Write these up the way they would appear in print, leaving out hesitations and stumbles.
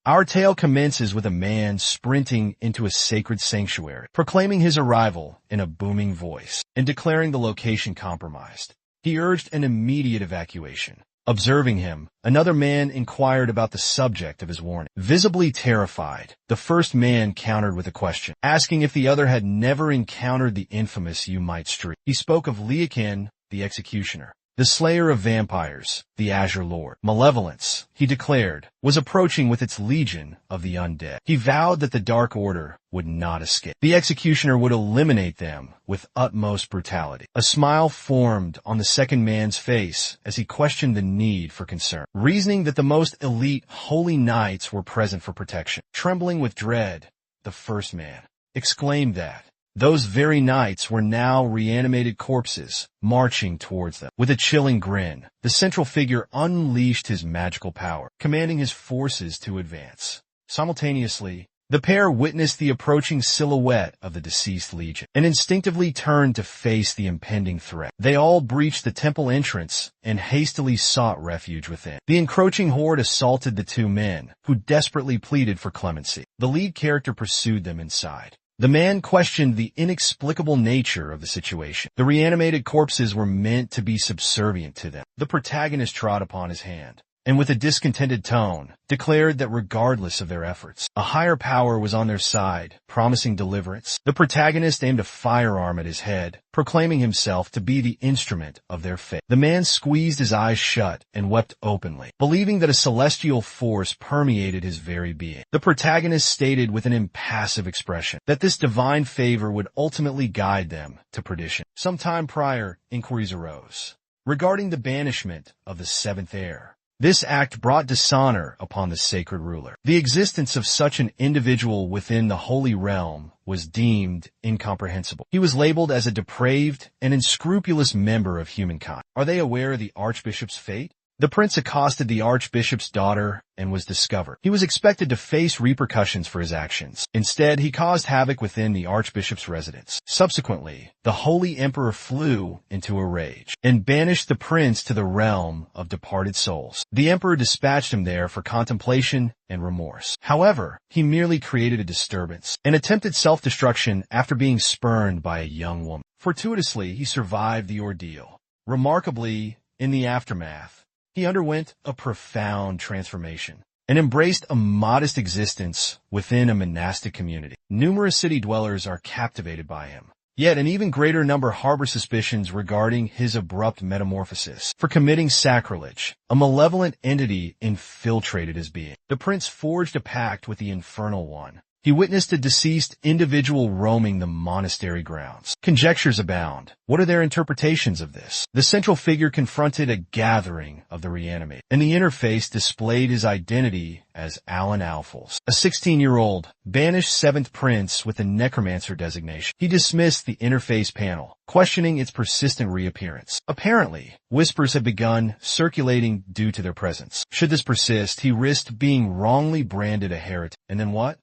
Our tale commences with a man sprinting into a sacred sanctuary, proclaiming his arrival in a booming voice and declaring the location compromised. He urged an immediate evacuation. Observing him, another man inquired about the subject of his warning. Visibly terrified, the first man countered with a question, asking if the other had never encountered the infamous You Might Street. He spoke of Liakin, the executioner, the slayer of vampires, the Azure Lord. Malevolence, he declared, was approaching with its legion of the undead. He vowed that the Dark Order would not escape. The executioner would eliminate them with utmost brutality. A smile formed on the second man's face as he questioned the need for concern, reasoning that the most elite holy knights were present for protection. Trembling with dread, the first man exclaimed that those very knights were now reanimated corpses, marching towards them. With a chilling grin, the central figure unleashed his magical power, commanding his forces to advance. Simultaneously, the pair witnessed the approaching silhouette of the deceased legion, and instinctively turned to face the impending threat. They all breached the temple entrance and hastily sought refuge within. The encroaching horde assaulted the two men, who desperately pleaded for clemency. The lead character pursued them inside. The man questioned the inexplicable nature of the situation. The reanimated corpses were meant to be subservient to them. The protagonist trod upon his hand, and with a discontented tone, declared that regardless of their efforts, a higher power was on their side, promising deliverance. The protagonist aimed a firearm at his head, proclaiming himself to be the instrument of their fate. The man squeezed his eyes shut and wept openly, believing that a celestial force permeated his very being. The protagonist stated with an impassive expression that this divine favor would ultimately guide them to perdition. Some time prior, inquiries arose regarding the banishment of the seventh heir. This act brought dishonor upon the sacred ruler. The existence of such an individual within the holy realm was deemed incomprehensible. He was labeled as a depraved and unscrupulous member of humankind. Are they aware of the archbishop's fate? The prince accosted the archbishop's daughter and was discovered. He was expected to face repercussions for his actions. Instead, he caused havoc within the archbishop's residence. Subsequently, the holy emperor flew into a rage and banished the prince to the realm of departed souls. The emperor dispatched him there for contemplation and remorse. However, he merely created a disturbance and attempted self-destruction after being spurned by a young woman. Fortuitously, he survived the ordeal. Remarkably, in the aftermath, he underwent a profound transformation and embraced a modest existence within a monastic community. Numerous city dwellers are captivated by him, yet an even greater number harbor suspicions regarding his abrupt metamorphosis. For committing sacrilege, a malevolent entity infiltrated his being. The prince forged a pact with the Infernal One. He witnessed a deceased individual roaming the monastery grounds. Conjectures abound. What are their interpretations of this? The central figure confronted a gathering of the reanimated, and the interface displayed his identity as Alan Alphals, a 16-year-old, banished seventh prince with a necromancer designation. He dismissed the interface panel, questioning its persistent reappearance. Apparently, whispers had begun circulating due to their presence. Should this persist, he risked being wrongly branded a heretic. And then what?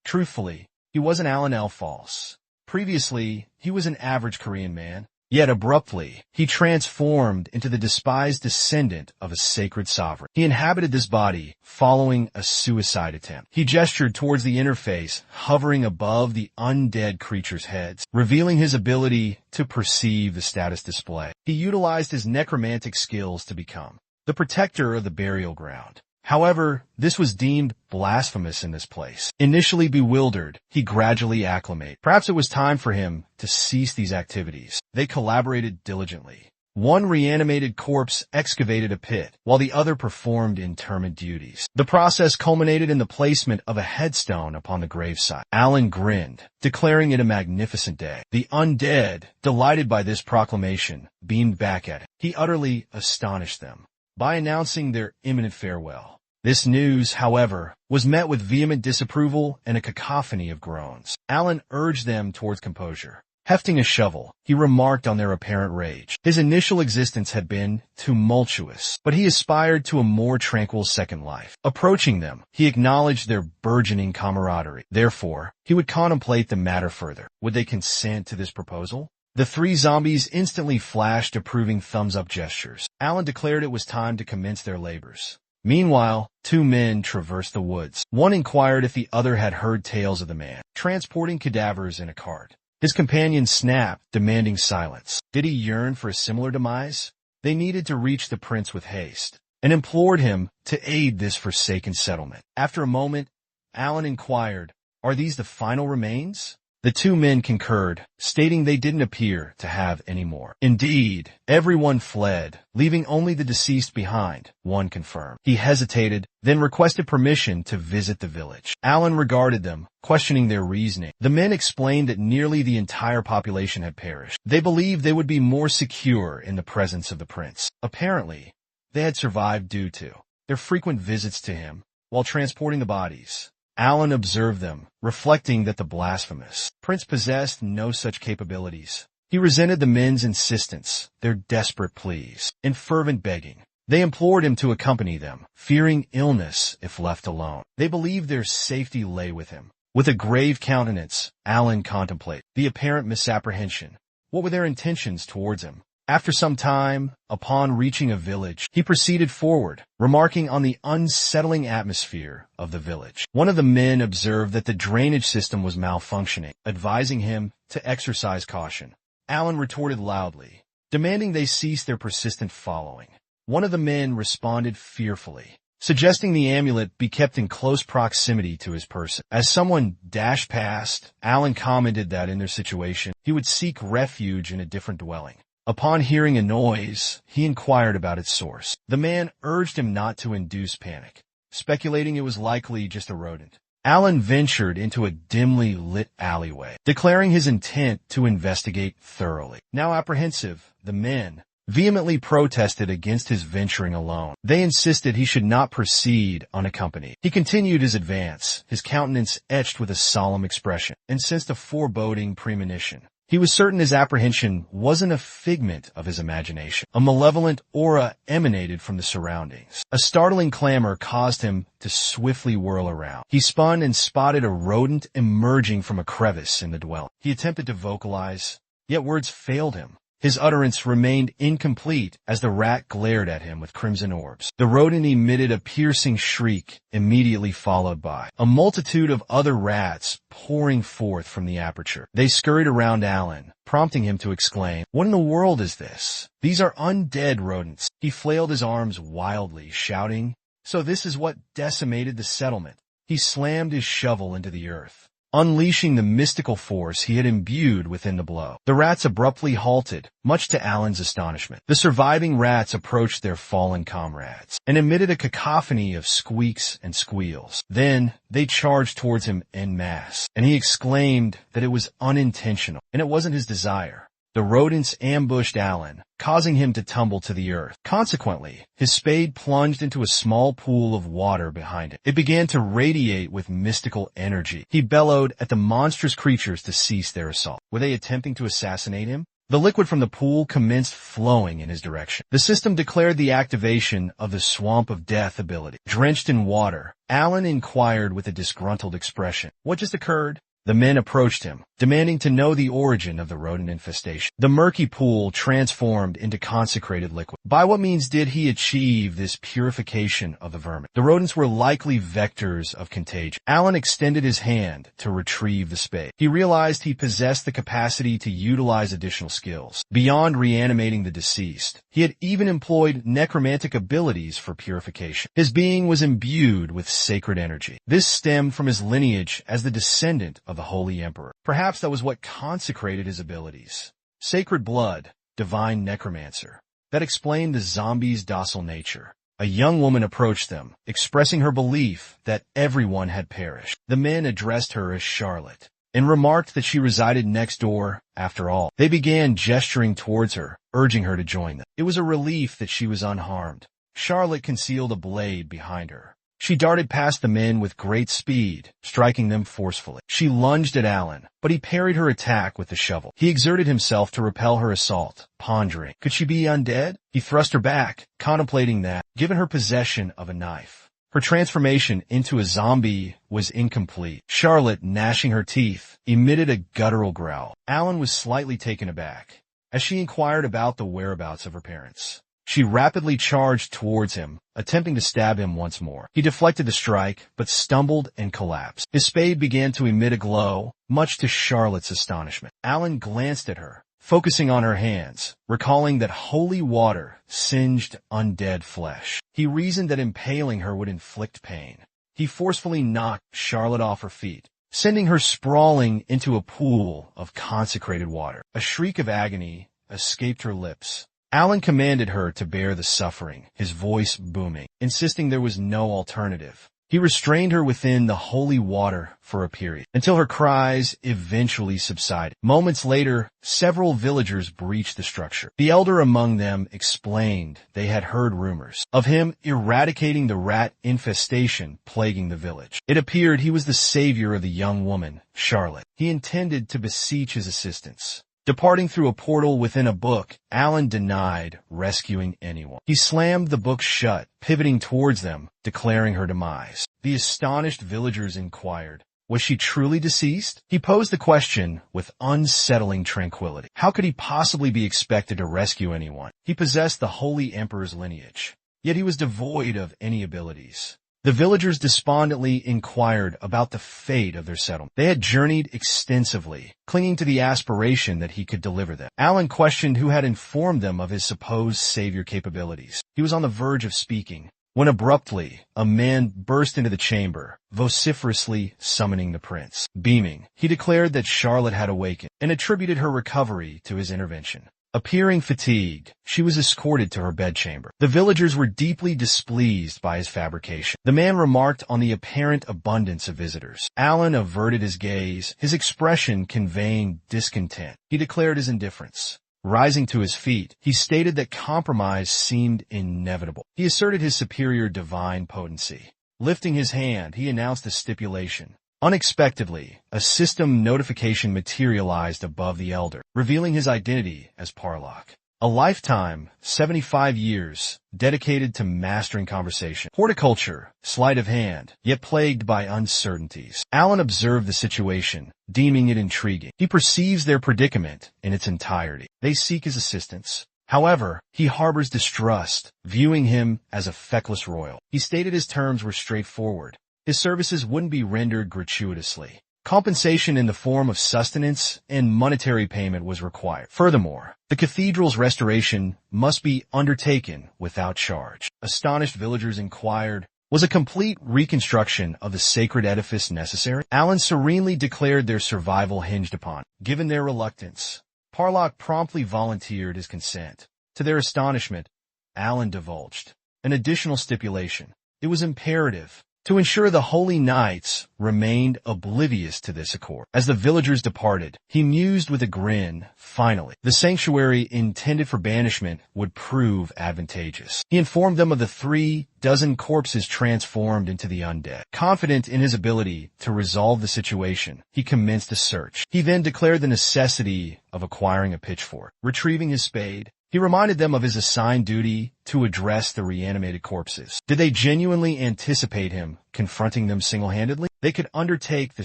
Truthfully, he wasn't Alan Alphals. Previously, he was an average Korean man. Yet abruptly, he transformed into the despised descendant of a sacred sovereign. He inhabited this body following a suicide attempt. He gestured towards the interface, hovering above the undead creatures' heads, revealing his ability to perceive the status display. He utilized his necromantic skills to become the protector of the burial ground. However, this was deemed blasphemous in this place. Initially bewildered, he gradually acclimated. Perhaps it was time for him to cease these activities. They collaborated diligently. One reanimated corpse excavated a pit, while the other performed interment duties. The process culminated in the placement of a headstone upon the gravesite. Alan grinned, declaring it a magnificent day. The undead, delighted by this proclamation, beamed back at him. He utterly astonished them by announcing their imminent farewell. This news, however, was met with vehement disapproval and a cacophony of groans. Alan urged them towards composure. Hefting a shovel, he remarked on their apparent rage. His initial existence had been tumultuous, but he aspired to a more tranquil second life. Approaching them, he acknowledged their burgeoning camaraderie. Therefore, he would contemplate the matter further. Would they consent to this proposal? The three zombies instantly flashed approving thumbs-up gestures. Alan declared it was time to commence their labors. Meanwhile, two men traversed the woods. One inquired if the other had heard tales of the man transporting cadavers in a cart. His companion snapped, demanding silence. Did he yearn for a similar demise? They needed to reach the prince with haste, and implored him to aid this forsaken settlement. After a moment, Alan inquired, "Are these the final remains?" The two men concurred, stating they didn't appear to have any more. Indeed, everyone fled, leaving only the deceased behind, one confirmed. He hesitated, then requested permission to visit the village. Alan regarded them, questioning their reasoning. The men explained that nearly the entire population had perished. They believed they would be more secure in the presence of the prince. Apparently, they had survived due to their frequent visits to him while transporting the bodies. Alan observed them, reflecting that the blasphemous prince possessed no such capabilities. He resented the men's insistence, their desperate pleas, and fervent begging. They implored him to accompany them, fearing illness if left alone. They believed their safety lay with him. With a grave countenance, Alan contemplated the apparent misapprehension. What were their intentions towards him? After some time, upon reaching a village, he proceeded forward, remarking on the unsettling atmosphere of the village. One of the men observed that the drainage system was malfunctioning, advising him to exercise caution. Alan retorted loudly, demanding they cease their persistent following. One of the men responded fearfully, suggesting the amulet be kept in close proximity to his person. As someone dashed past, Alan commented that in their situation, he would seek refuge in a different dwelling. Upon hearing a noise, he inquired about its source. The man urged him not to induce panic, speculating it was likely just a rodent. Alan ventured into a dimly lit alleyway, declaring his intent to investigate thoroughly. Now apprehensive, the men vehemently protested against his venturing alone. They insisted he should not proceed unaccompanied. He continued his advance, his countenance etched with a solemn expression, and sensed a foreboding premonition. He was certain his apprehension wasn't a figment of his imagination. A malevolent aura emanated from the surroundings. A startling clamor caused him to swiftly whirl around. He spun and spotted a rodent emerging from a crevice in the dwelling. He attempted to vocalize, yet words failed him. His utterance remained incomplete as the rat glared at him with crimson orbs. The rodent emitted a piercing shriek, immediately followed by a multitude of other rats pouring forth from the aperture. They scurried around Alan, prompting him to exclaim, "What in the world is this? These are undead rodents." He flailed his arms wildly, shouting, "So this is what decimated the settlement." He slammed his shovel into the earth, unleashing the mystical force he had imbued within the blow. The rats abruptly halted, much to Alan's astonishment. The surviving rats approached their fallen comrades and emitted a cacophony of squeaks and squeals. Then they charged towards him en masse, and he exclaimed that it was unintentional, and it wasn't his desire. The rodents ambushed Alan, causing him to tumble to the earth. Consequently, his spade plunged into a small pool of water behind him. It began to radiate with mystical energy. He bellowed at the monstrous creatures to cease their assault. Were they attempting to assassinate him? The liquid from the pool commenced flowing in his direction. The system declared the activation of the Swamp of Death ability. Drenched in water, Alan inquired with a disgruntled expression, "What just occurred?" The men approached him, demanding to know the origin of the rodent infestation. The murky pool transformed into consecrated liquid. By what means did he achieve this purification of the vermin? The rodents were likely vectors of contagion. Alan extended his hand to retrieve the spade. He realized he possessed the capacity to utilize additional skills. Beyond reanimating the deceased, he had even employed necromantic abilities for purification. His being was imbued with sacred energy. This stemmed from his lineage as the descendant of the Holy Emperor. Perhaps that was what consecrated his abilities. Sacred blood, divine necromancer. That explained the zombies' docile nature. A young woman approached them, expressing her belief that everyone had perished. The men addressed her as Charlotte, and remarked that she resided next door, after all. They began gesturing towards her, urging her to join them. It was a relief that she was unharmed. Charlotte concealed a blade behind her. She darted past the men with great speed, striking them forcefully. She lunged at Alan, but he parried her attack with the shovel. He exerted himself to repel her assault, pondering, could she be undead? He thrust her back, contemplating that, given her possession of a knife, her transformation into a zombie was incomplete. Charlotte, gnashing her teeth, emitted a guttural growl. Alan was slightly taken aback as she inquired about the whereabouts of her parents. She rapidly charged towards him, attempting to stab him once more. He deflected the strike, but stumbled and collapsed. His spade began to emit a glow, much to Charlotte's astonishment. Alan glanced at her, focusing on her hands, recalling that holy water singed undead flesh. He reasoned that impaling her would inflict pain. He forcefully knocked Charlotte off her feet, sending her sprawling into a pool of consecrated water. A shriek of agony escaped her lips. Alan commanded her to bear the suffering, his voice booming, insisting there was no alternative. He restrained her within the holy water for a period, until her cries eventually subsided. Moments later, several villagers breached the structure. The elder among them explained they had heard rumors of him eradicating the rat infestation plaguing the village. It appeared he was the savior of the young woman, Charlotte. He intended to beseech his assistance. Departing through a portal within a book, Alan denied rescuing anyone. He slammed the book shut, pivoting towards them, declaring her demise. The astonished villagers inquired, was she truly deceased? He posed the question with unsettling tranquility. How could he possibly be expected to rescue anyone? He possessed the Holy Emperor's lineage, yet he was devoid of any abilities. The villagers despondently inquired about the fate of their settlement. They had journeyed extensively, clinging to the aspiration that he could deliver them. Alan questioned who had informed them of his supposed savior capabilities. He was on the verge of speaking, when abruptly a man burst into the chamber, vociferously summoning the prince. Beaming, he declared that Charlotte had awakened, and attributed her recovery to his intervention. Appearing fatigued, she was escorted to her bedchamber. The villagers were deeply displeased by his fabrication. The man remarked on the apparent abundance of visitors. Alan averted his gaze, his expression conveying discontent. He declared his indifference. Rising to his feet, he stated that compromise seemed inevitable. He asserted his superior divine potency. Lifting his hand, he announced a stipulation. Unexpectedly, a system notification materialized above the elder, revealing his identity as Parlock. A lifetime, 75 years, dedicated to mastering conversation. Horticulture, sleight of hand, yet plagued by uncertainties. Alan observed the situation, deeming it intriguing. He perceives their predicament in its entirety. They seek his assistance. However, he harbors distrust, viewing him as a feckless royal. He stated his terms were straightforward. His services wouldn't be rendered gratuitously. Compensation in the form of sustenance and monetary payment was required. Furthermore, the cathedral's restoration must be undertaken without charge. Astonished villagers inquired, was a complete reconstruction of the sacred edifice necessary? Alan serenely declared their survival hinged upon. Given their reluctance, Parlock promptly volunteered his consent. To their astonishment, Alan divulged an additional stipulation. It was imperative to ensure the holy knights remained oblivious to this accord. As the villagers departed, he mused with a grin, finally. The sanctuary intended for banishment would prove advantageous. He informed them of the 36 corpses transformed into the undead. Confident in his ability to resolve the situation, he commenced a search. He then declared the necessity of acquiring a pitchfork. Retrieving his spade, he reminded them of his assigned duty to address the reanimated corpses. Did they genuinely anticipate him confronting them single-handedly? They could undertake the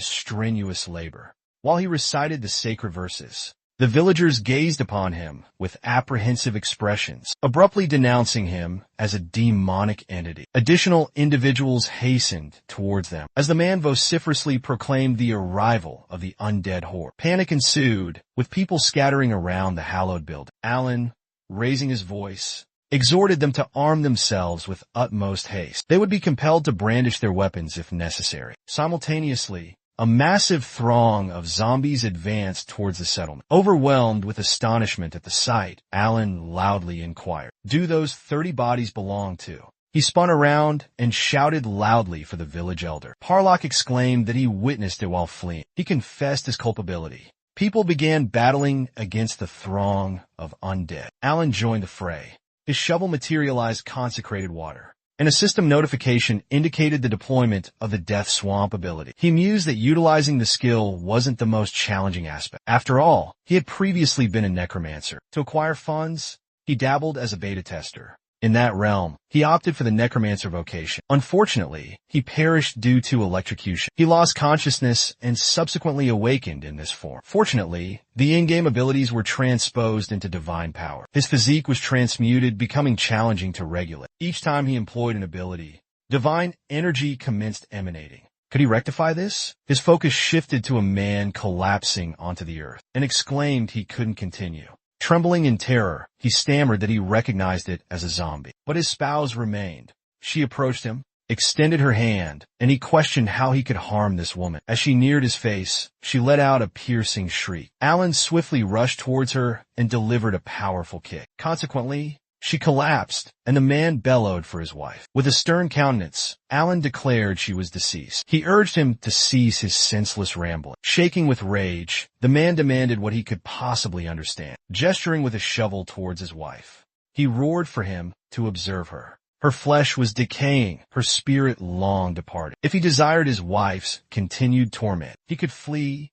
strenuous labor. While he recited the sacred verses, the villagers gazed upon him with apprehensive expressions, abruptly denouncing him as a demonic entity. Additional individuals hastened towards them as the man vociferously proclaimed the arrival of the undead horde. Panic ensued, with people scattering around the hallowed building. Alan, raising his voice, exhorted them to arm themselves with utmost haste. They would be compelled to brandish their weapons if necessary. Simultaneously, a massive throng of zombies advanced towards the settlement. Overwhelmed with astonishment at the sight, Alan loudly inquired, "Do those 30 bodies belong to?" He spun around and shouted loudly for the village elder. Parlock exclaimed that he witnessed it while fleeing. He confessed his culpability. People began battling against the throng of undead. Alan joined the fray. His shovel materialized consecrated water, and a system notification indicated the deployment of the Death Swamp ability. He mused that utilizing the skill wasn't the most challenging aspect. After all, he had previously been a necromancer. To acquire funds, he dabbled as a beta tester, In that realm, he opted for the necromancer vocation. Unfortunately, he perished due to electrocution. He lost consciousness and subsequently awakened in this form. Fortunately, the in-game abilities were transposed into divine power. His physique was transmuted, becoming challenging to regulate. Each time he employed an ability, divine energy commenced emanating. Could he rectify this? His focus shifted to a man collapsing onto the earth, and exclaimed he couldn't continue. Trembling in terror, he stammered that he recognized it as a zombie. But his spouse remained. She approached him, extended her hand, and he questioned how he could harm this woman. As she neared his face, she let out a piercing shriek. Alan swiftly rushed towards her and delivered a powerful kick. Consequently, she collapsed, and the man bellowed for his wife. With a stern countenance, Alan declared she was deceased. He urged him to cease his senseless rambling. Shaking with rage, the man demanded what he could possibly understand. Gesturing with a shovel towards his wife, he roared for him to observe her. Her flesh was decaying, her spirit long departed. If he desired his wife's continued torment, he could flee.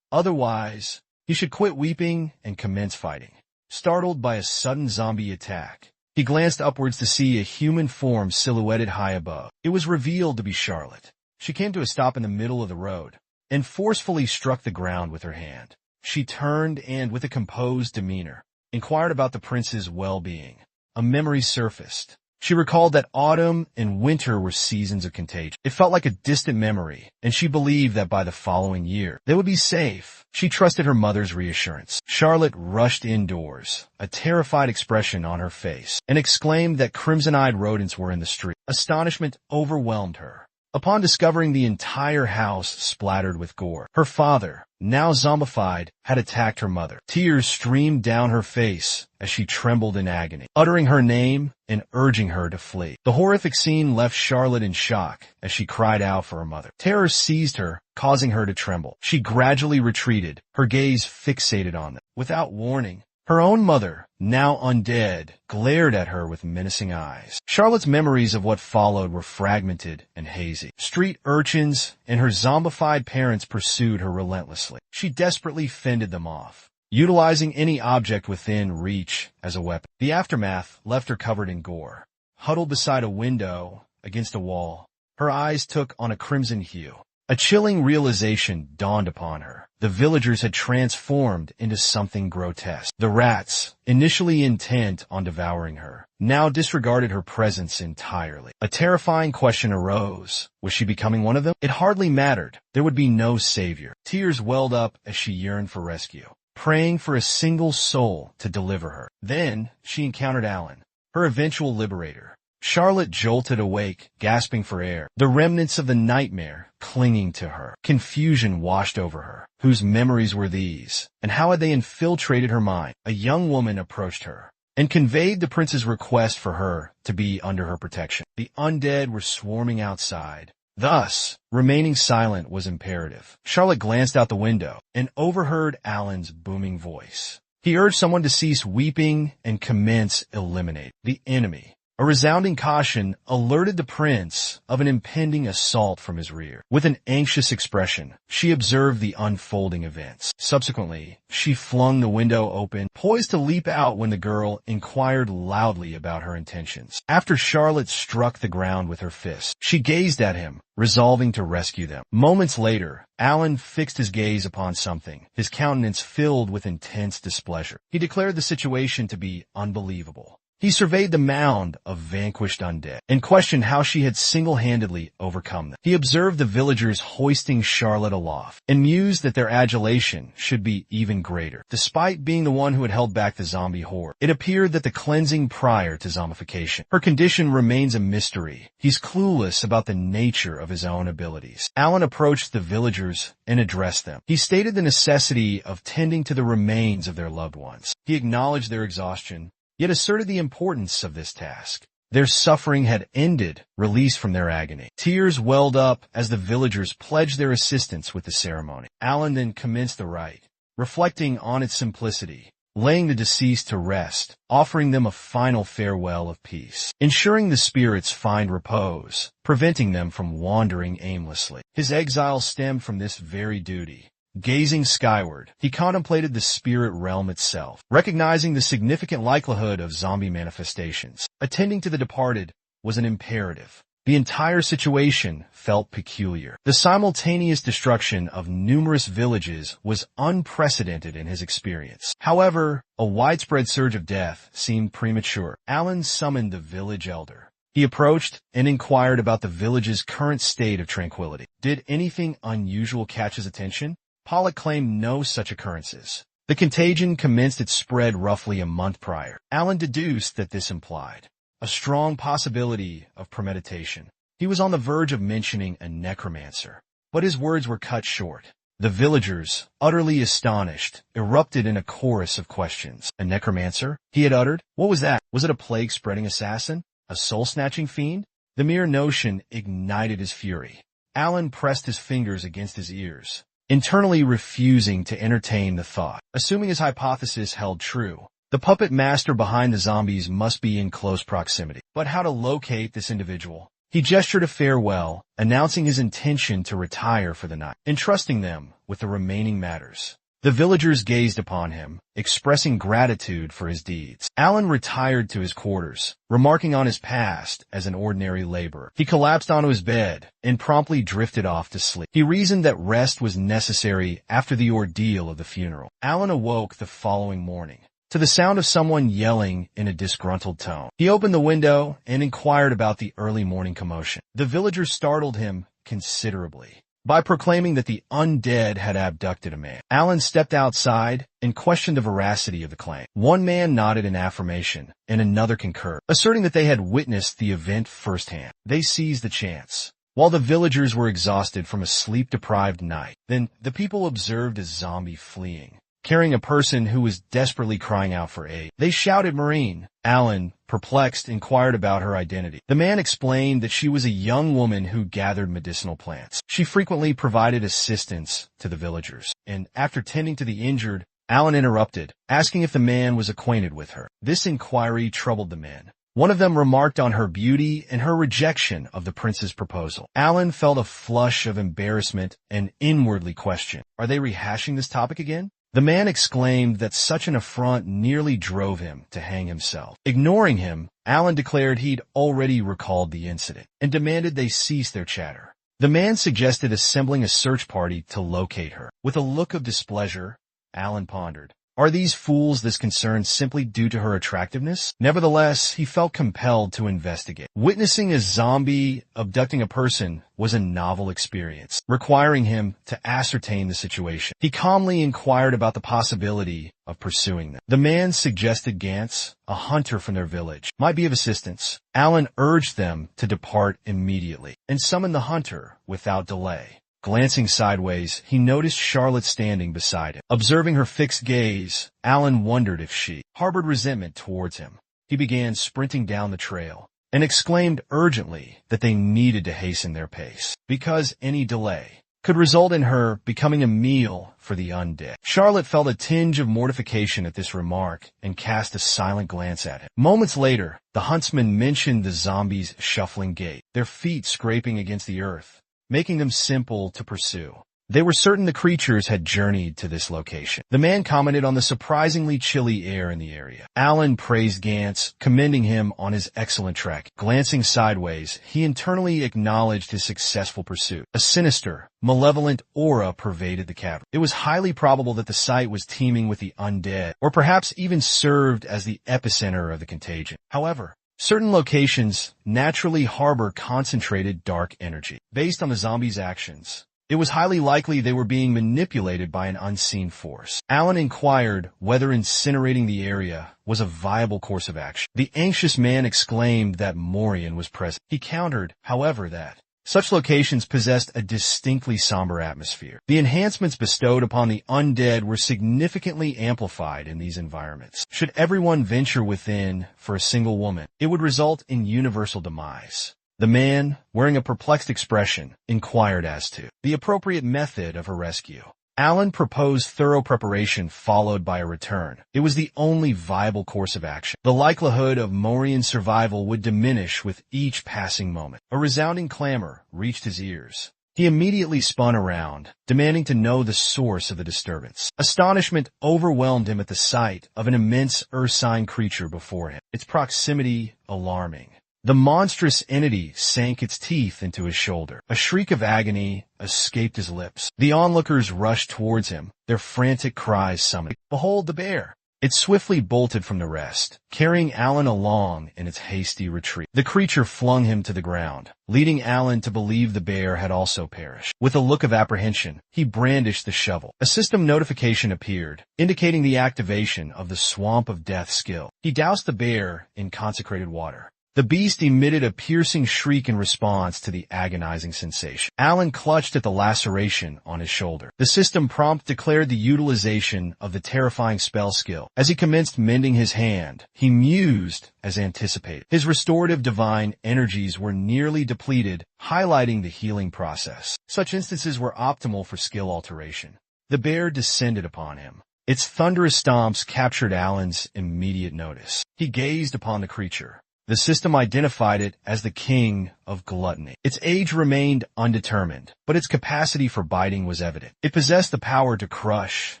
Otherwise, he should quit weeping and commence fighting. Startled by a sudden zombie attack, he glanced upwards to see a human form silhouetted high above. It was revealed to be Charlotte. She came to a stop in the middle of the road and forcefully struck the ground with her hand. She turned and, with a composed demeanor, inquired about the prince's well-being. A memory surfaced. She recalled that autumn and winter were seasons of contagion. It felt like a distant memory, and she believed that by the following year, they would be safe. She trusted her mother's reassurance. Charlotte rushed indoors, a terrified expression on her face, and exclaimed that crimson-eyed rodents were in the street. Astonishment overwhelmed her upon discovering the entire house splattered with gore. Her father, now zombified, had attacked her mother. Tears streamed down her face as she trembled in agony, uttering her name and urging her to flee. The horrific scene left Charlotte in shock as she cried out for her mother. Terror seized her, causing her to tremble. She gradually retreated, her gaze fixated on them. Without warning, her own mother, now undead, glared at her with menacing eyes. Charlotte's memories of what followed were fragmented and hazy. Street urchins and her zombified parents pursued her relentlessly. She desperately fended them off, utilizing any object within reach as a weapon. The aftermath left her covered in gore. Huddled beside a window against a wall, her eyes took on a crimson hue. A chilling realization dawned upon her. The villagers had transformed into something grotesque. The rats, initially intent on devouring her, now disregarded her presence entirely. A terrifying question arose. Was she becoming one of them? It hardly mattered. There would be no savior. Tears welled up as she yearned for rescue, praying for a single soul to deliver her. Then she encountered Alan, her eventual liberator. Charlotte jolted awake, gasping for air, the remnants of the nightmare clinging to her. Confusion washed over her. Whose memories were these, and how had they infiltrated her mind? A young woman approached her and conveyed the prince's request for her to be under her protection. The undead were swarming outside. Thus, remaining silent was imperative. Charlotte glanced out the window and overheard Alan's booming voice. He urged someone to cease weeping and commence eliminating the enemy. A resounding caution alerted the prince of an impending assault from his rear. With an anxious expression, she observed the unfolding events. Subsequently, she flung the window open, poised to leap out when the girl inquired loudly about her intentions. After Charlotte struck the ground with her fist, she gazed at him, resolving to rescue them. Moments later, Alan fixed his gaze upon something, his countenance filled with intense displeasure. He declared the situation to be unbelievable. He surveyed the mound of vanquished undead and questioned how she had single-handedly overcome them. He observed the villagers hoisting Charlotte aloft and mused that their adulation should be even greater. Despite being the one who had held back the zombie horde, it appeared that the cleansing prior to zombification. Her condition remains a mystery. He's clueless about the nature of his own abilities. Alan approached the villagers and addressed them. He stated the necessity of tending to the remains of their loved ones. He acknowledged their exhaustion, yet asserted the importance of this task. Their suffering had ended, released from their agony. Tears welled up as the villagers pledged their assistance with the ceremony. Alan then commenced the rite, reflecting on its simplicity, laying the deceased to rest, offering them a final farewell of peace, ensuring the spirits find repose, preventing them from wandering aimlessly. His exile stemmed from this very duty, Gazing skyward, he contemplated the spirit realm itself, recognizing the significant likelihood of zombie manifestations. Attending to the departed was an imperative. The entire situation felt peculiar. The simultaneous destruction of numerous villages was unprecedented in his experience. However, a widespread surge of death seemed premature. Alan summoned the village elder. He approached and inquired about the village's current state of tranquility. Did anything unusual catch his attention? Pollock claimed no such occurrences. The contagion commenced its spread roughly a month prior. Alan deduced that this implied a strong possibility of premeditation. He was on the verge of mentioning a necromancer, but his words were cut short. The villagers, utterly astonished, erupted in a chorus of questions. A necromancer? He had uttered? What was that? Was it a plague-spreading assassin? A soul-snatching fiend? The mere notion ignited his fury. Alan pressed his fingers against his ears, internally refusing to entertain the thought. Assuming his hypothesis held true, the puppet master behind the zombies must be in close proximity. But how to locate this individual? He gestured a farewell, announcing his intention to retire for the night, entrusting them with the remaining matters. The villagers gazed upon him, expressing gratitude for his deeds. Alan retired to his quarters, remarking on his past as an ordinary laborer. He collapsed onto his bed and promptly drifted off to sleep. He reasoned that rest was necessary after the ordeal of the funeral. Alan awoke the following morning to the sound of someone yelling in a disgruntled tone. He opened the window and inquired about the early morning commotion. The villagers startled him considerably by proclaiming that the undead had abducted a man. Alan stepped outside and questioned the veracity of the claim. One man nodded in affirmation and another concurred, asserting that they had witnessed the event firsthand. They seized the chance. While the villagers were exhausted from a sleep-deprived night, then the people observed a zombie fleeing, carrying a person who was desperately crying out for aid. They shouted Marine. Alan, perplexed, inquired about her identity. The man explained that she was a young woman who gathered medicinal plants. She frequently provided assistance to the villagers, and after tending to the injured, Alan interrupted, asking if the man was acquainted with her. This inquiry troubled the men. One of them remarked on her beauty and her rejection of the prince's proposal. Alan felt a flush of embarrassment and inwardly questioned, are they rehashing this topic again? The man exclaimed that such an affront nearly drove him to hang himself. Ignoring him, Alan declared he'd already recalled the incident and demanded they cease their chatter. The man suggested assembling a search party to locate her. With a look of displeasure, Alan pondered, are these fools this concerned simply due to her attractiveness? Nevertheless, he felt compelled to investigate. Witnessing a zombie abducting a person was a novel experience, requiring him to ascertain the situation. He calmly inquired about the possibility of pursuing them. The man suggested Gantz, a hunter from their village, might be of assistance. Alan urged them to depart immediately and summoned the hunter without delay. Glancing sideways, he noticed Charlotte standing beside him. Observing her fixed gaze, Alan wondered if she harbored resentment towards him. He began sprinting down the trail and exclaimed urgently that they needed to hasten their pace, because any delay could result in her becoming a meal for the undead. Charlotte felt a tinge of mortification at this remark and cast a silent glance at him. Moments later, the huntsman mentioned the zombies' shuffling gait, their feet scraping against the earth, making them simple to pursue. They were certain the creatures had journeyed to this location. The man commented on the surprisingly chilly air in the area. Alan praised Gantz, commending him on his excellent track. Glancing sideways, he internally acknowledged his successful pursuit. A sinister, malevolent aura pervaded the cavern. It was highly probable that the site was teeming with the undead, or perhaps even served as the epicenter of the contagion. However, certain locations naturally harbor concentrated dark energy. Based on the zombies' actions, it was highly likely they were being manipulated by an unseen force. Alan inquired whether incinerating the area was a viable course of action. The anxious man exclaimed that Morian was present. He countered, however, that such locations possessed a distinctly somber atmosphere. The enhancements bestowed upon the undead were significantly amplified in these environments. Should everyone venture within for a single woman, it would result in universal demise. The man, wearing a perplexed expression, inquired as to the appropriate method of her rescue. Alan proposed thorough preparation followed by a return. It was the only viable course of action. The likelihood of Morian's survival would diminish with each passing moment. A resounding clamor reached his ears. He immediately spun around, demanding to know the source of the disturbance. Astonishment overwhelmed him at the sight of an immense ursine creature before him, its proximity alarming. The monstrous entity sank its teeth into his shoulder. A shriek of agony escaped his lips. The onlookers rushed towards him, their frantic cries summoning, "Behold the bear!" It swiftly bolted from the rest, carrying Alan along in its hasty retreat. The creature flung him to the ground, leading Alan to believe the bear had also perished. With a look of apprehension, he brandished the shovel. A system notification appeared, indicating the activation of the Swamp of Death skill. He doused the bear in consecrated water. The beast emitted a piercing shriek in response to the agonizing sensation. Alan clutched at the laceration on his shoulder. The system prompt declared the utilization of the terrifying spell skill. As he commenced mending his hand, he mused as anticipated. His restorative divine energies were nearly depleted, highlighting the healing process. Such instances were optimal for skill alteration. The bear descended upon him. Its thunderous stomps captured Alan's immediate notice. He gazed upon the creature. The system identified it as the king of gluttony. Its age remained undetermined, but its capacity for biting was evident. It possessed the power to crush,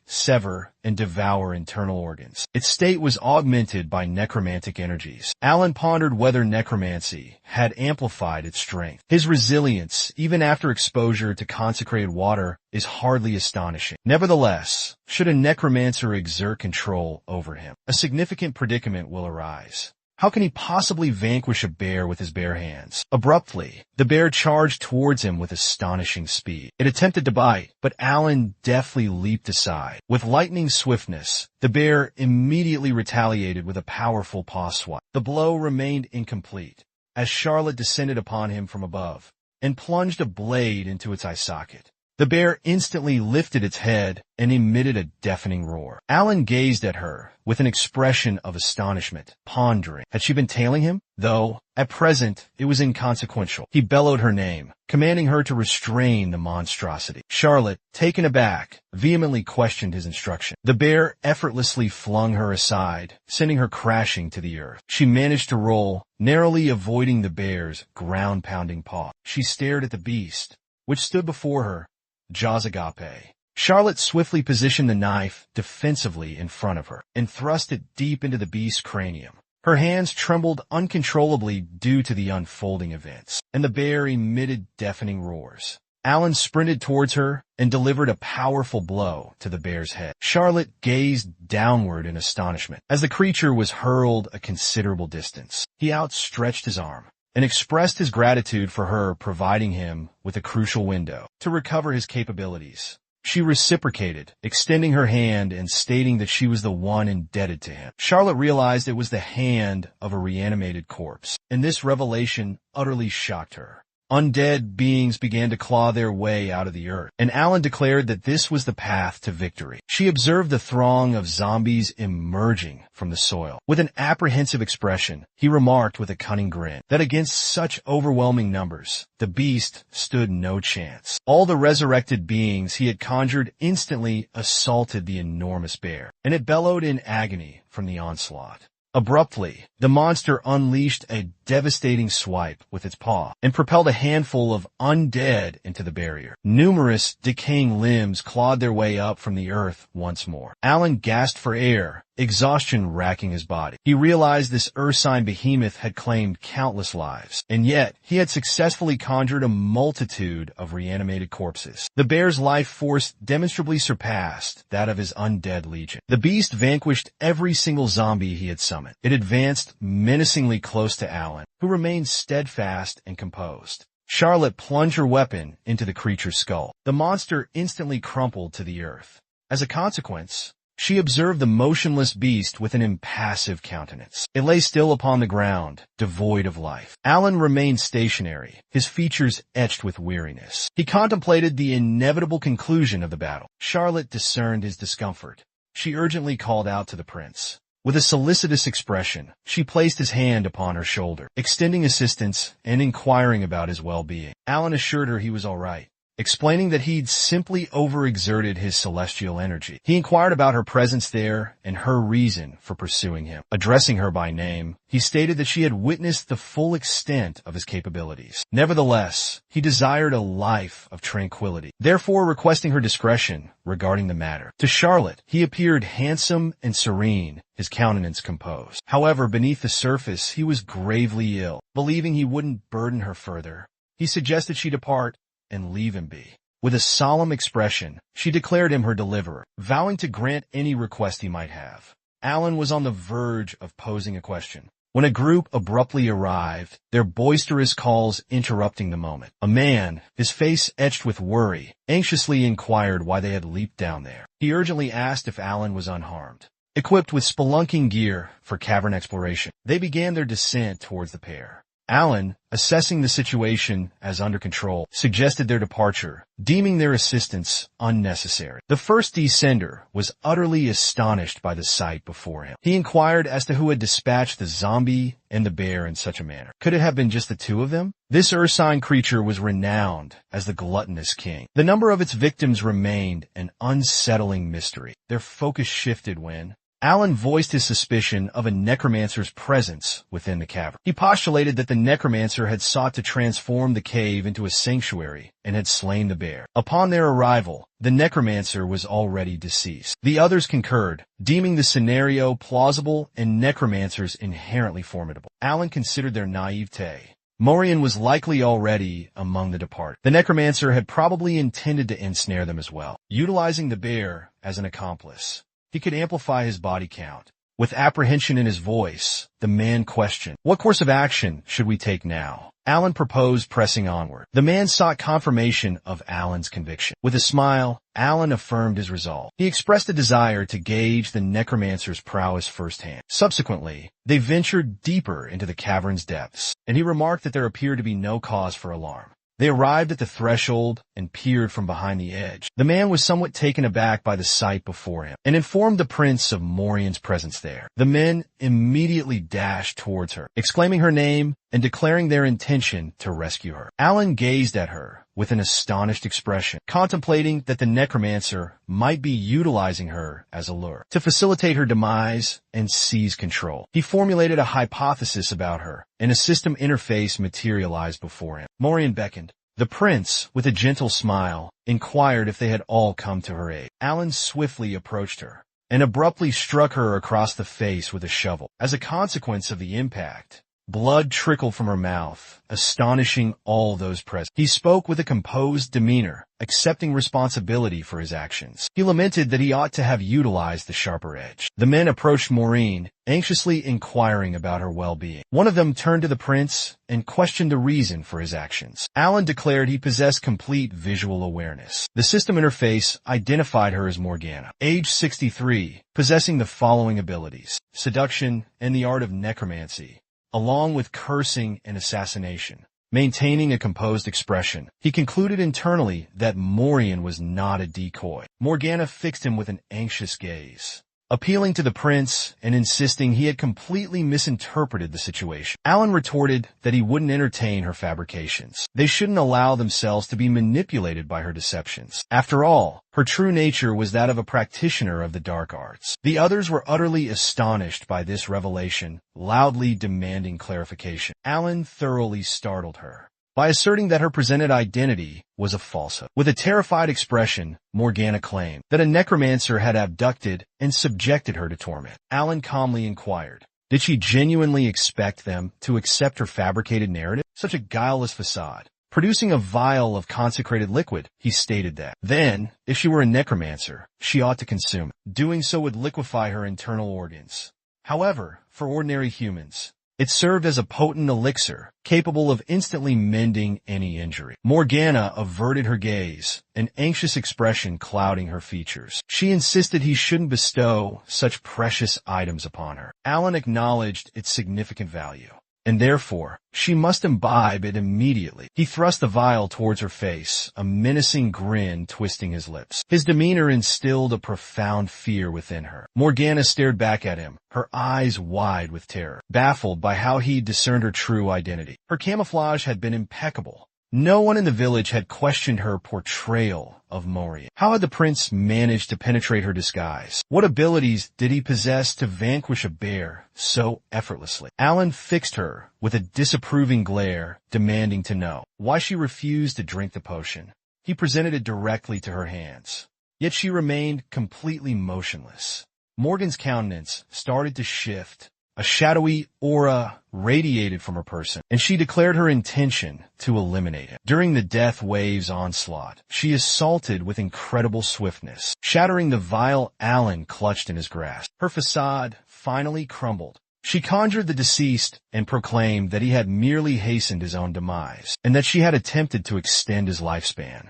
sever, and devour internal organs. Its state was augmented by necromantic energies. Alan pondered whether necromancy had amplified its strength. His resilience, even after exposure to consecrated water, is hardly astonishing. Nevertheless, should a necromancer exert control over him, a significant predicament will arise. How can he possibly vanquish a bear with his bare hands? Abruptly, the bear charged towards him with astonishing speed. It attempted to bite, but Alan deftly leaped aside. With lightning swiftness, the bear immediately retaliated with a powerful paw swipe. The blow remained incomplete, as Charlotte descended upon him from above and plunged a blade into its eye socket. The bear instantly lifted its head and emitted a deafening roar. Alan gazed at her with an expression of astonishment, pondering. Had she been tailing him? Though, at present, it was inconsequential. He bellowed her name, commanding her to restrain the monstrosity. Charlotte, taken aback, vehemently questioned his instruction. The bear effortlessly flung her aside, sending her crashing to the earth. She managed to roll, narrowly avoiding the bear's ground-pounding paw. She stared at the beast, which stood before her, jaws agape. Charlotte swiftly positioned the knife defensively in front of her and thrust it deep into the beast's cranium. Her hands trembled uncontrollably due to the unfolding events, and the bear emitted deafening roars. Alan sprinted towards her and delivered a powerful blow to the bear's head. Charlotte gazed downward in astonishment as the creature was hurled a considerable distance. He outstretched his arm and expressed his gratitude for her providing him with a crucial window to recover his capabilities. She reciprocated, extending her hand and stating that she was the one indebted to him. Charlotte realized it was the hand of a reanimated corpse, and this revelation utterly shocked her. Undead beings began to claw their way out of the earth, and Alan declared that this was the path to victory. She observed the throng of zombies emerging from the soil. With an apprehensive expression, he remarked with a cunning grin that against such overwhelming numbers, the beast stood no chance. All the resurrected beings he had conjured instantly assaulted the enormous bear, and it bellowed in agony from the onslaught. Abruptly, the monster unleashed a devastating swipe with its paw and propelled a handful of undead into the barrier. Numerous decaying limbs clawed their way up from the earth once more. Alan gasped for air, exhaustion racking his body. He realized this ursine behemoth had claimed countless lives, and yet he had successfully conjured a multitude of reanimated corpses. The bear's life force demonstrably surpassed that of his undead legion. The beast vanquished every single zombie he had summoned. It advanced menacingly close to Alan, who remained steadfast and composed. Charlotte plunged her weapon into the creature's skull. The monster instantly crumpled to the earth. As a consequence, she observed the motionless beast with an impassive countenance. It lay still upon the ground, devoid of life. Alan remained stationary, his features etched with weariness. He contemplated the inevitable conclusion of the battle. Charlotte discerned his discomfort. She urgently called out to the prince. With a solicitous expression, she placed his hand upon her shoulder, extending assistance and inquiring about his well-being. Alan assured her he was all right, explaining that he'd simply overexerted his celestial energy. He inquired about her presence there and her reason for pursuing him. Addressing her by name, he stated that she had witnessed the full extent of his capabilities. Nevertheless, he desired a life of tranquility, therefore requesting her discretion regarding the matter. To Charlotte, he appeared handsome and serene, his countenance composed. However, beneath the surface, he was gravely ill. Believing he wouldn't burden her further, he suggested she depart and leave him be. With a solemn expression, she declared him her deliverer, vowing to grant any request he might have. Alan was on the verge of posing a question when a group abruptly arrived, their boisterous calls interrupting the moment. A man, his face etched with worry, anxiously inquired why they had leaped down there. He urgently asked if Alan was unharmed. Equipped with spelunking gear for cavern exploration, they began their descent towards the pair. Alan, assessing the situation as under control, suggested their departure, deeming their assistance unnecessary. The first descender was utterly astonished by the sight before him. He inquired as to who had dispatched the zombie and the bear in such a manner. Could it have been just the two of them? This ursine creature was renowned as the gluttonous king. The number of its victims remained an unsettling mystery. Their focus shifted when Alan voiced his suspicion of a necromancer's presence within the cavern. He postulated that the necromancer had sought to transform the cave into a sanctuary and had slain the bear. Upon their arrival, the necromancer was already deceased. The others concurred, deeming the scenario plausible and necromancers inherently formidable. Alan considered their naivete. Morian was likely already among the departed. The necromancer had probably intended to ensnare them as well, utilizing the bear as an accomplice. He could amplify his body count. With apprehension in his voice, the man questioned, "What course of action should we take now?" Alan proposed pressing onward. The man sought confirmation of Alan's conviction. With a smile, Alan affirmed his resolve. He expressed a desire to gauge the necromancer's prowess firsthand. Subsequently, they ventured deeper into the cavern's depths, and he remarked that there appeared to be no cause for alarm. They arrived at the threshold and peered from behind the edge. The man was somewhat taken aback by the sight before him and informed the prince of Morian's presence there. The men immediately dashed towards her, exclaiming her name and declaring their intention to rescue her. Alan gazed at her with an astonished expression, contemplating that the necromancer might be utilizing her as a lure to facilitate her demise and seize control. He formulated a hypothesis about her, and a system interface materialized before him. Morian beckoned. The prince, with a gentle smile, inquired if they had all come to her aid. Alan swiftly approached her and abruptly struck her across the face with a shovel. As a consequence of the impact, blood trickled from her mouth, astonishing all those present. He spoke with a composed demeanor, accepting responsibility for his actions. He lamented that he ought to have utilized the sharper edge. The men approached Maureen, anxiously inquiring about her well-being. One of them turned to the prince and questioned the reason for his actions. Alan declared he possessed complete visual awareness. The system interface identified her as Morgana, age 63, possessing the following abilities: seduction and the art of necromancy, along with cursing and assassination. Maintaining a composed expression, he concluded internally that Morian was not a decoy. Morgana fixed him with an anxious gaze, appealing to the prince and insisting he had completely misinterpreted the situation. Alan retorted that he wouldn't entertain her fabrications. They shouldn't allow themselves to be manipulated by her deceptions. After all, her true nature was that of a practitioner of the dark arts. The others were utterly astonished by this revelation, loudly demanding clarification. Alan thoroughly startled her by asserting that her presented identity was a falsehood. With a terrified expression, Morgana claimed that a necromancer had abducted and subjected her to torment. Alan calmly inquired, did she genuinely expect them to accept her fabricated narrative? Such a guileless facade. Producing a vial of consecrated liquid, he stated that, then, if she were a necromancer, she ought to consume it. Doing so would liquefy her internal organs. However, for ordinary humans, it served as a potent elixir, capable of instantly mending any injury. Morgana averted her gaze, an anxious expression clouding her features. She insisted he shouldn't bestow such precious items upon her. Alan acknowledged its significant value, and therefore, she must imbibe it immediately. He thrust the vial towards her face, a menacing grin twisting his lips. His demeanor instilled a profound fear within her. Morgana stared back at him, her eyes wide with terror, baffled by how he discerned her true identity. Her camouflage had been impeccable. No one in the village had questioned her portrayal of Moria. How had the prince managed to penetrate her disguise? What abilities did he possess to vanquish a bear so effortlessly? Alan fixed her with a disapproving glare, demanding to know why she refused to drink the potion. He presented it directly to her hands. Yet she remained completely motionless. Morgan's countenance started to shift. A shadowy aura radiated from her person, and she declared her intention to eliminate him. During the death wave's onslaught, she assaulted with incredible swiftness, shattering the vial Alan clutched in his grasp. Her facade finally crumbled. She conjured the deceased and proclaimed that he had merely hastened his own demise, and that she had attempted to extend his lifespan.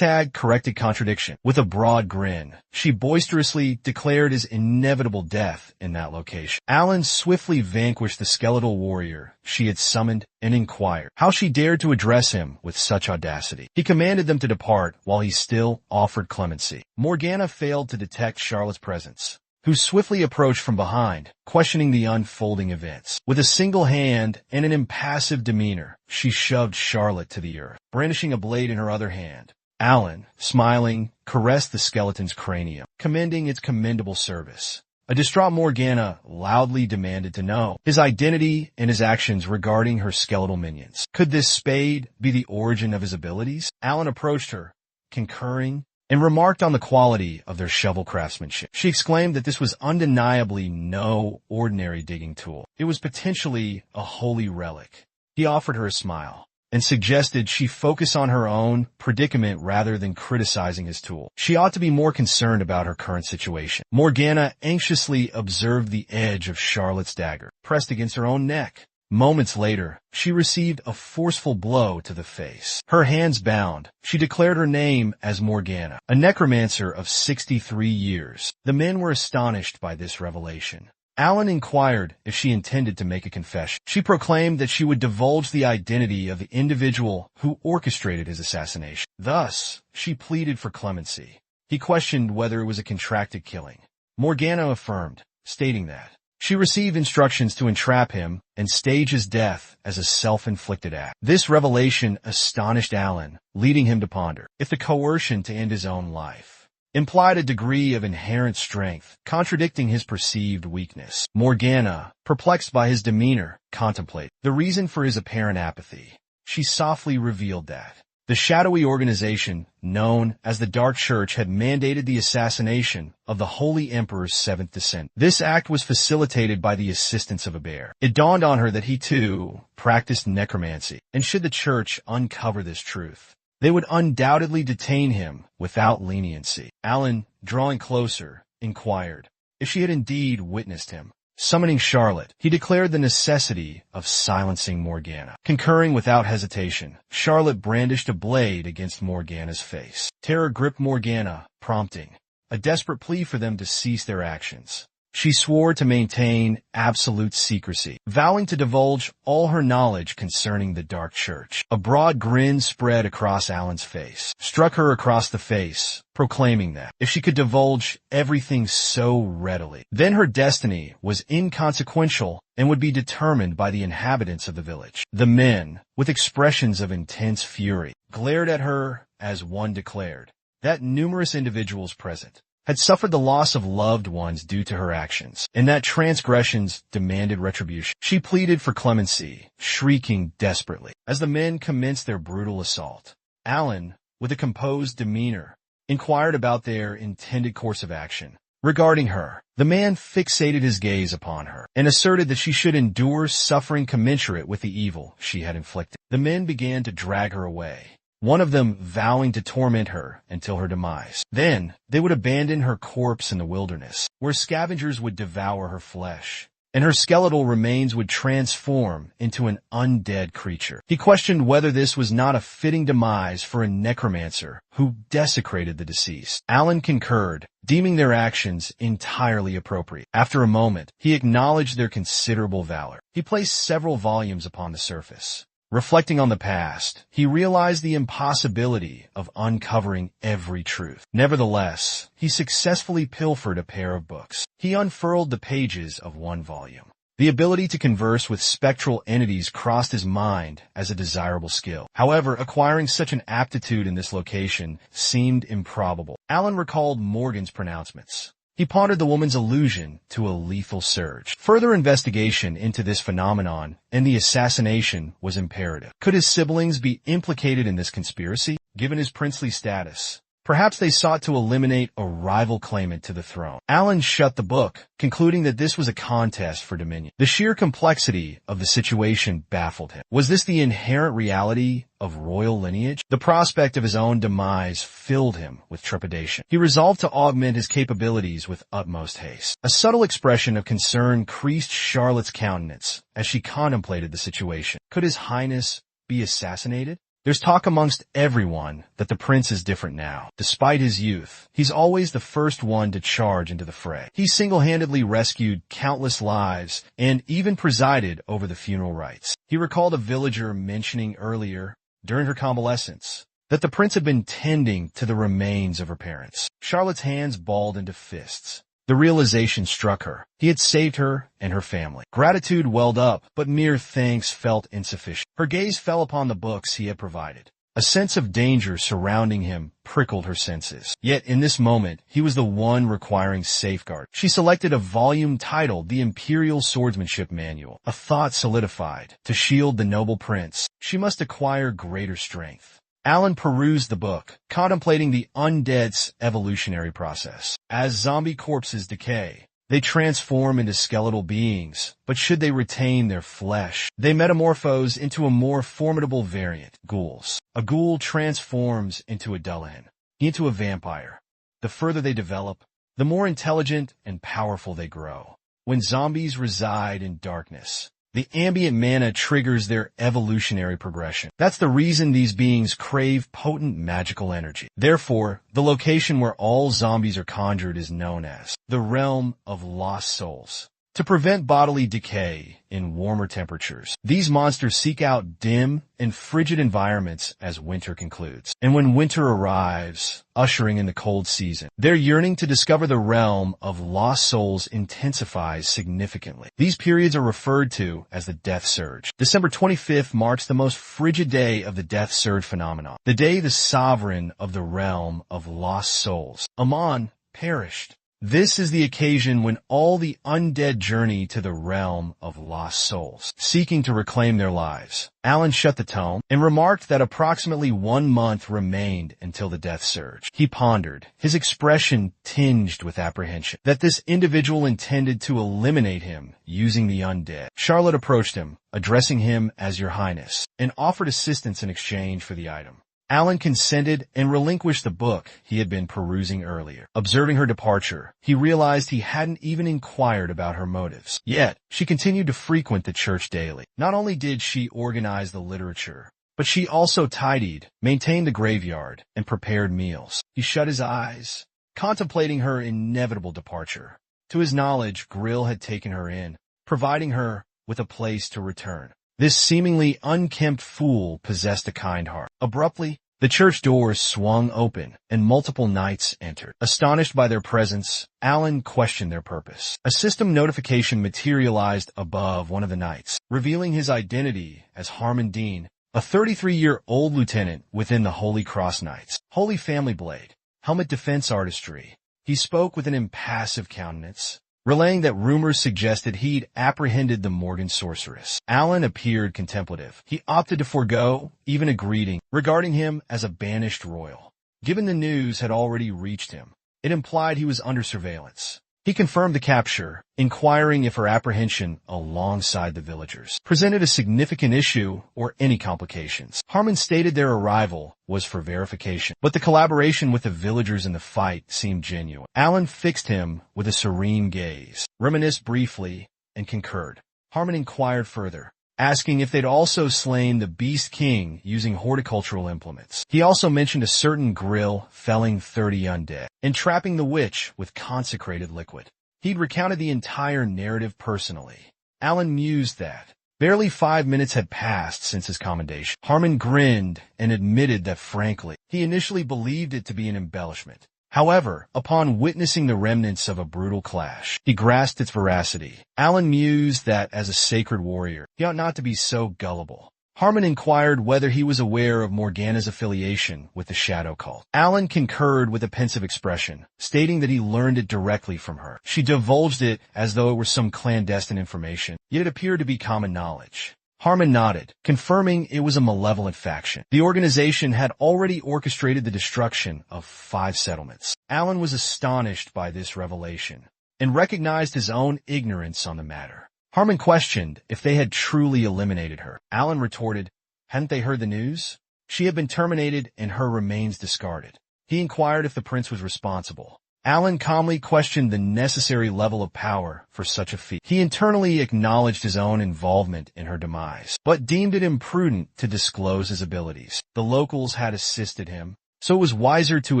#corrected contradiction. With a broad grin, she boisterously declared his inevitable death in that location. Alan swiftly vanquished the skeletal warrior she had summoned and inquired how she dared to address him with such audacity. He commanded them to depart while he still offered clemency. Morgana failed to detect Charlotte's presence, who swiftly approached from behind, questioning the unfolding events. With a single hand and an impassive demeanor, she shoved Charlotte to the earth, brandishing a blade in her other hand. Alan, smiling, caressed the skeleton's cranium, commending its commendable service. A distraught Morgana loudly demanded to know his identity and his actions regarding her skeletal minions. Could this spade be the origin of his abilities? Alan approached her, concurring, and remarked on the quality of their shovel craftsmanship. She exclaimed that this was undeniably no ordinary digging tool. It was potentially a holy relic. He offered her a smile and suggested she focus on her own predicament rather than criticizing his tool. She ought to be more concerned about her current situation. Morgana anxiously observed the edge of Charlotte's dagger, pressed against her own neck. Moments later, she received a forceful blow to the face. Her hands bound, she declared her name as Morgana, a necromancer of 63 years. The men were astonished by this revelation. Alan inquired if she intended to make a confession. She proclaimed that she would divulge the identity of the individual who orchestrated his assassination. Thus, she pleaded for clemency. He questioned whether it was a contracted killing. Morgana affirmed, stating that she received instructions to entrap him and stage his death as a self-inflicted act. This revelation astonished Alan, leading him to ponder if the coercion to end his own life implied a degree of inherent strength, contradicting his perceived weakness. Morgana, perplexed by his demeanor, contemplated the reason for his apparent apathy. She softly revealed that the shadowy organization known as the Dark Church had mandated the assassination of the Holy Emperor's seventh descendant. This act was facilitated by the assistance of a bear. It dawned on her that he too practiced necromancy, and should the Church uncover this truth, they would undoubtedly detain him without leniency. Alan, drawing closer, inquired if she had indeed witnessed him. Summoning Charlotte, he declared the necessity of silencing Morgana. Concurring without hesitation, Charlotte brandished a blade against Morgana's face. Terror gripped Morgana, prompting a desperate plea for them to cease their actions. She swore to maintain absolute secrecy, vowing to divulge all her knowledge concerning the Dark Church. A broad grin spread across Alan's face, struck her across the face, proclaiming that if she could divulge everything so readily, then her destiny was inconsequential and would be determined by the inhabitants of the village. The men, with expressions of intense fury, glared at her as one declared that numerous individuals present had suffered the loss of loved ones due to her actions, and that transgressions demanded retribution. She pleaded for clemency, shrieking desperately as the men commenced their brutal assault. Alan, with a composed demeanor, inquired about their intended course of action. Regarding her, the man fixated his gaze upon her and asserted that she should endure suffering commensurate with the evil she had inflicted. The men began to drag her away, one of them vowing to torment her until her demise. Then, they would abandon her corpse in the wilderness, where scavengers would devour her flesh, and her skeletal remains would transform into an undead creature. He questioned whether this was not a fitting demise for a necromancer who desecrated the deceased. Alan concurred, deeming their actions entirely appropriate. After a moment, he acknowledged their considerable valor. He placed several volumes upon the surface. Reflecting on the past, he realized the impossibility of uncovering every truth. Nevertheless, he successfully pilfered a pair of books. He unfurled the pages of one volume. The ability to converse with spectral entities crossed his mind as a desirable skill. However, acquiring such an aptitude in this location seemed improbable. Alan recalled Morgan's pronouncements. He pondered the woman's allusion to a lethal surge. Further investigation into this phenomenon and the assassination was imperative. Could his siblings be implicated in this conspiracy, given his princely status? Perhaps they sought to eliminate a rival claimant to the throne. Alan shut the book, concluding that this was a contest for dominion. The sheer complexity of the situation baffled him. Was this the inherent reality of royal lineage? The prospect of his own demise filled him with trepidation. He resolved to augment his capabilities with utmost haste. A subtle expression of concern creased Charlotte's countenance as she contemplated the situation. Could His Highness be assassinated? There's talk amongst everyone that the prince is different now. Despite his youth, he's always the first one to charge into the fray. He single-handedly rescued countless lives and even presided over the funeral rites. He recalled a villager mentioning earlier, during her convalescence, that the prince had been tending to the remains of her parents. Charlotte's hands balled into fists. The realization struck her. He had saved her and her family. Gratitude welled up, but mere thanks felt insufficient. Her gaze fell upon the books he had provided. A sense of danger surrounding him prickled her senses. Yet in this moment, he was the one requiring safeguard. She selected a volume titled The Imperial Swordsmanship Manual. A thought solidified. To shield the noble prince, she must acquire greater strength. Alan perused the book, contemplating the undead's evolutionary process. As zombie corpses decay, they transform into skeletal beings, but should they retain their flesh, they metamorphose into a more formidable variant, ghouls. A ghoul transforms into a Dullahan, into a vampire. The further they develop, the more intelligent and powerful they grow. When zombies reside in darkness, the ambient mana triggers their evolutionary progression. That's the reason these beings crave potent magical energy. Therefore, the location where all zombies are conjured is known as the realm of lost souls. To prevent bodily decay in warmer temperatures, these monsters seek out dim and frigid environments as winter concludes. And when winter arrives, ushering in the cold season, their yearning to discover the realm of lost souls intensifies significantly. These periods are referred to as the Death Surge. December 25th marks the most frigid day of the Death Surge phenomenon, the day the sovereign of the realm of lost souls, Amon, perished. This is the occasion when all the undead journey to the realm of lost souls, seeking to reclaim their lives. Alan shut the tome and remarked that approximately 1 month remained until the death surge. He pondered, his expression tinged with apprehension, that this individual intended to eliminate him using the undead. Charlotte approached him, addressing him as Your Highness, and offered assistance in exchange for the item. Alan consented and relinquished the book he had been perusing earlier. Observing her departure, he realized he hadn't even inquired about her motives. Yet, she continued to frequent the church daily. Not only did she organize the literature, but she also tidied, maintained the graveyard, and prepared meals. He shut his eyes, contemplating her inevitable departure. To his knowledge, Grill had taken her in, providing her with a place to return. This seemingly unkempt fool possessed a kind heart. Abruptly, the church doors swung open, and multiple knights entered. Astonished by their presence, Alan questioned their purpose. A system notification materialized above one of the knights, revealing his identity as Harmon Dean, a 33-year-old lieutenant within the Holy Cross Knights. Holy Family Blade, helmet defense artistry. He spoke with an impassive countenance, relaying that rumors suggested he'd apprehended the Morgan sorceress. Alan appeared contemplative. He opted to forego even a greeting, regarding him as a banished royal. Given the news had already reached him, it implied he was under surveillance. He confirmed the capture, inquiring if her apprehension alongside the villagers presented a significant issue or any complications. Harmon stated their arrival was for verification, but the collaboration with the villagers in the fight seemed genuine. Alan fixed him with a serene gaze, reminisced briefly, and concurred. Harmon inquired further, asking if they'd also slain the Beast King using horticultural implements. He also mentioned a certain Grill felling 30 undead and trapping the witch with consecrated liquid. He'd recounted the entire narrative personally. Alan mused that barely 5 minutes had passed since his commendation. Harmon grinned and admitted that frankly, he initially believed it to be an embellishment. However, upon witnessing the remnants of a brutal clash, he grasped its veracity. Alan mused that, as a sacred warrior, he ought not to be so gullible. Harmon inquired whether he was aware of Morgana's affiliation with the Shadow Cult. Alan concurred with a pensive expression, stating that he learned it directly from her. She divulged it as though it were some clandestine information, yet it appeared to be common knowledge. Harmon nodded, confirming it was a malevolent faction. The organization had already orchestrated the destruction of 5 settlements. Alan was astonished by this revelation and recognized his own ignorance on the matter. Harmon questioned if they had truly eliminated her. Alan retorted, hadn't they heard the news? She had been terminated and her remains discarded. He inquired if the prince was responsible. Alan calmly questioned the necessary level of power for such a feat. He internally acknowledged his own involvement in her demise, but deemed it imprudent to disclose his abilities. The locals had assisted him, so it was wiser to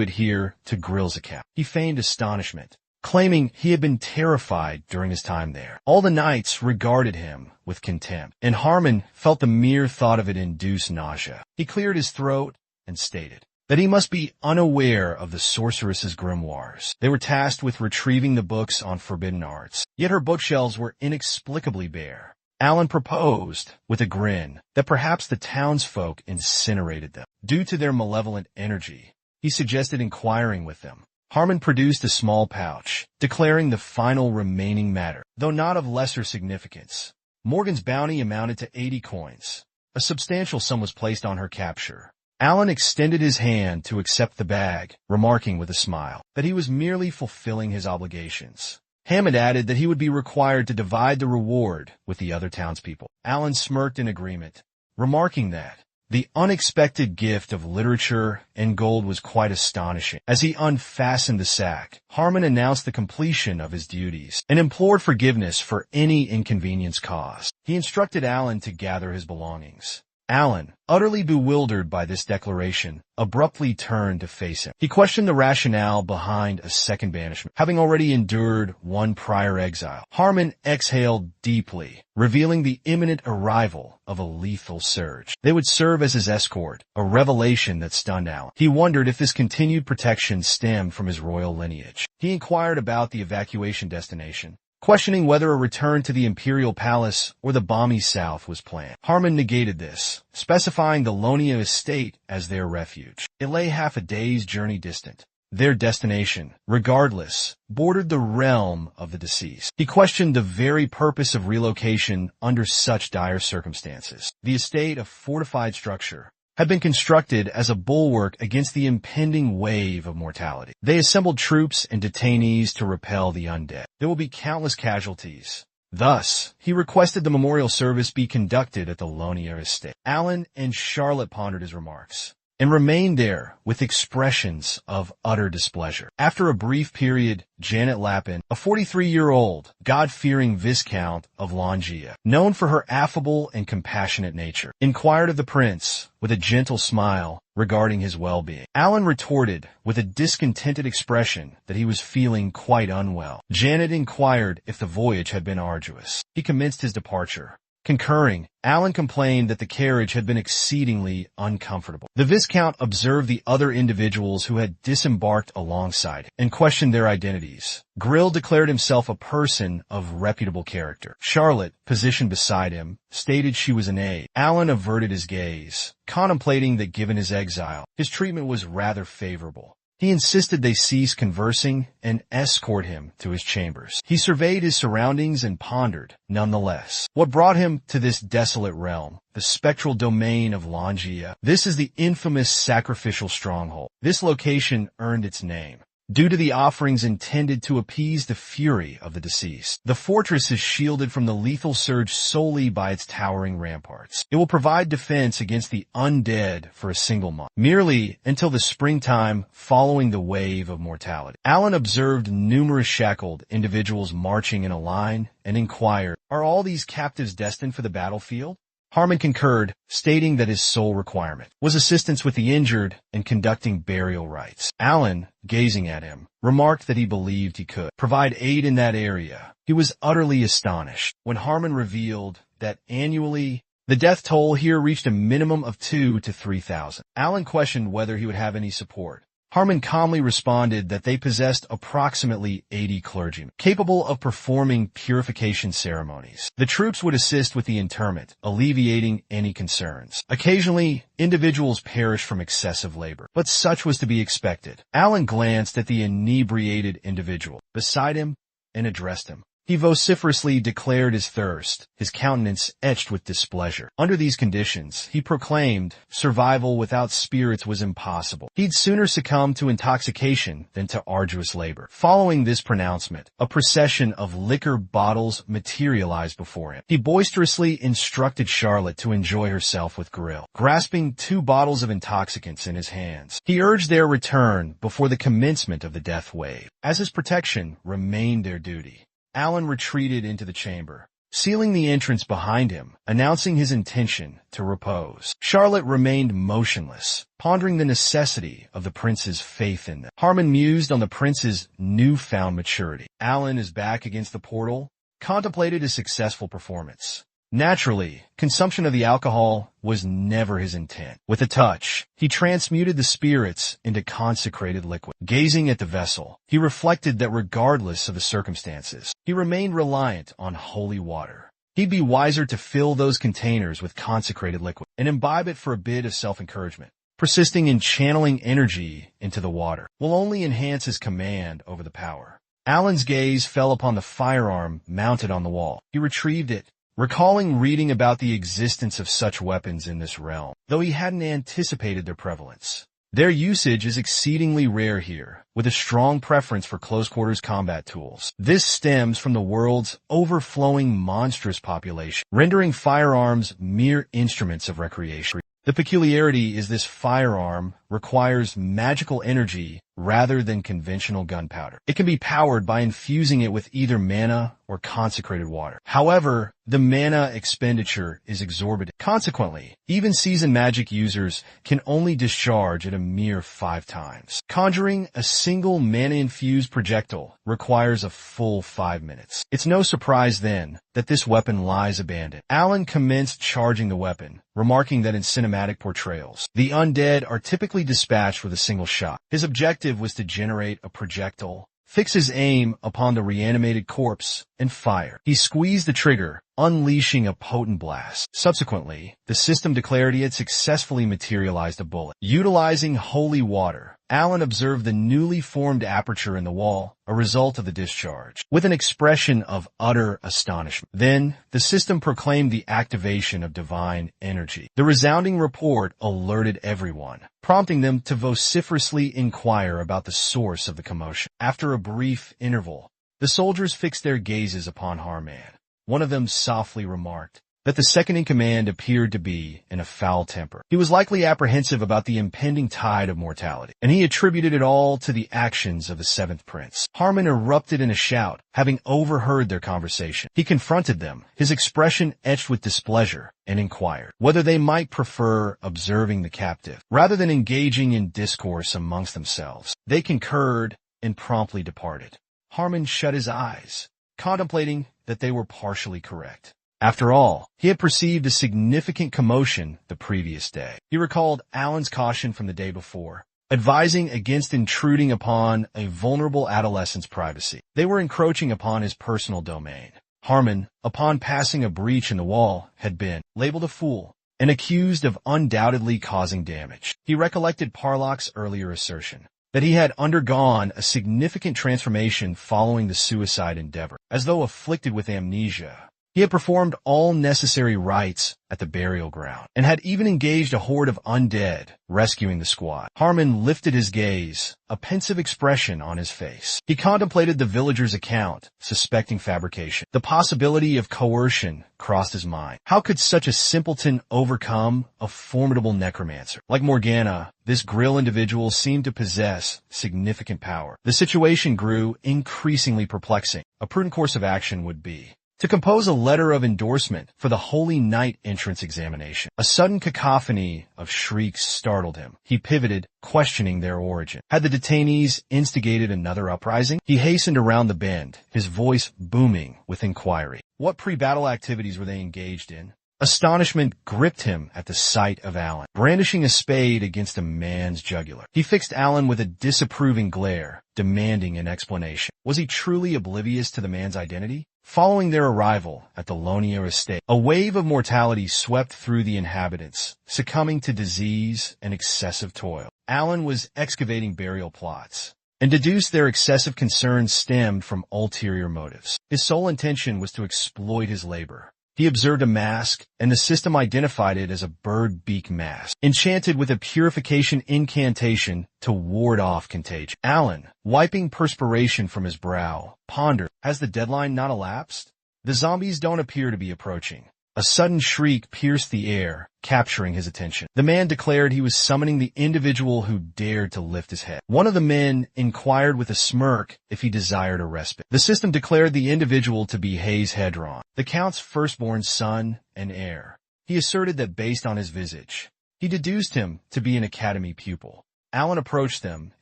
adhere to Recap. He feigned astonishment, claiming he had been terrified during his time there. All the knights regarded him with contempt, and Harmon felt the mere thought of it induce nausea. He cleared his throat and stated that he must be unaware of the sorceress's grimoires. They were tasked with retrieving the books on forbidden arts, yet her bookshelves were inexplicably bare. Alan proposed, with a grin, that perhaps the townsfolk incinerated them. Due to their malevolent energy, he suggested inquiring with them. Harmon produced a small pouch, declaring the final remaining matter, though not of lesser significance. Morgan's bounty amounted to 80 coins. A substantial sum was placed on her capture. Alan extended his hand to accept the bag, remarking with a smile that he was merely fulfilling his obligations. Hammond added that he would be required to divide the reward with the other townspeople. Alan smirked in agreement, remarking that the unexpected gift of literature and gold was quite astonishing. As he unfastened the sack, Harmon announced the completion of his duties and implored forgiveness for any inconvenience caused. He instructed Alan to gather his belongings. Alan, utterly bewildered by this declaration, abruptly turned to face him. He questioned the rationale behind a second banishment, having already endured one prior exile. Harmon exhaled deeply, revealing the imminent arrival of a lethal surge. They would serve as his escort, a revelation that stunned Alan. He wondered if this continued protection stemmed from his royal lineage. He inquired about the evacuation destination, questioning whether a return to the Imperial Palace or the balmy South was planned. Harmon negated this, specifying the Lonia estate as their refuge. It lay half a day's journey distant. Their destination, regardless, bordered the realm of the deceased. He questioned the very purpose of relocation under such dire circumstances. The estate, a fortified structure, had been constructed as a bulwark against the impending wave of mortality. They assembled troops and detainees to repel the undead. There will be countless casualties. Thus, he requested the memorial service be conducted at the Lonia estate. Alan and Charlotte pondered his remarks and remained there with expressions of utter displeasure. After a brief period, Janet Lappin, a 43-year-old, God-fearing Viscount of Longia, known for her affable and compassionate nature, inquired of the prince with a gentle smile regarding his well-being. Alan retorted with a discontented expression that he was feeling quite unwell. Janet inquired if the voyage had been arduous. He commenced his departure. Concurring, Alan complained that the carriage had been exceedingly uncomfortable. The Viscount observed the other individuals who had disembarked alongside and questioned their identities. Grill declared himself a person of reputable character. Charlotte, positioned beside him, stated she was an aide. Alan averted his gaze, contemplating that given his exile, his treatment was rather favorable. He insisted they cease conversing and escort him to his chambers. He surveyed his surroundings and pondered, nonetheless, what brought him to this desolate realm, the spectral domain of Longia. This is the infamous sacrificial stronghold. This location earned its name due to the offerings intended to appease the fury of the deceased. The fortress is shielded from the lethal surge solely by its towering ramparts. It will provide defense against the undead for a single month, merely until the springtime following the wave of mortality. Alan observed numerous shackled individuals marching in a line and inquired, "Are all these captives destined for the battlefield?" Harmon concurred, stating that his sole requirement was assistance with the injured and conducting burial rites. Alan, gazing at him, remarked that he believed he could provide aid in that area. He was utterly astonished when Harmon revealed that annually the death toll here reached a minimum of 2,000 to 3,000. Alan questioned whether he would have any support. Harmon calmly responded that they possessed approximately 80 clergymen, capable of performing purification ceremonies. The troops would assist with the interment, alleviating any concerns. Occasionally, individuals perished from excessive labor, but such was to be expected. Alan glanced at the inebriated individual beside him and addressed him. He vociferously declared his thirst, his countenance etched with displeasure. Under these conditions, he proclaimed, survival without spirits was impossible. He'd sooner succumb to intoxication than to arduous labor. Following this pronouncement, a procession of liquor bottles materialized before him. He boisterously instructed Charlotte to enjoy herself with Grill, grasping 2 bottles of intoxicants in his hands. He urged their return before the commencement of the death wave. As his protection remained their duty, Alan retreated into the chamber, sealing the entrance behind him, announcing his intention to repose. Charlotte remained motionless, pondering the necessity of the prince's faith in them. Harmon mused on the prince's newfound maturity. Alan, his back against the portal, contemplated a successful performance. Naturally, consumption of the alcohol was never his intent. With a touch, he transmuted the spirits into consecrated liquid. Gazing at the vessel, he reflected that regardless of the circumstances, he remained reliant on holy water. He'd be wiser to fill those containers with consecrated liquid and imbibe it for a bit of self-encouragement. Persisting in channeling energy into the water will only enhance his command over the power. Alan's gaze fell upon the firearm mounted on the wall. He retrieved it, recalling reading about the existence of such weapons in this realm, though he hadn't anticipated their prevalence. Their usage is exceedingly rare here, with a strong preference for close-quarters combat tools. This stems from the world's overflowing monstrous population, rendering firearms mere instruments of recreation. The peculiarity is this firearm requires magical energy rather than conventional gunpowder. It can be powered by infusing it with either mana or consecrated water. However, the mana expenditure is exorbitant. Consequently, even seasoned magic users can only discharge at a mere 5 times. Conjuring a single mana-infused projectile requires a full 5 minutes. It's no surprise then that this weapon lies abandoned. Alan commenced charging the weapon, remarking that in cinematic portrayals, the undead are typically dispatched with a single shot. His objective was to generate a projectile, fix his aim upon the reanimated corpse, and fire. He squeezed the trigger, unleashing a potent blast. Subsequently, the system declared he had successfully materialized a bullet. Utilizing holy water, Alan observed the newly formed aperture in the wall, a result of the discharge, with an expression of utter astonishment. Then, the system proclaimed the activation of divine energy. The resounding report alerted everyone, prompting them to vociferously inquire about the source of the commotion. After a brief interval, the soldiers fixed their gazes upon Harman. One of them softly remarked that the second-in-command appeared to be in a foul temper. He was likely apprehensive about the impending tide of mortality, and he attributed it all to the actions of the 7th prince. Harman erupted in a shout, having overheard their conversation. He confronted them, his expression etched with displeasure, and inquired whether they might prefer observing the captive, rather than engaging in discourse amongst themselves. They concurred and promptly departed. Harman shut his eyes, contemplating that they were partially correct. After all, he had perceived a significant commotion the previous day. He recalled Alan's caution from the day before, advising against intruding upon a vulnerable adolescent's privacy. They were encroaching upon his personal domain. Harman, upon passing a breach in the wall, had been labeled a fool and accused of undoubtedly causing damage. He recollected Parlock's earlier assertion that he had undergone a significant transformation following the suicide endeavor. As though afflicted with amnesia, he had performed all necessary rites at the burial ground, and had even engaged a horde of undead, rescuing the squad. Harman lifted his gaze, a pensive expression on his face. He contemplated the villager's account, suspecting fabrication. The possibility of coercion crossed his mind. How could such a simpleton overcome a formidable necromancer? Like Morgana, this Grill individual seemed to possess significant power. The situation grew increasingly perplexing. A prudent course of action would be to compose a letter of endorsement for the Holy Night entrance examination. A sudden cacophony of shrieks startled him. He pivoted, questioning their origin. Had the detainees instigated another uprising? He hastened around the bend, his voice booming with inquiry. What pre-battle activities were they engaged in? Astonishment gripped him at the sight of Alan, brandishing a spade against a man's jugular. He fixed Alan with a disapproving glare, demanding an explanation. Was he truly oblivious to the man's identity? Following their arrival at the Lonia estate, a wave of mortality swept through the inhabitants, succumbing to disease and excessive toil. Alan was excavating burial plots, and deduced their excessive concerns stemmed from ulterior motives. His sole intention was to exploit his labor. He observed a mask, and the system identified it as a bird beak mask, enchanted with a purification incantation to ward off contagion. Alan, wiping perspiration from his brow, pondered, has the deadline not elapsed? The zombies don't appear to be approaching. A sudden shriek pierced the air, capturing his attention. The man declared he was summoning the individual who dared to lift his head. One of the men inquired with a smirk if he desired a respite. The system declared the individual to be Hayes Hedron, the Count's firstborn son and heir. He asserted that based on his visage, he deduced him to be an academy pupil. Alan approached them,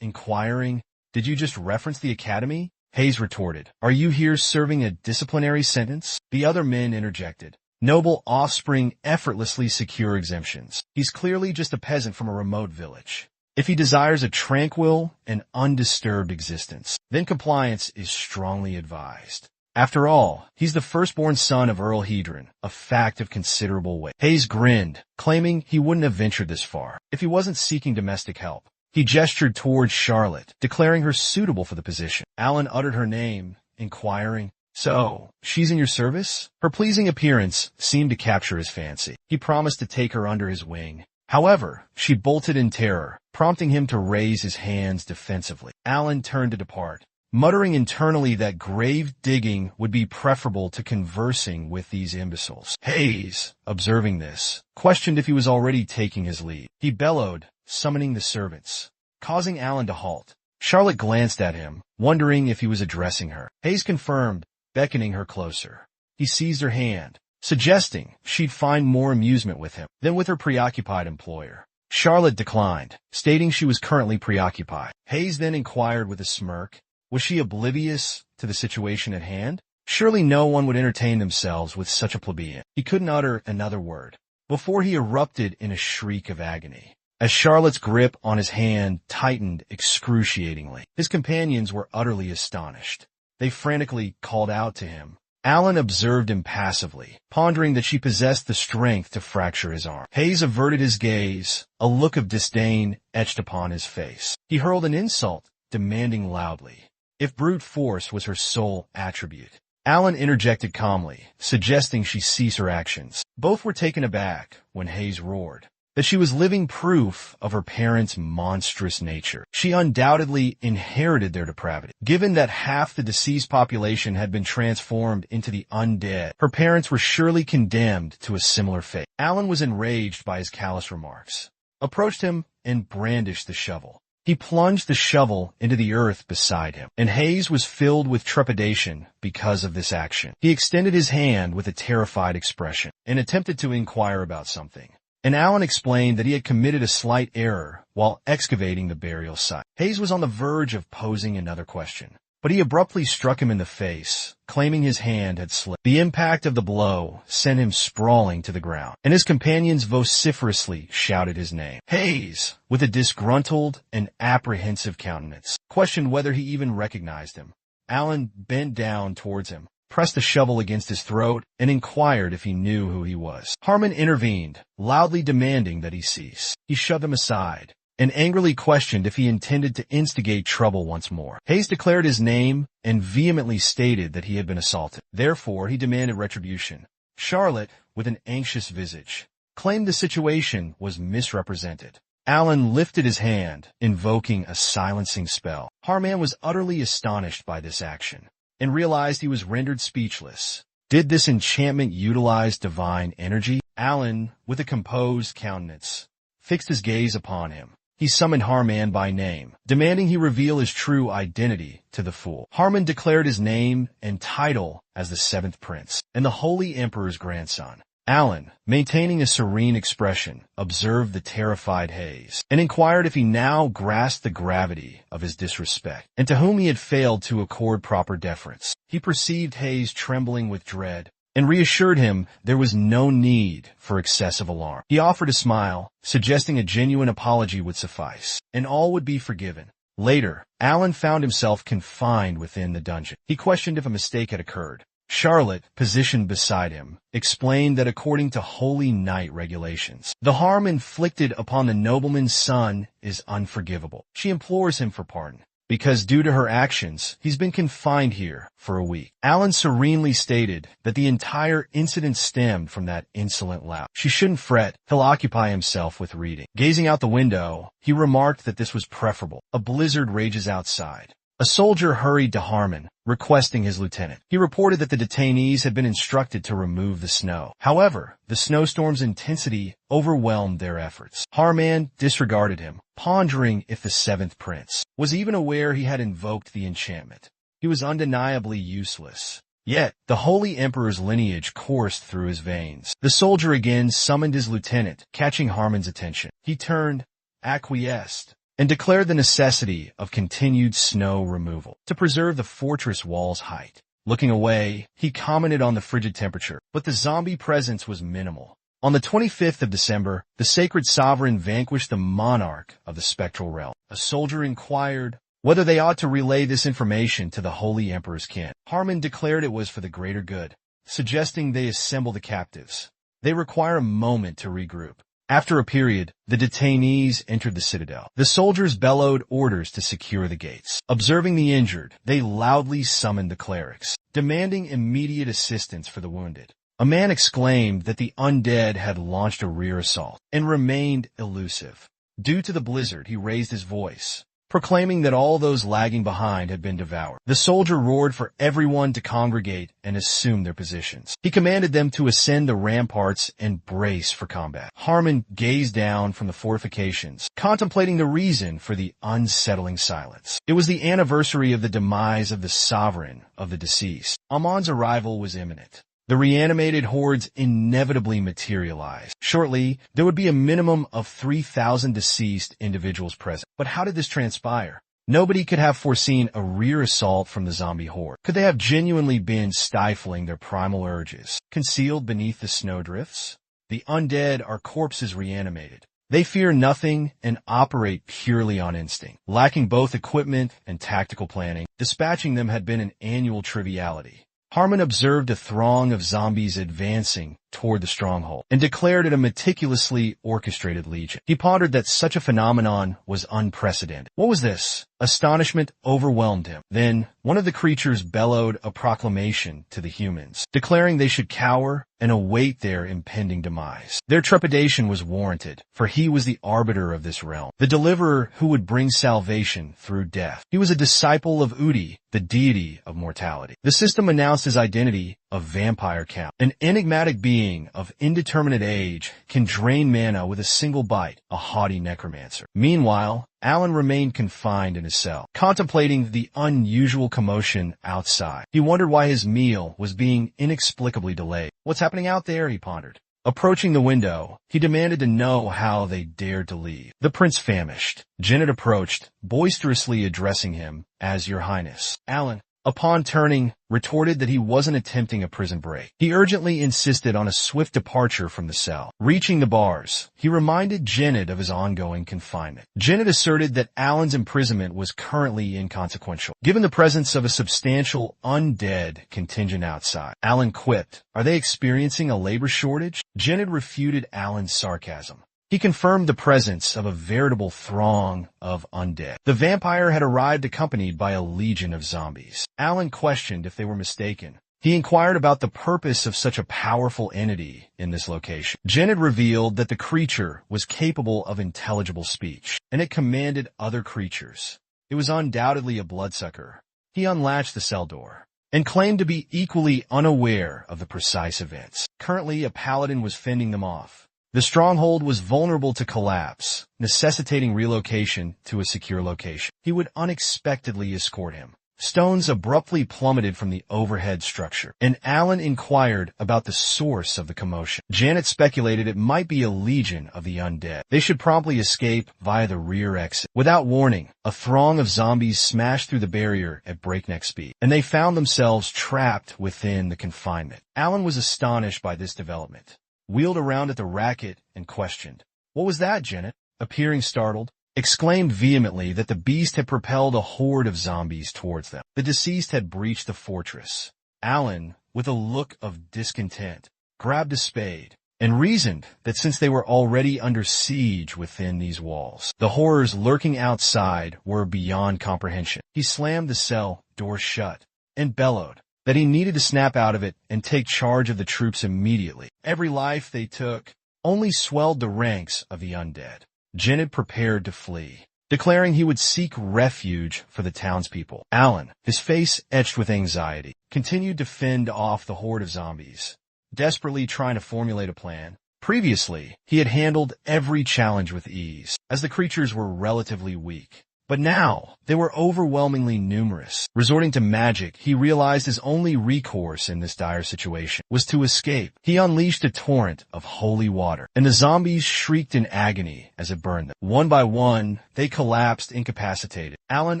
inquiring, "Did you just reference the academy?" Hayes retorted, "Are you here serving a disciplinary sentence?" The other men interjected, "Noble offspring effortlessly secure exemptions. He's clearly just a peasant from a remote village. If he desires a tranquil and undisturbed existence, then compliance is strongly advised. After all, he's the firstborn son of Earl Hedron, a fact of considerable weight." Hayes grinned, claiming he wouldn't have ventured this far if he wasn't seeking domestic help. He gestured towards Charlotte, declaring her suitable for the position. Alan uttered her name, inquiring, "So, she's in your service?" Her pleasing appearance seemed to capture his fancy. He promised to take her under his wing. However, she bolted in terror, prompting him to raise his hands defensively. Alan turned to depart, muttering internally that grave digging would be preferable to conversing with these imbeciles. Hayes, observing this, questioned if he was already taking his leave. He bellowed, summoning the servants, causing Alan to halt. Charlotte glanced at him, wondering if he was addressing her. Hayes confirmed, beckoning her closer. He seized her hand, suggesting she'd find more amusement with him than with her preoccupied employer. Charlotte declined, stating she was currently preoccupied. Hayes then inquired with a smirk, was she oblivious to the situation at hand? Surely no one would entertain themselves with such a plebeian. He couldn't utter another word before he erupted in a shriek of agony, as Charlotte's grip on his hand tightened excruciatingly. His companions were utterly astonished. They frantically called out to him. Alan observed impassively, pondering that she possessed the strength to fracture his arm. Hayes averted his gaze, a look of disdain etched upon his face. He hurled an insult, demanding loudly if brute force was her sole attribute. Alan interjected calmly, suggesting she cease her actions. Both were taken aback when Hayes roared that she was living proof of her parents' monstrous nature. She undoubtedly inherited their depravity. Given that half the deceased population had been transformed into the undead, her parents were surely condemned to a similar fate. Alan was enraged by his callous remarks, approached him, and brandished the shovel. He plunged the shovel into the earth beside him, and Hayes was filled with trepidation because of this action. He extended his hand with a terrified expression and attempted to inquire about something. And Alan explained that he had committed a slight error while excavating the burial site. Hayes was on the verge of posing another question, but he abruptly struck him in the face, claiming his hand had slipped. The impact of the blow sent him sprawling to the ground, and his companions vociferously shouted his name. Hayes, with a disgruntled and apprehensive countenance, questioned whether he even recognized him. Alan bent down towards him, pressed the shovel against his throat, and inquired if he knew who he was. Harmon intervened, loudly demanding that he cease. He shoved him aside, and angrily questioned if he intended to instigate trouble once more. Hayes declared his name and vehemently stated that he had been assaulted. Therefore, he demanded retribution. Charlotte, with an anxious visage, claimed the situation was misrepresented. Alan lifted his hand, invoking a silencing spell. Harmon was utterly astonished by this action, and realized he was rendered speechless. Did this enchantment utilize divine energy? Alan, with a composed countenance, fixed his gaze upon him. He summoned Harmon by name, demanding he reveal his true identity to the fool. Harmon declared his name and title as the Seventh Prince, and the Holy Emperor's grandson. Alan, maintaining a serene expression, observed the terrified Hayes, and inquired if he now grasped the gravity of his disrespect, and to whom he had failed to accord proper deference. He perceived Hayes trembling with dread, and and reassured him there was no need for excessive alarm. He offered a smile, suggesting a genuine apology would suffice, and all would be forgiven. Later, Alan found himself confined within the dungeon. He questioned if a mistake had occurred. Charlotte, positioned beside him, explained that according to Holy Knight regulations, the harm inflicted upon the nobleman's son is unforgivable. She implores him for pardon, because due to her actions, he's been confined here for a week. Alan serenely stated that the entire incident stemmed from that insolent lout. She shouldn't fret, he'll occupy himself with reading. Gazing out the window, he remarked that this was preferable. A blizzard rages outside. A soldier hurried to Harmon, requesting his lieutenant. He reported that the detainees had been instructed to remove the snow. However, the snowstorm's intensity overwhelmed their efforts. Harman disregarded him, pondering if the seventh prince was even aware he had invoked the enchantment. He was undeniably useless. Yet, the Holy Emperor's lineage coursed through his veins. The soldier again summoned his lieutenant, catching Harmon's attention. He turned, acquiesced, and declared the necessity of continued snow removal to preserve the fortress wall's height. Looking away, he commented on the frigid temperature, but the zombie presence was minimal. On the 25th of December, the sacred sovereign vanquished the monarch of the spectral realm. A soldier inquired whether they ought to relay this information to the Holy Emperor's kin. Harmon declared it was for the greater good, suggesting they assemble the captives. They require a moment to regroup. After a period, the detainees entered the citadel. The soldiers bellowed orders to secure the gates. Observing the injured, they loudly summoned the clerics, demanding immediate assistance for the wounded. A man exclaimed that the undead had launched a rear assault and remained elusive. Due to the blizzard, he raised his voice, proclaiming that all those lagging behind had been devoured. The soldier roared for everyone to congregate and assume their positions. He commanded them to ascend the ramparts and brace for combat. Harmon gazed down from the fortifications, contemplating the reason for the unsettling silence. It was the anniversary of the demise of the sovereign of the deceased. Amon's arrival was imminent. The reanimated hordes inevitably materialized. Shortly, there would be a minimum of 3,000 deceased individuals present. But how did this transpire? Nobody could have foreseen a rear assault from the zombie horde. Could they have genuinely been stifling their primal urges, concealed beneath the snowdrifts? The undead are corpses reanimated. They fear nothing and operate purely on instinct. Lacking both equipment and tactical planning, dispatching them had been an annual triviality. Harmon observed a throng of zombies advancing toward the stronghold and declared it a meticulously orchestrated legion. He pondered that such a phenomenon was unprecedented. What was this? Astonishment overwhelmed him. Then, one of the creatures bellowed a proclamation to the humans, declaring they should cower and await their impending demise. Their trepidation was warranted, for he was the arbiter of this realm, the deliverer who would bring salvation through death. He was a disciple of Udi, the deity of mortality. The system announced his identity of vampire count. An enigmatic being of indeterminate age can drain mana with a single bite, a haughty necromancer. Meanwhile, Alan remained confined in his cell, contemplating the unusual commotion outside. He wondered why his meal was being inexplicably delayed. What's happening out there? He pondered. Approaching the window, he demanded to know how they dared to leave. The prince famished. Janet approached, boisterously addressing him as Your Highness. Alan, upon turning, retorted that he wasn't attempting a prison break. He urgently insisted on a swift departure from the cell. Reaching the bars, he reminded Janet of his ongoing confinement. Janet asserted that Alan's imprisonment was currently inconsequential, given the presence of a substantial undead contingent outside. Alan quipped, "Are they experiencing a labor shortage?" Janet refuted Alan's sarcasm. He confirmed the presence of a veritable throng of undead. The vampire had arrived accompanied by a legion of zombies. Alan questioned if they were mistaken. He inquired about the purpose of such a powerful entity in this location. Janet revealed that the creature was capable of intelligible speech, and it commanded other creatures. It was undoubtedly a bloodsucker. He unlatched the cell door and claimed to be equally unaware of the precise events. Currently, a paladin was fending them off. The stronghold was vulnerable to collapse, necessitating relocation to a secure location. He would unexpectedly escort him, Stones abruptly plummeted from the overhead structure, and Alan inquired about the source of the commotion. Janet speculated it might be a legion of the undead. They should promptly escape via the rear exit. Without warning, a throng of zombies smashed through the barrier at breakneck speed, and they found themselves trapped within the confinement. Alan was astonished by this development, wheeled around at the racket, and questioned, "What was that, Janet?" Appearing startled, exclaimed vehemently that the beast had propelled a horde of zombies towards them. The deceased had breached the fortress. Alan, with a look of discontent, grabbed a spade and reasoned that since they were already under siege within these walls, the horrors lurking outside were beyond comprehension. He slammed the cell door shut and bellowed that he needed to snap out of it and take charge of the troops immediately. Every life they took only swelled the ranks of the undead. Janet prepared to flee, declaring he would seek refuge for the townspeople. Alan, his face etched with anxiety, continued to fend off the horde of zombies, desperately trying to formulate a plan. Previously, he had handled every challenge with ease, as the creatures were relatively weak. But now, they were overwhelmingly numerous. Resorting to magic, he realized his only recourse in this dire situation was to escape. He unleashed a torrent of holy water, and the zombies shrieked in agony as it burned them. One by one, they collapsed incapacitated. Alan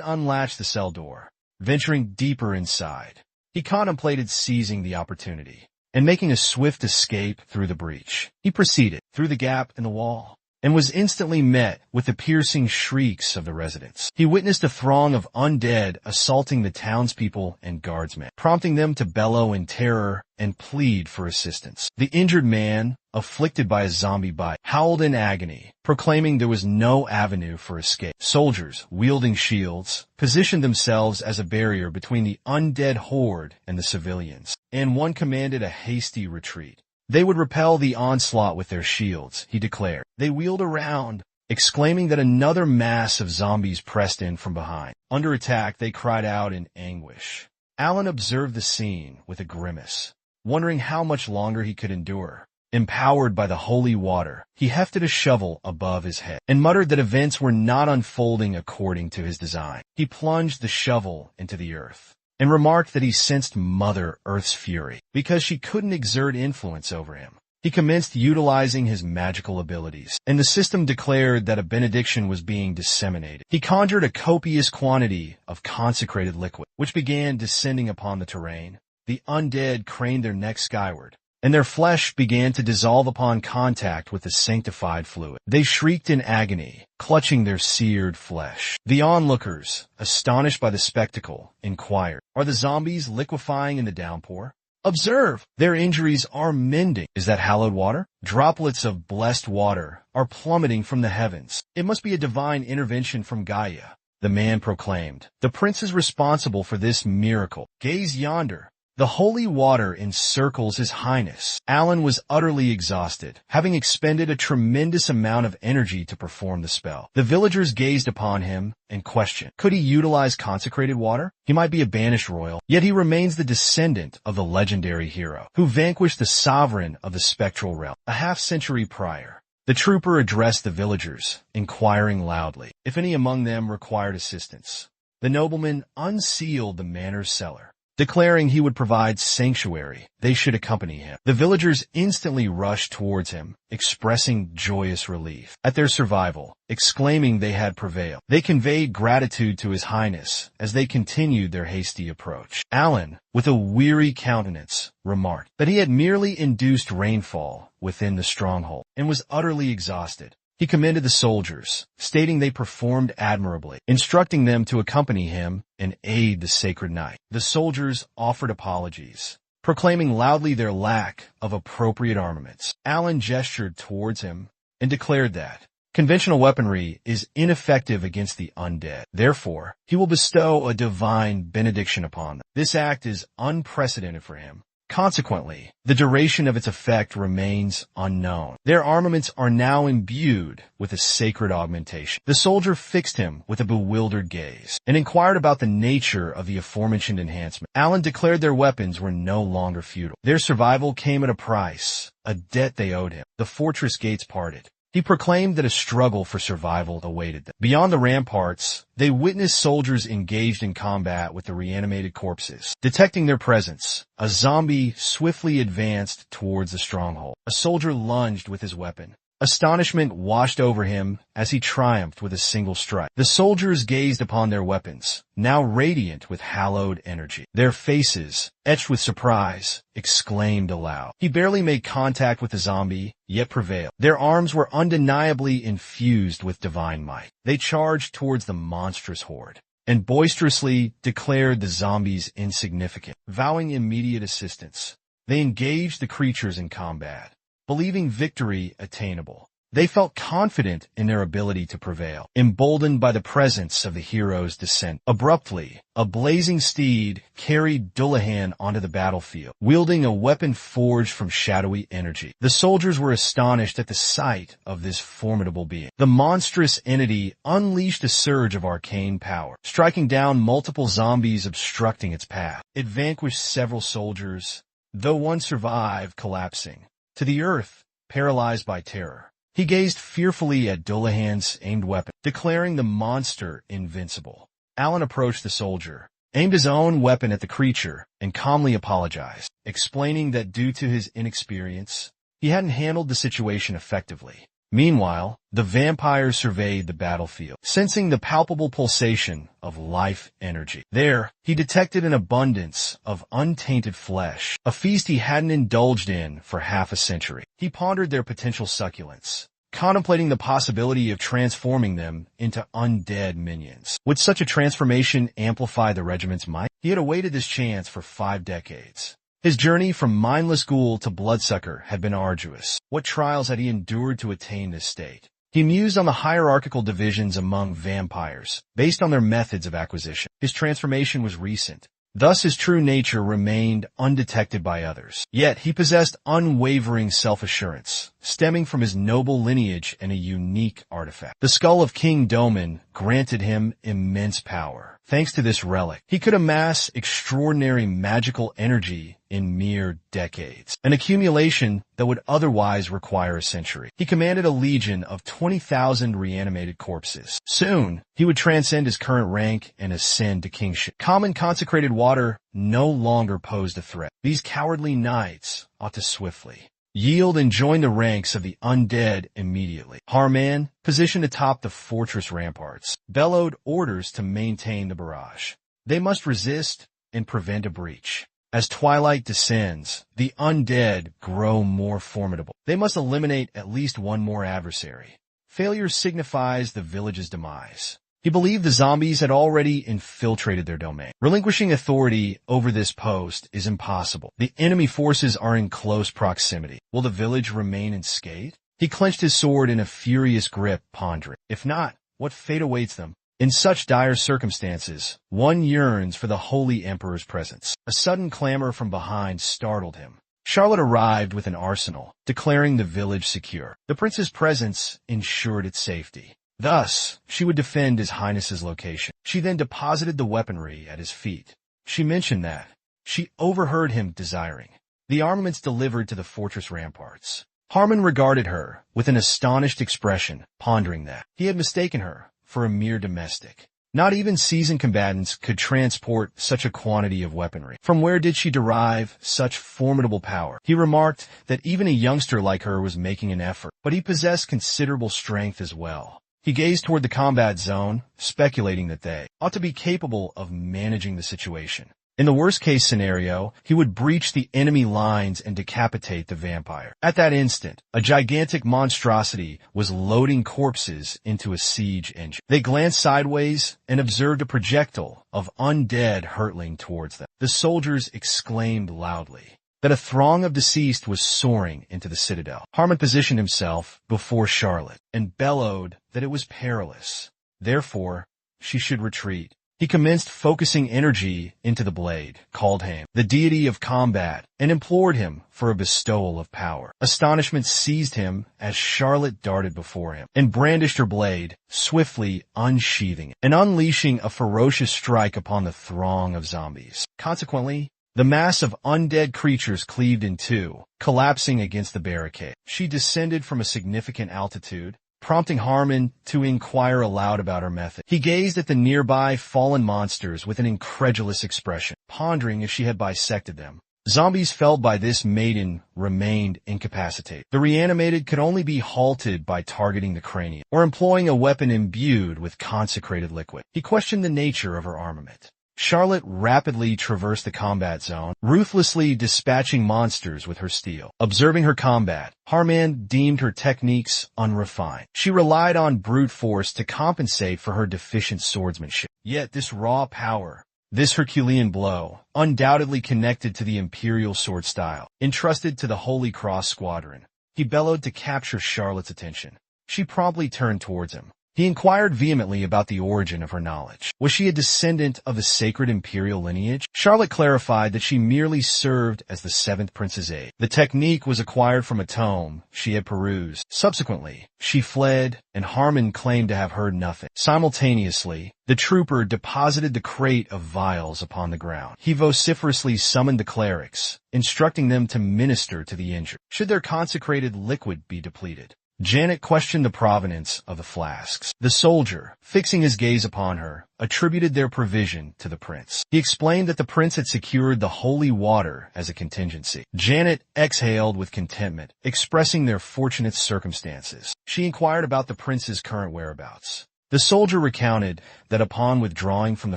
unlatched the cell door, venturing deeper inside. He contemplated seizing the opportunity and making a swift escape through the breach. He proceeded through the gap in the wall, and was instantly met with the piercing shrieks of the residents. He witnessed a throng of undead assaulting the townspeople and guardsmen, prompting them to bellow in terror and plead for assistance. The injured man, afflicted by a zombie bite, howled in agony, proclaiming there was no avenue for escape. Soldiers, wielding shields, positioned themselves as a barrier between the undead horde and the civilians, and one commanded a hasty retreat. They would repel the onslaught with their shields, he declared. They wheeled around, exclaiming that another mass of zombies pressed in from behind. Under attack, they cried out in anguish. Alan observed the scene with a grimace, wondering how much longer he could endure. Empowered by the holy water, he hefted a shovel above his head and muttered that events were not unfolding according to his design. He plunged the shovel into the earth and remarked that he sensed Mother Earth's fury because she couldn't exert influence over him. He commenced utilizing his magical abilities, and the system declared that a benediction was being disseminated. He conjured a copious quantity of consecrated liquid, which began descending upon the terrain. The undead craned their necks skyward, and their flesh began to dissolve upon contact with the sanctified fluid. They shrieked in agony, clutching their seared flesh. The onlookers, astonished by the spectacle, inquired, "Are the zombies liquefying in the downpour? Observe, their injuries are mending. Is that hallowed water? Droplets of blessed water are plummeting from the heavens. It must be a divine intervention from Gaia," the man proclaimed. "The prince is responsible for this miracle. Gaze yonder. The holy water encircles his highness." Alan was utterly exhausted, having expended a tremendous amount of energy to perform the spell. The villagers gazed upon him and questioned, could he utilize consecrated water? He might be a banished royal, yet he remains the descendant of the legendary hero who vanquished the sovereign of the spectral realm a half-century prior. The trooper addressed the villagers, inquiring loudly if any among them required assistance. The nobleman unsealed the manor's cellar, declaring he would provide sanctuary. They should accompany him. The villagers instantly rushed towards him, expressing joyous relief at their survival, exclaiming they had prevailed. They conveyed gratitude to his highness as they continued their hasty approach. Alan, with a weary countenance, remarked that he had merely induced rainfall within the stronghold and was utterly exhausted. He commended the soldiers, stating they performed admirably, instructing them to accompany him and aid the sacred night. The soldiers offered apologies, proclaiming loudly their lack of appropriate armaments. Alan gestured towards him and declared that conventional weaponry is ineffective against the undead. Therefore, he will bestow a divine benediction upon them. This act is unprecedented for him. Consequently, the duration of its effect remains unknown. Their armaments are now imbued with a sacred augmentation. The soldier fixed him with a bewildered gaze and inquired about the nature of the aforementioned enhancement. Alan declared their weapons were no longer futile. Their survival came at a price, a debt they owed him. The fortress gates parted, He proclaimed that a struggle for survival awaited them. Beyond the ramparts, they witnessed soldiers engaged in combat with the reanimated corpses. Detecting their presence, a zombie swiftly advanced towards the stronghold. A soldier lunged with his weapon. Astonishment washed over him as he triumphed with a single strike. The soldiers gazed upon their weapons, now radiant with hallowed energy. Their faces, etched with surprise, exclaimed aloud. He barely made contact with the zombie, yet prevailed. Their arms were undeniably infused with divine might. They charged towards the monstrous horde and boisterously declared the zombies insignificant. Vowing immediate assistance, they engaged the creatures in combat, believing victory attainable. They felt confident in their ability to prevail, emboldened by the presence of the hero's descent. Abruptly, a blazing steed carried Dullahan onto the battlefield, wielding a weapon forged from shadowy energy. The soldiers were astonished at the sight of this formidable being. The monstrous entity unleashed a surge of arcane power, striking down multiple zombies obstructing its path. It vanquished several soldiers, though one survived, collapsing to the earth, paralyzed by terror. He gazed fearfully at Dullahan's aimed weapon, declaring the monster invincible. Alan approached the soldier, aimed his own weapon at the creature, and calmly apologized, explaining that due to his inexperience, he hadn't handled the situation effectively. Meanwhile, the vampire surveyed the battlefield, sensing the palpable pulsation of life energy. There, he detected an abundance of untainted flesh, a feast he hadn't indulged in for half a century. He pondered their potential succulence, contemplating the possibility of transforming them into undead minions. Would such a transformation amplify the regiment's might? He had awaited this chance for 5 decades. His journey from mindless ghoul to bloodsucker had been arduous. What trials had he endured to attain this state? He mused on the hierarchical divisions among vampires, based on their methods of acquisition. His transformation was recent. Thus his true nature remained undetected by others. Yet he possessed unwavering self-assurance, stemming from his noble lineage and a unique artifact. The skull of King Doman granted him immense power. Thanks to this relic, he could amass extraordinary magical energy in mere decades, an accumulation that would otherwise require a century. He commanded a legion of 20,000 reanimated corpses. Soon, he would transcend his current rank and ascend to kingship. Common consecrated water no longer posed a threat. These cowardly knights ought to swiftly yield and join the ranks of the undead immediately. Harman, positioned atop the fortress ramparts, bellowed orders to maintain the barrage. They must resist and prevent a breach. As twilight descends, the undead grow more formidable. They must eliminate at least one more adversary. Failure signifies the village's demise. He believed the zombies had already infiltrated their domain. Relinquishing authority over this post is impossible. The enemy forces are in close proximity. Will the village remain unscathed? He clenched his sword in a furious grip, pondering. If not, what fate awaits them? In such dire circumstances, one yearns for the Holy Emperor's presence. A sudden clamor from behind startled him. Charlotte arrived with an arsenal, declaring the village secure. The prince's presence ensured its safety. Thus, she would defend His Highness's location. She then deposited the weaponry at his feet. She mentioned that she overheard him desiring the armaments delivered to the fortress ramparts. Harman regarded her with an astonished expression, pondering that he had mistaken her for a mere domestic. Not even seasoned combatants could transport such a quantity of weaponry. From where did she derive such formidable power? He remarked that even a youngster like her was making an effort, but he possessed considerable strength as well. He gazed toward the combat zone, speculating that they ought to be capable of managing the situation. In the worst-case scenario, he would breach the enemy lines and decapitate the vampire. At that instant, a gigantic monstrosity was loading corpses into a siege engine. They glanced sideways and observed a projectile of undead hurtling towards them. The soldiers exclaimed loudly that a throng of deceased was soaring into the citadel. Harman positioned himself before Charlotte and bellowed that it was perilous. Therefore, she should retreat. He commenced focusing energy into the blade, called Haim, the deity of combat, and implored him for a bestowal of power. Astonishment seized him as Charlotte darted before him and brandished her blade, swiftly unsheathing it and unleashing a ferocious strike upon the throng of zombies. Consequently, The mass of undead creatures cleaved in two, collapsing against the barricade. She descended from a significant altitude, prompting Harmon to inquire aloud about her method. He gazed at the nearby fallen monsters with an incredulous expression, pondering if she had bisected them. Zombies felled by this maiden remained incapacitated. The reanimated could only be halted by targeting the cranium, or employing a weapon imbued with consecrated liquid. He questioned the nature of her armament. Charlotte rapidly traversed the combat zone, ruthlessly dispatching monsters with her steel. Observing her combat, Harmon deemed her techniques unrefined. She relied on brute force to compensate for her deficient swordsmanship. Yet this raw power, this Herculean blow, undoubtedly connected to the Imperial sword style, entrusted to the Holy Cross Squadron. He bellowed to capture Charlotte's attention. She promptly turned towards him. He inquired vehemently about the origin of her knowledge. Was she a descendant of the sacred imperial lineage? Charlotte clarified that she merely served as the seventh prince's aide. The technique was acquired from a tome she had perused. Subsequently, she fled, and Harmon claimed to have heard nothing. Simultaneously, the trooper deposited the crate of vials upon the ground. He vociferously summoned the clerics, instructing them to minister to the injured, should their consecrated liquid be depleted. Janet questioned the provenance of the flasks. The soldier, fixing his gaze upon her, attributed their provision to the prince. He explained that the prince had secured the holy water as a contingency. Janet exhaled with contentment, expressing their fortunate circumstances. She inquired about the prince's current whereabouts. The soldier recounted that upon withdrawing from the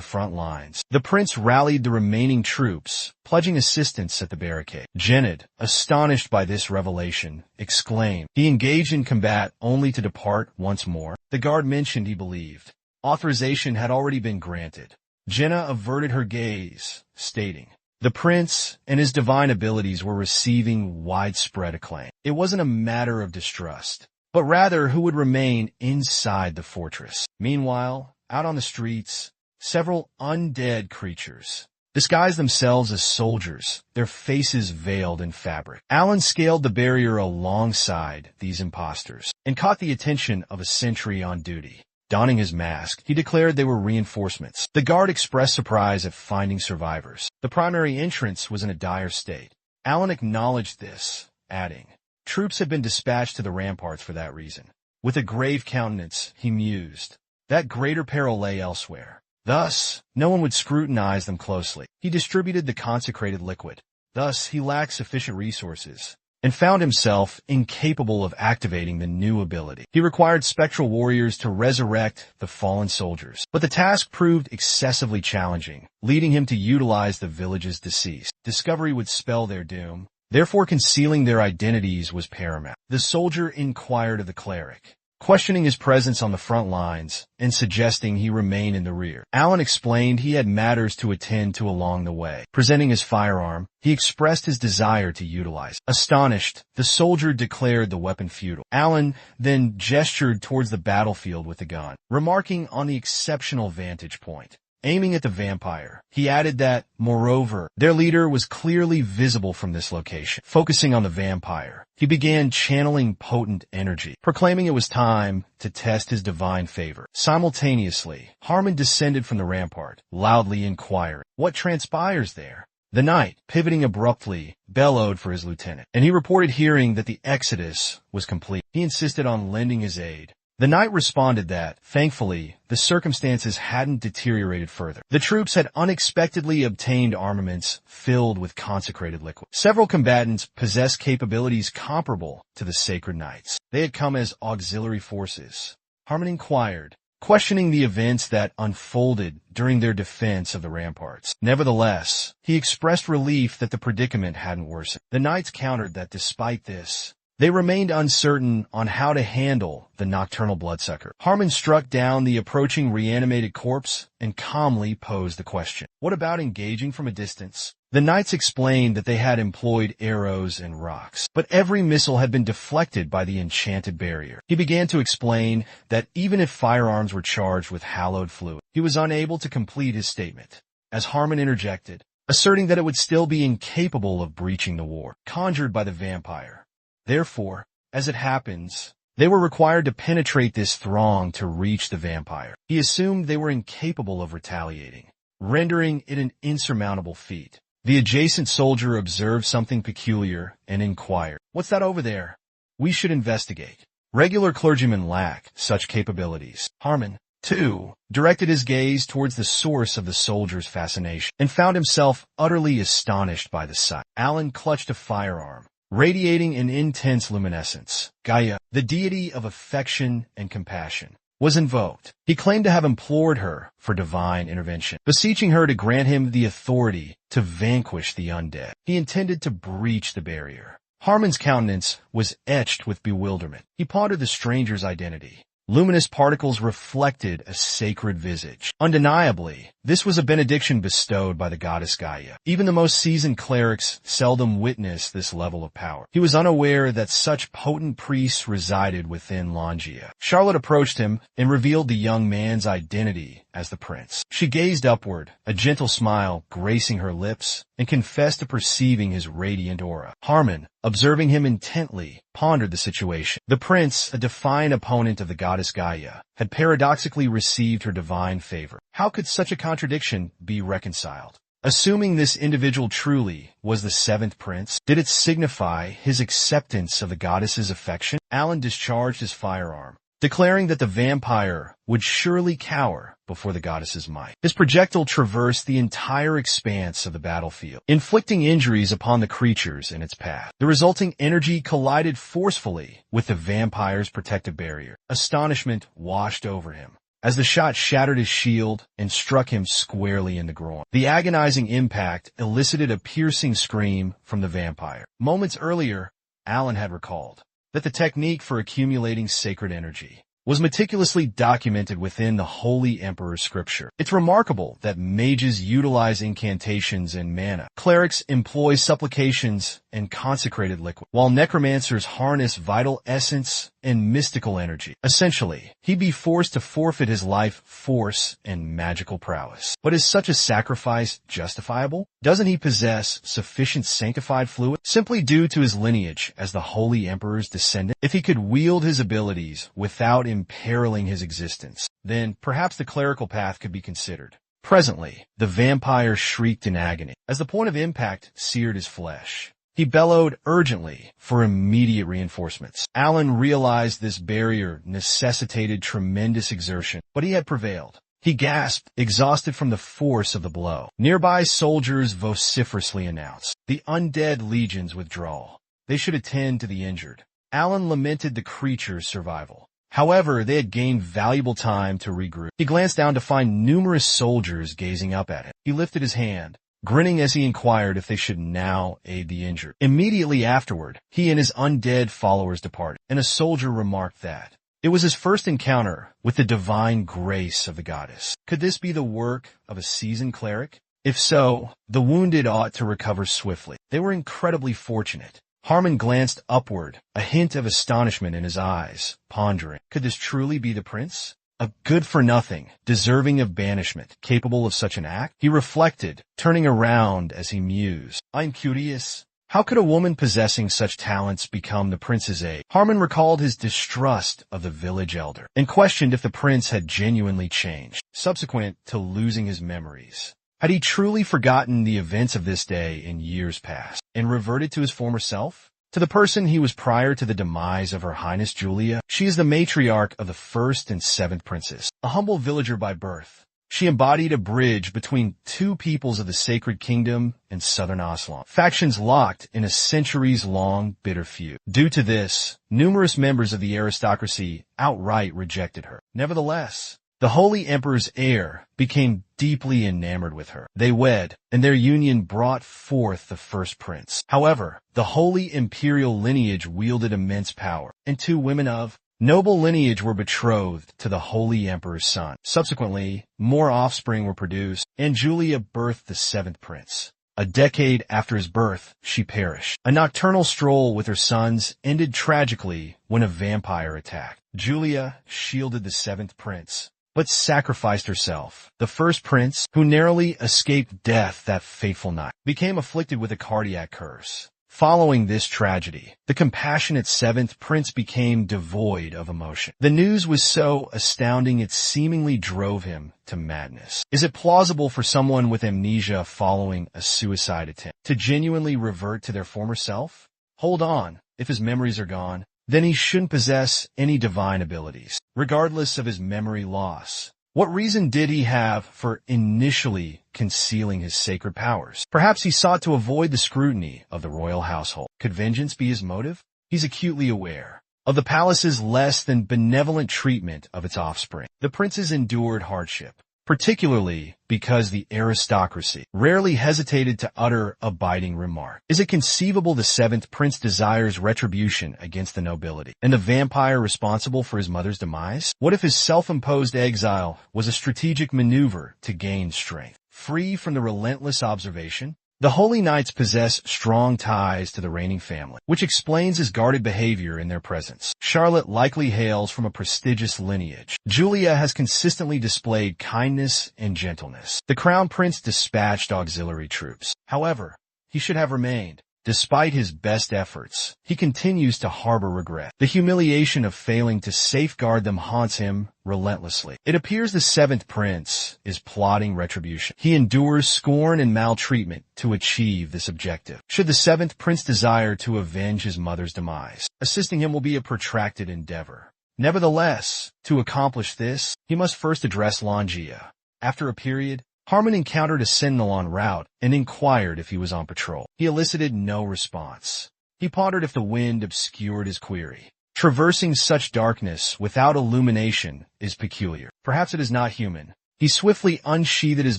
front lines, the prince rallied the remaining troops, pledging assistance at the barricade. Janet, astonished by this revelation, exclaimed, "He engaged in combat only to depart once more?" The guard mentioned he believed authorization had already been granted. Jenna averted her gaze, stating, "The prince and his divine abilities were receiving widespread acclaim. It wasn't a matter of distrust, but rather who would remain inside the fortress." Meanwhile, out on the streets, several undead creatures disguised themselves as soldiers, their faces veiled in fabric. Alan scaled the barrier alongside these impostors and caught the attention of a sentry on duty. Donning his mask, he declared they were reinforcements. The guard expressed surprise at finding survivors. The primary entrance was in a dire state. Alan acknowledged this, adding, "Troops had been dispatched to the ramparts for that reason." With a grave countenance, he mused, that greater peril lay elsewhere. Thus, no one would scrutinize them closely. He distributed the consecrated liquid. Thus, he lacked sufficient resources, and found himself incapable of activating the new ability. He required spectral warriors to resurrect the fallen soldiers, but the task proved excessively challenging, leading him to utilize the village's deceased. Discovery would spell their doom. Therefore, concealing their identities was paramount. The soldier inquired of the cleric, questioning his presence on the front lines and suggesting he remain in the rear. Alan explained he had matters to attend to along the way. Presenting his firearm, he expressed his desire to utilize it. Astonished, the soldier declared the weapon futile. Alan then gestured towards the battlefield with the gun, remarking on the exceptional vantage point. Aiming at the vampire, he added that, moreover, their leader was clearly visible from this location. Focusing on the vampire, he began channeling potent energy, proclaiming it was time to test his divine favor. Simultaneously, Harmon descended from the rampart, loudly inquiring, "What transpires there?" The knight, pivoting abruptly, bellowed for his lieutenant, and he reported hearing that the exodus was complete. He insisted on lending his aid. The knight responded that, thankfully, the circumstances hadn't deteriorated further. The troops had unexpectedly obtained armaments filled with consecrated liquid. Several combatants possessed capabilities comparable to the sacred knights. They had come as auxiliary forces. Harmon inquired, questioning the events that unfolded during their defense of the ramparts. Nevertheless, he expressed relief that the predicament hadn't worsened. The knights countered that despite this, they remained uncertain on how to handle the nocturnal bloodsucker. Harmon struck down the approaching reanimated corpse and calmly posed the question, "What about engaging from a distance?" The knights explained that they had employed arrows and rocks, but every missile had been deflected by the enchanted barrier. He began to explain that even if firearms were charged with hallowed fluid, he was unable to complete his statement, as Harmon interjected, asserting that it would still be incapable of breaching the ward conjured by the vampire. Therefore, as it happens, they were required to penetrate this throng to reach the vampire. He assumed they were incapable of retaliating, rendering it an insurmountable feat. The adjacent soldier observed something peculiar and inquired, "What's that over there?" "We should investigate. Regular clergymen lack such capabilities." Harmon, too, directed his gaze towards the source of the soldier's fascination and found himself utterly astonished by the sight. Alan clutched a firearm, radiating an intense luminescence. Gaia, the deity of affection and compassion, was invoked. He claimed to have implored her for divine intervention, beseeching her to grant him the authority to vanquish the undead. He intended to breach the barrier. Harmon's countenance was etched with bewilderment. He pondered the stranger's identity. Luminous particles reflected a sacred visage. Undeniably, this was a benediction bestowed by the goddess Gaia. Even the most seasoned clerics seldom witness this level of power. He was unaware that such potent priests resided within Longia. Charlotte approached him and revealed the young man's identity as the prince. She gazed upward, a gentle smile gracing her lips, and confessed to perceiving his radiant aura. Harmon, observing him intently, pondered the situation. The prince, a defiant opponent of the goddess Gaia, had paradoxically received her divine favor. How could such a contradiction be reconciled? Assuming this individual truly was the seventh prince, did it signify his acceptance of the goddess's affection? Alan discharged his firearm, declaring that the vampire would surely cower before the goddess's might. His projectile traversed the entire expanse of the battlefield, inflicting injuries upon the creatures in its path. The resulting energy collided forcefully with the vampire's protective barrier. Astonishment washed over him as the shot shattered his shield and struck him squarely in the groin. The agonizing impact elicited a piercing scream from the vampire. Moments earlier, Alan had recalled that the technique for accumulating sacred energy was meticulously documented within the Holy Emperor's scripture. It's remarkable that mages utilize incantations and mana. Clerics employ supplications and consecrated liquid, while necromancers harness vital essence and mystical energy. Essentially, he'd be forced to forfeit his life force and magical prowess. But is such a sacrifice justifiable? Doesn't he possess sufficient sanctified fluid simply due to his lineage as the Holy Emperor's descendant? If he could wield his abilities without imperiling his existence, then perhaps the clerical path could be considered. Presently, the vampire shrieked in agony as the point of impact seared his flesh. He bellowed urgently for immediate reinforcements. Alan realized this barrier necessitated tremendous exertion, but he had prevailed. He gasped, exhausted from the force of the blow. Nearby soldiers vociferously announced, "The undead legions withdraw. They should attend to the injured." Alan lamented the creature's survival. However, they had gained valuable time to regroup. He glanced down to find numerous soldiers gazing up at him. He lifted his hand, grinning as he inquired if they should now aid the injured. Immediately afterward, he and his undead followers departed, and a soldier remarked that it was his first encounter with the divine grace of the goddess. Could this be the work of a seasoned cleric? If so, the wounded ought to recover swiftly. They were incredibly fortunate. Harmon glanced upward, a hint of astonishment in his eyes, pondering. Could this truly be the prince? A good-for-nothing, deserving of banishment, capable of such an act? He reflected, turning around as he mused. I'm curious. How could a woman possessing such talents become the prince's aide? Harmon recalled his distrust of the village elder and questioned if the prince had genuinely changed, subsequent to losing his memories. Had he truly forgotten the events of this day in years past and reverted to his former self? To the person he was prior to the demise of Her Highness Julia, she is the matriarch of the first and seventh princes. A humble villager by birth, she embodied a bridge between two peoples of the Sacred Kingdom and Southern Aslan, factions locked in a centuries-long bitter feud. Due to this, numerous members of the aristocracy outright rejected her. Nevertheless, the Holy Emperor's heir became deeply enamored with her. They wed, and their union brought forth the first prince. However, the Holy Imperial lineage wielded immense power, and two women of noble lineage were betrothed to the Holy Emperor's son. Subsequently, more offspring were produced, and Julia birthed the seventh prince. A decade after his birth, she perished. A nocturnal stroll with her sons ended tragically when a vampire attacked. Julia shielded the seventh prince, but sacrificed herself. The first prince, who narrowly escaped death that fateful night, became afflicted with a cardiac curse. Following this tragedy, the compassionate seventh prince became devoid of emotion. The news was so astounding it seemingly drove him to madness. Is it plausible for someone with amnesia following a suicide attempt to genuinely revert to their former self? Hold on, if his memories are gone, then he shouldn't possess any divine abilities, regardless of his memory loss. What reason did he have for initially concealing his sacred powers? Perhaps he sought to avoid the scrutiny of the royal household. Could vengeance be his motive? He's acutely aware of the palace's less than benevolent treatment of its offspring. The princes endured hardship, particularly because the aristocracy rarely hesitated to utter a biting remark. Is it conceivable the seventh prince desires retribution against the nobility, and the vampire responsible for his mother's demise? What if his self-imposed exile was a strategic maneuver to gain strength? Free from the relentless observation, the Holy Knights possess strong ties to the reigning family, which explains his guarded behavior in their presence. Charlotte likely hails from a prestigious lineage. Julia has consistently displayed kindness and gentleness. The Crown Prince dispatched auxiliary troops. However, he should have remained. Despite his best efforts, he continues to harbor regret. The humiliation of failing to safeguard them haunts him relentlessly. It appears the seventh prince is plotting retribution. He endures scorn and maltreatment to achieve this objective. Should the seventh prince desire to avenge his mother's demise, assisting him will be a protracted endeavor. Nevertheless, to accomplish this, he must first address Longia. After a period, Harmon encountered a sentinel en route and inquired if he was on patrol. He elicited no response. He pondered if the wind obscured his query. Traversing such darkness without illumination is peculiar. Perhaps it is not human. He swiftly unsheathed his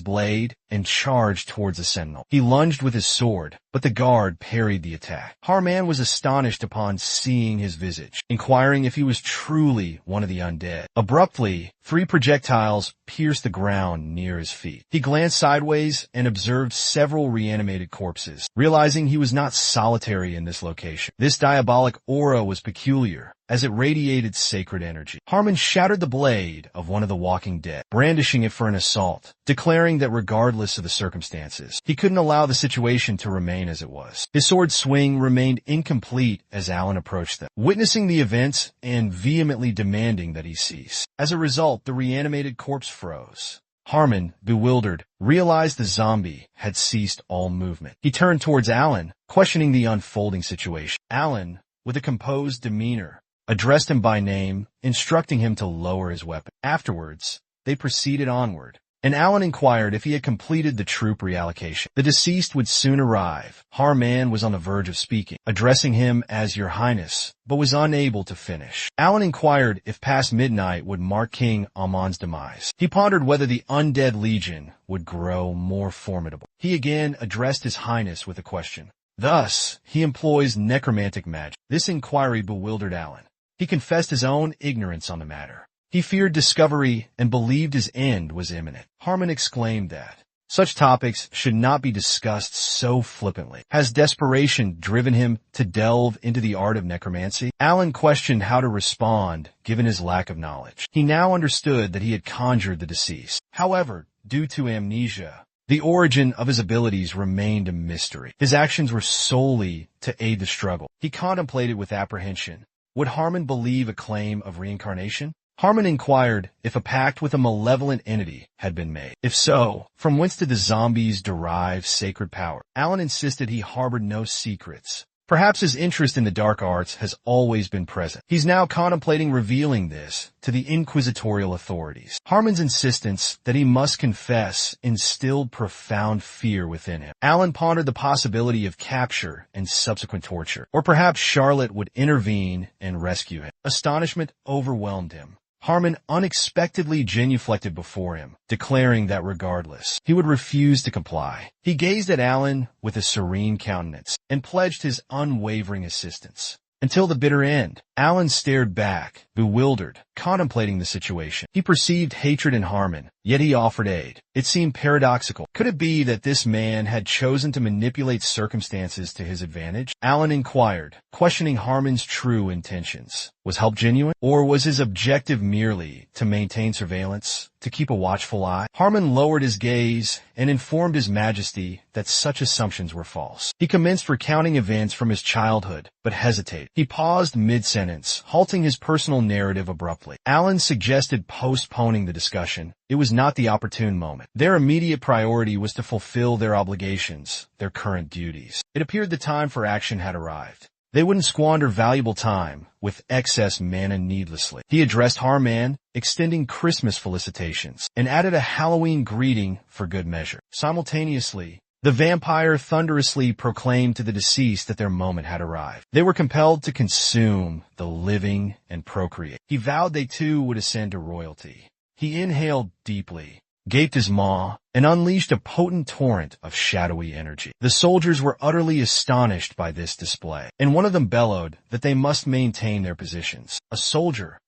blade and charged towards the sentinel. He lunged with his sword, but the guard parried the attack. Harman was astonished upon seeing his visage, inquiring if he was truly one of the undead. Abruptly, 3 projectiles pierced the ground near his feet. He glanced sideways and observed several reanimated corpses, realizing he was not solitary in this location. This diabolic aura was peculiar, as it radiated sacred energy. Harmon shattered the blade of one of the walking dead, brandishing it for an assault, declaring that regardless of the circumstances, he couldn't allow the situation to remain as it was. His sword swing remained incomplete as Alan approached them, witnessing the events and vehemently demanding that he cease. As a result, the reanimated corpse froze. Harmon, bewildered, realized the zombie had ceased all movement. He turned towards Alan, questioning the unfolding situation. Alan, with a composed demeanor, addressed him by name, instructing him to lower his weapon. Afterwards, they proceeded onward, and Alan inquired if he had completed the troop reallocation. The deceased would soon arrive. Harman was on the verge of speaking, addressing him as Your Highness, but was unable to finish. Alan inquired if past midnight would mark King Amon's demise. He pondered whether the undead legion would grow more formidable. He again addressed His Highness with a question. Thus, he employs necromantic magic. This inquiry bewildered Alan. He confessed his own ignorance on the matter. He feared discovery and believed his end was imminent. Harmon exclaimed that such topics should not be discussed so flippantly. Has desperation driven him to delve into the art of necromancy? Alan questioned how to respond given his lack of knowledge. He now understood that he had conjured the deceased. However, due to amnesia, the origin of his abilities remained a mystery. His actions were solely to aid the struggle. He contemplated with apprehension. Would Harmon believe a claim of reincarnation? Harmon inquired if a pact with a malevolent entity had been made. If so, from whence did the zombies derive sacred power? Alan insisted he harbored no secrets. Perhaps his interest in the dark arts has always been present. He's now contemplating revealing this to the inquisitorial authorities. Harmon's insistence that he must confess instilled profound fear within him. Alan pondered the possibility of capture and subsequent torture, or perhaps Charlotte would intervene and rescue him. Astonishment overwhelmed him. Harmon unexpectedly genuflected before him, declaring that regardless, he would refuse to comply. He gazed at Alan with a serene countenance and pledged his unwavering assistance until the bitter end. Alan stared back, bewildered, contemplating the situation. He perceived hatred in Harmon, yet he offered aid. It seemed paradoxical. Could it be that this man had chosen to manipulate circumstances to his advantage? Alan inquired, questioning Harmon's true intentions. Was help genuine? Or was his objective merely to maintain surveillance, to keep a watchful eye? Harmon lowered his gaze and informed His Majesty that such assumptions were false. He commenced recounting events from his childhood, but hesitated. He paused mid-sentence, halting his personal narrative abruptly. Alan suggested postponing the discussion. It was not the opportune moment. Their immediate priority was to fulfill their obligations, their current duties. It appeared the time for action had arrived. They wouldn't squander valuable time with excess mana needlessly. He addressed Harman, extending Christmas felicitations, and added a Halloween greeting for good measure. Simultaneously, the vampire thunderously proclaimed to the deceased that their moment had arrived. They were compelled to consume the living and procreate. He vowed they too would ascend to royalty. He inhaled deeply, gaped his maw, and unleashed a potent torrent of shadowy energy. The soldiers were utterly astonished by this display, and one of them bellowed that they must maintain their positions. A soldier,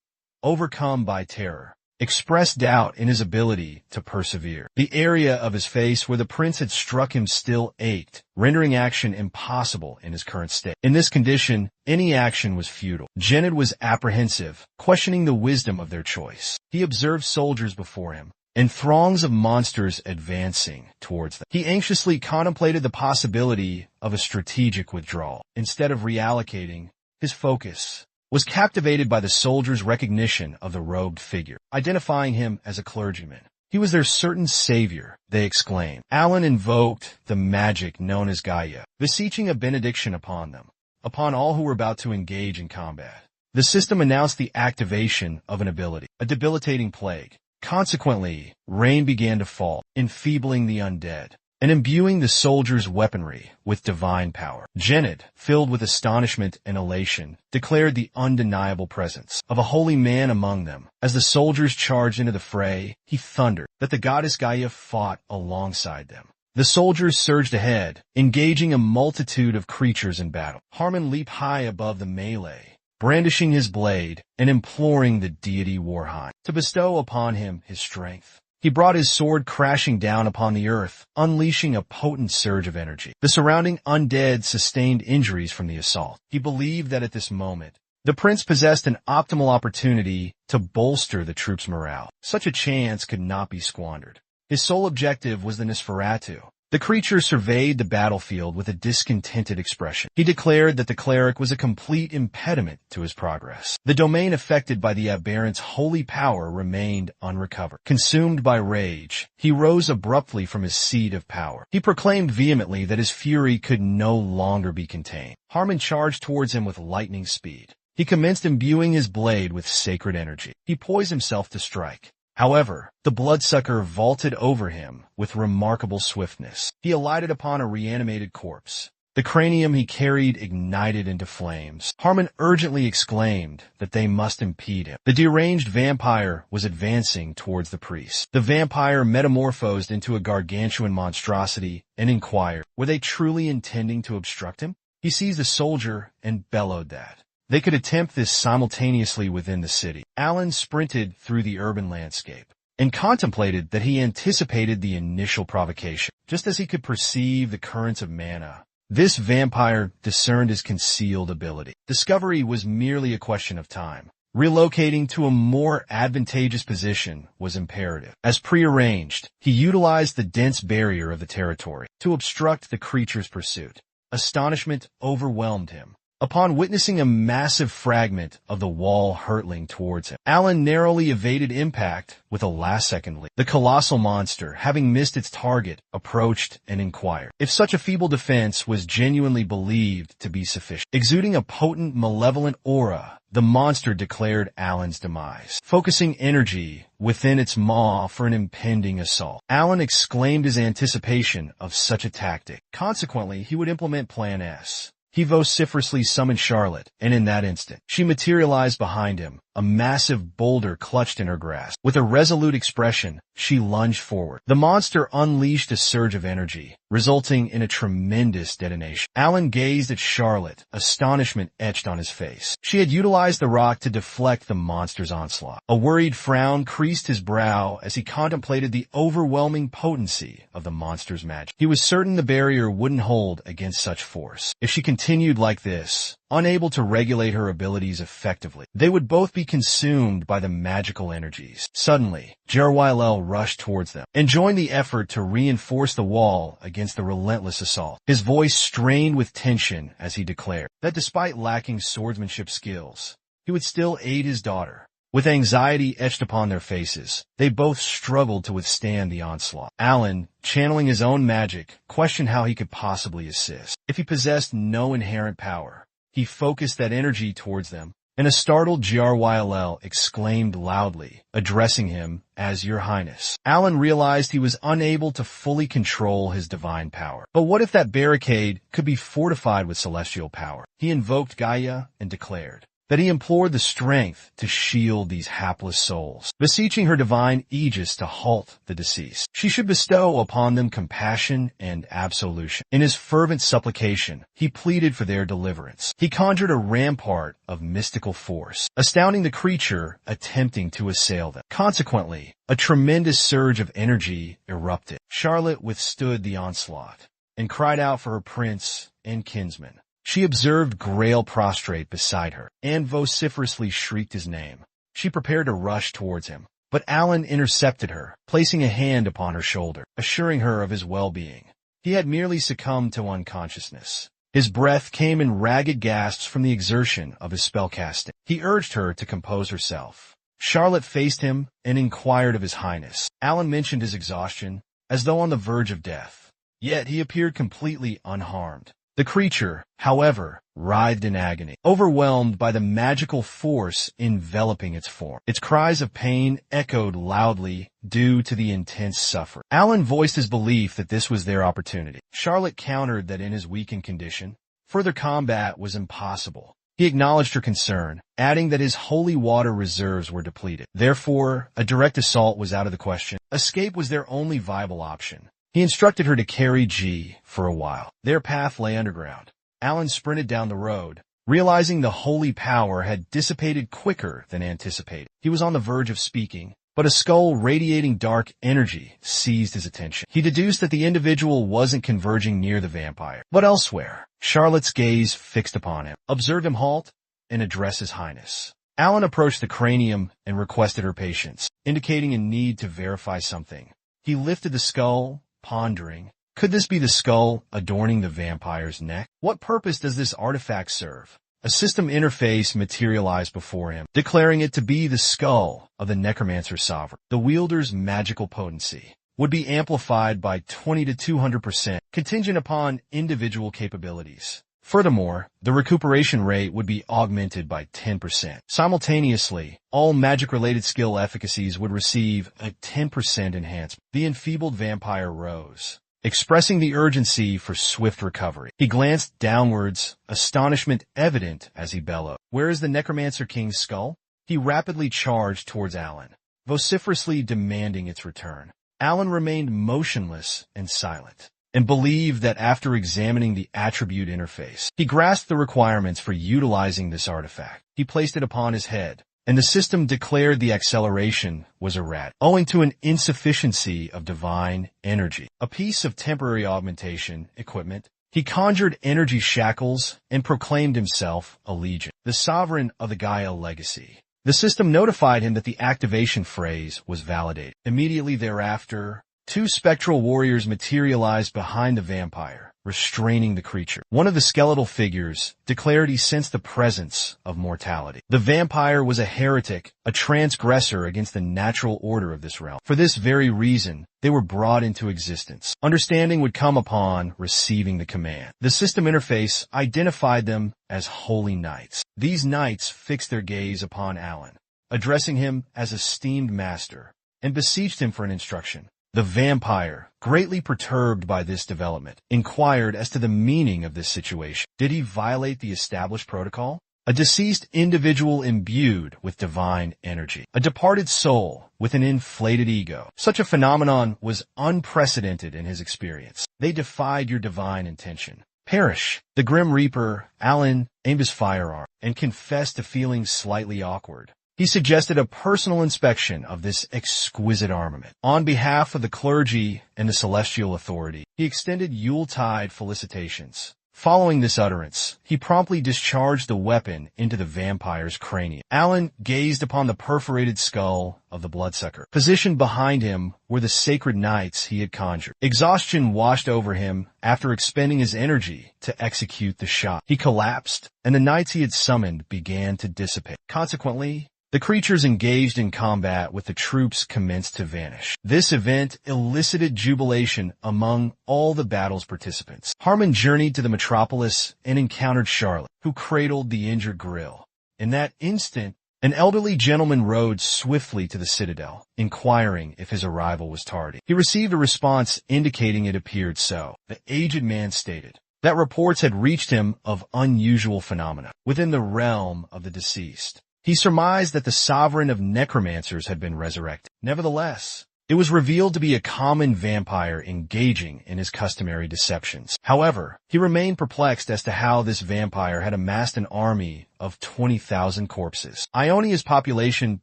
overcome by terror, expressed doubt in his ability to persevere. The area of his face where the prince had struck him still ached, rendering action impossible in his current state. In this condition, any action was futile. Jenned was apprehensive, questioning the wisdom of their choice. He observed soldiers before him, and throngs of monsters advancing towards them. He anxiously contemplated the possibility of a strategic withdrawal. Instead of reallocating, his focus was captivated by the soldiers' recognition of the robed figure, identifying him as a clergyman. He was their certain savior, they exclaimed. Alan invoked the magic known as Gaia, beseeching a benediction upon them, upon all who were about to engage in combat. The system announced the activation of an ability, a debilitating plague. Consequently, rain began to fall, enfeebling the undead, and imbuing the soldiers' weaponry with divine power. Jenned, filled with astonishment and elation, declared the undeniable presence of a holy man among them. As the soldiers charged into the fray, he thundered that the goddess Gaia fought alongside them. The soldiers surged ahead, engaging a multitude of creatures in battle. Harmon leaped high above the melee, brandishing his blade and imploring the deity Warheim to bestow upon him his strength. He brought his sword crashing down upon the earth, unleashing a potent surge of energy. The surrounding undead sustained injuries from the assault. He believed that at this moment, the prince possessed an optimal opportunity to bolster the troops' morale. Such a chance could not be squandered. His sole objective was the Nosferatu. The creature surveyed the battlefield with a discontented expression. He declared that the cleric was a complete impediment to his progress. The domain affected by the aberrant's holy power remained unrecovered. Consumed by rage, he rose abruptly from his seat of power. He proclaimed vehemently that his fury could no longer be contained. Harmon charged towards him with lightning speed. He commenced imbuing his blade with sacred energy. He poised himself to strike. However, the bloodsucker vaulted over him with remarkable swiftness. He alighted upon a reanimated corpse. The cranium he carried ignited into flames. Harmon urgently exclaimed that they must impede him. The deranged vampire was advancing towards the priest. The vampire metamorphosed into a gargantuan monstrosity and inquired, were they truly intending to obstruct him? He seized a soldier and bellowed that they could attempt this simultaneously within the city. Alan sprinted through the urban landscape and contemplated that he anticipated the initial provocation. Just as he could perceive the currents of mana, this vampire discerned his concealed ability. Discovery was merely a question of time. Relocating to a more advantageous position was imperative. As prearranged, he utilized the dense barrier of the territory to obstruct the creature's pursuit. Astonishment overwhelmed him upon witnessing a massive fragment of the wall hurtling towards him. Alan narrowly evaded impact with a last-second leap. The colossal monster, having missed its target, approached and inquired if such a feeble defense was genuinely believed to be sufficient. Exuding a potent, malevolent aura, the monster declared Alan's demise, focusing energy within its maw for an impending assault. Alan exclaimed his anticipation of such a tactic. Consequently, he would implement Plan S. He vociferously summoned Charlotte, and in that instant, she materialized behind him, a massive boulder clutched in her grasp. With a resolute expression, she lunged forward. The monster unleashed a surge of energy, resulting in a tremendous detonation. Alan gazed at Charlotte, astonishment etched on his face. She had utilized the rock to deflect the monster's onslaught. A worried frown creased his brow as he contemplated the overwhelming potency of the monster's magic. He was certain the barrier wouldn't hold against such force. If she continued like this, unable to regulate her abilities effectively, they would both be consumed by the magical energies. Suddenly, Yahello rushed towards them and joined the effort to reinforce the wall against the relentless assault. His voice strained with tension as he declared that despite lacking swordsmanship skills, he would still aid his daughter. With anxiety etched upon their faces, they both struggled to withstand the onslaught. Alan, channeling his own magic, questioned how he could possibly assist. If he possessed no inherent power, he focused that energy towards them, and a startled Yahello exclaimed loudly, addressing him as Your Highness. Alan realized he was unable to fully control his divine power. But what if that barricade could be fortified with celestial power? He invoked Gaia and declared that he implored the strength to shield these hapless souls, beseeching her divine aegis to halt the deceased. She should bestow upon them compassion and absolution. In his fervent supplication, he pleaded for their deliverance. He conjured a rampart of mystical force, astounding the creature attempting to assail them. Consequently, a tremendous surge of energy erupted. Charlotte withstood the onslaught and cried out for her prince and kinsman. She observed Grail prostrate beside her and vociferously shrieked his name. She prepared to rush towards him, but Alan intercepted her, placing a hand upon her shoulder, assuring her of his well-being. He had merely succumbed to unconsciousness. His breath came in ragged gasps from the exertion of his spellcasting. He urged her to compose herself. Charlotte faced him and inquired of his highness. Alan mentioned his exhaustion, as though on the verge of death. Yet he appeared completely unharmed. The creature, however, writhed in agony, overwhelmed by the magical force enveloping its form. Its cries of pain echoed loudly due to the intense suffering. Alan voiced his belief that this was their opportunity. Charlotte countered that in his weakened condition, further combat was impossible. He acknowledged her concern, adding that his holy water reserves were depleted. Therefore, a direct assault was out of the question. Escape was their only viable option. He instructed her to carry G for a while. Their path lay underground. Alan sprinted down the road, realizing the holy power had dissipated quicker than anticipated. He was on the verge of speaking, but a skull radiating dark energy seized his attention. He deduced that the individual wasn't converging near the vampire, but elsewhere. Charlotte's gaze fixed upon him, observed him halt, and address his highness. Alan approached the cranium and requested her patience, indicating a need to verify something. He lifted the skull, pondering, could this be the skull adorning the vampire's neck? What purpose does this artifact serve? A system interface materialized before him, declaring it to be the skull of the necromancer's sovereign. The wielder's magical potency would be amplified by 20 to 200%, contingent upon individual capabilities. Furthermore, the recuperation rate would be augmented by 10%. Simultaneously, all magic-related skill efficacies would receive a 10% enhancement. The enfeebled vampire rose, expressing the urgency for swift recovery. He glanced downwards, astonishment evident as he bellowed. Where is the Necromancer King's skull? He rapidly charged towards Alan, vociferously demanding its return. Alan remained motionless and silent, and believed that after examining the attribute interface, he grasped the requirements for utilizing this artifact. He placed it upon his head, and the system declared the acceleration was erratic, owing to an insufficiency of divine energy. A piece of temporary augmentation equipment, he conjured energy shackles and proclaimed himself a legion, the sovereign of the Gaia legacy. The system notified him that the activation phrase was validated. Immediately thereafter, two spectral warriors materialized behind the vampire, restraining the creature. One of the skeletal figures declared he sensed the presence of mortality. The vampire was a heretic, a transgressor against the natural order of this realm. For this very reason, they were brought into existence. Understanding would come upon receiving the command. The system interface identified them as holy knights. These knights fixed their gaze upon Alan, addressing him as esteemed master, and beseeched him for an instruction. The vampire, greatly perturbed by this development, inquired as to the meaning of this situation. Did he violate the established protocol? a deceased individual imbued with divine energy, a departed soul with an inflated ego. Such a phenomenon was unprecedented in his experience. They defied your divine intention. Perish. The Grim Reaper, Alan, aimed his firearm and confessed to feeling slightly awkward. He suggested a personal inspection of this exquisite armament. On behalf of the clergy and the celestial authority, he extended Yuletide felicitations. Following this utterance, he promptly discharged the weapon into the vampire's cranium. Alan gazed upon the perforated skull of the bloodsucker. Positioned behind him were the sacred knights he had conjured. Exhaustion washed over him after expending his energy to execute the shot. He collapsed, and the knights he had summoned began to dissipate. Consequently, the creatures engaged in combat with the troops commenced to vanish. This event elicited jubilation among all the battle's participants. Harmon journeyed to the metropolis and encountered Charlotte, who cradled the injured grill. In that instant, an elderly gentleman rode swiftly to the citadel, inquiring if his arrival was tardy. He received a response indicating it appeared so. The aged man stated that reports had reached him of unusual phenomena within the realm of the deceased. He surmised that the sovereign of necromancers had been resurrected. Nevertheless, it was revealed to be a common vampire engaging in his customary deceptions. However, he remained perplexed as to how this vampire had amassed an army of 20,000 corpses. Ionia's population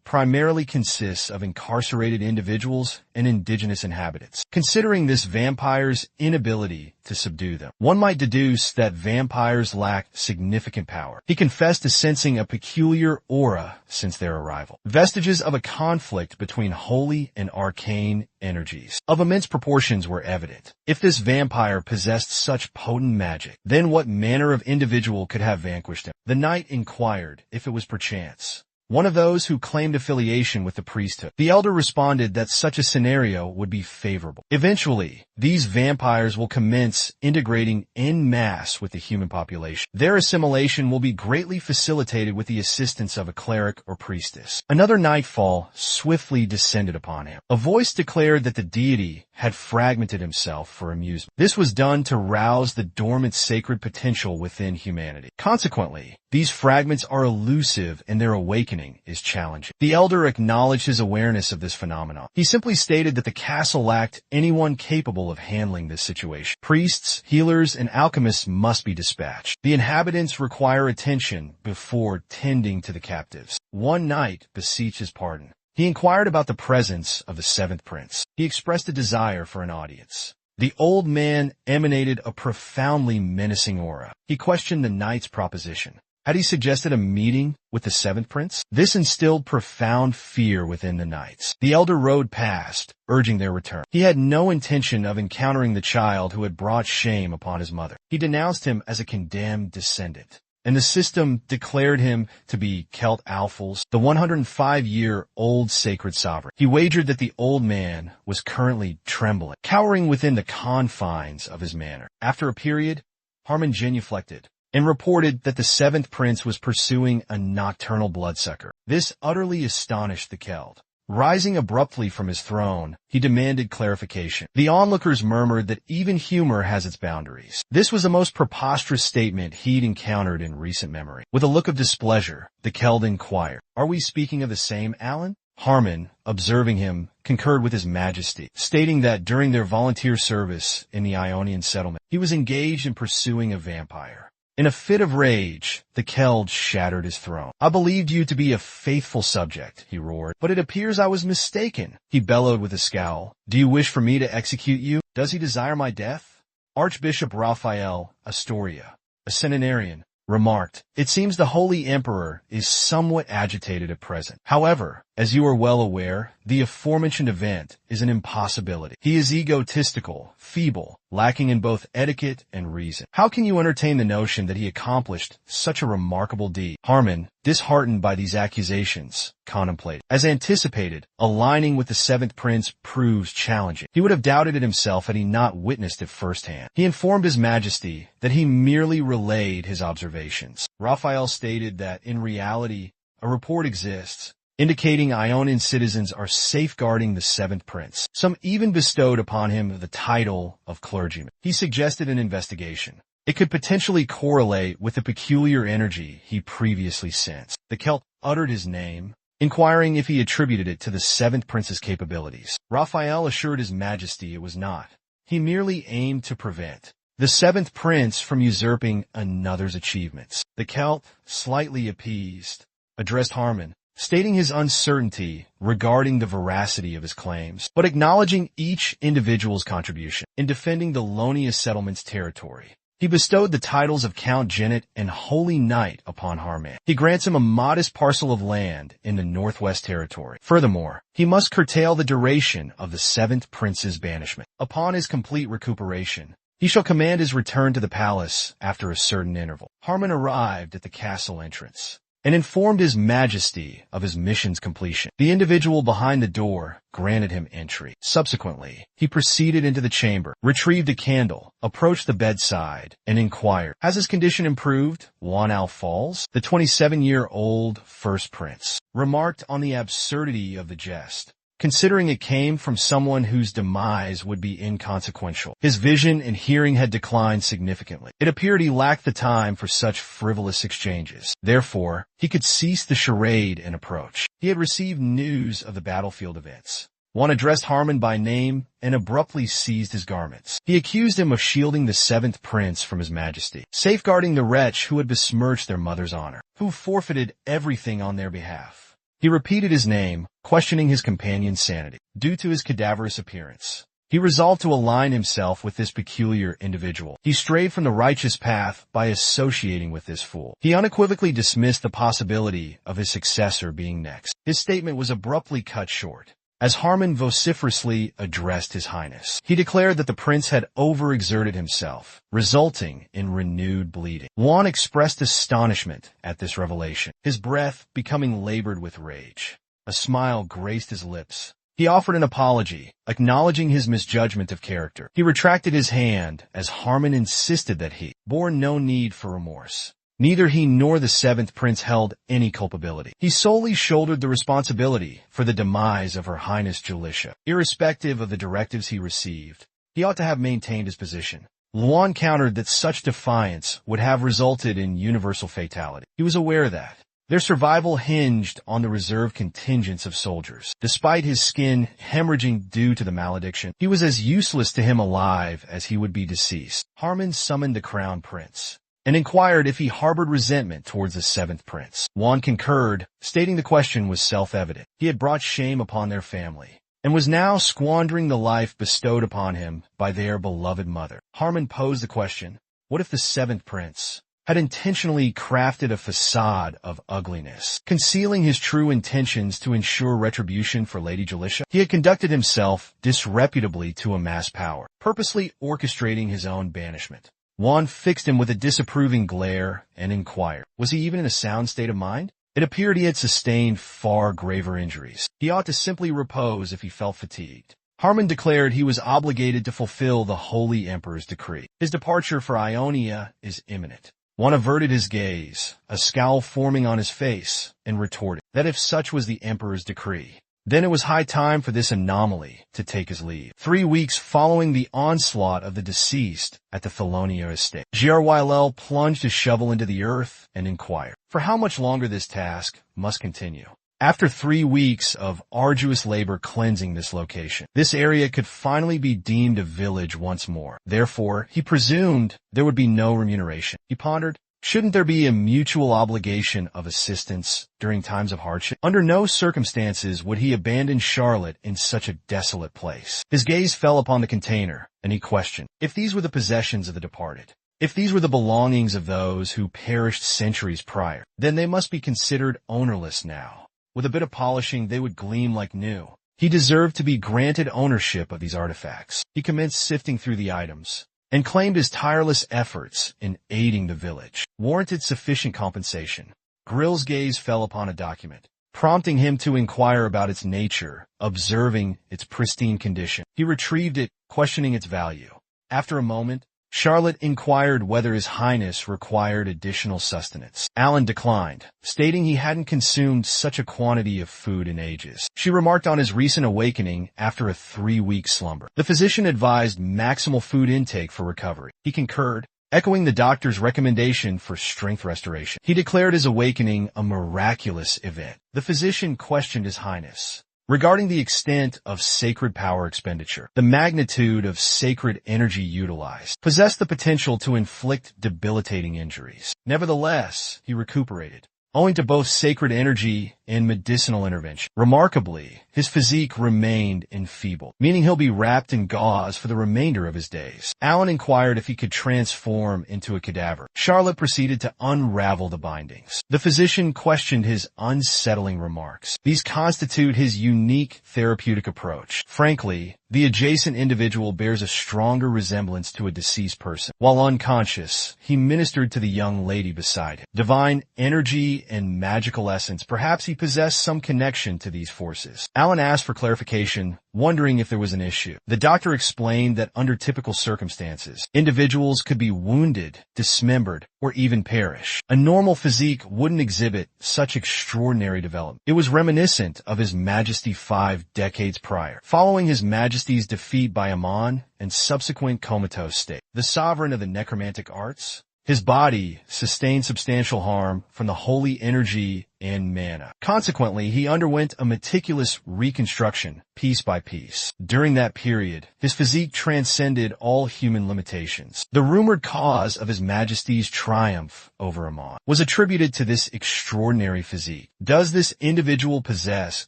primarily consists of incarcerated individuals and indigenous inhabitants. Considering this vampire's inability to subdue them, one might deduce that vampires lack significant power. He confessed to sensing a peculiar aura since their arrival, vestiges of a conflict between holy and arcane energies of immense proportions were evident. If this vampire possessed such potent magic, then what manner of individual could have vanquished him? The knight inquired if it was perchance one of those who claimed affiliation with the priesthood. The elder responded that such a scenario would be favorable. Eventually, these vampires will commence integrating en masse with the human population. Their assimilation will be greatly facilitated with the assistance of a cleric or priestess. Another nightfall swiftly descended upon him. A voice declared that the deity had fragmented himself for amusement. This was done to rouse the dormant sacred potential within humanity. Consequently, these fragments are elusive and their awakening is challenging. The elder acknowledged his awareness of this phenomenon. He simply stated that the castle lacked anyone capable of handling this situation. Priests, healers, and alchemists must be dispatched. The inhabitants require attention before tending to the captives. One knight beseeched his pardon. He inquired about the presence of the seventh prince. He expressed a desire for an audience. The old man emanated a profoundly menacing aura. He questioned the knight's proposition. Had he suggested a meeting with the seventh prince? This instilled profound fear within the knights. The elder rode past, urging their return. He had no intention of encountering the child who had brought shame upon his mother. He denounced him as a condemned descendant, and the system declared him to be Celt Alphals, the 105-year-old sacred sovereign. He wagered that the old man was currently trembling, cowering within the confines of his manor. After a period, Harmon genuflected and reported that the seventh prince was pursuing a nocturnal bloodsucker. This utterly astonished the Celt. Rising abruptly from his throne, he demanded clarification. The onlookers murmured that even humor has its boundaries. This was the most preposterous statement he'd encountered in recent memory. With a look of displeasure, the Celt inquired, "Are we speaking of the same Alan?" Harmon, observing him, concurred with his majesty, stating that during their volunteer service in the Ionian settlement, he was engaged in pursuing a vampire. In a fit of rage, the Celt shattered his throne. "I believed you to be a faithful subject," he roared, "but it appears I was mistaken." He bellowed with a scowl, "Do you wish for me to execute you? Does he desire my death?" Archbishop Raphael Astoria, a centenarian, remarked, "It seems the Holy Emperor is somewhat agitated at present. However, as you are well aware, the aforementioned event is an impossibility. He is egotistical, feeble, lacking in both etiquette and reason. How can you entertain the notion that he accomplished such a remarkable deed?" Harmon, disheartened by these accusations, contemplated. As anticipated, aligning with the seventh prince proves challenging. He would have doubted it himself had he not witnessed it firsthand. He informed his majesty that he merely relayed his observations. Raphael stated that in reality, a report exists indicating Ionian citizens are safeguarding the seventh prince. Some even bestowed upon him the title of clergyman. He suggested an investigation. It could potentially correlate with the peculiar energy he previously sensed. The Celt uttered his name, inquiring if he attributed it to the seventh prince's capabilities. Raphael assured his majesty it was not. He merely aimed to prevent the seventh prince from usurping another's achievements. The Celt, slightly appeased, addressed Harmon, stating his uncertainty regarding the veracity of his claims, but acknowledging each individual's contribution in defending the Lonia settlement's territory. He bestowed the titles of Count Genet and Holy Knight upon Harman. He grants him a modest parcel of land in the Northwest Territory. Furthermore, he must curtail the duration of the seventh prince's banishment. Upon his complete recuperation, he shall command his return to the palace after a certain interval. Harman arrived at the castle entrance and informed his majesty of his mission's completion. The individual behind the door granted him entry. Subsequently, he proceeded into the chamber, retrieved a candle, approached the bedside, and inquired, "Has his condition improved, Juan Alfalz?" The 27-year-old first prince remarked on the absurdity of the jest, considering it came from someone whose demise would be inconsequential. His vision and hearing had declined significantly. It appeared he lacked the time for such frivolous exchanges. Therefore, he could cease the charade and approach. He had received news of the battlefield events. One addressed Harman by name and abruptly seized his garments. He accused him of shielding the seventh prince from his majesty, safeguarding the wretch who had besmirched their mother's honor, who forfeited everything on their behalf. He repeated his name, questioning his companion's sanity. Due to his cadaverous appearance, he resolved to align himself with this peculiar individual. He strayed from the righteous path by associating with this fool. He unequivocally dismissed the possibility of his successor being next. His statement was abruptly cut short as Harman vociferously addressed His Highness. He declared that the prince had overexerted himself, resulting in renewed bleeding. Juan expressed astonishment at this revelation, his breath becoming labored with rage. A smile graced his lips. He offered an apology, acknowledging his misjudgment of character. He retracted his hand as Harman insisted that he bore no need for remorse. Neither he nor the seventh prince held any culpability. He solely shouldered the responsibility for the demise of Her Highness Julicia. Irrespective of the directives he received, he ought to have maintained his position. Luan countered that such defiance would have resulted in universal fatality. He was aware that their survival hinged on the reserve contingents of soldiers. Despite his skin hemorrhaging due to the malediction, he was as useless to him alive as he would be deceased. Harman summoned the crown prince and inquired if he harbored resentment towards the seventh prince. Juan concurred, stating the question was self-evident. He had brought shame upon their family and was now squandering the life bestowed upon him by their beloved mother. Harman posed the question, what if the seventh prince had intentionally crafted a facade of ugliness, concealing his true intentions to ensure retribution for Lady Julicia? He had conducted himself disreputably to amass power, purposely orchestrating his own banishment. Juan fixed him with a disapproving glare and inquired, was he even in a sound state of mind? It appeared he had sustained far graver injuries. He ought to simply repose if he felt fatigued. Harman declared he was obligated to fulfill the Holy Emperor's decree. His departure for Ionia is imminent. Juan averted his gaze, a scowl forming on his face, and retorted that if such was the Emperor's decree, then it was high time for this anomaly to take his leave. 3 weeks following the onslaught of the deceased at the Felonia estate, Yahello plunged his shovel into the earth and inquired for how much longer this task must continue. After 3 weeks of arduous labor cleansing this location, this area could finally be deemed a village once more. Therefore, he presumed there would be no remuneration. He pondered, shouldn't there be a mutual obligation of assistance during times of hardship? Under no circumstances would he abandon Charlotte in such a desolate place. His gaze fell upon the container, and he questioned, if these were the possessions of the departed, if these were the belongings of those who perished centuries prior, then they must be considered ownerless now. With a bit of polishing, they would gleam like new. He deserved to be granted ownership of these artifacts. He commenced sifting through the items and claimed his tireless efforts in aiding the village warranted sufficient compensation. Grill's gaze fell upon a document, prompting him to inquire about its nature, observing its pristine condition. He retrieved it, questioning its value. After a moment, Charlotte inquired whether His Highness required additional sustenance. Alan declined, stating he hadn't consumed such a quantity of food in ages. She remarked on his recent awakening after a 3-week slumber. The physician advised maximal food intake for recovery. He concurred, echoing the doctor's recommendation for strength restoration. He declared his awakening a miraculous event. The physician questioned His Highness regarding the extent of sacred power expenditure. The magnitude of sacred energy utilized possessed the potential to inflict debilitating injuries. Nevertheless, he recuperated, owing to both sacred energy and medicinal intervention. Remarkably, his physique remained enfeebled, meaning he'll be wrapped in gauze for the remainder of his days. Alan inquired if he could transform into a cadaver. Charlotte proceeded to unravel the bindings. The physician questioned his unsettling remarks. These constitute his unique therapeutic approach. Frankly, the adjacent individual bears a stronger resemblance to a deceased person. While unconscious, he ministered to the young lady beside him. Divine energy and magical essence, perhaps he possessed some connection to these forces. Alan asked for clarification, wondering if there was an issue. The doctor explained that under typical circumstances, individuals could be wounded, dismembered, or even perish. A normal physique wouldn't exhibit such extraordinary development. It was reminiscent of His Majesty 5 decades prior, following His Majesty's defeat by Amon and subsequent comatose state. The sovereign of the necromantic arts, his body sustained substantial harm from the holy energy and mana. Consequently, he underwent a meticulous reconstruction, piece by piece. During that period, his physique transcended all human limitations. The rumored cause of His Majesty's triumph over Amon was attributed to this extraordinary physique. Does this individual possess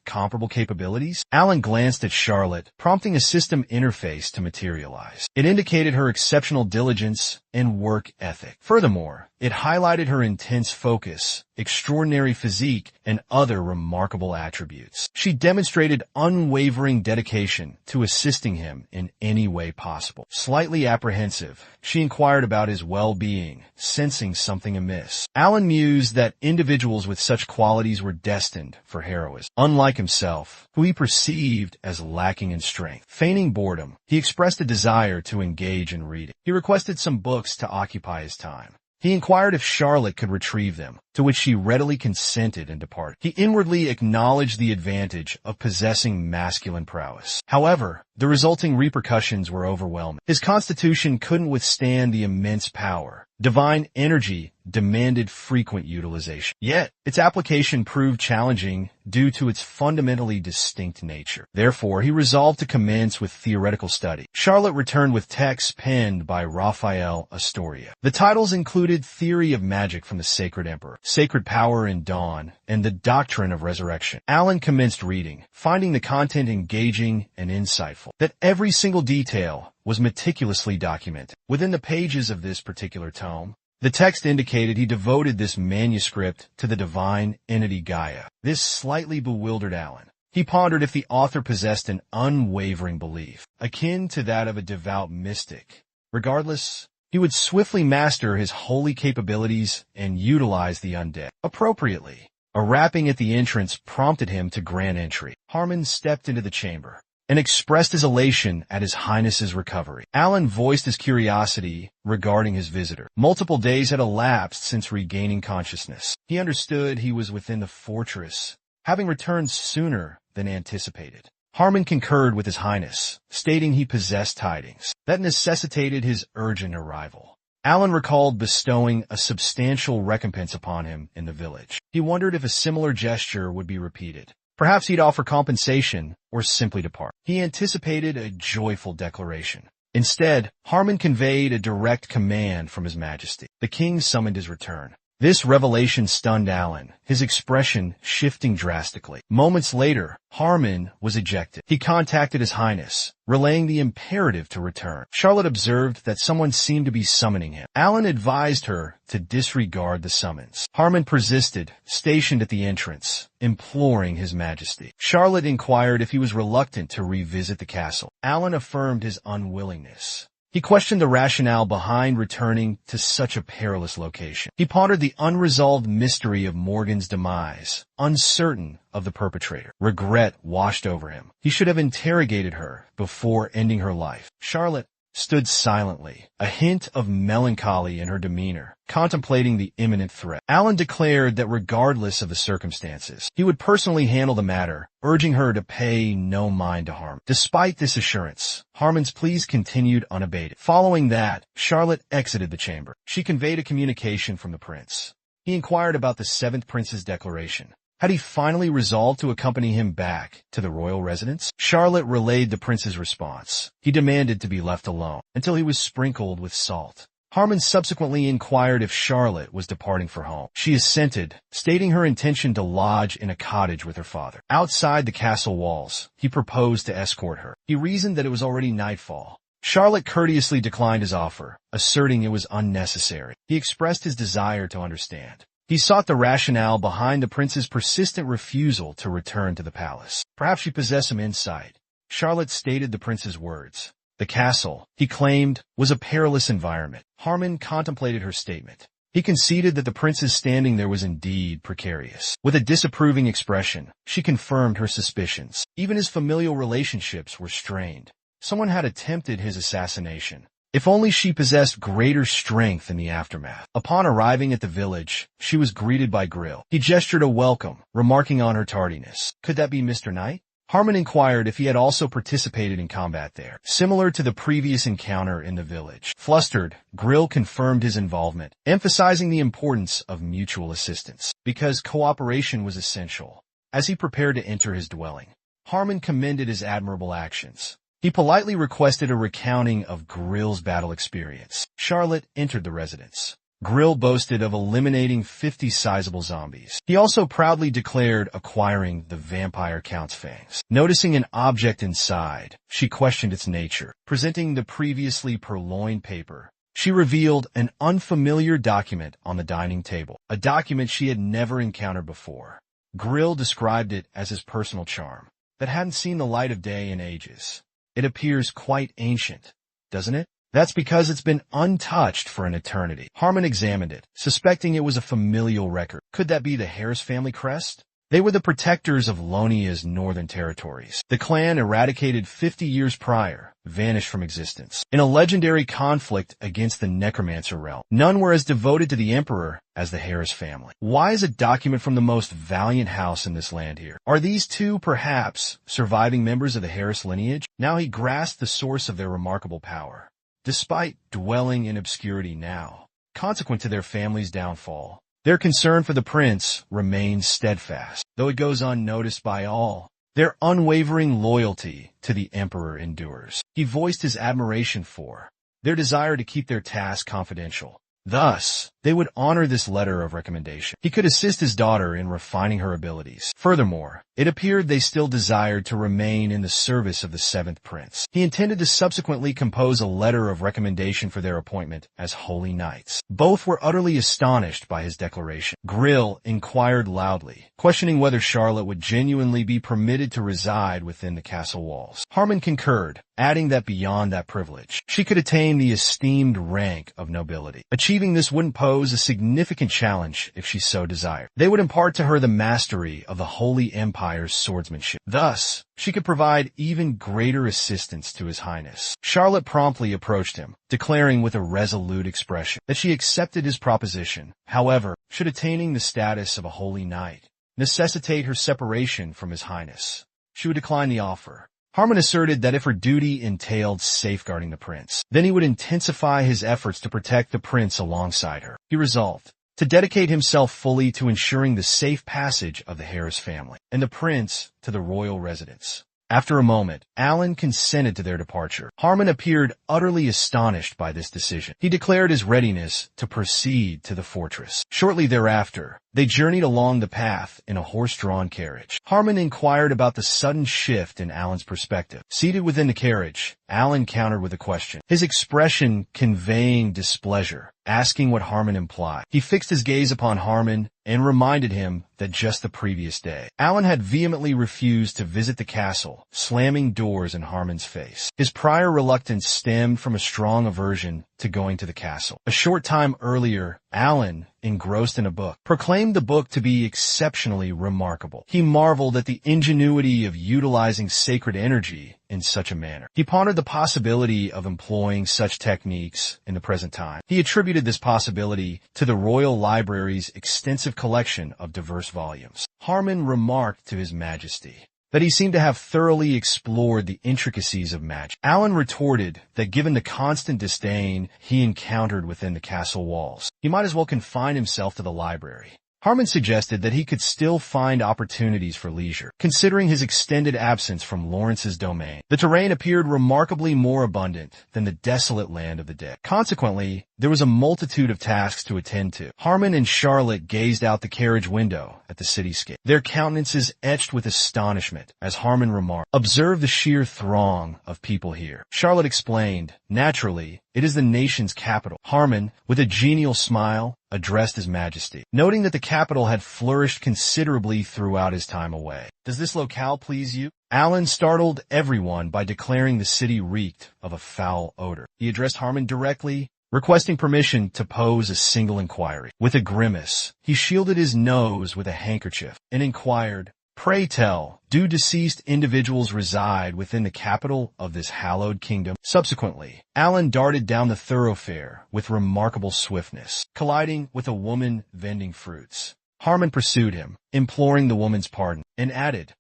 comparable capabilities? Alan glanced at Charlotte, prompting a system interface to materialize. It indicated her exceptional diligence and work ethic. Furthermore, it highlighted her intense focus, extraordinary physique, and other remarkable attributes. She demonstrated unwavering dedication to assisting him in any way possible. Slightly apprehensive, she inquired about his well-being, sensing something amiss. Alan mused that individuals with such qualities were destined for heroism. Unlike himself, who he perceived as lacking in strength. Feigning boredom, he expressed a desire to engage in reading. He requested some books to occupy his time. He inquired if Charlotte could retrieve them, to which she readily consented and departed. He inwardly acknowledged the advantage of possessing masculine prowess. However, the resulting repercussions were overwhelming. His constitution couldn't withstand the immense power. Divine energy demanded frequent utilization. Yet, its application proved challenging due to its fundamentally distinct nature. Therefore, he resolved to commence with theoretical study. Charlotte returned with texts penned by Raphael Astoria. The titles included Theory of Magic from the Sacred Emperor, Sacred Power in Dawn, and The Doctrine of Resurrection. Alan commenced reading, finding the content engaging and insightful. That every single detail was meticulously documented. Within the pages of this particular tome, the text indicated he devoted this manuscript to the divine entity Gaia. This slightly bewildered Alan. He pondered if the author possessed an unwavering belief, akin to that of a devout mystic. Regardless, he would swiftly master his holy capabilities and utilize the undead appropriately. A rapping at the entrance prompted him to grant entry. Harmon stepped into the chamber and expressed his elation at His Highness's recovery. Alan voiced his curiosity regarding his visitor. Multiple days had elapsed since regaining consciousness. He understood he was within the fortress, having returned sooner than anticipated. Harmon concurred with His Highness, stating he possessed tidings that necessitated his urgent arrival. Alan recalled bestowing a substantial recompense upon him in the village. He wondered if a similar gesture would be repeated. Perhaps he'd offer compensation or simply depart. He anticipated a joyful declaration. Instead, Harmon conveyed a direct command from His Majesty. The king summoned his return. This revelation stunned Alan, his expression shifting drastically. Moments later, Harmon was ejected. He contacted His Highness, relaying the imperative to return. Charlotte observed that someone seemed to be summoning him. Alan advised her to disregard the summons. Harmon persisted, stationed at the entrance, imploring His Majesty. Charlotte inquired if he was reluctant to revisit the castle. Alan affirmed his unwillingness. He questioned the rationale behind returning to such a perilous location. He pondered the unresolved mystery of Morgan's demise, uncertain of the perpetrator. Regret washed over him. He should have interrogated her before ending her life. Charlotte, stood silently, a hint of melancholy in her demeanor, contemplating the imminent threat. Alan declared that regardless of the circumstances, he would personally handle the matter, urging her to pay no mind to Harmon. Despite this assurance, Harmon's pleas continued unabated. Following that, Charlotte exited the chamber. She conveyed a communication from the prince. He inquired about the seventh prince's declaration. Had he finally resolved to accompany him back to the royal residence? Charlotte relayed the prince's response. He demanded to be left alone until he was sprinkled with salt. Harmon subsequently inquired if Charlotte was departing for home. She assented, stating her intention to lodge in a cottage with her father. Outside the castle walls, he proposed to escort her. He reasoned that it was already nightfall. Charlotte courteously declined his offer, asserting it was unnecessary. He expressed his desire to understand. He sought the rationale behind the prince's persistent refusal to return to the palace. Perhaps she possessed some insight. Charlotte stated the prince's words. The castle, he claimed, was a perilous environment. Harmon contemplated her statement. He conceded that the prince's standing there was indeed precarious. With a disapproving expression, she confirmed her suspicions. Even his familial relationships were strained. Someone had attempted his assassination. If only she possessed greater strength in the aftermath. Upon arriving at the village, she was greeted by Grill. He gestured a welcome, remarking on her tardiness. Could that be Mr. Knight? Harmon inquired if he had also participated in combat there, similar to the previous encounter in the village. Flustered, Grill confirmed his involvement, emphasizing the importance of mutual assistance, because cooperation was essential. As he prepared to enter his dwelling, Harmon commended his admirable actions. He politely requested a recounting of Grill's battle experience. Charlotte entered the residence. Grill boasted of eliminating 50 sizable zombies. He also proudly declared acquiring the vampire Count's fangs. Noticing an object inside, she questioned its nature. Presenting the previously purloined paper, she revealed an unfamiliar document on the dining table, a document she had never encountered before. Grill described it as his personal charm that hadn't seen the light of day in ages. It appears quite ancient, doesn't it? That's because it's been untouched for an eternity. Harmon examined it, suspecting it was a familial record. Could that be the Harris family crest? They were the protectors of Lonia's northern territories. The clan, eradicated 50 years prior, vanished from existence. In a legendary conflict against the necromancer realm, none were as devoted to the emperor as the Harris family. Why is a document from the most valiant house in this land here? Are these two, perhaps, surviving members of the Harris lineage? Now he grasped the source of their remarkable power. Despite dwelling in obscurity now, consequent to their family's downfall, their concern for the prince remains steadfast, though it goes unnoticed by all. Their unwavering loyalty to the emperor endures. He voiced his admiration for their desire to keep their task confidential. Thus, they would honor this letter of recommendation. He could assist his daughter in refining her abilities. Furthermore, it appeared they still desired to remain in the service of the seventh prince. He intended to subsequently compose a letter of recommendation for their appointment as holy knights. Both were utterly astonished by his declaration. Grill inquired loudly, questioning whether Charlotte would genuinely be permitted to reside within the castle walls. Harmon concurred, adding that beyond that privilege, she could attain the esteemed rank of nobility. Achieving this wouldn't pose a significant challenge if she so desired. They would impart to her the mastery of the Holy Empire's swordsmanship. Thus, she could provide even greater assistance to His Highness. Charlotte promptly approached him, declaring with a resolute expression that she accepted his proposition. However, should attaining the status of a holy knight necessitate her separation from His Highness, she would decline the offer. Harmon asserted that if her duty entailed safeguarding the prince, then he would intensify his efforts to protect the prince alongside her. He resolved to dedicate himself fully to ensuring the safe passage of the Harris family and the prince to the royal residence. After a moment, Alan consented to their departure. Harmon appeared utterly astonished by this decision. He declared his readiness to proceed to the fortress. Shortly thereafter, they journeyed along the path in a horse-drawn carriage. Harmon inquired about the sudden shift in Alan's perspective. Seated within the carriage, Alan countered with a question, his expression conveying displeasure, asking what Harmon implied. He fixed his gaze upon Harmon and reminded him that just the previous day, Alan had vehemently refused to visit the castle, slamming doors in Harmon's face. His prior reluctance stemmed from a strong aversion to going to the castle. A short time earlier, Alan engrossed in a book, proclaimed the book to be exceptionally remarkable. He marveled at the ingenuity of utilizing sacred energy in such a manner. He pondered the possibility of employing such techniques in the present time. He attributed this possibility to the Royal Library's extensive collection of diverse volumes. Harmon remarked to His Majesty that he seemed to have thoroughly explored the intricacies of magic. Alan retorted that given the constant disdain he encountered within the castle walls, he might as well confine himself to the library. Harmon suggested that he could still find opportunities for leisure, considering his extended absence from Lawrence's domain. The terrain appeared remarkably more abundant than the desolate land of the dead. Consequently, there was a multitude of tasks to attend to. Harmon and Charlotte gazed out the carriage window at the cityscape, their countenances etched with astonishment, as Harmon remarked, "Observe the sheer throng of people here." Charlotte explained, "Naturally, it is the nation's capital." Harmon, with a genial smile, addressed His Majesty, noting that the capital had flourished considerably throughout his time away. "Does this locale please you?" Alan startled everyone by declaring the city reeked of a foul odor. He addressed Harmon directly, requesting permission to pose a single inquiry. With a grimace, he shielded his nose with a handkerchief and inquired, "Pray tell, do deceased individuals reside within the capital of this hallowed kingdom?" Subsequently, Alan darted down the thoroughfare with remarkable swiftness, colliding with a woman vending fruits. Harmon pursued him, imploring the woman's pardon, and added,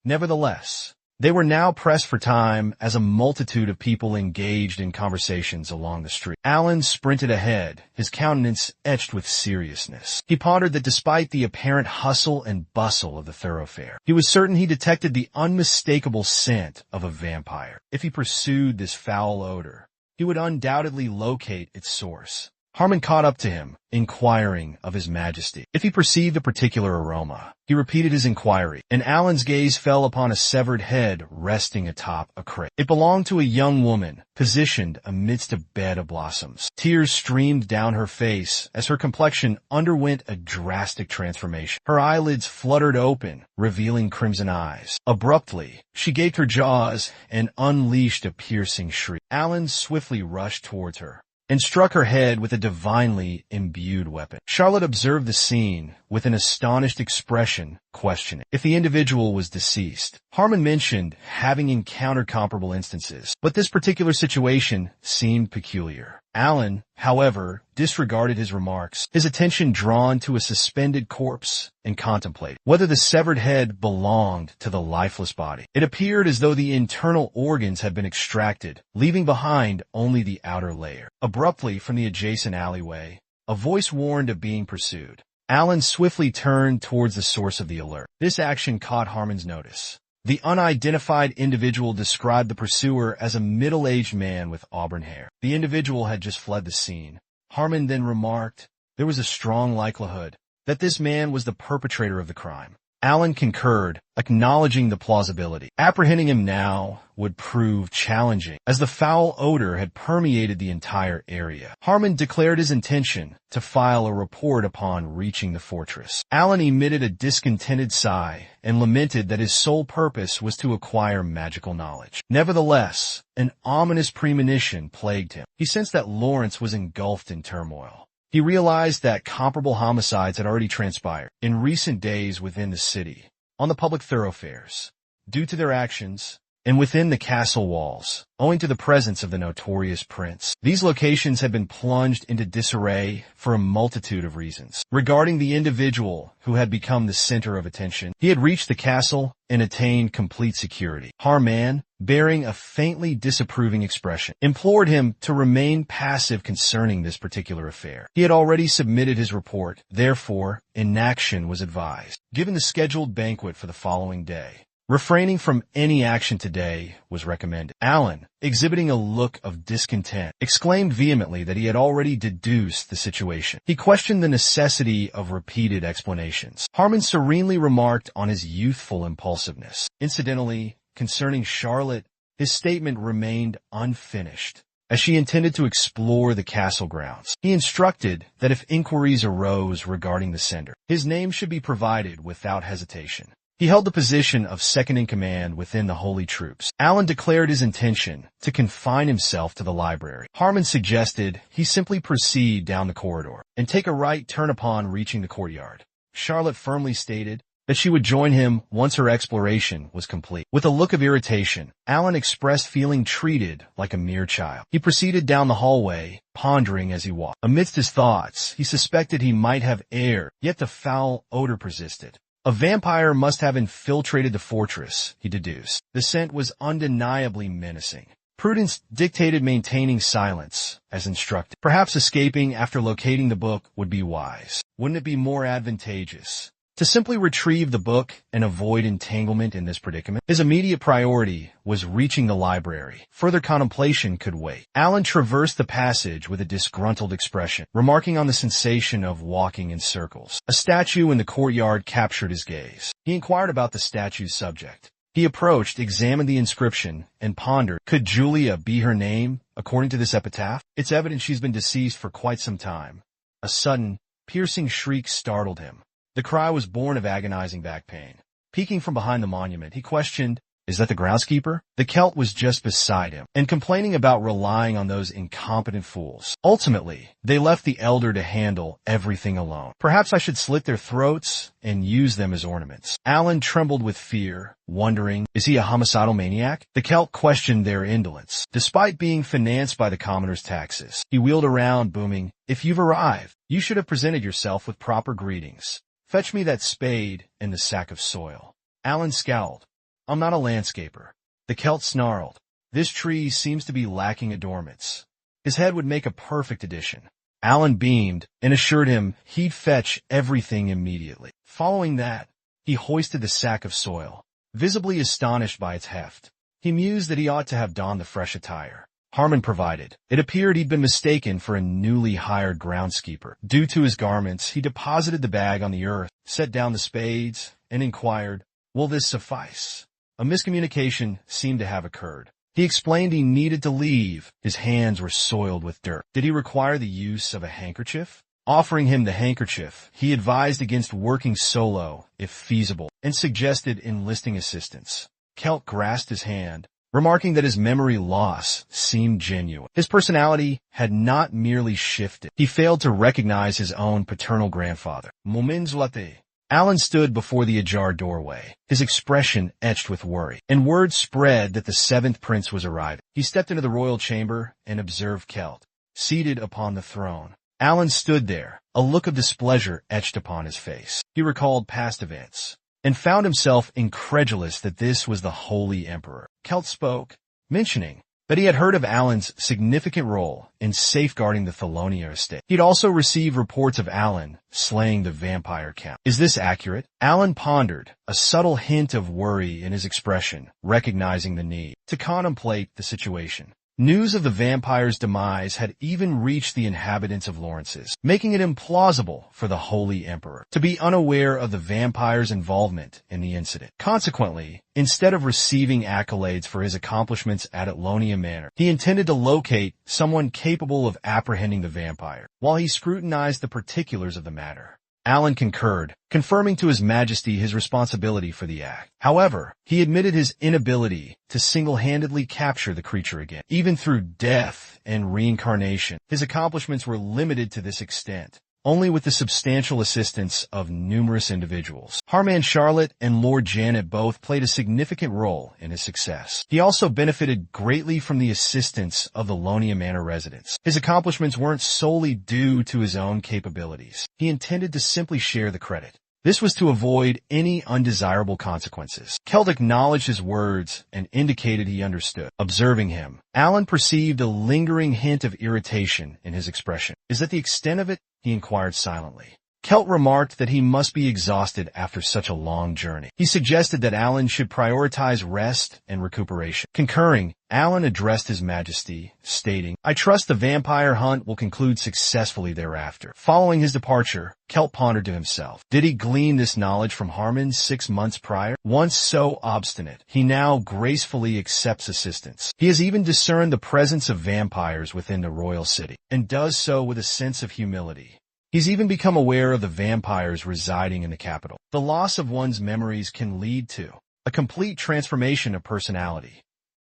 "Nevertheless, they were now pressed for time as a multitude of people engaged in conversations along the street." Alan sprinted ahead, his countenance etched with seriousness. He pondered that despite the apparent hustle and bustle of the thoroughfare, he was certain he detected the unmistakable scent of a vampire. If he pursued this foul odor, he would undoubtedly locate its source. Harmon caught up to him, inquiring of His Majesty if he perceived a particular aroma. He repeated his inquiry, and Alan's gaze fell upon a severed head resting atop a crate. It belonged to a young woman, positioned amidst a bed of blossoms. Tears streamed down her face as her complexion underwent a drastic transformation. Her eyelids fluttered open, revealing crimson eyes. Abruptly, she gaped her jaws and unleashed a piercing shriek. Alan swiftly rushed towards her and struck her head with a divinely imbued weapon. Charlotte observed the scene with an astonished expression, questioning if the individual was deceased. Harmon mentioned having encountered comparable instances, but this particular situation seemed peculiar. Alan, however, disregarded his remarks, his attention drawn to a suspended corpse, and contemplated whether the severed head belonged to the lifeless body. It appeared as though the internal organs had been extracted, leaving behind only the outer layer. Abruptly, from the adjacent alleyway, a voice warned of being pursued. Alan swiftly turned towards the source of the alert. This action caught Harmon's notice. The unidentified individual described the pursuer as a middle-aged man with auburn hair. The individual had just fled the scene. Harmon then remarked there was a strong likelihood that this man was the perpetrator of the crime. Alan concurred, acknowledging the plausibility. Apprehending him now would prove challenging, as the foul odor had permeated the entire area. Harmon declared his intention to file a report upon reaching the fortress. Alan emitted a discontented sigh and lamented that his sole purpose was to acquire magical knowledge. Nevertheless, an ominous premonition plagued him. He sensed that Lawrence was engulfed in turmoil. He realized that comparable homicides had already transpired in recent days within the city, on the public thoroughfares, due to their actions, and within the castle walls, owing to the presence of the notorious prince. These locations had been plunged into disarray for a multitude of reasons. Regarding the individual who had become the center of attention, he had reached the castle and attained complete security. Harmon, bearing a faintly disapproving expression, implored him to remain passive concerning this particular affair. He had already submitted his report, therefore, inaction was advised. Given the scheduled banquet for the following day, refraining from any action today was recommended. Alan, exhibiting a look of discontent, exclaimed vehemently that he had already deduced the situation. He questioned the necessity of repeated explanations. Harmon serenely remarked on his youthful impulsiveness. Incidentally, concerning Charlotte, his statement remained unfinished, as she intended to explore the castle grounds. He instructed that if inquiries arose regarding the sender, his name should be provided without hesitation. He held the position of second-in-command within the Holy Troops. Alan declared his intention to confine himself to the library. Harmon suggested he simply proceed down the corridor and take a right turn upon reaching the courtyard. Charlotte firmly stated that she would join him once her exploration was complete. With a look of irritation, Alan expressed feeling treated like a mere child. He proceeded down the hallway, pondering as he walked. Amidst his thoughts, he suspected he might have erred, yet the foul odor persisted. A vampire must have infiltrated the fortress, he deduced. The scent was undeniably menacing. Prudence dictated maintaining silence, as instructed. Perhaps escaping after locating the book would be wise. Wouldn't it be more advantageous to simply retrieve the book and avoid entanglement in this predicament? His immediate priority was reaching the library. Further contemplation could wait. Alan traversed the passage with a disgruntled expression, remarking on the sensation of walking in circles. A statue in the courtyard captured his gaze. He inquired about the statue's subject. He approached, examined the inscription, and pondered, could Julia be her name, according to this epitaph? It's evident she's been deceased for quite some time. A sudden, piercing shriek startled him. The cry was born of agonizing back pain. Peeking from behind the monument, he questioned, "Is that the groundskeeper?" The Celt was just beside him, and complaining about relying on those incompetent fools. Ultimately, they left the elder to handle everything alone. Perhaps I should slit their throats and use them as ornaments. Alan trembled with fear, wondering, is he a homicidal maniac? The Celt questioned their indolence. Despite being financed by the commoner's taxes, he wheeled around, booming, "If you've arrived, you should have presented yourself with proper greetings. Fetch me that spade and the sack of soil." Alan scowled. "I'm not a landscaper." The Celt snarled. "This tree seems to be lacking adornments. His head would make a perfect addition." Alan beamed and assured him he'd fetch everything immediately. Following that, he hoisted the sack of soil, visibly astonished by its heft. He mused that he ought to have donned the fresh attire Harmon provided. It appeared he'd been mistaken for a newly hired groundskeeper. Due to his garments, he deposited the bag on the earth, set down the spades, and inquired, "Will this suffice?" A miscommunication seemed to have occurred. He explained he needed to leave. His hands were soiled with dirt. Did he require the use of a handkerchief? Offering him the handkerchief, he advised against working solo, if feasible, and suggested enlisting assistance. Celt grasped his hand, remarking that his memory loss seemed genuine. His personality had not merely shifted. He failed to recognize his own paternal grandfather. Momenslate. Alan stood before the ajar doorway, his expression etched with worry, and word spread that the seventh prince was arriving. He stepped into the royal chamber and observed Celt, seated upon the throne. Alan stood there, a look of displeasure etched upon his face. He recalled past events, and found himself incredulous that this was the Holy Emperor. Celt spoke, mentioning that he had heard of Alan's significant role in safeguarding the Thalonia estate. He'd also received reports of Alan slaying the vampire count. Is this accurate? Alan pondered, a subtle hint of worry in his expression, recognizing the need to contemplate the situation. News of the vampire's demise had even reached the inhabitants of Lawrence's, making it implausible for the Holy Emperor to be unaware of the vampire's involvement in the incident. Consequently, instead of receiving accolades for his accomplishments at Atlonia Manor, he intended to locate someone capable of apprehending the vampire. While he scrutinized the particulars of the matter, Alan concurred, confirming to His Majesty his responsibility for the act. However, he admitted his inability to single-handedly capture the creature again. Even through death and reincarnation, his accomplishments were limited to this extent, only with the substantial assistance of numerous individuals. Harman Charlotte and Lord Janet both played a significant role in his success. He also benefited greatly from the assistance of the Lonia Manor residents. His accomplishments weren't solely due to his own capabilities. He intended to simply share the credit. This was to avoid any undesirable consequences. Celt acknowledged his words and indicated he understood. Observing him, Alan perceived a lingering hint of irritation in his expression. Is that the extent of it? He inquired silently. Celt remarked that he must be exhausted after such a long journey. He suggested that Alan should prioritize rest and recuperation. Concurring, Alan addressed His Majesty, stating, "I trust the vampire hunt will conclude successfully thereafter." Following his departure, Celt pondered to himself. Did he glean this knowledge from Harman 6 months prior? Once so obstinate, he now gracefully accepts assistance. He has even discerned the presence of vampires within the royal city, and does so with a sense of humility. He's even become aware of the vampires residing in the capital. The loss of one's memories can lead to a complete transformation of personality.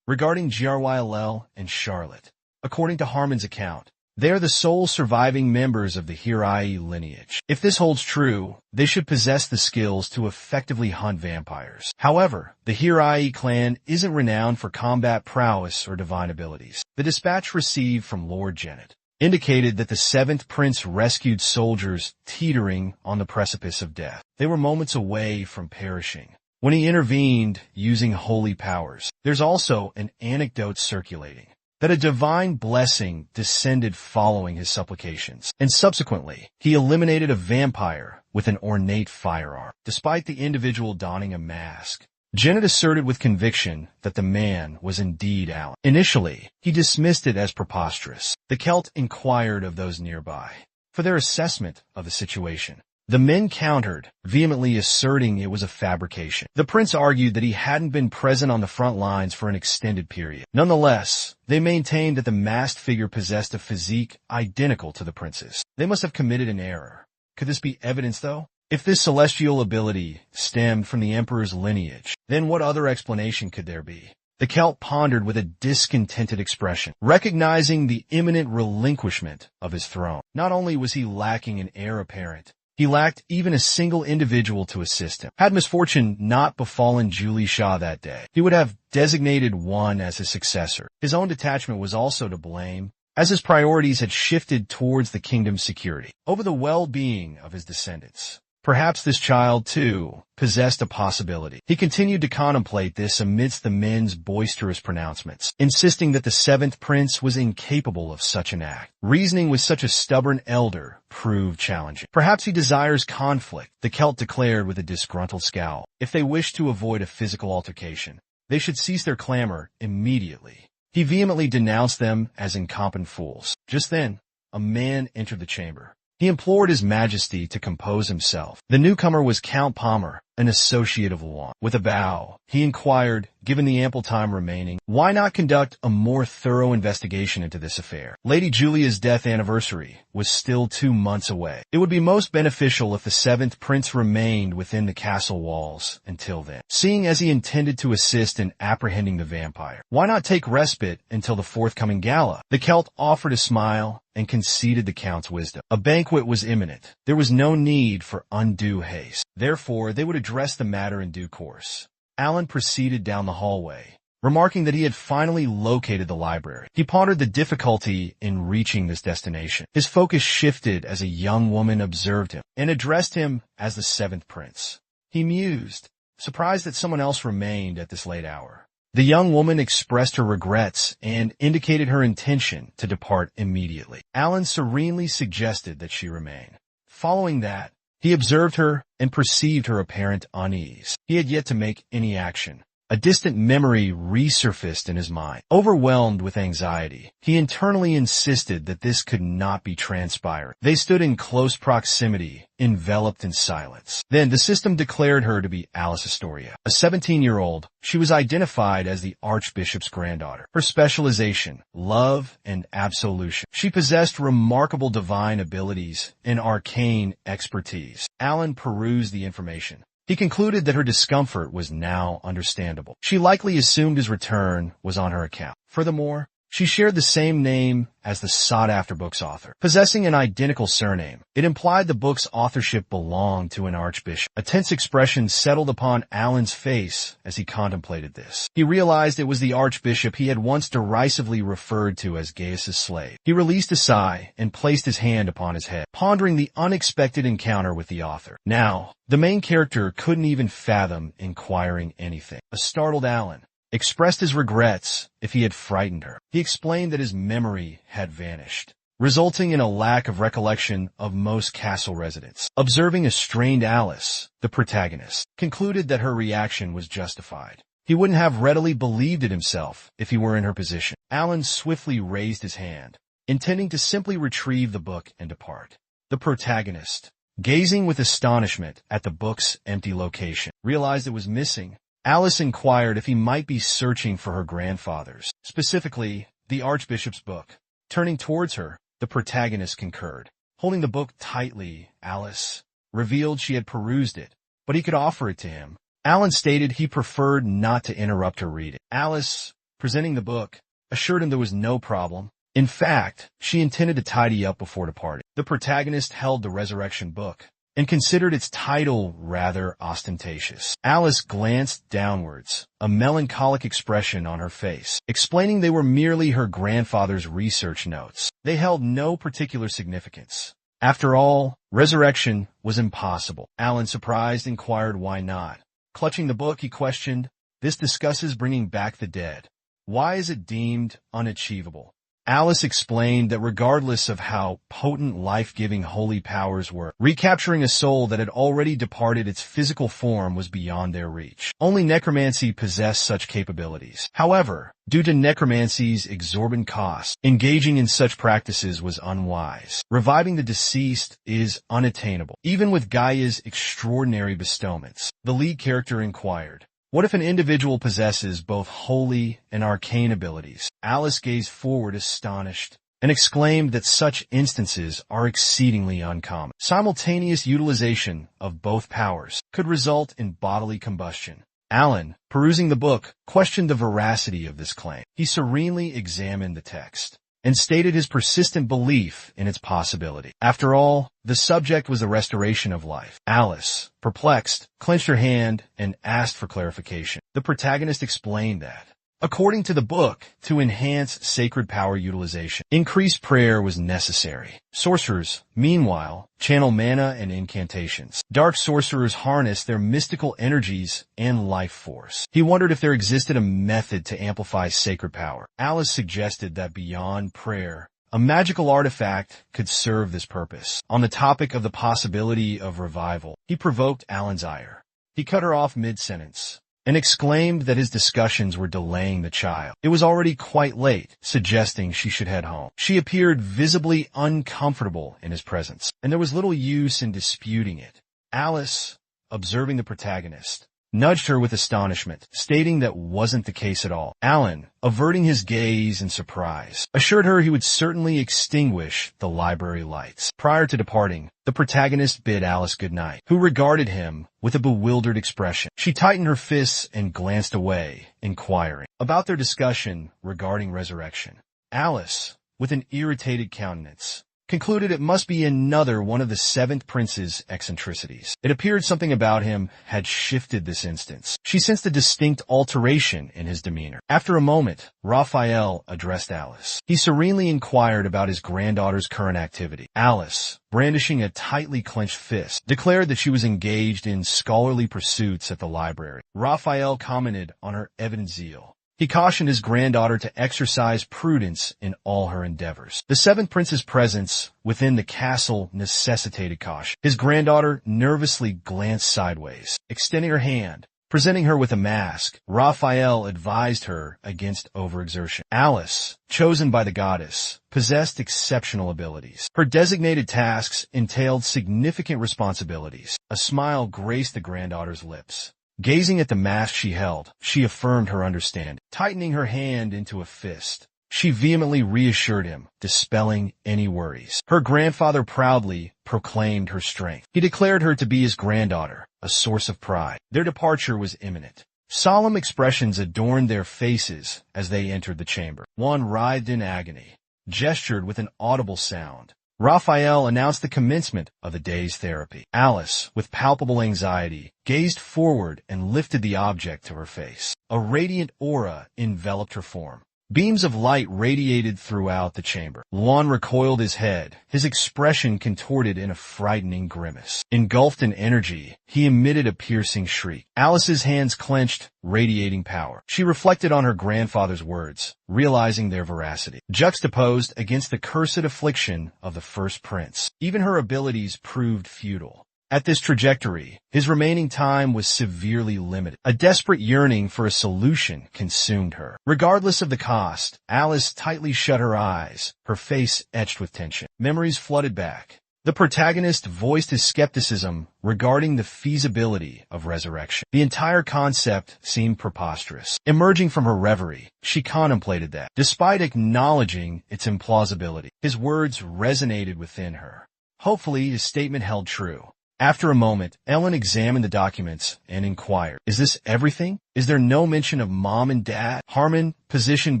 Regarding Yahello and Charlotte, according to Harmon's account, they are the sole surviving members of the Hirai lineage. If this holds true, they should possess the skills to effectively hunt vampires. However, the Hirai clan isn't renowned for combat prowess or divine abilities. The dispatch received from Lord Janet indicated that the seventh prince rescued soldiers teetering on the precipice of death. They were moments away from perishing when he intervened using holy powers. There's also an anecdote circulating that a divine blessing descended following his supplications, and subsequently, he eliminated a vampire with an ornate firearm. Despite the individual donning a mask, Janet asserted with conviction that the man was indeed Alan. Initially, he dismissed it as preposterous. The Celt inquired of those nearby for their assessment of the situation. The men countered, vehemently asserting it was a fabrication. The prince argued that he hadn't been present on the front lines for an extended period. Nonetheless, they maintained that the masked figure possessed a physique identical to the prince's. They must have committed an error. Could this be evidence, though? If this celestial ability stemmed from the emperor's lineage, then what other explanation could there be? The Celt pondered with a discontented expression, recognizing the imminent relinquishment of his throne. Not only was he lacking an heir apparent, he lacked even a single individual to assist him. Had misfortune not befallen Julie Shaw that day, he would have designated one as his successor. His own detachment was also to blame, as his priorities had shifted towards the kingdom's security over the well-being of his descendants. Perhaps this child, too, possessed a possibility. He continued to contemplate this amidst the men's boisterous pronouncements, insisting that the seventh prince was incapable of such an act. Reasoning with such a stubborn elder proved challenging. Perhaps he desires conflict, the Celt declared with a disgruntled scowl. If they wish to avoid a physical altercation, they should cease their clamor immediately. He vehemently denounced them as incompetent fools. Just then, a man entered the chamber. He implored His Majesty to compose himself. The newcomer was Count Palmer, an associate of Luan. With a bow, he inquired, given the ample time remaining, why not conduct a more thorough investigation into this affair? Lady Julia's death anniversary was still 2 months away. It would be most beneficial if the seventh prince remained within the castle walls until then, seeing as he intended to assist in apprehending the vampire. Why not take respite until the forthcoming gala? The Celt offered a smile and conceded the Count's wisdom. A banquet was imminent. There was no need for undue haste. Therefore, they would address the matter in due course. Alan proceeded down the hallway, remarking that he had finally located the library. He pondered the difficulty in reaching this destination. His focus shifted as a young woman observed him and addressed him as the seventh prince. He mused, surprised that someone else remained at this late hour. The young woman expressed her regrets and indicated her intention to depart immediately. Alan serenely suggested that she remain. Following that, he observed her and perceived her apparent unease. He had yet to make any action. A distant memory resurfaced in his mind. Overwhelmed with anxiety, he internally insisted that this could not be transpiring. They stood in close proximity, enveloped in silence. Then the system declared her to be Alice Astoria. A 17-year-old, she was identified as the Archbishop's granddaughter. Her specialization, love and absolution. She possessed remarkable divine abilities and arcane expertise. Alan perused the information. He concluded that her discomfort was now understandable. She likely assumed his return was on her account. Furthermore, she shared the same name as the sought-after book's author. Possessing an identical surname, it implied the book's authorship belonged to an archbishop. A tense expression settled upon Alan's face as he contemplated this. He realized it was the archbishop he had once derisively referred to as Gaius's slave. He released a sigh and placed his hand upon his head, pondering the unexpected encounter with the author. Now, the main character couldn't even fathom inquiring anything. A startled Alan expressed his regrets if he had frightened her. He explained that his memory had vanished, resulting in a lack of recollection of most castle residents. Observing a strained Alice, the protagonist concluded that her reaction was justified. He wouldn't have readily believed it himself if he were in her position. Alan swiftly raised his hand, intending to simply retrieve the book and depart. The protagonist, gazing with astonishment at the book's empty location, realized it was missing. Alice inquired if he might be searching for her grandfather's, specifically the Archbishop's book. Turning towards her, the protagonist concurred. Holding the book tightly, Alice revealed she had perused it, but he could offer it to him. Alan stated he preferred not to interrupt her reading. Alice, presenting the book, assured him there was no problem. In fact, she intended to tidy up before departing. The protagonist held the resurrection book and considered its title rather ostentatious. Alice glanced downwards, a melancholic expression on her face, explaining they were merely her grandfather's research notes. They held no particular significance. After all, resurrection was impossible. Alan, surprised, inquired why not. Clutching the book, he questioned, "This discusses bringing back the dead. Why is it deemed unachievable?" Alice explained that regardless of how potent life-giving holy powers were, recapturing a soul that had already departed its physical form was beyond their reach. Only necromancy possessed such capabilities. However, due to necromancy's exorbitant costs, engaging in such practices was unwise. Reviving the deceased is unattainable, even with Gaia's extraordinary bestowments. The lead character inquired, "What if an individual possesses both holy and arcane abilities?" Alice gazed forward astonished and exclaimed that such instances are exceedingly uncommon. Simultaneous utilization of both powers could result in bodily combustion. Alan, perusing the book, questioned the veracity of this claim. He serenely examined the text and stated his persistent belief in its possibility. After all, the subject was the restoration of life. Alice, perplexed, clenched her hand and asked for clarification. The protagonist explained that, according to the book, to enhance sacred power utilization, increased prayer was necessary. Sorcerers, meanwhile, channel mana and incantations. Dark sorcerers harness their mystical energies and life force. He wondered if there existed a method to amplify sacred power. Alice suggested that beyond prayer, a magical artifact could serve this purpose. On the topic of the possibility of revival, he provoked Alan's ire. He cut her off mid-sentence and exclaimed that his discussions were delaying the child. It was already quite late, suggesting she should head home. She appeared visibly uncomfortable in his presence, and there was little use in disputing it. Alice, observing the protagonist, nudged her with astonishment, stating that wasn't the case at all. Alan, averting his gaze in surprise, assured her he would certainly extinguish the library lights. Prior to departing, the protagonist bid Alice goodnight, who regarded him with a bewildered expression. She tightened her fists and glanced away, inquiring about their discussion regarding resurrection. Alice, with an irritated countenance, concluded it must be another one of the seventh prince's eccentricities. It appeared something about him had shifted this instance. She sensed a distinct alteration in his demeanor. After a moment, Raphael addressed Alice. He serenely inquired about his granddaughter's current activity. Alice, brandishing a tightly clenched fist, declared that she was engaged in scholarly pursuits at the library. Raphael commented on her evident zeal. He cautioned his granddaughter to exercise prudence in all her endeavors. The seventh prince's presence within the castle necessitated caution. His granddaughter nervously glanced sideways. Extending her hand, presenting her with a mask, Raphael advised her against overexertion. Alice, chosen by the goddess, possessed exceptional abilities. Her designated tasks entailed significant responsibilities. A smile graced the granddaughter's lips. Gazing at the mask she held, she affirmed her understanding. Tightening her hand into a fist, she vehemently reassured him, dispelling any worries. Her grandfather proudly proclaimed her strength. He declared her to be his granddaughter, a source of pride. Their departure was imminent. Solemn expressions adorned their faces as they entered the chamber. One writhed in agony, gestured with an audible sound. Raphael announced the commencement of the day's therapy. Alice, with palpable anxiety, gazed forward and lifted the object to her face. A radiant aura enveloped her form. Beams of light radiated throughout the chamber. Luan recoiled his head, his expression contorted in a frightening grimace. Engulfed in energy, he emitted a piercing shriek. Alice's hands clenched, radiating power. She reflected on her grandfather's words, realizing their veracity. Juxtaposed against the cursed affliction of the first prince, even her abilities proved futile. At this trajectory, his remaining time was severely limited. A desperate yearning for a solution consumed her. Regardless of the cost, Alice tightly shut her eyes, her face etched with tension. Memories flooded back. The protagonist voiced his skepticism regarding the feasibility of resurrection. The entire concept seemed preposterous. Emerging from her reverie, she contemplated that, despite acknowledging its implausibility. His words resonated within her. Hopefully, his statement held true. After a moment, Ellen examined the documents and inquired, "Is this everything? Is there no mention of mom and dad?" Harmon, positioned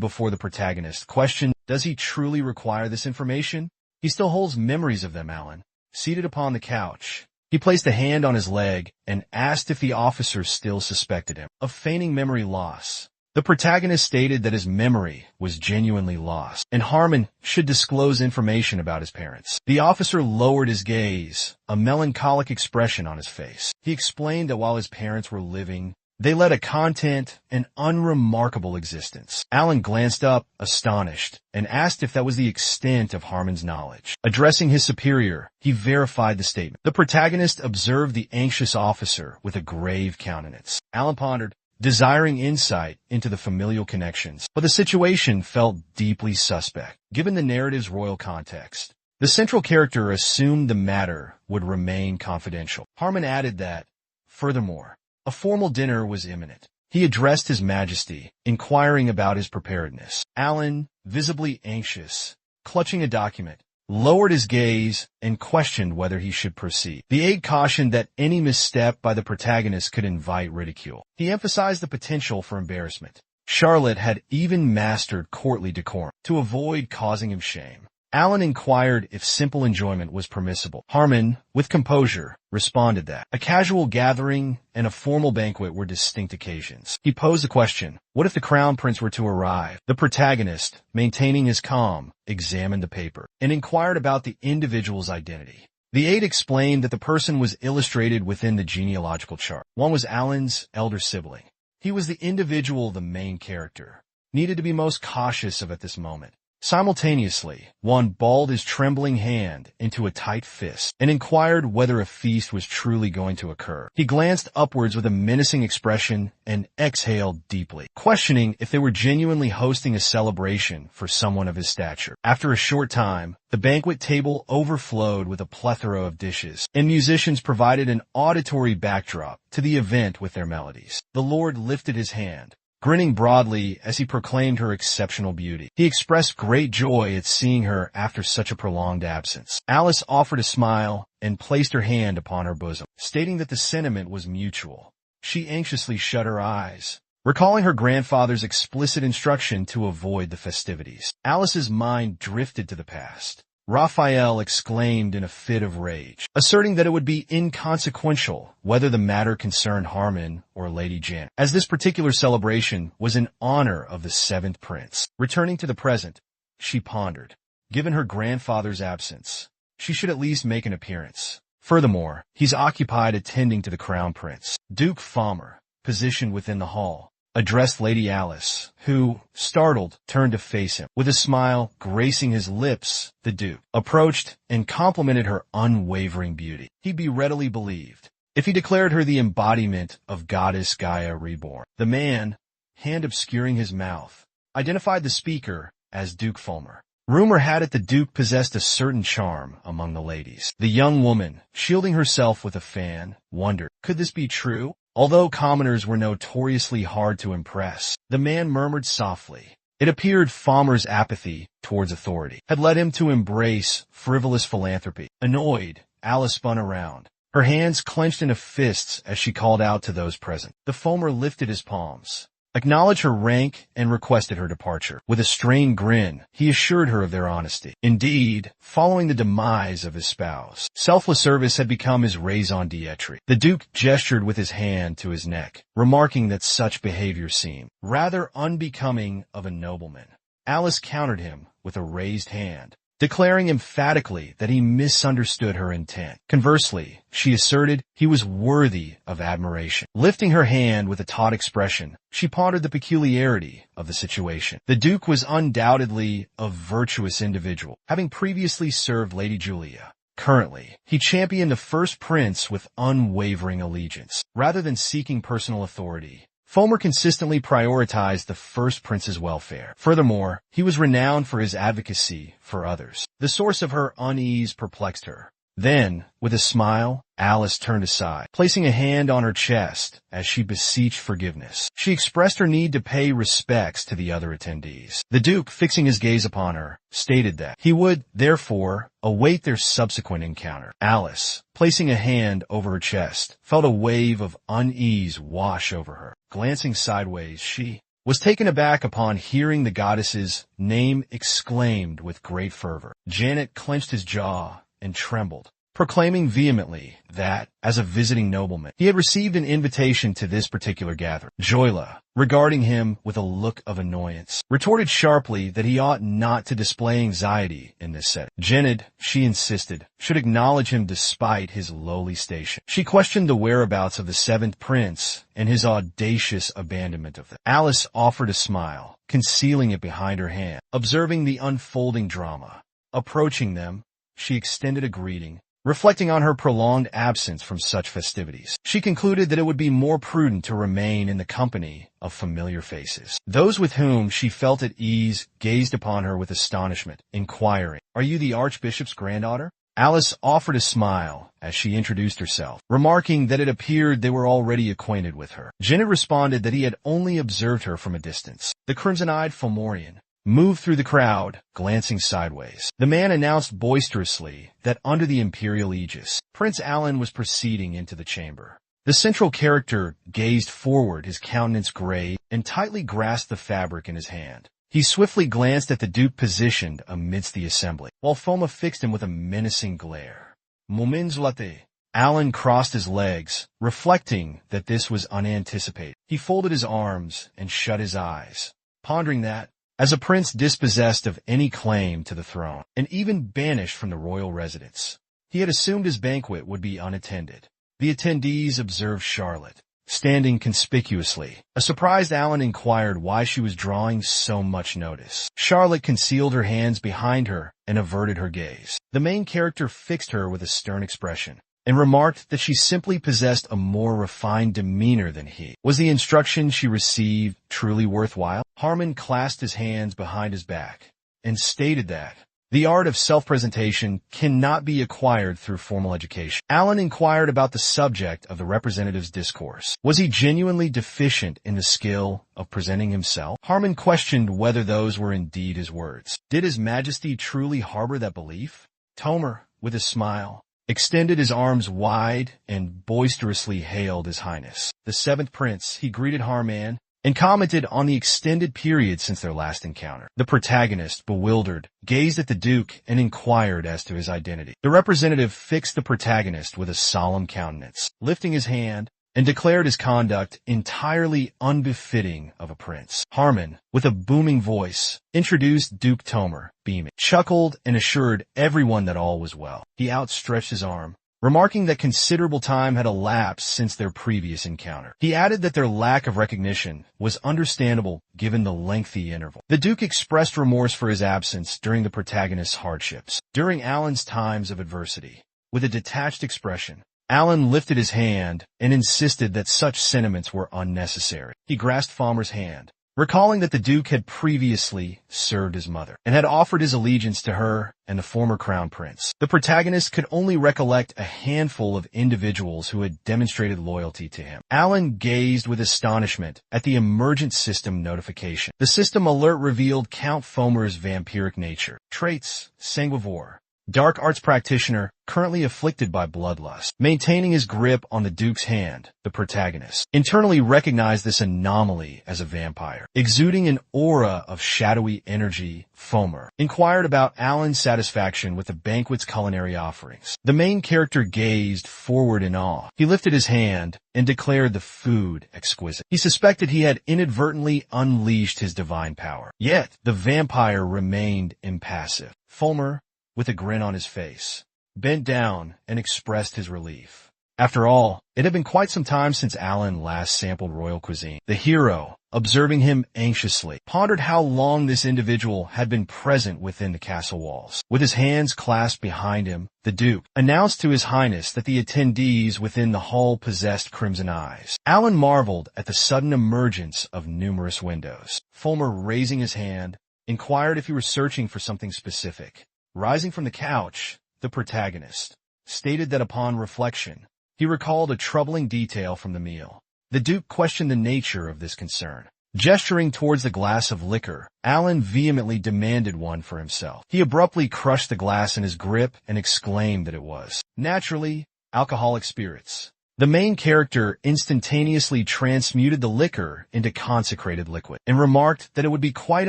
before the protagonist, questioned, "Does he truly require this information?" "He still holds memories of them, Alan." Seated upon the couch, he placed a hand on his leg and asked if the officer still suspected him of feigning memory loss. The protagonist stated that his memory was genuinely lost, and Harmon should disclose information about his parents. The officer lowered his gaze, a melancholic expression on his face. He explained that while his parents were living, they led a content and unremarkable existence. Alan glanced up, astonished, and asked if that was the extent of Harmon's knowledge. Addressing his superior, he verified the statement. The protagonist observed the anxious officer with a grave countenance. Alan pondered, desiring insight into the familial connections, but the situation felt deeply suspect. Given the narrative's royal context, the central character assumed the matter would remain confidential. Harmon added that, furthermore, a formal dinner was imminent. He addressed His Majesty, inquiring about his preparedness. Alan, visibly anxious, clutching a document, lowered his gaze and questioned whether he should proceed. The aide cautioned that any misstep by the protagonist could invite ridicule. He emphasized the potential for embarrassment. Charlotte had even mastered courtly decorum to avoid causing him shame. Alan inquired if simple enjoyment was permissible. Harmon, with composure, responded that a casual gathering and a formal banquet were distinct occasions. He posed the question, what if the crown prince were to arrive? The protagonist, maintaining his calm, examined the paper and inquired about the individual's identity. The aide explained that the person was illustrated within the genealogical chart. One was Alan's elder sibling. He was the individual the main character needed to be most cautious of at this moment. Simultaneously, one balled his trembling hand into a tight fist and inquired whether a feast was truly going to occur. He glanced upwards with a menacing expression and exhaled deeply, questioning if they were genuinely hosting a celebration for someone of his stature. After a short time, the banquet table overflowed with a plethora of dishes, and musicians provided an auditory backdrop to the event with their melodies. The Lord lifted his hand, grinning broadly as he proclaimed her exceptional beauty. He expressed great joy at seeing her after such a prolonged absence. Alice offered a smile and placed her hand upon her bosom, stating that the sentiment was mutual. She anxiously shut her eyes, recalling her grandfather's explicit instruction to avoid the festivities. Alice's mind drifted to the past. Raphael exclaimed in a fit of rage, asserting that it would be inconsequential whether the matter concerned Harmon or Lady Janet, as this particular celebration was in honor of the seventh prince. Returning to the present, she pondered. Given her grandfather's absence, she should at least make an appearance. Furthermore, he's occupied attending to the crown prince. Duke Falmer, positioned within the hall, addressed Lady Alice, who, startled, turned to face him. With a smile gracing his lips, the Duke approached and complimented her unwavering beauty. He'd be readily believed if he declared her the embodiment of Goddess Gaia reborn. The man, hand obscuring his mouth, identified the speaker as Duke Falmer. Rumor had it the Duke possessed a certain charm among the ladies. The young woman, shielding herself with a fan, wondered, could this be true? Although commoners were notoriously hard to impress, the man murmured softly. It appeared Falmer's apathy towards authority had led him to embrace frivolous philanthropy. Annoyed, Alice spun around, her hands clenched into fists as she called out to those present. The Falmer lifted his palms, acknowledged her rank, and requested her departure. With a strained grin, he assured her of their honesty. Indeed, following the demise of his spouse, selfless service had become his raison d'etre. The Duke gestured with his hand to his neck, remarking that such behavior seemed rather unbecoming of a nobleman. Alice countered him with a raised hand, declaring emphatically that he misunderstood her intent. Conversely, she asserted he was worthy of admiration. Lifting her hand with a taut expression, she pondered the peculiarity of the situation. The Duke was undoubtedly a virtuous individual, having previously served Lady Julia. Currently, he championed the first prince with unwavering allegiance. Rather than seeking personal authority, Falmer consistently prioritized the first prince's welfare. Furthermore, he was renowned for his advocacy for others. The source of her unease perplexed her. Then, with a smile, Alice turned aside, placing a hand on her chest as she beseeched forgiveness. She expressed her need to pay respects to the other attendees. The Duke, fixing his gaze upon her, stated that he would, therefore, await their subsequent encounter. Alice, placing a hand over her chest, felt a wave of unease wash over her. Glancing sideways, she was taken aback upon hearing the goddess's name exclaimed with great fervor. Janet clenched his jaw and trembled, proclaiming vehemently that, as a visiting nobleman, he had received an invitation to this particular gathering. Joyla, regarding him with a look of annoyance, retorted sharply that he ought not to display anxiety in this setting. Janet, she insisted, should acknowledge him despite his lowly station. She questioned the whereabouts of the seventh prince and his audacious abandonment of them. Alice offered a smile, concealing it behind her hand, observing the unfolding drama. Approaching them, she extended a greeting, reflecting on her prolonged absence from such festivities. She concluded that it would be more prudent to remain in the company of familiar faces. Those with whom she felt at ease gazed upon her with astonishment, inquiring, "Are you the Archbishop's granddaughter?" Alice offered a smile as she introduced herself, remarking that it appeared they were already acquainted with her. Janet responded that he had only observed her from a distance. The crimson-eyed Fomorian moved through the crowd, glancing sideways. The man announced boisterously that under the imperial aegis, Prince Alan was proceeding into the chamber. The central character gazed forward, his countenance grave, and tightly grasped the fabric in his hand. He swiftly glanced at the Duke positioned amidst the assembly, while Foma fixed him with a menacing glare. Moments latte. Alan crossed his legs, reflecting that this was unanticipated. He folded his arms and shut his eyes, pondering that, as a prince dispossessed of any claim to the throne, and even banished from the royal residence, he had assumed his banquet would be unattended. The attendees observed Charlotte, standing conspicuously. A surprised Alan inquired why she was drawing so much notice. Charlotte concealed her hands behind her and averted her gaze. The main character fixed her with a stern expression, and remarked that she simply possessed a more refined demeanor than he. Was the instruction she received truly worthwhile? Harmon clasped his hands behind his back and stated that the art of self-presentation cannot be acquired through formal education. Alan inquired about the subject of the representative's discourse. Was he genuinely deficient in the skill of presenting himself? Harmon questioned whether those were indeed his words. Did His Majesty truly harbor that belief? Tomer, with a smile, extended his arms wide and boisterously hailed His Highness the seventh prince. He greeted Harman and commented on the extended period since their last encounter. The protagonist, bewildered, gazed at the Duke and inquired as to his identity. The representative fixed the protagonist with a solemn countenance, lifting his hand, and declared his conduct entirely unbefitting of a prince. Harmon, with a booming voice, introduced Duke Tomer, beaming, chuckled, and assured everyone that all was well. He outstretched his arm, remarking that considerable time had elapsed since their previous encounter. He added that their lack of recognition was understandable given the lengthy interval. The Duke expressed remorse for his absence during the protagonist's hardships. During Alan's times of adversity, with a detached expression, Alan lifted his hand and insisted that such sentiments were unnecessary. He grasped Falmer's hand, recalling that the Duke had previously served his mother and had offered his allegiance to her and the former crown prince. The protagonist could only recollect a handful of individuals who had demonstrated loyalty to him. Alan gazed with astonishment at the emergent system notification. The system alert revealed Count Fomer's vampiric nature. Traits: sanguivore, dark arts practitioner, currently afflicted by bloodlust. Maintaining his grip on the Duke's hand, the protagonist internally recognized this anomaly as a vampire. Exuding an aura of shadowy energy, Fomer inquired about Alan's satisfaction with the banquet's culinary offerings. The main character gazed forward in awe. He lifted his hand and declared the food exquisite. He suspected he had inadvertently unleashed his divine power. Yet, the vampire remained impassive. Fomer, with a grin on his face, bent down and expressed his relief. After all, it had been quite some time since Alan last sampled royal cuisine. The hero, observing him anxiously, pondered how long this individual had been present within the castle walls. With his hands clasped behind him, the Duke announced to His Highness that the attendees within the hall possessed crimson eyes. Alan marveled at the sudden emergence of numerous windows. Fulmer, raising his hand, inquired if he were searching for something specific. Rising from the couch, the protagonist stated that upon reflection, he recalled a troubling detail from the meal. The Duke questioned the nature of this concern. Gesturing towards the glass of liquor, Alan vehemently demanded one for himself. He abruptly crushed the glass in his grip and exclaimed that it was, naturally, alcoholic spirits. The main character instantaneously transmuted the liquor into consecrated liquid and remarked that it would be quite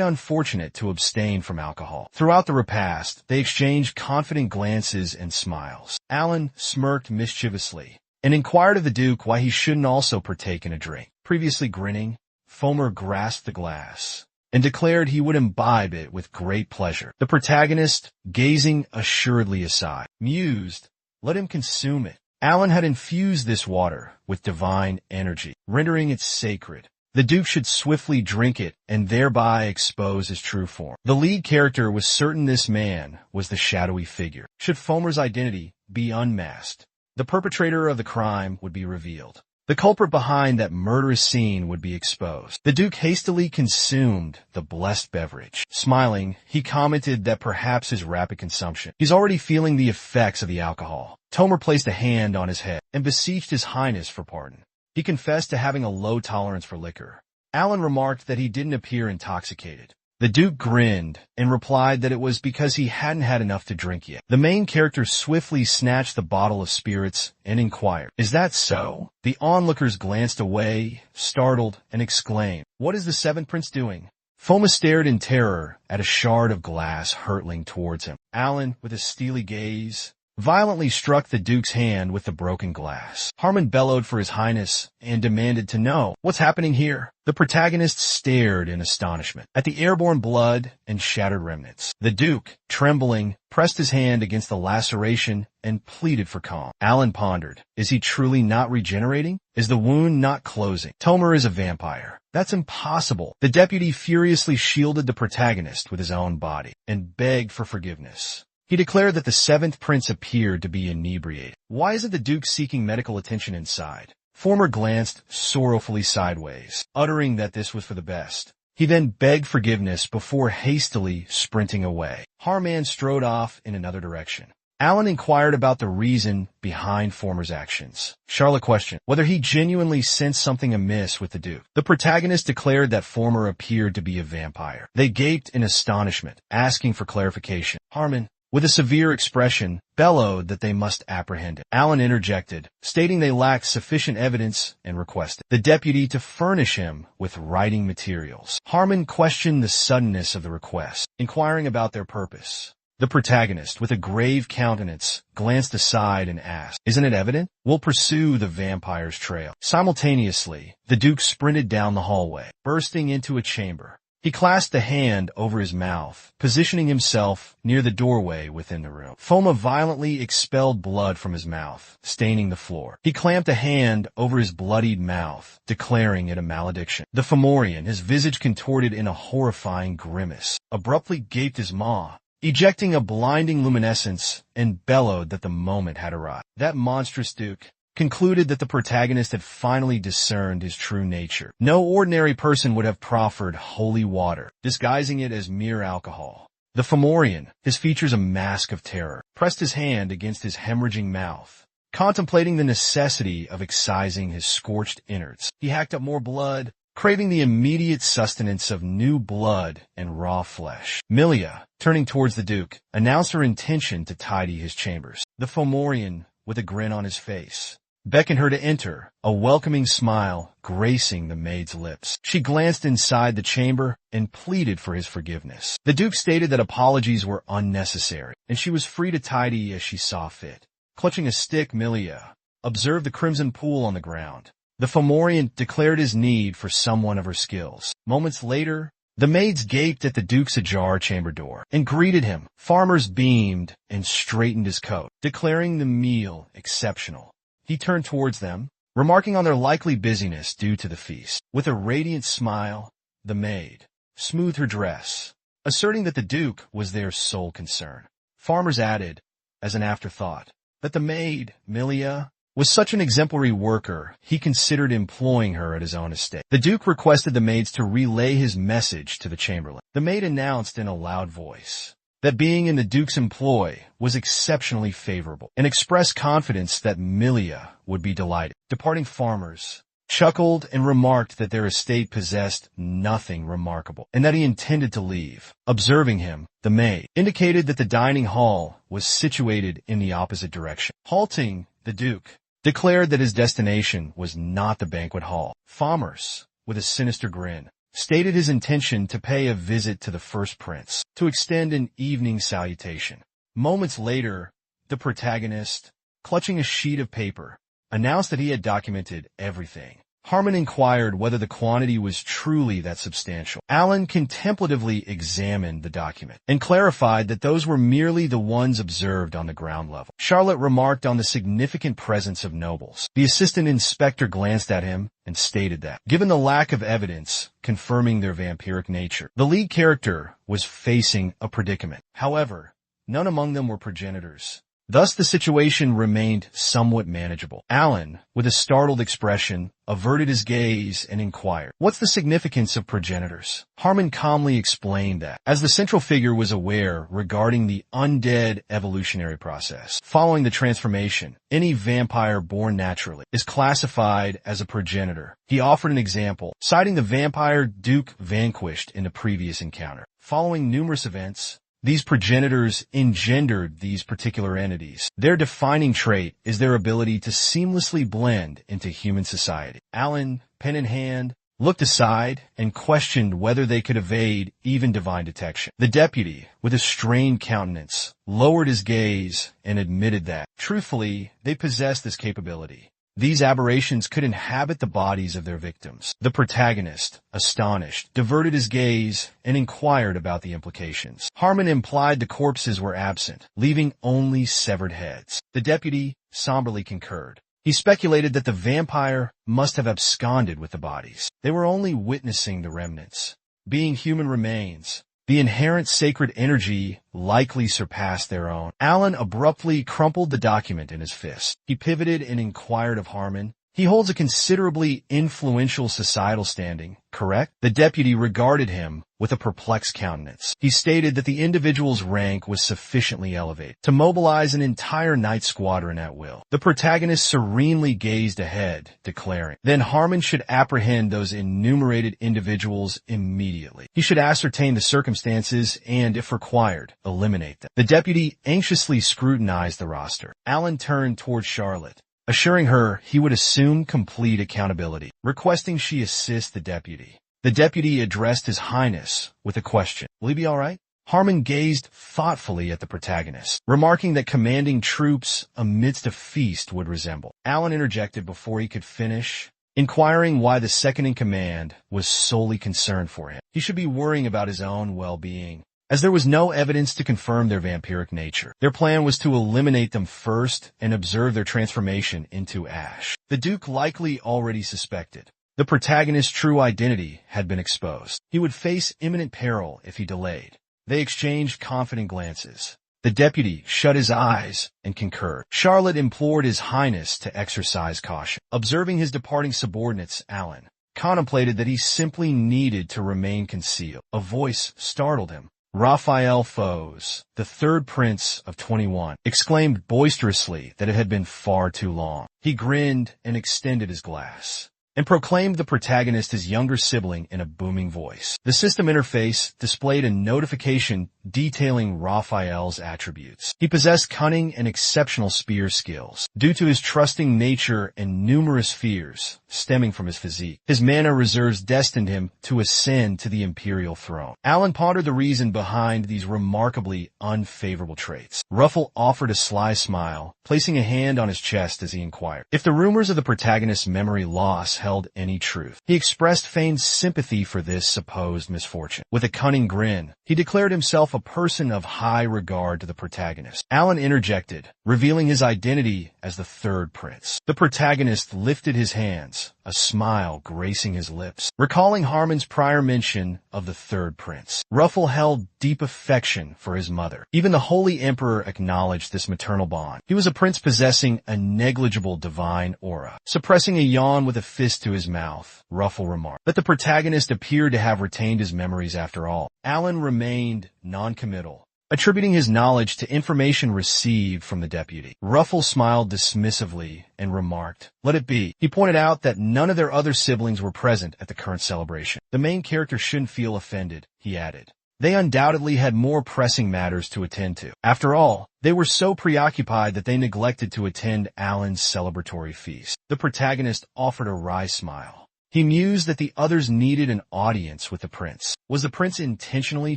unfortunate to abstain from alcohol. Throughout the repast, they exchanged confident glances and smiles. Alan smirked mischievously and inquired of the Duke why he shouldn't also partake in a drink. Previously grinning, Fomer grasped the glass and declared he would imbibe it with great pleasure. The protagonist, gazing assuredly aside, mused, let him consume it. Alan had infused this water with divine energy, rendering it sacred. The Duke should swiftly drink it and thereby expose his true form. The lead character was certain this man was the shadowy figure. Should Fomer's identity be unmasked, the perpetrator of the crime would be revealed. The culprit behind that murderous scene would be exposed. The Duke hastily consumed the blessed beverage. Smiling, he commented that perhaps his rapid consumption. He's already feeling the effects of the alcohol. Tomer placed a hand on his head and beseeched His Highness for pardon. He confessed to having a low tolerance for liquor. Alan remarked that he didn't appear intoxicated. The Duke grinned and replied that it was because he hadn't had enough to drink yet. The main character swiftly snatched the bottle of spirits and inquired, is that so? The onlookers glanced away, startled, and exclaimed, what is the seventh prince doing? Foma stared in terror at a shard of glass hurtling towards him. Alan, with a steely gaze, violently struck the Duke's hand with the broken glass. Harmon bellowed for His Highness and demanded to know, what's happening here? The protagonist stared in astonishment at the airborne blood and shattered remnants. The Duke, trembling, pressed his hand against the laceration and pleaded for calm. Alan pondered, is he truly not regenerating? Is the wound not closing? Tomer is a vampire. That's impossible. The deputy furiously shielded the protagonist with his own body and begged for forgiveness. He declared that the seventh prince appeared to be inebriated. Why isn't the Duke seeking medical attention inside? Fomer glanced sorrowfully sideways, uttering that this was for the best. He then begged forgiveness before hastily sprinting away. Harman strode off in another direction. Alan inquired about the reason behind Fomer's actions. Charlotte questioned whether he genuinely sensed something amiss with the Duke. The protagonist declared that Fomer appeared to be a vampire. They gaped in astonishment, asking for clarification. Harman, with a severe expression, bellowed that they must apprehend him. Alan interjected, stating they lacked sufficient evidence and requested the deputy to furnish him with writing materials. Harman questioned the suddenness of the request, inquiring about their purpose. The protagonist, with a grave countenance, glanced aside and asked, isn't it evident? We'll pursue the vampire's trail. Simultaneously, the Duke sprinted down the hallway, bursting into a chamber. He clasped a hand over his mouth, positioning himself near the doorway within the room. Foma violently expelled blood from his mouth, staining the floor. He clamped a hand over his bloodied mouth, declaring it a malediction. The Fomorian, his visage contorted in a horrifying grimace, abruptly gaped his maw, ejecting a blinding luminescence, and bellowed that the moment had arrived. That monstrous Duke concluded that the protagonist had finally discerned his true nature. No ordinary person would have proffered holy water, disguising it as mere alcohol. The Fomorian, his features a mask of terror, pressed his hand against his hemorrhaging mouth, contemplating the necessity of excising his scorched innards. He hacked up more blood, craving the immediate sustenance of new blood and raw flesh. Milia, turning towards the Duke, announced her intention to tidy his chambers. The Fomorian, with a grin on his face, beckoned her to enter, a welcoming smile gracing the maid's lips. She glanced inside the chamber and pleaded for his forgiveness. The Duke stated that apologies were unnecessary, and she was free to tidy as she saw fit. Clutching a stick, Milia observed the crimson pool on the ground. The Fomorian declared his need for someone of her skills. Moments later, the maids gaped at the Duke's ajar chamber door and greeted him. Farmers beamed and straightened his coat, declaring the meal exceptional. He turned towards them, remarking on their likely busyness due to the feast. With a radiant smile, the maid smoothed her dress, asserting that the Duke was their sole concern. Farmers added, as an afterthought, that the maid, Milia, was such an exemplary worker, he considered employing her at his own estate. The Duke requested the maids to relay his message to the chamberlain. The maid announced in a loud voice, that being in the Duke's employ was exceptionally favorable, and expressed confidence that Milia would be delighted. Departing farmers chuckled and remarked that their estate possessed nothing remarkable, and that he intended to leave. Observing him, the maid indicated that the dining hall was situated in the opposite direction. Halting, the Duke declared that his destination was not the banquet hall. Farmers, with a sinister grin, stated his intention to pay a visit to the first prince, to extend an evening salutation. Moments later, the protagonist, clutching a sheet of paper, announced that he had documented everything. Harmon inquired whether the quantity was truly that substantial. Alan contemplatively examined the document and clarified that those were merely the ones observed on the ground level. Charlotte remarked on the significant presence of nobles. The assistant inspector glanced at him and stated that, given the lack of evidence confirming their vampiric nature, the lead character was facing a predicament. However, none among them were progenitors. Thus, the situation remained somewhat manageable. Alan, with a startled expression, averted his gaze and inquired, "What's the significance of progenitors?" Harmon calmly explained that, as the central figure was aware regarding the undead evolutionary process, following the transformation, any vampire born naturally is classified as a progenitor. He offered an example, citing the vampire Duke vanquished in a previous encounter. Following numerous events, these progenitors engendered these particular entities. Their defining trait is their ability to seamlessly blend into human society. Alan, pen in hand, looked aside and questioned whether they could evade even divine detection. The deputy, with a strained countenance, lowered his gaze and admitted that, truthfully, they possessed this capability. These aberrations could inhabit the bodies of their victims. The protagonist, astonished, diverted his gaze and inquired about the implications. Harmon implied the corpses were absent, leaving only severed heads. The deputy somberly concurred. He speculated that the vampire must have absconded with the bodies. They were only witnessing the remnants. Being human remains, the inherent sacred energy likely surpassed their own. Alan abruptly crumpled the document in his fist. He pivoted and inquired of Harmon, "He holds a considerably influential societal standing, correct?" The deputy regarded him with a perplexed countenance. He stated that the individual's rank was sufficiently elevated to mobilize an entire night squadron at will. The protagonist serenely gazed ahead, declaring, "Then Harmon should apprehend those enumerated individuals immediately. He should ascertain the circumstances and, if required, eliminate them." The deputy anxiously scrutinized the roster. Alan turned toward Charlotte, assuring her he would assume complete accountability, requesting she assist the deputy. The deputy addressed His Highness with a question, "Will he be all right?" Harmon gazed thoughtfully at the protagonist, remarking that commanding troops amidst a feast would resemble. Alan interjected before he could finish, inquiring why the second-in-command was solely concerned for him. He should be worrying about his own well-being, as there was no evidence to confirm their vampiric nature. Their plan was to eliminate them first and observe their transformation into ash. The Duke likely already suspected. The protagonist's true identity had been exposed. He would face imminent peril if he delayed. They exchanged confident glances. The deputy shut his eyes and concurred. Charlotte implored His Highness to exercise caution. Observing his departing subordinates, Alan contemplated that he simply needed to remain concealed. A voice startled him. Raphael Foes, the third prince of 21, exclaimed boisterously that it had been far too long. He grinned and extended his glass, and proclaimed the protagonist his younger sibling in a booming voice. The system interface displayed a notification detailing Raphael's attributes. He possessed cunning and exceptional spear skills. Due to his trusting nature and numerous fears stemming from his physique, his mana reserves destined him to ascend to the imperial throne. Alan pondered the reason behind these remarkably unfavorable traits. Ruffle offered a sly smile, placing a hand on his chest as he inquired if the rumors of the protagonist's memory loss held any truth. He expressed feigned sympathy for this supposed misfortune. With a cunning grin, he declared himself a person of high regard to the protagonist. Alan interjected, revealing his identity as the third prince. The protagonist lifted his hands, a smile gracing his lips, recalling Harmon's prior mention of the third prince. Ruffle held deep affection for his mother. Even the Holy Emperor acknowledged this maternal bond. He was a prince possessing a negligible divine aura. Suppressing a yawn with a fist to his mouth, Ruffle remarked that the protagonist appeared to have retained his memories after all. Alan remained non-committal, attributing his knowledge to information received from the deputy. Ruffle smiled dismissively and remarked, "Let it be." He pointed out that none of their other siblings were present at the current celebration. The main character shouldn't feel offended, he added. They undoubtedly had more pressing matters to attend to. After all, they were so preoccupied that they neglected to attend Alan's celebratory feast. The protagonist offered a wry smile. He mused that the others needed an audience with the prince. Was the prince intentionally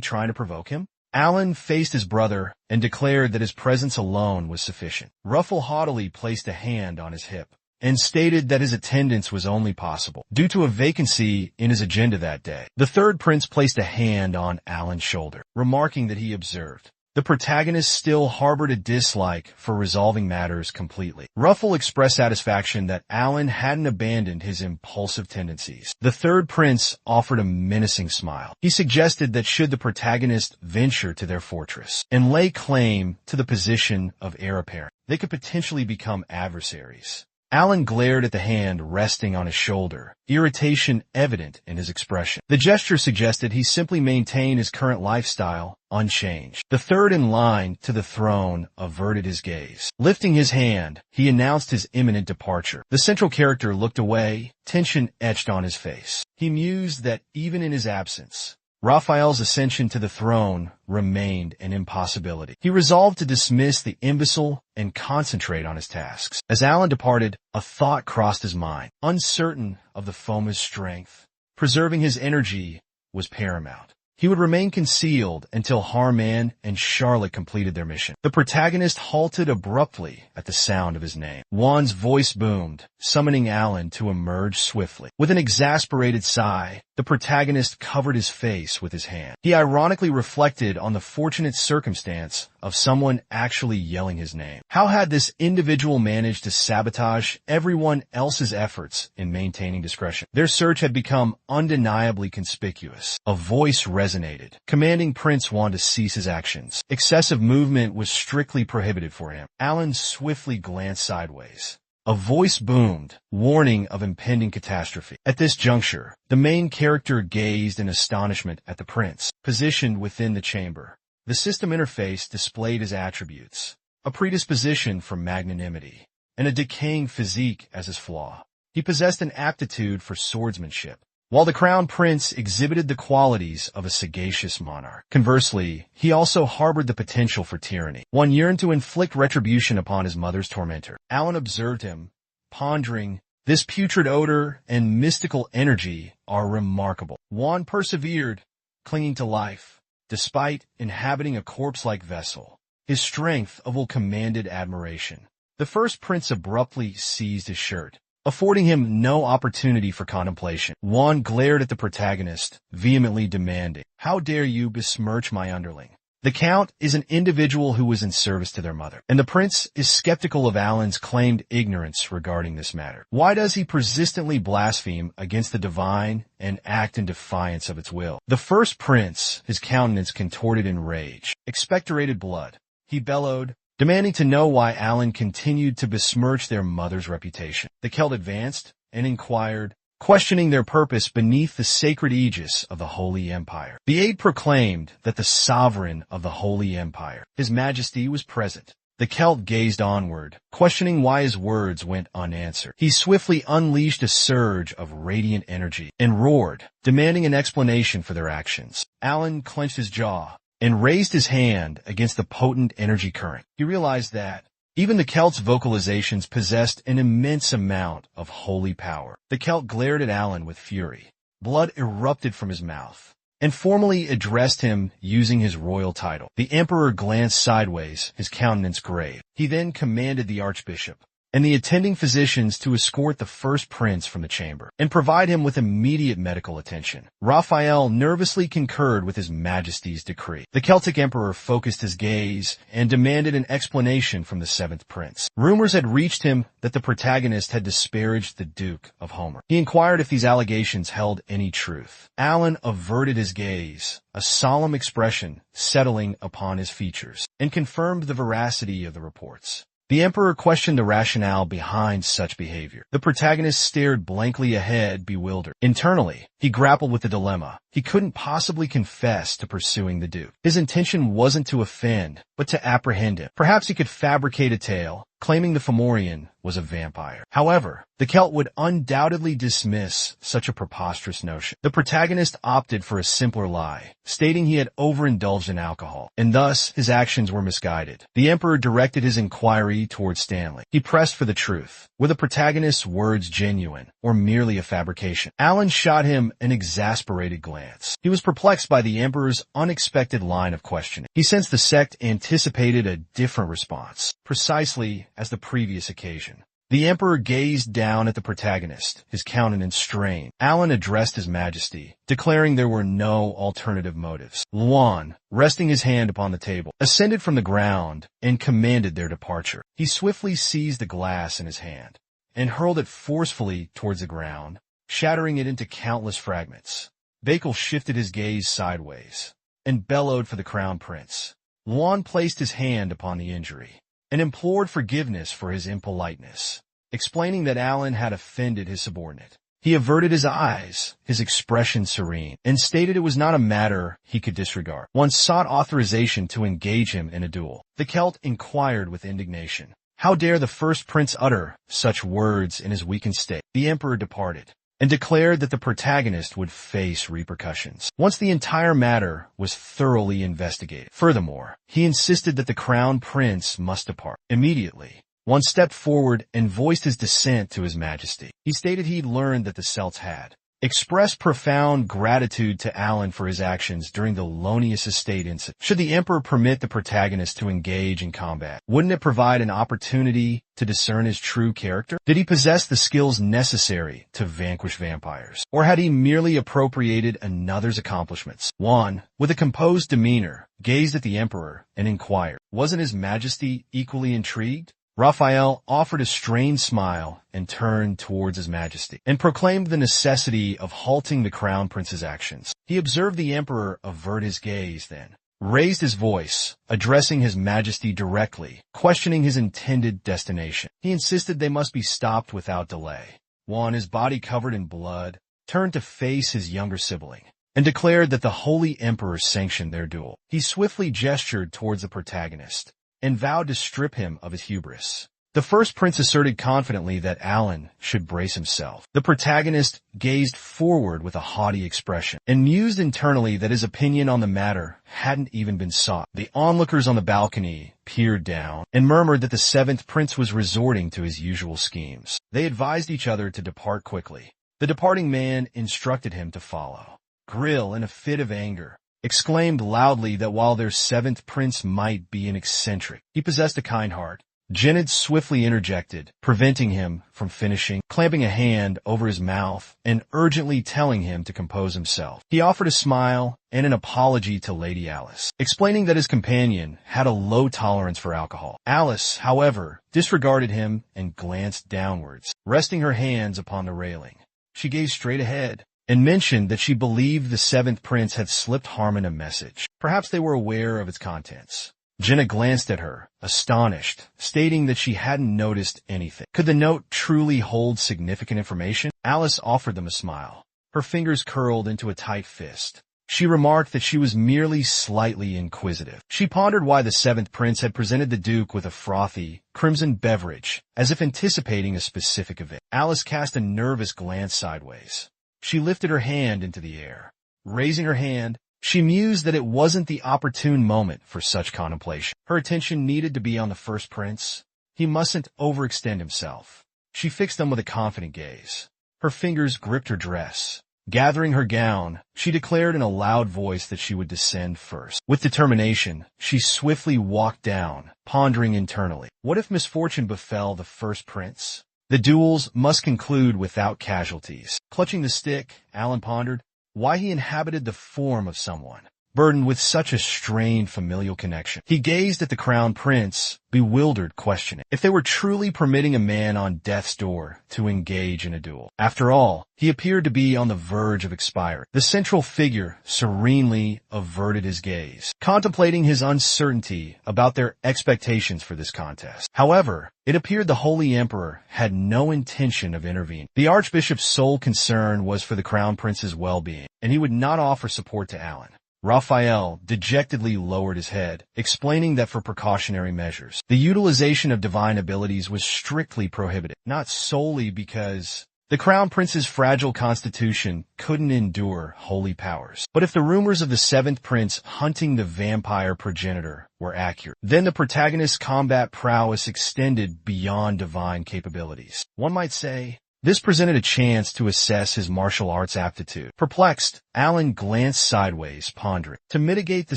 trying to provoke him? Alan faced his brother and declared that his presence alone was sufficient. Ruffle haughtily placed a hand on his hip and stated that his attendance was only possible due to a vacancy in his agenda that day. The third prince placed a hand on Alan's shoulder, remarking that he observed the protagonist still harbored a dislike for resolving matters completely. Ruffle expressed satisfaction that Alan hadn't abandoned his impulsive tendencies. The third prince offered a menacing smile. He suggested that should the protagonist venture to their fortress and lay claim to the position of heir apparent, they could potentially become adversaries. Alan glared at the hand resting on his shoulder, irritation evident in his expression. The gesture suggested he simply maintain his current lifestyle unchanged. The third in line to the throne averted his gaze. Lifting his hand, he announced his imminent departure. The central character looked away, tension etched on his face. He mused that even in his absence, Raphael's ascension to the throne remained an impossibility. He resolved to dismiss the imbecile and concentrate on his tasks. As Alan departed, a thought crossed his mind. Uncertain of the Foma's strength, preserving his energy was paramount. He would remain concealed until Harman and Charlotte completed their mission. The protagonist halted abruptly at the sound of his name. Juan's voice boomed, summoning Alan to emerge swiftly. With an exasperated sigh, the protagonist covered his face with his hand. He ironically reflected on the fortunate circumstance of someone actually yelling his name. How had this individual managed to sabotage everyone else's efforts in maintaining discretion? Their search had become undeniably conspicuous. A voice resonated, commanding Prince Juan to cease his actions. Excessive movement was strictly prohibited for him. Alan swiftly glanced sideways. A voice boomed, warning of impending catastrophe. At this juncture, the main character gazed in astonishment at the prince, positioned within the chamber. The system interface displayed his attributes, a predisposition for magnanimity, and a decaying physique as his flaw. He possessed an aptitude for swordsmanship, while the crown prince exhibited the qualities of a sagacious monarch. Conversely, he also harbored the potential for tyranny. One yearned to inflict retribution upon his mother's tormentor. Alan observed him, pondering, this putrid odor and mystical energy are remarkable. Juan persevered, clinging to life, despite inhabiting a corpse-like vessel. His strength commanded admiration. The first prince abruptly seized his shirt, affording him no opportunity for contemplation. Juan glared at the protagonist, vehemently demanding, "How dare you besmirch my underling?" The count is an individual who was in service to their mother, and the prince is skeptical of Alan's claimed ignorance regarding this matter. Why does he persistently blaspheme against the divine and act in defiance of its will? The first prince, his countenance contorted in rage, expectorated blood. He bellowed, demanding to know why Alan continued to besmirch their mother's reputation. The Celt advanced and inquired, questioning their purpose beneath the sacred aegis of the Holy Empire. The aide proclaimed that the sovereign of the Holy Empire, His Majesty, was present. The Celt gazed onward, questioning why his words went unanswered. He swiftly unleashed a surge of radiant energy and roared, demanding an explanation for their actions. Alan clenched his jaw and raised his hand against the potent energy current. He realized that even the Celt's vocalizations possessed an immense amount of holy power. The Celt glared at Alan with fury. Blood erupted from his mouth and formally addressed him using his royal title. The emperor glanced sideways, his countenance grave. He then commanded the archbishop and the attending physicians to escort the first prince from the chamber and provide him with immediate medical attention. Raphael nervously concurred with His Majesty's decree. The Celtic emperor focused his gaze and demanded an explanation from the seventh prince. Rumors had reached him that the protagonist had disparaged the Duke of Homer. He inquired if these allegations held any truth. Alan averted his gaze, a solemn expression settling upon his features, and confirmed the veracity of the reports. The Emperor questioned the rationale behind such behavior. The protagonist stared blankly ahead, bewildered. Internally, he grappled with the dilemma. He couldn't possibly confess to pursuing the Duke. His intention wasn't to offend, but to apprehend him. Perhaps he could fabricate a tale, claiming the Fomorian was a vampire. However, the Celt would undoubtedly dismiss such a preposterous notion. The protagonist opted for a simpler lie, stating he had overindulged in alcohol, and thus his actions were misguided. The Emperor directed his inquiry towards Stanley. He pressed for the truth. Were the protagonist's words genuine, or merely a fabrication? Alan shot him an exasperated glance. He was perplexed by the Emperor's unexpected line of questioning. He sensed the sect anticipated a different response, precisely as the previous occasion. The Emperor gazed down at the protagonist, his countenance strained. Alan addressed His Majesty, declaring there were no alternative motives. Luan, resting his hand upon the table, ascended from the ground and commanded their departure. He swiftly seized the glass in his hand and hurled it forcefully towards the ground, shattering it into countless fragments. Bakel shifted his gaze sideways and bellowed for the crown prince. Luan placed his hand upon the injury and implored forgiveness for his impoliteness, explaining that Alan had offended his subordinate. He averted his eyes, his expression serene, and stated it was not a matter he could disregard. One sought authorization to engage him in a duel. The Celt inquired with indignation. How dare the first prince utter such words in his weakened state? The Emperor departed and declared that the protagonist would face repercussions once the entire matter was thoroughly investigated. Furthermore, he insisted that the crown prince must depart immediately. One stepped forward and voiced his dissent to His Majesty. He stated he'd learned that the Celts had expressed profound gratitude to Alan for his actions during the Lonius Estate incident. Should the Emperor permit the protagonist to engage in combat, wouldn't it provide an opportunity to discern his true character? Did he possess the skills necessary to vanquish vampires? Or had he merely appropriated another's accomplishments? Juan, with a composed demeanor, gazed at the Emperor and inquired, wasn't His Majesty equally intrigued? Raphael offered a strained smile and turned towards His Majesty and proclaimed the necessity of halting the crown prince's actions. He observed the Emperor avert his gaze, then raised his voice, addressing His Majesty directly, questioning his intended destination. He insisted they must be stopped without delay. Juan, his body covered in blood, turned to face his younger sibling and declared that the Holy Emperor sanctioned their duel. He swiftly gestured towards the protagonist and vowed to strip him of his hubris. The first prince asserted confidently that Alan should brace himself. The protagonist gazed forward with a haughty expression and mused internally that his opinion on the matter hadn't even been sought. The onlookers on the balcony peered down and murmured that the seventh prince was resorting to his usual schemes. They advised each other to depart quickly. The departing man instructed him to follow. Grill, in a fit of anger, exclaimed loudly that while their seventh prince might be an eccentric, he possessed a kind heart. Jennard swiftly interjected, preventing him from finishing, clamping a hand over his mouth and urgently telling him to compose himself. He offered a smile and an apology to Lady Alice, explaining that his companion had a low tolerance for alcohol. Alice, however, disregarded him and glanced downwards, resting her hands upon the railing. She gazed straight ahead and mentioned that she believed the seventh prince had slipped Harmon a message. Perhaps they were aware of its contents. Jenna glanced at her, astonished, stating that she hadn't noticed anything. Could the note truly hold significant information? Alice offered them a smile. Her fingers curled into a tight fist. She remarked that she was merely slightly inquisitive. She pondered why the seventh prince had presented the Duke with a frothy, crimson beverage, as if anticipating a specific event. Alice cast a nervous glance sideways. She lifted her hand into the air. Raising her hand, she mused that it wasn't the opportune moment for such contemplation. Her attention needed to be on the first prince. He mustn't overextend himself. She fixed them with a confident gaze. Her fingers gripped her dress. Gathering her gown, she declared in a loud voice that she would descend first. With determination, she swiftly walked down, pondering internally. What if misfortune befell the first prince? The duels must conclude without casualties. Clutching the stick, Alan pondered why he inhabited the form of someone, burdened with such a strained familial connection. He gazed at the crown prince, bewildered, questioning if they were truly permitting a man on death's door to engage in a duel. After all, he appeared to be on the verge of expiring. The central figure serenely averted his gaze, contemplating his uncertainty about their expectations for this contest. However, it appeared the Holy Emperor had no intention of intervening. The Archbishop's sole concern was for the Crown Prince's well-being, and he would not offer support to Alan. Raphael dejectedly lowered his head, explaining that for precautionary measures, the utilization of divine abilities was strictly prohibited, not solely because the Crown Prince's fragile constitution couldn't endure holy powers. But if the rumors of the seventh prince hunting the vampire progenitor were accurate, then the protagonist's combat prowess extended beyond divine capabilities. One might say, this presented a chance to assess his martial arts aptitude. Perplexed, Alan glanced sideways, pondering. To mitigate the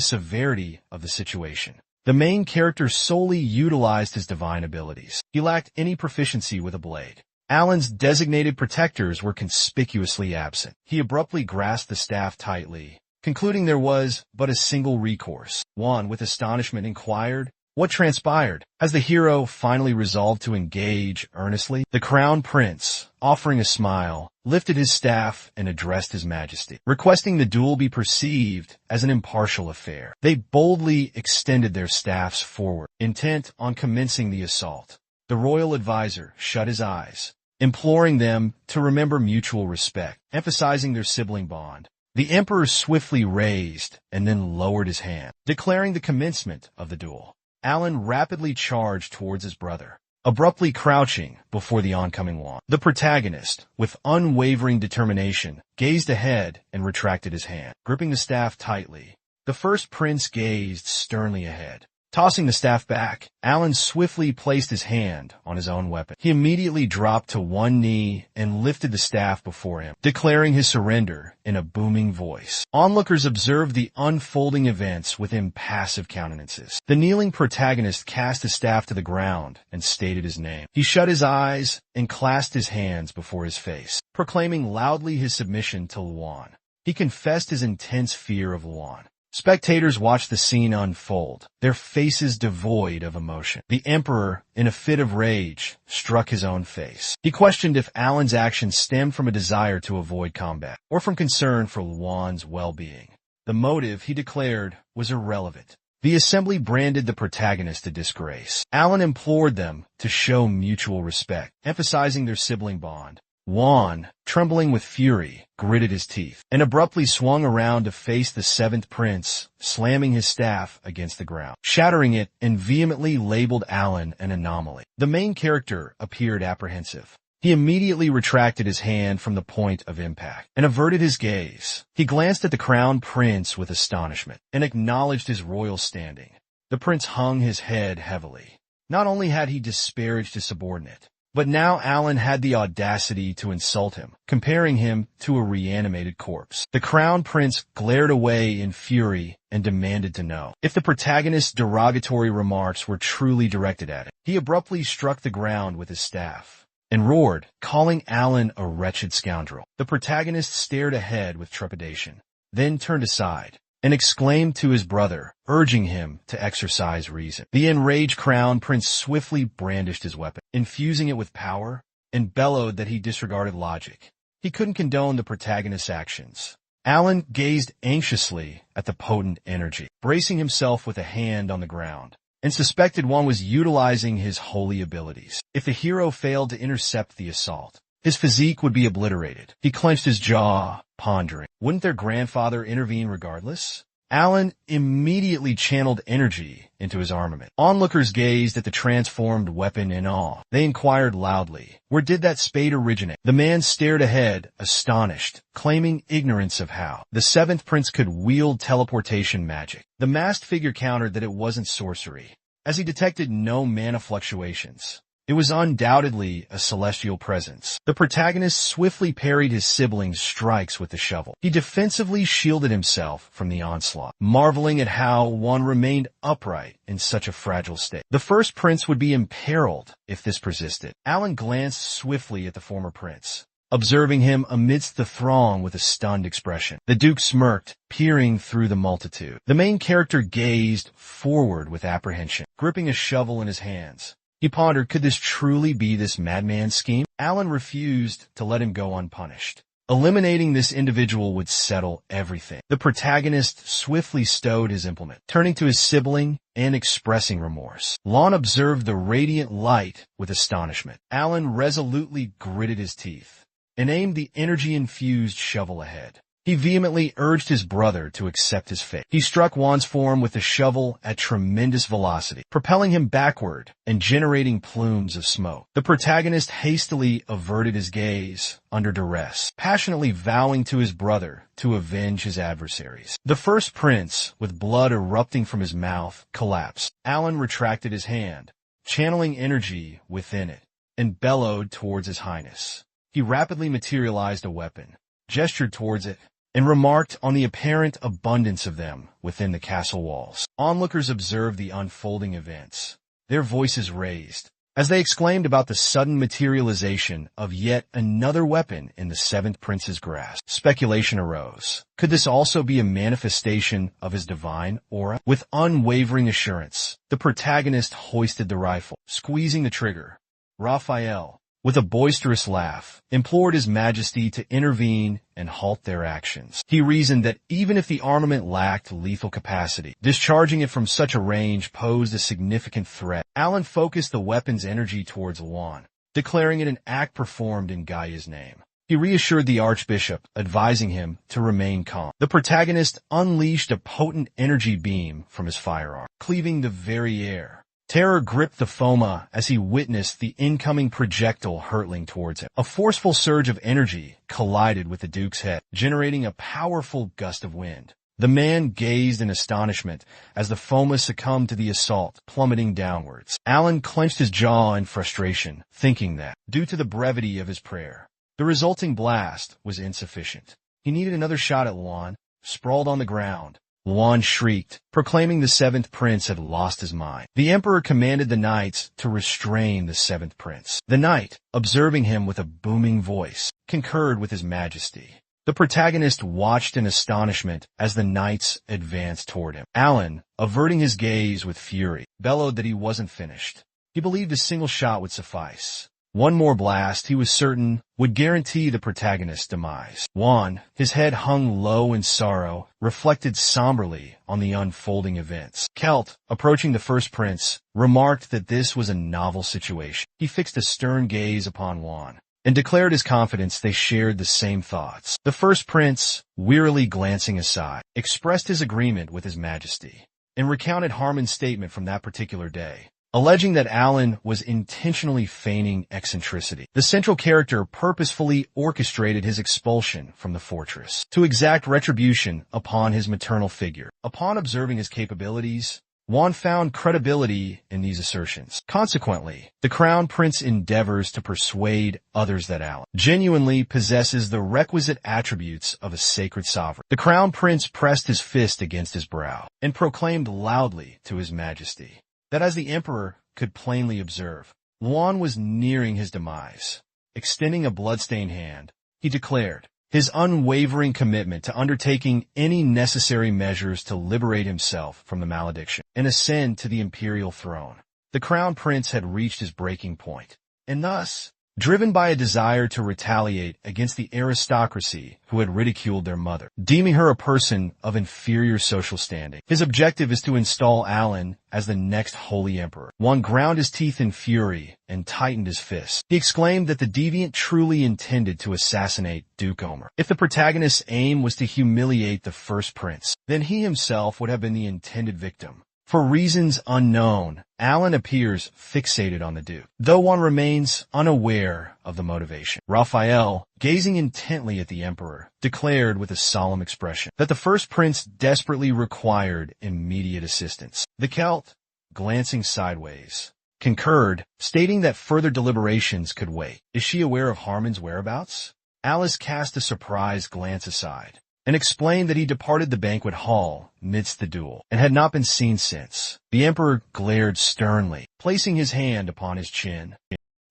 severity of the situation, the main character solely utilized his divine abilities. He lacked any proficiency with a blade. Alan's designated protectors were conspicuously absent. He abruptly grasped the staff tightly, concluding there was but a single recourse. Juan, with astonishment, inquired, "What transpired?" As the hero finally resolved to engage earnestly, the Crown Prince, offering a smile, lifted his staff and addressed his majesty, requesting the duel be perceived as an impartial affair. They boldly extended their staffs forward, intent on commencing the assault. The royal advisor shut his eyes, imploring them to remember mutual respect, emphasizing their sibling bond. The emperor swiftly raised and then lowered his hand, declaring the commencement of the duel. Alan rapidly charged towards his brother, abruptly crouching before the oncoming Juan. The protagonist, with unwavering determination, gazed ahead and retracted his hand, gripping the staff tightly. The first prince gazed sternly ahead. Tossing the staff back, Alan swiftly placed his hand on his own weapon. He immediately dropped to one knee and lifted the staff before him, declaring his surrender in a booming voice. Onlookers observed the unfolding events with impassive countenances. The kneeling protagonist cast his staff to the ground and stated his name. He shut his eyes and clasped his hands before his face, proclaiming loudly his submission to Luan. He confessed his intense fear of Luan. Spectators watched the scene unfold, their faces devoid of emotion. The emperor, in a fit of rage, struck his own face. He questioned if Alan's actions stemmed from a desire to avoid combat, or from concern for Luan's well-being. The motive, he declared, was irrelevant. The assembly branded the protagonist a disgrace. Alan implored them to show mutual respect, emphasizing their sibling bond. Juan, trembling with fury, gritted his teeth, and abruptly swung around to face the seventh prince, slamming his staff against the ground, shattering it, and vehemently labeled Alan an anomaly. The main character appeared apprehensive. He immediately retracted his hand from the point of impact and averted his gaze. He glanced at the crown prince with astonishment and acknowledged his royal standing. The prince hung his head heavily. Not only had he disparaged his subordinate, but now Alan had the audacity to insult him, comparing him to a reanimated corpse. The crown prince glared away in fury and demanded to know if the protagonist's derogatory remarks were truly directed at him. He abruptly struck the ground with his staff and roared, calling Alan a wretched scoundrel. The protagonist stared ahead with trepidation, then turned aside and exclaimed to his brother, urging him to exercise reason. The enraged crown prince swiftly brandished his weapon, infusing it with power, and bellowed that he disregarded logic. He couldn't condone the protagonist's actions. Alan gazed anxiously at the potent energy, bracing himself with a hand on the ground, and suspected one was utilizing his holy abilities. If the hero failed to intercept the assault, his physique would be obliterated. He clenched his jaw, pondering, wouldn't their grandfather intervene regardless? Alan immediately channeled energy into his armament. Onlookers gazed at the transformed weapon in awe. They inquired loudly, where did that spade originate? The man stared ahead, astonished, claiming ignorance of how the seventh prince could wield teleportation magic. The masked figure countered that it wasn't sorcery, as he detected no mana fluctuations. It was undoubtedly a celestial presence. The protagonist swiftly parried his sibling's strikes with the shovel. He defensively shielded himself from the onslaught, marveling at how one remained upright in such a fragile state. The first prince would be imperiled if this persisted. Alan glanced swiftly at the former prince, observing him amidst the throng with a stunned expression. The Duke smirked, peering through the multitude. The main character gazed forward with apprehension, gripping a shovel in his hands. He pondered, could this truly be this madman's scheme? Alan refused to let him go unpunished. Eliminating this individual would settle everything. The protagonist swiftly stowed his implement, turning to his sibling and expressing remorse. Lon observed the radiant light with astonishment. Alan resolutely gritted his teeth and aimed the energy-infused shovel ahead. He vehemently urged his brother to accept his fate. He struck Juan's form with the shovel at tremendous velocity, propelling him backward and generating plumes of smoke. The protagonist hastily averted his gaze under duress, passionately vowing to his brother to avenge his adversaries. The first prince, with blood erupting from his mouth, collapsed. Alan retracted his hand, channeling energy within it, and bellowed towards his highness. He rapidly materialized a weapon, gestured towards it, and remarked on the apparent abundance of them within the castle walls. Onlookers observed the unfolding events, their voices raised, as they exclaimed about the sudden materialization of yet another weapon in the seventh prince's grasp. Speculation arose. Could this also be a manifestation of his divine aura? With unwavering assurance, the protagonist hoisted the rifle, squeezing the trigger. Raphael, with a boisterous laugh, implored His Majesty to intervene and halt their actions. He reasoned that even if the armament lacked lethal capacity, discharging it from such a range posed a significant threat. Alan focused the weapon's energy towards Juan, declaring it an act performed in Gaia's name. He reassured the Archbishop, advising him to remain calm. The protagonist unleashed a potent energy beam from his firearm, cleaving the very air. Terror gripped the Foma as he witnessed the incoming projectile hurtling towards him. A forceful surge of energy collided with the Duke's head, generating a powerful gust of wind. The man gazed in astonishment as the Foma succumbed to the assault, plummeting downwards. Alan clenched his jaw in frustration, thinking that, due to the brevity of his prayer, the resulting blast was insufficient. He needed another shot at Luan, sprawled on the ground. Luan shrieked, proclaiming the seventh prince had lost his mind. The emperor commanded the knights to restrain the seventh prince. The knight, observing him with a booming voice, concurred with His Majesty. The protagonist watched in astonishment as the knights advanced toward him. Alan, averting his gaze with fury, bellowed that he wasn't finished. He believed a single shot would suffice. One more blast, he was certain, would guarantee the protagonist's demise. Juan, his head hung low in sorrow, reflected somberly on the unfolding events. Celt, approaching the first prince, remarked that this was a novel situation. He fixed a stern gaze upon Juan and declared his confidence they shared the same thoughts. The first prince, wearily glancing aside, expressed his agreement with His Majesty and recounted Harmon's statement from that particular day, alleging that Alan was intentionally feigning eccentricity. The central character purposefully orchestrated his expulsion from the fortress to exact retribution upon his maternal figure. Upon observing his capabilities, Juan found credibility in these assertions. Consequently, the Crown Prince endeavors to persuade others that Alan genuinely possesses the requisite attributes of a sacred sovereign. The Crown Prince pressed his fist against his brow and proclaimed loudly to His Majesty that, as the emperor could plainly observe, Luan was nearing his demise. Extending a bloodstained hand, he declared his unwavering commitment to undertaking any necessary measures to liberate himself from the malediction and ascend to the imperial throne. The Crown Prince had reached his breaking point, and thus, driven by a desire to retaliate against the aristocracy who had ridiculed their mother, deeming her a person of inferior social standing, his objective is to install Alan as the next holy emperor. Juan ground his teeth in fury and tightened his fists. He exclaimed that the deviant truly intended to assassinate Duke Omer. If the protagonist's aim was to humiliate the first prince, then he himself would have been the intended victim. For reasons unknown, Alan appears fixated on the Duke, though one remains unaware of the motivation. Raphael, gazing intently at the Emperor, declared with a solemn expression that the first prince desperately required immediate assistance. The Celt, glancing sideways, concurred, stating that further deliberations could wait. Is she aware of Harmon's whereabouts? Alice cast a surprised glance aside and explained that he departed the banquet hall midst the duel, and had not been seen since. The Emperor glared sternly, placing his hand upon his chin.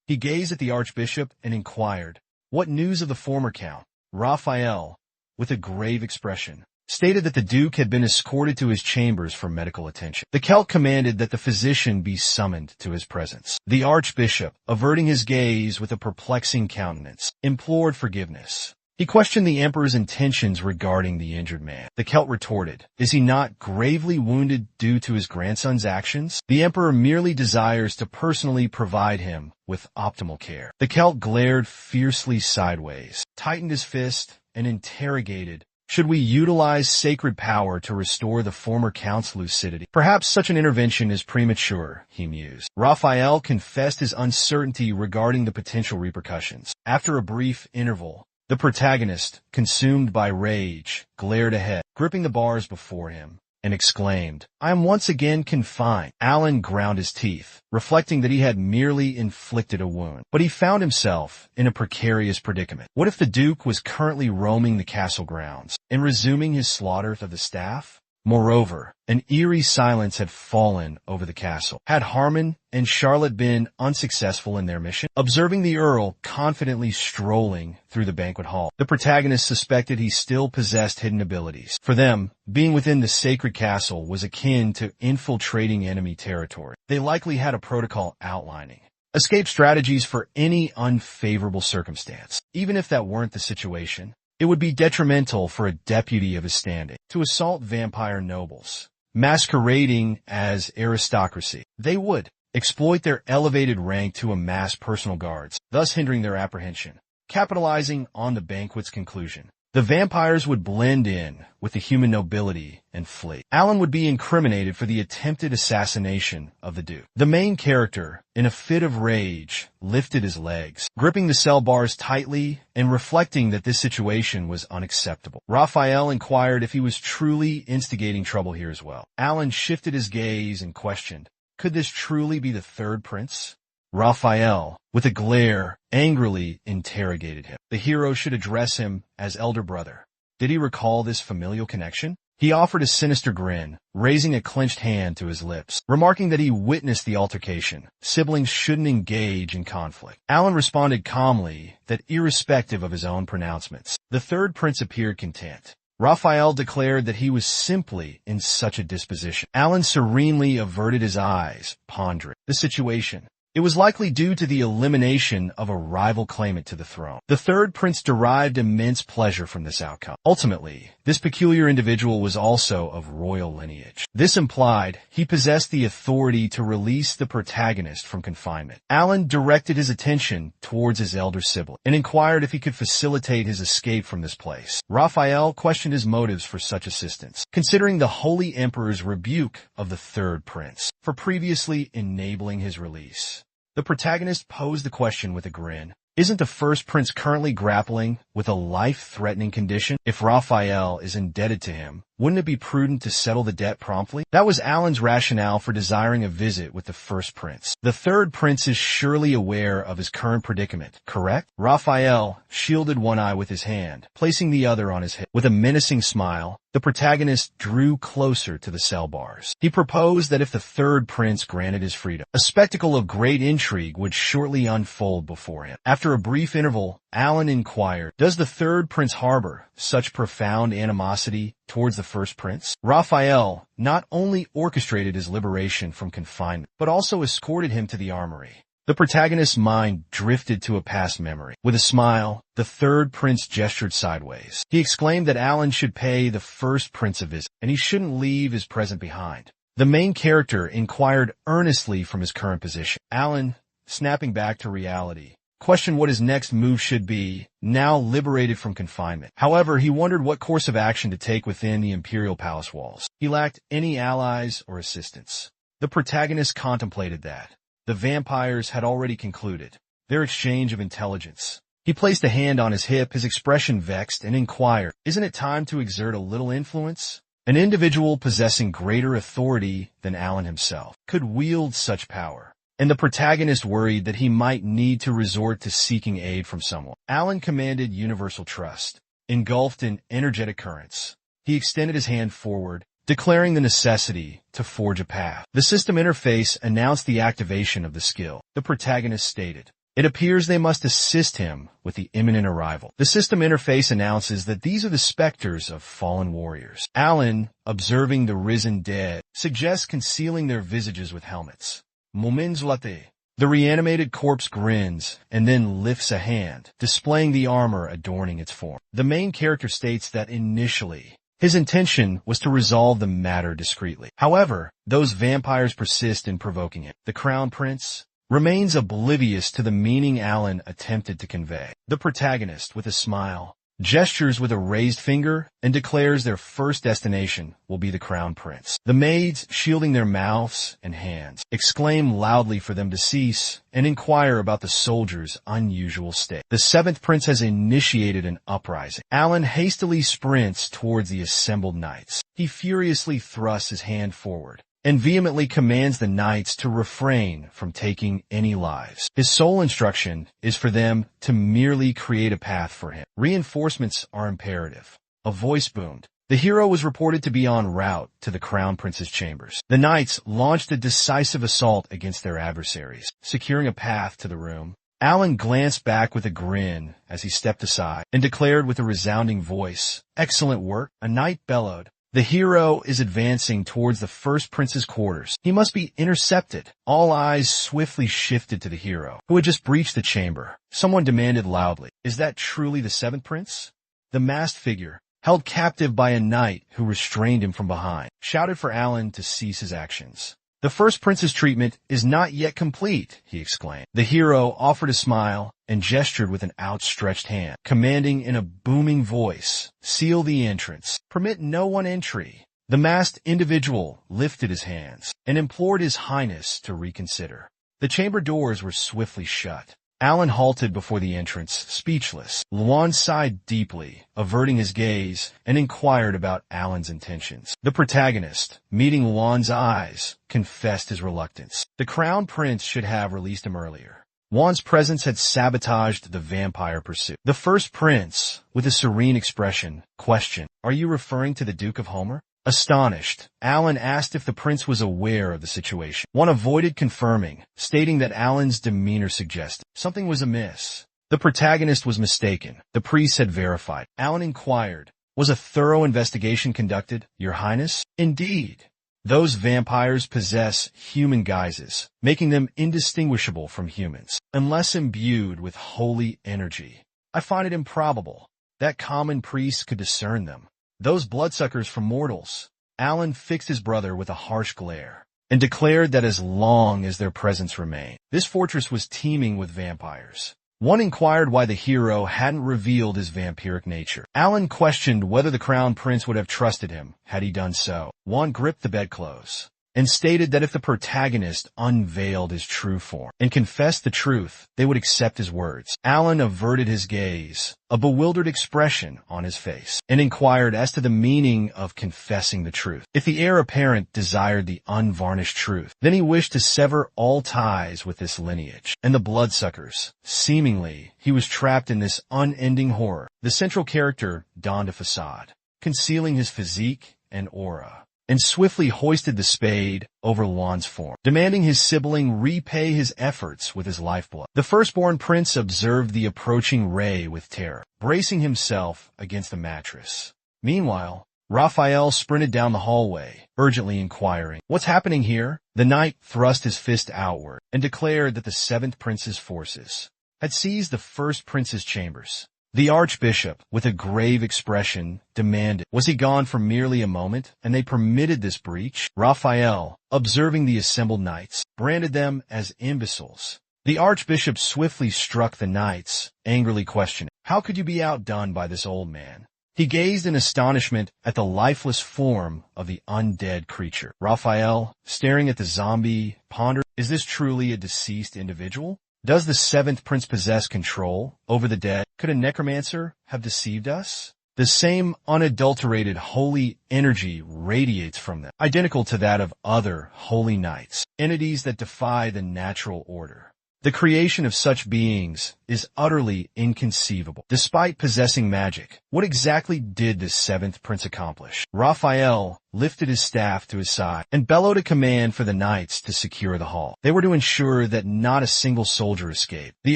He gazed at the Archbishop and inquired, What news of the former count? Raphael, with a grave expression, stated that the Duke had been escorted to his chambers for medical attention. The Celt commanded that the physician be summoned to his presence. The Archbishop, averting his gaze with a perplexing countenance, implored forgiveness. He questioned the Emperor's intentions regarding the injured man. The Celt retorted, "Is he not gravely wounded due to his grandson's actions? The Emperor merely desires to personally provide him with optimal care." The Celt glared fiercely sideways, tightened his fist, and interrogated, "Should we utilize sacred power to restore the former Count's lucidity? Perhaps such an intervention is premature," he mused. Raphael confessed his uncertainty regarding the potential repercussions. After a brief interval, the protagonist, consumed by rage, glared ahead, gripping the bars before him, and exclaimed, "I am once again confined." Alan ground his teeth, reflecting that he had merely inflicted a wound. But he found himself in a precarious predicament. What if the Duke was currently roaming the castle grounds and resuming his slaughter of the staff? Moreover, an eerie silence had fallen over the castle. Had Harmon and Charlotte been unsuccessful in their mission? Observing the Earl confidently strolling through the banquet hall, the protagonist suspected he still possessed hidden abilities. For them, being within the sacred castle was akin to infiltrating enemy territory. They likely had a protocol outlining escape strategies for any unfavorable circumstance. Even if that weren't the situation, it would be detrimental for a deputy of his standing to assault vampire nobles, masquerading as aristocracy. They would exploit their elevated rank to amass personal guards, thus hindering their apprehension. Capitalizing on the banquet's conclusion, the vampires would blend in with the human nobility and flee. Alan would be incriminated for the attempted assassination of the Duke. The main character, in a fit of rage, lifted his legs, gripping the cell bars tightly and reflecting that this situation was unacceptable. Raphael inquired if he was truly instigating trouble here as well. Alan shifted his gaze and questioned, could this truly be the third prince? Raphael, with a glare, angrily interrogated him. The hero should address him as elder brother. Did he recall this familial connection? He offered a sinister grin, raising a clenched hand to his lips, remarking that he witnessed the altercation. Siblings shouldn't engage in conflict. Alan responded calmly that irrespective of his own pronouncements, the third prince appeared content. Raphael declared that he was simply in such a disposition. Alan serenely averted his eyes, pondering the situation. It was likely due to the elimination of a rival claimant to the throne. The third prince derived immense pleasure from this outcome. Ultimately, this peculiar individual was also of royal lineage. This implied he possessed the authority to release the protagonist from confinement. Alan directed his attention towards his elder sibling and inquired if he could facilitate his escape from this place. Raphael questioned his motives for such assistance, considering the Holy Emperor's rebuke of the third prince for previously enabling his release. The protagonist posed the question with a grin. Isn't the first prince currently grappling with a life-threatening condition? If Raphael is indebted to him, wouldn't it be prudent to settle the debt promptly? That was Alan's rationale for desiring a visit with the first prince. The third prince is surely aware of his current predicament, correct? Raphael shielded one eye with his hand, placing the other on his hip. With a menacing smile, the protagonist drew closer to the cell bars. He proposed that if the third prince granted his freedom, a spectacle of great intrigue would shortly unfold before him. After a brief interval, Alan inquired, does the third prince harbor such profound animosity towards the first prince? Raphael not only orchestrated his liberation from confinement, but also escorted him to the armory. The protagonist's mind drifted to a past memory. With a smile, the third prince gestured sideways. He exclaimed that Alan should pay the first prince a visit, and he shouldn't leave his present behind. The main character inquired earnestly from his current position. Alan, snapping back to reality, questioned what his next move should be, now liberated from confinement. However, he wondered what course of action to take within the imperial palace walls. He lacked any allies or assistance. The protagonist contemplated that. The vampires had already concluded their exchange of intelligence. He placed a hand on his hip, his expression vexed, and inquired, isn't it time to exert a little influence? An individual possessing greater authority than Alan himself could wield such power, and the protagonist worried that he might need to resort to seeking aid from someone. Alan commanded universal trust, engulfed in energetic currents. He extended his hand forward, declaring the necessity to forge a path. The system interface announced the activation of the skill. The protagonist stated, It appears they must assist him with the imminent arrival. The system interface announces that these are the specters of fallen warriors. Alan, observing the risen dead, suggests concealing their visages with helmets. Momenslate. The reanimated corpse grins and then lifts a hand, displaying the armor adorning its form. The main character states that initially, his intention was to resolve the matter discreetly. However, those vampires persist in provoking him. The Crown Prince remains oblivious to the meaning Alan attempted to convey. The protagonist, with a smile, gestures with a raised finger and declares their first destination will be the Crown Prince. The maids, shielding their mouths and hands, exclaim loudly for them to cease and inquire about the soldier's unusual state. The seventh prince has initiated an uprising. Alan hastily sprints towards the assembled knights. He furiously thrusts his hand forward and vehemently commands the knights to refrain from taking any lives. His sole instruction is for them to merely create a path for him. Reinforcements are imperative. A voice boomed. The hero was reported to be en route to the Crown Prince's chambers. The knights launched a decisive assault against their adversaries, securing a path to the room. Alan glanced back with a grin as he stepped aside and declared with a resounding voice, "Excellent work." A knight bellowed. The hero is advancing towards the first prince's quarters. He must be intercepted. All eyes swiftly shifted to the hero, who had just breached the chamber. Someone demanded loudly, "Is that truly the seventh prince?" The masked figure, held captive by a knight who restrained him from behind, shouted for Alan to cease his actions. "The first prince's treatment is not yet complete," he exclaimed. The hero offered a smile and gestured with an outstretched hand, commanding in a booming voice, "Seal the entrance. Permit no one entry." The masked individual lifted his hands and implored His Highness to reconsider. The chamber doors were swiftly shut. Alan halted before the entrance, speechless. Luan sighed deeply, averting his gaze, and inquired about Alan's intentions. The protagonist, meeting Luan's eyes, confessed his reluctance. The Crown Prince should have released him earlier. Juan's presence had sabotaged the vampire pursuit. The first prince, with a serene expression, questioned, "Are you referring to the Duke of Homer?" Astonished, Alan asked if the prince was aware of the situation. One avoided confirming, stating that Alan's demeanor suggested something was amiss. The protagonist was mistaken. The priest had verified. Alan inquired, "Was a thorough investigation conducted, Your Highness?" "Indeed. Those vampires possess human guises, making them indistinguishable from humans, unless imbued with holy energy. I find it improbable that common priests could discern them. Those bloodsuckers from mortals." Alan fixed his brother with a harsh glare and declared that as long as their presence remained, this fortress was teeming with vampires. One inquired why the hero hadn't revealed his vampiric nature. Alan questioned whether the Crown Prince would have trusted him had he done so. One gripped the bedclothes and stated that if the protagonist unveiled his true form and confessed the truth, they would accept his words. Alan averted his gaze, a bewildered expression on his face, and inquired as to the meaning of confessing the truth. If the heir apparent desired the unvarnished truth, then he wished to sever all ties with this lineage and the bloodsuckers. Seemingly, he was trapped in this unending horror. The central character donned a facade, concealing his physique and aura, and swiftly hoisted the spade over Luan's form, demanding his sibling repay his efforts with his lifeblood. The firstborn prince observed the approaching ray with terror, bracing himself against the mattress. Meanwhile, Raphael sprinted down the hallway, urgently inquiring, "What's happening here?" The knight thrust his fist outward and declared that the seventh prince's forces had seized the first prince's chambers. The archbishop, with a grave expression, demanded, "Was he gone for merely a moment, and they permitted this breach?" Raphael, observing the assembled knights, branded them as imbeciles. The archbishop swiftly struck the knights, angrily questioning, "How could you be outdone by this old man?" He gazed in astonishment at the lifeless form of the undead creature. Raphael, staring at the zombie, pondered, "Is this truly a deceased individual? Does the seventh prince possess control over the dead? Could a necromancer have deceived us?" The same unadulterated holy energy radiates from them, identical to that of other holy knights, entities that defy the natural order. The creation of such beings is utterly inconceivable. Despite possessing magic, what exactly did this seventh prince accomplish? Raphael lifted his staff to his side and bellowed a command for the knights to secure the hall. They were to ensure that not a single soldier escaped. The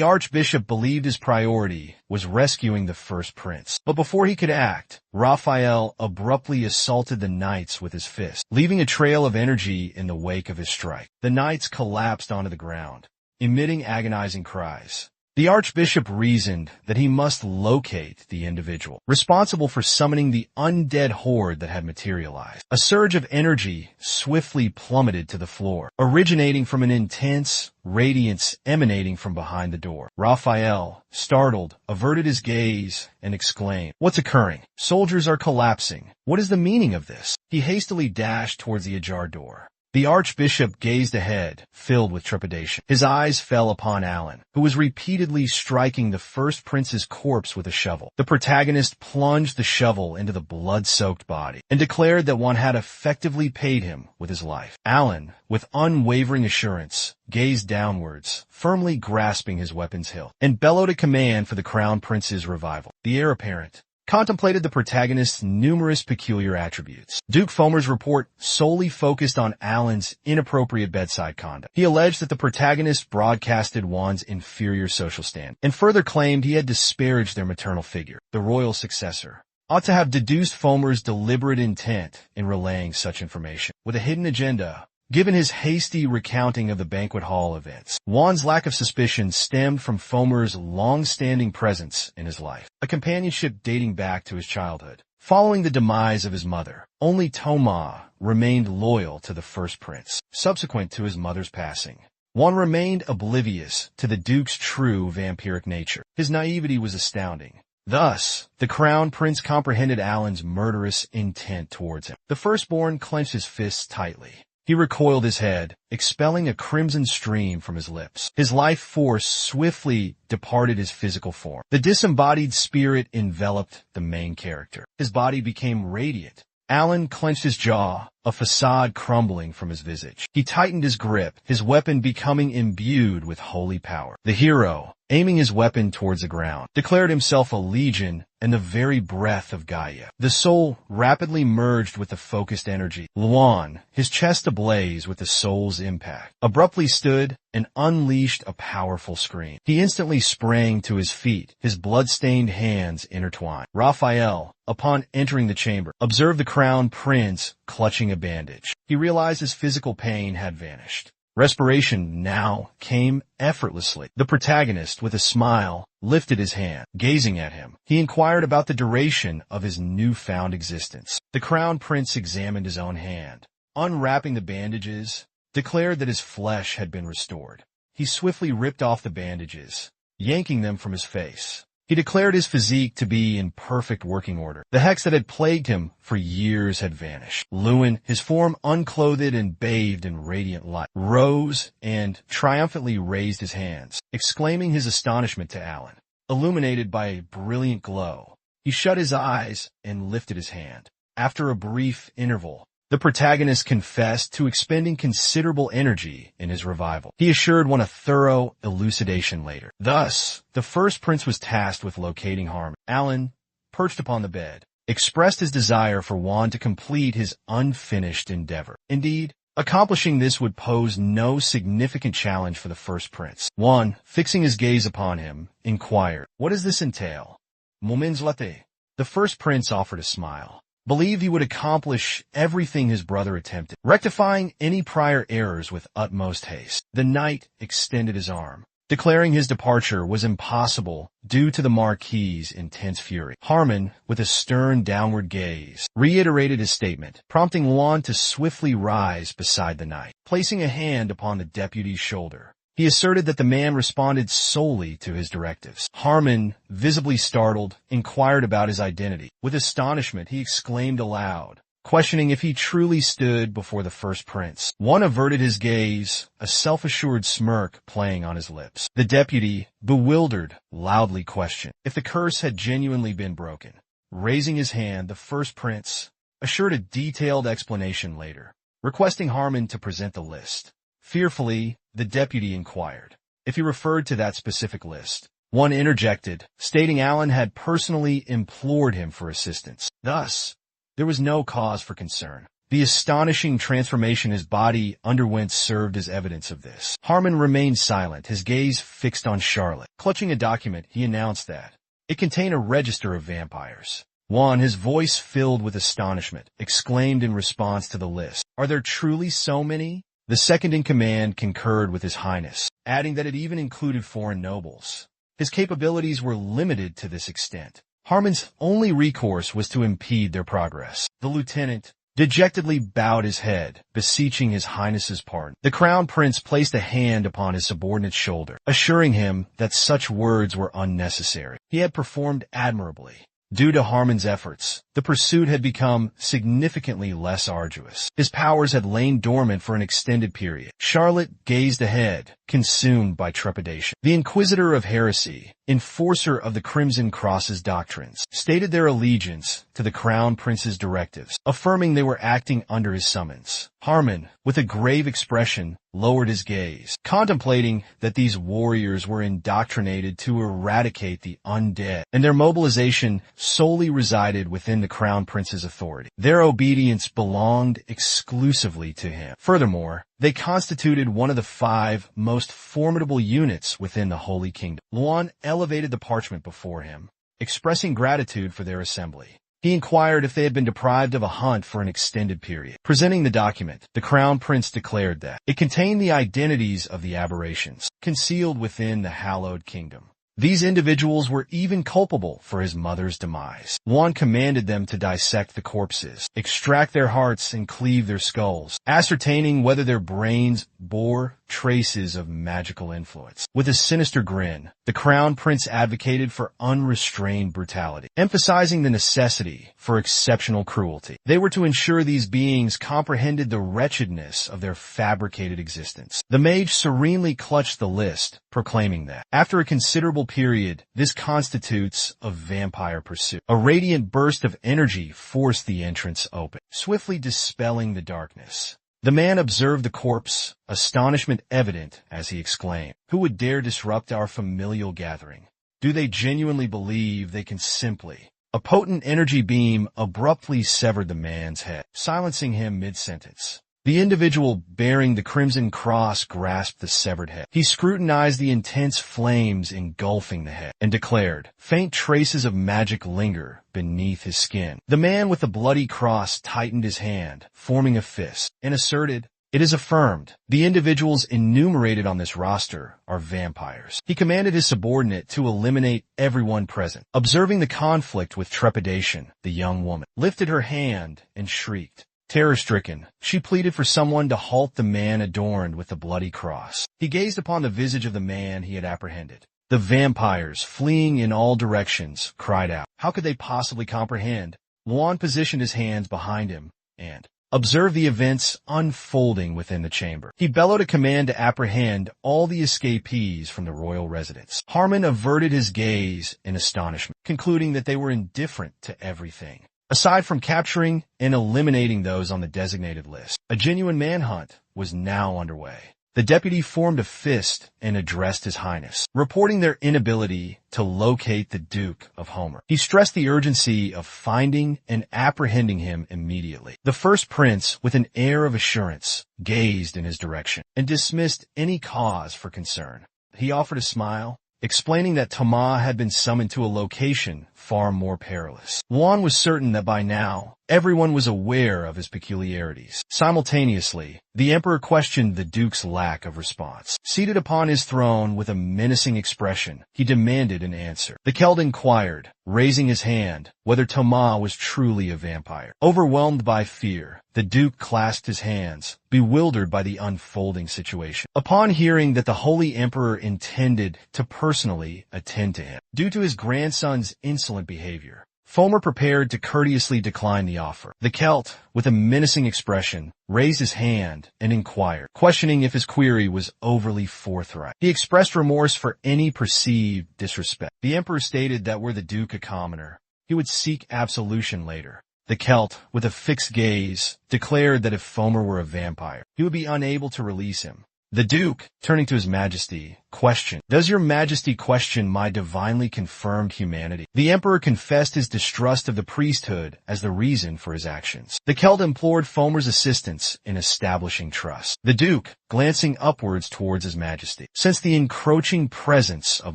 archbishop believed his priority was rescuing the first prince. But before he could act, Raphael abruptly assaulted the knights with his fist, leaving a trail of energy in the wake of his strike. The knights collapsed onto the ground, emitting agonizing cries. The archbishop reasoned that he must locate the individual responsible for summoning the undead horde that had materialized. A surge of energy swiftly plummeted to the floor, originating from an intense radiance emanating from behind the door. Raphael, startled, averted his gaze and exclaimed, "What's occurring? Soldiers are collapsing. What is the meaning of this?" He hastily dashed towards the ajar door. The archbishop gazed ahead, filled with trepidation. His eyes fell upon Alan, who was repeatedly striking the first prince's corpse with a shovel. The protagonist plunged the shovel into the blood-soaked body and declared that one had effectively paid him with his life. Alan, with unwavering assurance, gazed downwards, firmly grasping his weapon's hilt, and bellowed a command for the crown prince's revival. The heir apparent contemplated the protagonist's numerous peculiar attributes. Duke Fomer's report solely focused on Alan's inappropriate bedside conduct. He alleged that the protagonist broadcasted Juan's inferior social stand, and further claimed he had disparaged their maternal figure. The royal successor ought to have deduced Fomer's deliberate intent in relaying such information, with a hidden agenda. Given his hasty recounting of the banquet hall events, Juan's lack of suspicion stemmed from Fomer's long-standing presence in his life, a companionship dating back to his childhood. Following the demise of his mother, only Thomas remained loyal to the first prince. Subsequent to his mother's passing, Juan remained oblivious to the Duke's true vampiric nature. His naivety was astounding. Thus, the crown prince comprehended Alan's murderous intent towards him. The firstborn clenched his fists tightly. He recoiled his head, expelling a crimson stream from his lips. His life force swiftly departed his physical form. The disembodied spirit enveloped the main character. His body became radiant. Alan clenched his jaw, a facade crumbling from his visage. He tightened his grip, his weapon becoming imbued with holy power. The hero, aiming his weapon towards the ground, declared himself a legion and the very breath of Gaia. The soul rapidly merged with the focused energy. Luan, his chest ablaze with the soul's impact, abruptly stood and unleashed a powerful scream. He instantly sprang to his feet, his blood-stained hands intertwined. Raphael, upon entering the chamber, observed the crown prince clutching a bandage. He realized his physical pain had vanished. Respiration now came effortlessly. The protagonist, with a smile, lifted his hand. Gazing at him, he inquired about the duration of his newfound existence. The crown prince examined his own hand, unwrapping the bandages, declared that his flesh had been restored. He swiftly ripped off the bandages, yanking them from his face. He declared his physique to be in perfect working order. The hex that had plagued him for years had vanished. Lewin, his form unclothed and bathed in radiant light, rose and triumphantly raised his hands, exclaiming his astonishment to Alan. Illuminated by a brilliant glow, he shut his eyes and lifted his hand. After a brief interval, the protagonist confessed to expending considerable energy in his revival. He assured one a thorough elucidation later. Thus, the first prince was tasked with locating Harmon. Alan, perched upon the bed, expressed his desire for Juan to complete his unfinished endeavor. Indeed, accomplishing this would pose no significant challenge for the first prince. Juan, fixing his gaze upon him, inquired, "What does this entail?" "Moments latte." The first prince offered a smile. Believed he would accomplish everything his brother attempted, rectifying any prior errors with utmost haste. The knight extended his arm, declaring his departure was impossible due to the Marquis's intense fury. Harmon, with a stern downward gaze, reiterated his statement, prompting Juan to swiftly rise beside the knight. Placing a hand upon the deputy's shoulder, he asserted that the man responded solely to his directives. Harmon, visibly startled, inquired about his identity. With astonishment, he exclaimed aloud, questioning if he truly stood before the first prince. One averted his gaze, a self-assured smirk playing on his lips. The deputy, bewildered, loudly questioned if the curse had genuinely been broken. Raising his hand, the first prince assured a detailed explanation later, requesting Harmon to present the list. Fearfully, the deputy inquired, if he referred to that specific list. One interjected, stating Allen had personally implored him for assistance. Thus, there was no cause for concern. The astonishing transformation his body underwent served as evidence of this. Harmon remained silent, his gaze fixed on Charlotte. Clutching a document, he announced that it contained a register of vampires. Juan, his voice filled with astonishment, exclaimed in response to the list, "Are there truly so many?" The second-in-command concurred with His Highness, adding that it even included foreign nobles. His capabilities were limited to this extent. Harmon's only recourse was to impede their progress. The lieutenant dejectedly bowed his head, beseeching His Highness's pardon. The Crown Prince placed a hand upon his subordinate's shoulder, assuring him that such words were unnecessary. He had performed admirably. Due to Harmon's efforts, the pursuit had become significantly less arduous. His powers had lain dormant for an extended period. Charlotte gazed ahead, consumed by trepidation. The Inquisitor of Heresy, enforcer of the Crimson Cross's doctrines, stated their allegiance to the Crown Prince's directives, affirming they were acting under his summons. Harmon, with a grave expression, lowered his gaze, contemplating that these warriors were indoctrinated to eradicate the undead, and their mobilization solely resided within the Crown Prince's authority. Their obedience belonged exclusively to him. Furthermore, they constituted one of the 5 most formidable units within the Holy Kingdom. Luan elevated the parchment before him, expressing gratitude for their assembly. He inquired if they had been deprived of a hunt for an extended period. Presenting the document, the Crown Prince declared that it contained the identities of the aberrations concealed within the hallowed kingdom. These individuals were even culpable for his mother's demise. Juan commanded them to dissect the corpses, extract their hearts, and cleave their skulls, ascertaining whether their brains bore traces of magical influence. With a sinister grin, the Crown Prince advocated for unrestrained brutality, emphasizing the necessity for exceptional cruelty. They were to ensure these beings comprehended the wretchedness of their fabricated existence. The mage serenely clutched the list, proclaiming that, after a considerable period, this constitutes a vampire pursuit. A radiant burst of energy forced the entrance open, swiftly dispelling the darkness. The man observed the corpse, astonishment evident as he exclaimed, "Who would dare disrupt our familial gathering? Do they genuinely believe they can simply—" A potent energy beam abruptly severed the man's head, silencing him mid-sentence. The individual bearing the Crimson Cross grasped the severed head. He scrutinized the intense flames engulfing the head and declared, "Faint traces of magic linger beneath his skin." The man with the bloody cross tightened his hand, forming a fist, and asserted, "It is affirmed. The individuals enumerated on this roster are vampires." He commanded his subordinate to eliminate everyone present. Observing the conflict with trepidation, the young woman lifted her hand and shrieked. Terror-stricken, she pleaded for someone to halt the man adorned with the bloody cross. He gazed upon the visage of the man he had apprehended. The vampires, fleeing in all directions, cried out. How could they possibly comprehend? Juan positioned his hands behind him and observed the events unfolding within the chamber. He bellowed a command to apprehend all the escapees from the royal residence. Harmon averted his gaze in astonishment, concluding that they were indifferent to everything. Aside from capturing and eliminating those on the designated list, a genuine manhunt was now underway. The deputy formed a fist and addressed His Highness, reporting their inability to locate the Duke of Homer. He stressed the urgency of finding and apprehending him immediately. The first prince, with an air of assurance, gazed in his direction and dismissed any cause for concern. He offered a smile, explaining that Tama had been summoned to a location far more perilous. Juan was certain that by now, everyone was aware of his peculiarities. Simultaneously, the emperor questioned the duke's lack of response. Seated upon his throne with a menacing expression, he demanded an answer. The Celt inquired, raising his hand, whether Tama was truly a vampire. Overwhelmed by fear, the duke clasped his hands, bewildered by the unfolding situation. Upon hearing that the Holy Emperor intended to personally attend to him, due to his grandson's insolent behavior, Fomer prepared to courteously decline the offer. The Celt, with a menacing expression, raised his hand and inquired, questioning if his query was overly forthright. He expressed remorse for any perceived disrespect. The Emperor stated that were the Duke a commoner, he would seek absolution later. The Celt, with a fixed gaze, declared that if Fomer were a vampire, he would be unable to release him. The Duke, turning to His Majesty, questioned, "Does your Majesty question my divinely confirmed humanity?" The Emperor confessed his distrust of the priesthood as the reason for his actions. The Celt implored Fomer's assistance in establishing trust. The Duke, glancing upwards towards His Majesty, sensed the encroaching presence of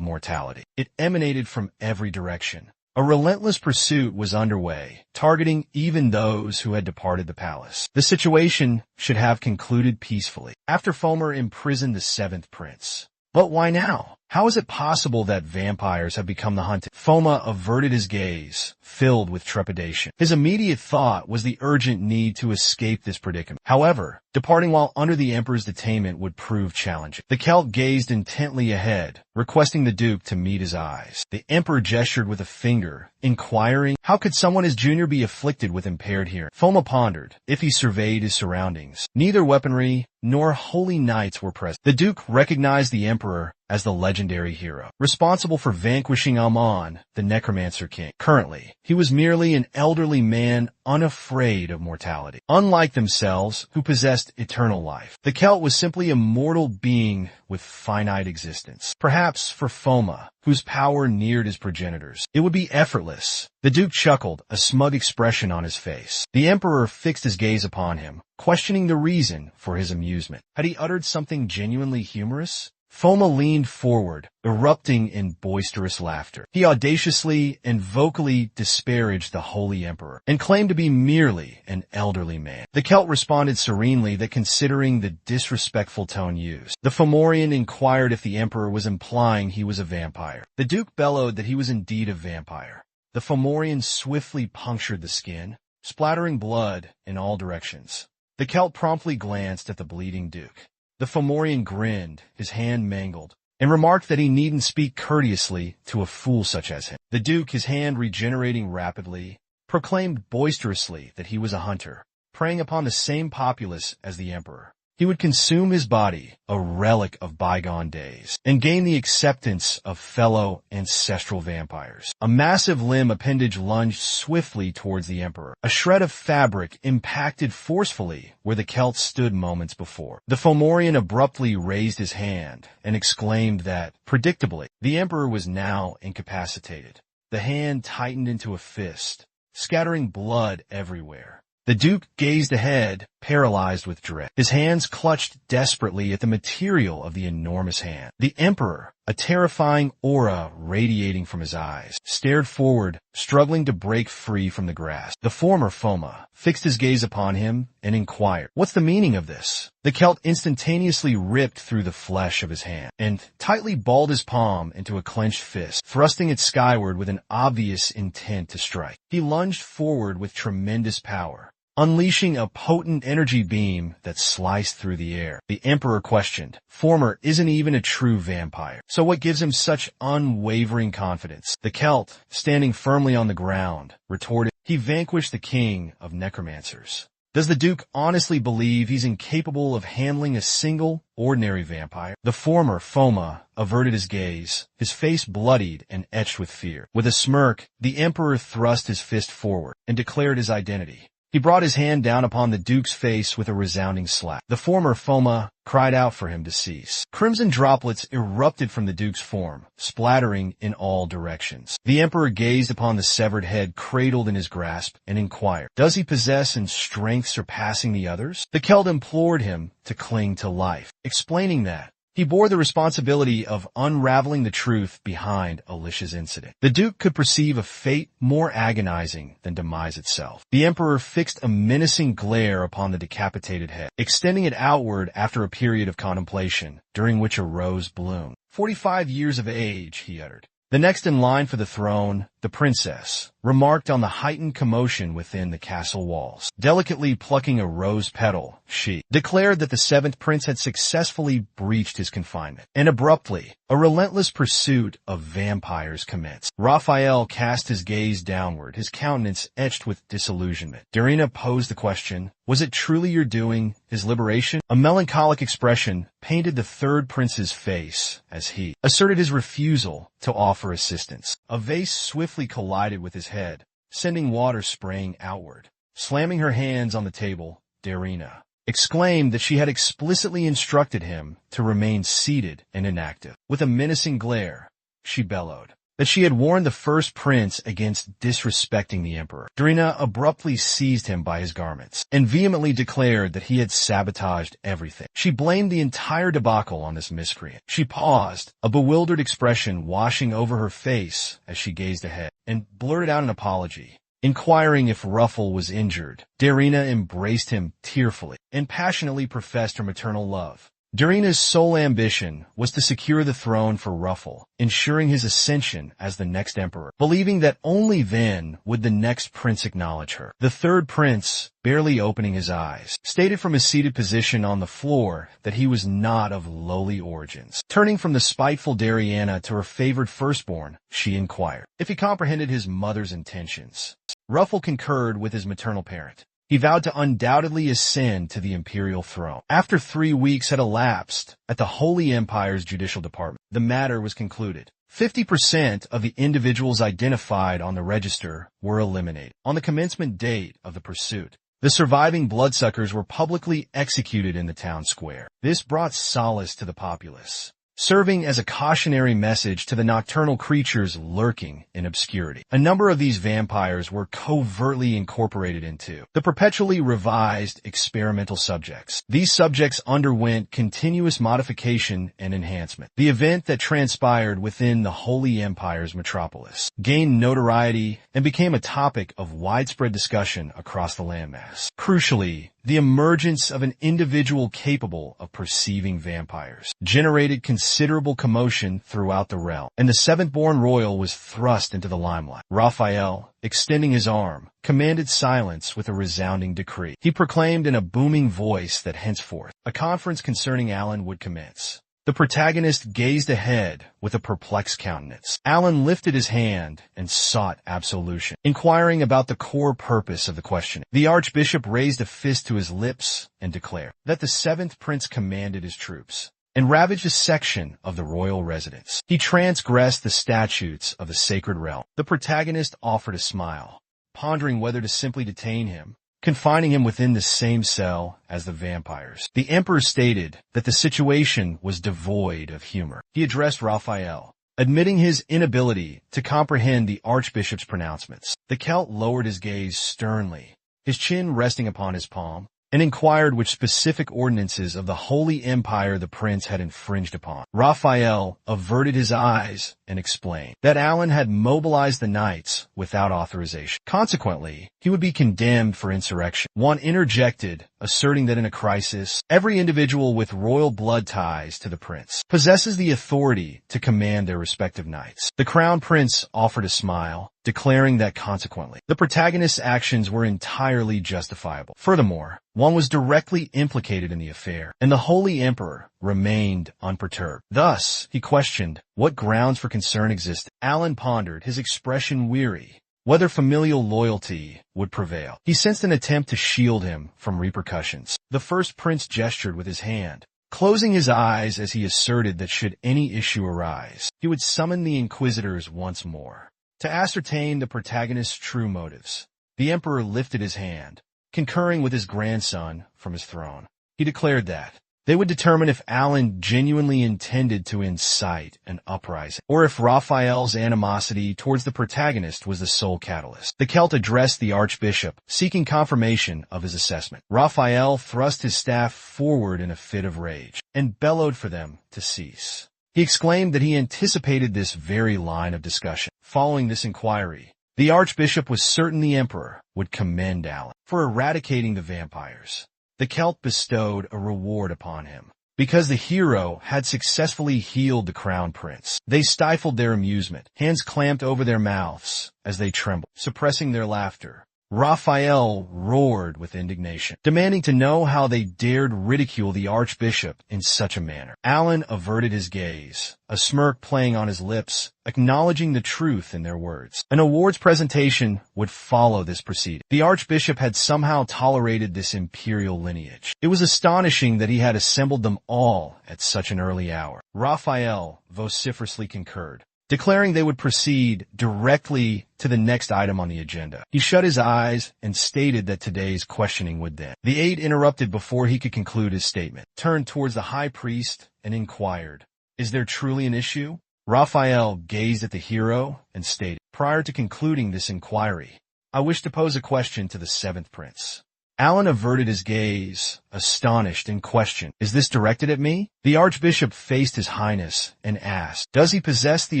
mortality. It emanated from every direction. A relentless pursuit was underway, targeting even those who had departed the palace. The situation should have concluded peacefully, after Fomer imprisoned the seventh prince. But why now? How is it possible that vampires have become the hunted? Foma averted his gaze, filled with trepidation. His immediate thought was the urgent need to escape this predicament. However, departing while under the Emperor's detainment would prove challenging. The Celt gazed intently ahead, requesting the Duke to meet his eyes. The Emperor gestured with a finger, inquiring, how could someone as junior be afflicted with impaired hearing? Foma pondered. If he surveyed his surroundings, neither weaponry nor holy knights were present. The Duke recognized the Emperor as the legendary hero, responsible for vanquishing Amon, the Necromancer King. Currently, he was merely an elderly man unafraid of mortality. Unlike themselves, who possessed eternal life, the Celt was simply a mortal being with finite existence. Perhaps for Foma, whose power neared his progenitors, it would be effortless. The Duke chuckled, a smug expression on his face. The Emperor fixed his gaze upon him, questioning the reason for his amusement. Had he uttered something genuinely humorous? Foma leaned forward, erupting in boisterous laughter. He audaciously and vocally disparaged the Holy Emperor, and claimed to be merely an elderly man. The Celt responded serenely that considering the disrespectful tone used, the Fomorian inquired if the Emperor was implying he was a vampire. The Duke bellowed that he was indeed a vampire. The Fomorian swiftly punctured the skin, splattering blood in all directions. The Celt promptly glanced at the bleeding Duke. The Fomorian grinned, his hand mangled, and remarked that he needn't speak courteously to a fool such as him. The Duke, his hand regenerating rapidly, proclaimed boisterously that he was a hunter, preying upon the same populace as the Emperor. He would consume his body, a relic of bygone days, and gain the acceptance of fellow ancestral vampires. A massive limb appendage lunged swiftly towards the Emperor. A shred of fabric impacted forcefully where the Celt stood moments before. The Fomorian abruptly raised his hand and exclaimed that, predictably, the Emperor was now incapacitated. The hand tightened into a fist, scattering blood everywhere. The Duke gazed ahead, paralyzed with dread. His hands clutched desperately at the material of the enormous hand. The Emperor, a terrifying aura radiating from his eyes, stared forward, struggling to break free from the grasp. The former Foma fixed his gaze upon him and inquired, "What's the meaning of this?" The Celt instantaneously ripped through the flesh of his hand and tightly balled his palm into a clenched fist, thrusting it skyward with an obvious intent to strike. He lunged forward with tremendous power, unleashing a potent energy beam that sliced through the air. The Emperor questioned, "Former isn't even a true vampire, so what gives him such unwavering confidence?" The Celt, standing firmly on the ground, retorted, "He vanquished the king of necromancers." Does the Duke honestly believe he's incapable of handling a single, ordinary vampire? The former Foma averted his gaze, his face bloodied and etched with fear. With a smirk, the Emperor thrust his fist forward and declared his identity. He brought his hand down upon the Duke's face with a resounding slap. The former Foma cried out for him to cease. Crimson droplets erupted from the Duke's form, splattering in all directions. The Emperor gazed upon the severed head cradled in his grasp and inquired, "Does he possess in strength surpassing the others?" The Celt implored him to cling to life, explaining that he bore the responsibility of unraveling the truth behind Alicia's incident. The Duke could perceive a fate more agonizing than demise itself. The Emperor fixed a menacing glare upon the decapitated head, extending it outward after a period of contemplation, during which a rose bloomed. 45 years of age, he uttered. The next in line for the throne, the princess, remarked on the heightened commotion within the castle walls. Delicately plucking a rose petal, she declared that the seventh prince had successfully breached his confinement. And abruptly, a relentless pursuit of vampires commenced. Raphael cast his gaze downward, his countenance etched with disillusionment. Darina posed the question, "Was it truly your doing, his liberation?" A melancholic expression painted the third prince's face as he asserted his refusal to offer assistance. A vase swiftly collided with his head, sending water spraying outward. Slamming her hands on the table, Darina exclaimed that she had explicitly instructed him to remain seated and inactive. With a menacing glare, she bellowed that she had warned the first prince against disrespecting the emperor. Drina abruptly seized him by his garments and vehemently declared that he had sabotaged everything. She blamed the entire debacle on this miscreant. She paused, a bewildered expression washing over her face as she gazed ahead, and blurted out an apology. Inquiring if Ruffle was injured, Darina embraced him tearfully and passionately professed her maternal love. Darina's sole ambition was to secure the throne for Ruffle, ensuring his ascension as the next emperor, believing that only then would the next prince acknowledge her. The third prince, barely opening his eyes, stated from his seated position on the floor that he was not of lowly origins. Turning from the spiteful Dariana to her favored firstborn, she inquired if he comprehended his mother's intentions. Ruffle concurred with his maternal parent. He vowed to undoubtedly ascend to the imperial throne. After 3 weeks had elapsed at the Holy Empire's judicial department, the matter was concluded. 50% of the individuals identified on the register were eliminated. On the commencement date of the pursuit, the surviving bloodsuckers were publicly executed in the town square. This brought solace to the populace, serving as a cautionary message to the nocturnal creatures lurking in obscurity. A number of these vampires were covertly incorporated into the perpetually revised experimental subjects. These subjects underwent continuous modification and enhancement. The event that transpired within the Holy Empire's metropolis gained notoriety and became a topic of widespread discussion across the landmass. Crucially, the emergence of an individual capable of perceiving vampires generated considerable commotion throughout the realm, and the seventh-born royal was thrust into the limelight. Raphael, extending his arm, commanded silence with a resounding decree. He proclaimed in a booming voice that henceforth a conference concerning Alan would commence. The protagonist gazed ahead with a perplexed countenance. Alan lifted his hand and sought absolution, inquiring about the core purpose of the questioning. The archbishop raised a fist to his lips and declared that the seventh prince commanded his troops and ravaged a section of the royal residence. He transgressed the statutes of the sacred realm. The protagonist offered a smile, pondering whether to simply detain him, confining him within the same cell as the vampires. The emperor stated that the situation was devoid of humor. He addressed Raphael, admitting his inability to comprehend the archbishop's pronouncements. The Celt lowered his gaze sternly, his chin resting upon his palm, and inquired which specific ordinances of the Holy Empire the prince had infringed upon. Raphael averted his eyes and explained that Alan had mobilized the knights without authorization. Consequently, he would be condemned for insurrection. One interjected, asserting that in a crisis, every individual with royal blood ties to the prince possesses the authority to command their respective knights. The crown prince offered a smile, declaring that consequently, the protagonist's actions were entirely justifiable. Furthermore, one was directly implicated in the affair, and the Holy Emperor remained unperturbed. Thus, he questioned what grounds for concern existed. Alan pondered, his expression weary, whether familial loyalty would prevail. He sensed an attempt to shield him from repercussions. The first prince gestured with his hand, closing his eyes as he asserted that should any issue arise, he would summon the inquisitors once more to ascertain the protagonist's true motives. The emperor lifted his hand, concurring with his grandson from his throne. He declared that they would determine if Alan genuinely intended to incite an uprising, or if Raphael's animosity towards the protagonist was the sole catalyst. The Celt addressed the archbishop, seeking confirmation of his assessment. Raphael thrust his staff forward in a fit of rage, and bellowed for them to cease. He exclaimed that he anticipated this very line of discussion. Following this inquiry, the archbishop was certain the emperor would commend Alan for eradicating the vampires. The Celt bestowed a reward upon him because the hero had successfully healed the crown prince. They stifled their amusement, hands clamped over their mouths as they trembled, suppressing their laughter. Raphael roared with indignation, demanding to know how they dared ridicule the archbishop in such a manner. Alan averted his gaze, a smirk playing on his lips, acknowledging the truth in their words. An awards presentation would follow this proceeding. The archbishop had somehow tolerated this imperial lineage. It was astonishing that he had assembled them all at such an early hour. Raphael vociferously concurred, declaring they would proceed directly to the next item on the agenda. He shut his eyes and stated that today's questioning would then. The aide interrupted before he could conclude his statement, turned towards the high priest and inquired, "Is there truly an issue?" Raphael gazed at the hero and stated, prior to concluding this inquiry, "I wish to pose a question to the seventh prince." Alan averted his gaze, astonished, and questioned, "Is this directed at me?" The archbishop faced his highness and asked, "Does he possess the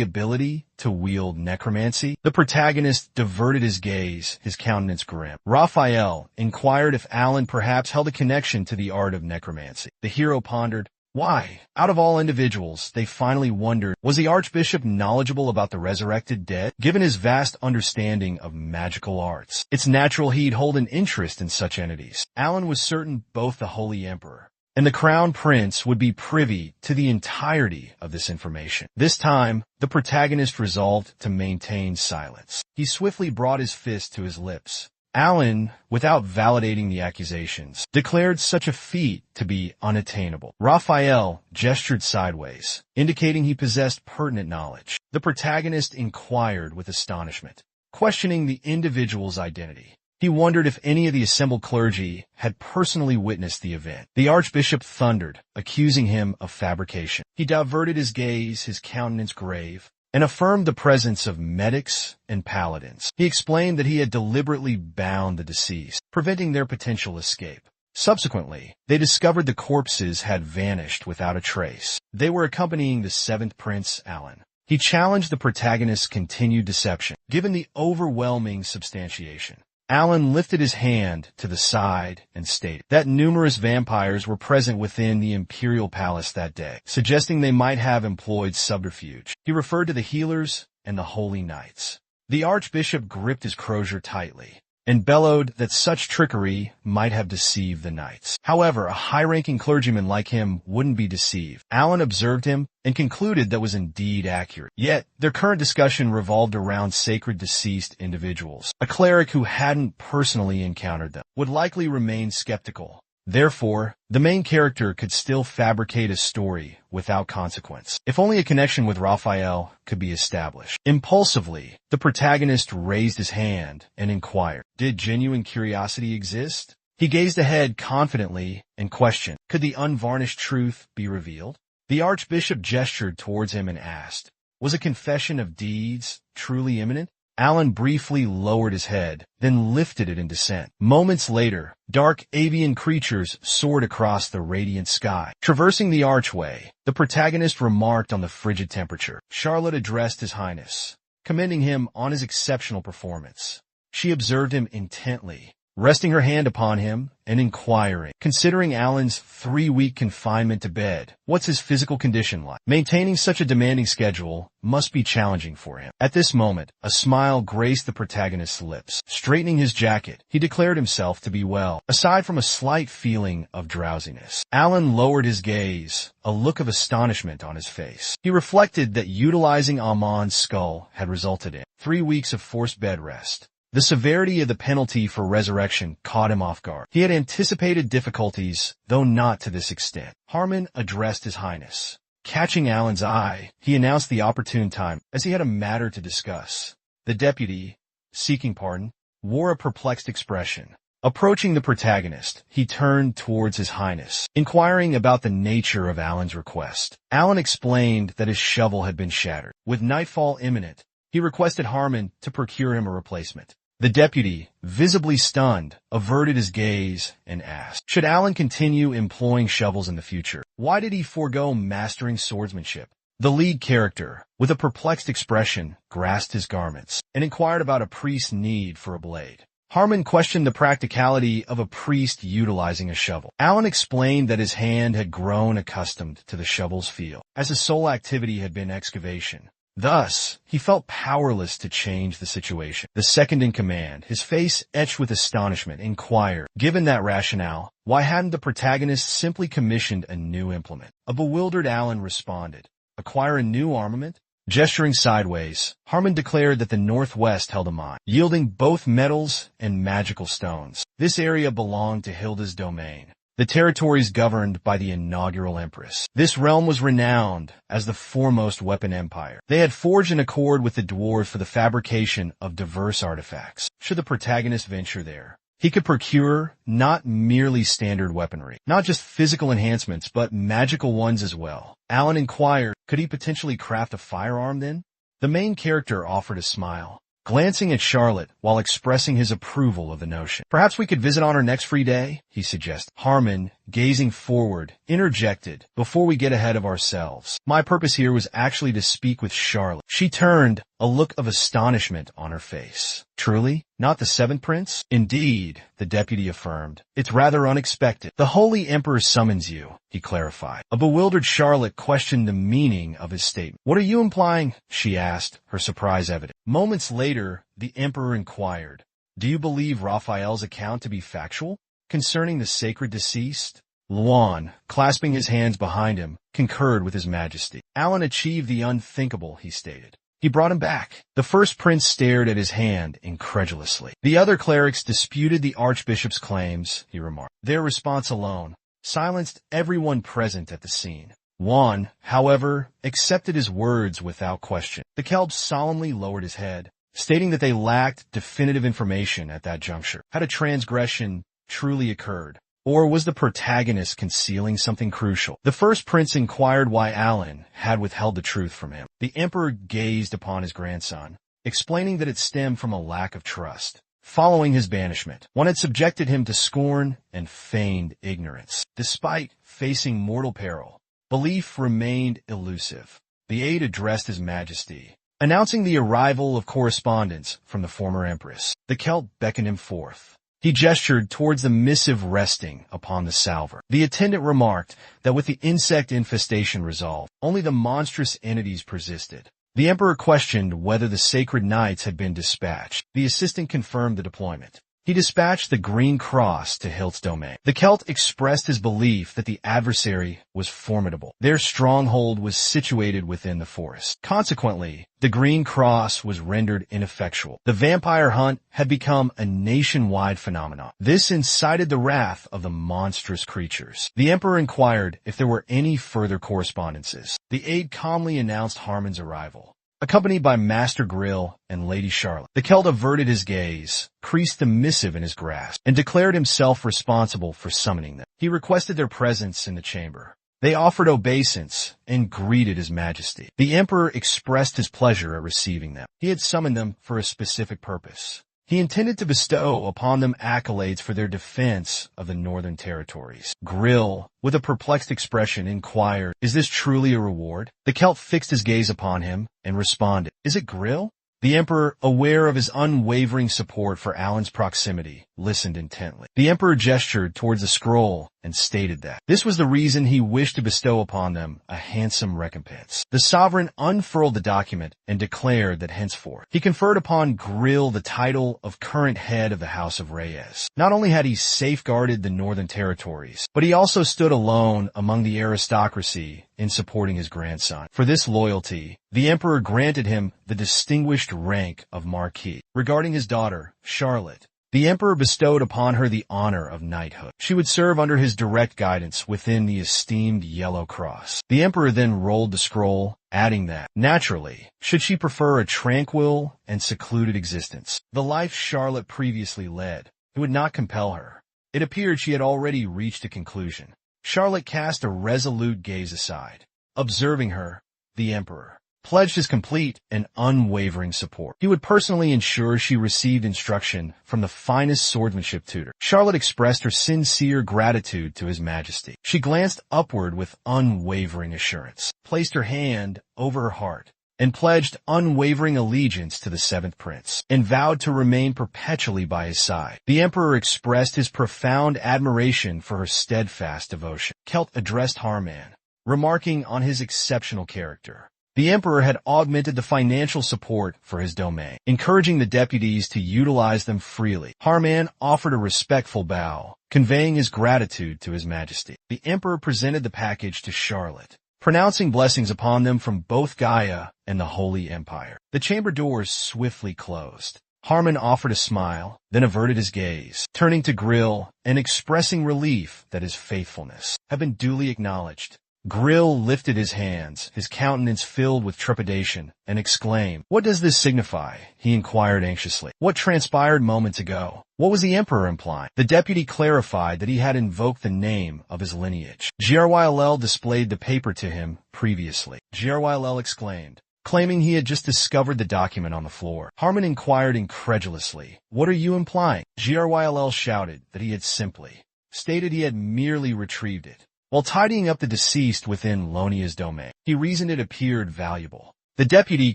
ability to wield necromancy?" The protagonist diverted his gaze, his countenance grim. Raphael inquired if Alan perhaps held a connection to the art of necromancy. The hero pondered, why? Out of all individuals, they finally wondered, was the archbishop knowledgeable about the resurrected dead? Given his vast understanding of magical arts, it's natural he'd hold an interest in such entities. Alan was certain both the Holy Emperor and the Crown Prince would be privy to the entirety of this information. This time, the protagonist resolved to maintain silence. He swiftly brought his fist to his lips. Alan, without validating the accusations, declared such a feat to be unattainable. Raphael gestured sideways, indicating he possessed pertinent knowledge. The protagonist inquired with astonishment, questioning the individual's identity. He wondered if any of the assembled clergy had personally witnessed the event. The archbishop thundered, accusing him of fabrication. He diverted his gaze, his countenance grave, and affirmed the presence of medics and paladins. He explained that he had deliberately bound the deceased, preventing their potential escape. Subsequently, they discovered the corpses had vanished without a trace. They were accompanying the seventh prince, Alan. He challenged the protagonist's continued deception, given the overwhelming substantiation. Alan lifted his hand to the side and stated that numerous vampires were present within the imperial palace that day, suggesting they might have employed subterfuge. He referred to the healers and the holy knights. The archbishop gripped his crozier tightly and bellowed that such trickery might have deceived the knights. However, a high-ranking clergyman like him wouldn't be deceived. Alan observed him and concluded that was indeed accurate. Yet, their current discussion revolved around sacred deceased individuals. A cleric who hadn't personally encountered them would likely remain skeptical. Therefore, the main character could still fabricate a story without consequence, if only a connection with Raphael could be established. Impulsively, the protagonist raised his hand and inquired, did genuine curiosity exist? He gazed ahead confidently and questioned, could the unvarnished truth be revealed? The archbishop gestured towards him and asked, was a confession of deeds truly imminent? Alan briefly lowered his head, then lifted it in dissent. Moments later, dark avian creatures soared across the radiant sky. Traversing the archway, the protagonist remarked on the frigid temperature. Charlotte addressed His Highness, commending him on his exceptional performance. She observed him intently, resting her hand upon him and inquiring, considering Alan's 3-week confinement to bed, what's his physical condition like? Maintaining such a demanding schedule must be challenging for him. At this moment, a smile graced the protagonist's lips. Straightening his jacket, he declared himself to be well, aside from a slight feeling of drowsiness. Alan lowered his gaze, a look of astonishment on his face. He reflected that utilizing Amon's skull had resulted in 3 weeks of forced bed rest. The severity of the penalty for resurrection caught him off guard. He had anticipated difficulties, though not to this extent. Harmon addressed His Highness. Catching Alan's eye, he announced the opportune time, as he had a matter to discuss. The deputy, seeking pardon, wore a perplexed expression. Approaching the protagonist, he turned towards His Highness, inquiring about the nature of Alan's request. Alan explained that his shovel had been shattered. With nightfall imminent, he requested Harmon to procure him a replacement. The deputy, visibly stunned, averted his gaze and asked, should Alan continue employing shovels in the future? Why did he forego mastering swordsmanship? The lead character, with a perplexed expression, grasped his garments and inquired about a priest's need for a blade. Harmon questioned the practicality of a priest utilizing a shovel. Alan explained that his hand had grown accustomed to the shovel's feel, as his sole activity had been excavation. Thus, he felt powerless to change the situation. The second in command, his face etched with astonishment, inquired, given that rationale, why hadn't the protagonist simply commissioned a new implement? A bewildered Alan responded, acquire a new armament? Gesturing sideways, Harmon declared that the Northwest held a mine, yielding both metals and magical stones. This area belonged to Hilda's domain, the territories governed by the inaugural empress. This realm was renowned as the foremost weapon empire. They had forged an accord with the dwarves for the fabrication of diverse artifacts. Should the protagonist venture there, he could procure not merely standard weaponry, not just physical enhancements, but magical ones as well. Alan inquired, could he potentially craft a firearm then? The main character offered a smile, glancing at Charlotte while expressing his approval of the notion. Perhaps we could visit on our next free day, he suggested. Harmon, gazing forward, interjected, before we get ahead of ourselves. My purpose here was actually to speak with Charlotte. She turned, a look of astonishment on her face. Truly? Not the seventh prince? Indeed, the deputy affirmed. It's rather unexpected. The Holy Emperor summons you, he clarified. A bewildered Charlotte questioned the meaning of his statement. What are you implying? She asked, her surprise evident. Moments later, the Emperor inquired, do you believe Raphael's account to be factual concerning the sacred deceased? Luan, clasping his hands behind him, concurred with his majesty. Alan achieved the unthinkable, he stated. He brought him back. The first prince stared at his hand incredulously. The other clerics disputed the archbishop's claims, he remarked. Their response alone silenced everyone present at the scene. Juan, however, accepted his words without question. The Celts solemnly lowered his head, stating that they lacked definitive information at that juncture. Had a transgression truly occurred? Or was the protagonist concealing something crucial? The first prince inquired why Alan had withheld the truth from him. The emperor gazed upon his grandson, explaining that it stemmed from a lack of trust. Following his banishment, one had subjected him to scorn and feigned ignorance. Despite facing mortal peril, belief remained elusive. The aide addressed his majesty, announcing the arrival of correspondence from the former empress. The Celt beckoned him forth. He gestured towards the missive resting upon the salver. The attendant remarked that with the insect infestation resolved, only the monstrous entities persisted. The emperor questioned whether the sacred knights had been dispatched. The assistant confirmed the deployment. He dispatched the Green Cross to Hilt's domain. The Celt expressed his belief that the adversary was formidable. Their stronghold was situated within the forest. Consequently, the Green Cross was rendered ineffectual. The vampire hunt had become a nationwide phenomenon. This incited the wrath of the monstrous creatures. The emperor inquired if there were any further correspondences. The aide calmly announced Harmon's arrival, accompanied by Master Grill and Lady Charlotte. The Celt averted his gaze, creased the missive in his grasp, and declared himself responsible for summoning them. He requested their presence in the chamber. They offered obeisance and greeted his majesty. The emperor expressed his pleasure at receiving them. He had summoned them for a specific purpose. He intended to bestow upon them accolades for their defense of the northern territories. Grill, with a perplexed expression, inquired, is this truly a reward? The Celt fixed his gaze upon him and responded, is it Grill? The emperor, aware of his unwavering support for Alan's proximity, listened intently. The emperor gestured towards the scroll and stated that this was the reason he wished to bestow upon them a handsome recompense. The sovereign unfurled the document and declared that henceforth he conferred upon Grill the title of current head of the House of Reyes. Not only had he safeguarded the northern territories, but he also stood alone among the aristocracy in supporting his grandson. For this loyalty, the emperor granted him the distinguished rank of Marquis. Regarding his daughter, Charlotte, the emperor bestowed upon her the honor of knighthood. She would serve under his direct guidance within the esteemed Yellow Cross. The emperor then rolled the scroll, adding that, naturally, should she prefer a tranquil and secluded existence, the life Charlotte previously led, it would not compel her. It appeared she had already reached a conclusion. Charlotte cast a resolute gaze aside. Observing her, the emperor pledged his complete and unwavering support. He would personally ensure she received instruction from the finest swordsmanship tutor. Charlotte expressed her sincere gratitude to his majesty. She glanced upward with unwavering assurance, placed her hand over her heart, and pledged unwavering allegiance to the seventh prince, and vowed to remain perpetually by his side. The emperor expressed his profound admiration for her steadfast devotion. Celt addressed Harman, remarking on his exceptional character. The emperor had augmented the financial support for his domain, encouraging the deputies to utilize them freely. Harman offered a respectful bow, conveying his gratitude to his majesty. The emperor presented the package to Charlotte, pronouncing blessings upon them from both Gaia and the Holy Empire. The chamber doors swiftly closed. Harmon offered a smile, then averted his gaze, turning to Grill and expressing relief that his faithfulness had been duly acknowledged. Grill lifted his hands, his countenance filled with trepidation, and exclaimed, "What does this signify?" he inquired anxiously. "What transpired moments ago? What was the Emperor implying?" The deputy clarified that he had invoked the name of his lineage. Gyll displayed the paper to him previously. Gyll exclaimed, claiming he had just discovered the document on the floor. Harmon inquired incredulously, "What are you implying?" Gyll shouted that he had simply stated he had merely retrieved it while tidying up the deceased within Lonia's domain. He reasoned it appeared valuable. The deputy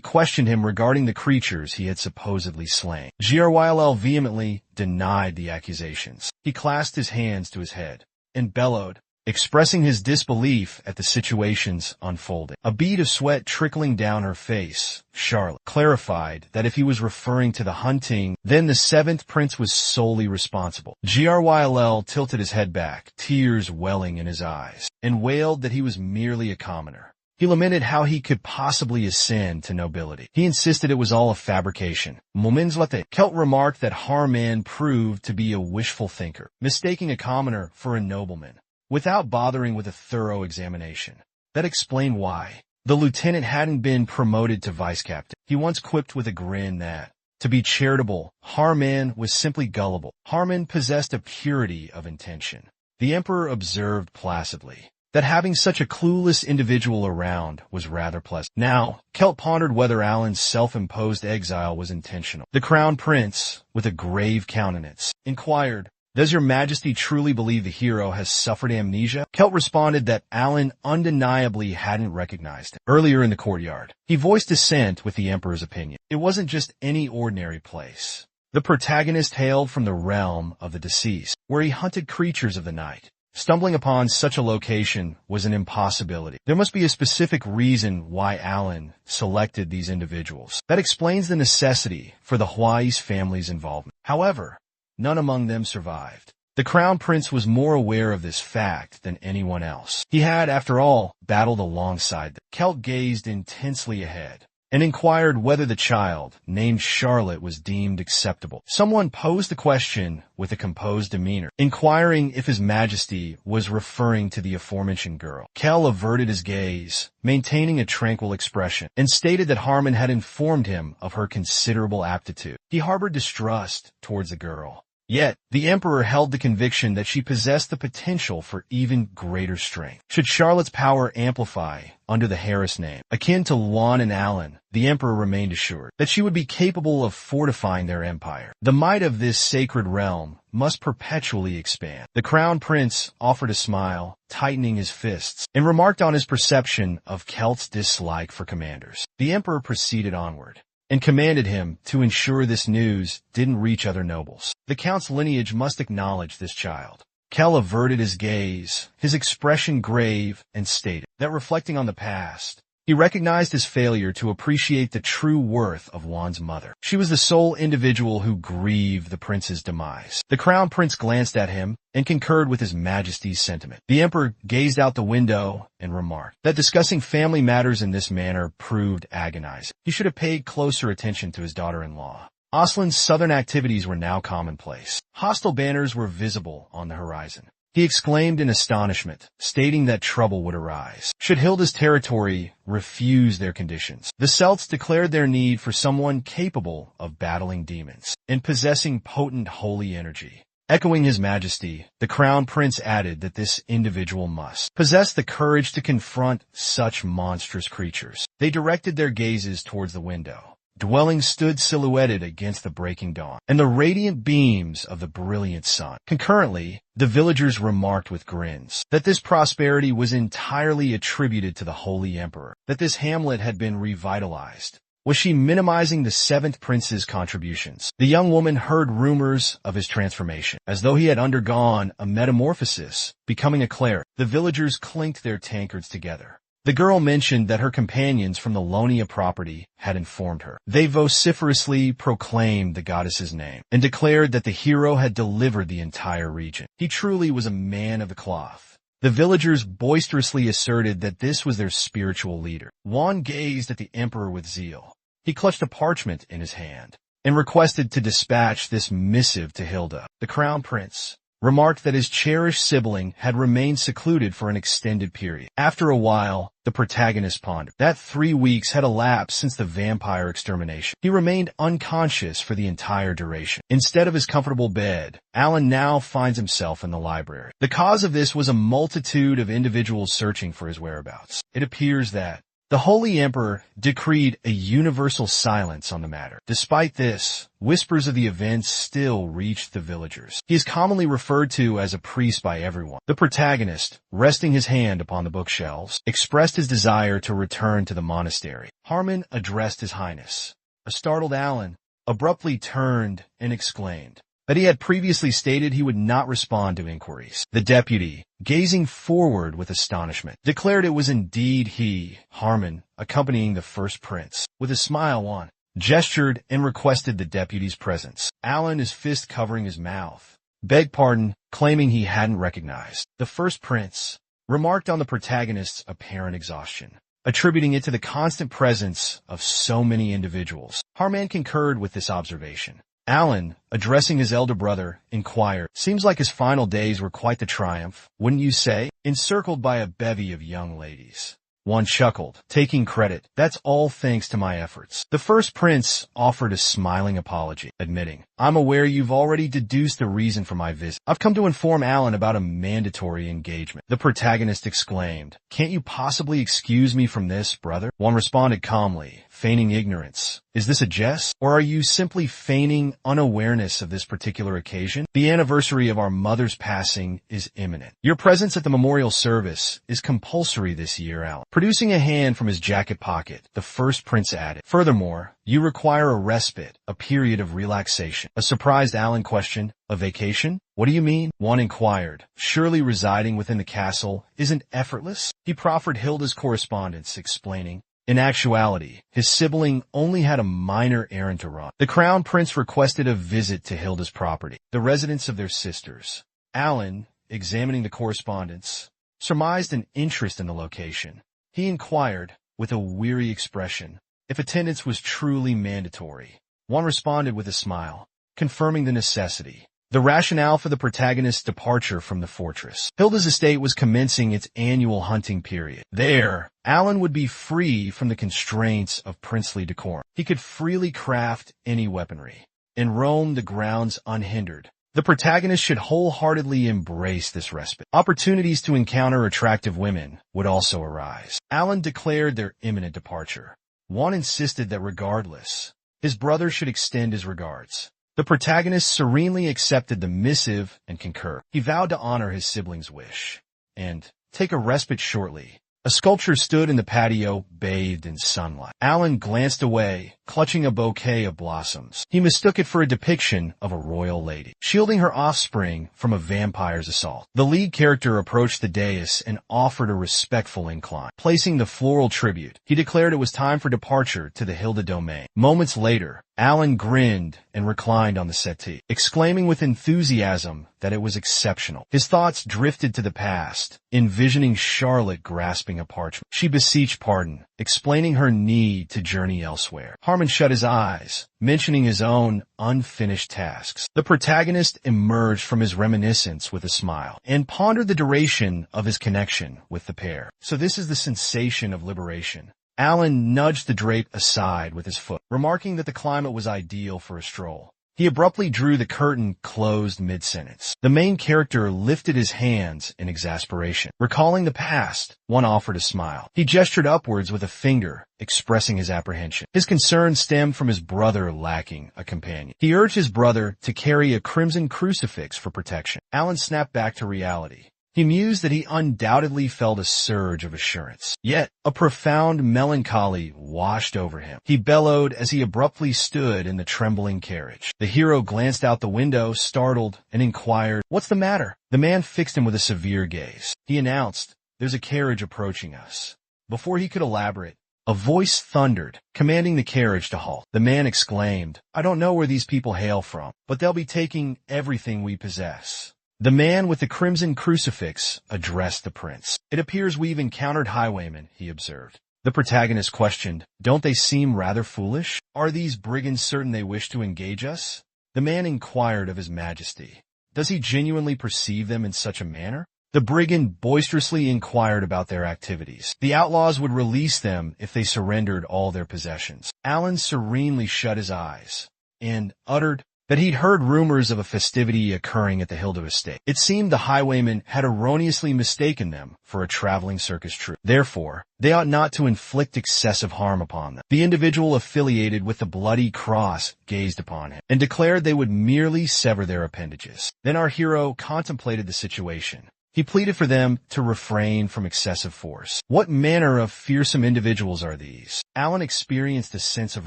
questioned him regarding the creatures he had supposedly slain. Gyll vehemently denied the accusations. He clasped his hands to his head and bellowed, expressing his disbelief at the situations unfolding. A bead of sweat trickling down her face, Charlotte clarified that if he was referring to the hunting, then the seventh prince was solely responsible. Gyll tilted his head back, tears welling in his eyes, and wailed that he was merely a commoner. He lamented how he could possibly ascend to nobility. He insisted it was all a fabrication. Celt remarked that Harmon proved to be a wishful thinker, mistaking a commoner for a nobleman, without bothering with a thorough examination. That explained why the lieutenant hadn't been promoted to vice-captain. He once quipped with a grin that, to be charitable, Harmon was simply gullible. Harmon possessed a purity of intention. The Emperor observed placidly that having such a clueless individual around was rather pleasant. Now, Celt pondered whether Alan's self-imposed exile was intentional. The Crown Prince, with a grave countenance, inquired, "Does your majesty truly believe the hero has suffered amnesia?" Celt responded that Alan undeniably hadn't recognized him. Earlier in the courtyard, he voiced dissent with the Emperor's opinion. It wasn't just any ordinary place. The protagonist hailed from the realm of the deceased, where he hunted creatures of the night. Stumbling upon such a location was an impossibility. There must be a specific reason why Alan selected these individuals. That explains the necessity for the Huai's family's involvement. However, none among them survived. The Crown Prince was more aware of this fact than anyone else. He had, after all, battled alongside them. Celt gazed intensely ahead and inquired whether the child, named Charlotte, was deemed acceptable. Someone posed the question with a composed demeanor, inquiring if His Majesty was referring to the aforementioned girl. Kel averted his gaze, maintaining a tranquil expression, and stated that Harmon had informed him of her considerable aptitude. He harbored distrust towards the girl. Yet, the Emperor held the conviction that she possessed the potential for even greater strength. Should Charlotte's power amplify under the Harris name, akin to Lon and Alan, the Emperor remained assured that she would be capable of fortifying their empire. The might of this sacred realm must perpetually expand. The Crown Prince offered a smile, tightening his fists, and remarked on his perception of Celt's dislike for commanders. The Emperor proceeded onward and commanded him to ensure this news didn't reach other nobles. The Count's lineage must acknowledge this child. Kel averted his gaze, his expression grave, and stated that reflecting on the past, he recognized his failure to appreciate the true worth of Juan's mother. She was the sole individual who grieved the prince's demise. The Crown Prince glanced at him and concurred with His Majesty's sentiment. The Emperor gazed out the window and remarked that discussing family matters in this manner proved agonizing. He should have paid closer attention to his daughter-in-law. Aslan's southern activities were now commonplace. Hostile banners were visible on the horizon. He exclaimed in astonishment, stating that trouble would arise should Hilda's territory refuse their conditions. The Celts declared their need for someone capable of battling demons and possessing potent holy energy. Echoing His Majesty, the Crown Prince added that this individual must possess the courage to confront such monstrous creatures. They directed their gazes towards the window. Dwellings stood silhouetted against the breaking dawn and the radiant beams of the brilliant sun. Concurrently, the villagers remarked with grins that this prosperity was entirely attributed to the Holy Emperor, that this hamlet had been revitalized. Was she minimizing the seventh prince's contributions? The young woman heard rumors of his transformation, as though he had undergone a metamorphosis, becoming a cleric. The villagers clinked their tankards together. The girl mentioned that her companions from the Lonia property had informed her. They vociferously proclaimed the goddess's name and declared that the hero had delivered the entire region. He truly was a man of the cloth. The villagers boisterously asserted that this was their spiritual leader. Juan gazed at the Emperor with zeal. He clutched a parchment in his hand, and requested to dispatch this missive to Hilda. The Crown Prince remarked that his cherished sibling had remained secluded for an extended period. After a while, the protagonist pondered that 3 weeks had elapsed since the vampire extermination. He remained unconscious for the entire duration. Instead of his comfortable bed, Alan now finds himself in the library. The cause of this was a multitude of individuals searching for his whereabouts. It appears that the Holy Emperor decreed a universal silence on the matter. Despite this, whispers of the events still reached the villagers. He is commonly referred to as a priest by everyone. The protagonist, resting his hand upon the bookshelves, expressed his desire to return to the monastery. Harmon addressed His Highness. A startled Alan abruptly turned and exclaimed that he had previously stated he would not respond to inquiries. The deputy, gazing forward with astonishment, declared it was indeed he, Harmon, accompanying the first prince. With a smile on, gestured and requested the deputy's presence. Alan, his fist covering his mouth, begged pardon, claiming he hadn't recognized. The first prince remarked on the protagonist's apparent exhaustion, attributing it to the constant presence of so many individuals. Harmon concurred with this observation. Alan, addressing his elder brother, inquired, "Seems like his final days were quite the triumph, wouldn't you say? Encircled by a bevy of young ladies." One chuckled, taking credit. "That's all thanks to my efforts." The first prince offered a smiling apology, admitting, "I'm aware you've already deduced the reason for my visit. I've come to inform Alan about a mandatory engagement." The protagonist exclaimed, "Can't you possibly excuse me from this, brother?" One responded calmly, feigning ignorance, "Is this a jest? Or are you simply feigning unawareness of this particular occasion? The anniversary of our mother's passing is imminent. Your presence at the memorial service is compulsory this year, Alan." Producing a hand from his jacket pocket, the first prince added, "Furthermore, you require a respite, a period of relaxation." A surprised Alan questioned, "A vacation? What do you mean?" One inquired, "Surely residing within the castle isn't effortless?" He proffered Hilda's correspondence, explaining, in actuality, his sibling only had a minor errand to run. The crown prince requested a visit to Hilda's property, the residence of their sisters. Alan, examining the correspondence, surmised an interest in the location. He inquired, with a weary expression, if attendance was truly mandatory. One responded with a smile, confirming the necessity. The rationale for the protagonist's departure from the fortress. Hilda's estate was commencing its annual hunting period. There, Alan would be free from the constraints of princely decorum. He could freely craft any weaponry and roam the grounds unhindered. The protagonist should wholeheartedly embrace this respite. Opportunities to encounter attractive women would also arise. Alan declared their imminent departure. One insisted that regardless, his brother should extend his regards. The protagonist serenely accepted the missive and concurred. He vowed to honor his sibling's wish and take a respite shortly. A sculpture stood in the patio, bathed in sunlight. Alan glanced away, clutching a bouquet of blossoms. He mistook it for a depiction of a royal lady, shielding her offspring from a vampire's assault. The lead character approached the dais and offered a respectful incline. Placing the floral tribute, he declared it was time for departure to the Hilda domain. Moments later, Alan grinned and reclined on the settee, exclaiming with enthusiasm that it was exceptional. His thoughts drifted to the past, envisioning Charlotte grasping a parchment. She beseeched pardon, explaining her need to journey elsewhere. Harmon shut his eyes, mentioning his own unfinished tasks. The protagonist emerged from his reminiscence with a smile and pondered the duration of his connection with the pair. So this is the sensation of liberation. Alan nudged the drape aside with his foot, remarking that the climate was ideal for a stroll. He abruptly drew the curtain closed mid-sentence. The main character lifted his hands in exasperation. Recalling the past, one offered a smile. He gestured upwards with a finger, expressing his apprehension. His concern stemmed from his brother lacking a companion. He urged his brother to carry a crimson crucifix for protection. Alan snapped back to reality. He mused that he undoubtedly felt a surge of assurance. Yet, a profound melancholy washed over him. He bellowed as he abruptly stood in the trembling carriage. The hero glanced out the window, startled, and inquired, "What's the matter?" The man fixed him with a severe gaze. He announced, "There's a carriage approaching us." Before he could elaborate, a voice thundered, commanding the carriage to halt. The man exclaimed, "I don't know where these people hail from, but they'll be taking everything we possess." The man with the crimson crucifix addressed the prince. "It appears we've encountered highwaymen," he observed. The protagonist questioned, "Don't they seem rather foolish? Are these brigands certain they wish to engage us?" The man inquired of his majesty, "Does he genuinely perceive them in such a manner?" The brigand boisterously inquired about their activities. The outlaws would release them if they surrendered all their possessions. Alan serenely shut his eyes and uttered that he'd heard rumors of a festivity occurring at the Hilda estate. It seemed the highwaymen had erroneously mistaken them for a traveling circus troupe. Therefore, they ought not to inflict excessive harm upon them. The individual affiliated with the Bloody Cross gazed upon him and declared they would merely sever their appendages. Then our hero contemplated the situation. He pleaded for them to refrain from excessive force. What manner of fearsome individuals are these? Alan experienced a sense of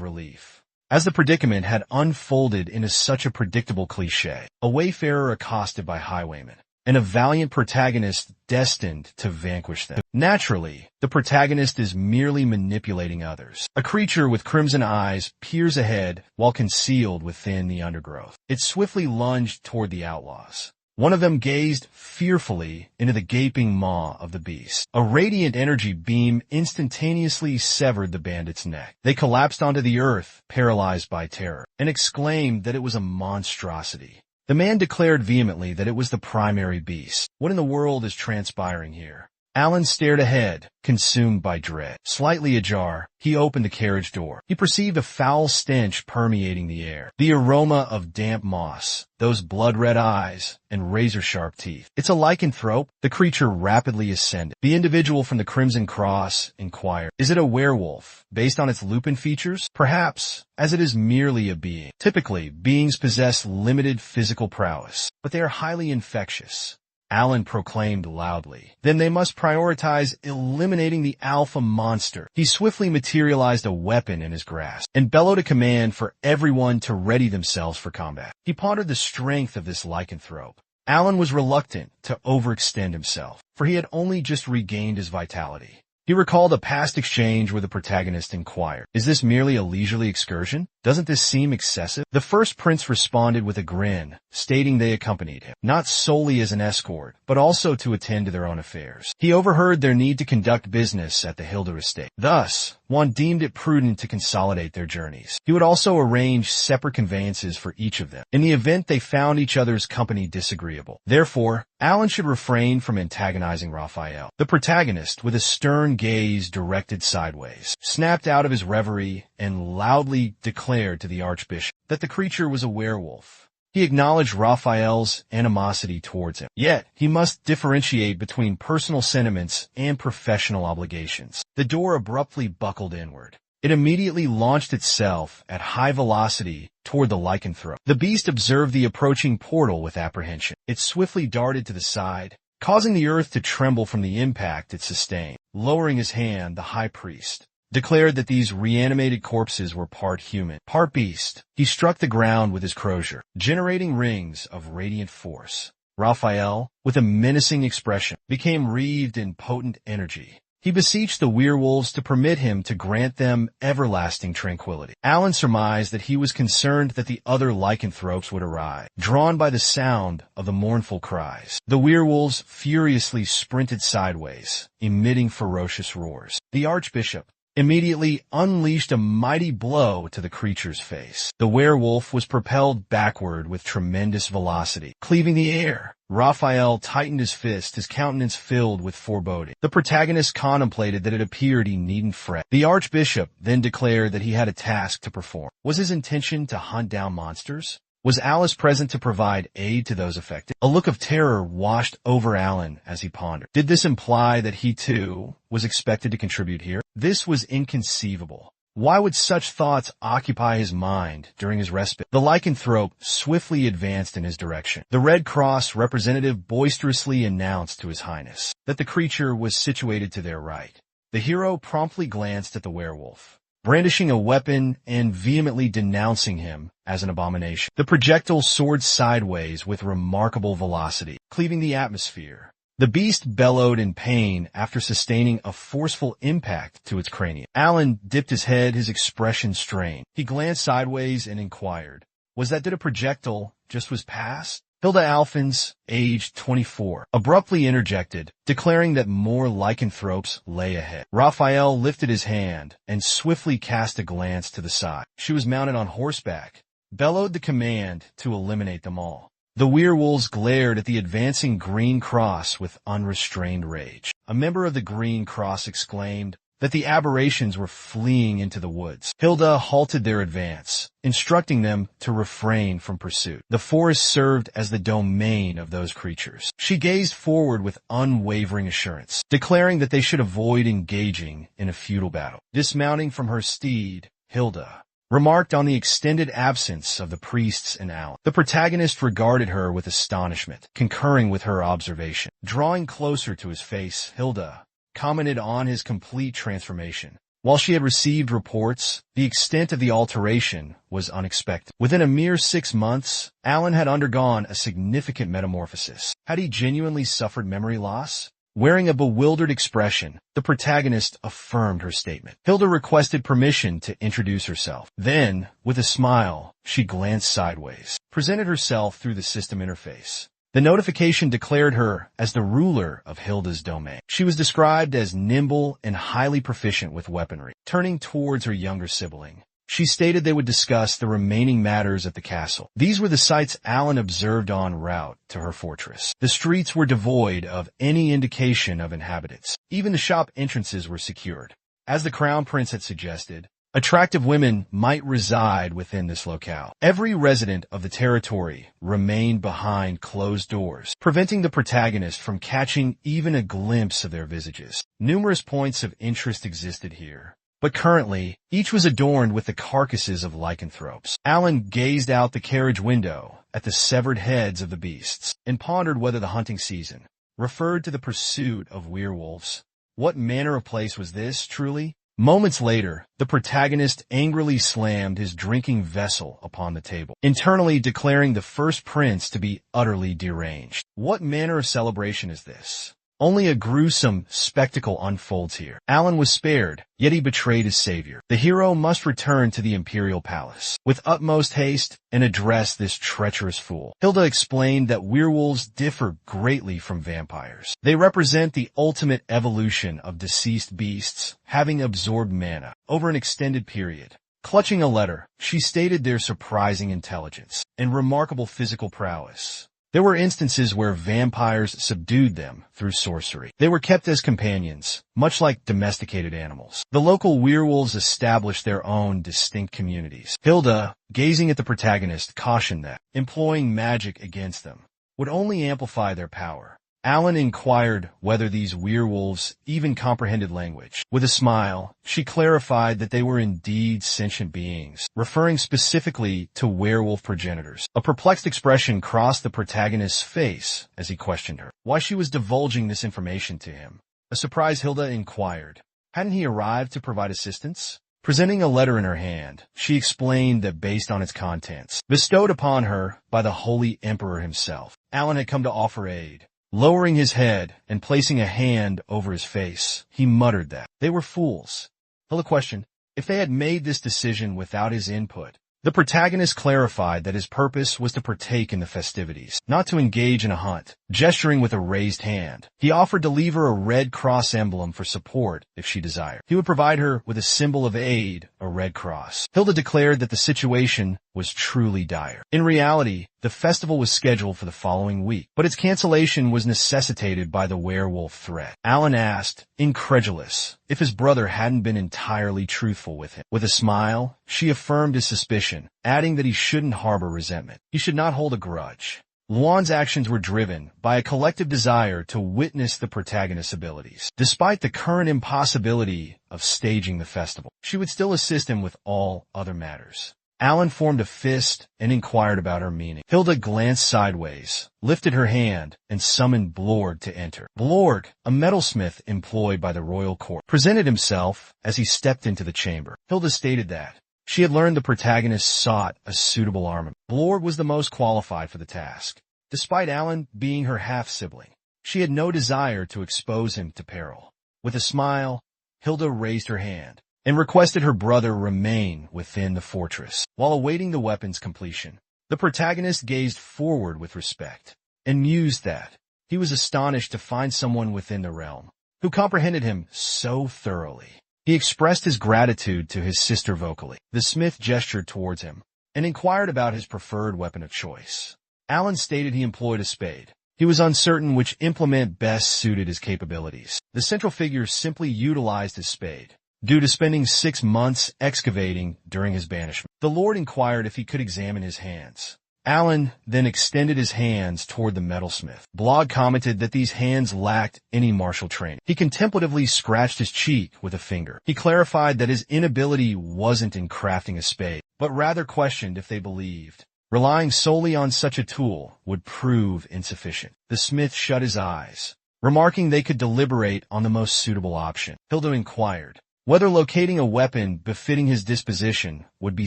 relief, as the predicament had unfolded into such a predictable cliché. A wayfarer accosted by highwaymen, and a valiant protagonist destined to vanquish them. Naturally, the protagonist is merely manipulating others. A creature with crimson eyes peers ahead while concealed within the undergrowth. It swiftly lunged toward the outlaws. One of them gazed fearfully into the gaping maw of the beast. A radiant energy beam instantaneously severed the bandit's neck. They collapsed onto the earth, paralyzed by terror, and exclaimed that it was a monstrosity. The man declared vehemently that it was the primary beast. What in the world is transpiring here? Alan stared ahead, consumed by dread. Slightly ajar, he opened the carriage door. He perceived a foul stench permeating the air. The aroma of damp moss, those blood-red eyes, and razor-sharp teeth. "It's a lycanthrope." The creature rapidly ascended. The individual from the Crimson Cross inquired, "Is it a werewolf, based on its lupin features?" "Perhaps, as it is merely a being. Typically, beings possess limited physical prowess, but they are highly infectious," Alan proclaimed loudly. "Then they must prioritize eliminating the alpha monster." He swiftly materialized a weapon in his grasp and bellowed a command for everyone to ready themselves for combat. He pondered the strength of this lycanthrope. Alan was reluctant to overextend himself, for he had only just regained his vitality. He recalled a past exchange where the protagonist inquired, "Is this merely a leisurely excursion? Doesn't this seem excessive?" The first prince responded with a grin, stating they accompanied him, not solely as an escort, but also to attend to their own affairs. He overheard their need to conduct business at the Hilda estate. Thus, one deemed it prudent to consolidate their journeys. He would also arrange separate conveyances for each of them, in the event they found each other's company disagreeable. Therefore, Alan should refrain from antagonizing Raphael. The protagonist, with a stern gaze directed sideways, snapped out of his reverie and loudly declared to the archbishop that the creature was a werewolf. He acknowledged Raphael's animosity towards him, yet he must differentiate between personal sentiments and professional obligations. The door abruptly buckled inward. It immediately launched itself at high velocity toward the lycanthrope. The beast observed the approaching portal with apprehension. It swiftly darted to the side, causing the earth to tremble from the impact it sustained. Lowering his hand, the high priest declared that these reanimated corpses were part human, part beast. He struck the ground with his crozier, generating rings of radiant force. Raphael, with a menacing expression, became wreathed in potent energy. He beseeched the werewolves to permit him to grant them everlasting tranquility. Alan surmised that he was concerned that the other lycanthropes would arrive, drawn by the sound of the mournful cries. The werewolves furiously sprinted sideways, emitting ferocious roars. The archbishop immediately unleashed a mighty blow to the creature's face. The werewolf was propelled backward with tremendous velocity, cleaving the air. Raphael tightened his fist, his countenance filled with foreboding. The protagonist contemplated that it appeared he needn't fret. The archbishop then declared that he had a task to perform. Was his intention to hunt down monsters? Was Alice present to provide aid to those affected? A look of terror washed over Alan as he pondered. Did this imply that he, too, was expected to contribute here? This was inconceivable. Why would such thoughts occupy his mind during his respite? The lycanthrope swiftly advanced in his direction. The Red Cross representative boisterously announced to His Highness that the creature was situated to their right. The hero promptly glanced at the werewolf, brandishing a weapon and vehemently denouncing him as an abomination. The projectile soared sideways with remarkable velocity, cleaving the atmosphere. The beast bellowed in pain after sustaining a forceful impact to its cranium. Alan dipped his head, his expression strained. He glanced sideways and inquired, "Was that a projectile just was past?" Hilda Alphins, aged 24, abruptly interjected, declaring that more lycanthropes lay ahead. Raphael lifted his hand and swiftly cast a glance to the side. She was mounted on horseback, bellowed the command to eliminate them all. The werewolves glared at the advancing Green Cross with unrestrained rage. A member of the Green Cross exclaimed that the aberrations were fleeing into the woods. Hilda halted their advance, instructing them to refrain from pursuit. The forest served as the domain of those creatures. She gazed forward with unwavering assurance, declaring that they should avoid engaging in a futile battle. Dismounting from her steed, Hilda remarked on the extended absence of the priests and Alan. The protagonist regarded her with astonishment, concurring with her observation. Drawing closer to his face, Hilda commented on his complete transformation. While she had received reports, the extent of the alteration was unexpected. Within a mere 6 months, Alan had undergone a significant metamorphosis. Had he genuinely suffered memory loss? Wearing a bewildered expression, the protagonist affirmed her statement. Hilda requested permission to introduce herself. Then, with a smile, she glanced sideways, presented herself through the system interface. The notification declared her as the ruler of Hilda's domain. She was described as nimble and highly proficient with weaponry. Turning towards her younger sibling, she stated they would discuss the remaining matters at the castle. These were the sights Alan observed en route to her fortress. The streets were devoid of any indication of inhabitants. Even the shop entrances were secured. As the Crown Prince had suggested, attractive women might reside within this locale. Every resident of the territory remained behind closed doors, preventing the protagonist from catching even a glimpse of their visages. Numerous points of interest existed here, but currently, each was adorned with the carcasses of lycanthropes. Alan gazed out the carriage window at the severed heads of the beasts, and pondered whether the hunting season referred to the pursuit of werewolves. What manner of place was this, truly? Moments later, the protagonist angrily slammed his drinking vessel upon the table, internally declaring the first prince to be utterly deranged. What manner of celebration is this? Only a gruesome spectacle unfolds here. Alan was spared, yet he betrayed his savior. The hero must return to the imperial palace with utmost haste and address this treacherous fool. Hilda explained that werewolves differ greatly from vampires. They represent the ultimate evolution of deceased beasts, having absorbed mana over an extended period. Clutching a letter, she stated their surprising intelligence and remarkable physical prowess. There were instances where vampires subdued them through sorcery. They were kept as companions, much like domesticated animals. The local werewolves established their own distinct communities. Hilda, gazing at the protagonist, cautioned that employing magic against them would only amplify their power. Alan inquired whether these werewolves even comprehended language. With a smile, she clarified that they were indeed sentient beings, referring specifically to werewolf progenitors. A perplexed expression crossed the protagonist's face as he questioned her why she was divulging this information to him. A surprised Hilda inquired, hadn't he arrived to provide assistance? Presenting a letter in her hand, she explained that based on its contents, bestowed upon her by the Holy Emperor himself, Alan had come to offer aid. Lowering his head and placing a hand over his face, he muttered that they were fools. Hilda questioned if they had made this decision without his input. The protagonist clarified that his purpose was to partake in the festivities, not to engage in a hunt. Gesturing with a raised hand, he offered to leave her a red cross emblem for support if she desired. He would provide her with a symbol of aid, a red cross. Hilda declared that the situation was truly dire. In reality, the festival was scheduled for the following week, but its cancellation was necessitated by the werewolf threat. Alan asked, incredulous, if his brother hadn't been entirely truthful with him. With a smile, she affirmed his suspicion, adding that he shouldn't harbor resentment. He should not hold a grudge. Luan's actions were driven by a collective desire to witness the protagonist's abilities. Despite the current impossibility of staging the festival, she would still assist him with all other matters. Alan formed a fist and inquired about her meaning. Hilda glanced sideways, lifted her hand, and summoned Blorg to enter. Blorg, a metalsmith employed by the royal court, presented himself as he stepped into the chamber. Hilda stated that she had learned the protagonist sought a suitable armament. Blorg was the most qualified for the task. Despite Alan being her half-sibling, she had no desire to expose him to peril. With a smile, Hilda raised her hand and requested her brother remain within the fortress. While awaiting the weapon's completion, The protagonist gazed forward with respect and mused that he was astonished to find someone within the realm who comprehended him so thoroughly. He expressed his gratitude to his sister vocally. The smith gestured towards him and inquired about his preferred weapon of choice. Alan stated he employed a spade. He was uncertain which implement best suited his capabilities. The central figure simply utilized his spade, due to spending 6 months excavating during his banishment. The Lord inquired if he could examine his hands. Alan then extended his hands toward the metalsmith. Blog commented that these hands lacked any martial training. He contemplatively scratched his cheek with a finger. He clarified that his inability wasn't in crafting a spade, but rather questioned if they believed relying solely on such a tool would prove insufficient. The smith shut his eyes, remarking they could deliberate on the most suitable option. Hilda inquired whether locating a weapon befitting his disposition would be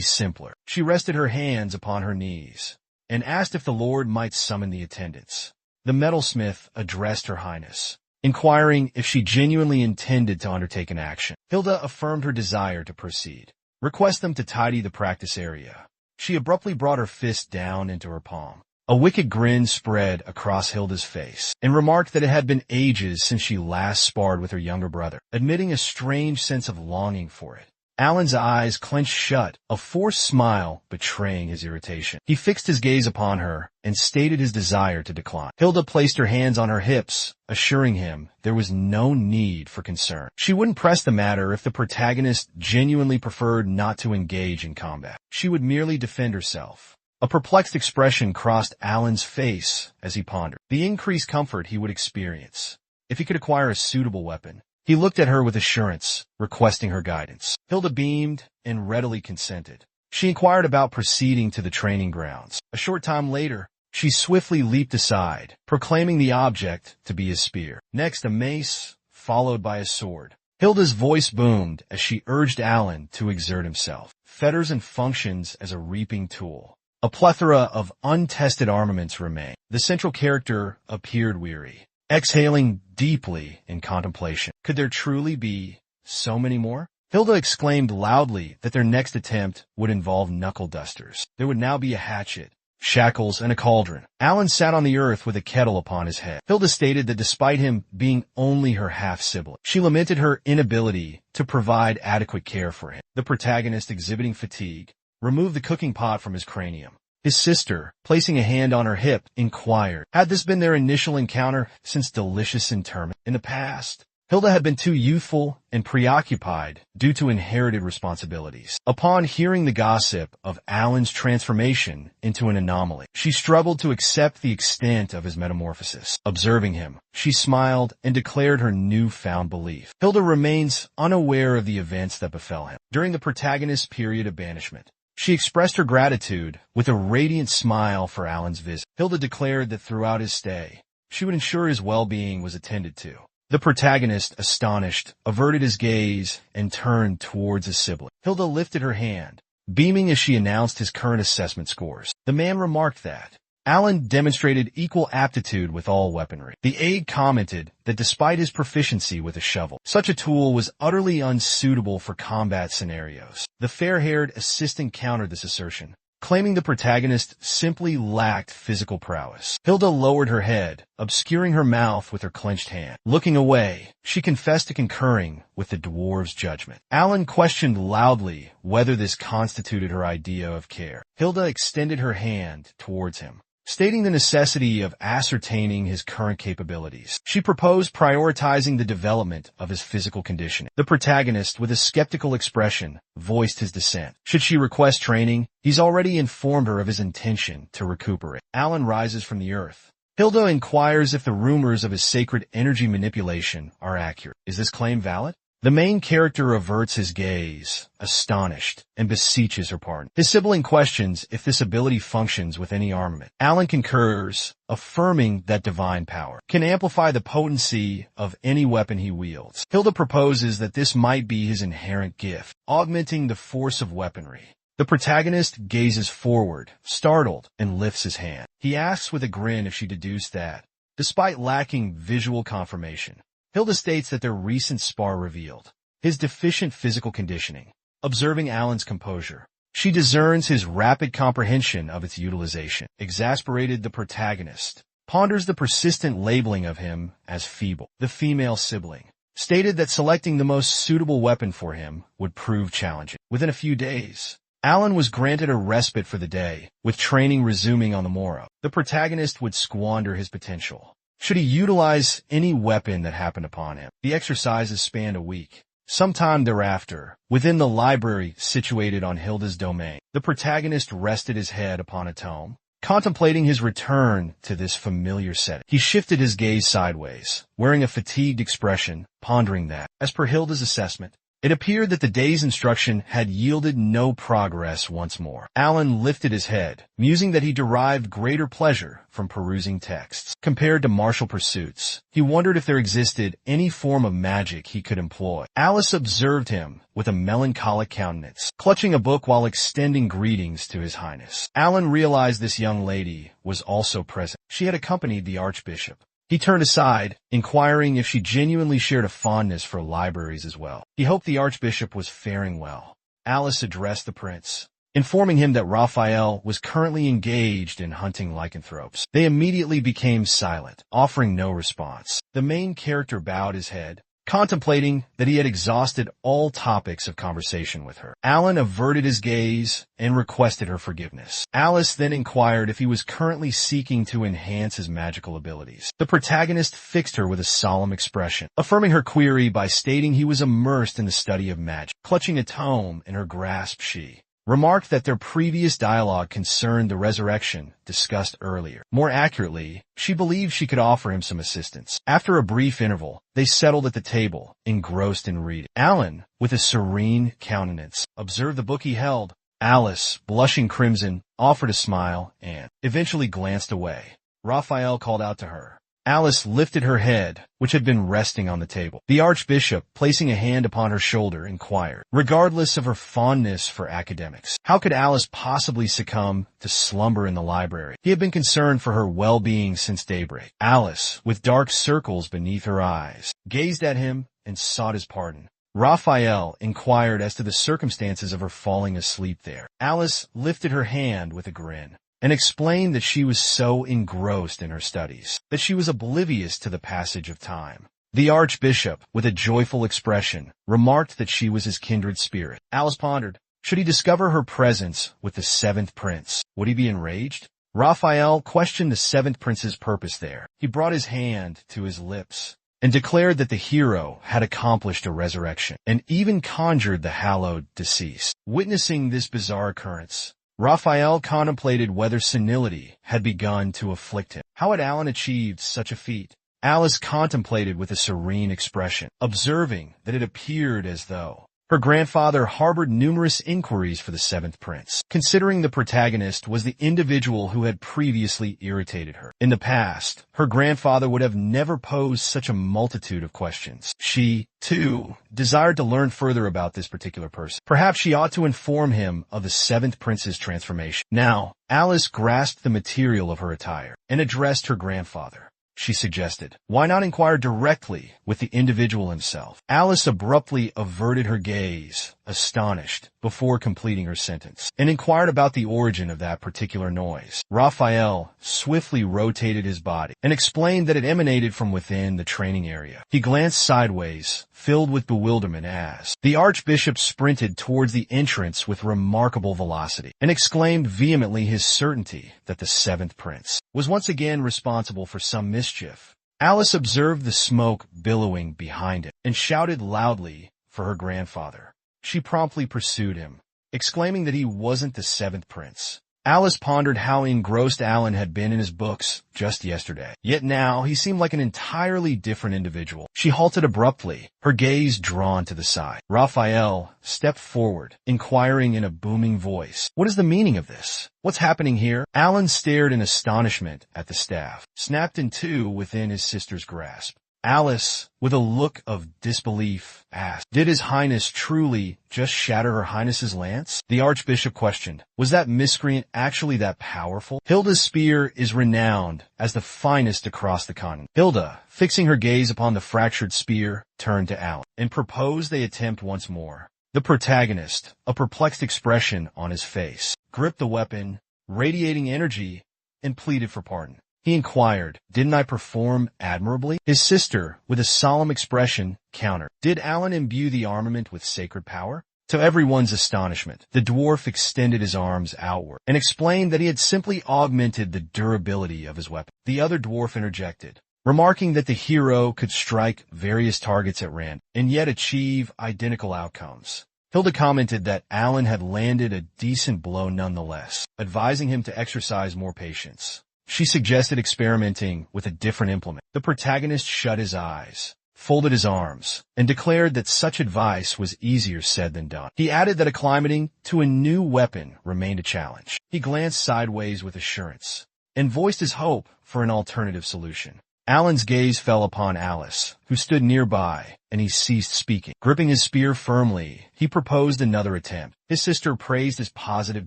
simpler. She rested her hands upon her knees and asked if the Lord might summon the attendants. The metalsmith addressed Her Highness, inquiring if she genuinely intended to undertake an action. Hilda affirmed her desire to proceed. Request them to tidy the practice area. She abruptly brought her fist down into her palm. A wicked grin spread across Hilda's face, and remarked that it had been ages since she last sparred with her younger brother, admitting a strange sense of longing for it. Alan's eyes clenched shut, a forced smile betraying his irritation. He fixed his gaze upon her and stated his desire to decline. Hilda placed her hands on her hips, assuring him there was no need for concern. She wouldn't press the matter if the protagonist genuinely preferred not to engage in combat. She would merely defend herself. A perplexed expression crossed Alan's face as he pondered the increased comfort he would experience if he could acquire a suitable weapon. He looked at her with assurance, requesting her guidance. Hilda beamed and readily consented. She inquired about proceeding to the training grounds. A short time later, she swiftly leaped aside, proclaiming the object to be a spear. Next, a mace, followed by a sword. Hilda's voice boomed as she urged Alan to exert himself. Fetters and functions as a reaping tool. A plethora of untested armaments remained. The central character appeared weary, exhaling deeply in contemplation. Could there truly be so many more? Hilda exclaimed loudly that their next attempt would involve knuckle dusters. There would now be a hatchet, shackles, and a cauldron. Alan sat on the earth with a kettle upon his head. Hilda stated that despite him being only her half-sibling, she lamented her inability to provide adequate care for him. The protagonist, exhibiting fatigue, removed the cooking pot from his cranium. His sister, placing a hand on her hip, inquired, had this been their initial encounter since delicious interment? In the past, Hilda had been too youthful and preoccupied due to inherited responsibilities. Upon hearing the gossip of Alan's transformation into an anomaly, she struggled to accept the extent of his metamorphosis. Observing him, she smiled and declared her newfound belief. Hilda remains unaware of the events that befell him during the protagonist's period of banishment. She expressed her gratitude with a radiant smile for Alan's visit. Hilda declared that throughout his stay, she would ensure his well-being was attended to. The protagonist, astonished, averted his gaze and turned towards his sibling. Hilda lifted her hand, beaming as she announced his current assessment scores. The man remarked that Alan demonstrated equal aptitude with all weaponry. The aide commented that despite his proficiency with a shovel, such a tool was utterly unsuitable for combat scenarios. The fair-haired assistant countered this assertion, claiming the protagonist simply lacked physical prowess. Hilda lowered her head, obscuring her mouth with her clenched hand. Looking away, she confessed to concurring with the dwarf's judgment. Alan questioned loudly whether this constituted her idea of care. Hilda extended her hand towards him, stating the necessity of ascertaining his current capabilities. She proposed prioritizing the development of his physical conditioning. The protagonist, with a skeptical expression, voiced his dissent. Should she request training? He's already informed her of his intention to recuperate. Alan rises from the earth. Hilda inquires if the rumors of his sacred energy manipulation are accurate. Is this claim valid? The main character averts his gaze, astonished, and beseeches her pardon. His sibling questions if this ability functions with any armament. Alan concurs, affirming that divine power can amplify the potency of any weapon he wields. Hilda proposes that this might be his inherent gift, augmenting the force of weaponry. The protagonist gazes forward, startled, and lifts his hand. He asks with a grin if she deduced that, despite lacking visual confirmation, Hilda states that their recent spar revealed his deficient physical conditioning. Observing Alan's composure, She discerns his rapid comprehension of its utilization. Exasperated, the protagonist ponders the persistent labeling of him as feeble. The female sibling stated that selecting the most suitable weapon for him would prove challenging. Within a few days, Alan was granted a respite for the day, with training resuming on the morrow. The protagonist would squander his potential should he utilize any weapon that happened upon him. The exercises spanned a week. Sometime thereafter, within the library situated on Hilda's domain, the protagonist rested his head upon a tome, contemplating his return to this familiar setting. He shifted his gaze sideways, wearing a fatigued expression, pondering that, as per Hilda's assessment, it appeared that the day's instruction had yielded no progress once more. Alan lifted his head, musing that he derived greater pleasure from perusing texts. Compared to martial pursuits, he wondered if there existed any form of magic he could employ. Alice observed him with a melancholic countenance, clutching a book while extending greetings to His Highness. Alan realized this young lady was also present. She had accompanied the Archbishop. He turned aside, inquiring if she genuinely shared a fondness for libraries as well. He hoped the Archbishop was faring well. Alice addressed the prince, informing him that Raphael was currently engaged in hunting lycanthropes. They immediately became silent, offering no response. The main character bowed his head, contemplating that he had exhausted all topics of conversation with her. Alan averted his gaze and requested her forgiveness. Alice then inquired if he was currently seeking to enhance his magical abilities. The protagonist fixed her with a solemn expression, affirming her query by stating he was immersed in the study of magic. Clutching a tome in her grasp, she remarked that their previous dialogue concerned the resurrection discussed earlier. More accurately, she believed she could offer him some assistance. After a brief interval, they settled at the table, engrossed in reading. Alan, with a serene countenance, observed the book he held. Alice, blushing crimson, offered a smile and eventually glanced away. Raphael called out to her. Alice lifted her head, which had been resting on the table. The Archbishop, placing a hand upon her shoulder, inquired, regardless of her fondness for academics, how could Alice possibly succumb to slumber in the library? He had been concerned for her well-being since daybreak. Alice, with dark circles beneath her eyes, gazed at him and sought his pardon. Raphael inquired as to the circumstances of her falling asleep there. Alice lifted her hand with a grin and explained that she was so engrossed in her studies that she was oblivious to the passage of time. The Archbishop, with a joyful expression, remarked that she was his kindred spirit. Alice pondered, should he discover her presence with the seventh prince, would he be enraged? Raphael questioned the seventh prince's purpose there. He brought his hand to his lips and declared that the hero had accomplished a resurrection and even conjured the hallowed deceased. Witnessing this bizarre occurrence, Raphael contemplated whether senility had begun to afflict him. How had Alan achieved such a feat? Alice contemplated with a serene expression, observing that it appeared as though her grandfather harbored numerous inquiries for the seventh prince, considering the protagonist was the individual who had previously irritated her. In the past, her grandfather would have never posed such a multitude of questions. She, too, desired to learn further about this particular person. Perhaps she ought to inform him of the seventh prince's transformation. Now, Alice grasped the material of her attire and addressed her grandfather. She suggested, why not inquire directly with the individual himself? Alice abruptly averted her gaze, astonished, before completing her sentence, and inquired about the origin of that particular noise. Raphael swiftly rotated his body and explained that it emanated from within the training area. He glanced sideways, filled with bewilderment as the Archbishop sprinted towards the entrance with remarkable velocity and exclaimed vehemently his certainty that the seventh prince was once again responsible for some mischief. Alice observed the smoke billowing behind him and shouted loudly for her grandfather. She promptly pursued him, exclaiming that he wasn't the seventh prince. Alice pondered how engrossed Alan had been in his books just yesterday. Yet now he seemed like an entirely different individual. She halted abruptly, her gaze drawn to the side. Raphael stepped forward, inquiring in a booming voice, "What is the meaning of this? What's happening here?" Alan stared in astonishment at the staff, snapped in two within his sister's grasp. Alice, with a look of disbelief, asked, "Did His Highness truly just shatter Her Highness's lance?" The Archbishop questioned, "Was that miscreant actually that powerful?" Hilda's spear is renowned as the finest across the continent. Hilda, fixing her gaze upon the fractured spear, turned to Alan and proposed they attempt once more. The protagonist, a perplexed expression on his face, gripped the weapon, radiating energy, and pleaded for pardon. He inquired, "Didn't I perform admirably?" His sister, with a solemn expression, countered, "Did Alan imbue the armament with sacred power?" To everyone's astonishment, the dwarf extended his arms outward and explained that he had simply augmented the durability of his weapon. The other dwarf interjected, remarking that the hero could strike various targets at random and yet achieve identical outcomes. Hilda commented that Alan had landed a decent blow nonetheless, advising him to exercise more patience. She suggested experimenting with a different implement. The protagonist shut his eyes, folded his arms, and declared that such advice was easier said than done. He added that acclimating to a new weapon remained a challenge. He glanced sideways with assurance and voiced his hope for an alternative solution. Alan's gaze fell upon Alice, who stood nearby, and he ceased speaking. Gripping his spear firmly, he proposed another attempt. His sister praised his positive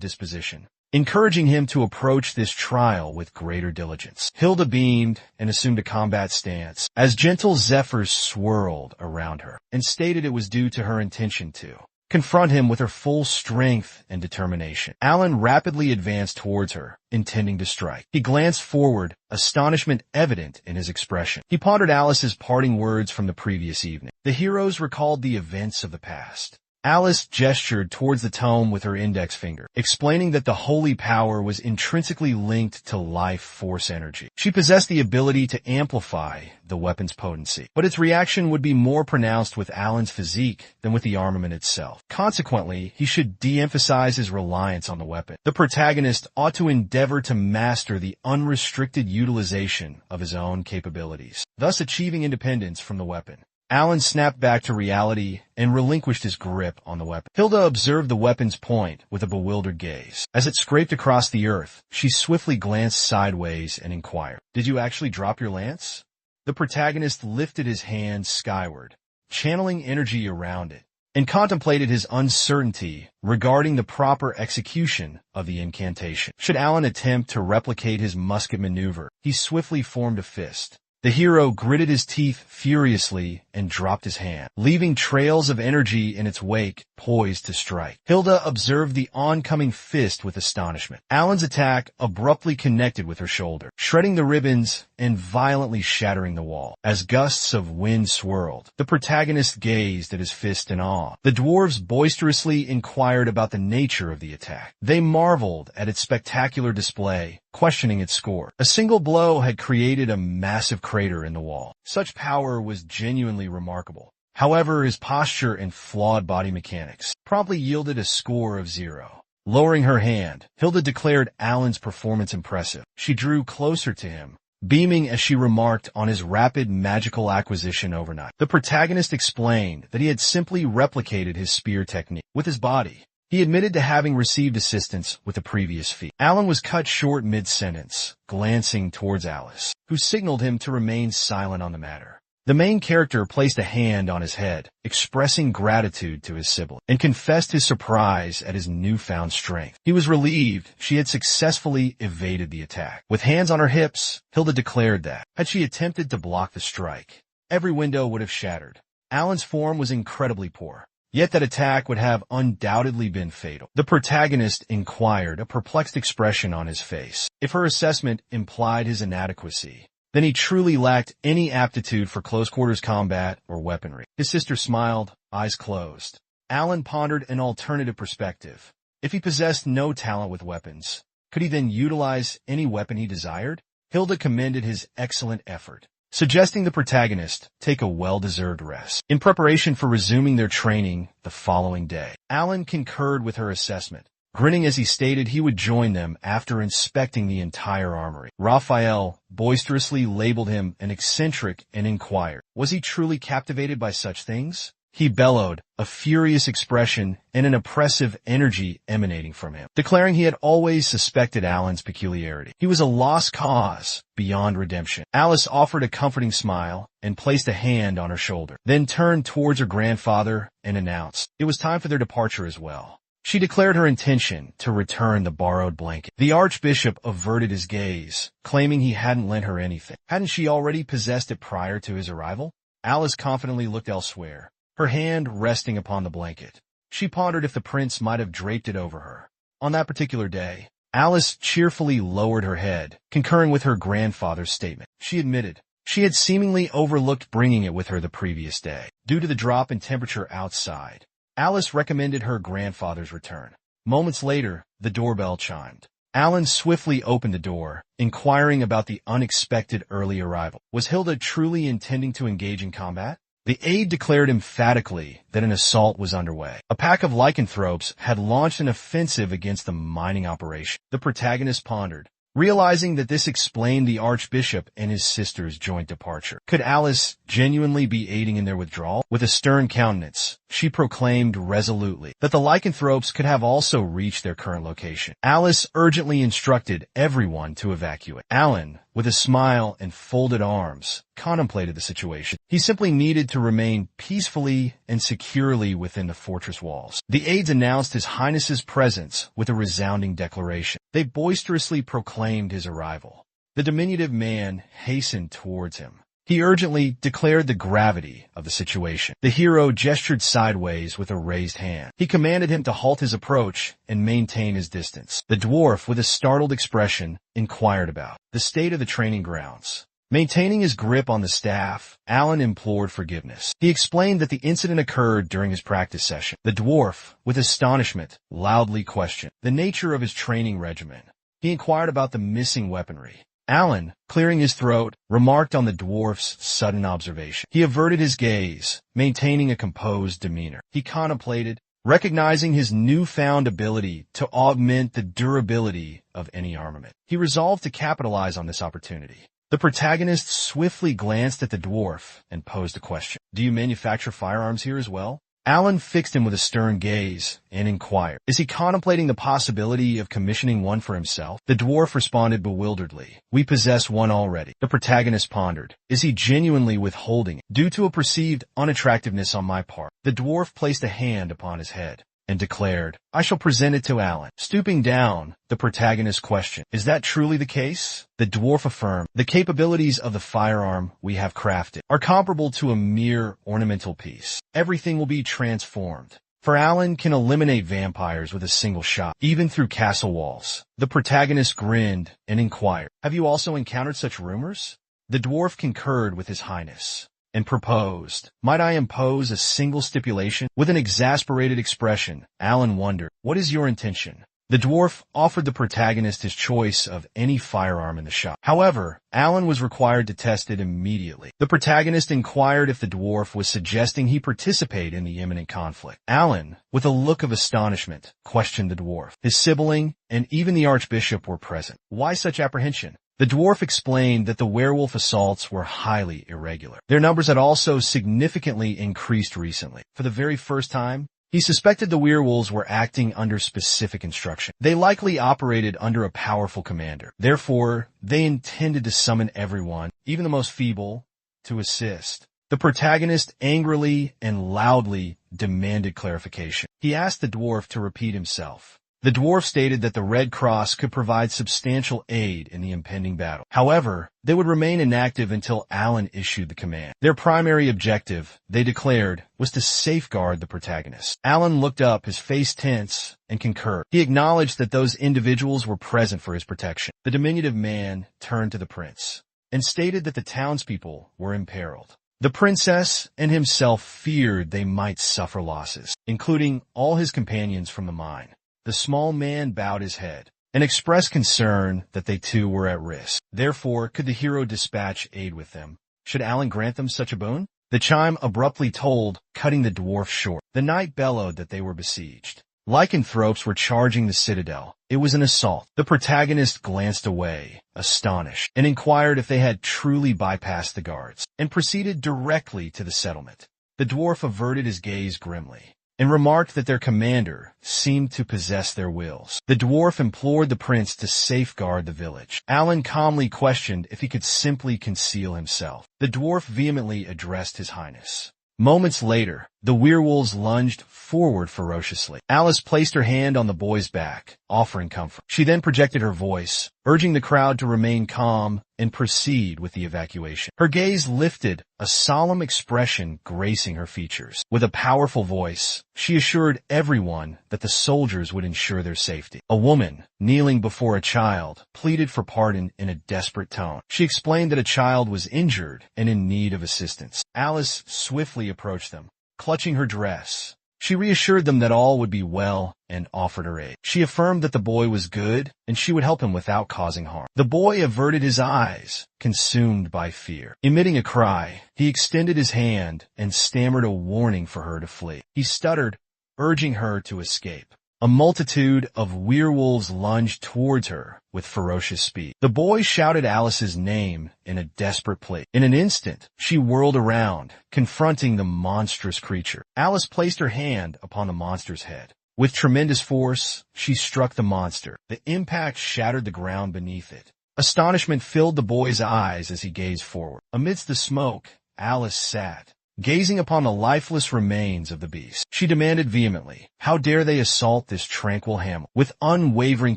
disposition, encouraging him to approach this trial with greater diligence. Hilda beamed and assumed a combat stance as gentle zephyrs swirled around her, and stated it was due to her intention to confront him with her full strength and determination. Alan rapidly advanced towards her, intending to strike. He glanced forward, astonishment evident in his expression. He pondered Alice's parting words from the previous evening. The heroes recalled the events of the past. Alice gestured towards the tome with her index finger, explaining that the holy power was intrinsically linked to life force energy. She possessed the ability to amplify the weapon's potency, but its reaction would be more pronounced with Alan's physique than with the armament itself. Consequently, he should de-emphasize his reliance on the weapon. The protagonist ought to endeavor to master the unrestricted utilization of his own capabilities, thus achieving independence from the weapon. Alan snapped back to reality and relinquished his grip on the weapon. Hilda observed the weapon's point with a bewildered gaze. As it scraped across the earth, she swiftly glanced sideways and inquired, "Did you actually drop your lance?" The protagonist lifted his hand skyward, channeling energy around it, and contemplated his uncertainty regarding the proper execution of the incantation. Should Alan attempt to replicate his musket maneuver, he swiftly formed a fist. The hero gritted his teeth furiously and dropped his hand, leaving trails of energy in its wake, poised to strike. Hilda observed the oncoming fist with astonishment. Alan's attack abruptly connected with her shoulder, shredding the ribbons and violently shattering the wall. As gusts of wind swirled, the protagonist gazed at his fist in awe. The dwarves boisterously inquired about the nature of the attack. They marveled at its spectacular display, questioning its score. A single blow had created a massive crater in the wall. Such power was genuinely remarkable. However, his posture and flawed body mechanics promptly yielded a score of 0. Lowering her hand, Hilda declared Alan's performance impressive. She drew closer to him, beaming as she remarked on his rapid magical acquisition overnight. The protagonist explained that he had simply replicated his spear technique with his body. He admitted to having received assistance with the previous feat. Alan was cut short mid-sentence, glancing towards Alice, who signaled him to remain silent on the matter. The main character placed a hand on his head, expressing gratitude to his sibling, and confessed his surprise at his newfound strength. He was relieved she had successfully evaded the attack. With hands on her hips, Hilda declared that, had she attempted to block the strike, every window would have shattered. Alan's form was incredibly poor, yet that attack would have undoubtedly been fatal. The protagonist inquired, a perplexed expression on his face. If her assessment implied his inadequacy, then he truly lacked any aptitude for close-quarters combat or weaponry. His sister smiled, eyes closed. Alan pondered an alternative perspective. If he possessed no talent with weapons, could he then utilize any weapon he desired? Hilda commended his excellent effort, suggesting the protagonist take a well-deserved rest. In preparation for resuming their training the following day, Alan concurred with her assessment, grinning as he stated he would join them after inspecting the entire armory. Raphael boisterously labeled him an eccentric and inquired, was he truly captivated by such things? He bellowed, a furious expression and an oppressive energy emanating from him, declaring he had always suspected Alan's peculiarity. He was a lost cause beyond redemption. Alice offered a comforting smile and placed a hand on her shoulder, then turned towards her grandfather and announced it was time for their departure as well. She declared her intention to return the borrowed blanket. The archbishop averted his gaze, claiming he hadn't lent her anything. Hadn't she already possessed it prior to his arrival? Alice confidently looked elsewhere, her hand resting upon the blanket. She pondered if the prince might have draped it over her. On that particular day, Alice cheerfully lowered her head, concurring with her grandfather's statement. She admitted she had seemingly overlooked bringing it with her the previous day. Due to the drop in temperature outside, Alice recommended her grandfather's return. Moments later, the doorbell chimed. Alan swiftly opened the door, inquiring about the unexpected early arrival. Was Hilda truly intending to engage in combat? The aide declared emphatically that an assault was underway. A pack of lycanthropes had launched an offensive against the mining operation. The protagonist pondered, realizing that this explained the archbishop and his sister's joint departure. Could Alice genuinely be aiding in their withdrawal? With a stern countenance, she proclaimed resolutely that the lycanthropes could have also reached their current location. Alice urgently instructed everyone to evacuate. Alan, with a smile and folded arms, contemplated the situation. He simply needed to remain peacefully and securely within the fortress walls. The aides announced His Highness's presence with a resounding declaration. They boisterously proclaimed his arrival. The diminutive man hastened towards him. He urgently declared the gravity of the situation. The hero gestured sideways with a raised hand. He commanded him to halt his approach and maintain his distance. The dwarf, with a startled expression, inquired about the state of the training grounds. Maintaining his grip on the staff, Alan implored forgiveness. He explained that the incident occurred during his practice session. The dwarf, with astonishment, loudly questioned the nature of his training regimen. He inquired about the missing weaponry. Alan, clearing his throat, remarked on the dwarf's sudden observation. He averted his gaze, maintaining a composed demeanor. He contemplated, recognizing his newfound ability to augment the durability of any armament. He resolved to capitalize on this opportunity. The protagonist swiftly glanced at the dwarf and posed a question. Do you manufacture firearms here as well? Alan fixed him with a stern gaze and inquired, is he contemplating the possibility of commissioning one for himself? The dwarf responded bewilderedly, we possess one already. The protagonist pondered, is he genuinely withholding it? Due to a perceived unattractiveness on my part, the dwarf placed a hand upon his head and declared, I shall present it to Alan. Stooping down, the protagonist questioned, is that truly the case? The dwarf affirmed, the capabilities of the firearm we have crafted are comparable to a mere ornamental piece. Everything will be transformed. For Alan can eliminate vampires with a single shot, even through castle walls. The protagonist grinned and inquired, have you also encountered such rumors? The dwarf concurred with His Highness and proposed, might I impose a single stipulation? With an exasperated expression, Alan wondered, what is your intention? The dwarf offered the protagonist his choice of any firearm in the shop. However, Alan was required to test it immediately. The protagonist inquired if the dwarf was suggesting he participate in the imminent conflict. Alan, with a look of astonishment, questioned the dwarf. His sibling and even the archbishop were present. Why such apprehension? The dwarf explained that the werewolf assaults were highly irregular. Their numbers had also significantly increased recently. For the very first time, he suspected the werewolves were acting under specific instruction. They likely operated under a powerful commander. Therefore, they intended to summon everyone, even the most feeble, to assist. The protagonist angrily and loudly demanded clarification. He asked the dwarf to repeat himself. The dwarf stated that the Red Cross could provide substantial aid in the impending battle. However, they would remain inactive until Alan issued the command. Their primary objective, they declared, was to safeguard the protagonist. Alan looked up, his face tense, and concurred. He acknowledged that those individuals were present for his protection. The diminutive man turned to the prince and stated that the townspeople were imperiled. The princess and himself feared they might suffer losses, including all his companions from the mine. The small man bowed his head and expressed concern that they too were at risk. Therefore, could the hero dispatch aid with them? Should Alan grant them such a boon? The chime abruptly tolled, cutting the dwarf short. The knight bellowed that they were besieged. Lycanthropes were charging the citadel. It was an assault. The protagonist glanced away, astonished, and inquired if they had truly bypassed the guards, and proceeded directly to the settlement. The dwarf averted his gaze grimly and remarked that their commander seemed to possess their wills. The dwarf implored the prince to safeguard the village. Alan calmly questioned if he could simply conceal himself. The dwarf vehemently addressed His Highness. Moments later, The werewolves lunged forward ferociously. Alice placed her hand on the boy's back, offering comfort. She then projected her voice, urging the crowd to remain calm and proceed with the evacuation. Her gaze lifted, a solemn expression gracing her features. With a powerful voice, she assured everyone that the soldiers would ensure their safety. A woman, kneeling before a child, pleaded for pardon in a desperate tone. She explained that a child was injured and in need of assistance. Alice swiftly approached them, clutching her dress. She reassured them that all would be well and offered her aid. She affirmed that the boy was good and she would help him without causing harm. The boy averted his eyes, consumed by fear. Emitting a cry, he extended his hand and stammered a warning for her to flee. He stuttered, urging her to escape. A multitude of werewolves lunged towards her with ferocious speed. The boy shouted Alice's name in a desperate plea. In an instant, she whirled around, confronting the monstrous creature. Alice placed her hand upon the monster's head. With tremendous force, she struck the monster. The impact shattered the ground beneath it. Astonishment filled the boy's eyes as he gazed forward. Amidst the smoke, Alice sat, gazing upon the lifeless remains of the beast. She demanded vehemently, how dare they assault this tranquil hamlet? With unwavering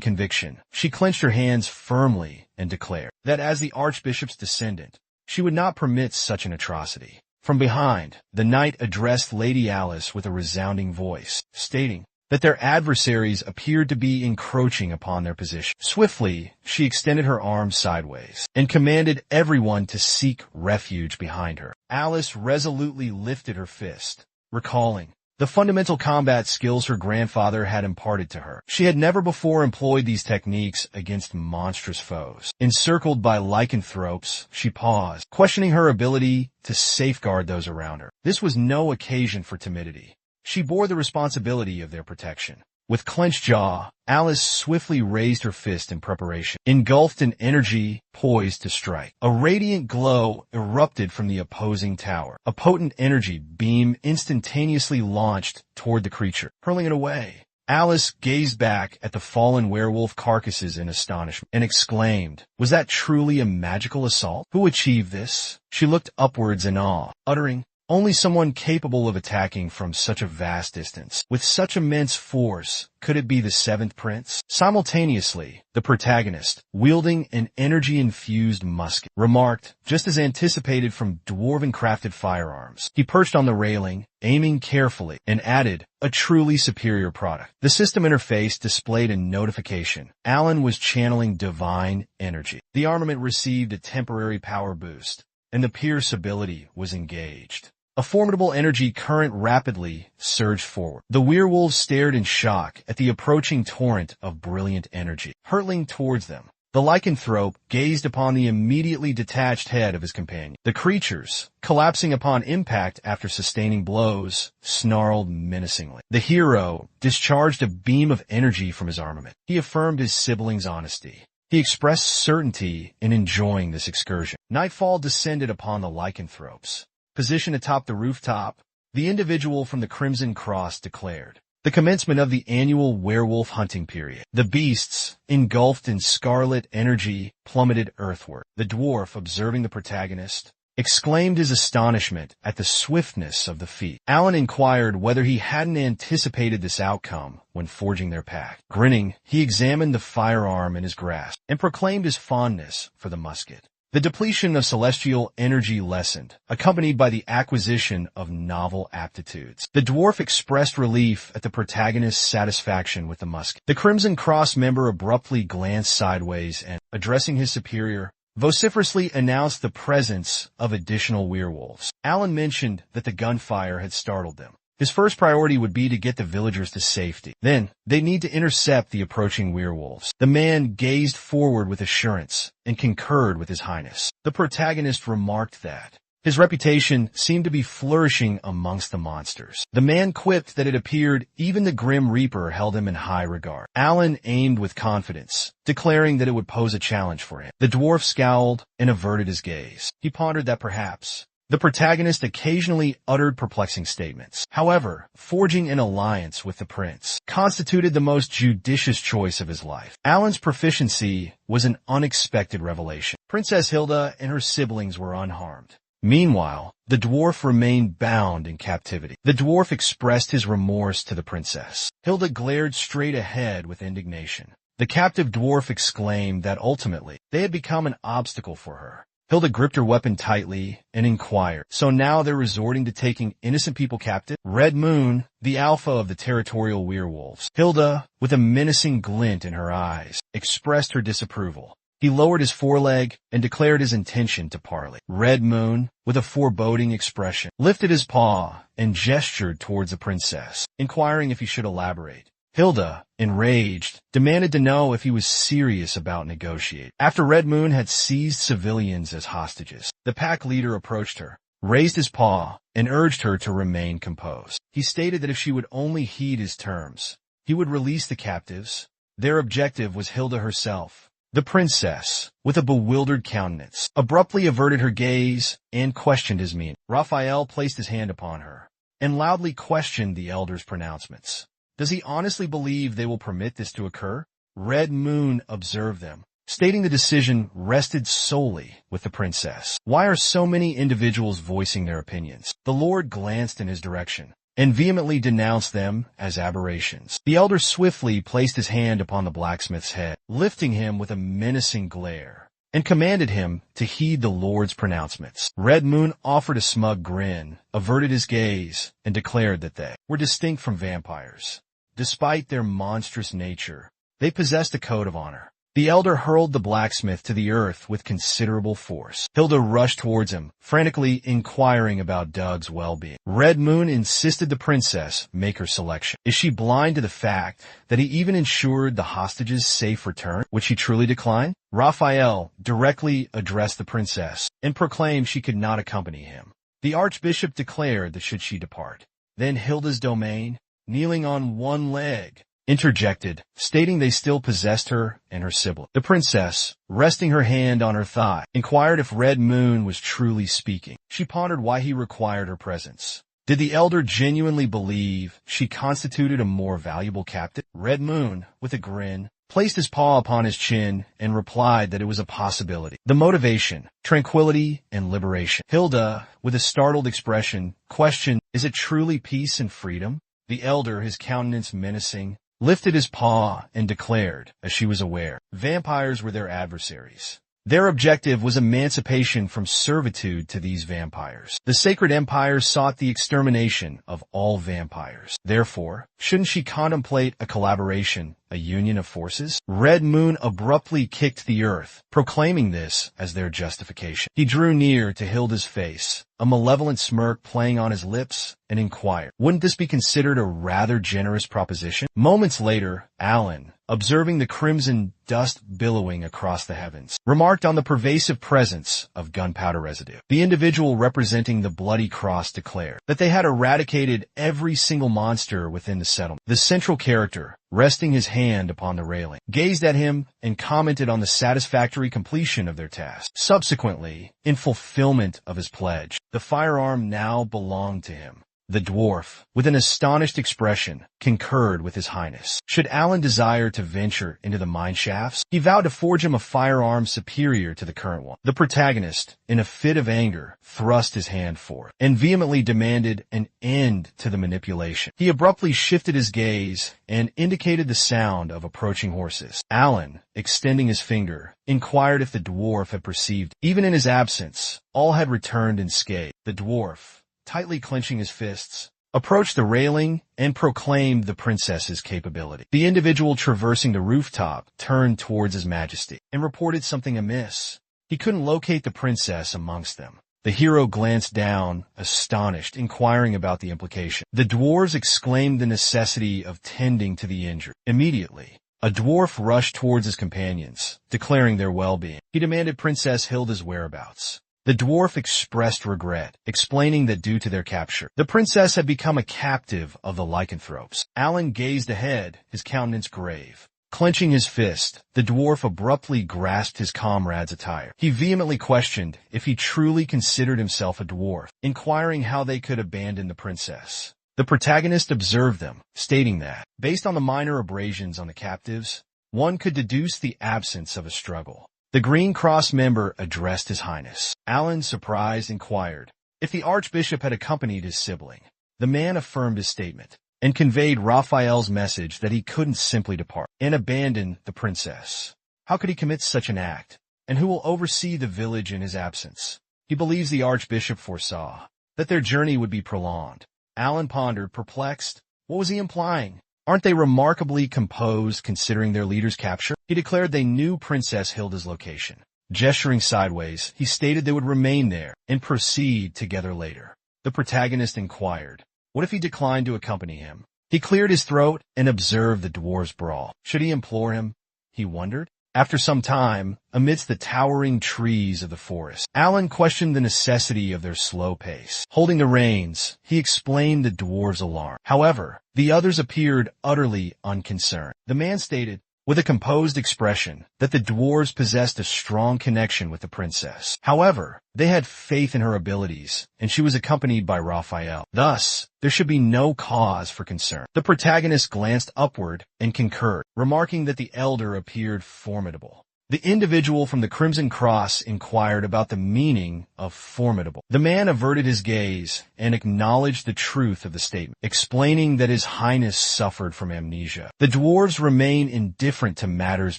conviction, she clenched her hands firmly and declared that as the archbishop's descendant, she would not permit such an atrocity. From behind, the knight addressed Lady Alice with a resounding voice, stating that their adversaries appeared to be encroaching upon their position. Swiftly, she extended her arms sideways and commanded everyone to seek refuge behind her. Alice resolutely lifted her fist, recalling the fundamental combat skills her grandfather had imparted to her. She had never before employed these techniques against monstrous foes. Encircled by lycanthropes, she paused, questioning her ability to safeguard those around her. This was no occasion for timidity. She bore the responsibility of their protection. With clenched jaw, Alice swiftly raised her fist in preparation, engulfed in energy, poised to strike. A radiant glow erupted from the opposing tower. A potent energy beam instantaneously launched toward the creature, hurling it away. Alice gazed back at the fallen werewolf carcasses in astonishment and exclaimed, was that truly a magical assault? Who achieved this? She looked upwards in awe, uttering, only someone capable of attacking from such a vast distance. With such immense force, could it be the seventh prince? Simultaneously, the protagonist, wielding an energy-infused musket, remarked, just as anticipated from dwarven-crafted firearms. He perched on the railing, aiming carefully, and added, a truly superior product. The system interface displayed a notification. Alan was channeling divine energy. The armament received a temporary power boost, and the Pierce ability was engaged. A formidable energy current rapidly surged forward. The werewolves stared in shock at the approaching torrent of brilliant energy, hurtling towards them. The lycanthrope gazed upon the immediately detached head of his companion. The creatures, collapsing upon impact after sustaining blows, snarled menacingly. The hero discharged a beam of energy from his armament. He affirmed his sibling's honesty. He expressed certainty in enjoying this excursion. Nightfall descended upon the lycanthropes. Positioned atop the rooftop, the individual from the Crimson Cross declared the commencement of the annual werewolf hunting period. The beasts, engulfed in scarlet energy, plummeted earthward. The dwarf, observing the protagonist, exclaimed his astonishment at the swiftness of the feat. Alan inquired whether he hadn't anticipated this outcome when forging their pact. Grinning, he examined the firearm in his grasp and proclaimed his fondness for the musket. The depletion of celestial energy lessened, accompanied by the acquisition of novel aptitudes. The dwarf expressed relief at the protagonist's satisfaction with the musket. The Crimson Cross member abruptly glanced sideways and, addressing his superior, vociferously announced the presence of additional werewolves. Alan mentioned that the gunfire had startled them. His first priority would be to get the villagers to safety. Then, they'd need to intercept the approaching werewolves. The man gazed forward with assurance and concurred with his highness. The protagonist remarked that his reputation seemed to be flourishing amongst the monsters. The man quipped that it appeared even the Grim Reaper held him in high regard. Alan aimed with confidence, declaring that it would pose a challenge for him. The dwarf scowled and averted his gaze. He pondered that perhaps the protagonist occasionally uttered perplexing statements. However, forging an alliance with the prince constituted the most judicious choice of his life. Alan's proficiency was an unexpected revelation. Princess Hilda and her siblings were unharmed. Meanwhile, the dwarf remained bound in captivity. The dwarf expressed his remorse to the princess. Hilda glared straight ahead with indignation. The captive dwarf exclaimed that ultimately, they had become an obstacle for her. Hilda gripped her weapon tightly and inquired, "So now they're resorting to taking innocent people captive?" Red Moon, the alpha of the territorial werewolves. Hilda, with a menacing glint in her eyes, expressed her disapproval. He lowered his foreleg and declared his intention to parley. Red Moon, with a foreboding expression, lifted his paw and gestured towards the princess, inquiring if he should elaborate. Hilda, enraged, demanded to know if he was serious about negotiating. After Red Moon had seized civilians as hostages, the pack leader approached her, raised his paw, and urged her to remain composed. He stated that if she would only heed his terms, he would release the captives. Their objective was Hilda herself. The princess, with a bewildered countenance, abruptly averted her gaze and questioned his meaning. Raphael placed his hand upon her and loudly questioned the elder's pronouncements. Does he honestly believe they will permit this to occur? Red Moon observed them, stating the decision rested solely with the princess. Why are so many individuals voicing their opinions? The Lord glanced in his direction and vehemently denounced them as aberrations. The elder swiftly placed his hand upon the blacksmith's head, lifting him with a menacing glare, and commanded him to heed the Lord's pronouncements. Red Moon offered a smug grin, averted his gaze, and declared that they were distinct from vampires. Despite their monstrous nature, they possessed a code of honor. The elder hurled the blacksmith to the earth with considerable force. Hilda rushed towards him, frantically inquiring about Doug's well-being. Red Moon insisted the princess make her selection. Is she blind to the fact that he even ensured the hostages' safe return, which she truly declined? Raphael directly addressed the princess and proclaimed she could not accompany him. The archbishop declared that should she depart, then Hilda's domain, kneeling on one leg, interjected, stating they still possessed her and her sibling. The princess, resting her hand on her thigh, inquired if Red Moon was truly speaking. She pondered why he required her presence. Did the elder genuinely believe she constituted a more valuable captive? Red Moon, with a grin, placed his paw upon his chin and replied that it was a possibility. The motivation, tranquility, and liberation. Hilda, with a startled expression, questioned, is it truly peace and freedom? The elder, his countenance menacing, lifted his paw and declared, as she was aware, vampires were their adversaries. Their objective was emancipation from servitude to these vampires. The Sacred Empire sought the extermination of all vampires. Therefore, shouldn't she contemplate a collaboration, a union of forces? Red Moon abruptly kicked the earth, proclaiming this as their justification. He drew near to Hilda's face, a malevolent smirk playing on his lips, and inquired, wouldn't this be considered a rather generous proposition? Moments later, Alan, observing the crimson dust billowing across the heavens, remarked on the pervasive presence of gunpowder residue. The individual representing the Bloody Cross declared that they had eradicated every single monster within the settlement. The central character, resting his hand upon the railing, gazed at him and commented on the satisfactory completion of their task. Subsequently, in fulfillment of his pledge, the firearm now belonged to him. The dwarf, with an astonished expression, concurred with his highness. Should Alan desire to venture into the mine shafts, he vowed to forge him a firearm superior to the current one. The protagonist, in a fit of anger, thrust his hand forth and vehemently demanded an end to the manipulation. He abruptly shifted his gaze and indicated the sound of approaching horses. Alan, extending his finger, inquired if the dwarf had perceived. Even in his absence, all had returned unscathed. The dwarf, tightly clenching his fists, approached the railing and proclaimed the princess's capability. The individual traversing the rooftop turned towards His Majesty and reported something amiss. He couldn't locate the princess amongst them. The hero glanced down, astonished, inquiring about the implication. The dwarves exclaimed the necessity of tending to the injured. Immediately, a dwarf rushed towards his companions, declaring their well-being. He demanded Princess Hilda's whereabouts. The dwarf expressed regret, explaining that due to their capture, the princess had become a captive of the lycanthropes. Alan gazed ahead, his countenance grave. Clenching his fist, the dwarf abruptly grasped his comrade's attire. He vehemently questioned if he truly considered himself a dwarf, inquiring how they could abandon the princess. The protagonist observed them, stating that, based on the minor abrasions on the captives, one could deduce the absence of a struggle. The Green Cross member addressed His Highness. Alan, surprised, inquired if the Archbishop had accompanied his sibling. The man affirmed his statement and conveyed Raphael's message that he couldn't simply depart and abandon the princess. How could he commit such an act? And who will oversee the village in his absence? He believes the Archbishop foresaw that their journey would be prolonged. Alan pondered, perplexed. What was he implying? Aren't they remarkably composed considering their leader's capture? He declared they knew Princess Hilda's location. Gesturing sideways, he stated they would remain there and proceed together later. The protagonist inquired, what if he declined to accompany him? He cleared his throat and observed the dwarves' brawl. Should he implore him? He wondered. After some time, amidst the towering trees of the forest, Alan questioned the necessity of their slow pace. Holding the reins, he explained the dwarves' alarm. However, the others appeared utterly unconcerned. The man stated, with a composed expression, that the dwarves possessed a strong connection with the princess. However, they had faith in her abilities, and she was accompanied by Raphael. Thus, there should be no cause for concern. The protagonist glanced upward and concurred, remarking that the elder appeared formidable. The individual from the Crimson Cross inquired about the meaning of formidable. The man averted his gaze and acknowledged the truth of the statement, explaining that His Highness suffered from amnesia. The dwarves remain indifferent to matters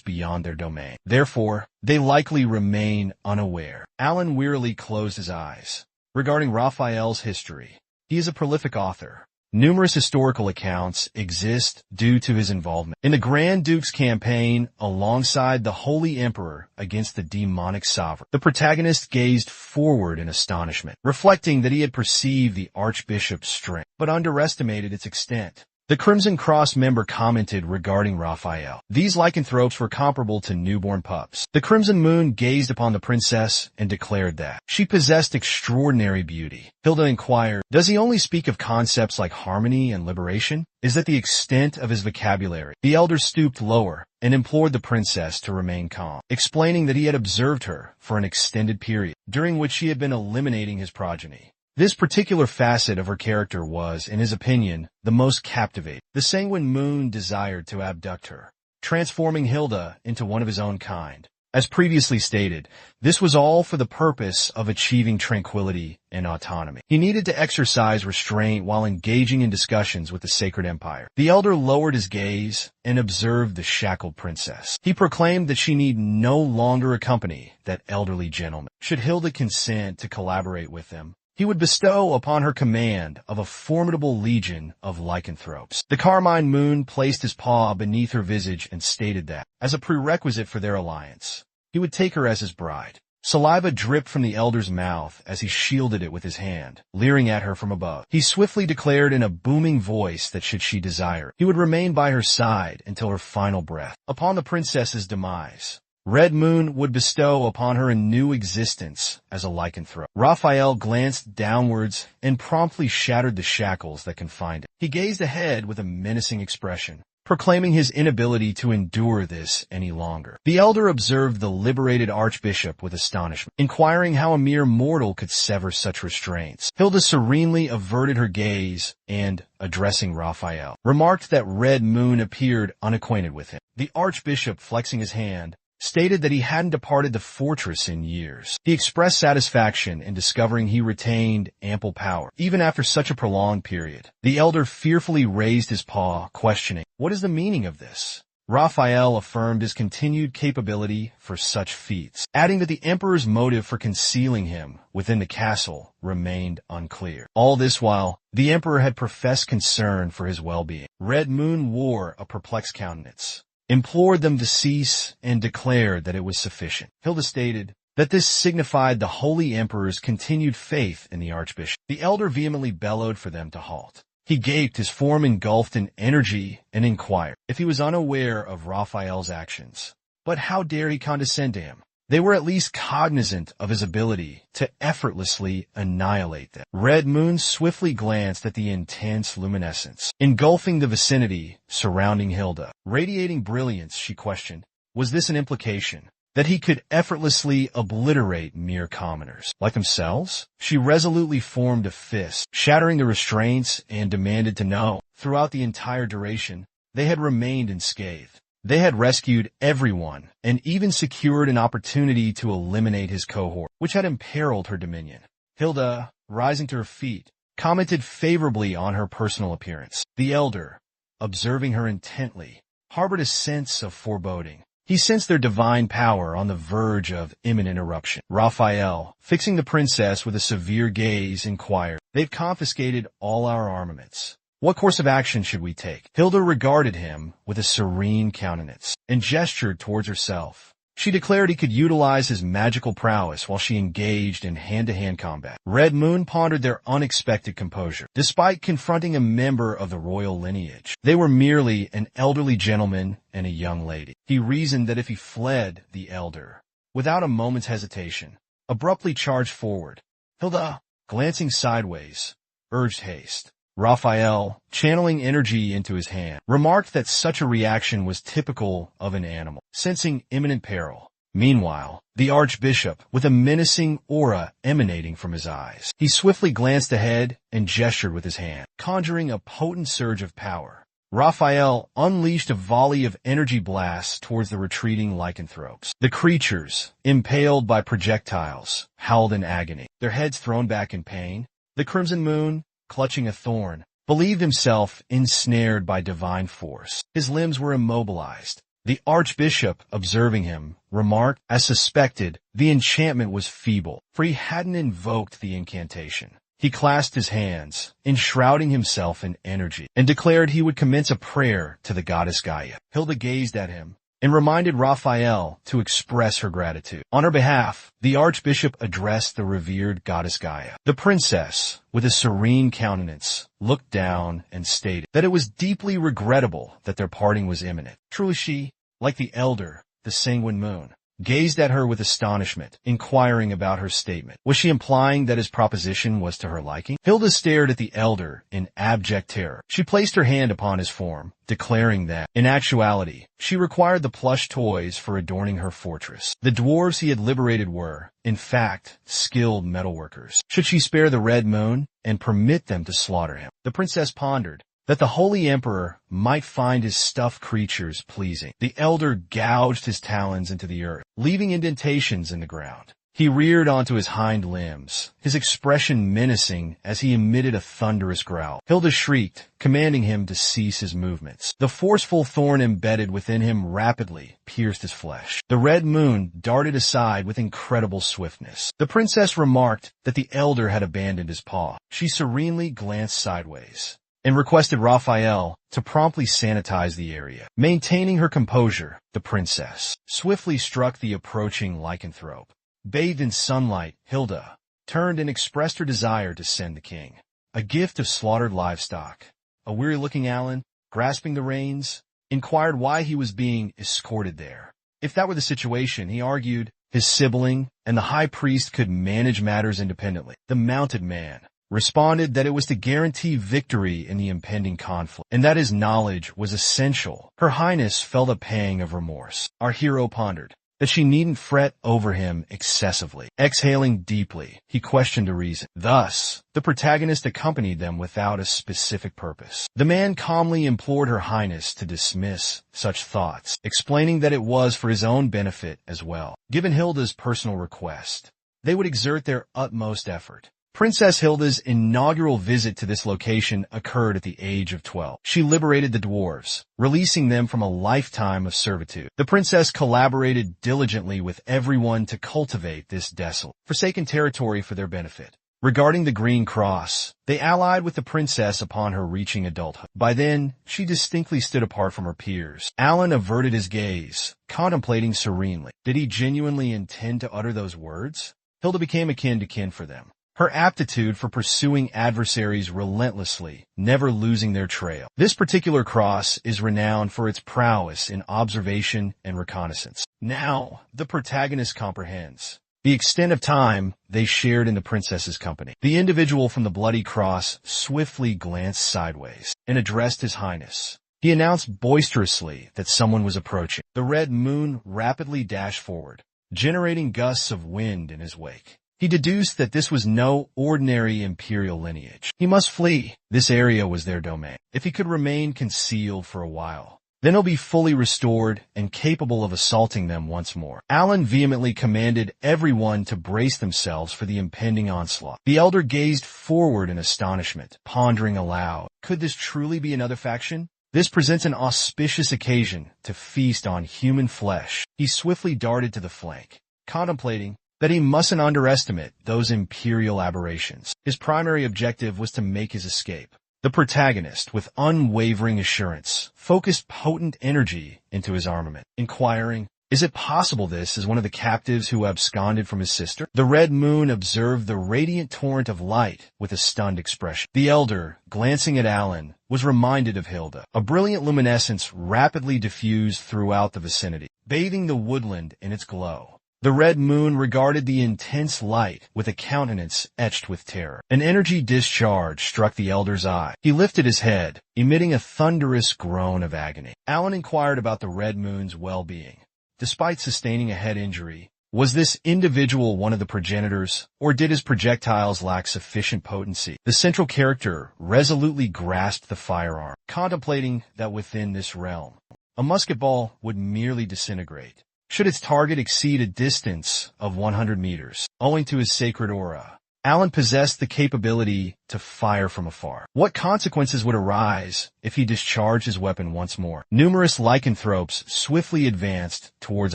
beyond their domain. Therefore, they likely remain unaware. Alan wearily closed his eyes. Regarding Raphael's history, he is a prolific author. Numerous historical accounts exist due to his involvement in the Grand Duke's campaign alongside the Holy Emperor against the demonic sovereign. The protagonist gazed forward in astonishment, reflecting that he had perceived the Archbishop's strength, but underestimated its extent. The Crimson Cross member commented regarding Raphael. These lycanthropes were comparable to newborn pups. The Crimson Moon gazed upon the princess and declared that she possessed extraordinary beauty. Hilda inquired, does he only speak of concepts like harmony and liberation? Is that the extent of his vocabulary? The elder stooped lower and implored the princess to remain calm, explaining that he had observed her for an extended period, during which she had been eliminating his progeny. This particular facet of her character was, in his opinion, the most captivating. The Sanguine Moon desired to abduct her, transforming Hilda into one of his own kind. As previously stated, this was all for the purpose of achieving tranquility and autonomy. He needed to exercise restraint while engaging in discussions with the Sacred Empire. The elder lowered his gaze and observed the shackled princess. He proclaimed that she need no longer accompany that elderly gentleman. Should Hilda consent to collaborate with them, he would bestow upon her command of a formidable legion of lycanthropes. The Carmine Moon placed his paw beneath her visage and stated that, as a prerequisite for their alliance, he would take her as his bride. Saliva dripped from the elder's mouth as he shielded it with his hand, leering at her from above. He swiftly declared in a booming voice that should she desire, he would remain by her side until her final breath. Upon the princess's demise, Red Moon would bestow upon her a new existence as a lycanthrope. Raphael glanced downwards and promptly shattered the shackles that confined him. He gazed ahead with a menacing expression, proclaiming his inability to endure this any longer. The elder observed the liberated Archbishop with astonishment, inquiring how a mere mortal could sever such restraints. Hilda serenely averted her gaze and, addressing Raphael, remarked that Red Moon appeared unacquainted with him. The Archbishop, flexing his hand, stated that he hadn't departed the fortress in years. He expressed satisfaction in discovering he retained ample power, even after such a prolonged period. The elder fearfully raised his paw, questioning, what is the meaning of this? Raphael affirmed his continued capability for such feats, adding that the emperor's motive for concealing him within the castle remained unclear. All this while, the emperor had professed concern for his well-being. Red Moon wore a perplexed countenance, implored them to cease, and declared that it was sufficient. Hilda stated that this signified the Holy Emperor's continued faith in the Archbishop. The elder vehemently bellowed for them to halt. He gaped, his form engulfed in energy, and inquired if he was unaware of Raphael's actions. But how dare he condescend to him? They were at least cognizant of his ability to effortlessly annihilate them. Red Moon swiftly glanced at the intense luminescence, engulfing the vicinity surrounding Hilda. Radiating brilliance, she questioned, was this an implication that he could effortlessly obliterate mere commoners like themselves? She resolutely formed a fist, shattering the restraints, and demanded to know. Throughout the entire duration, they had remained unscathed. They had rescued everyone and even secured an opportunity to eliminate his cohort, which had imperiled her dominion. Hilda, rising to her feet, commented favorably on her personal appearance. The elder, observing her intently, harbored a sense of foreboding. He sensed their divine power on the verge of imminent eruption. Raphael, fixing the princess with a severe gaze, inquired, "They've confiscated all our armaments. What course of action should we take?" Hilda regarded him with a serene countenance and gestured towards herself. She declared he could utilize his magical prowess while she engaged in hand-to-hand combat. Red Moon pondered their unexpected composure. Despite confronting a member of the royal lineage, they were merely an elderly gentleman and a young lady. He reasoned that if he fled, the elder, without a moment's hesitation, abruptly charged forward. Hilda, glancing sideways, urged haste. Raphael, channeling energy into his hand, remarked that such a reaction was typical of an animal, sensing imminent peril. Meanwhile, the archbishop, with a menacing aura emanating from his eyes, he swiftly glanced ahead and gestured with his hand, conjuring a potent surge of power. Raphael unleashed a volley of energy blasts towards the retreating lycanthropes. The creatures, impaled by projectiles, howled in agony, their heads thrown back in pain. The Crimson Moon, clutching a thorn, believed himself ensnared by divine force. His limbs were immobilized. The archbishop, observing him, remarked, as suspected, the enchantment was feeble, for he hadn't invoked the incantation. He clasped his hands, enshrouding himself in energy, and declared he would commence a prayer to the goddess Gaia. Hilda gazed at him and reminded Raphael to express her gratitude. On her behalf, the archbishop addressed the revered goddess Gaia. The princess, with a serene countenance, looked down and stated that it was deeply regrettable that their parting was imminent. Truly she, like the elder, the sanguine moon, gazed at her with astonishment, inquiring about her statement. Was she implying that his proposition was to her liking? Hilda stared at the elder in abject terror. She placed her hand upon his form, declaring that, in actuality, she required the plush toys for adorning her fortress. The dwarves he had liberated were, in fact, skilled metalworkers. Should she spare the Red Moon and permit them to slaughter him? The princess pondered that the Holy Emperor might find his stuffed creatures pleasing. The elder gouged his talons into the earth, leaving indentations in the ground. He reared onto his hind limbs, his expression menacing as he emitted a thunderous growl. Hilda shrieked, commanding him to cease his movements. The forceful thorn embedded within him rapidly pierced his flesh. The Red Moon darted aside with incredible swiftness. The princess remarked that the elder had abandoned his paw. She serenely glanced sideways and requested Raphael to promptly sanitize the area. Maintaining her composure, the princess swiftly struck the approaching lycanthrope. Bathed in sunlight, Hilda turned and expressed her desire to send the king a gift of slaughtered livestock. A weary-looking Alan, grasping the reins, inquired why he was being escorted there. If that were the situation, he argued, his sibling and the high priest could manage matters independently. The mounted man responded that it was to guarantee victory in the impending conflict, and that his knowledge was essential. Her Highness felt a pang of remorse. Our hero pondered that she needn't fret over him excessively. Exhaling deeply, he questioned a reason. Thus, the protagonist accompanied them without a specific purpose. The man calmly implored Her Highness to dismiss such thoughts, explaining that it was for his own benefit as well. Given Hilda's personal request, they would exert their utmost effort. Princess Hilda's inaugural visit to this location occurred at the age of 12. She liberated the dwarves, releasing them from a lifetime of servitude. The princess collaborated diligently with everyone to cultivate this desolate, forsaken territory for their benefit. Regarding the Green Cross, they allied with the princess upon her reaching adulthood. By then, she distinctly stood apart from her peers. Alan averted his gaze, contemplating serenely. Did he genuinely intend to utter those words? Hilda became akin to kin for them. Her aptitude for pursuing adversaries relentlessly, never losing their trail. This particular cross is renowned for its prowess in observation and reconnaissance. Now, the protagonist comprehends the extent of time they shared in the princess's company. The individual from the Bloody Cross swiftly glanced sideways and addressed His Highness. He announced boisterously that someone was approaching. The Red Moon rapidly dashed forward, generating gusts of wind in his wake. He deduced that this was no ordinary imperial lineage. He must flee. This area was their domain. If he could remain concealed for a while, Then he'll be fully restored and capable of assaulting them once more. Alan vehemently commanded everyone to brace themselves for the impending onslaught. The elder gazed forward in astonishment, pondering aloud. Could this truly be another faction? This presents an auspicious occasion to feast on human flesh. He swiftly darted to the flank, contemplating that he mustn't underestimate those imperial aberrations. His primary objective was to make his escape. The protagonist, with unwavering assurance, focused potent energy into his armament, inquiring, "Is it possible this is one of the captives who absconded from his sister?" The red moon observed the radiant torrent of light with a stunned expression. The elder, glancing at Alan, was reminded of Hilda. A brilliant luminescence rapidly diffused throughout the vicinity, bathing the woodland in its glow. The red moon regarded the intense light with a countenance etched with terror. An energy discharge struck the elder's eye. He lifted his head, emitting a thunderous groan of agony. Alan inquired about the red moon's well-being. Despite sustaining a head injury, was this individual one of the progenitors, or did his projectiles lack sufficient potency? The central character resolutely grasped the firearm, contemplating that within this realm, a musket ball would merely disintegrate should its target exceed a distance of 100 meters. Owing to his sacred aura, Alan possessed the capability to fire from afar. What consequences would arise if he discharged his weapon once more? Numerous lycanthropes swiftly advanced towards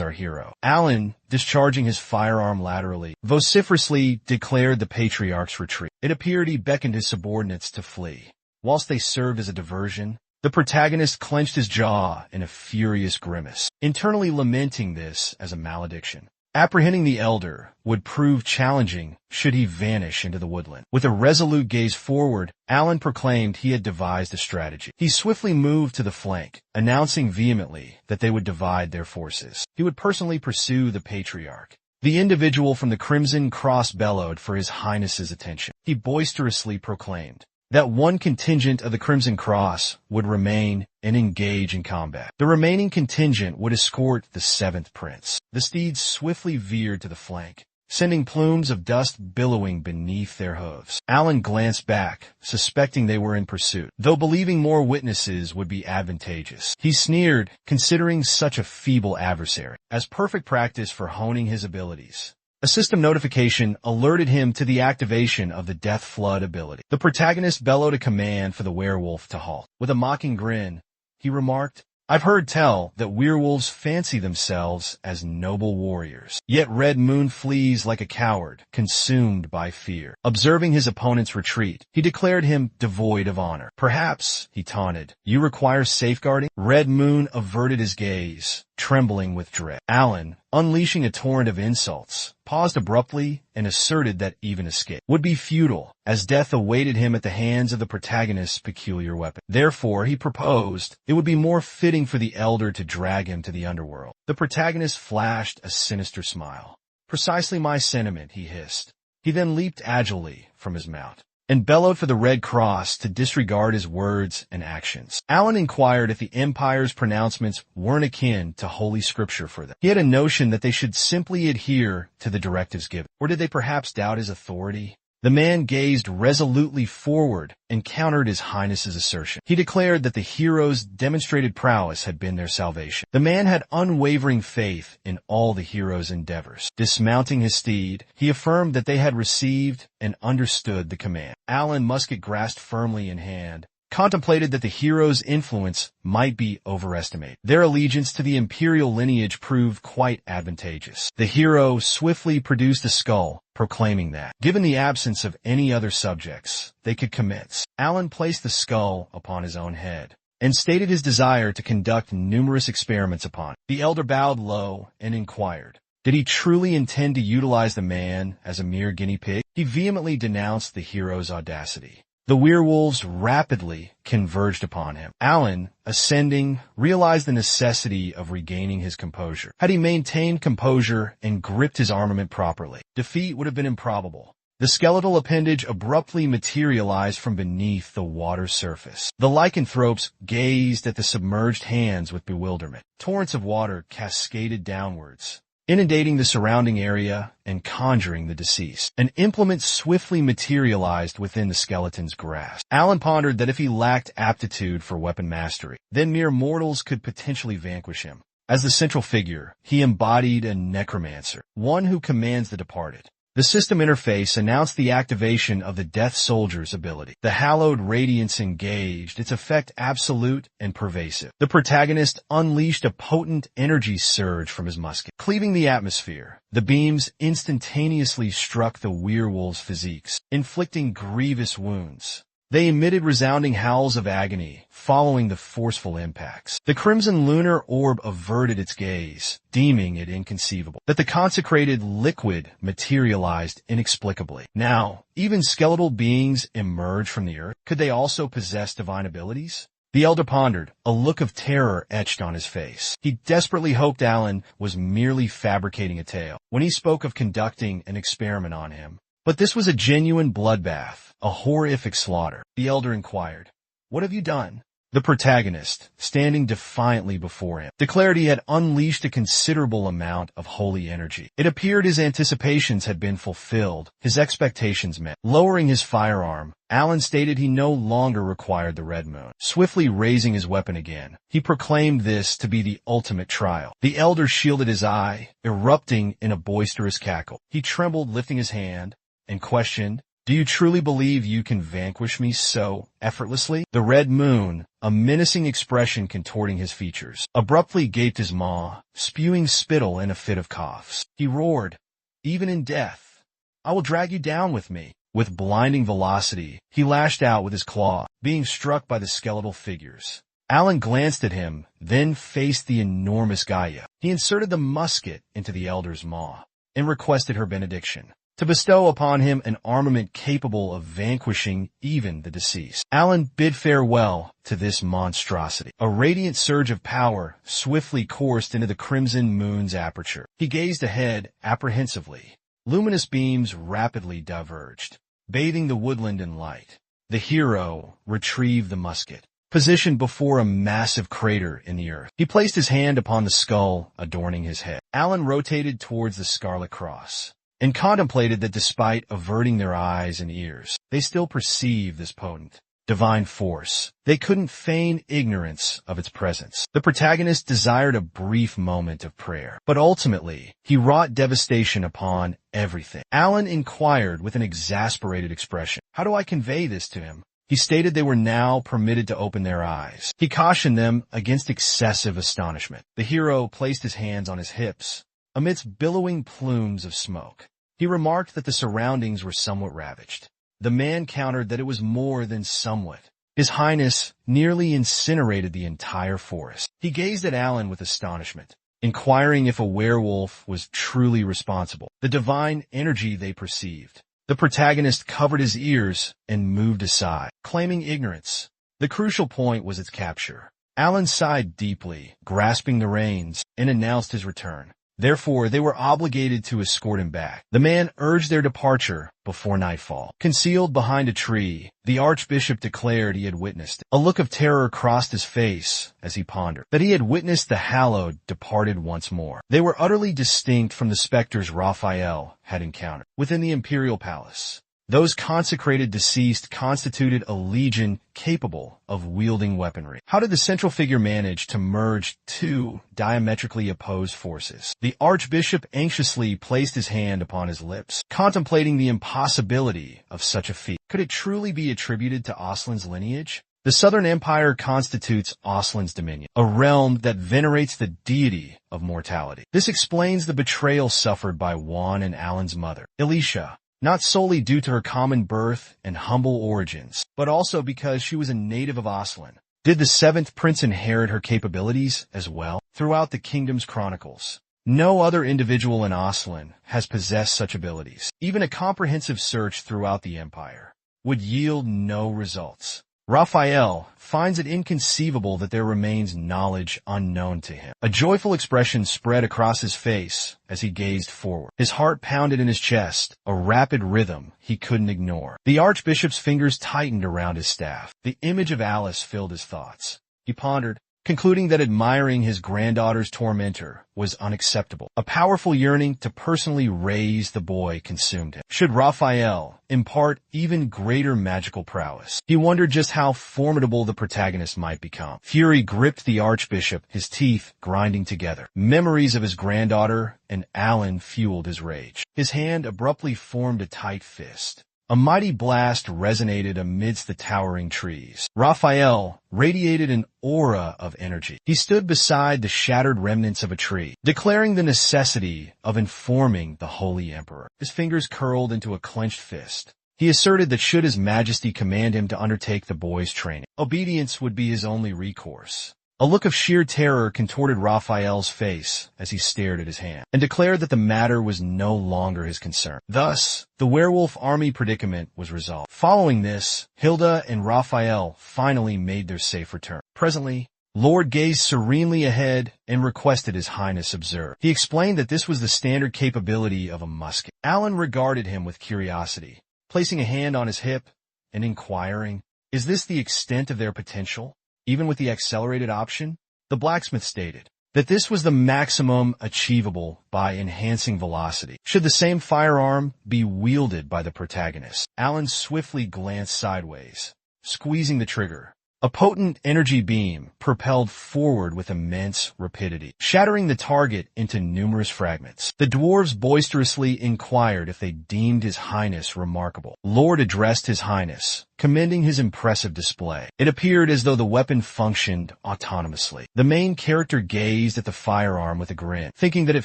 our hero. Alan, discharging his firearm laterally, vociferously declared the patriarch's retreat. It appeared he beckoned his subordinates to flee. Whilst they served as a diversion, the protagonist clenched his jaw in a furious grimace, internally lamenting this as a malediction. Apprehending the elder would prove challenging should he vanish into the woodland. With a resolute gaze forward, Alan proclaimed he had devised a strategy. He swiftly moved to the flank, announcing vehemently that they would divide their forces. He would personally pursue the patriarch. The individual from the Crimson Cross bellowed for his highness's attention. He boisterously proclaimed that one contingent of the Crimson Cross would remain and engage in combat. The remaining contingent would escort the seventh prince. The steeds swiftly veered to the flank, sending plumes of dust billowing beneath their hooves. Alan glanced back, suspecting they were in pursuit, though believing more witnesses would be advantageous. He sneered, considering such a feeble adversary as perfect practice for honing his abilities. A system notification alerted him to the activation of the Death Flood ability. The protagonist bellowed a command for the werewolf to halt. With a mocking grin, he remarked, "I've heard tell that werewolves fancy themselves as noble warriors. Yet Red Moon flees like a coward, consumed by fear." Observing his opponent's retreat, he declared him devoid of honor. "Perhaps," he taunted, "you require safeguarding?" Red Moon averted his gaze, trembling with dread. Alan, unleashing a torrent of insults, paused abruptly and asserted that even escape would be futile, as death awaited him at the hands of the protagonist's peculiar weapon. Therefore, he proposed it would be more fitting for the elder to drag him to the underworld. The protagonist flashed a sinister smile. "Precisely my sentiment," he hissed. He then leaped agilely from his mount and bellowed for the Red Cross to disregard his words and actions. Alan inquired if the Empire's pronouncements weren't akin to Holy Scripture for them. He had a notion that they should simply adhere to the directives given. Or did they perhaps doubt his authority? The man gazed resolutely forward and countered his highness's assertion. He declared that the hero's demonstrated prowess had been their salvation. The man had unwavering faith in all the hero's endeavors. Dismounting his steed, he affirmed that they had received and understood the command. Alan, musket grasped firmly in hand, contemplated that the hero's influence might be overestimated. Their allegiance to the imperial lineage proved quite advantageous. The hero swiftly produced a skull, proclaiming that, given the absence of any other subjects, they could commence. Alan placed the skull upon his own head and stated his desire to conduct numerous experiments upon it. The elder bowed low and inquired, did he truly intend to utilize the man as a mere guinea pig? He vehemently denounced the hero's audacity. The werewolves rapidly converged upon him. Alan, ascending, realized the necessity of regaining his composure. Had he maintained composure and gripped his armament properly, defeat would have been improbable. The skeletal appendage abruptly materialized from beneath the water's surface. The lycanthropes gazed at the submerged hands with bewilderment. Torrents of water cascaded downwards, inundating the surrounding area and conjuring the deceased. An implement swiftly materialized within the skeleton's grasp. Alan pondered that if he lacked aptitude for weapon mastery, then mere mortals could potentially vanquish him. As the central figure, he embodied a necromancer, one who commands the departed. The system interface announced the activation of the Death Soldier's ability. The hallowed radiance engaged, its effect absolute and pervasive. The protagonist unleashed a potent energy surge from his musket, cleaving the atmosphere. The beams instantaneously struck the werewolves' physiques, inflicting grievous wounds. They emitted resounding howls of agony, following the forceful impacts. The crimson lunar orb averted its gaze, deeming it inconceivable that the consecrated liquid materialized inexplicably. Now, even skeletal beings emerged from the earth. Could they also possess divine abilities? The elder pondered, a look of terror etched on his face. He desperately hoped Alan was merely fabricating a tale when he spoke of conducting an experiment on him. But this was a genuine bloodbath, a horrific slaughter. The elder inquired, "What have you done?" The protagonist, standing defiantly before him, declared he had unleashed a considerable amount of holy energy. It appeared his anticipations had been fulfilled, his expectations met. Lowering his firearm, Alan stated he no longer required the red moon. Swiftly raising his weapon again, he proclaimed this to be the ultimate trial. The elder shielded his eye, erupting in a boisterous cackle. He trembled, lifting his hand, and questioned, "Do you truly believe you can vanquish me so effortlessly?" The red moon, a menacing expression contorting his features, abruptly gaped his maw, spewing spittle in a fit of coughs. He roared, "Even in death, I will drag you down with me." With blinding velocity, he lashed out with his claw, being struck by the skeletal figures. Alan glanced at him, then faced the enormous Gaia. He inserted the musket into the elder's maw and requested her benediction to bestow upon him an armament capable of vanquishing even the deceased. Alan bid farewell to this monstrosity. A radiant surge of power swiftly coursed into the crimson moon's aperture. He gazed ahead apprehensively. Luminous beams rapidly diverged, bathing the woodland in light. The hero retrieved the musket, positioned before a massive crater in the earth. He placed his hand upon the skull adorning his head. Alan rotated towards the Scarlet Cross and contemplated that despite averting their eyes and ears, they still perceived this potent, divine force. They couldn't feign ignorance of its presence. The protagonist desired a brief moment of prayer, but ultimately, he wrought devastation upon everything. Alan inquired with an exasperated expression, "How do I convey this to him?" He stated they were now permitted to open their eyes. He cautioned them against excessive astonishment. The hero placed his hands on his hips, amidst billowing plumes of smoke. He remarked that the surroundings were somewhat ravaged. The man countered that it was more than somewhat. His Highness nearly incinerated the entire forest. He gazed at Alan with astonishment, inquiring if a werewolf was truly responsible. The divine energy they perceived. The protagonist covered his ears and moved aside, claiming ignorance. The crucial point was its capture. Alan sighed deeply, grasping the reins, and announced his return. Therefore, they were obligated to escort him back. The man urged their departure before nightfall. Concealed behind a tree, the archbishop declared he had witnessed it. A look of terror crossed his face as he pondered that he had witnessed the hallowed departed once more. They were utterly distinct from the specters Raphael had encountered within the imperial palace. Those consecrated deceased constituted a legion capable of wielding weaponry. How did the central figure manage to merge two diametrically opposed forces? The archbishop anxiously placed his hand upon his lips, contemplating the impossibility of such a feat. Could it truly be attributed to Aslan's lineage? The Southern Empire constitutes Aslan's dominion, a realm that venerates the deity of mortality. This explains the betrayal suffered by Juan and Alan's mother, Alicia, not solely due to her common birth and humble origins, but also because she was a native of Aslan. Did the seventh prince inherit her capabilities as well? Throughout the kingdom's chronicles, no other individual in Aslan has possessed such abilities. Even a comprehensive search throughout the empire would yield no results. Raphael finds it inconceivable that there remains knowledge unknown to him. A joyful expression spread across his face as he gazed forward. His heart pounded in his chest, a rapid rhythm he couldn't ignore. The archbishop's fingers tightened around his staff. The image of Alice filled his thoughts. He pondered, concluding that admiring his granddaughter's tormentor was unacceptable. A powerful yearning to personally raise the boy consumed him. Should Raphael impart even greater magical prowess? He wondered just how formidable the protagonist might become. Fury gripped the archbishop, his teeth grinding together. Memories of his granddaughter and Alan fueled his rage. His hand abruptly formed a tight fist. A mighty blast resonated amidst the towering trees. Raphael radiated an aura of energy. He stood beside the shattered remnants of a tree, declaring the necessity of informing the Holy Emperor. His fingers curled into a clenched fist. He asserted that should His Majesty command him to undertake the boy's training, obedience would be his only recourse. A look of sheer terror contorted Raphael's face as he stared at his hand, and declared that the matter was no longer his concern. Thus, the werewolf army predicament was resolved. Following this, Hilda and Raphael finally made their safe return. Presently, Lord gazed serenely ahead and requested His Highness observe. He explained that this was the standard capability of a musket. Alan regarded him with curiosity, placing a hand on his hip and inquiring, "Is this the extent of their potential? Even with the accelerated option?" The blacksmith stated that this was the maximum achievable by enhancing velocity. Should the same firearm be wielded by the protagonist? Alan swiftly glanced sideways, squeezing the trigger. A potent energy beam propelled forward with immense rapidity, shattering the target into numerous fragments. The dwarves boisterously inquired if they deemed His Highness remarkable. Lord addressed His Highness, commending his impressive display. It appeared as though the weapon functioned autonomously. The main character gazed at the firearm with a grin, thinking that it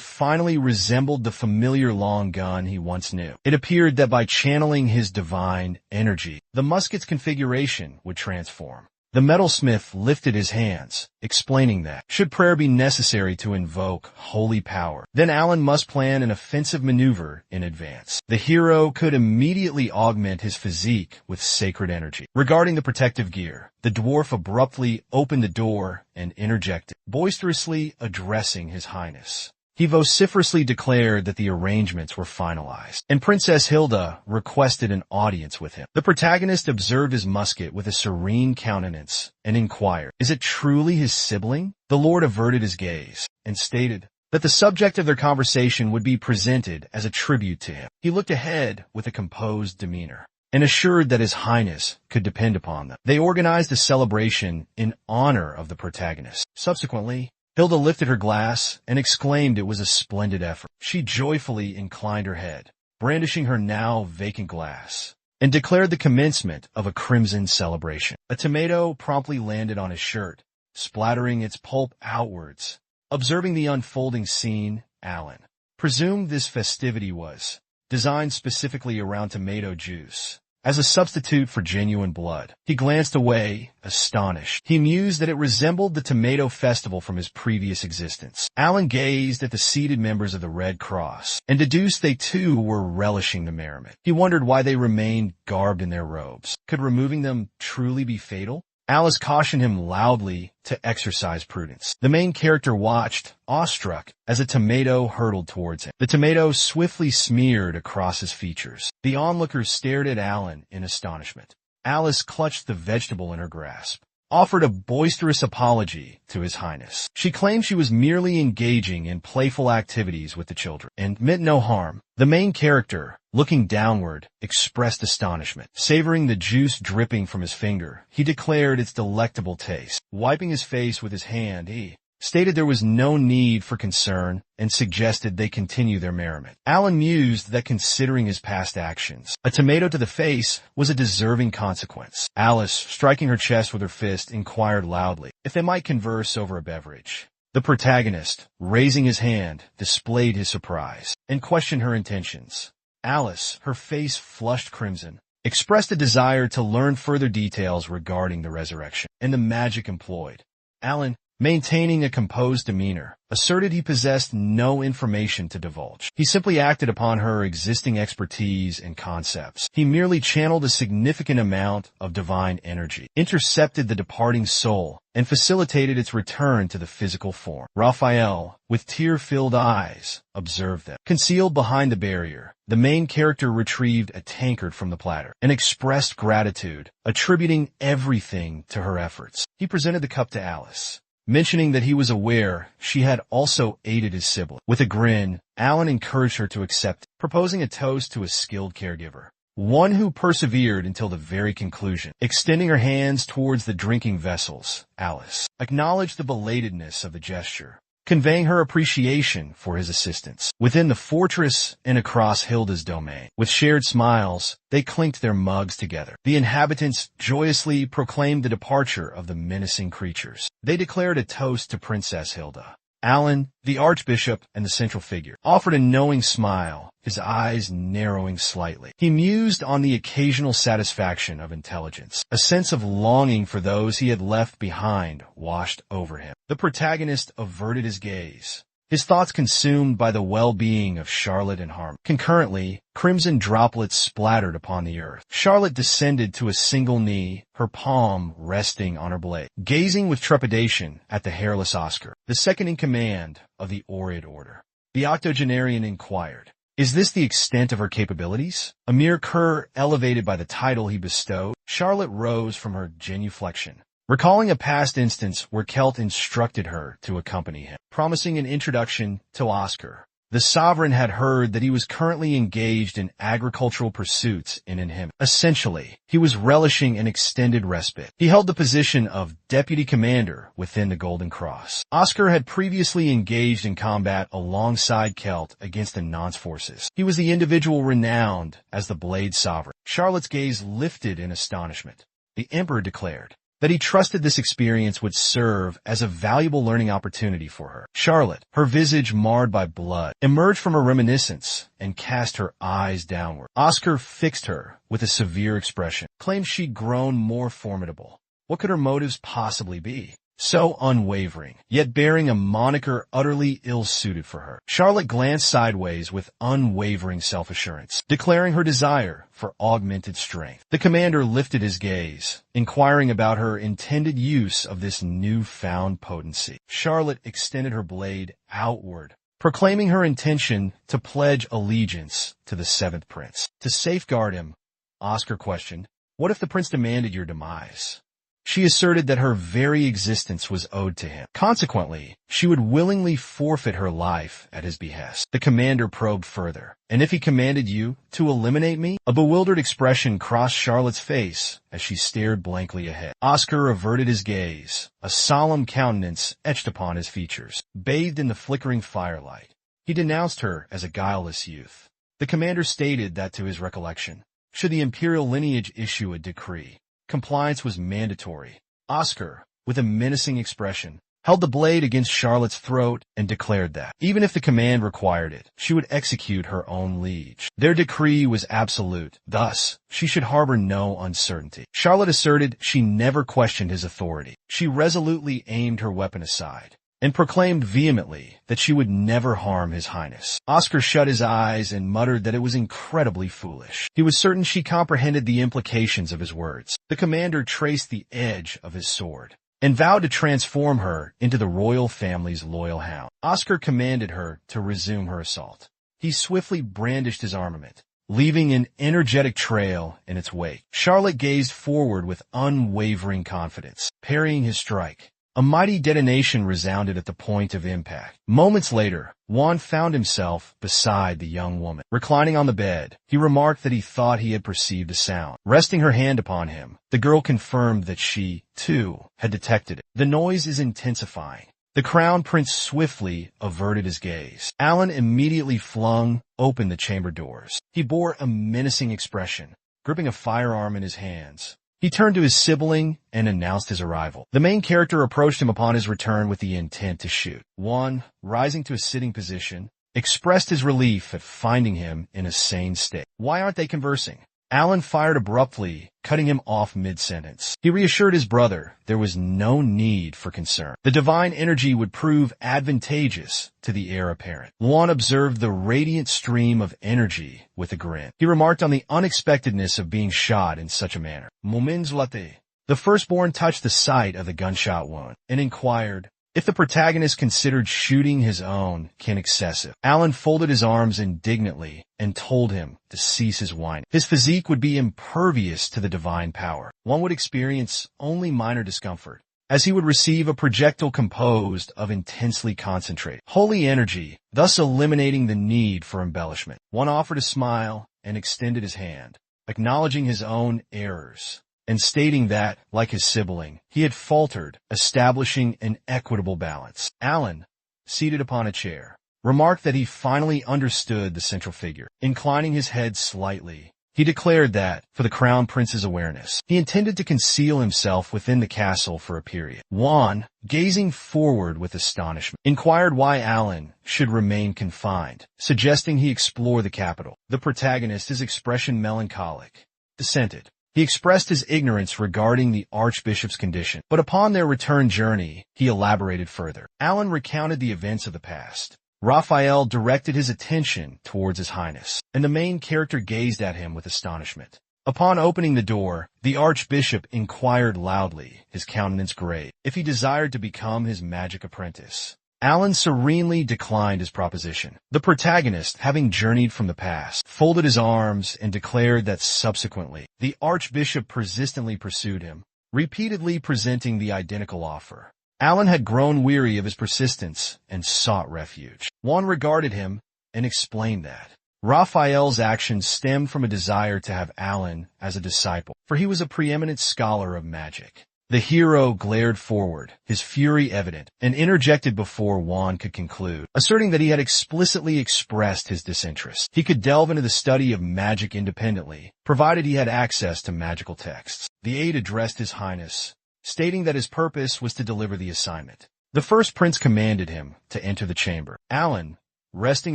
finally resembled the familiar long gun he once knew. It appeared that by channeling his divine energy, the musket's configuration would transform. The metalsmith lifted his hands, explaining that, should prayer be necessary to invoke holy power, then Alan must plan an offensive maneuver in advance. The hero could immediately augment his physique with sacred energy. Regarding the protective gear, the dwarf abruptly opened the door and interjected, boisterously addressing His Highness. He vociferously declared that the arrangements were finalized, and Princess Hilda requested an audience with him. The protagonist observed his musket with a serene countenance and inquired, "Is it truly his sibling?" The lord averted his gaze and stated that the subject of their conversation would be presented as a tribute to him. He looked ahead with a composed demeanor and assured that His Highness could depend upon them. They organized a celebration in honor of the protagonist. Subsequently, Hilda lifted her glass and exclaimed it was a splendid effort. She joyfully inclined her head, brandishing her now vacant glass, and declared the commencement of a crimson celebration. A tomato promptly landed on his shirt, splattering its pulp outwards. Observing the unfolding scene, Alan presumed this festivity was designed specifically around tomato juice, as a substitute for genuine blood. He glanced away, astonished. He mused that it resembled the tomato festival from his previous existence. Alan gazed at the seated members of the Red Cross, and deduced they too were relishing the merriment. He wondered why they remained garbed in their robes. Could removing them truly be fatal? Alice cautioned him loudly to exercise prudence. The main character watched, awestruck, as a tomato hurtled towards him. The tomato swiftly smeared across his features. The onlookers stared at Alan in astonishment. Alice clutched the vegetable in her grasp, offered a boisterous apology to His Highness. She claimed she was merely engaging in playful activities with the children, and meant no harm. The main character, looking downward, expressed astonishment. Savoring the juice dripping from his finger, he declared its delectable taste. Wiping his face with his hand, he stated there was no need for concern and suggested they continue their merriment. Alan mused that considering his past actions, a tomato to the face was a deserving consequence. Alice, striking her chest with her fist, inquired loudly if they might converse over a beverage. The protagonist, raising his hand, displayed his surprise and questioned her intentions. Alice, her face flushed crimson, expressed a desire to learn further details regarding the resurrection and the magic employed. Alan, maintaining a composed demeanor, asserted he possessed no information to divulge. He simply acted upon her existing expertise and concepts. He merely channeled a significant amount of divine energy, intercepted the departing soul, and facilitated its return to the physical form. Raphael, with tear-filled eyes, observed them. Concealed behind the barrier, the main character retrieved a tankard from the platter and expressed gratitude, attributing everything to her efforts. He presented the cup to Alice, mentioning that he was aware she had also aided his sibling. With a grin, Alan encouraged her to accept, proposing a toast to a skilled caregiver, one who persevered until the very conclusion. Extending her hands towards the drinking vessels, Alice acknowledged the belatedness of the gesture, conveying her appreciation for his assistance. Within the fortress and across Hilda's domain, with shared smiles, they clinked their mugs together. The inhabitants joyously proclaimed the departure of the menacing creatures. They declared a toast to Princess Hilda. Alan, the archbishop and the central figure, offered a knowing smile, his eyes narrowing slightly. He mused on the occasional satisfaction of intelligence. A sense of longing for those he had left behind washed over him. The protagonist averted his gaze, his thoughts consumed by the well-being of Charlotte and Harmony. Concurrently, crimson droplets splattered upon the earth. Charlotte descended to a single knee, her palm resting on her blade, gazing with trepidation at the hairless Oscar, the second in command of the Oread Order. The octogenarian inquired, "Is this the extent of her capabilities? A mere cur elevated by the title he bestowed?" Charlotte rose from her genuflection, recalling a past instance where Celt instructed her to accompany him, promising an introduction to Oscar. The sovereign had heard that he was currently engaged in agricultural pursuits in Inhim. Essentially, he was relishing an extended respite. He held the position of deputy commander within the Golden Cross. Oscar had previously engaged in combat alongside Celt against the Nonce forces. He was the individual renowned as the Blade Sovereign. Charlotte's gaze lifted in astonishment. The Emperor declared that he trusted this experience would serve as a valuable learning opportunity for her. Charlotte, her visage marred by blood, emerged from her reminiscence and cast her eyes downward. Oscar fixed her with a severe expression, claimed she'd grown more formidable. What could her motives possibly be? So unwavering, yet bearing a moniker utterly ill-suited for her. Charlotte glanced sideways with unwavering self-assurance, declaring her desire for augmented strength. The commander lifted his gaze, inquiring about her intended use of this newfound potency. Charlotte extended her blade outward, proclaiming her intention to pledge allegiance to the seventh prince. To safeguard him, Oscar questioned, "What if the prince demanded your demise?" She asserted that her very existence was owed to him. Consequently, she would willingly forfeit her life at his behest. The commander probed further. "And if he commanded you to eliminate me?" A bewildered expression crossed Charlotte's face as she stared blankly ahead. Oscar averted his gaze, a solemn countenance etched upon his features. Bathed in the flickering firelight, he denounced her as a guileless youth. The commander stated that to his recollection, should the imperial lineage issue a decree, compliance was mandatory. Oscar, with a menacing expression, held the blade against Charlotte's throat and declared that, even if the command required it, she would execute her own liege. Their decree was absolute, thus, she should harbor no uncertainty. Charlotte asserted she never questioned his authority. She resolutely aimed her weapon aside and proclaimed vehemently that she would never harm his highness. Oscar shut his eyes and muttered that it was incredibly foolish. He was certain she comprehended the implications of his words. The commander traced the edge of his sword and vowed to transform her into the royal family's loyal hound. Oscar commanded her to resume her assault. He swiftly brandished his armament, leaving an energetic trail in its wake. Charlotte gazed forward with unwavering confidence, parrying his strike. A mighty detonation resounded at the point of impact. Moments later, Juan found himself beside the young woman. Reclining on the bed, he remarked that he thought he had perceived a sound. Resting her hand upon him, the girl confirmed that she, too, had detected it. "The noise is intensifying." The crown prince swiftly averted his gaze. Alan immediately flung open the chamber doors. He bore a menacing expression, gripping a firearm in his hands. He turned to his sibling and announced his arrival. The main character approached him upon his return with the intent to shoot. Juan, rising to a sitting position, expressed his relief at finding him in a sane state. "Why aren't they conversing?" Alan fired abruptly, cutting him off mid-sentence. He reassured his brother there was no need for concern. The divine energy would prove advantageous to the heir apparent. Juan observed the radiant stream of energy with a grin. He remarked on the unexpectedness of being shot in such a manner. "Moments late." The firstborn touched the site of the gunshot wound and inquired if the protagonist considered shooting his own kin excessive. Alan folded his arms indignantly and told him to cease his whining. His physique would be impervious to the divine power. One would experience only minor discomfort. as he would receive a projectile composed of intensely concentrated holy energy, thus eliminating the need for embellishment. One offered a smile and extended his hand, acknowledging his own errors, and stating that, like his sibling, he had faltered, establishing an equitable balance. Alan, seated upon a chair, remarked that he finally understood the central figure. Inclining his head slightly, he declared that, for the Crown Prince's awareness, he intended to conceal himself within the castle for a period. Juan, gazing forward with astonishment, inquired why Alan should remain confined, suggesting he explore the capital. The protagonist, his expression melancholic, dissented. He expressed his ignorance regarding the Archbishop's condition, but upon their return journey, he elaborated further. Alan recounted the events of the past. Raphael directed his attention towards His Highness, and the main character gazed at him with astonishment. Upon opening the door, the Archbishop inquired loudly, his countenance grave, if he desired to become his magic apprentice. Alan serenely declined his proposition. The protagonist, having journeyed from the past, folded his arms and declared that subsequently, the Archbishop persistently pursued him, repeatedly presenting the identical offer. Alan had grown weary of his persistence and sought refuge. Juan regarded him and explained that Raphael's actions stemmed from a desire to have Alan as a disciple, for he was a preeminent scholar of magic. The hero glared forward, his fury evident, and interjected before Juan could conclude, asserting that he had explicitly expressed his disinterest. He could delve into the study of magic independently, provided he had access to magical texts. The aide addressed His Highness, stating that his purpose was to deliver the assignment. The first prince commanded him to enter the chamber. Alan, resting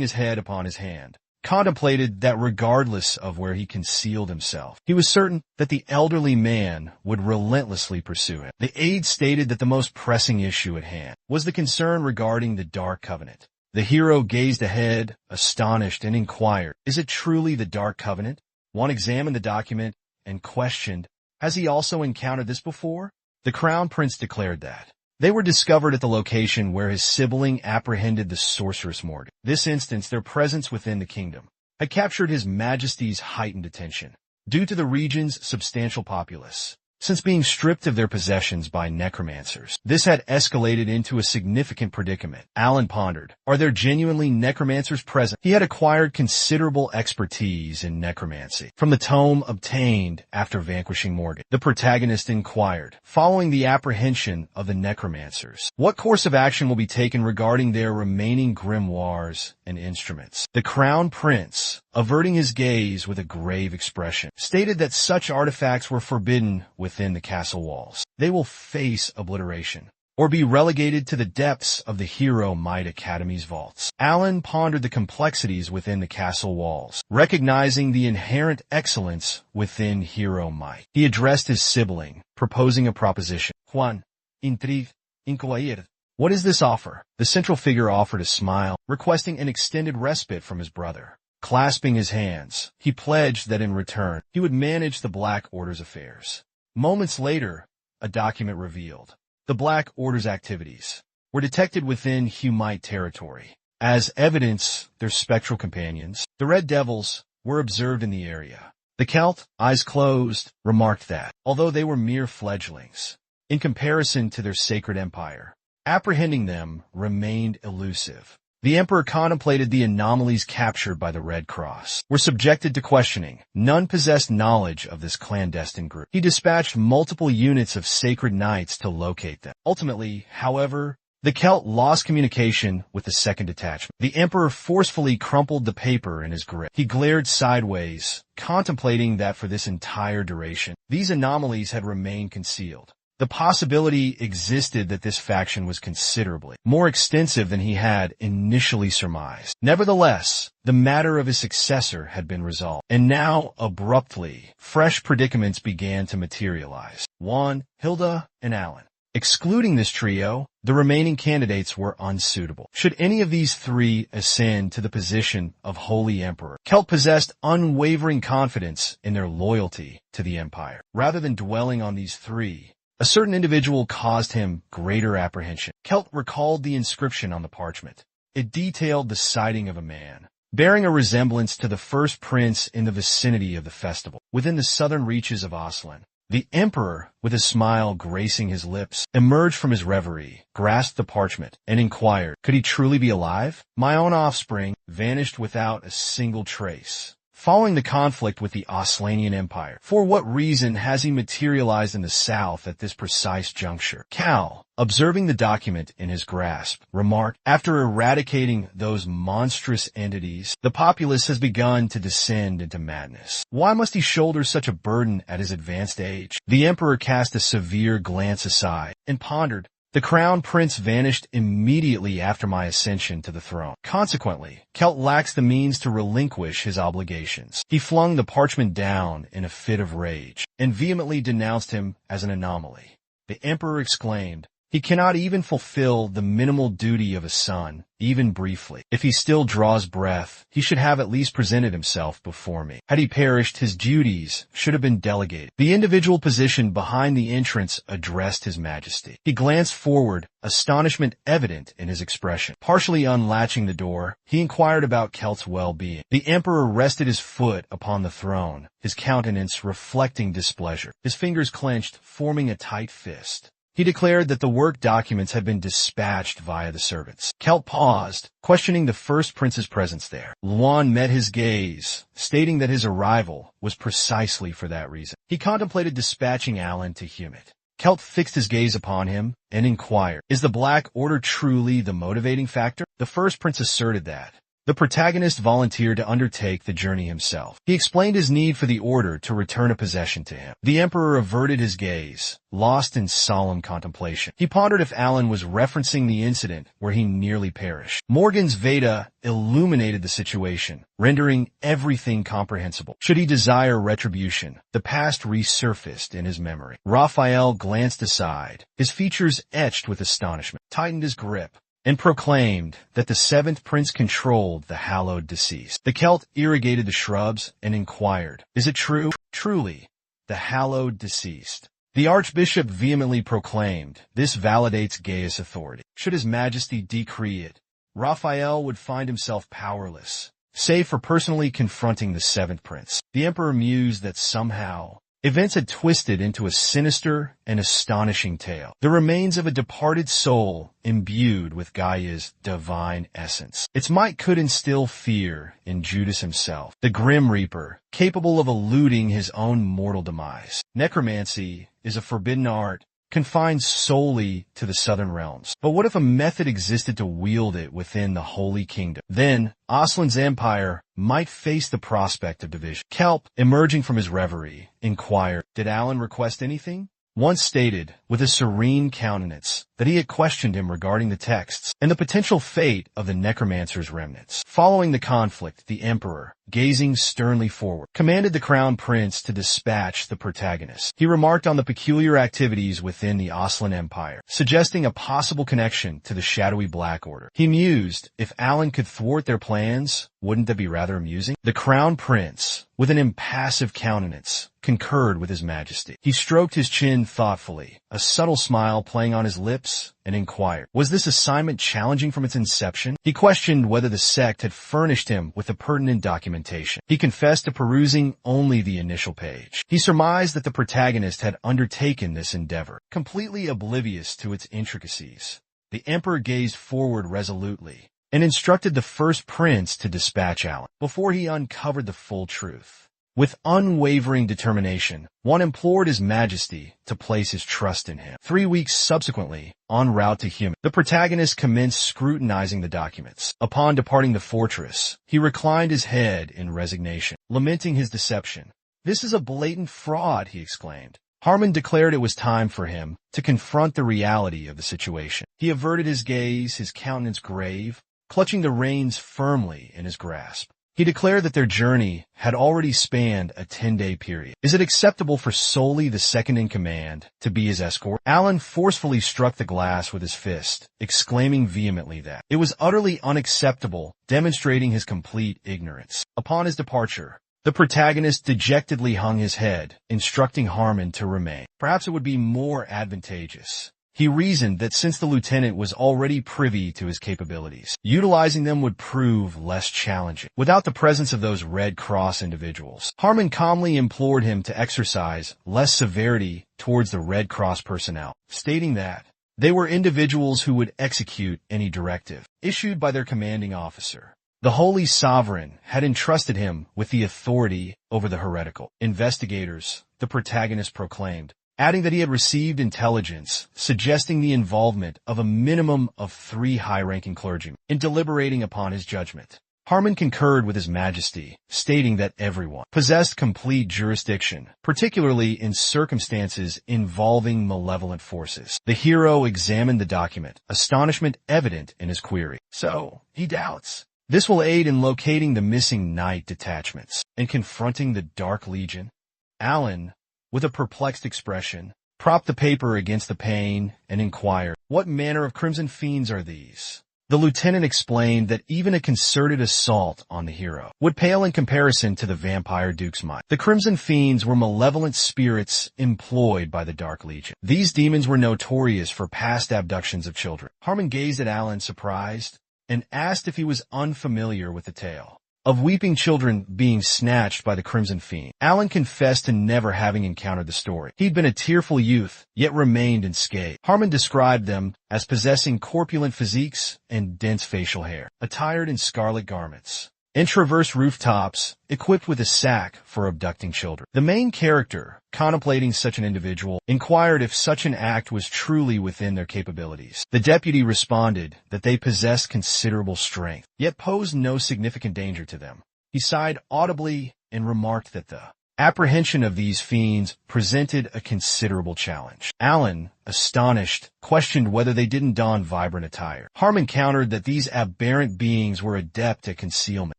his head upon his hand, contemplated that regardless of where he concealed himself, he was certain that the elderly man would relentlessly pursue him. The aide stated that the most pressing issue at hand was the concern regarding the Dark Covenant. The hero gazed ahead, astonished, and inquired, "Is it truly the Dark Covenant?" One examined the document and questioned, "Has he also encountered this before?" The Crown Prince declared that they were discovered at the location where his sibling apprehended the sorceress Morgan. This instance, their presence within the kingdom had captured His Majesty's heightened attention due to the region's substantial populace. Since being stripped of their possessions by necromancers, this had escalated into a significant predicament. Alan pondered, are there genuinely necromancers present? He had acquired considerable expertise in necromancy from the tome obtained after vanquishing Morgan. The protagonist inquired, following the apprehension of the necromancers, what course of action will be taken regarding their remaining grimoires and instruments? The Crown Prince, averting his gaze with a grave expression, stated that such artifacts were forbidden within the castle walls. They will face obliteration, or be relegated to the depths of the Hero Might Academy's vaults. Alan pondered the complexities within the castle walls, recognizing the inherent excellence within Hero Might. He addressed his sibling, proposing a proposition. Juan, inquired, what is this offer? The central figure offered a smile, requesting an extended respite from his brother. Clasping his hands, he pledged that in return, he would manage the Black Order's affairs. Moments later, a document revealed the Black Order's activities were detected within Humite territory. As evidence, their spectral companions, the Red Devils, were observed in the area. The Celt, eyes closed, remarked that, although they were mere fledglings, in comparison to their sacred empire, apprehending them remained elusive. The Emperor contemplated the anomalies captured by the Red Cross were subjected to questioning. None possessed knowledge of this clandestine group. He dispatched multiple units of sacred knights to locate them. Ultimately, however, the Celt lost communication with the second detachment. The Emperor forcefully crumpled the paper in his grip. He glared sideways, contemplating that for this entire duration, these anomalies had remained concealed. The possibility existed that this faction was considerably more extensive than he had initially surmised. Nevertheless, the matter of his successor had been resolved, and now, abruptly, fresh predicaments began to materialize. Juan, Hilda, and Alan. Excluding this trio, the remaining candidates were unsuitable. Should any of these three ascend to the position of Holy Emperor, Celt possessed unwavering confidence in their loyalty to the Empire. Rather than dwelling on these three, a certain individual caused him greater apprehension. Celt recalled the inscription on the parchment. It detailed the sighting of a man, bearing a resemblance to the first prince in the vicinity of the festival, within the southern reaches of Aslan. The emperor, with a smile gracing his lips, emerged from his reverie, grasped the parchment, and inquired, could he truly be alive? My own offspring vanished without a single trace. Following the conflict with the Aslanian Empire, for what reason has he materialized in the south at this precise juncture? Cal, observing the document in his grasp, remarked, after eradicating those monstrous entities, the populace has begun to descend into madness. Why must he shoulder such a burden at his advanced age? The emperor cast a severe glance aside and pondered. The crown prince vanished immediately after my ascension to the throne. Consequently, Celt lacks the means to relinquish his obligations. He flung the parchment down in a fit of rage and vehemently denounced him as an anomaly. The emperor exclaimed, he cannot even fulfill the minimal duty of a son, even briefly. If he still draws breath, he should have at least presented himself before me. Had he perished, his duties should have been delegated. The individual positioned behind the entrance addressed his majesty. He glanced forward, astonishment evident in his expression. Partially unlatching the door, he inquired about Celt's well-being. The emperor rested his foot upon the throne, his countenance reflecting displeasure. His fingers clenched, forming a tight fist. He declared that the work documents had been dispatched via the servants. Celt paused, questioning the first prince's presence there. Luan met his gaze, stating that his arrival was precisely for that reason. He contemplated dispatching Alan to Humid. Celt fixed his gaze upon him and inquired, is the Black Order truly the motivating factor? The first prince asserted that. The protagonist volunteered to undertake the journey himself. He explained his need for the order to return a possession to him. The emperor averted his gaze, lost in solemn contemplation. He pondered if Alan was referencing the incident where he nearly perished. Morgan's Veda illuminated the situation, rendering everything comprehensible. Should he desire retribution, the past resurfaced in his memory. Raphael glanced aside, his features etched with astonishment, tightened his grip, and proclaimed that the seventh prince controlled the hallowed deceased. The Celt irrigated the shrubs and inquired, is it true? Truly, the hallowed deceased. The archbishop vehemently proclaimed, this validates Gaius' authority. Should his majesty decree it, Raphael would find himself powerless, save for personally confronting the seventh prince. The emperor mused that somehow events had twisted into a sinister and astonishing tale. The remains of a departed soul imbued with Gaia's divine essence. Its might could instill fear in Judas himself, the Grim Reaper, capable of eluding his own mortal demise. Necromancy is a forbidden art confined solely to the southern realms. But what if a method existed to wield it within the Holy Kingdom? Then, Aslan's empire might face the prospect of division. Kelp, emerging from his reverie, inquired, did Alan request anything? Once stated, with a serene countenance, that he had questioned him regarding the texts and the potential fate of the necromancer's remnants. Following the conflict, the emperor, gazing sternly forward, commanded the crown prince to dispatch the protagonist. He remarked on the peculiar activities within the Aslan Empire, suggesting a possible connection to the shadowy Black Order. He mused, if Alan could thwart their plans, wouldn't that be rather amusing? The crown prince, with an impassive countenance, concurred with his majesty. He stroked his chin thoughtfully, a subtle smile playing on his lips, and inquired, was this assignment challenging from its inception? He questioned whether the sect had furnished him with the pertinent documentation. He confessed to perusing only the initial page. He surmised that the protagonist had undertaken this endeavor, completely oblivious to its intricacies. The emperor gazed forward resolutely and instructed the first prince to dispatch Alan before he uncovered the full truth. With unwavering determination, one implored his majesty to place his trust in him. 3 weeks subsequently, en route to Humid, the protagonist commenced scrutinizing the documents. Upon departing the fortress, he reclined his head in resignation, lamenting his deception. This is a blatant fraud, he exclaimed. Harmon declared it was time for him to confront the reality of the situation. He averted his gaze, his countenance grave, clutching the reins firmly in his grasp. He declared that their journey had already spanned a 10-day period. Is it acceptable for solely the second-in-command to be his escort? Alan forcefully struck the glass with his fist, exclaiming vehemently that it was utterly unacceptable, demonstrating his complete ignorance. Upon his departure, the protagonist dejectedly hung his head, instructing Harmon to remain. Perhaps it would be more advantageous He reasoned that since the lieutenant was already privy to his capabilities, utilizing them would prove less challenging. Without the presence of those Red Cross individuals, Harmon calmly implored him to exercise less severity towards the Red Cross personnel, stating that they were individuals who would execute any directive issued by their commanding officer. The Holy Sovereign had entrusted him with the authority over the heretical investigators, the protagonist proclaimed, adding that he had received intelligence suggesting the involvement of a minimum of 3 high-ranking clergymen in deliberating upon his judgment. Harmon concurred with His Majesty, stating that everyone possessed complete jurisdiction, particularly in circumstances involving malevolent forces. The hero examined the document, astonishment evident in his query. So, he doubts. This will aid in locating the missing Knight detachments and confronting the Dark Legion. Alan, with a perplexed expression, propped the paper against the pane and inquired, "What manner of crimson fiends are these?" The lieutenant explained that even a concerted assault on the hero would pale in comparison to the vampire duke's might. The crimson fiends were malevolent spirits employed by the Dark Legion. These demons were notorious for past abductions of children. Harmon gazed at Alan surprised and asked if he was unfamiliar with the tale of weeping children being snatched by the Crimson Fiend. Alan confessed to never having encountered the story. He'd been a tearful youth, yet remained unscathed. Harmon described them as possessing corpulent physiques and dense facial hair, attired in scarlet garments, and traverse rooftops, equipped with a sack for abducting children. The main character, contemplating such an individual, inquired if such an act was truly within their capabilities. The deputy responded that they possessed considerable strength, yet posed no significant danger to them. He sighed audibly and remarked that the apprehension of these fiends presented a considerable challenge. Alan, astonished, questioned whether they didn't don vibrant attire. Harmon countered that these aberrant beings were adept at concealment,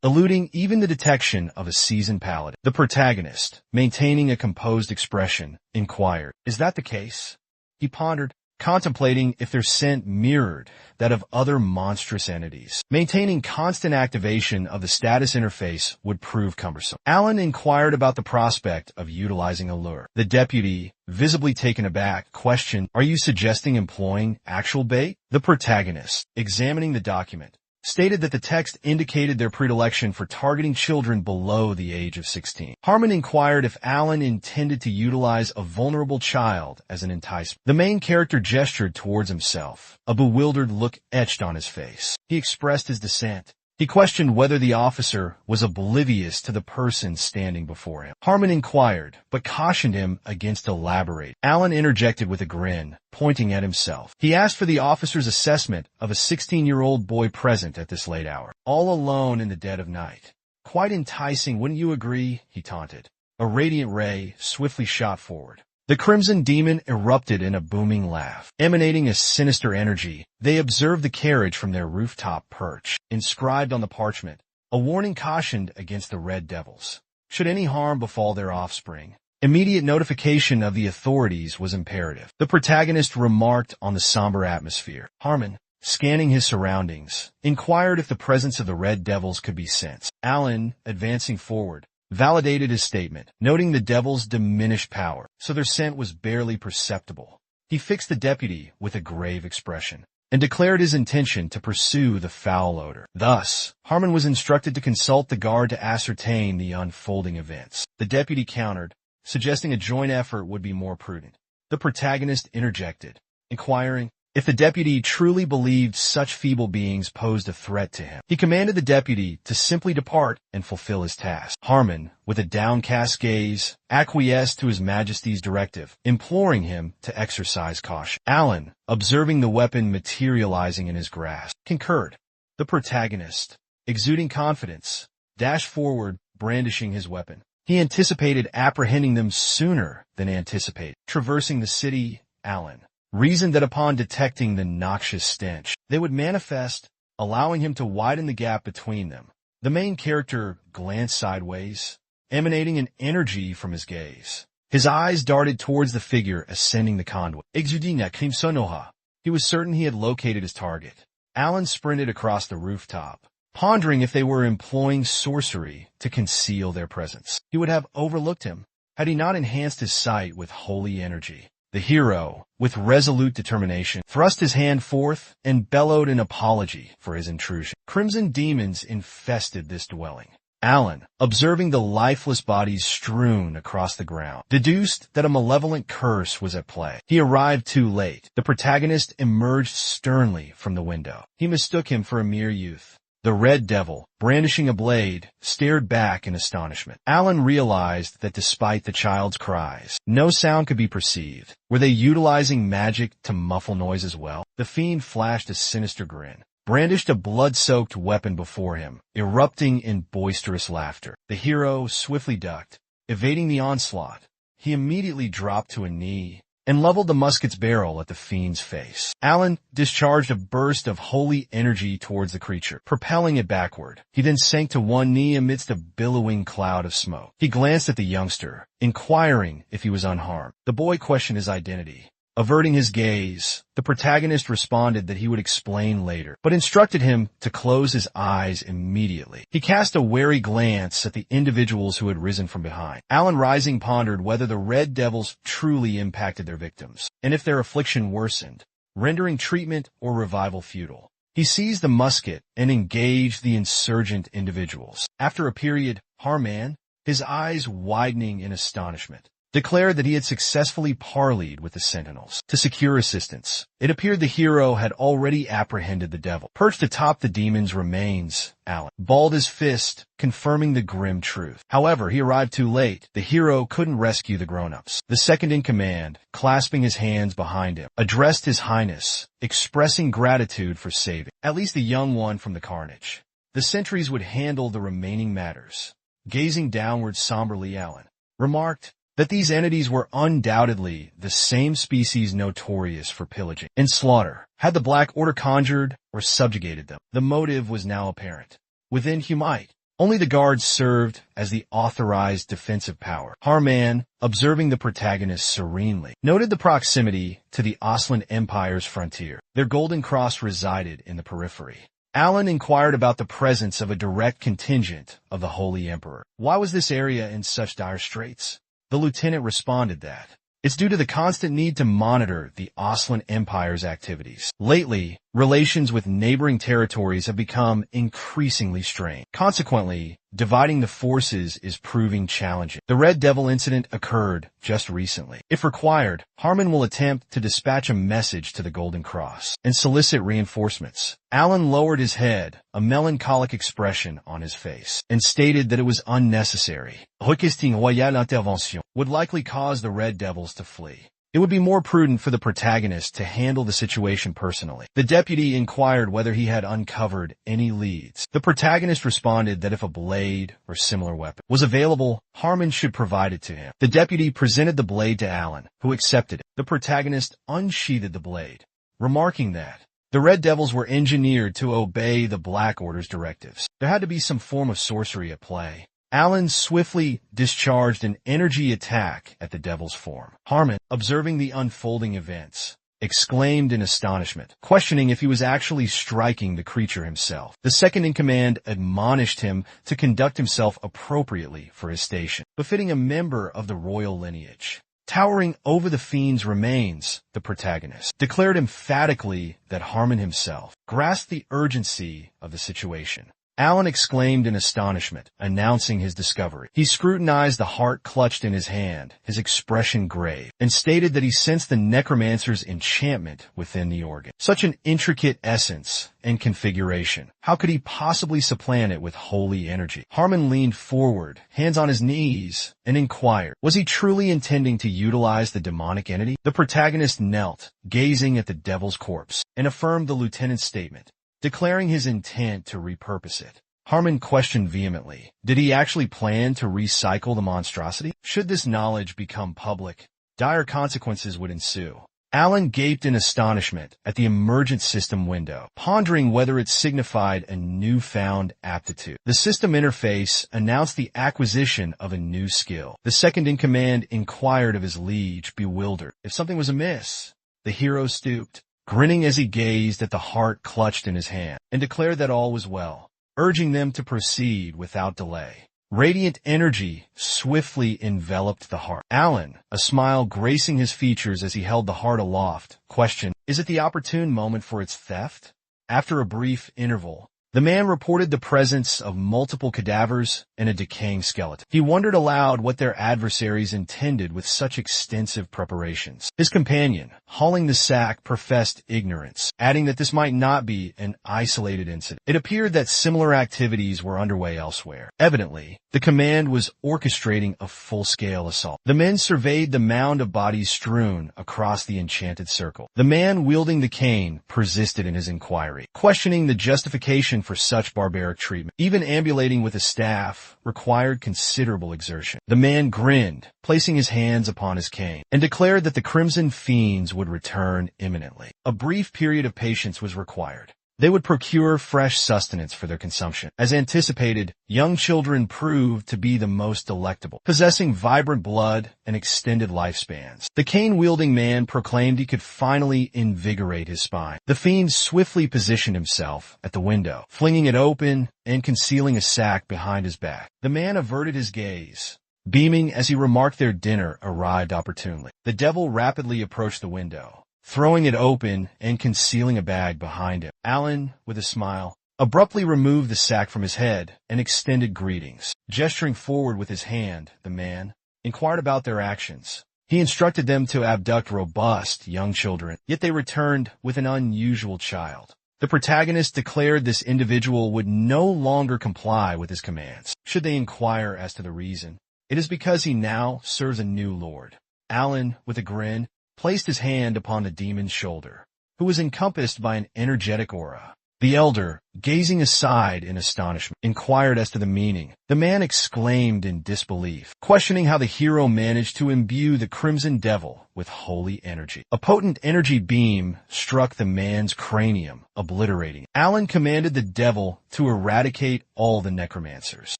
eluding even the detection of a seasoned paladin. The protagonist, maintaining a composed expression, inquired, "Is that the case?" He pondered, contemplating if their scent mirrored that of other monstrous entities. Maintaining constant activation of the status interface would prove cumbersome. Alan inquired about the prospect of utilizing a lure. The deputy, visibly taken aback, questioned, "Are you suggesting employing actual bait?" The protagonist, examining the document, stated that the text indicated their predilection for targeting children below the age of 16. Harmon inquired if Alan intended to utilize a vulnerable child as an enticement. The main character gestured towards himself, a bewildered look etched on his face. He expressed his dissent. He questioned whether the officer was oblivious to the person standing before him. Harmon inquired, but cautioned him against elaborating. Alan interjected with a grin, pointing at himself. He asked for the officer's assessment of a 16-year-old boy present at this late hour, all alone in the dead of night. "Quite enticing, wouldn't you agree?" he taunted. A radiant ray swiftly shot forward. The Crimson Demon erupted in a booming laugh. Emanating a sinister energy, they observed the carriage from their rooftop perch. Inscribed on the parchment, a warning cautioned against the Red Devils. Should any harm befall their offspring, immediate notification of the authorities was imperative. The protagonist remarked on the somber atmosphere. Harmon, scanning his surroundings, inquired if the presence of the Red Devils could be sensed. Alan, advancing forward, validated his statement, noting the devils' diminished power, so their scent was barely perceptible. He fixed the deputy with a grave expression and declared his intention to pursue the foul odor. Thus, Harmon was instructed to consult the guard to ascertain the unfolding events. The deputy countered, suggesting a joint effort would be more prudent. The protagonist interjected, inquiring if the deputy truly believed such feeble beings posed a threat to him. He commanded the deputy to simply depart and fulfill his task. Harmon, with a downcast gaze, acquiesced to His Majesty's directive, imploring him to exercise caution. Alan, observing the weapon materializing in his grasp, concurred. The protagonist, exuding confidence, dashed forward, brandishing his weapon. He anticipated apprehending them sooner than anticipated. Traversing the city, Alan reasoned that upon detecting the noxious stench, they would manifest, allowing him to widen the gap between them. The main character glanced sideways, emanating an energy from his gaze. His eyes darted towards the figure ascending the conduit. Exudina Crimsonoha. He was certain he had located his target. Alan sprinted across the rooftop, pondering if they were employing sorcery to conceal their presence. He would have overlooked him had he not enhanced his sight with holy energy. The hero, with resolute determination, thrust his hand forth and bellowed an apology for his intrusion. Crimson demons infested this dwelling. Alan, observing the lifeless bodies strewn across the ground, deduced that a malevolent curse was at play. He arrived too late. The protagonist emerged sternly from the window. He mistook him for a mere youth. The Red Devil, brandishing a blade, stared back in astonishment. Alan realized that despite the child's cries, no sound could be perceived. Were they utilizing magic to muffle noise as well? The fiend flashed a sinister grin, brandished a blood-soaked weapon before him, erupting in boisterous laughter. The hero swiftly ducked, evading the onslaught. He immediately dropped to a knee and leveled the musket's barrel at the fiend's face. Alan discharged a burst of holy energy towards the creature, propelling it backward. He then sank to one knee amidst a billowing cloud of smoke. He glanced at the youngster, inquiring if he was unharmed. The boy questioned his identity. Averting his gaze, the protagonist responded that he would explain later, but instructed him to close his eyes immediately. He cast a wary glance at the individuals who had risen from behind. Alan Rising pondered whether the Red Devils truly impacted their victims, and if their affliction worsened, rendering treatment or revival futile. He seized the musket and engaged the insurgent individuals. After a period, Harman, his eyes widening in astonishment, declared that he had successfully parleyed with the sentinels to secure assistance. It appeared the hero had already apprehended the devil. Perched atop the demon's remains, Alan balled his fist, confirming the grim truth. However, he arrived too late. The hero couldn't rescue the grown-ups. The second-in-command, clasping his hands behind him, addressed his highness, expressing gratitude for saving at least the young one from the carnage. The sentries would handle the remaining matters. Gazing downward somberly, Alan remarked that these entities were undoubtedly the same species notorious for pillaging and slaughter. Had the Black Order conjured or subjugated them? The motive was now apparent. Within Humite, only the guards served as the authorized defensive power. Harman, observing the protagonist serenely, noted the proximity to the Oslan Empire's frontier. Their golden cross resided in the periphery. Alan inquired about the presence of a direct contingent of the Holy Emperor. Why was this area in such dire straits? The lieutenant responded that it's due to the constant need to monitor the Oslan Empire's activities. Lately, relations with neighboring territories have become increasingly strained. Consequently, dividing the forces is proving challenging. The Red Devil incident occurred just recently. If required, Harman will attempt to dispatch a message to the Golden Cross and solicit reinforcements. Alan lowered his head, a melancholic expression on his face, and stated that it was unnecessary. Requesting royale intervention would likely cause the Red Devils to flee. It would be more prudent for the protagonist to handle the situation personally. The deputy inquired whether he had uncovered any leads. The protagonist responded that if a blade or similar weapon was available, Harman should provide it to him. The deputy presented the blade to Alan, who accepted it. The protagonist unsheathed the blade, remarking that the Red Devils were engineered to obey the Black Order's directives. There had to be some form of sorcery at play. Alan swiftly discharged an energy attack at the devil's form. Harman, observing the unfolding events, exclaimed in astonishment, questioning if he was actually striking the creature himself. The second-in-command admonished him to conduct himself appropriately for his station, befitting a member of the royal lineage. Towering over the fiend's remains, the protagonist declared emphatically that Harman himself grasped the urgency of the situation. Alan exclaimed in astonishment, announcing his discovery. He scrutinized the heart clutched in his hand, his expression grave, and stated that he sensed the necromancer's enchantment within the organ. Such an intricate essence and configuration. How could he possibly supplant it with holy energy? Harman leaned forward, hands on his knees, and inquired, was he truly intending to utilize the demonic entity? The protagonist knelt, gazing at the devil's corpse, and affirmed the lieutenant's statement, declaring his intent to repurpose it. Harman questioned vehemently, did he actually plan to recycle the monstrosity? Should this knowledge become public, dire consequences would ensue. Alan gaped in astonishment at the emergent system window, pondering whether it signified a newfound aptitude. The system interface announced the acquisition of a new skill. The second-in-command inquired of his liege, bewildered, if something was amiss. The hero stooped, grinning as he gazed at the heart clutched in his hand, and declared that all was well, urging them to proceed without delay. Radiant energy swiftly enveloped the heart. Alan, a smile gracing his features as he held the heart aloft, questioned, "Is it the opportune moment for its theft?" After a brief interval, the man reported the presence of multiple cadavers and a decaying skeleton. He wondered aloud what their adversaries intended with such extensive preparations. His companion, hauling the sack, professed ignorance, adding that this might not be an isolated incident. It appeared that similar activities were underway elsewhere. Evidently, the command was orchestrating a full-scale assault. The men surveyed the mound of bodies strewn across the enchanted circle. The man wielding the cane persisted in his inquiry, questioning the justification for such barbaric treatment. Even ambulating with a staff required considerable exertion. The man grinned, placing his hands upon his cane, and declared that the crimson fiends would return imminently. A brief period of patience was required. They would procure fresh sustenance for their consumption. As anticipated, young children proved to be the most delectable, possessing vibrant blood and extended lifespans. The cane-wielding man proclaimed he could finally invigorate his spine. The fiend swiftly positioned himself at the window, flinging it open and concealing a sack behind his back. The man averted his gaze, beaming as he remarked their dinner arrived opportunely. The devil rapidly approached the window, throwing it open and concealing a bag behind him. Alan, with a smile, abruptly removed the sack from his head and extended greetings. Gesturing forward with his hand, the man inquired about their actions. He instructed them to abduct robust young children, yet they returned with an unusual child. The protagonist declared this individual would no longer comply with his commands. Should they inquire as to the reason, it is because he now serves a new lord. Alan, with a grin, placed his hand upon the demon's shoulder, who was encompassed by an energetic aura. The elder, gazing aside in astonishment, inquired as to the meaning. The man exclaimed in disbelief, questioning how the hero managed to imbue the crimson devil with holy energy. A potent energy beam struck the man's cranium, obliterating it. Alan commanded the devil to eradicate all the necromancers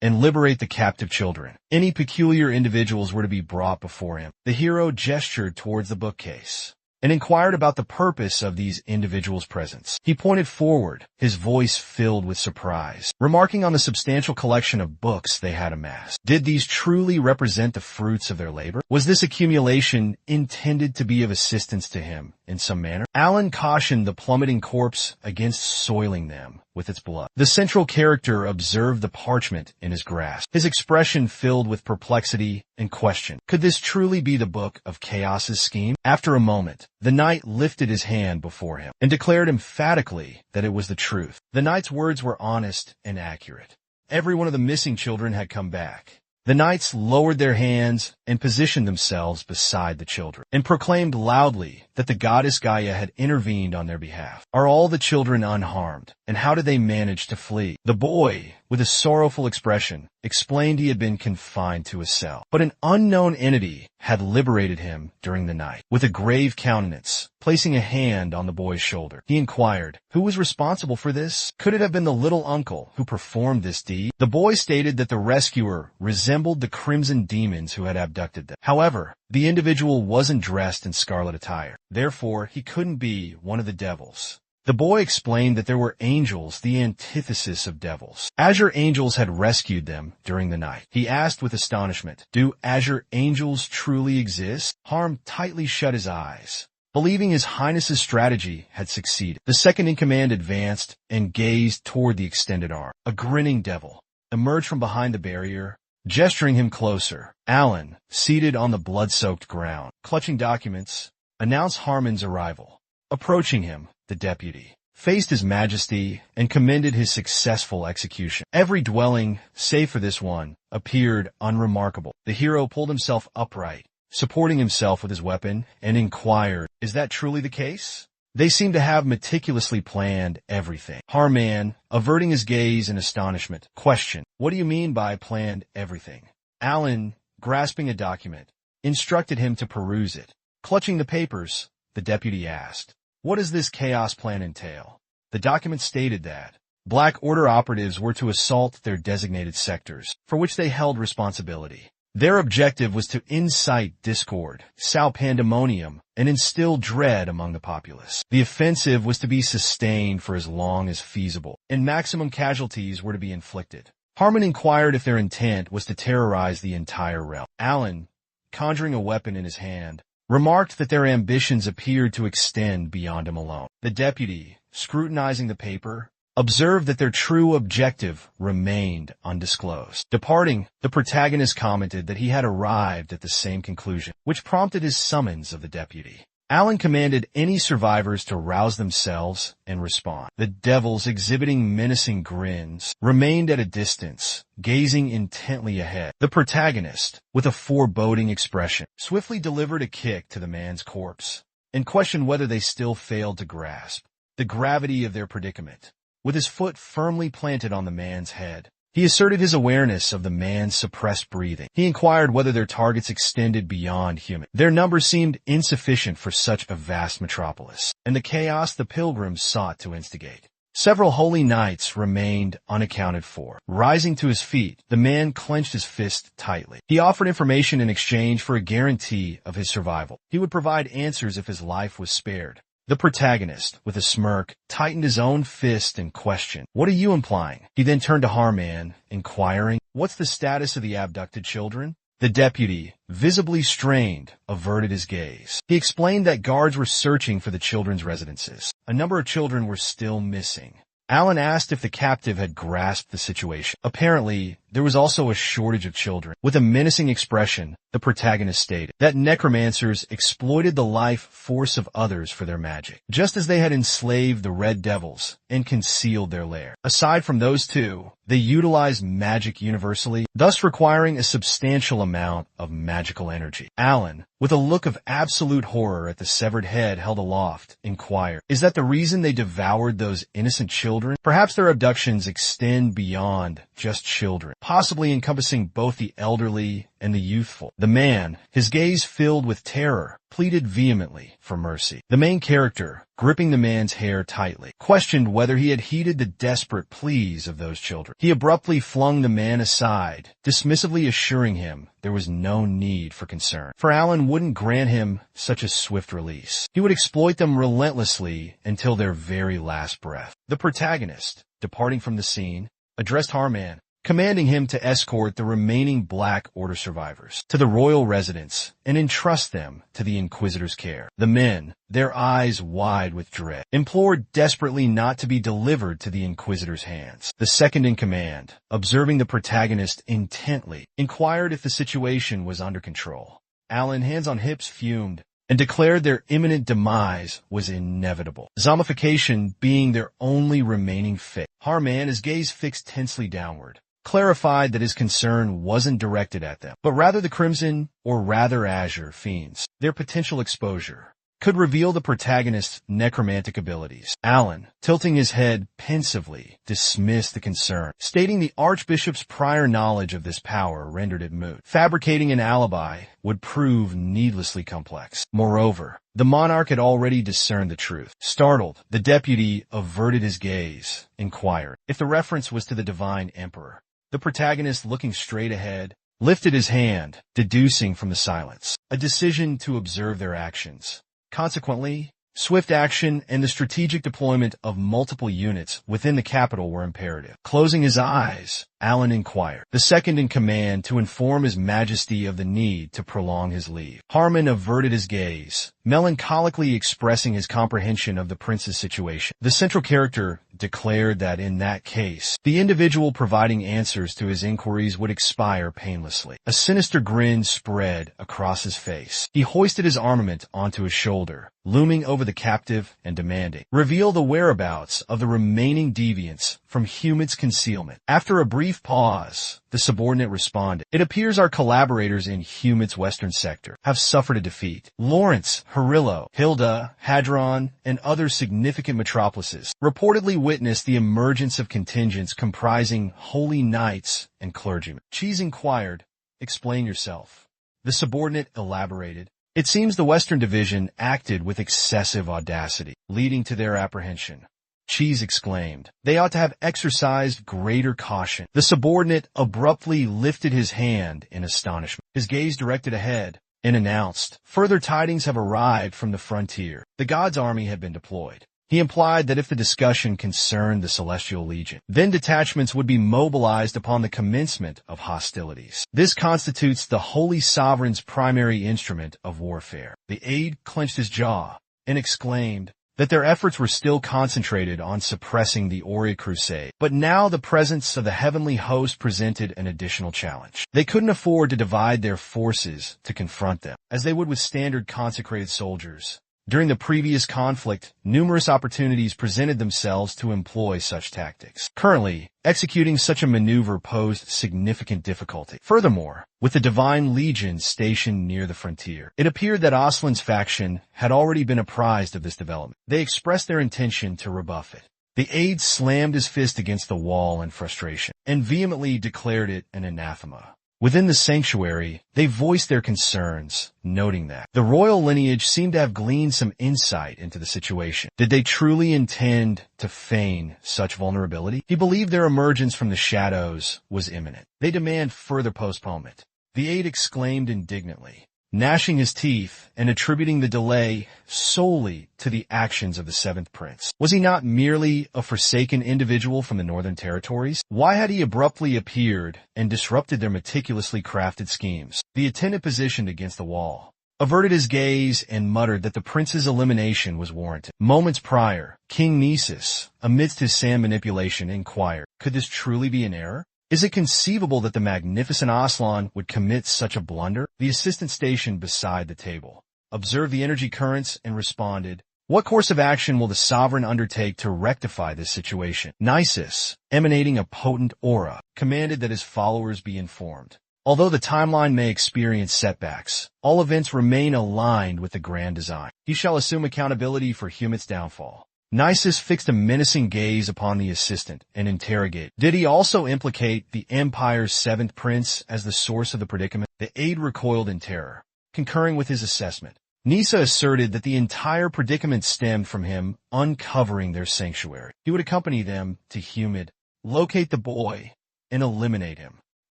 and liberate the captive children. Any peculiar individuals were to be brought before him. The hero gestured towards the bookcase and inquired about the purpose of these individuals' presence. He pointed forward, his voice filled with surprise, remarking on the substantial collection of books they had amassed. Did these truly represent the fruits of their labor? Was this accumulation intended to be of assistance to him in some manner? Alan cautioned the plummeting corpse against soiling them with its blood. The central character observed the parchment in his grasp, his expression filled with perplexity and question. Could this truly be the Book of Chaos's scheme? After a moment, the knight lifted his hand before him and declared emphatically that it was the truth. The knight's words were honest and accurate. Every one of the missing children had come back. The knights lowered their hands and positioned themselves beside the children and proclaimed loudly that the goddess Gaia had intervened on their behalf. Are all the children unharmed? And how did they manage to flee? The boy, with a sorrowful expression, explained he had been confined to a cell, but an unknown entity had liberated him during the night. With a grave countenance, placing a hand on the boy's shoulder, he inquired, who was responsible for this? Could it have been the little uncle who performed this deed? The boy stated that the rescuer resembled the crimson demons who had abducted them. However, the individual wasn't dressed in scarlet attire. Therefore, he couldn't be one of the devils. The boy explained that there were angels, the antithesis of devils. Azure angels had rescued them during the night. He asked with astonishment, do azure angels truly exist? Harm tightly shut his eyes, believing His Highness's strategy had succeeded. The second-in-command advanced and gazed toward the extended arm. A grinning devil emerged from behind the barrier, gesturing him closer. Alan, seated on the blood-soaked ground, clutching documents, announced Harmon's arrival. Approaching him, the deputy faced His Majesty and commended his successful execution. Every dwelling, save for this one, appeared unremarkable. The hero pulled himself upright, supporting himself with his weapon, and inquired, is that truly the case? They seem to have meticulously planned everything. Harman, averting his gaze in astonishment, questioned, what do you mean by planned everything? Alan, grasping a document, instructed him to peruse it. Clutching the papers, the deputy asked, what does this chaos plan entail? The document stated that Black Order operatives were to assault their designated sectors, for which they held responsibility. Their objective was to incite discord, sow pandemonium, and instill dread among the populace. The offensive was to be sustained for as long as feasible, and maximum casualties were to be inflicted. Harmon inquired if their intent was to terrorize the entire realm. Alan, conjuring a weapon in his hand, remarked that their ambitions appeared to extend beyond him alone. The deputy, scrutinizing the paper, observed that their true objective remained undisclosed. Departing, the protagonist commented that he had arrived at the same conclusion, which prompted his summons of the deputy. Alan commanded any survivors to rouse themselves and respond. The devils, exhibiting menacing grins, remained at a distance, gazing intently ahead. The protagonist, with a foreboding expression, swiftly delivered a kick to the man's corpse and questioned whether they still failed to grasp the gravity of their predicament. With his foot firmly planted on the man's head, he asserted his awareness of the man's suppressed breathing. He inquired whether their targets extended beyond human. Their numbers seemed insufficient for such a vast metropolis, and the chaos the pilgrims sought to instigate. Several holy knights remained unaccounted for. Rising to his feet, the man clenched his fist tightly. He offered information in exchange for a guarantee of his survival. He would provide answers if his life was spared. The protagonist, with a smirk, tightened his own fist and questioned, "What are you implying?" He then turned to Harman, inquiring, "What's the status of the abducted children?" The deputy, visibly strained, averted his gaze. He explained that guards were searching for the children's residences. A number of children were still missing. Alan asked if the captive had grasped the situation. Apparently, there was also a shortage of children. With a menacing expression, the protagonist stated that necromancers exploited the life force of others for their magic, just as they had enslaved the red devils and concealed their lair. Aside from those two, they utilized magic universally, thus requiring a substantial amount of magical energy. Alan, with a look of absolute horror at the severed head held aloft, inquired, "Is that the reason they devoured those innocent children? Perhaps their abductions extend beyond just children, possibly encompassing both the elderly and the youthful." The man, his gaze filled with terror, pleaded vehemently for mercy. The main character, gripping the man's hair tightly, questioned whether he had heeded the desperate pleas of those children. He abruptly flung the man aside, dismissively assuring him there was no need for concern, for Alan wouldn't grant him such a swift release. He would exploit them relentlessly until their very last breath. The protagonist, departing from the scene, addressed Harman, commanding him to escort the remaining Black Order survivors to the royal residence and entrust them to the Inquisitor's care. The men, their eyes wide with dread, implored desperately not to be delivered to the Inquisitor's hands. The second in command, observing the protagonist intently, inquired if the situation was under control. Alan, hands on hips, fumed and declared their imminent demise was inevitable, zombification being their only remaining fate. Harman, his gaze fixed tensely downward, clarified that his concern wasn't directed at them, but rather the Crimson, or rather Azure, fiends. Their potential exposure could reveal the protagonist's necromantic abilities. Alan, tilting his head pensively, dismissed the concern, stating the Archbishop's prior knowledge of this power rendered it moot. Fabricating an alibi would prove needlessly complex. Moreover, the monarch had already discerned the truth. Startled, the deputy averted his gaze, inquired if the reference was to the divine emperor. The protagonist, looking straight ahead, lifted his hand, deducing from the silence a decision to observe their actions. Consequently, swift action and the strategic deployment of multiple units within the capital were imperative. Closing his eyes, Alan inquired, the second in command, to inform His Majesty of the need to prolong his leave. Harman averted his gaze, melancholically expressing his comprehension of the prince's situation. The central character declared that in that case, the individual providing answers to his inquiries would expire painlessly. A sinister grin spread across his face. He hoisted his armament onto his shoulder, looming over the captive and demanding, "Reveal the whereabouts of the remaining deviants from Humid's concealment." After a brief pause, the subordinate responded, "It appears our collaborators in Humid's western sector have suffered a defeat. Lawrence, Harillo, Hilda, Hadron, and other significant metropolises reportedly witnessed the emergence of contingents comprising holy knights and clergymen." Cheese inquired, "Explain yourself." The subordinate elaborated, "It seems the Western Division acted with excessive audacity, leading to their apprehension." Cheese exclaimed, "They ought to have exercised greater caution." The subordinate abruptly lifted his hand in astonishment, his gaze directed ahead, and announced, "Further tidings have arrived from the frontier. The God's army had been deployed. He implied that if the discussion concerned the Celestial Legion, then detachments would be mobilized upon the commencement of hostilities. This constitutes the Holy Sovereign's primary instrument of warfare. The aide clenched his jaw and exclaimed that their efforts were still concentrated on suppressing the Ori Crusade. But now the presence of the heavenly host presented an additional challenge. They couldn't afford to divide their forces to confront them, as they would with standard consecrated soldiers. During the previous conflict, numerous opportunities presented themselves to employ such tactics. Currently, executing such a maneuver posed significant difficulty. Furthermore, with the Divine Legion stationed near the frontier, it appeared that Aslan's faction had already been apprised of this development. They expressed their intention to rebuff it. The aide slammed his fist against the wall in frustration and vehemently declared it an anathema. Within the sanctuary, they voiced their concerns, noting that the royal lineage seemed to have gleaned some insight into the situation. Did they truly intend to feign such vulnerability? He believed their emergence from the shadows was imminent. They demand further postponement. The aide exclaimed indignantly, gnashing his teeth and attributing the delay solely to the actions of the Seventh Prince. Was he not merely a forsaken individual from the Northern Territories? Why had he abruptly appeared and disrupted their meticulously crafted schemes? The attendant positioned against the wall averted his gaze and muttered that the prince's elimination was warranted. Moments prior, King Nisus, amidst his sand manipulation, inquired, could this truly be an error? Is it conceivable that the magnificent Aslan would commit such a blunder? The assistant stationed beside the table observed the energy currents and responded, what course of action will the sovereign undertake to rectify this situation? Nisus, emanating a potent aura, commanded that his followers be informed. Although the timeline may experience setbacks, all events remain aligned with the grand design. He shall assume accountability for Humit's downfall. Nisus fixed a menacing gaze upon the assistant and interrogated, did he also implicate the Empire's seventh prince as the source of the predicament? The aide recoiled in terror, concurring with his assessment. Nisa asserted that the entire predicament stemmed from him uncovering their sanctuary. He would accompany them to Humid, locate the boy, and eliminate him.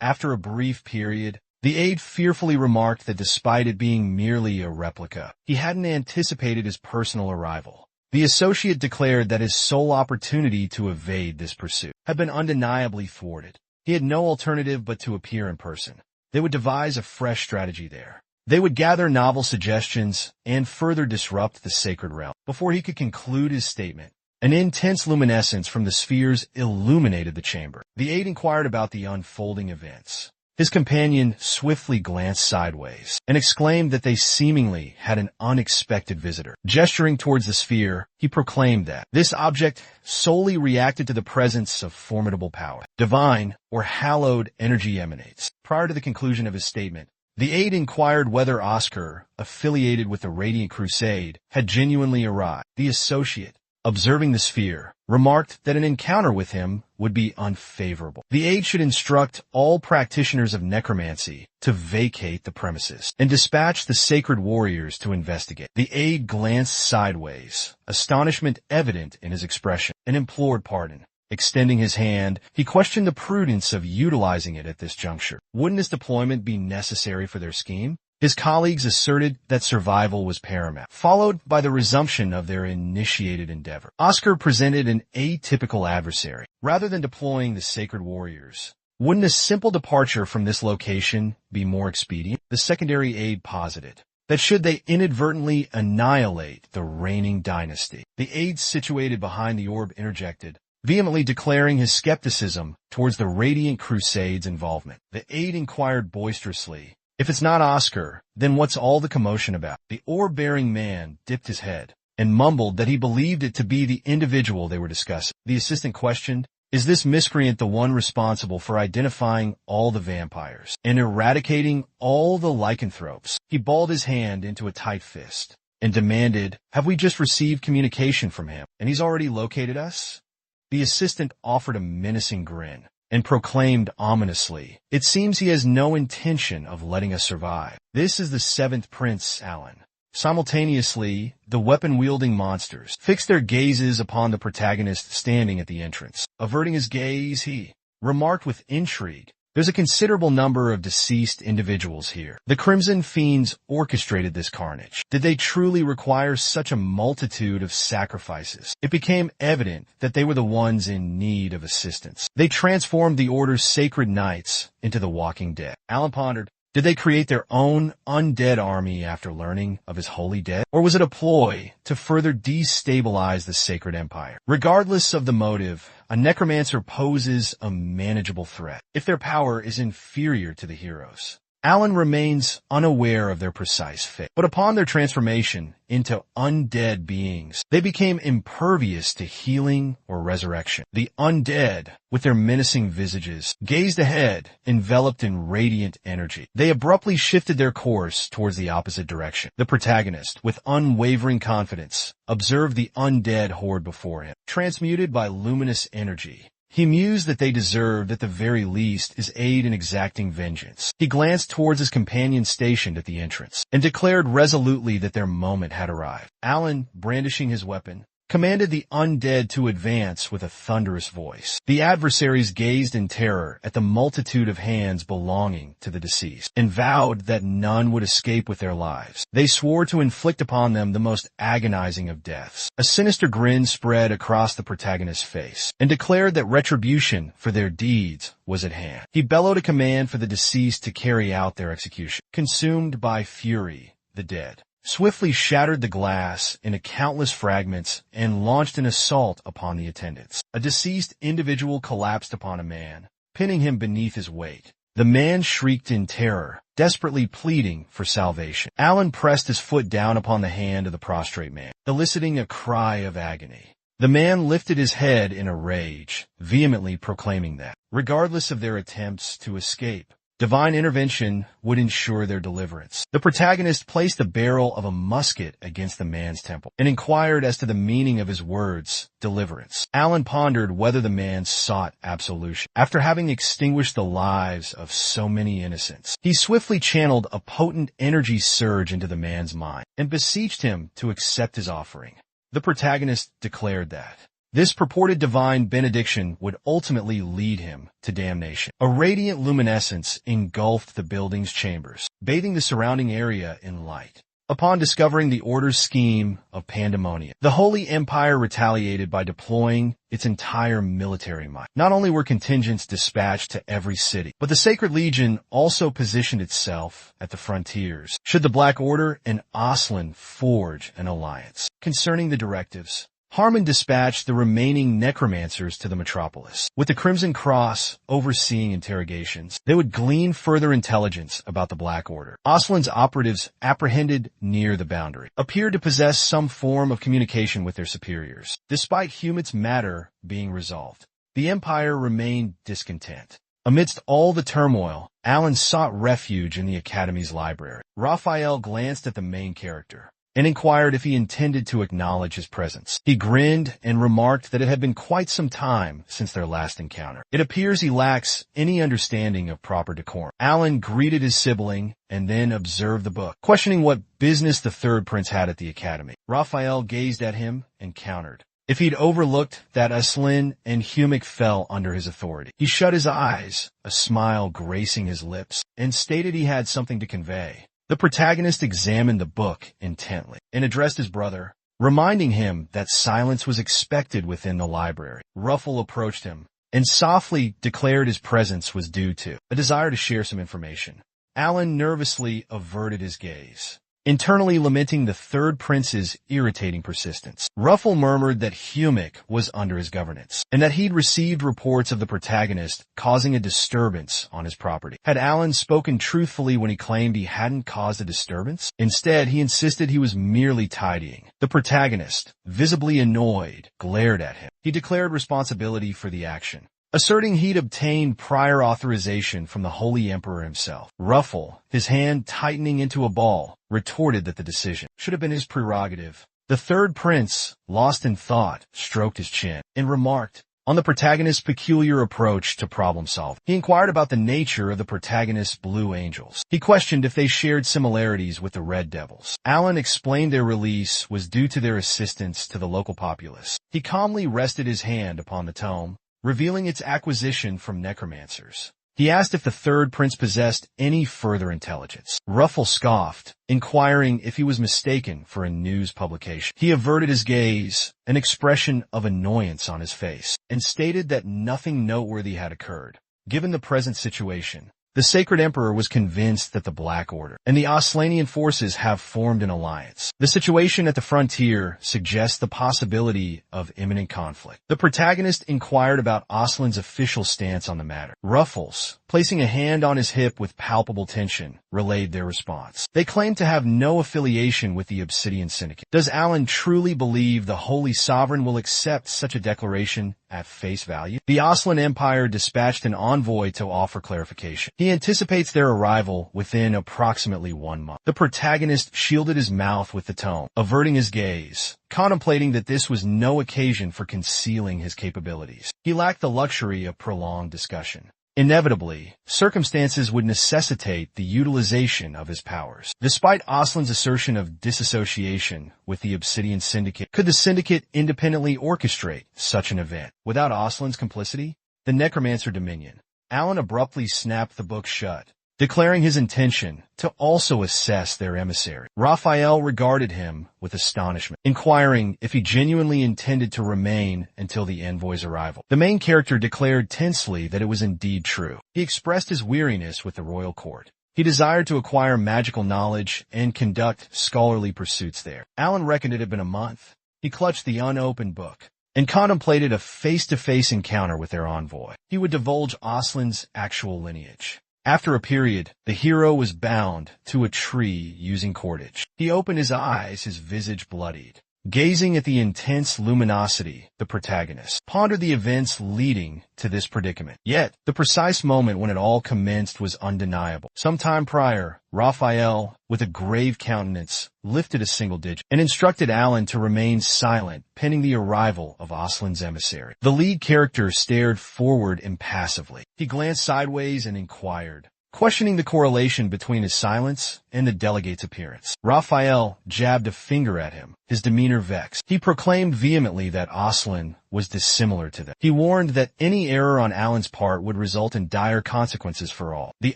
After a brief period, the aide fearfully remarked that despite it being merely a replica, he hadn't anticipated his personal arrival. The associate declared that his sole opportunity to evade this pursuit had been undeniably thwarted. He had no alternative but to appear in person. They would devise a fresh strategy there. They would gather novel suggestions and further disrupt the sacred realm. Before he could conclude his statement, an intense luminescence from the spheres illuminated the chamber. The aide inquired about the unfolding events. His companion swiftly glanced sideways and exclaimed that they seemingly had an unexpected visitor. Gesturing towards the sphere, he proclaimed that this object solely reacted to the presence of formidable power. Divine or hallowed energy emanates. Prior to the conclusion of his statement, the aide inquired whether Oscar, affiliated with the Radiant Crusade, had genuinely arrived. The associate, observing the sphere, remarked that an encounter with him would be unfavorable. The aide should instruct all practitioners of necromancy to vacate the premises and dispatch the sacred warriors to investigate. The aide glanced sideways, astonishment evident in his expression, and implored pardon. Extending his hand, he questioned the prudence of utilizing it at this juncture. Wouldn't this deployment be necessary for their scheme? His colleagues asserted that survival was paramount, followed by the resumption of their initiated endeavor. Oscar presented an atypical adversary. Rather than deploying the sacred warriors, wouldn't a simple departure from this location be more expedient? The secondary aide posited that should they inadvertently annihilate the reigning dynasty, the aide situated behind the orb interjected, vehemently declaring his skepticism towards the Radiant Crusade's involvement. The aide inquired boisterously, if it's not Oscar, then what's all the commotion about? The orb-bearing man dipped his head and mumbled that he believed it to be the individual they were discussing. The assistant questioned, is this miscreant the one responsible for identifying all the vampires and eradicating all the lycanthropes? He balled his hand into a tight fist and demanded, have we just received communication from him, and he's already located us? The assistant offered a menacing grin and proclaimed ominously, it seems he has no intention of letting us survive. This is the seventh prince, Alan. Simultaneously, the weapon-wielding monsters fixed their gazes upon the protagonist standing at the entrance. Averting his gaze, he remarked with intrigue, There's a considerable number of deceased individuals here. The Crimson Fiends orchestrated this carnage. Did they truly require such a multitude of sacrifices? It became evident that they were the ones in need of assistance. They transformed the Order's sacred knights into the walking dead. Alan pondered, did they create their own undead army after learning of his holy dead? Or was it a ploy to further destabilize the sacred empire? Regardless of the motive, a necromancer poses a manageable threat if their power is inferior to the heroes. Alan remains unaware of their precise fate, but upon their transformation into undead beings, they became impervious to healing or resurrection. The undead, with their menacing visages, gazed ahead, enveloped in radiant energy. They abruptly shifted their course towards the opposite direction. The protagonist, with unwavering confidence, observed the undead horde before him, transmuted by luminous energy. He mused that they deserved, at the very least, his aid in exacting vengeance. He glanced towards his companion stationed at the entrance, and declared resolutely that their moment had arrived. Alan, brandishing his weapon, commanded the undead to advance with a thunderous voice. The adversaries gazed in terror at the multitude of hands belonging to the deceased, and vowed that none would escape with their lives. They swore to inflict upon them the most agonizing of deaths. A sinister grin spread across the protagonist's face, and declared that retribution for their deeds was at hand. He bellowed a command for the deceased to carry out their execution. Consumed by fury, the dead swiftly shattered the glass into countless fragments and launched an assault upon the attendants. A deceased individual collapsed upon a man, pinning him beneath his weight. The man shrieked in terror, desperately pleading for salvation. Alan pressed his foot down upon the hand of the prostrate man, eliciting a cry of agony. The man lifted his head in a rage, vehemently proclaiming that, regardless of their attempts to escape, divine intervention would ensure their deliverance. The protagonist placed the barrel of a musket against the man's temple and inquired as to the meaning of his words, deliverance. Alan pondered whether the man sought absolution. After having extinguished the lives of so many innocents, he swiftly channeled a potent energy surge into the man's mind and beseeched him to accept his offering. The protagonist declared that this purported divine benediction would ultimately lead him to damnation. A radiant luminescence engulfed the building's chambers, bathing the surrounding area in light. Upon discovering the Order's scheme of pandemonium, the Holy Empire retaliated by deploying its entire military might. Not only were contingents dispatched to every city, but the Sacred Legion also positioned itself at the frontiers, should the Black Order and Aslan forge an alliance. Concerning the directives, Harmon dispatched the remaining necromancers to the metropolis. With the Crimson Cross overseeing interrogations, they would glean further intelligence about the Black Order. Aslan's operatives, apprehended near the boundary, appeared to possess some form of communication with their superiors. Despite Humit's matter being resolved, the Empire remained discontent. Amidst all the turmoil, Alan sought refuge in the Academy's library. Raphael glanced at the main character and inquired if he intended to acknowledge his presence. He grinned and remarked that it had been quite some time since their last encounter. It appears he lacks any understanding of proper decorum. Alan greeted his sibling and then observed the book, questioning what business the third prince had at the academy. Raphael gazed at him and countered if he'd overlooked that Aslan and Humic fell under his authority. He shut his eyes, a smile gracing his lips, and stated he had something to convey. The protagonist examined the book intently and addressed his brother, reminding him that silence was expected within the library. Ruffle approached him and softly declared his presence was due to a desire to share some information. Alan nervously averted his gaze, internally lamenting the third prince's irritating persistence. Ruffle murmured that Humic was under his governance, and that he'd received reports of the protagonist causing a disturbance on his property. Had Alan spoken truthfully when he claimed he hadn't caused a disturbance? Instead, he insisted he was merely tidying. The protagonist, visibly annoyed, glared at him. He declared responsibility for the action, asserting he'd obtained prior authorization from the Holy Emperor himself. Ruffle, his hand tightening into a ball, retorted that the decision should have been his prerogative. The third prince, lost in thought, stroked his chin and remarked on the protagonist's peculiar approach to problem solving. He inquired about the nature of the protagonist's blue angels. He questioned if they shared similarities with the red devils. Alan explained their release was due to their assistance to the local populace. He calmly rested his hand upon the tome, revealing its acquisition from necromancers. He asked if the third prince possessed any further intelligence. Ruffle scoffed, inquiring if he was mistaken for a news publication. He averted his gaze, an expression of annoyance on his face, and stated that nothing noteworthy had occurred. Given the present situation, the Sacred Emperor was convinced that the Black Order and the Aslanian forces have formed an alliance. The situation at the frontier suggests the possibility of imminent conflict. The protagonist inquired about Aslan's official stance on the matter. Ruffles, placing a hand on his hip with palpable tension, relayed their response. They claimed to have no affiliation with the Obsidian Syndicate. Does Alan truly believe the Holy Sovereign will accept such a declaration at face value? The Aslan Empire dispatched an envoy to offer clarification. He anticipates their arrival within approximately 1 month. The protagonist shielded his mouth with the tome, averting his gaze, contemplating that this was no occasion for concealing his capabilities. He lacked the luxury of prolonged discussion. Inevitably, circumstances would necessitate the utilization of his powers. Despite Aslan's assertion of disassociation with the Obsidian Syndicate, could the Syndicate independently orchestrate such an event? Without Aslan's complicity, the Necromancer Dominion, Alan abruptly snapped the book shut, declaring his intention to also assess their emissary. Raphael regarded him with astonishment, inquiring if he genuinely intended to remain until the envoy's arrival. The main character declared tensely that it was indeed true. He expressed his weariness with the royal court. He desired to acquire magical knowledge and conduct scholarly pursuits there. Alan reckoned it had been a month. He clutched the unopened book and contemplated a face-to-face encounter with their envoy. He would divulge Aslan's actual lineage. After a period, the hero was bound to a tree using cordage. He opened his eyes, his visage bloodied. Gazing at the intense luminosity, the protagonist pondered the events leading to this predicament. Yet, the precise moment when it all commenced was undeniable. Some time prior, Raphael, with a grave countenance, lifted a single digit and instructed Alan to remain silent pending the arrival of Aslan's emissary. The lead character stared forward impassively. He glanced sideways and inquired, questioning the correlation between his silence and the delegate's appearance. Raphael jabbed a finger at him, his demeanor vexed. He proclaimed vehemently that Aslan was dissimilar to them. He warned that any error on Alan's part would result in dire consequences for all. The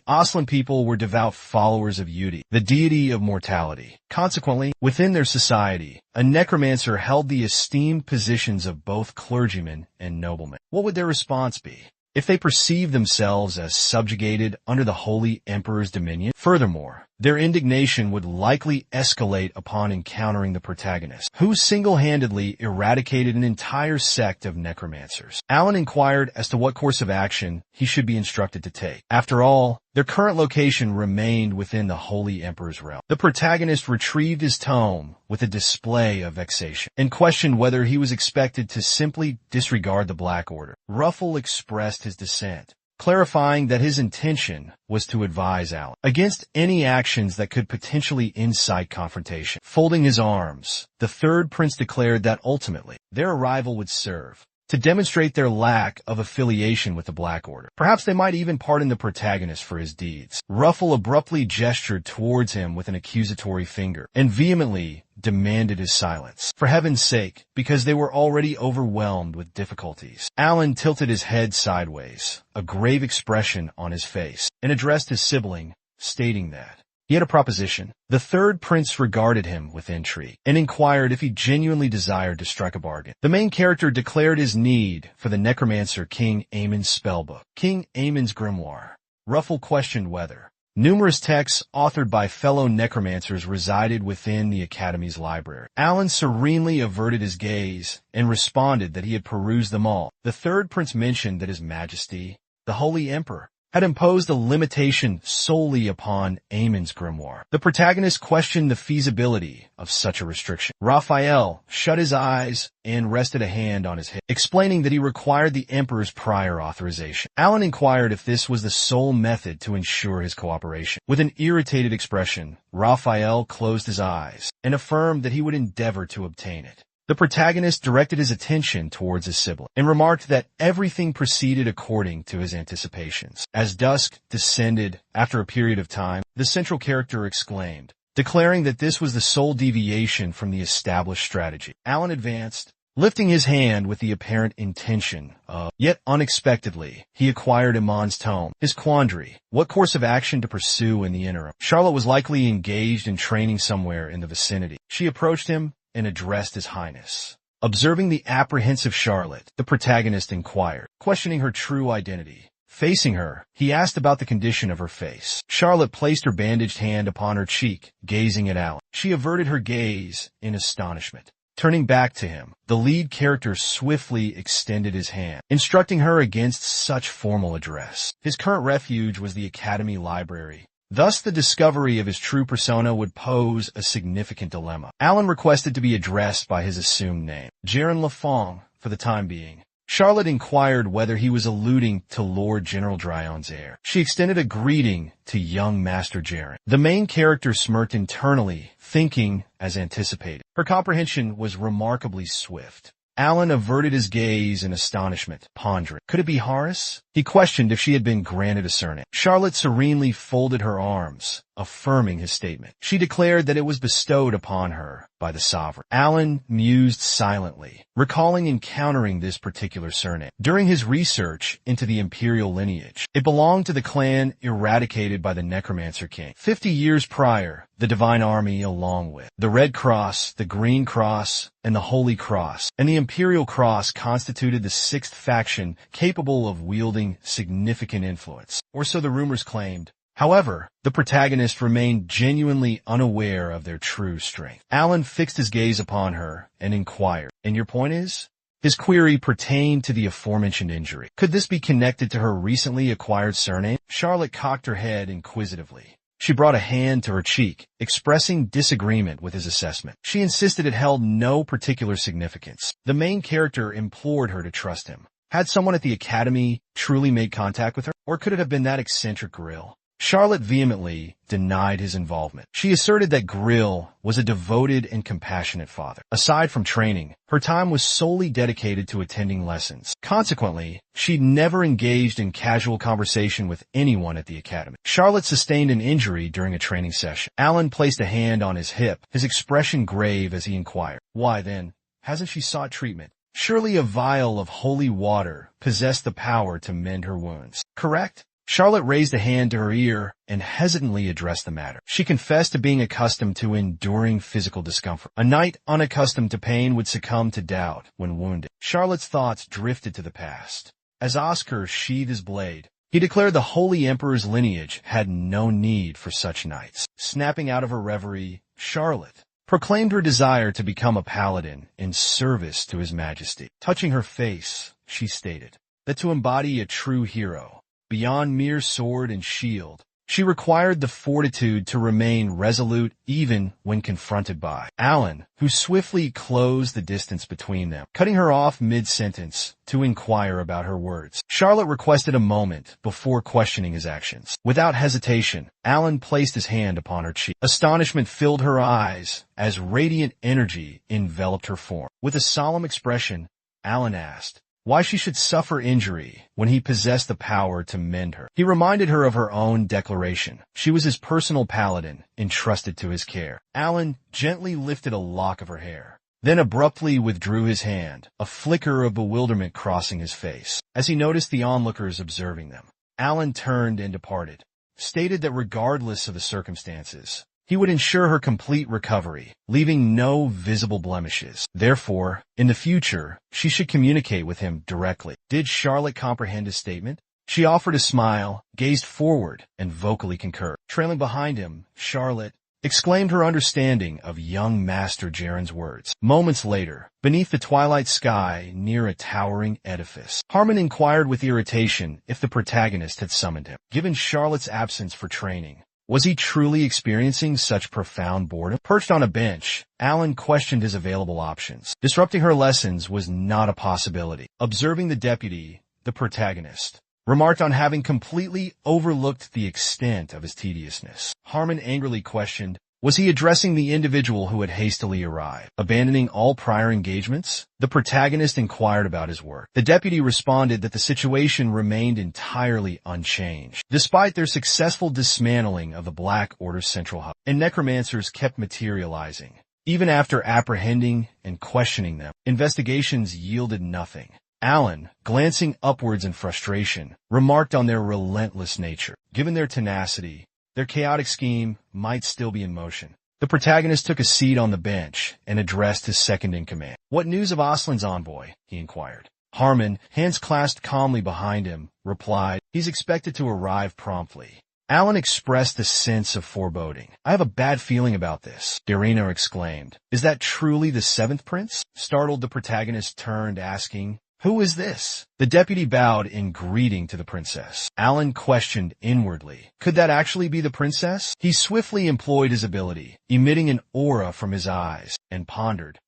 Aslan people were devout followers of Yudi, the deity of mortality. Consequently, within their society, a necromancer held the esteemed positions of both clergymen and noblemen. What would their response be if they perceived themselves as subjugated under the Holy Emperor's dominion? Furthermore, their indignation would likely escalate upon encountering the protagonist, who single-handedly eradicated an entire sect of necromancers. Alan inquired as to what course of action he should be instructed to take. After all, their current location remained within the Holy Emperor's realm. The protagonist retrieved his tome with a display of vexation and questioned whether he was expected to simply disregard the Black Order. Ruffle expressed his dissent, clarifying that his intention was to advise Alan against any actions that could potentially incite confrontation. Folding his arms, the third prince declared that ultimately their arrival would serve to demonstrate their lack of affiliation with the Black Order. Perhaps they might even pardon the protagonist for his deeds. Ruffle abruptly gestured towards him with an accusatory finger and vehemently demanded his silence. For heaven's sake, because they were already overwhelmed with difficulties. Alan tilted his head sideways, a grave expression on his face, and addressed his sibling, stating that he had a proposition. The third prince regarded him with intrigue and inquired if he genuinely desired to strike a bargain. The main character declared his need for the necromancer King Amon's spellbook, King Amon's grimoire. Ruffle questioned whether numerous texts authored by fellow necromancers resided within the Academy's library. Alan serenely averted his gaze and responded that he had perused them all. The third prince mentioned that His Majesty, the Holy Emperor, had imposed a limitation solely upon Amon's grimoire. The protagonist questioned the feasibility of such a restriction. Raphael shut his eyes and rested a hand on his hip, explaining that he required the Emperor's prior authorization. Alan inquired if this was the sole method to ensure his cooperation. With an irritated expression, Raphael closed his eyes and affirmed that he would endeavor to obtain it. The protagonist directed his attention towards his sibling and remarked that everything proceeded according to his anticipations. As dusk descended after a period of time, the central character exclaimed, declaring that this was the sole deviation from the established strategy. Alan advanced, lifting his hand with the apparent intention of. Yet unexpectedly, he acquired Iman's tone. His quandary: what course of action to pursue in the interim? Charlotte was likely engaged in training somewhere in the vicinity. She approached him and addressed His Highness. Observing the apprehensive Charlotte, the protagonist inquired, questioning her true identity. Facing her, he asked about the condition of her face. Charlotte placed her bandaged hand upon her cheek, gazing at Alan. She averted her gaze in astonishment. Turning back to him, the lead character swiftly extended his hand, instructing her against such formal address. His current refuge was the Academy Library. Thus, the discovery of his true persona would pose a significant dilemma. Alan requested to be addressed by his assumed name, Jaren Lafong, for the time being. Charlotte inquired whether he was alluding to Lord General Dryon's heir. She extended a greeting to young Master Jaren. The main character smirked internally, thinking as anticipated. Her comprehension was remarkably swift. Alan averted his gaze in astonishment, pondering. Could it be Horace? He questioned if she had been granted a surname. Charlotte serenely folded her arms, affirming his statement. She declared that it was bestowed upon her by the sovereign. Alan mused silently, recalling encountering this particular surname during his research into the imperial lineage. It belonged to the clan eradicated by the Necromancer King 50 years prior. The Divine Army, along with the Red Cross, the Green Cross, and the Holy Cross, and the Imperial Cross, constituted the sixth faction capable of wielding significant influence, or so the rumors claimed. However, the protagonist remained genuinely unaware of their true strength. Alan fixed his gaze upon her and inquired, "And your point is?" His query pertained to the aforementioned injury. Could this be connected to her recently acquired surname? Charlotte cocked her head inquisitively. She brought a hand to her cheek, expressing disagreement with his assessment. She insisted it held no particular significance. The main character implored her to trust him. Had someone at the academy truly made contact with her? Or could it have been that eccentric Grill? Charlotte vehemently denied his involvement. She asserted that Grill was a devoted and compassionate father. Aside from training, her time was solely dedicated to attending lessons. Consequently, she never engaged in casual conversation with anyone at the academy. Charlotte sustained an injury during a training session. Alan placed a hand on his hip, his expression grave as he inquired, "Why then, hasn't she sought treatment? Surely a vial of holy water possessed the power to mend her wounds, correct?" Charlotte raised a hand to her ear and hesitantly addressed the matter. She confessed to being accustomed to enduring physical discomfort. A knight unaccustomed to pain would succumb to doubt when wounded. Charlotte's thoughts drifted to the past. As Oscar sheathed his blade, he declared the Holy Emperor's lineage had no need for such knights. Snapping out of her reverie, Charlotte proclaimed her desire to become a paladin in service to His Majesty. Touching her face, she stated that to embody a true hero, beyond mere sword and shield, she required the fortitude to remain resolute even when confronted by Alan, who swiftly closed the distance between them, cutting her off mid-sentence to inquire about her words. Charlotte requested a moment before questioning his actions. Without hesitation, Alan placed his hand upon her cheek. Astonishment filled her eyes as radiant energy enveloped her form. With a solemn expression, Alan asked why she should suffer injury when he possessed the power to mend her. He reminded her of her own declaration. She was his personal paladin, entrusted to his care. Alan gently lifted a lock of her hair, then abruptly withdrew his hand, a flicker of bewilderment crossing his face. As he noticed the onlookers observing them, Alan turned and departed, stated that regardless of the circumstances, he would ensure her complete recovery, leaving no visible blemishes. Therefore, in the future, she should communicate with him directly. Did Charlotte comprehend his statement? She offered a smile, gazed forward, and vocally concurred. Trailing behind him, Charlotte exclaimed her understanding of young Master Jaren's words. Moments later, beneath the twilight sky near a towering edifice, Harmon inquired with irritation if the protagonist had summoned him. Given Charlotte's absence for training, was he truly experiencing such profound boredom? Perched on a bench, Alan questioned his available options. Disrupting her lessons was not a possibility. Observing the deputy, the protagonist remarked on having completely overlooked the extent of his tediousness. Harmon angrily questioned, was he addressing the individual who had hastily arrived? Abandoning all prior engagements? The protagonist inquired about his work. The deputy responded that the situation remained entirely unchanged, despite their successful dismantling of the Black Order's central hub. And necromancers kept materializing, Even after apprehending and questioning them, investigations yielded nothing. Alan, glancing upwards in frustration, remarked on their relentless nature. Given their tenacity, their chaotic scheme might still be in motion. The protagonist took a seat on the bench and addressed his second-in-command. "What news of Aslan's envoy?" he inquired. Harmon, hands clasped calmly behind him, replied, "He's expected to arrive promptly." Alan expressed a sense of foreboding. "I have a bad feeling about this," Darina exclaimed. "Is that truly the seventh prince?" Startled, the protagonist turned, asking, "Who is this?" The deputy bowed in greeting to the princess. Alan questioned inwardly, could that actually be the princess? He swiftly employed his ability, emitting an aura from his eyes, and pondered,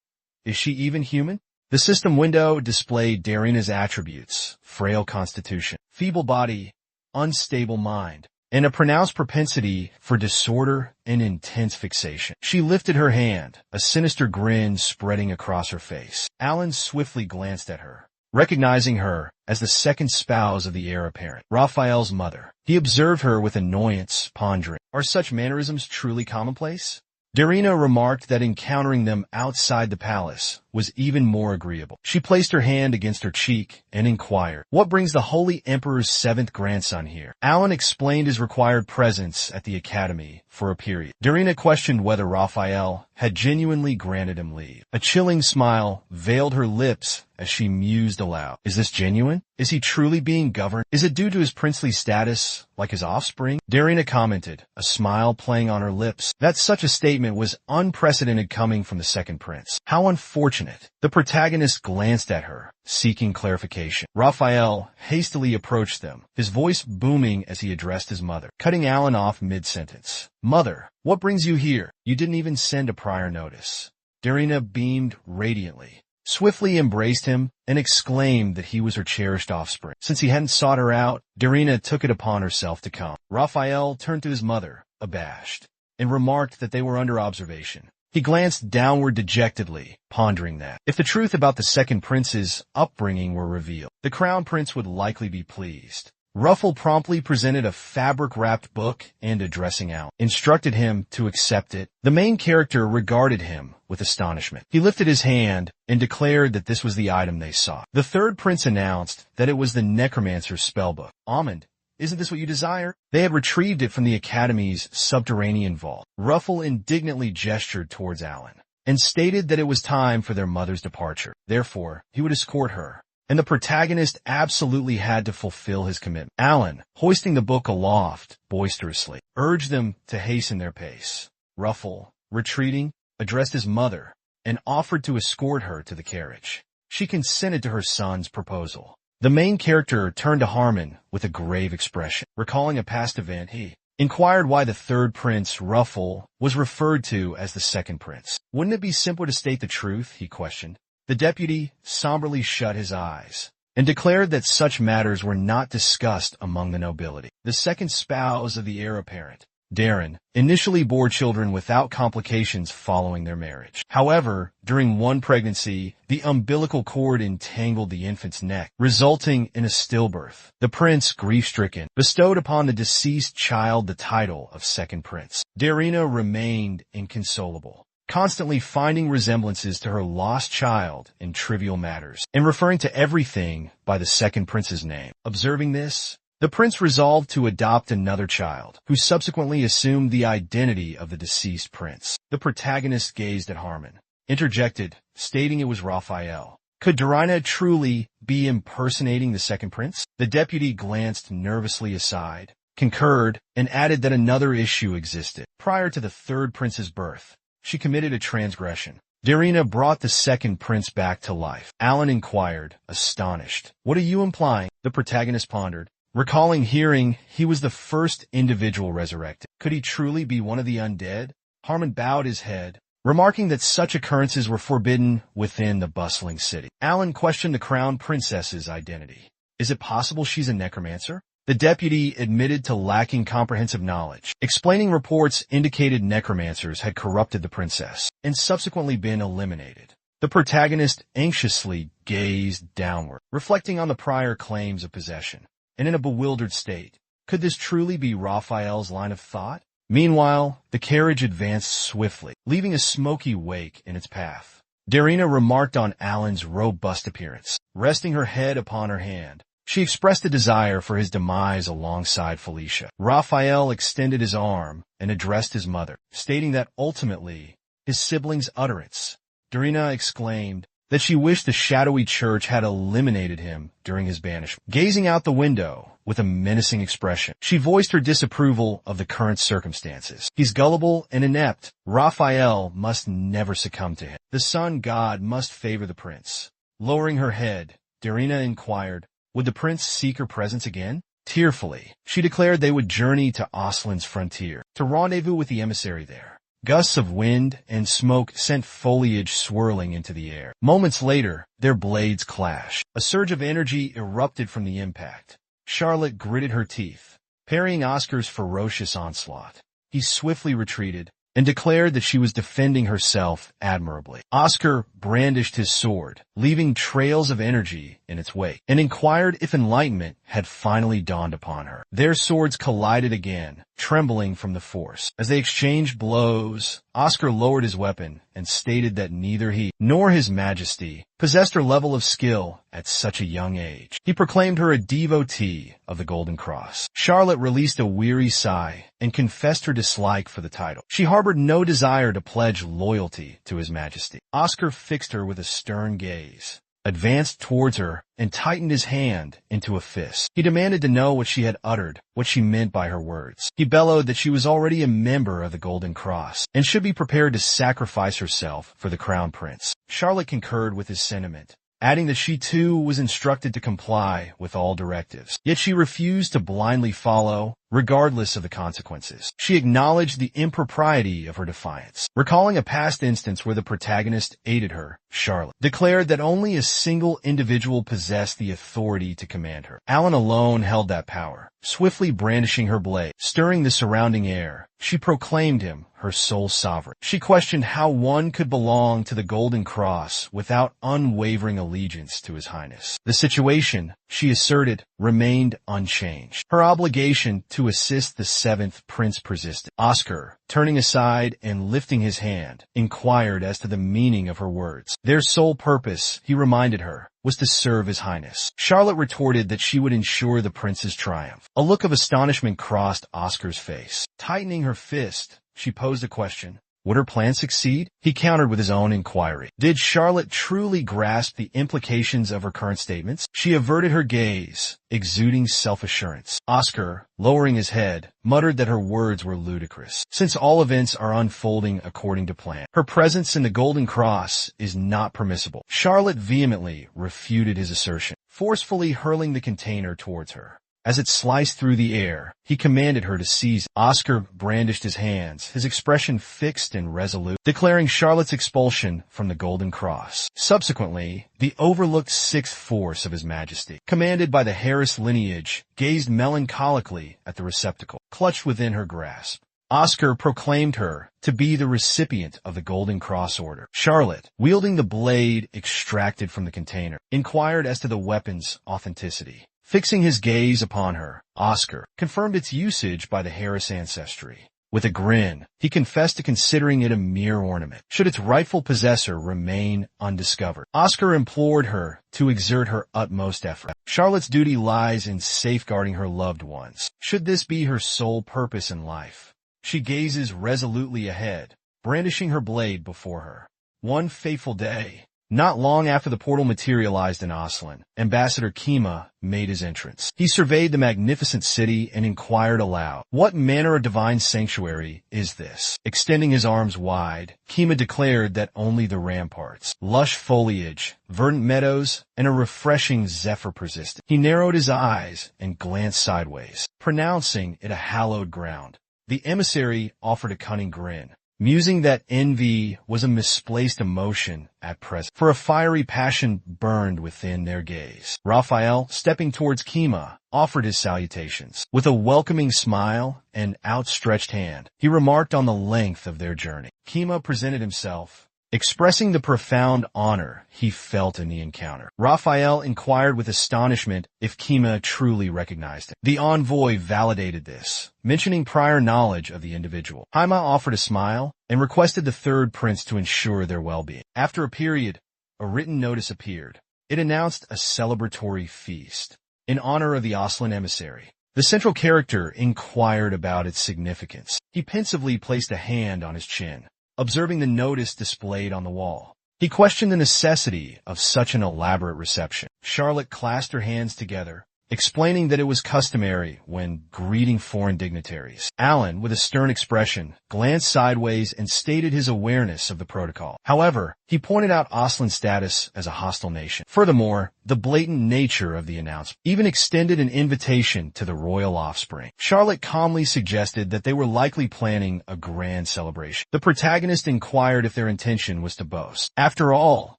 "Is she even human?" The system window displayed Darina's attributes: frail constitution, feeble body, unstable mind, and a pronounced propensity for disorder and intense fixation. She lifted her hand, a sinister grin spreading across her face. Alan swiftly glanced at her, recognizing her as the second spouse of the heir apparent, Raphael's mother. He observed her with annoyance, pondering, "Are such mannerisms truly commonplace?" Darina remarked that encountering them outside the palace was even more agreeable. She placed her hand against her cheek and inquired, "What brings the Holy Emperor's seventh grandson here?" Alan explained his required presence at the academy for a period. Darina questioned whether Raphael had genuinely granted him leave. A chilling smile veiled her lips as she mused aloud. "Is this genuine? Is he truly being governed? Is it due to his princely status, like his offspring?" Darina commented, a smile playing on her lips, that such a statement was unprecedented coming from the second prince. How unfortunate. The protagonist glanced at her, seeking clarification. Raphael hastily approached them, his voice booming as he addressed his mother, cutting Alan off mid-sentence. "Mother, what brings you here? You didn't even send a prior notice." Darina beamed radiantly, swiftly embraced him, and exclaimed that he was her cherished offspring. Since he hadn't sought her out, Darina took it upon herself to come. Raphael turned to his mother, abashed, and remarked that they were under observation. He glanced downward dejectedly, pondering that, if the truth about the second prince's upbringing were revealed, the crown prince would likely be pleased. Ruffle promptly presented a fabric-wrapped book and addressing Alan, instructed him to accept it. The main character regarded him with astonishment. He lifted his hand and declared that this was the item they sought. The third prince announced that it was the necromancer's spellbook. "Almond, isn't this what you desire?" They had retrieved it from the Academy's subterranean vault. Ruffle indignantly gestured towards Alan and stated that it was time for their mother's departure. Therefore, he would escort her, and the protagonist absolutely had to fulfill his commitment. Alan, hoisting the book aloft boisterously, urged them to hasten their pace. Ruffle, retreating, addressed his mother and offered to escort her to the carriage. She consented to her son's proposal. The main character turned to Harmon with a grave expression. Recalling a past event, he inquired why the third prince, Ruffle, was referred to as the second prince. "Wouldn't it be simpler to state the truth?" he questioned. The deputy somberly shut his eyes and declared that such matters were not discussed among the nobility. The second spouse of the heir apparent, Darren, initially bore children without complications following their marriage. However, during one pregnancy, the umbilical cord entangled the infant's neck, resulting in a stillbirth. The prince, grief-stricken, bestowed upon the deceased child the title of second prince. Darina remained inconsolable, constantly finding resemblances to her lost child in trivial matters, and referring to everything by the second prince's name. Observing this, the prince resolved to adopt another child, who subsequently assumed the identity of the deceased prince. The protagonist gazed at Harmon, interjected, stating it was Raphael. Could Darina truly be impersonating the second prince? The deputy glanced nervously aside, concurred, and added that another issue existed. Prior to the third prince's birth, she committed a transgression. Darina brought the second prince back to life. Alan inquired, astonished. "What are you implying?" The protagonist pondered, recalling hearing he was the first individual resurrected. Could he truly be one of the undead? Harmon bowed his head, remarking that such occurrences were forbidden within the bustling city. Alan questioned the crown princess's identity. Is it possible she's a necromancer? The deputy admitted to lacking comprehensive knowledge, explaining reports indicated necromancers had corrupted the princess and subsequently been eliminated. The protagonist anxiously gazed downward, reflecting on the prior claims of possession, and in a bewildered state. Could this truly be Raphael's line of thought? Meanwhile, the carriage advanced swiftly, leaving a smoky wake in its path. Darina remarked on Alan's robust appearance. Resting her head upon her hand, she expressed a desire for his demise alongside Felicia. Raphael extended his arm and addressed his mother, stating that ultimately, his sibling's utterance. Darina exclaimed that she wished the shadowy church had eliminated him during his banishment. Gazing out the window with a menacing expression, she voiced her disapproval of the current circumstances. He's gullible and inept. Raphael must never succumb to him. The sun god must favor the prince. Lowering her head, Darina inquired, would the prince seek her presence again? Tearfully, she declared they would journey to Aslan's frontier, to rendezvous with the emissary there. Gusts of wind and smoke sent foliage swirling into the air. Moments later, their blades clashed. A surge of energy erupted from the impact. Charlotte gritted her teeth, parrying Oscar's ferocious onslaught. He swiftly retreated and declared that she was defending herself admirably. Oscar brandished his sword, leaving trails of energy in its wake, and inquired if enlightenment had finally dawned upon her. Their swords collided again, trembling from the force. As they exchanged blows, Oscar lowered his weapon and stated that neither he nor his majesty possessed her level of skill at such a young age. He proclaimed her a devotee of the Golden Cross. Charlotte released a weary sigh and confessed her dislike for the title. She harbored no desire to pledge loyalty to his majesty. Oscar fixed her with a stern gaze, advanced towards her, and tightened his hand into a fist. He demanded to know what she had uttered, what she meant by her words. He bellowed that she was already a member of the Golden Cross, and should be prepared to sacrifice herself for the Crown Prince. Charlotte concurred with his sentiment, adding that she too was instructed to comply with all directives. Yet she refused to blindly follow, regardless of the consequences. She acknowledged the impropriety of her defiance. Recalling a past instance where the protagonist aided her, Charlotte declared that only a single individual possessed the authority to command her. Alan alone held that power. Swiftly brandishing her blade, stirring the surrounding air, she proclaimed him her sole sovereign. She questioned how one could belong to the Golden Cross without unwavering allegiance to His Highness. The situation, she asserted, remained unchanged. Her obligation to assist the seventh prince persisted. Oscar, turning aside and lifting his hand, inquired as to the meaning of her words. Their sole purpose, he reminded her, was to serve His Highness. Charlotte retorted that she would ensure the prince's triumph. A look of astonishment crossed Oscar's face. Tightening her fist, she posed a question. Would her plan succeed? He countered with his own inquiry. Did Charlotte truly grasp the implications of her current statements? She averted her gaze, exuding self-assurance. Oscar, lowering his head, muttered that her words were ludicrous, since all events are unfolding according to plan. Her presence in the Golden Cross is not permissible. Charlotte vehemently refuted his assertion, forcefully hurling the container towards her. As it sliced through the air, he commanded her to seize it. Oscar brandished his hands, his expression fixed and resolute, declaring Charlotte's expulsion from the Golden Cross. Subsequently, the overlooked sixth force of His Majesty, commanded by the Harris lineage, gazed melancholically at the receptacle, clutched within her grasp. Oscar proclaimed her to be the recipient of the Golden Cross Order. Charlotte, wielding the blade extracted from the container, inquired as to the weapon's authenticity. Fixing his gaze upon her, Oscar confirmed its usage by the Harris ancestry. With a grin, he confessed to considering it a mere ornament, should its rightful possessor remain undiscovered. Oscar implored her to exert her utmost effort. Charlotte's duty lies in safeguarding her loved ones. Should this be her sole purpose in life, she gazes resolutely ahead, brandishing her blade before her. One fateful day, not long after the portal materialized in Aslan, Ambassador Kima made his entrance. He surveyed the magnificent city and inquired aloud, "What manner of divine sanctuary is this?" Extending his arms wide, Kima declared that only the ramparts, lush foliage, verdant meadows, and a refreshing zephyr persisted. He narrowed his eyes and glanced sideways, pronouncing it a hallowed ground. The emissary offered a cunning grin, musing that envy was a misplaced emotion at present, for a fiery passion burned within their gaze. Raphael, stepping towards Kima, offered his salutations. With a welcoming smile and outstretched hand, he remarked on the length of their journey. Kima presented himself expressing the profound honor he felt in the encounter. Raphael inquired with astonishment if Kima truly recognized him. The envoy validated this, mentioning prior knowledge of the individual. Haima offered a smile and requested the third prince to ensure their well-being. After a period, a written notice appeared. It announced a celebratory feast in honor of the Aslan emissary. The central character inquired about its significance. He pensively placed a hand on his chin, observing the notice displayed on the wall. He questioned the necessity of such an elaborate reception. Charlotte clasped her hands together, explaining that it was customary when greeting foreign dignitaries. Alan, with a stern expression, glanced sideways and stated his awareness of the protocol. However, he pointed out Aslan's status as a hostile nation. Furthermore, the blatant nature of the announcement even extended an invitation to the royal offspring. Charlotte calmly suggested that they were likely planning a grand celebration. The protagonist inquired if their intention was to boast. After all,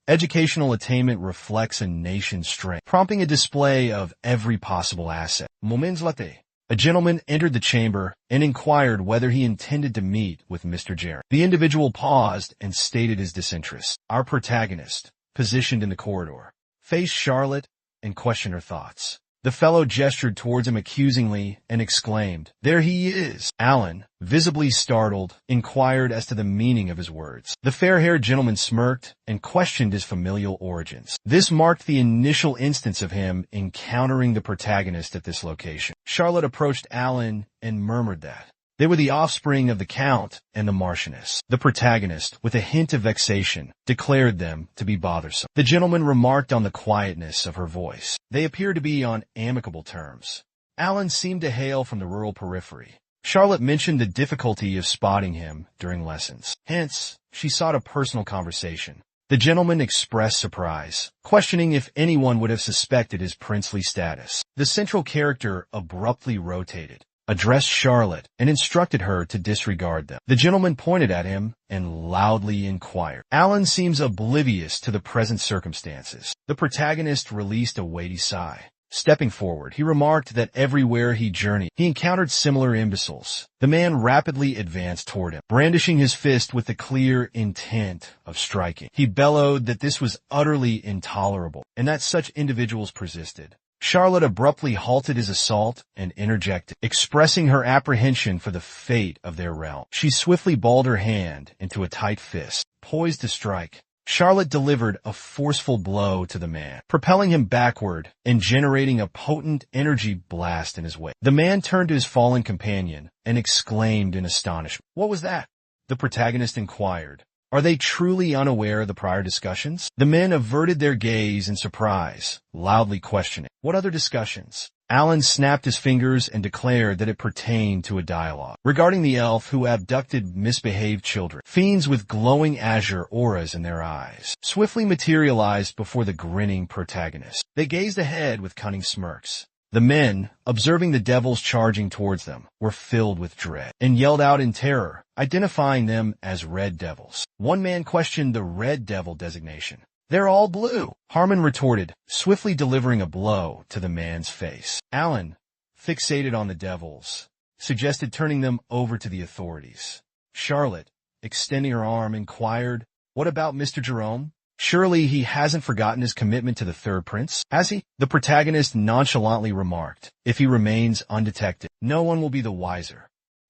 educational attainment reflects a nation's strength, prompting a display of every possible asset. Moments later, a gentleman entered the chamber and inquired whether he intended to meet with Mr. Jaren. The individual paused and stated his disinterest. Our protagonist, positioned in the corridor, faced Charlotte and questioned her thoughts. The fellow gestured towards him accusingly and exclaimed, "There he is!" Alan, visibly startled, inquired as to the meaning of his words. The fair-haired gentleman smirked and questioned his familial origins. This marked the initial instance of him encountering the protagonist at this location. Charlotte approached Alan and murmured that they were the offspring of the Count and the Marchioness. The protagonist, with a hint of vexation, declared them to be bothersome. The gentleman remarked on the quietness of her voice. They appeared to be on amicable terms. Alan seemed to hail from the rural periphery. Charlotte mentioned the difficulty of spotting him during lessons. Hence, she sought a personal conversation. The gentleman expressed surprise, questioning if anyone would have suspected his princely status. The central character abruptly rotated, addressed Charlotte, and instructed her to disregard them. The gentleman pointed at him and loudly inquired. Alan seems oblivious to the present circumstances. The protagonist released a weighty sigh. Stepping forward, he remarked that everywhere he journeyed, he encountered similar imbeciles. The man rapidly advanced toward him, brandishing his fist with the clear intent of striking. He bellowed that this was utterly intolerable, and that such individuals persisted. Charlotte abruptly halted his assault and interjected, expressing her apprehension for the fate of their realm. She swiftly balled her hand into a tight fist, poised to strike. Charlotte delivered a forceful blow to the man, propelling him backward and generating a potent energy blast in his wake. The man turned to his fallen companion and exclaimed in astonishment, "What was that?" The protagonist inquired, "Are they truly unaware of the prior discussions?" The men averted their gaze in surprise, loudly questioning, "What other discussions?" Alan snapped his fingers and declared that it pertained to a dialogue regarding the elf who abducted misbehaved children. Fiends with glowing azure auras in their eyes swiftly materialized before the grinning protagonist. They gazed ahead with cunning smirks. The men, observing the devils charging towards them, were filled with dread and yelled out in terror, identifying them as red devils. One man questioned the red devil designation. "They're all blue," Harmon retorted, swiftly delivering a blow to the man's face. Alan, fixated on the devils, suggested turning them over to the authorities. Charlotte, extending her arm, inquired, "What about Mr. Jerome? Surely he hasn't forgotten his commitment to the third prince, has he?" The protagonist nonchalantly remarked, "If he remains undetected, no one will be the wiser."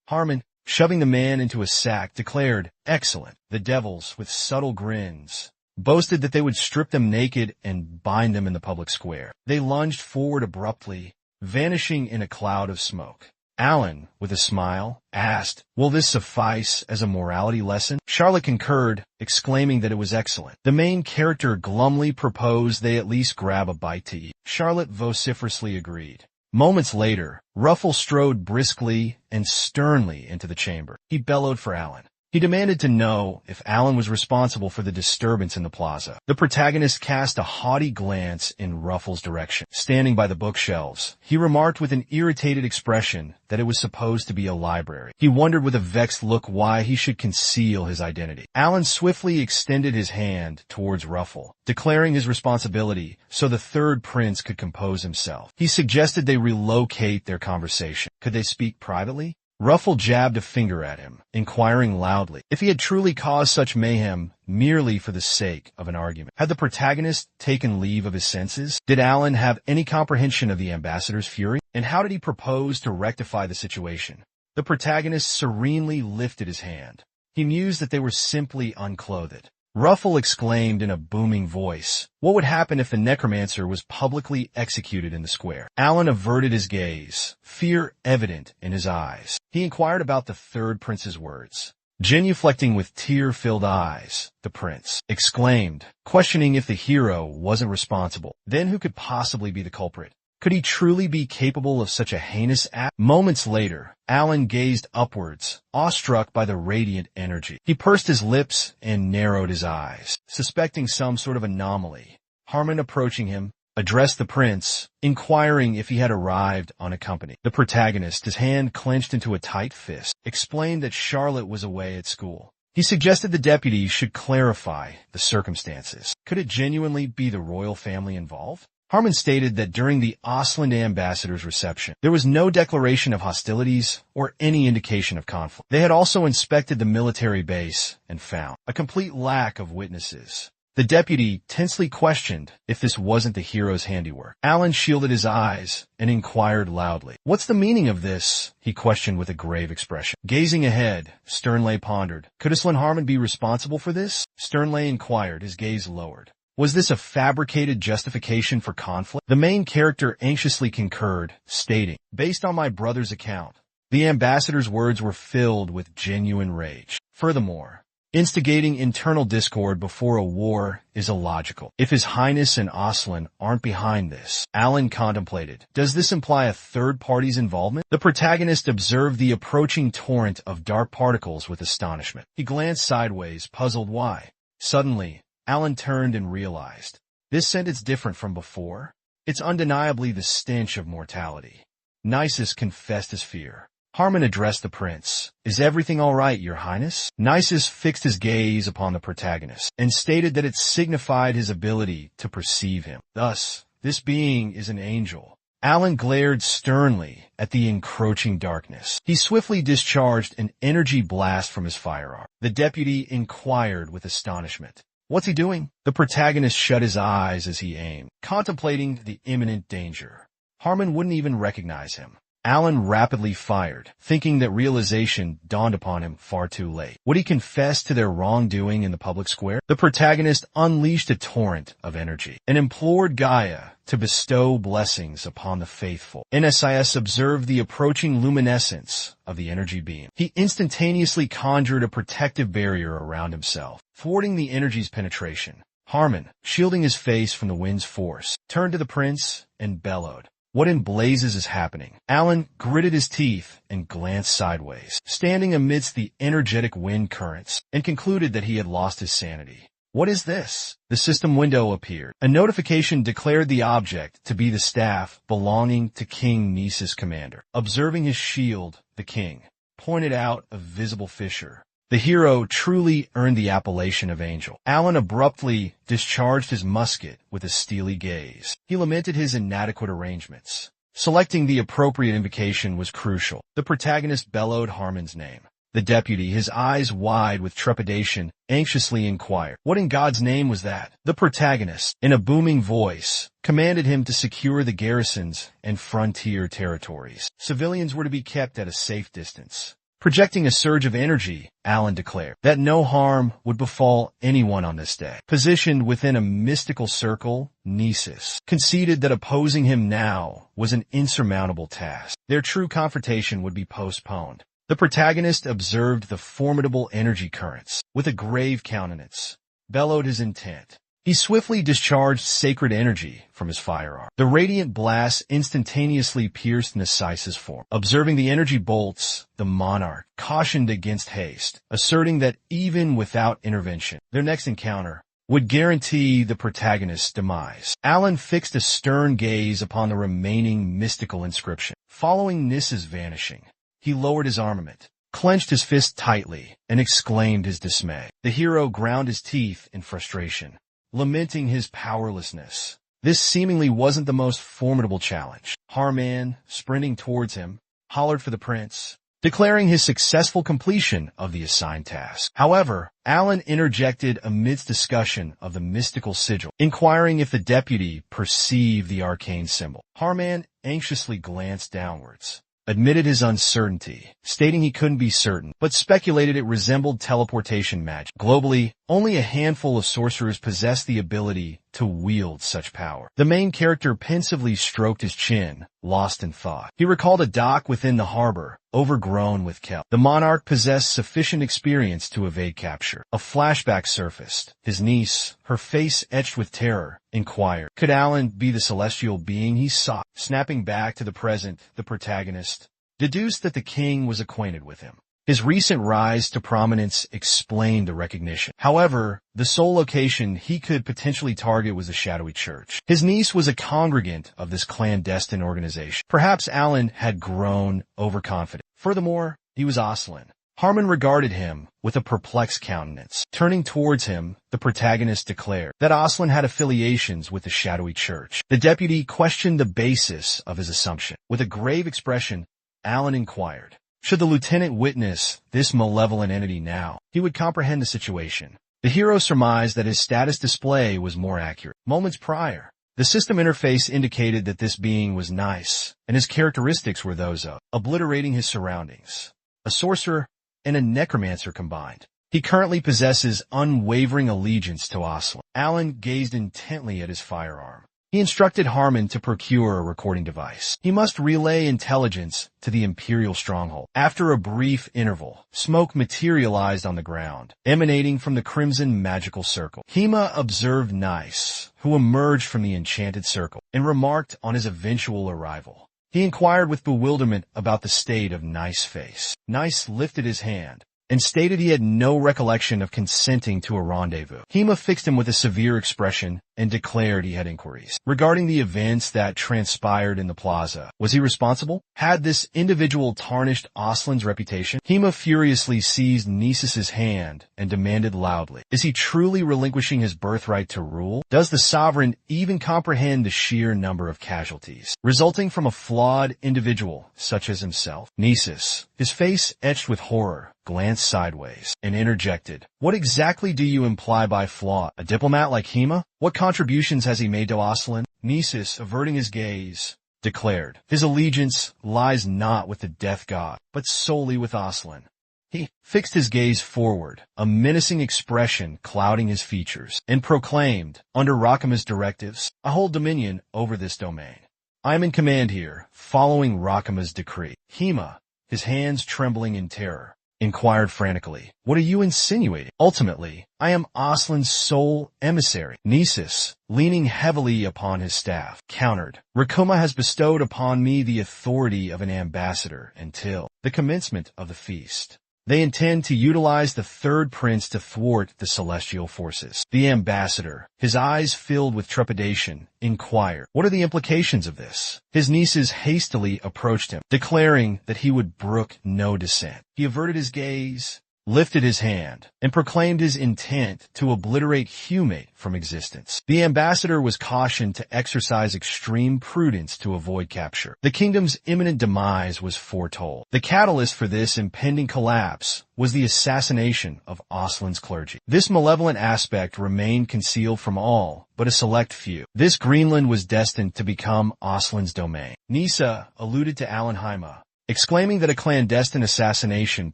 Harmon, shoving the man into a sack, declared, "Excellent." The devils, with subtle grins, boasted that they would strip them naked and bind them in the public square. They lunged forward abruptly, vanishing in a cloud of smoke. Alan, with a smile, asked, "Will this suffice as a morality lesson?" Charlotte concurred, exclaiming that it was excellent. The main character glumly proposed they at least grab a bite to eat. Charlotte vociferously agreed. Moments later, Ruffle strode briskly and sternly into the chamber. He bellowed for Alan. He demanded to know if Alan was responsible for the disturbance in the plaza. The protagonist cast a haughty glance in Ruffle's direction. Standing by the bookshelves, he remarked with an irritated expression that it was supposed to be a library. He wondered with a vexed look why he should conceal his identity. Alan swiftly extended his hand towards Ruffle, declaring his responsibility so the third prince could compose himself. He suggested they relocate their conversation. Could they speak privately? Ruffle jabbed a finger at him, inquiring loudly if he had truly caused such mayhem merely for the sake of an argument. Had the protagonist taken leave of his senses? Did Alan have any comprehension of the ambassador's fury? And how did he propose to rectify the situation? The protagonist serenely lifted his hand. He mused that they were simply unclothed. Ruffle exclaimed in a booming voice, what would happen if the necromancer was publicly executed in the square? Alan averted his gaze, fear evident in his eyes. He inquired about the third prince's words. Genuflecting with tear-filled eyes, the prince exclaimed, questioning if the hero wasn't responsible. Then who could possibly be the culprit? Could he truly be capable of such a heinous act? Moments later, Alan gazed upwards, awestruck by the radiant energy. He pursed his lips and narrowed his eyes, suspecting some sort of anomaly. Harmon, approaching him, addressed the prince, inquiring if he had arrived unaccompanied. The protagonist, his hand clenched into a tight fist, explained that Charlotte was away at school. He suggested the deputy should clarify the circumstances. Could it genuinely be the royal family involved? Harmon stated that during the Osland ambassador's reception, there was no declaration of hostilities or any indication of conflict. They had also inspected the military base and found a complete lack of witnesses. The deputy tensely questioned if this wasn't the hero's handiwork. Alan shielded his eyes and inquired loudly. What's the meaning of this? He questioned with a grave expression. Gazing ahead, Sternley pondered. Could Aslan Harmon be responsible for this? Sternley inquired, his gaze lowered. Was this a fabricated justification for conflict? The main character anxiously concurred, stating, based on my brother's account, the ambassador's words were filled with genuine rage. Furthermore, instigating internal discord before a war is illogical. If His Highness and Aslan aren't behind this, Alan contemplated, does this imply a third party's involvement? The protagonist observed the approaching torrent of dark particles with astonishment. He glanced sideways, puzzled why. Suddenly, Alan turned and realized, this scent is different from before. It's undeniably the stench of mortality. Nisus confessed his fear. Harmon addressed the prince. Is everything all right, your highness? Nisus fixed his gaze upon the protagonist and stated that it signified his ability to perceive him. Thus, this being is an angel. Alan glared sternly at the encroaching darkness. He swiftly discharged an energy blast from his firearm. The deputy inquired with astonishment. What's he doing? The protagonist shut his eyes as he aimed, contemplating the imminent danger. Harmon wouldn't even recognize him. Alan rapidly fired, thinking that realization dawned upon him far too late. Would he confess to their wrongdoing in the public square? The protagonist unleashed a torrent of energy and implored Gaia to bestow blessings upon the faithful. NSIS observed the approaching luminescence of the energy beam. He instantaneously conjured a protective barrier around himself, thwarting the energy's penetration. Harmon, shielding his face from the wind's force, turned to the prince and bellowed. What in blazes is happening? Alan gritted his teeth and glanced sideways, standing amidst the energetic wind currents, and concluded that he had lost his sanity. What is this? The system window appeared. A notification declared the object to be the staff belonging to King Nisus' commander. Observing his shield, the king pointed out a visible fissure. The hero truly earned the appellation of angel. Alan abruptly discharged his musket with a steely gaze. He lamented his inadequate arrangements. Selecting the appropriate invocation was crucial. The protagonist bellowed Harmon's name. The deputy, his eyes wide with trepidation, anxiously inquired, what in God's name was that? The protagonist, in a booming voice, commanded him to secure the garrisons and frontier territories. Civilians were to be kept at a safe distance. Projecting a surge of energy, Alan declared that no harm would befall anyone on this day. Positioned within a mystical circle, Nisus conceded that opposing him now was an insurmountable task. Their true confrontation would be postponed. The protagonist observed the formidable energy currents with a grave countenance, bellowed his intent. He swiftly discharged sacred energy from his firearm. The radiant blast instantaneously pierced Nisus's form. Observing the energy bolts, the monarch cautioned against haste, asserting that even without intervention, their next encounter would guarantee the protagonist's demise. Alan fixed a stern gaze upon the remaining mystical inscription. Following Nissa's vanishing, he lowered his armament, clenched his fist tightly, and exclaimed his dismay. The hero ground his teeth in frustration, lamenting his powerlessness. This seemingly wasn't the most formidable challenge. Harman, sprinting towards him, hollered for the prince. declaring his successful completion of the assigned task. However, Alan interjected amidst discussion of the mystical sigil, inquiring if the deputy perceived the arcane symbol. Harman anxiously glanced downwards, admitted his uncertainty, stating he couldn't be certain, but speculated it resembled teleportation magic. Globally, only a handful of sorcerers possess the ability to wield such power. The main character pensively stroked his chin, lost in thought. He recalled a dock within the harbor, overgrown with kelp. The monarch possessed sufficient experience to evade capture. A flashback surfaced. His niece, her face etched with terror, inquired, could Alan be the celestial being he sought? Snapping back to the present, the protagonist deduced that the king was acquainted with him. His recent rise to prominence explained the recognition. However, the sole location he could potentially target was the shadowy church. His niece was a congregant of this clandestine organization. Perhaps Alan had grown overconfident. Furthermore, he was Aslan. Harman regarded him with a perplexed countenance. Turning towards him, the protagonist declared that Aslan had affiliations with the shadowy church. The deputy questioned the basis of his assumption. With a grave expression, Alan inquired, should the lieutenant witness this malevolent entity now, he would comprehend the situation. The hero surmised that his status display was more accurate. Moments prior, the system interface indicated that this being was nice, and his characteristics were those of obliterating his surroundings, a sorcerer, and a necromancer combined. He currently possesses unwavering allegiance to Aslan. Alan gazed intently at his firearm. He instructed Harman to procure a recording device. He must relay intelligence to the Imperial stronghold. After a brief interval, smoke materialized on the ground, emanating from the crimson magical circle. Hema observed Nice, who emerged from the enchanted circle, and remarked on his eventual arrival. He inquired with bewilderment about the state of Nice's face. Nice lifted his hand and stated he had no recollection of consenting to a rendezvous. Hema fixed him with a severe expression and declared he had inquiries regarding the events that transpired in the plaza. Was he responsible? Had this individual tarnished Aslan's reputation? Hema furiously seized Nesis's hand and demanded loudly, is he truly relinquishing his birthright to rule? Does the sovereign even comprehend the sheer number of casualties resulting from a flawed individual such as himself? Nesis, his face etched with horror, glanced sideways and interjected, what exactly do you imply by flaw? A diplomat like Hema? What contributions has he made to Aslan? Nesis, averting his gaze, declared, his allegiance lies not with the death god, but solely with Aslan. He fixed his gaze forward, a menacing expression clouding his features, and proclaimed, under Rakama's directives, I hold dominion over this domain. I am in command here, following Rakama's decree. Hema, his hands trembling in terror, inquired frantically, what are you insinuating? Ultimately, I am Aslan's sole emissary. Nesis, leaning heavily upon his staff, countered, Rakuma has bestowed upon me the authority of an ambassador until the commencement of the feast. They intend to utilize the third prince to thwart the celestial forces. The ambassador, his eyes filled with trepidation, inquired, what are the implications of this? His nieces hastily approached him, declaring that he would brook no dissent. He averted his gaze, lifted his hand, and proclaimed his intent to obliterate Humate from existence. The ambassador was cautioned to exercise extreme prudence to avoid capture. The kingdom's imminent demise was foretold. The catalyst for this impending collapse was the assassination of Aslan's clergy. This malevolent aspect remained concealed from all but a select few. This Greenland was destined to become Aslan's domain. Nisa alluded to Alan Hema, exclaiming that a clandestine assassination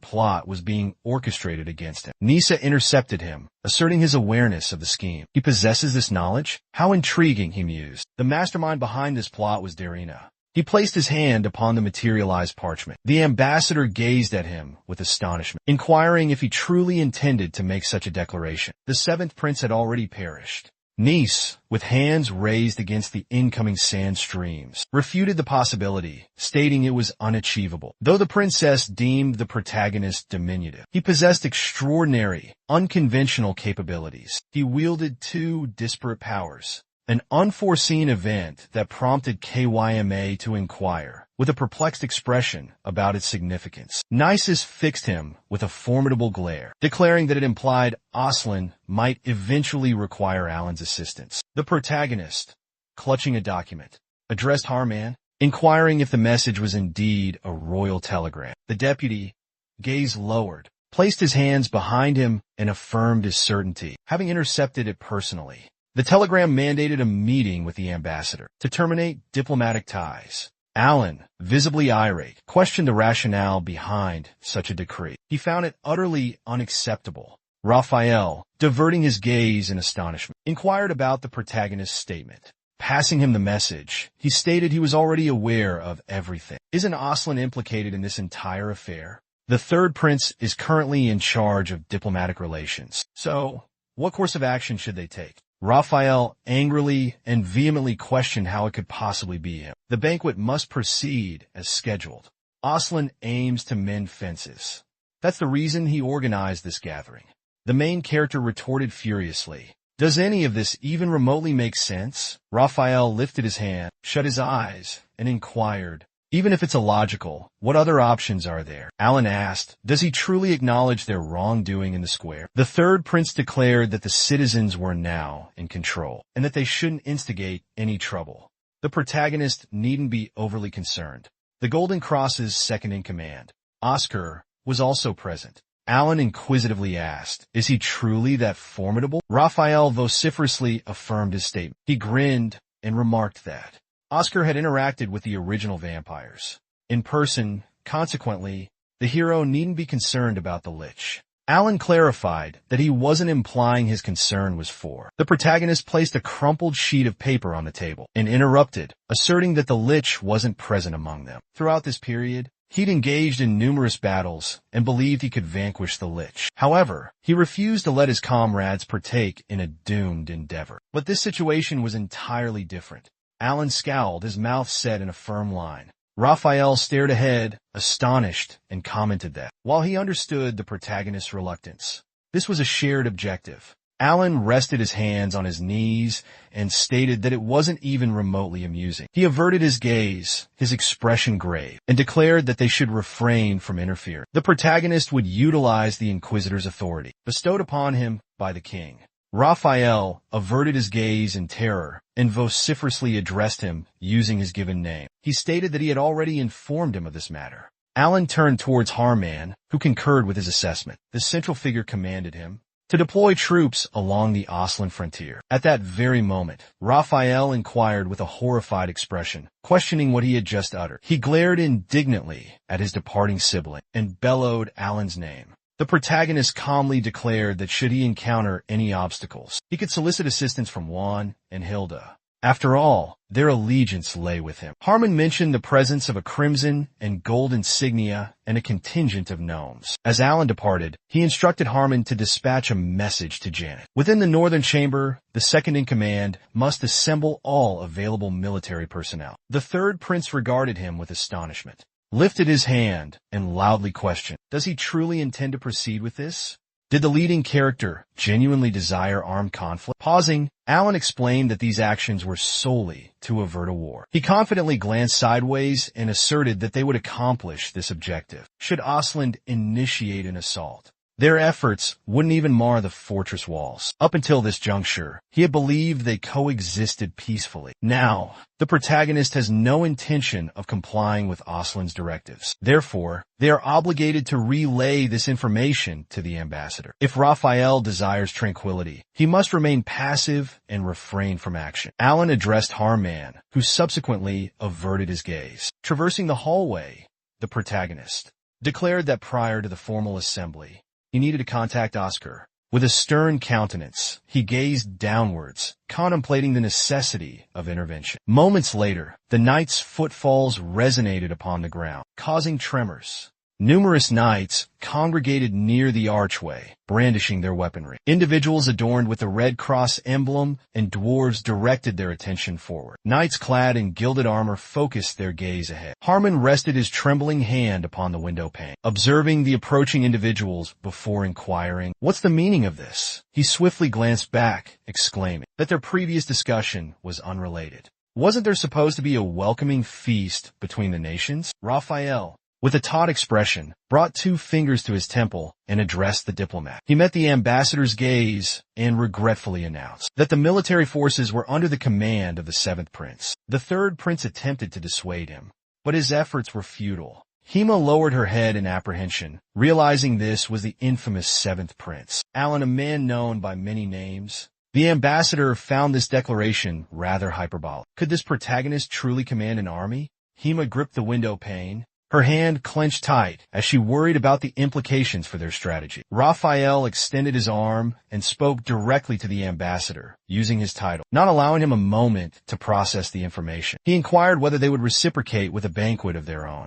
plot was being orchestrated against him. Nisa intercepted him, asserting his awareness of the scheme. He possesses this knowledge? How intriguing, he mused. The mastermind behind this plot was Darina. He placed his hand upon the materialized parchment. The ambassador gazed at him with astonishment, inquiring if he truly intended to make such a declaration. The seventh prince had already perished. Nice, with hands raised against the incoming sand streams, refuted the possibility, stating it was unachievable. Though the princess deemed the protagonist diminutive, he possessed extraordinary, unconventional capabilities. He wielded two disparate powers, an unforeseen event that prompted KYMA to inquire, with a perplexed expression, about its significance. Nisus fixed him with a formidable glare, declaring that it implied Aslan might eventually require Alan's assistance. The protagonist, clutching a document, addressed Harman, inquiring if the message was indeed a royal telegram. The deputy, gaze lowered, placed his hands behind him and affirmed his certainty, having intercepted it personally. The telegram mandated a meeting with the ambassador to terminate diplomatic ties. Alan, visibly irate, questioned the rationale behind such a decree. He found it utterly unacceptable. Raphael, diverting his gaze in astonishment, inquired about the protagonist's statement. Passing him the message, he stated he was already aware of everything. Isn't Aslan implicated in this entire affair? The third prince is currently in charge of diplomatic relations. So, what course of action should they take? Raphael angrily and vehemently questioned how it could possibly be him. The banquet must proceed as scheduled. Aslan aims to mend fences. That's the reason he organized this gathering. The main character retorted furiously. Does any of this even remotely make sense? Raphael lifted his hand, shut his eyes, and inquired, even if it's illogical, what other options are there? Alan asked, does he truly acknowledge their wrongdoing in the square? The third prince declared that the citizens were now in control, and that they shouldn't instigate any trouble. The protagonist needn't be overly concerned. The Golden Cross's second-in-command, Oscar, was also present. Alan inquisitively asked, is he truly that formidable? Raphael vociferously affirmed his statement. He grinned and remarked that Oscar had interacted with the original vampires in person. Consequently, the hero needn't be concerned about the Lich. Alan clarified that he wasn't implying his concern was for. The protagonist placed a crumpled sheet of paper on the table and interrupted, asserting that the Lich wasn't present among them. Throughout this period, he'd engaged in numerous battles and believed he could vanquish the Lich. However, he refused to let his comrades partake in a doomed endeavor. But this situation was entirely different. Alan scowled, his mouth set in a firm line. Raphael stared ahead, astonished, and commented that, while he understood the protagonist's reluctance, this was a shared objective. Alan rested his hands on his knees and stated that it wasn't even remotely amusing. He averted his gaze, his expression grave, and declared that they should refrain from interfering. The protagonist would utilize the Inquisitor's authority, bestowed upon him by the king. Raphael averted his gaze in terror and vociferously addressed him using his given name. He stated that he had already informed him of this matter. Alan turned towards Harman, who concurred with his assessment. The central figure commanded him to deploy troops along the Aslan frontier. At that very moment, Raphael inquired with a horrified expression, questioning what he had just uttered. He glared indignantly at his departing sibling and bellowed Alan's name. The protagonist calmly declared that should he encounter any obstacles, he could solicit assistance from Juan and Hilda. After all, their allegiance lay with him. Harman mentioned the presence of a crimson and gold insignia and a contingent of gnomes. As Alan departed, he instructed Harman to dispatch a message to Janet. Within the northern chamber, the second-in-command must assemble all available military personnel. The third prince regarded him with astonishment, lifted his hand, and loudly questioned, does he truly intend to proceed with this? Did the leading character genuinely desire armed conflict? Pausing, Alan explained that these actions were solely to avert a war. He confidently glanced sideways and asserted that they would accomplish this objective should Aslan initiate an assault. Their efforts wouldn't even mar the fortress walls. Up until this juncture, he had believed they coexisted peacefully. Now, the protagonist has no intention of complying with Aslan's directives. Therefore, they are obligated to relay this information to the ambassador. If Raphael desires tranquility, he must remain passive and refrain from action. Alan addressed Harman, who subsequently averted his gaze. Traversing the hallway, the protagonist declared that prior to the formal assembly, he needed to contact Oscar. With a stern countenance, he gazed downwards, contemplating the necessity of intervention. Moments later, the knight's footfalls resonated upon the ground, causing tremors. Numerous knights congregated near the archway, brandishing their weaponry. Individuals adorned with the Red Cross emblem and dwarves directed their attention forward. Knights clad in gilded armor focused their gaze ahead. Harman rested his trembling hand upon the window pane, observing the approaching individuals before inquiring, what's the meaning of this? He swiftly glanced back, exclaiming that their previous discussion was unrelated. Wasn't there supposed to be a welcoming feast between the nations? Raphael with a taut expression, brought 2 fingers to his temple and addressed the diplomat. He met the ambassador's gaze and regretfully announced that the military forces were under the command of the 7th prince. The 3rd prince attempted to dissuade him, but his efforts were futile. Hima lowered her head in apprehension, realizing this was the infamous 7th prince. Alan, a man known by many names. The ambassador found this declaration rather hyperbolic. Could this protagonist truly command an army? Hima gripped the window pane, her hand clenched tight as she worried about the implications for their strategy. Raphael extended his arm and spoke directly to the ambassador, using his title, not allowing him a moment to process the information. He inquired whether they would reciprocate with a banquet of their own.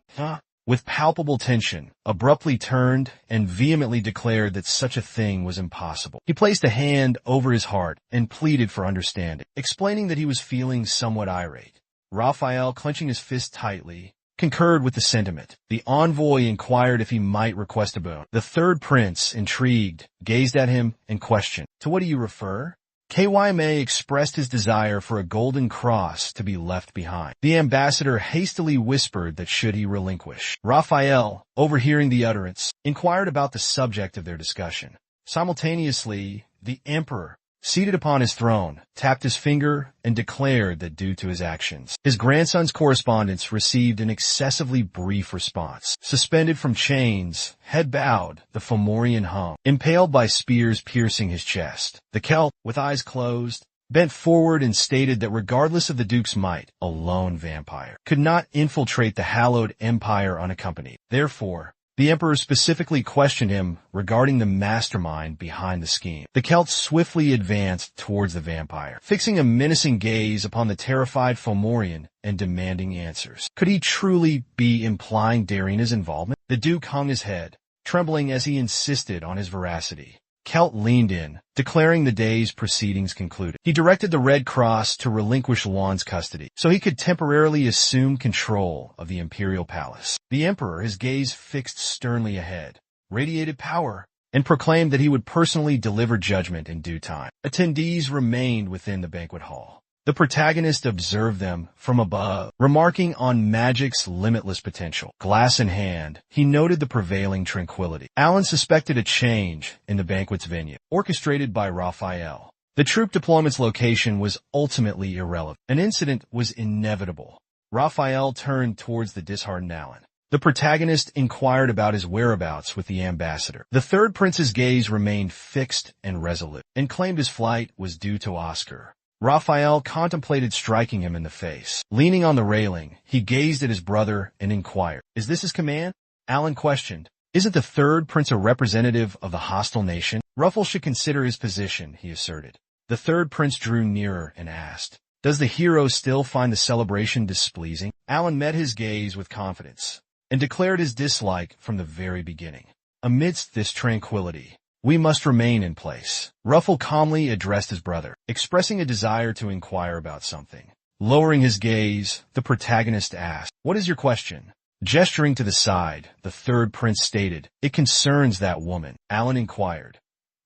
With palpable tension, abruptly turned and vehemently declared that such a thing was impossible. He placed a hand over his heart and pleaded for understanding, explaining that he was feeling somewhat irate. Raphael, clenching his fist tightly, concurred with the sentiment. The envoy inquired if he might request a boon. The 3rd prince, intrigued, gazed at him and questioned, "To what do you refer?" Kyma expressed his desire for a golden cross to be left behind. The ambassador hastily whispered that should he relinquish. Raphael, overhearing the utterance, inquired about the subject of their discussion. Simultaneously, the emperor, seated upon his throne, tapped his finger and declared that due to his actions, his grandson's correspondence received an excessively brief response. Suspended from chains, head bowed, the Fomorian hung, impaled by spears piercing his chest. The Celt, with eyes closed, bent forward and stated that regardless of the Duke's might, a lone vampire could not infiltrate the hallowed empire unaccompanied. Therefore, the emperor specifically questioned him regarding the mastermind behind the scheme. The Celt swiftly advanced towards the vampire, fixing a menacing gaze upon the terrified Fomorian and demanding answers. Could he truly be implying Darina's involvement? The Duke hung his head, trembling as he insisted on his veracity. Celt leaned in, declaring the day's proceedings concluded. He directed the Red Cross to relinquish Juan's custody, so he could temporarily assume control of the imperial palace. The emperor, his gaze fixed sternly ahead, radiated power, and proclaimed that he would personally deliver judgment in due time. Attendees remained within the banquet hall. The protagonist observed them from above, remarking on magic's limitless potential. Glass in hand, he noted the prevailing tranquility. Alan suspected a change in the banquet's venue, orchestrated by Raphael. The troop deployment's location was ultimately irrelevant. An incident was inevitable. Raphael turned towards the disheartened Alan. The protagonist inquired about his whereabouts with the ambassador. The 3rd prince's gaze remained fixed and resolute, and claimed his flight was due to Oscar. Raphael contemplated striking him in the face. Leaning on the railing, he gazed at his brother and inquired, "Is this his command?" Alan questioned, "Isn't the 3rd prince a representative of the hostile nation?" "Ruffle should consider his position," he asserted. The 3rd prince drew nearer and asked, "Does the hero still find the celebration displeasing?" Alan met his gaze with confidence and declared his dislike from the very beginning. Amidst this tranquility, "We must remain in place." Ruffle calmly addressed his brother, expressing a desire to inquire about something. Lowering his gaze, the protagonist asked, "What is your question?" Gesturing to the side, the 3rd prince stated, "It concerns that woman." Alan inquired,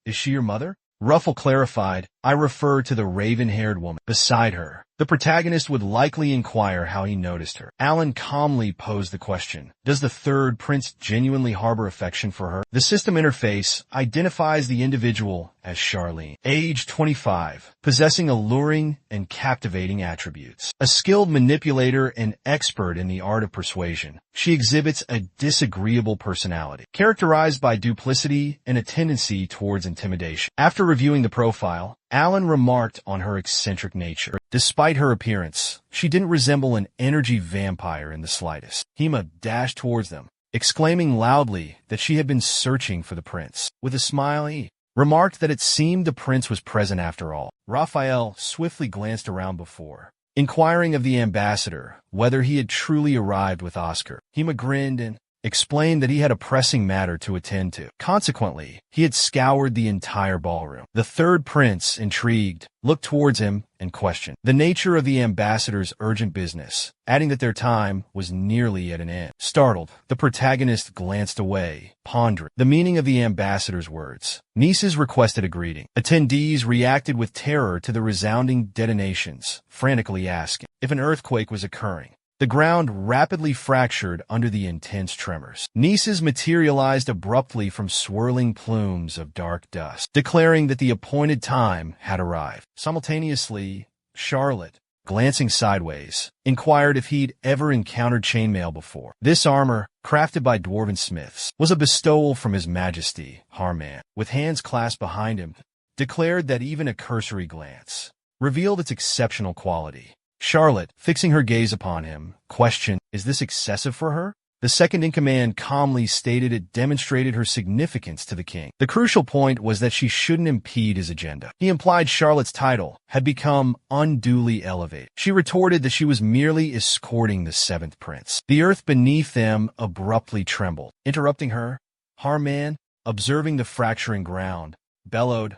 "Is she your mother?" Ruffle clarified, "I refer to the raven-haired woman beside her." The protagonist would likely inquire how he noticed her. Alan calmly posed the question, "Does the 3rd prince genuinely harbor affection for her?" The system interface identifies the individual as Charlene, age 25, possessing alluring and captivating attributes. A skilled manipulator and expert in the art of persuasion, she exhibits a disagreeable personality, characterized by duplicity and a tendency towards intimidation. After reviewing the profile, Alan remarked on her eccentric nature. Despite her appearance, she didn't resemble an energy vampire in the slightest. Hima dashed towards them, exclaiming loudly that she had been searching for the prince. With a smile, he remarked that it seemed the prince was present after all. Raphael swiftly glanced around before, inquiring of the ambassador whether he had truly arrived with Oscar. Hima grinned and explained that he had a pressing matter to attend to. Consequently, he had scoured the entire ballroom. The 3rd prince, intrigued, looked towards him and questioned the nature of the ambassador's urgent business, adding that their time was nearly at an end. Startled, the protagonist glanced away, pondering the meaning of the ambassador's words. Nieces requested a greeting. Attendees reacted with terror to the resounding detonations, frantically asking if an earthquake was occurring. The ground rapidly fractured under the intense tremors. Nises materialized abruptly from swirling plumes of dark dust, declaring that the appointed time had arrived. Simultaneously, Charlotte, glancing sideways, inquired if he'd ever encountered chainmail before. This armor, crafted by dwarven smiths, was a bestowal from His Majesty, Harman. With hands clasped behind him, declared that even a cursory glance revealed its exceptional quality. Charlotte, fixing her gaze upon him, questioned, "Is this excessive for her?" The second-in-command calmly stated it demonstrated her significance to the king. The crucial point was that she shouldn't impede his agenda. He implied Charlotte's title had become unduly elevated. She retorted that she was merely escorting the seventh prince. The earth beneath them abruptly trembled. Interrupting her, Harman, observing the fracturing ground, bellowed,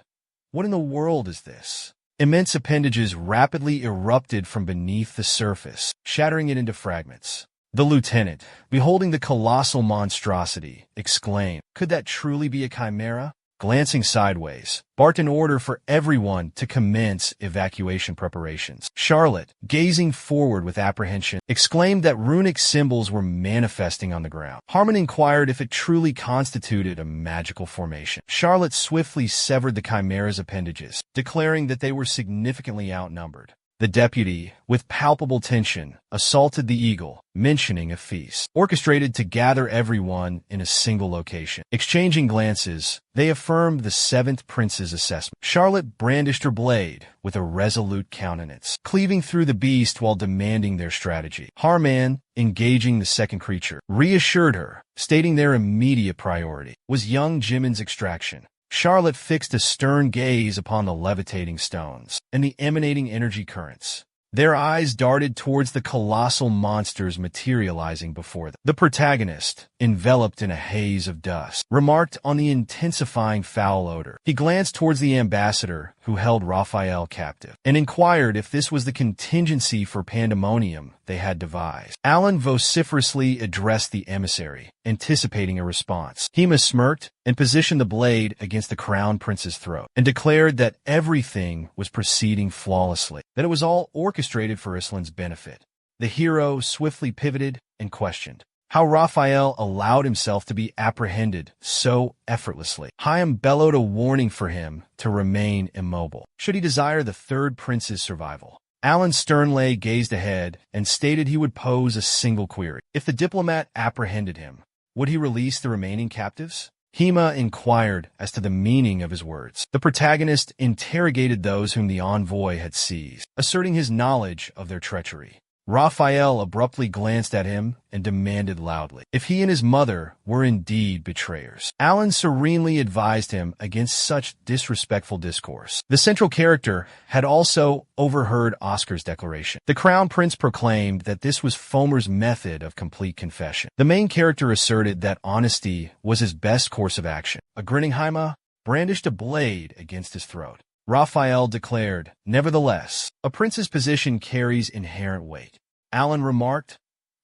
"What in the world is this?" Immense appendages rapidly erupted from beneath the surface, shattering it into fragments. The lieutenant, beholding the colossal monstrosity, exclaimed, "Could that truly be a chimera?" Glancing sideways, barked an order for everyone to commence evacuation preparations. Charlotte, gazing forward with apprehension, exclaimed that runic symbols were manifesting on the ground. Harman inquired if it truly constituted a magical formation. Charlotte swiftly severed the chimera's appendages, declaring that they were significantly outnumbered. The deputy, with palpable tension, assaulted the eagle, mentioning a feast, orchestrated to gather everyone in a single location. Exchanging glances, they affirmed the seventh prince's assessment. Charlotte brandished her blade with a resolute countenance, cleaving through the beast while demanding their strategy. Harman, engaging the second creature, reassured her, stating their immediate priority was young Jimin's extraction. Charlotte fixed a stern gaze upon the levitating stones and the emanating energy currents. Their eyes darted towards the colossal monsters materializing before them. The protagonist, enveloped in a haze of dust, remarked on the intensifying foul odor. He glanced towards the ambassador who held Raphael captive and inquired if this was the contingency for pandemonium they had devised. Alan vociferously addressed the emissary, anticipating a response. Hema smirked and positioned the blade against the crown prince's throat and declared that everything was proceeding flawlessly, that it was all orchestrated for Islin's benefit. The hero swiftly pivoted and questioned how Raphael allowed himself to be apprehended so effortlessly. Chaim bellowed a warning for him to remain immobile, should he desire the third prince's survival. Alan sternly gazed ahead and stated he would pose a single query. If the diplomat apprehended him, would he release the remaining captives? Hema inquired as to the meaning of his words. The protagonist interrogated those whom the envoy had seized, asserting his knowledge of their treachery. Raphael abruptly glanced at him and demanded loudly if he and his mother were indeed betrayers. Alan serenely advised him against such disrespectful discourse. The central character had also overheard Oscar's declaration. The Crown Prince proclaimed that this was Fomer's method of complete confession. The main character asserted that honesty was his best course of action. A grinning Haima brandished a blade against his throat. Raphael declared, "Nevertheless, a prince's position carries inherent weight." Alan remarked,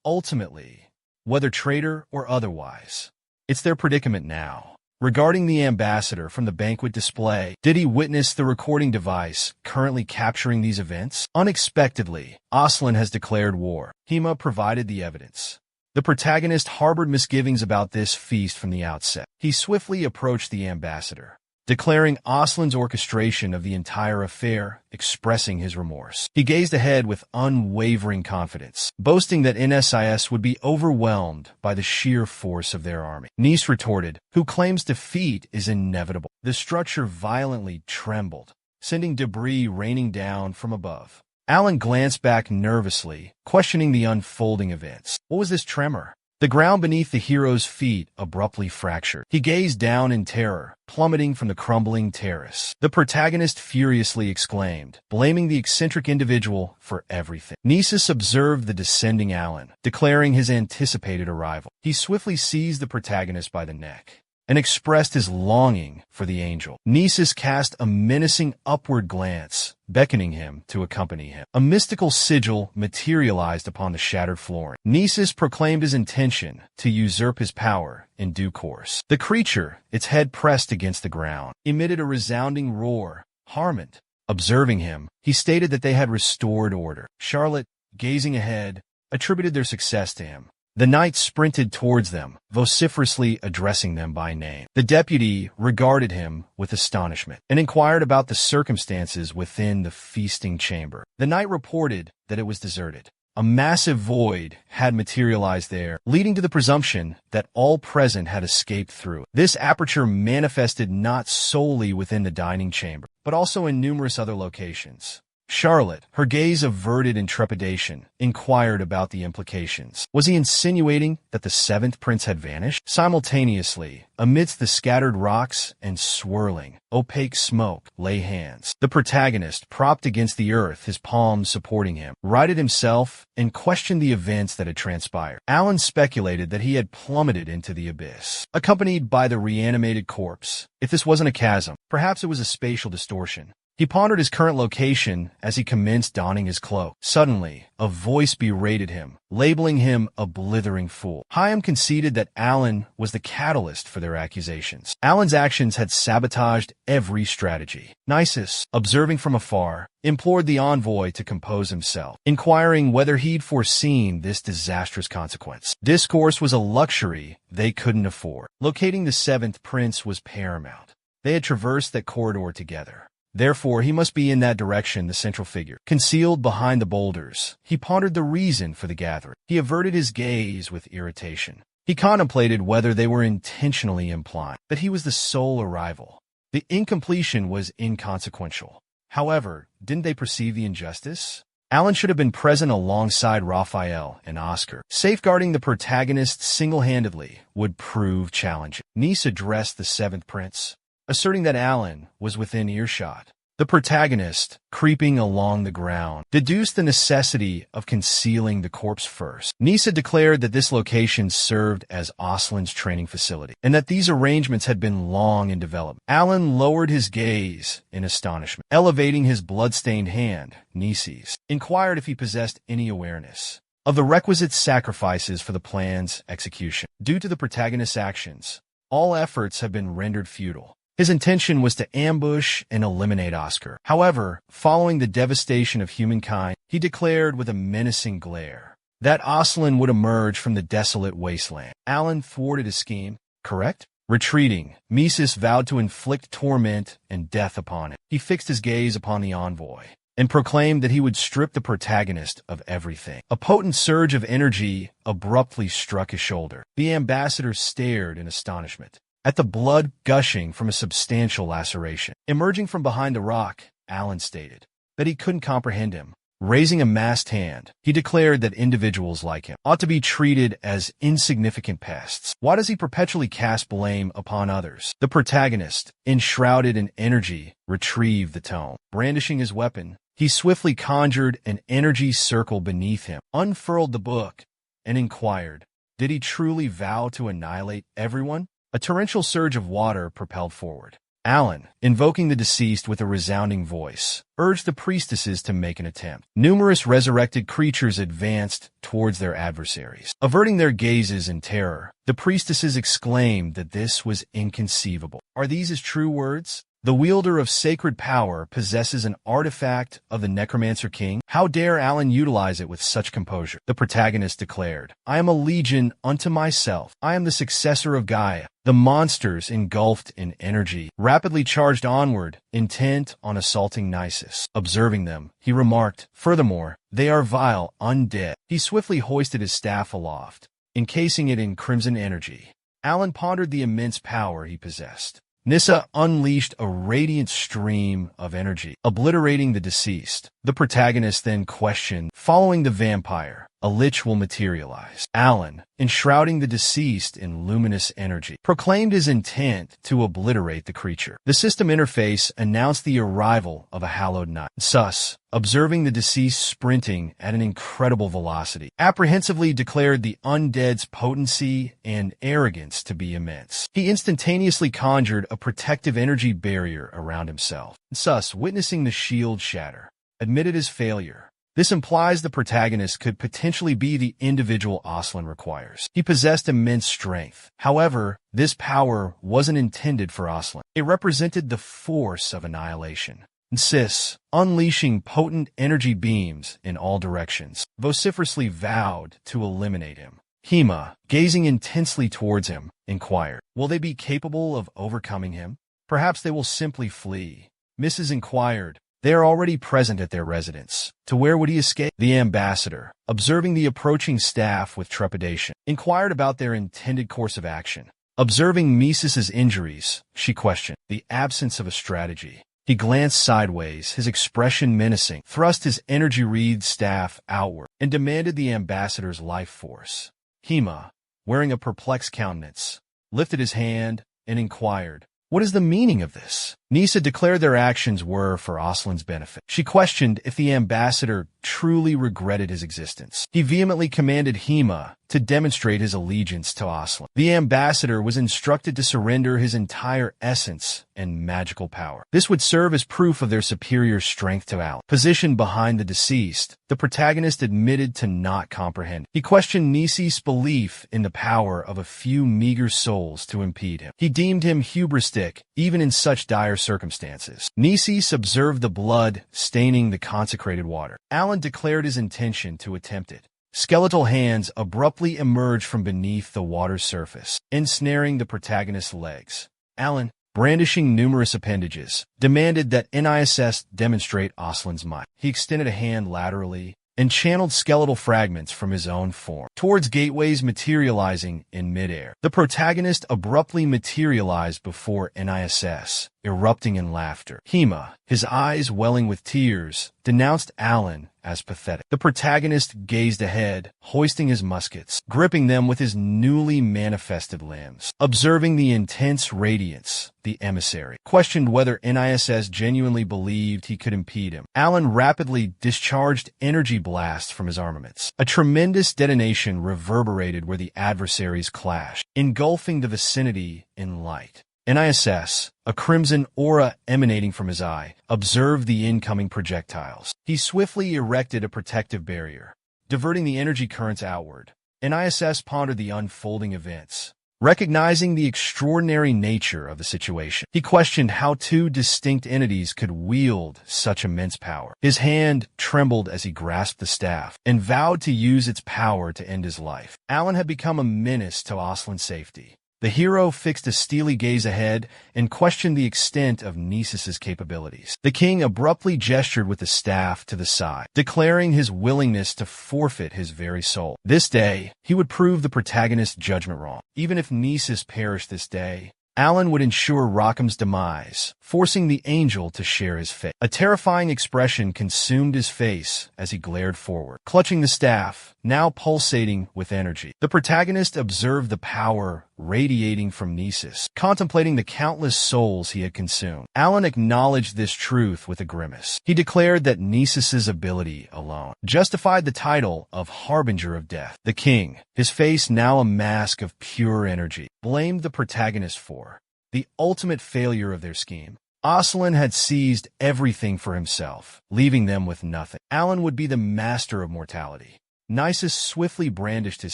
"Ultimately, whether traitor or otherwise, it's their predicament now." Regarding the ambassador from the banquet display, did he witness the recording device currently capturing these events? Unexpectedly, Aslan has declared war. Hema provided the evidence. The protagonist harbored misgivings about this feast from the outset. He swiftly approached the ambassador, declaring Aslan's orchestration of the entire affair, expressing his remorse. He gazed ahead with unwavering confidence, boasting that NSIS would be overwhelmed by the sheer force of their army. Nice retorted, "Who claims defeat is inevitable." The structure violently trembled, sending debris raining down from above. Alan glanced back nervously, questioning the unfolding events. What was this tremor? The ground beneath the hero's feet abruptly fractured. He gazed down in terror, plummeting from the crumbling terrace. The protagonist furiously exclaimed, blaming the eccentric individual for everything. Nisus observed the descending Alan, declaring his anticipated arrival. He swiftly seized the protagonist by the neck and expressed his longing for the angel. Nisus cast a menacing upward glance, beckoning him to accompany him. A mystical sigil materialized upon the shattered flooring. Nisus proclaimed his intention to usurp his power in due course. The creature, its head pressed against the ground, emitted a resounding roar. Harmond, observing him, he stated that they had restored order. Charlotte, gazing ahead, attributed their success to him. The knight sprinted towards them, vociferously addressing them by name. The deputy regarded him with astonishment and inquired about the circumstances within the feasting chamber. The knight reported that it was deserted. A massive void had materialized there, leading to the presumption that all present had escaped through it. This aperture manifested not solely within the dining chamber, but also in numerous other locations. Charlotte, her gaze averted in trepidation, inquired about the implications. Was he insinuating that the seventh prince had vanished? Simultaneously, amidst the scattered rocks and swirling, opaque smoke, lay hands. The protagonist, propped against the earth, his palms supporting him, righted himself and questioned the events that had transpired. Alan speculated that he had plummeted into the abyss, accompanied by the reanimated corpse. If this wasn't a chasm, perhaps it was a spatial distortion. He pondered his current location as he commenced donning his cloak. Suddenly, a voice berated him, labeling him a blithering fool. Hyam conceded that Alan was the catalyst for their accusations. Alan's actions had sabotaged every strategy. Nisus, observing from afar, implored the envoy to compose himself, inquiring whether he'd foreseen this disastrous consequence. Discourse was a luxury they couldn't afford. Locating the seventh prince was paramount. They had traversed that corridor together. Therefore, he must be in that direction, the central figure. Concealed behind the boulders, he pondered the reason for the gathering. He averted his gaze with irritation. He contemplated whether they were intentionally implying that he was the sole arrival. The incompletion was inconsequential. However, didn't they perceive the injustice? Alan should have been present alongside Raphael and Oscar. Safeguarding the protagonist single-handedly would prove challenging. Nice addressed the seventh prince, asserting that Alan was within earshot. The protagonist, creeping along the ground, deduced the necessity of concealing the corpse first. Nisa declared that this location served as Aslan's training facility, and that these arrangements had been long in development. Alan lowered his gaze in astonishment. Elevating his blood-stained hand, Nises inquired if he possessed any awareness of the requisite sacrifices for the plan's execution. Due to the protagonist's actions, all efforts have been rendered futile. His intention was to ambush and eliminate Oscar. However, following the devastation of humankind, he declared with a menacing glare that Aslan would emerge from the desolate wasteland. Alan thwarted his scheme, correct? Retreating, Mises vowed to inflict torment and death upon him. He fixed his gaze upon the envoy and proclaimed that he would strip the protagonist of everything. A potent surge of energy abruptly struck his shoulder. The ambassador stared in astonishment at the blood gushing from a substantial laceration. Emerging from behind the rock, Alan stated that he couldn't comprehend him. Raising a masked hand, he declared that individuals like him ought to be treated as insignificant pests. Why does he perpetually cast blame upon others? The protagonist, enshrouded in energy, retrieved the tome. Brandishing his weapon, he swiftly conjured an energy circle beneath him, unfurled the book, and inquired, did he truly vow to annihilate everyone? A torrential surge of water propelled forward. Alan, invoking the deceased with a resounding voice, urged the priestesses to make an attempt. Numerous resurrected creatures advanced towards their adversaries. Averting their gazes in terror, the priestesses exclaimed that this was inconceivable. Are these his true words? The wielder of sacred power possesses an artifact of the Necromancer King. How dare Alan utilize it with such composure? The protagonist declared, I am a legion unto myself. I am the successor of Gaia. The monsters, engulfed in energy, rapidly charged onward, intent on assaulting Nisus. Observing them, he remarked, furthermore, they are vile, undead. He swiftly hoisted his staff aloft, encasing it in crimson energy. Alan pondered the immense power he possessed. Nissa unleashed a radiant stream of energy, obliterating the deceased. The protagonist then questioned, following the vampire, a lich will materialize. Alan, enshrouding the deceased in luminous energy, proclaimed his intent to obliterate the creature. The system interface announced the arrival of a hallowed knight. Sus, observing the deceased sprinting at an incredible velocity, apprehensively declared the undead's potency and arrogance to be immense. He instantaneously conjured a protective energy barrier around himself. Sus, witnessing the shield shatter, admitted his failure. This implies the protagonist could potentially be the individual Aslan requires. He possessed immense strength. However, this power wasn't intended for Aslan. It represented the force of annihilation. Sis, unleashing potent energy beams in all directions, vociferously vowed to eliminate him. Hema, gazing intensely towards him, inquired, "Will they be capable of overcoming him? Perhaps they will simply flee." Mrs. inquired, "They are already present at their residence. To where would he escape?" The ambassador, observing the approaching staff with trepidation, inquired about their intended course of action. Observing Misis's injuries, she questioned the absence of a strategy. He glanced sideways, his expression menacing, thrust his energy-wreathed staff outward, and demanded the ambassador's life force. Hema, wearing a perplexed countenance, lifted his hand and inquired, "What is the meaning of this?" Nisa declared their actions were for Aslan's benefit. She questioned if the ambassador truly regretted his existence. He vehemently commanded Hema to demonstrate his allegiance to Aslan. The ambassador was instructed to surrender his entire essence and magical power. This would serve as proof of their superior strength to Al. Positioned behind the deceased, the protagonist admitted to not comprehend. He questioned Nisi's belief in the power of a few meager souls to impede him. He deemed him hubristic, even in such dire circumstances. Nisis observed the blood staining the consecrated water. Alan declared his intention to attempt it. Skeletal hands abruptly emerged from beneath the water's surface, ensnaring the protagonist's legs. Alan, brandishing numerous appendages, demanded that NISS demonstrate Aslan's might. He extended a hand laterally and channeled skeletal fragments from his own form towards gateways materializing in midair. The protagonist abruptly materialized before NISS, erupting in laughter. Hema, his eyes welling with tears, denounced Alan as pathetic. The protagonist gazed ahead, hoisting his muskets, gripping them with his newly manifested limbs. Observing the intense radiance, the emissary questioned whether NISS genuinely believed he could impede him. Alan rapidly discharged energy blasts from his armaments. A tremendous detonation reverberated where the adversaries clashed, engulfing the vicinity in light. NISS, a crimson aura emanating from his eye, observed the incoming projectiles. He swiftly erected a protective barrier, diverting the energy currents outward. NISS pondered the unfolding events. Recognizing the extraordinary nature of the situation, he questioned how two distinct entities could wield such immense power. His hand trembled as he grasped the staff and vowed to use its power to end his life. Alan had become a menace to Aslan's safety. The hero fixed a steely gaze ahead and questioned the extent of Nisis's capabilities. The king abruptly gestured with the staff to the side, declaring his willingness to forfeit his very soul. This day, he would prove the protagonist's judgment wrong. Even if Nisis perished this day, Alan would ensure Rakam's demise, forcing the angel to share his fate. A terrifying expression consumed his face as he glared forward, clutching the staff, now pulsating with energy. The protagonist observed the power radiating from Nisis, contemplating the countless souls he had consumed. Alan acknowledged this truth with a grimace. He declared that Nisis's ability alone justified the title of Harbinger of Death. The king, his face now a mask of pure energy, blamed the protagonist for the ultimate failure of their scheme. Aslan had seized everything for himself, leaving them with nothing. Alan would be the master of mortality. Nisus swiftly brandished his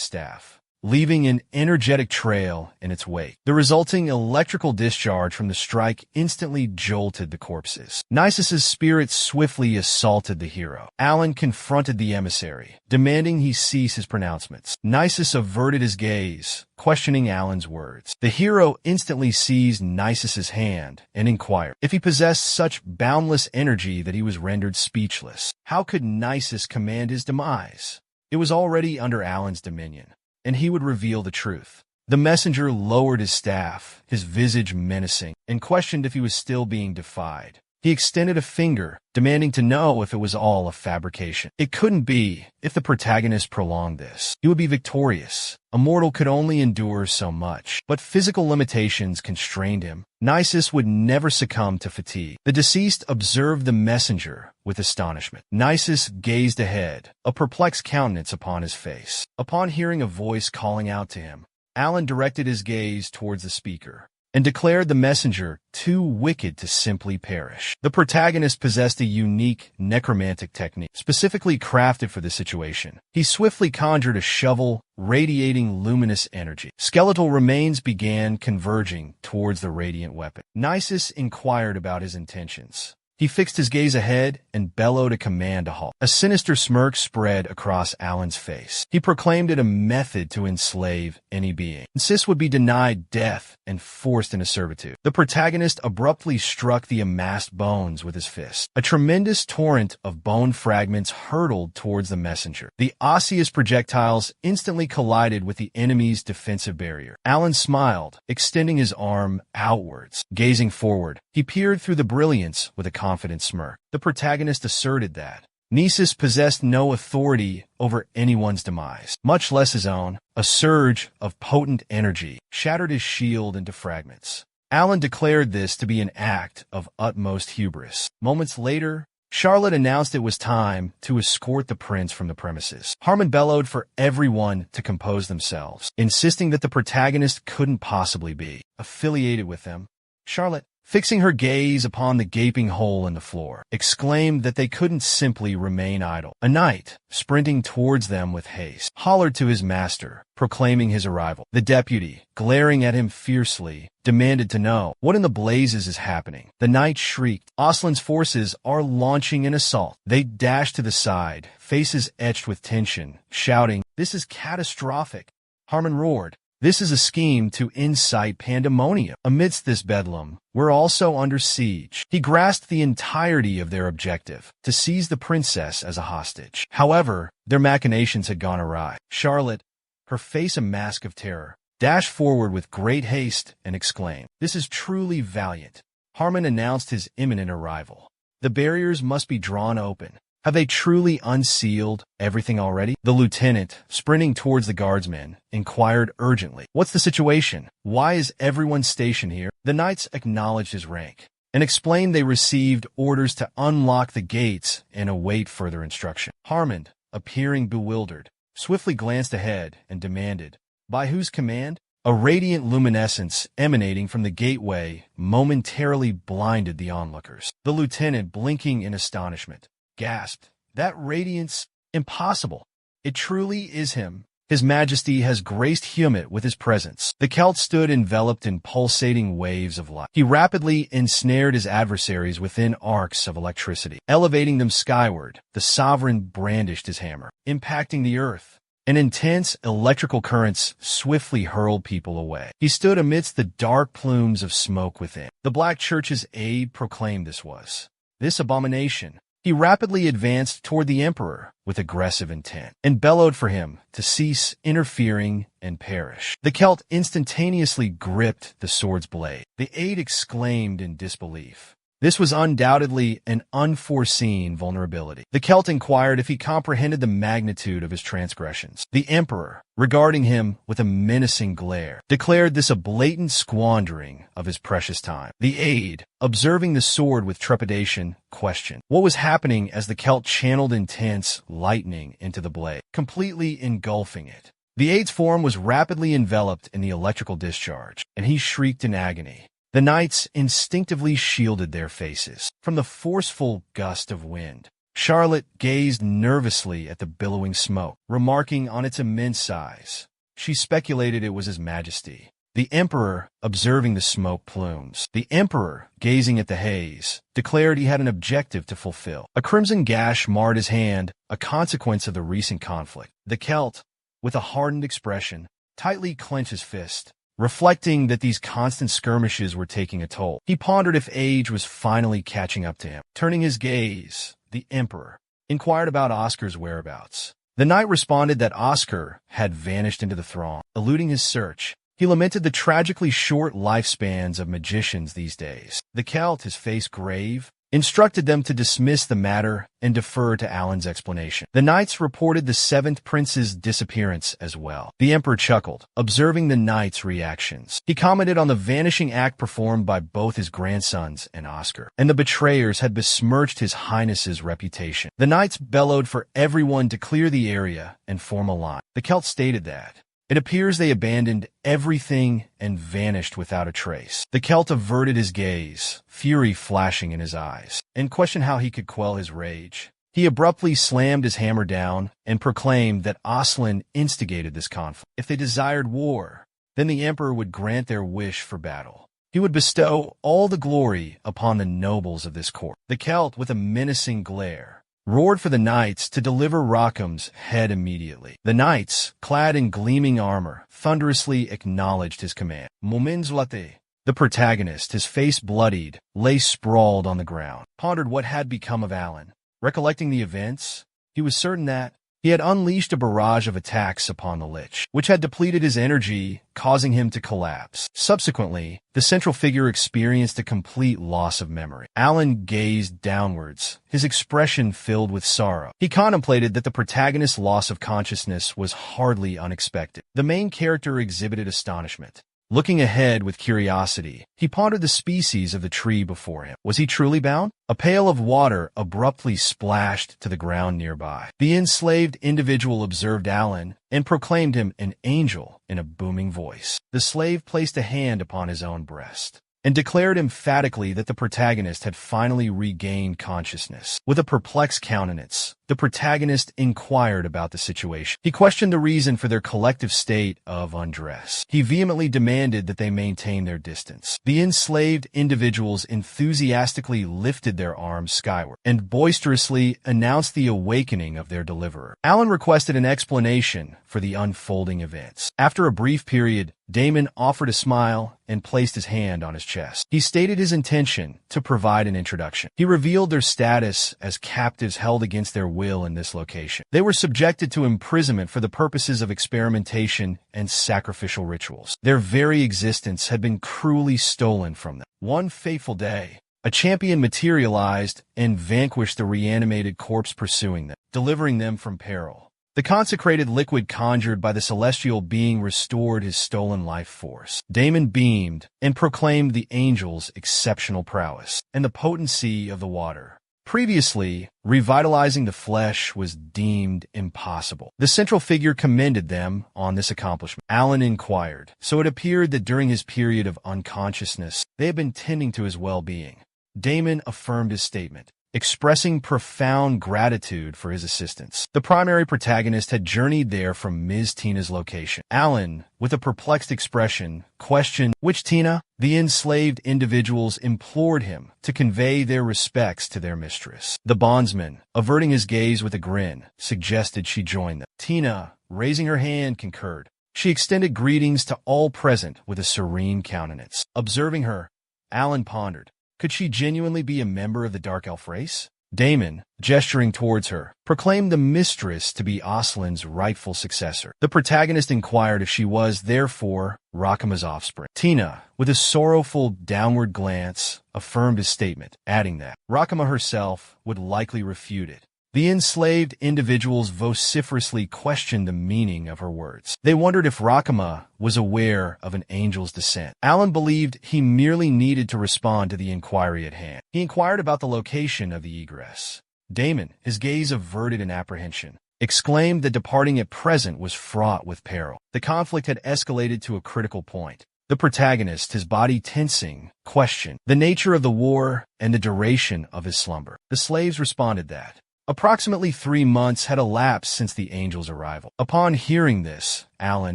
staff, leaving an energetic trail in its wake. The resulting electrical discharge from the strike instantly jolted the corpses. Nisus's spirit swiftly assaulted the hero. Alan confronted the emissary, demanding he cease his pronouncements. Nisus averted his gaze, questioning Alan's words. The hero instantly seized Nisus's hand and inquired if he possessed such boundless energy that he was rendered speechless. How could Nisus command his demise? It was already under Alan's dominion, and he would reveal the truth. The messenger lowered his staff, his visage menacing, and questioned if he was still being defied. He extended a finger, demanding to know if it was all a fabrication. It couldn't be. If the protagonist prolonged this, he would be victorious. A mortal could only endure so much, but physical limitations constrained him. Nisus would never succumb to fatigue. The deceased observed the messenger with astonishment. Nisus gazed ahead, a perplexed countenance upon his face. Upon hearing a voice calling out to him, Alan directed his gaze towards the speaker and declared the messenger too wicked to simply perish. The protagonist possessed a unique necromantic technique, specifically crafted for this situation. He swiftly conjured a shovel, radiating luminous energy. Skeletal remains began converging towards the radiant weapon. Nisus inquired about his intentions. He fixed his gaze ahead and bellowed a command to halt. A sinister smirk spread across Alan's face. He proclaimed it a method to enslave any being. Sis would be denied death and forced into servitude. The protagonist abruptly struck the amassed bones with his fist. A tremendous torrent of bone fragments hurtled towards the messenger. The osseous projectiles instantly collided with the enemy's defensive barrier. Alan smiled, extending his arm outwards. Gazing forward, he peered through the brilliance with a confident smirk. The protagonist asserted that Nesis possessed no authority over anyone's demise, much less his own. A surge of potent energy shattered his shield into fragments. Alan declared this to be an act of utmost hubris. Moments later, Charlotte announced it was time to escort the prince from the premises. Harmon bellowed for everyone to compose themselves, insisting that the protagonist couldn't possibly be affiliated with them. Charlotte, fixing her gaze upon the gaping hole in the floor, exclaimed that they couldn't simply remain idle. A knight, sprinting towards them with haste, hollered to his master, proclaiming his arrival. The deputy, glaring at him fiercely, demanded to know what in the blazes is happening. The knight shrieked, "Aslan's forces are launching an assault." They dashed to the side, faces etched with tension, shouting, "This is catastrophic." Harmon roared, "This is a scheme to incite pandemonium. Amidst this bedlam, we're also under siege." He grasped the entirety of their objective, to seize the princess as a hostage. However, their machinations had gone awry. Charlotte, her face a mask of terror, dashed forward with great haste and exclaimed, "This is truly valiant." Harmon announced his imminent arrival. "The barriers must be drawn open. Have they truly unsealed everything already?" The lieutenant, sprinting towards the guardsmen, inquired urgently, "What's the situation? Why is everyone stationed here?" The knights acknowledged his rank and explained they received orders to unlock the gates and await further instruction. Harmon, appearing bewildered, swiftly glanced ahead and demanded, "By whose command?" A radiant luminescence emanating from the gateway momentarily blinded the onlookers. The lieutenant, blinking in astonishment, gasped, "That radiance, impossible. It truly is him. His Majesty has graced Hemet with his presence." The Celt stood enveloped in pulsating waves of light. He rapidly ensnared his adversaries within arcs of electricity. Elevating them skyward, the sovereign brandished his hammer, impacting the earth. An intense electrical currents swiftly hurled people away. He stood amidst the dark plumes of smoke within. The Black Church's aide proclaimed this abomination. He rapidly advanced toward the emperor with aggressive intent and bellowed for him to cease interfering and perish. The Celt instantaneously gripped the sword's blade. The aide exclaimed in disbelief. This was undoubtedly an unforeseen vulnerability. The Celt inquired if he comprehended the magnitude of his transgressions. The emperor, regarding him with a menacing glare, declared this a blatant squandering of his precious time. The aide, observing the sword with trepidation, questioned what was happening as the Celt channeled intense lightning into the blade, completely engulfing it. The aide's form was rapidly enveloped in the electrical discharge, and he shrieked in agony. The knights instinctively shielded their faces from the forceful gust of wind. Charlotte gazed nervously at the billowing smoke, remarking on its immense size. She speculated it was His Majesty. The Emperor, observing the smoke plumes, gazing at the haze, declared he had an objective to fulfill. A crimson gash marred his hand, a consequence of the recent conflict. The Celt, with a hardened expression, tightly clenched his fist, reflecting that these constant skirmishes were taking a toll. He pondered if age was finally catching up to him. Turning his gaze, the Emperor inquired about Oscar's whereabouts. The knight responded that Oscar had vanished into the throng. Eluding his search, he lamented the tragically short lifespans of magicians these days. The Celt, his face grave, instructed them to dismiss the matter and defer to Alan's explanation. The knights reported the seventh prince's disappearance as well. The Emperor chuckled, observing the knights' reactions. He commented on the vanishing act performed by both his grandsons and Oscar, and the betrayers had besmirched His Highness's reputation. The knights bellowed for everyone to clear the area and form a line. The Celt stated that it appears they abandoned everything and vanished without a trace. The Celt averted his gaze, fury flashing in his eyes, and questioned how he could quell his rage. He abruptly slammed his hammer down and proclaimed that Aslan instigated this conflict. If they desired war, then the Emperor would grant their wish for battle. He would bestow all the glory upon the nobles of this court. The Celt, with a menacing glare, roared for the knights to deliver Rockham's head immediately. The knights, clad in gleaming armor, thunderously acknowledged his command. Momenslate. The protagonist, his face bloodied, lay sprawled on the ground, pondered what had become of Alan. Recollecting the events, he was certain that he had unleashed a barrage of attacks upon the Lich, which had depleted his energy, causing him to collapse. Subsequently, the central figure experienced a complete loss of memory. Alan gazed downwards, his expression filled with sorrow. He contemplated that the protagonist's loss of consciousness was hardly unexpected. The main character exhibited astonishment. Looking ahead with curiosity, he pondered the species of the tree before him. Was he truly bound? A pail of water abruptly splashed to the ground nearby. The enslaved individual observed Alan and proclaimed him an angel in a booming voice. The slave placed a hand upon his own breast and declared emphatically that the protagonist had finally regained consciousness. With a perplexed countenance, the protagonist inquired about the situation. He questioned the reason for their collective state of undress. He vehemently demanded that they maintain their distance. The enslaved individuals enthusiastically lifted their arms skyward and boisterously announced the awakening of their deliverer. Alan requested an explanation for the unfolding events. After a brief period, Damon offered a smile and placed his hand on his chest. He stated his intention to provide an introduction. He revealed their status as captives held against their will in this location. They were subjected to imprisonment for the purposes of experimentation and sacrificial rituals. Their very existence had been cruelly stolen from them. One fateful day, a champion materialized and vanquished the reanimated corpse pursuing them, delivering them from peril. The consecrated liquid conjured by the celestial being restored his stolen life force. Damon beamed and proclaimed the angel's exceptional prowess and the potency of the water. Previously, revitalizing the flesh was deemed impossible. The central figure commended them on this accomplishment. Alan inquired, so it appeared that during his period of unconsciousness, they had been tending to his well-being. Damon affirmed his statement, expressing profound gratitude for his assistance. The primary protagonist had journeyed there from Ms. Tina's location. Alan, with a perplexed expression, questioned which Tina. The enslaved individuals implored him to convey their respects to their mistress. The bondsman, averting his gaze with a grin, suggested she join them. Tina, raising her hand, concurred. She extended greetings to all present with a serene countenance. Observing her, Alan pondered. Could she genuinely be a member of the Dark Elf race? Damon, gesturing towards her, proclaimed the mistress to be Aslan's rightful successor. The protagonist inquired if she was, therefore, Rakama's offspring. Tina, with a sorrowful downward glance, affirmed his statement, adding that Rakama herself would likely refute it. The enslaved individuals vociferously questioned the meaning of her words. They wondered if Rakama was aware of an angel's descent. Alan believed he merely needed to respond to the inquiry at hand. He inquired about the location of the egress. Damon, his gaze averted in apprehension, exclaimed that departing at present was fraught with peril. The conflict had escalated to a critical point. The protagonist, his body tensing, questioned the nature of the war and the duration of his slumber. The slaves responded that approximately 3 months had elapsed since the angel's arrival. Upon hearing this, Alan,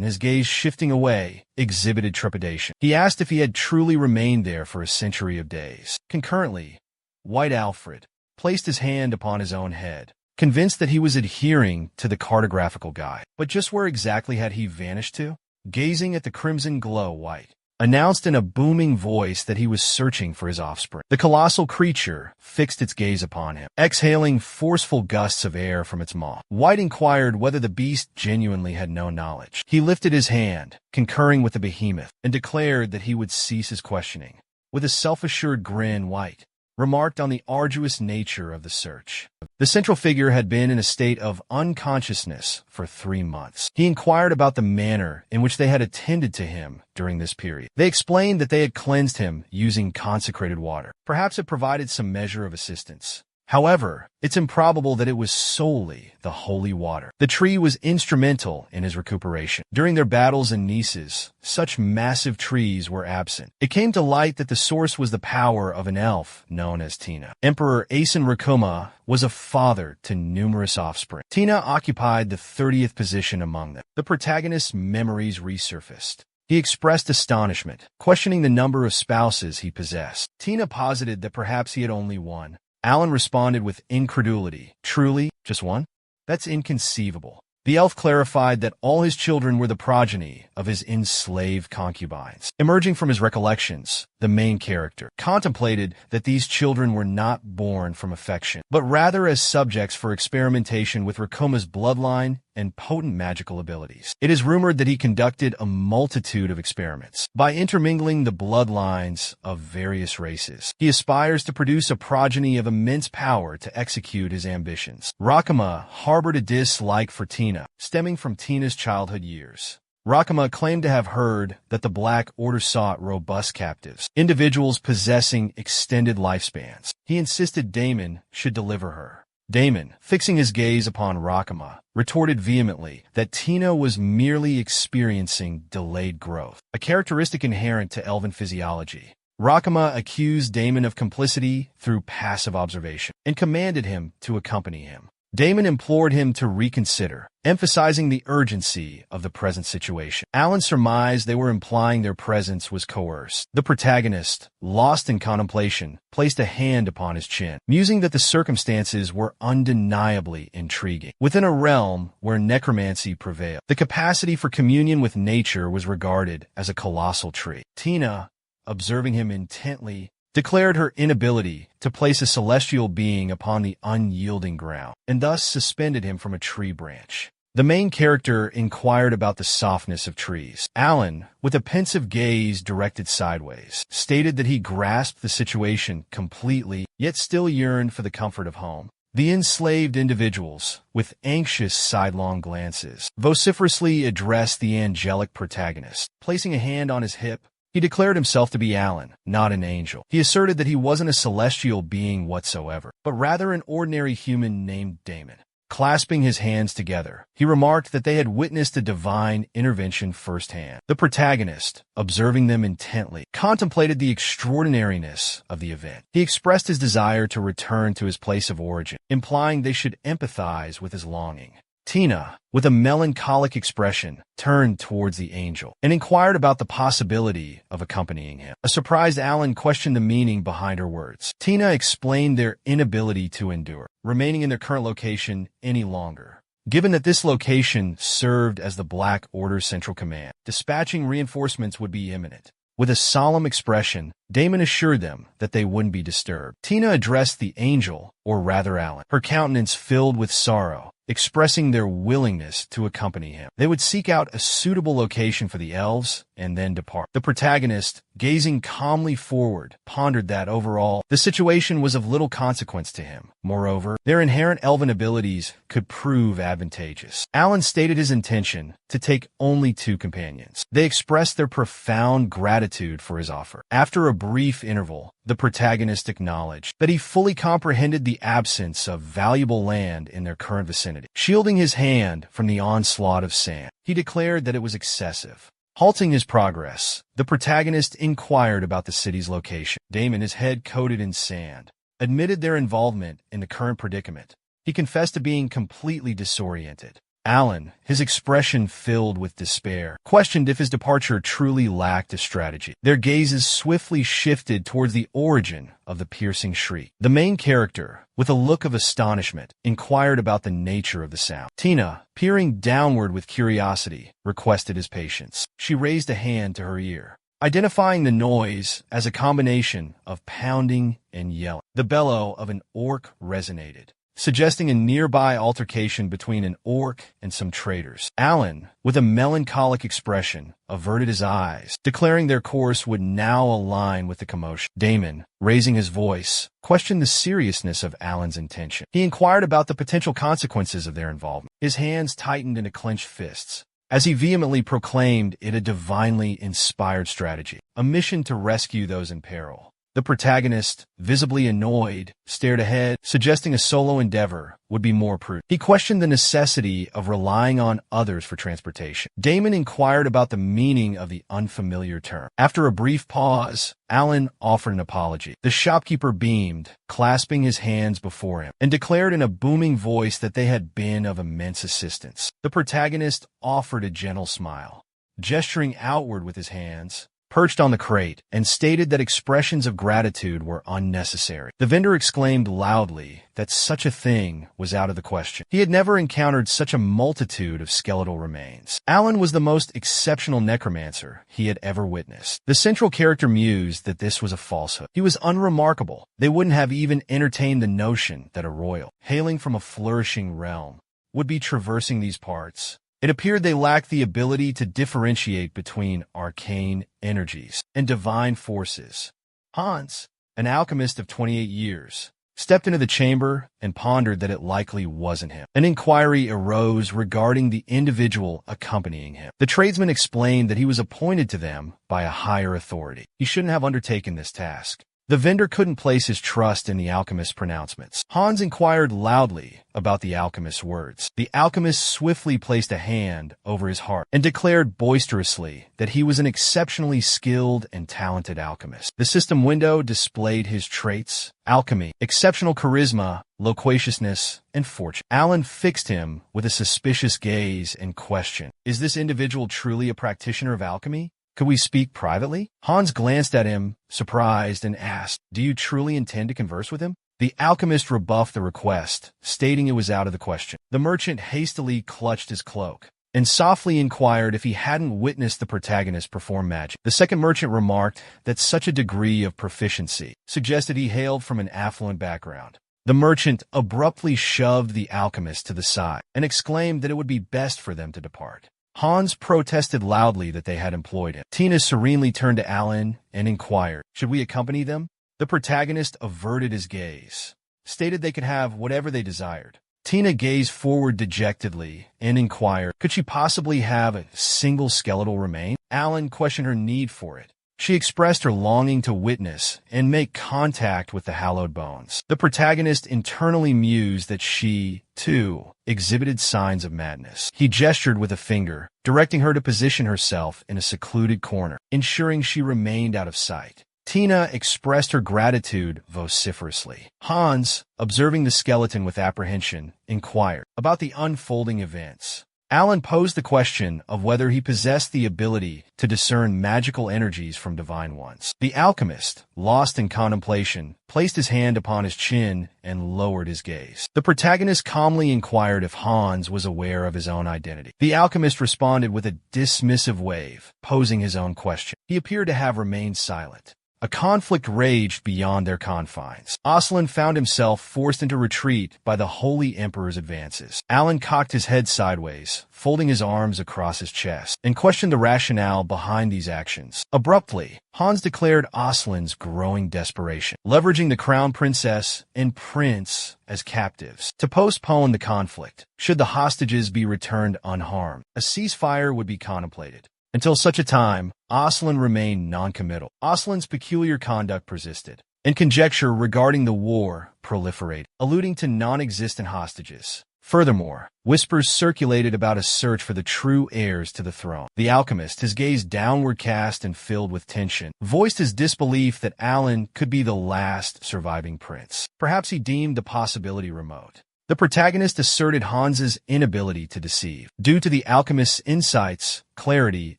his gaze shifting away, exhibited trepidation. He asked if he had truly remained there for a century of days. Concurrently, White Alfred placed his hand upon his own head, convinced that he was adhering to the cartographical guide. But just where exactly had he vanished to? Gazing at the crimson glow, White announced in a booming voice that he was searching for his offspring. The colossal creature fixed its gaze upon him, exhaling forceful gusts of air from its maw. White inquired whether the beast genuinely had no knowledge. He lifted his hand, concurring with the behemoth, and declared that he would cease his questioning. With a self-assured grin, White remarked on the arduous nature of the search. The central figure had been in a state of unconsciousness for 3 months. He inquired about the manner in which they had attended to him during this period. They explained that they had cleansed him using consecrated water. Perhaps it provided some measure of assistance. However, it's improbable that it was solely the holy water. The tree was instrumental in his recuperation. During their battles in Nices, such massive trees were absent. It came to light that the source was the power of an elf known as Tina. Emperor Asen Rakuma was a father to numerous offspring. Tina occupied the 30th position among them. The protagonist's memories resurfaced. He expressed astonishment, questioning the number of spouses he possessed. Tina posited that perhaps he had only one. Alan responded with incredulity. Truly, just one? That's inconceivable. The elf clarified that all his children were the progeny of his enslaved concubines. Emerging from his recollections, the main character contemplated that these children were not born from affection, but rather as subjects for experimentation with Rakuma's bloodline and potent magical abilities. It is rumored that he conducted a multitude of experiments. By intermingling the bloodlines of various races, he aspires to produce a progeny of immense power to execute his ambitions. Rakuma harbored a dislike for Tina, stemming from Tina's childhood years. Rakuma claimed to have heard that the Black Order sought robust captives, individuals possessing extended lifespans. He insisted Damon should deliver her. Damon, fixing his gaze upon Rakuma, retorted vehemently that Tina was merely experiencing delayed growth, a characteristic inherent to elven physiology. Rakuma accused Damon of complicity through passive observation and commanded him to accompany him. Damon implored him to reconsider, emphasizing the urgency of the present situation. Alan surmised they were implying their presence was coerced. The protagonist, lost in contemplation, placed a hand upon his chin, musing that the circumstances were undeniably intriguing. Within a realm where necromancy prevailed, the capacity for communion with nature was regarded as a colossal trait. Tina, observing him intently, declared her inability to place a celestial being upon the unyielding ground, and thus suspended him from a tree branch. The main character inquired about the softness of trees. Alan, with a pensive gaze directed sideways, stated that he grasped the situation completely, yet still yearned for the comfort of home. The enslaved individuals, with anxious sidelong glances, vociferously addressed the angelic protagonist. Placing a hand on his hip, he declared himself to be Alan, not an angel. He asserted that he wasn't a celestial being whatsoever, but rather an ordinary human named Damon. Clasping his hands together, he remarked that they had witnessed a divine intervention firsthand. The protagonist, observing them intently, contemplated the extraordinariness of the event. He expressed his desire to return to his place of origin, implying they should empathize with his longing. Tina, with a melancholic expression, turned towards the angel and inquired about the possibility of accompanying him. A surprised Alan questioned the meaning behind her words. Tina explained their inability to endure, remaining in their current location any longer. Given that this location served as the Black Order's central command, dispatching reinforcements would be imminent. With a solemn expression, Damon assured them that they wouldn't be disturbed. Tina addressed the angel, or rather Alan, her countenance filled with sorrow, expressing their willingness to accompany him. They would seek out a suitable location for the elves and then depart. The protagonist, gazing calmly forward, pondered that overall, the situation was of little consequence to him. Moreover, their inherent elven abilities could prove advantageous. Alan stated his intention to take only 2 companions. They expressed their profound gratitude for his offer. After a brief interval, the protagonist acknowledged that he fully comprehended the absence of valuable land in their current vicinity. Shielding his hand from the onslaught of sand, he declared that it was excessive. Halting his progress, the protagonist inquired about the city's location. Damon, his head coated in sand, admitted their involvement in the current predicament. He confessed to being completely disoriented. Alan, his expression filled with despair, questioned if his departure truly lacked a strategy. Their gazes swiftly shifted towards the origin of the piercing shriek. The main character, with a look of astonishment, inquired about the nature of the sound. Tina, peering downward with curiosity, requested his patience. She raised a hand to her ear, identifying the noise as a combination of pounding and yelling. The bellow of an orc resonated, suggesting a nearby altercation between an orc and some traders. Alan, with a melancholic expression, averted his eyes, declaring their course would now align with the commotion. Damon, raising his voice, questioned the seriousness of Alan's intention. He inquired about the potential consequences of their involvement. His hands tightened into clenched fists, as he vehemently proclaimed it a divinely inspired strategy, a mission to rescue those in peril. The protagonist, visibly annoyed, stared ahead, suggesting a solo endeavor would be more prudent. He questioned the necessity of relying on others for transportation. Damon inquired about the meaning of the unfamiliar term. After a brief pause, Alan offered an apology. The shopkeeper beamed, clasping his hands before him, and declared in a booming voice that they had been of immense assistance. The protagonist offered a gentle smile. gesturing outward with his hands, perched on the crate, and stated that expressions of gratitude were unnecessary. The vendor exclaimed loudly that such a thing was out of the question. He had never encountered such a multitude of skeletal remains. Alan was the most exceptional necromancer he had ever witnessed. The central character mused that this was a falsehood. He was unremarkable. They wouldn't have even entertained the notion that a royal, hailing from a flourishing realm, would be traversing these parts. It appeared they lacked the ability to differentiate between arcane energies and divine forces. Hans, an alchemist of 28 years, stepped into the chamber and pondered that it likely wasn't him. An inquiry arose regarding the individual accompanying him. The tradesman explained that he was appointed to them by a higher authority. He shouldn't have undertaken this task. The vendor couldn't place his trust in the alchemist's pronouncements. Hans inquired loudly about the alchemist's words. The alchemist swiftly placed a hand over his heart and declared boisterously that he was an exceptionally skilled and talented alchemist. The system window displayed his traits: alchemy, exceptional charisma, loquaciousness, and fortune. Alan fixed him with a suspicious gaze and questioned, "Is this individual truly a practitioner of alchemy? Could we speak privately?" Hans glanced at him, surprised, and asked, "Do you truly intend to converse with him?" The alchemist rebuffed the request, stating it was out of the question. The merchant hastily clutched his cloak and softly inquired if he hadn't witnessed the protagonist perform magic. The second merchant remarked that such a degree of proficiency suggested he hailed from an affluent background. The merchant abruptly shoved the alchemist to the side and exclaimed that it would be best for them to depart. Hans protested loudly that they had employed him. Tina serenely turned to Alan and inquired, "Should we accompany them?" The protagonist averted his gaze, stated they could have whatever they desired. Tina gazed forward dejectedly and inquired, could she possibly have a single skeletal remain? Alan questioned her need for it. She expressed her longing to witness and make contact with the hallowed bones. The protagonist internally mused that she, too, exhibited signs of madness. He gestured with a finger, directing her to position herself in a secluded corner, ensuring she remained out of sight. Tina expressed her gratitude vociferously. Hans, observing the skeleton with apprehension, inquired about the unfolding events. Alan posed the question of whether he possessed the ability to discern magical energies from divine ones. The alchemist, lost in contemplation, placed his hand upon his chin and lowered his gaze. The protagonist calmly inquired if Hans was aware of his own identity. The alchemist responded with a dismissive wave, posing his own question. He appeared to have remained silent. A conflict raged beyond their confines. Aslan found himself forced into retreat by the Holy Emperor's advances. Alan cocked his head sideways, folding his arms across his chest, and questioned the rationale behind these actions. Abruptly, Hans declared Aslan's growing desperation, leveraging the crown princess and prince as captives to postpone the conflict. Should the hostages be returned unharmed, a ceasefire would be contemplated. Until such a time, Aslan remained non-committal. Aslan's peculiar conduct persisted, and conjecture regarding the war proliferated, alluding to non-existent hostages. Furthermore, whispers circulated about a search for the true heirs to the throne. The alchemist, his gaze downward cast and filled with tension, voiced his disbelief that Alan could be the last surviving prince. Perhaps he deemed the possibility remote. The protagonist asserted Hans's inability to deceive. Due to the alchemist's insights, clarity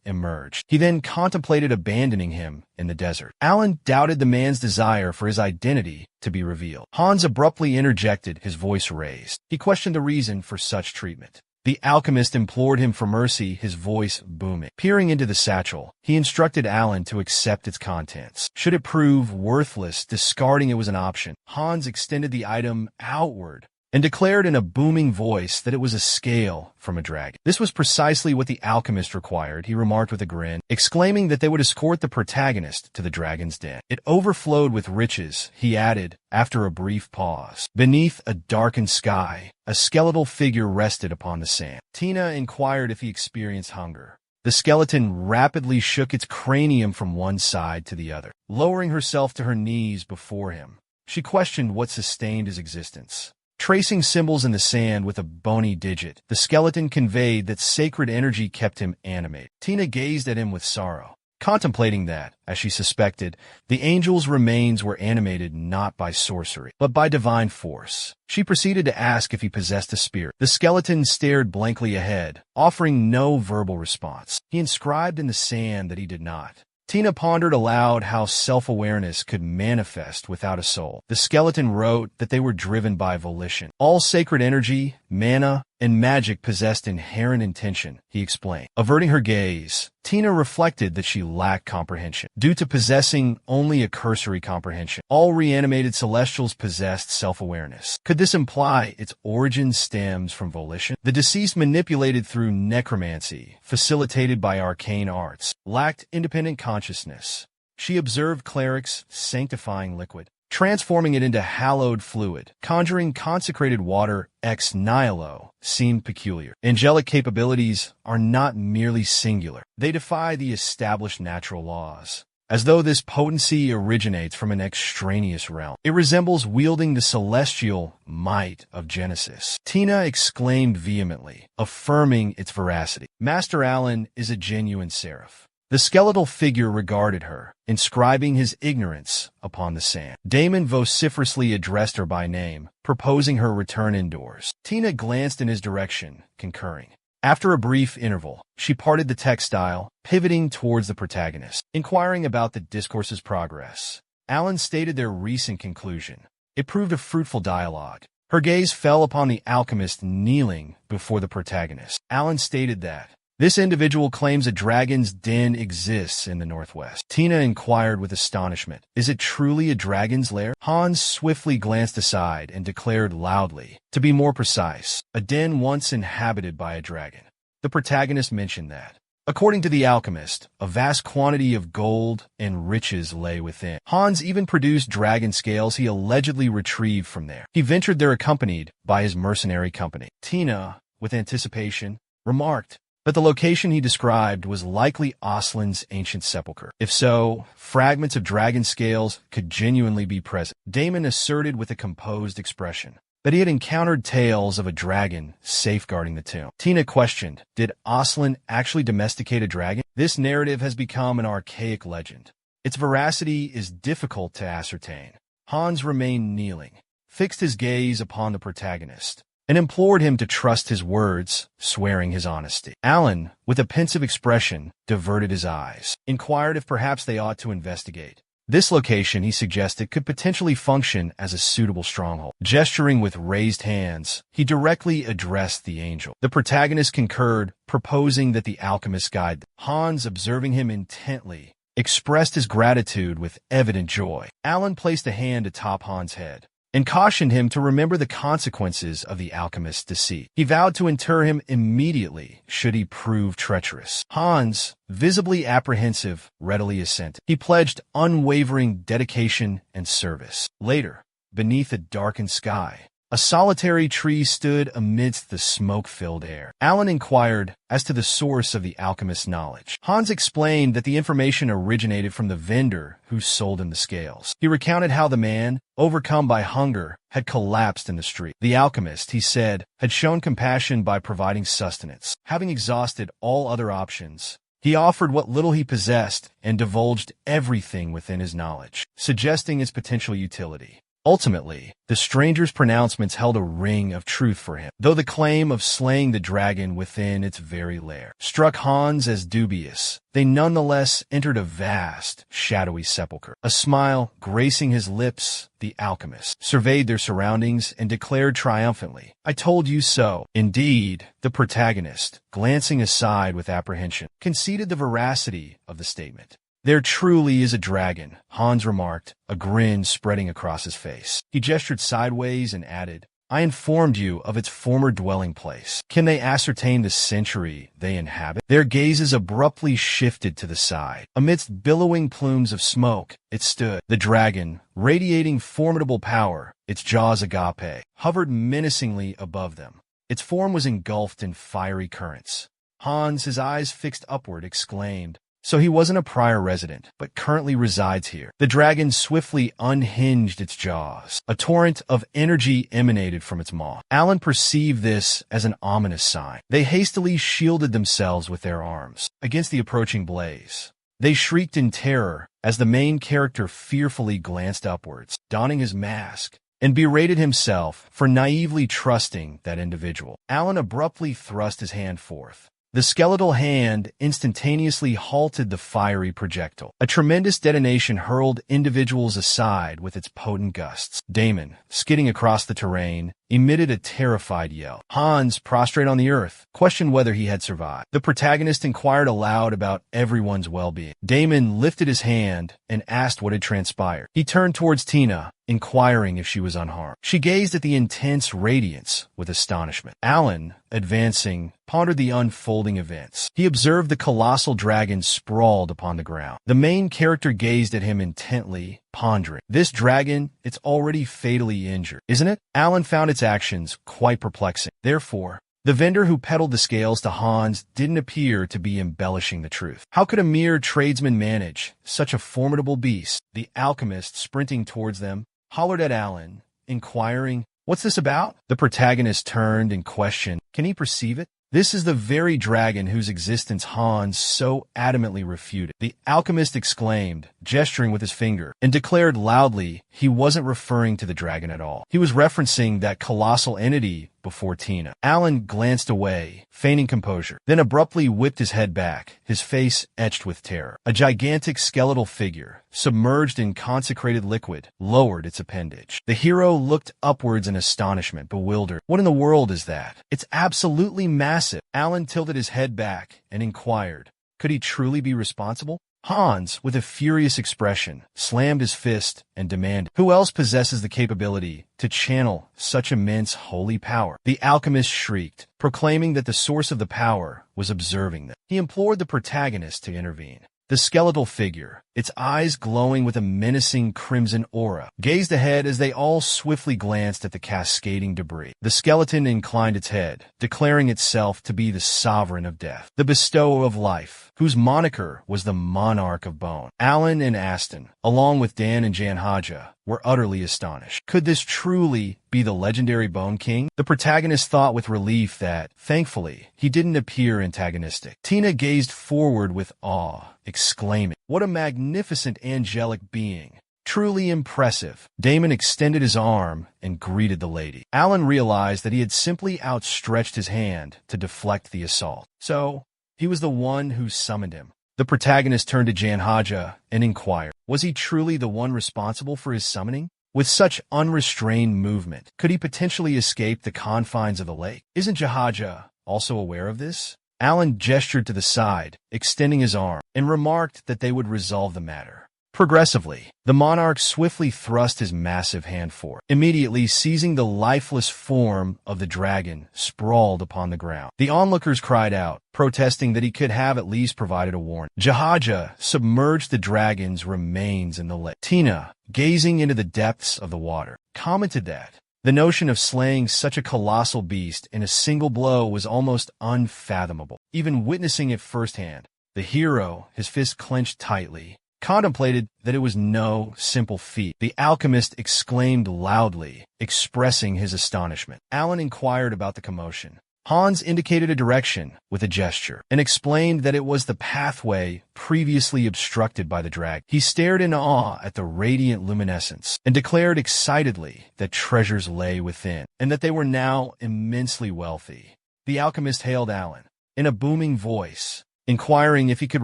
emerged. He then contemplated abandoning him in the desert. Alan doubted the man's desire for his identity to be revealed. Hans abruptly interjected, his voice raised. He questioned the reason for such treatment. The alchemist implored him for mercy, his voice booming. Peering into the satchel, he instructed Alan to accept its contents. Should it prove worthless, discarding it was an option. Hans extended the item outward and declared in a booming voice that it was a scale from a dragon. This was precisely what the alchemist required, he remarked with a grin, exclaiming that they would escort the protagonist to the dragon's den. It overflowed with riches, he added, after a brief pause. Beneath a darkened sky, a skeletal figure rested upon the sand. Tina inquired if he experienced hunger. The skeleton rapidly shook its cranium from one side to the other. Lowering herself to her knees before him, she questioned what sustained his existence. Tracing symbols in the sand with a bony digit, the skeleton conveyed that sacred energy kept him animated. Tina gazed at him with sorrow. Contemplating that, as she suspected, the angel's remains were animated not by sorcery, but by divine force. She proceeded to ask if he possessed a spirit. The skeleton stared blankly ahead, offering no verbal response. He inscribed in the sand that he did not. Tina pondered aloud how self-awareness could manifest without a soul. The skeleton wrote that they were driven by volition. All sacred energy, mana, and magic possessed inherent intention, he explained. Averting her gaze, Tina reflected that she lacked comprehension. Due to possessing only a cursory comprehension, all reanimated celestials possessed self-awareness. Could this imply its origin stems from volition? The deceased, manipulated through necromancy, facilitated by arcane arts, lacked independent consciousness. She observed clerics sanctifying liquid, transforming it into hallowed fluid. Conjuring consecrated water ex nihilo seemed peculiar. Angelic capabilities are not merely singular. They defy the established natural laws. As though this potency originates from an extraneous realm, it resembles wielding the celestial might of Genesis. Tina exclaimed vehemently, affirming its veracity. Master Allen is a genuine seraph. The skeletal figure regarded her, inscribing his ignorance upon the sand. Damon vociferously addressed her by name, proposing her return indoors. Tina glanced in his direction, concurring. After a brief interval, she parted the textile, pivoting towards the protagonist, inquiring about the discourse's progress. Allen stated their recent conclusion. It proved a fruitful dialogue. Her gaze fell upon the alchemist kneeling before the protagonist. Allen stated that this individual claims a dragon's den exists in the northwest. Tina inquired with astonishment, is it truly a dragon's lair? Hans swiftly glanced aside and declared loudly, to be more precise, a den once inhabited by a dragon. The protagonist mentioned that, according to the alchemist, a vast quantity of gold and riches lay within. Hans even produced dragon scales he allegedly retrieved from there. He ventured there accompanied by his mercenary company. Tina, with anticipation, remarked that the location he described was likely Aslan's ancient sepulchre. If so, fragments of dragon scales could genuinely be present. Damon asserted with a composed expression that he had encountered tales of a dragon safeguarding the tomb. Tina questioned, did Aslan actually domesticate a dragon? This narrative has become an archaic legend. Its veracity is difficult to ascertain. Hans remained kneeling, fixed his gaze upon the protagonist, and implored him to trust his words, swearing his honesty. Allen, with a pensive expression, diverted his eyes, inquired if perhaps they ought to investigate. This location, he suggested, could potentially function as a suitable stronghold. Gesturing with raised hands, he directly addressed the angel. The protagonist concurred, proposing that the alchemist guide them. Hans, observing him intently, expressed his gratitude with evident joy. Allen placed a hand atop Hans' head and cautioned him to remember the consequences of the alchemist's deceit. He vowed to inter him immediately should he prove treacherous. Hans, visibly apprehensive, readily assented. He pledged unwavering dedication and service. Later, beneath a darkened sky, a solitary tree stood amidst the smoke-filled air. Allen inquired as to the source of the alchemist's knowledge. Hans explained that the information originated from the vendor who sold him the scales. He recounted how the man, overcome by hunger, had collapsed in the street. The alchemist, he said, had shown compassion by providing sustenance. Having exhausted all other options, he offered what little he possessed and divulged everything within his knowledge, suggesting its potential utility. Ultimately, the stranger's pronouncements held a ring of truth for him, though the claim of slaying the dragon within its very lair struck Hans as dubious. They nonetheless entered a vast, shadowy sepulchre. A smile gracing his lips, the alchemist surveyed their surroundings and declared triumphantly, "I told you so." Indeed, the protagonist, glancing aside with apprehension, conceded the veracity of the statement. "There truly is a dragon," Hans remarked, a grin spreading across his face. He gestured sideways and added, "I informed you of its former dwelling place. Can they ascertain the century they inhabit?" Their gazes abruptly shifted to the side. Amidst billowing plumes of smoke, it stood. The dragon, radiating formidable power, its jaws agape, hovered menacingly above them. Its form was engulfed in fiery currents. Hans, his eyes fixed upward, exclaimed, "So he wasn't a prior resident, but currently resides here." The dragon swiftly unhinged its jaws. A torrent of energy emanated from its maw. Allen perceived this as an ominous sign. They hastily shielded themselves with their arms against the approaching blaze. They shrieked in terror as the main character fearfully glanced upwards, donning his mask, and berated himself for naively trusting that individual. Alan abruptly thrust his hand forth. The skeletal hand instantaneously halted the fiery projectile. A tremendous detonation hurled individuals aside with its potent gusts. Damon, skidding across the terrain, emitted a terrified yell. Hans, prostrate on the earth, questioned whether he had survived. The protagonist inquired aloud about everyone's well-being. Damon lifted his hand and asked what had transpired. He turned towards Tina, inquiring if she was unharmed. She gazed at the intense radiance with astonishment. Alan, advancing, pondered the unfolding events. He observed the colossal dragon sprawled upon the ground. The main character gazed at him intently, pondering. This dragon, it's already fatally injured, isn't it? Alan found its actions quite perplexing. Therefore, the vendor who peddled the scales to Hans didn't appear to be embellishing the truth. How could a mere tradesman manage such a formidable beast? The alchemist, sprinting towards them, hollered at Alan, inquiring, "What's this about?" The protagonist turned and questioned, "Can he perceive it? This is the very dragon whose existence Hans so adamantly refuted." The alchemist exclaimed, gesturing with his finger, and declared loudly he wasn't referring to the dragon at all. He was referencing that colossal entity before Tina. Alan glanced away, feigning composure, then abruptly whipped his head back, his face etched with terror. A gigantic skeletal figure, submerged in consecrated liquid, lowered its appendage. The hero looked upwards in astonishment, bewildered. What in the world is that? It's absolutely massive. Alan tilted his head back and inquired, could he truly be responsible? Hans, with a furious expression, slammed his fist and demanded, "Who else possesses the capability to channel such immense holy power?" The alchemist shrieked, proclaiming that the source of the power was observing them. He implored the protagonist to intervene. The skeletal figure, its eyes glowing with a menacing crimson aura, gazed ahead as they all swiftly glanced at the cascading debris. The skeleton inclined its head, declaring itself to be the sovereign of death, the bestower of life, whose moniker was the Monarch of Bone. Alan and Aston, along with Dan and Janhaja, were utterly astonished. Could this truly be the legendary Bone King? The protagonist thought with relief that, thankfully, he didn't appear antagonistic. Tina gazed forward with awe, exclaiming, "What a magnificent angelic being! Truly impressive." Damon extended his arm and greeted the lady. Alan realized that he had simply outstretched his hand to deflect the assault. So, he was the one who summoned him. The protagonist turned to Janhaja and inquired, was he truly the one responsible for his summoning? With such unrestrained movement, could he potentially escape the confines of the lake? Isn't Janhaja also aware of this? Alan gestured to the side, extending his arm, and remarked that they would resolve the matter. Progressively, the monarch swiftly thrust his massive hand forth, immediately seizing the lifeless form of the dragon sprawled upon the ground. The onlookers cried out, protesting that he could have at least provided a warning. Janhaja submerged the dragon's remains in the lake. Tina, gazing into the depths of the water, commented that the notion of slaying such a colossal beast in a single blow was almost unfathomable. Even witnessing it firsthand, the hero, his fist clenched tightly, contemplated that it was no simple feat. The alchemist exclaimed loudly, expressing his astonishment. Alan inquired about the commotion. Hans indicated a direction with a gesture and explained that it was the pathway previously obstructed by the dragon. He stared in awe at the radiant luminescence and declared excitedly that treasures lay within and that they were now immensely wealthy. The alchemist hailed Alan in a booming voice, inquiring if he could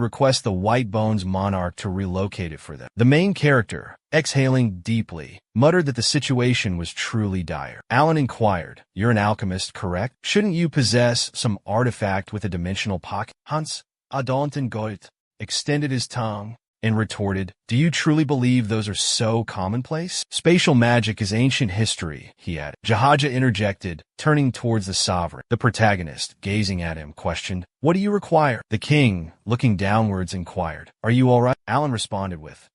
request the White Bones monarch to relocate it for them. The main character, exhaling deeply, muttered that the situation was truly dire. Alan inquired, "You're an alchemist, correct? Shouldn't you possess some artifact with a dimensional pocket?" Hans, Adonten Goit, extended his tongue and retorted, "Do you truly believe those are so commonplace? Spatial magic is ancient history," he added. Janhaja interjected, turning towards the sovereign. The protagonist, gazing at him, questioned, "What do you require?" The king, looking downwards, inquired, "Are you all right?" Alan responded with,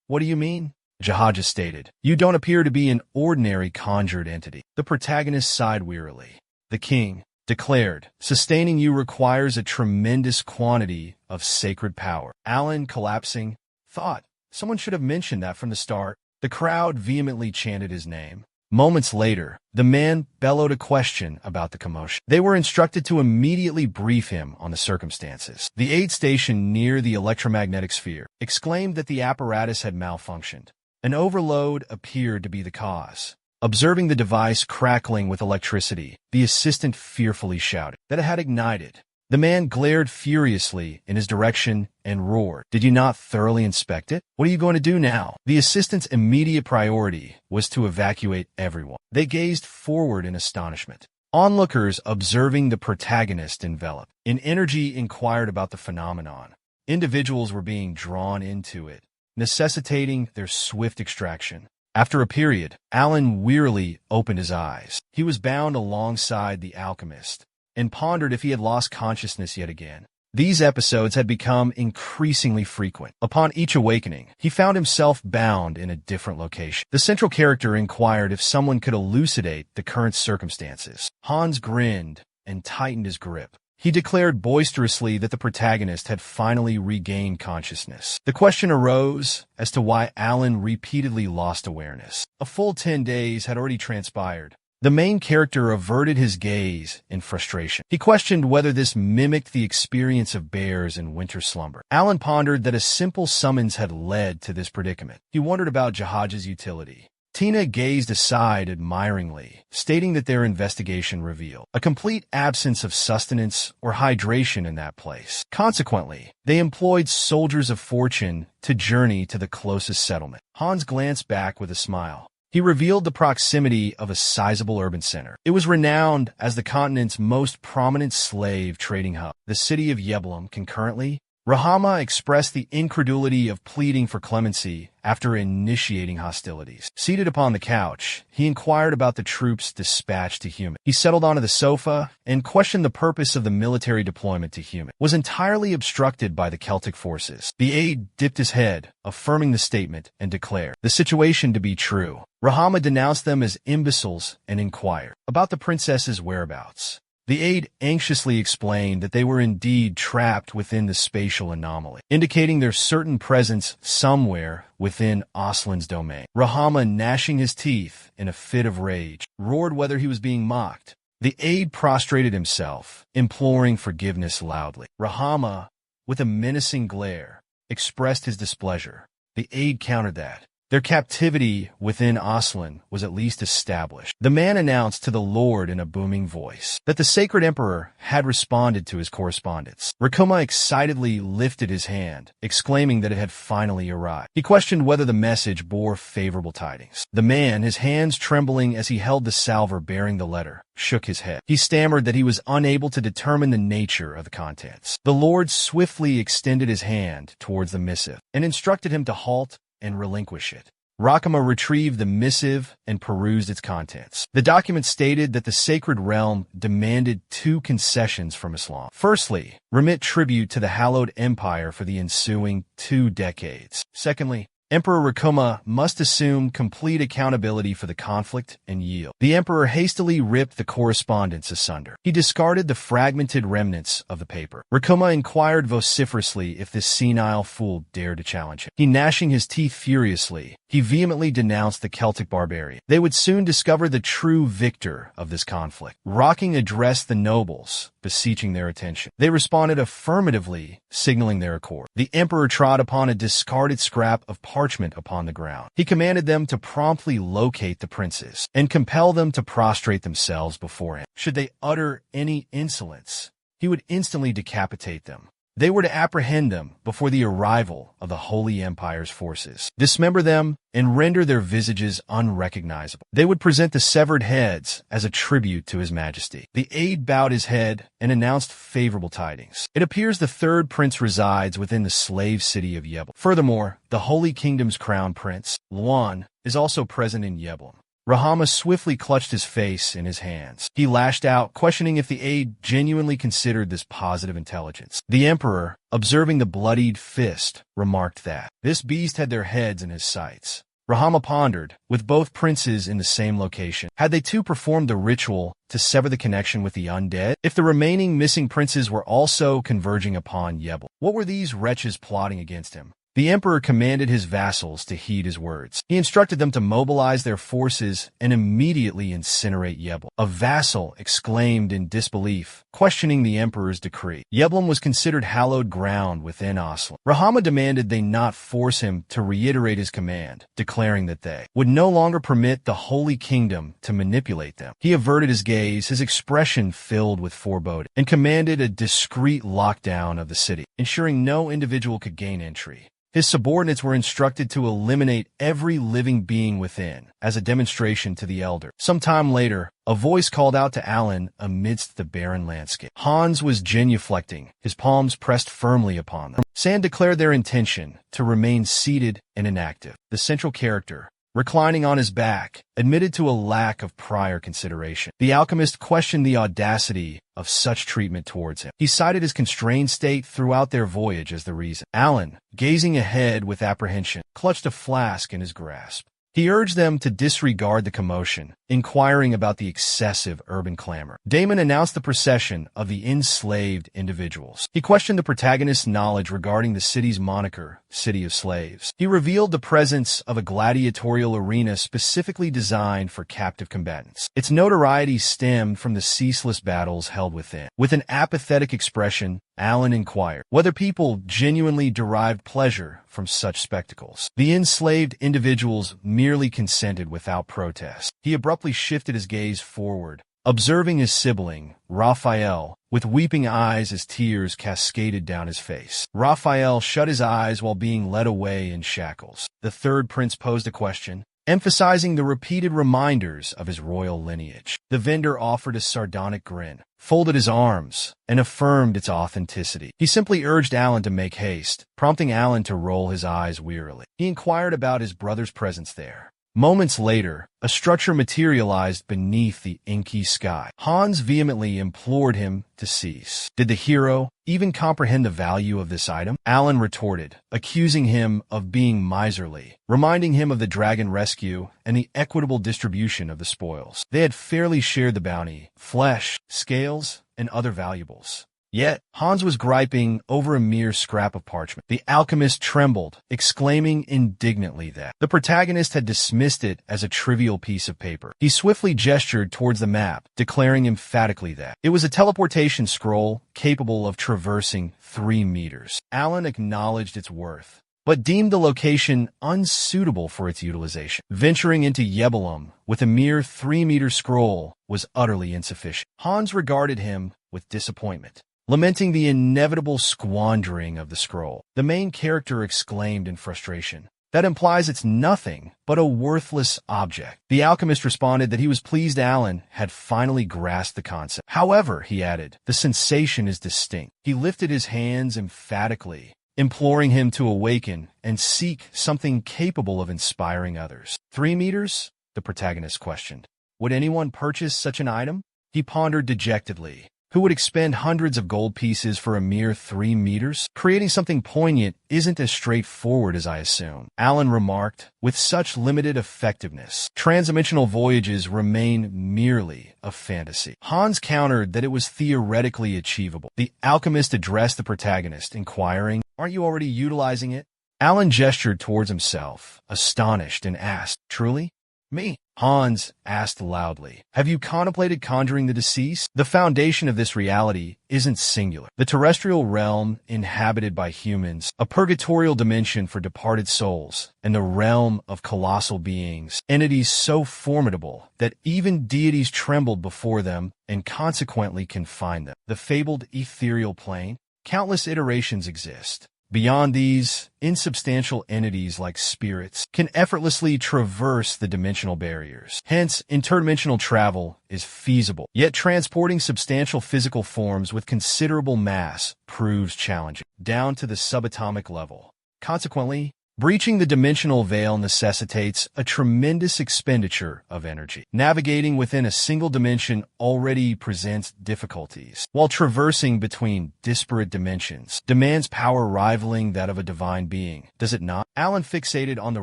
"What do you mean?" Janhaja stated, "You don't appear to be an ordinary conjured entity." The protagonist sighed wearily. The king declared, "Sustaining you requires a tremendous quantity of sacred power." Alan, collapsing, thought, someone should have mentioned that from the start. The crowd vehemently chanted his name. Moments later, the man bellowed a question about the commotion. They were instructed to immediately brief him on the circumstances. The aid station near the electromagnetic sphere exclaimed that the apparatus had malfunctioned. An overload appeared to be the cause. Observing the device crackling with electricity, the assistant fearfully shouted that it had ignited. The man glared furiously in his direction and roared, "Did you not thoroughly inspect it? What are you going to do now?" The assistant's immediate priority was to evacuate everyone. They gazed forward in astonishment. Onlookers observing the protagonist enveloped in energy inquired about the phenomenon. Individuals were being drawn into it, necessitating their swift extraction. After a period, Alan wearily opened his eyes. He was bound alongside the alchemist and pondered if he had lost consciousness yet again. These episodes had become increasingly frequent. Upon each awakening, he found himself bound in a different location. The central character inquired if someone could elucidate the current circumstances. Hans grinned and tightened his grip. He declared boisterously that the protagonist had finally regained consciousness. The question arose as to why Alan repeatedly lost awareness. A full 10 days had already transpired. The main character averted his gaze in frustration. He questioned whether this mimicked the experience of bears in winter slumber. Alan pondered that a simple summons had led to this predicament. He wondered about Jahaj's utility. Tina gazed aside admiringly, stating that their investigation revealed a complete absence of sustenance or hydration in that place. Consequently, they employed soldiers of fortune to journey to the closest settlement. Hans glanced back with a smile. He revealed the proximity of a sizable urban center. It was renowned as the continent's most prominent slave trading hub. The city of Yahello concurrently, Rahama expressed the incredulity of pleading for clemency after initiating hostilities. Seated upon the couch, he inquired about the troops dispatched to Human. He settled onto the sofa and questioned the purpose of the military deployment to Human. Was entirely obstructed by the Celtic forces. The aide dipped his head, affirming the statement, and declared the situation to be true. Rahama denounced them as imbeciles and inquired about the princess's whereabouts. The aide anxiously explained that they were indeed trapped within the spatial anomaly, indicating their certain presence somewhere within Aslan's domain. Rahama, gnashing his teeth in a fit of rage, roared whether he was being mocked. The aide prostrated himself, imploring forgiveness loudly. Rahama, with a menacing glare, expressed his displeasure. The aide countered that their captivity within Aslan was at least established. The man announced to the Lord in a booming voice that the sacred emperor had responded to his correspondence. Rakuma excitedly lifted his hand, exclaiming that it had finally arrived. He questioned whether the message bore favorable tidings. The man, his hands trembling as he held the salver bearing the letter, shook his head. He stammered that he was unable to determine the nature of the contents. The Lord swiftly extended his hand towards the missive and instructed him to halt and relinquish it. Rakuma retrieved the missive and perused its contents. The document stated that the sacred realm demanded 2 concessions from Islam. Firstly, remit tribute to the hallowed empire for the ensuing 2 decades. Secondly, Emperor Rakuma must assume complete accountability for the conflict and yield. The emperor hastily ripped the correspondence asunder. He discarded the fragmented remnants of the paper. Rakuma inquired vociferously if this senile fool dared to challenge him. He, gnashing his teeth furiously, he vehemently denounced the Celtic barbarian. They would soon discover the true victor of this conflict. Rocking addressed the nobles, beseeching their attention. They responded affirmatively, signaling their accord. The emperor trod upon a discarded scrap of parchment upon the ground. He commanded them to promptly locate the princes and compel them to prostrate themselves before him. Should they utter any insolence, he would instantly decapitate them. They were to apprehend them before the arrival of the Holy Empire's forces, dismember them, and render their visages unrecognizable. They would present the severed heads as a tribute to His Majesty. The aide bowed his head and announced favorable tidings. It appears the 3rd prince resides within the slave city of Yahello. Furthermore, the Holy Kingdom's crown prince, Luan, is also present in Yahello. Rahama swiftly clutched his face in his hands. He lashed out, questioning if the aide genuinely considered this positive intelligence. The emperor, observing the bloodied fist, remarked that this beast had their heads in his sights. Rahama pondered, with both princes in the same location, had they too performed the ritual to sever the connection with the undead? If the remaining missing princes were also converging upon Yahello, what were these wretches plotting against him? The emperor commanded his vassals to heed his words. He instructed them to mobilize their forces and immediately incinerate Yeblum. A vassal exclaimed in disbelief, questioning the emperor's decree. Yeblum was considered hallowed ground within Aslan. Rahama demanded they not force him to reiterate his command, declaring that they would no longer permit the Holy Kingdom to manipulate them. He averted his gaze, his expression filled with foreboding, and commanded a discreet lockdown of the city, ensuring no individual could gain entry. His subordinates were instructed to eliminate every living being within, as a demonstration to the elder. Some time later, a voice called out to Alan amidst the barren landscape. Hans was genuflecting, his palms pressed firmly upon them. Sand declared their intention to remain seated and inactive. The central character, reclining on his back, admitted to a lack of prior consideration. The alchemist questioned the audacity of such treatment towards him. He cited his constrained state throughout their voyage as the reason. Alan, gazing ahead with apprehension, clutched a flask in his grasp. He urged them to disregard the commotion, inquiring about the excessive urban clamor. Damon announced the procession of the enslaved individuals. He questioned the protagonist's knowledge regarding the city's moniker, City of Slaves. He revealed the presence of a gladiatorial arena specifically designed for captive combatants. Its notoriety stemmed from the ceaseless battles held within. With an apathetic expression, Alan inquired whether people genuinely derived pleasure from such spectacles. The enslaved individuals merely consented without protest. He abruptly shifted his gaze forward, observing his sibling, Raphael, with weeping eyes as tears cascaded down his face. Raphael shut his eyes while being led away in shackles. The third prince posed a question, emphasizing the repeated reminders of his royal lineage. The vendor offered a sardonic grin, folded his arms, and affirmed its authenticity. He simply urged Alan to make haste, prompting Alan to roll his eyes wearily. He inquired about his brother's presence there. Moments later, a structure materialized beneath the inky sky. Hans vehemently implored him to cease. Did the hero even comprehend the value of this item? Alan retorted, accusing him of being miserly, reminding him of the dragon rescue and the equitable distribution of the spoils. They had fairly shared the bounty, flesh, scales, and other valuables. Yet, Hans was griping over a mere scrap of parchment. The alchemist trembled, exclaiming indignantly that the protagonist had dismissed it as a trivial piece of paper. He swiftly gestured towards the map, declaring emphatically that it was a teleportation scroll capable of traversing 3 meters. Alan acknowledged its worth, but deemed the location unsuitable for its utilization. Venturing into Yeblum with a mere 3-meter scroll was utterly insufficient. Hans regarded him with disappointment, lamenting the inevitable squandering of the scroll. The main character exclaimed in frustration, "That implies it's nothing but a worthless object." The alchemist responded that he was pleased Alan had finally grasped the concept. However, he added, the sensation is distinct. He lifted his hands emphatically, imploring him to awaken and seek something capable of inspiring others. 3 meters? The protagonist questioned. Would anyone purchase such an item? He pondered dejectedly. Who would expend hundreds of gold pieces for a mere 3 meters? Creating something poignant isn't as straightforward as I assume, Alan remarked, with such limited effectiveness. Transdimensional voyages remain merely a fantasy. Hans countered that it was theoretically achievable. The alchemist addressed the protagonist, inquiring, "Aren't you already utilizing it?" Alan gestured towards himself, astonished, and asked, "Truly? Me?" Hans asked loudly, "Have you contemplated conjuring the deceased?" The foundation of this reality isn't singular. The terrestrial realm inhabited by humans, a purgatorial dimension for departed souls, and the realm of colossal beings, entities so formidable that even deities trembled before them and consequently confined them. The fabled ethereal plane, countless iterations exist. Beyond these, insubstantial entities like spirits can effortlessly traverse the dimensional barriers. Hence, interdimensional travel is feasible, yet transporting substantial physical forms with considerable mass proves challenging, down to the subatomic level. Consequently, breaching the dimensional veil necessitates a tremendous expenditure of energy. Navigating within a single dimension already presents difficulties, while traversing between disparate dimensions demands power rivaling that of a divine being, does it not? Alan fixated on the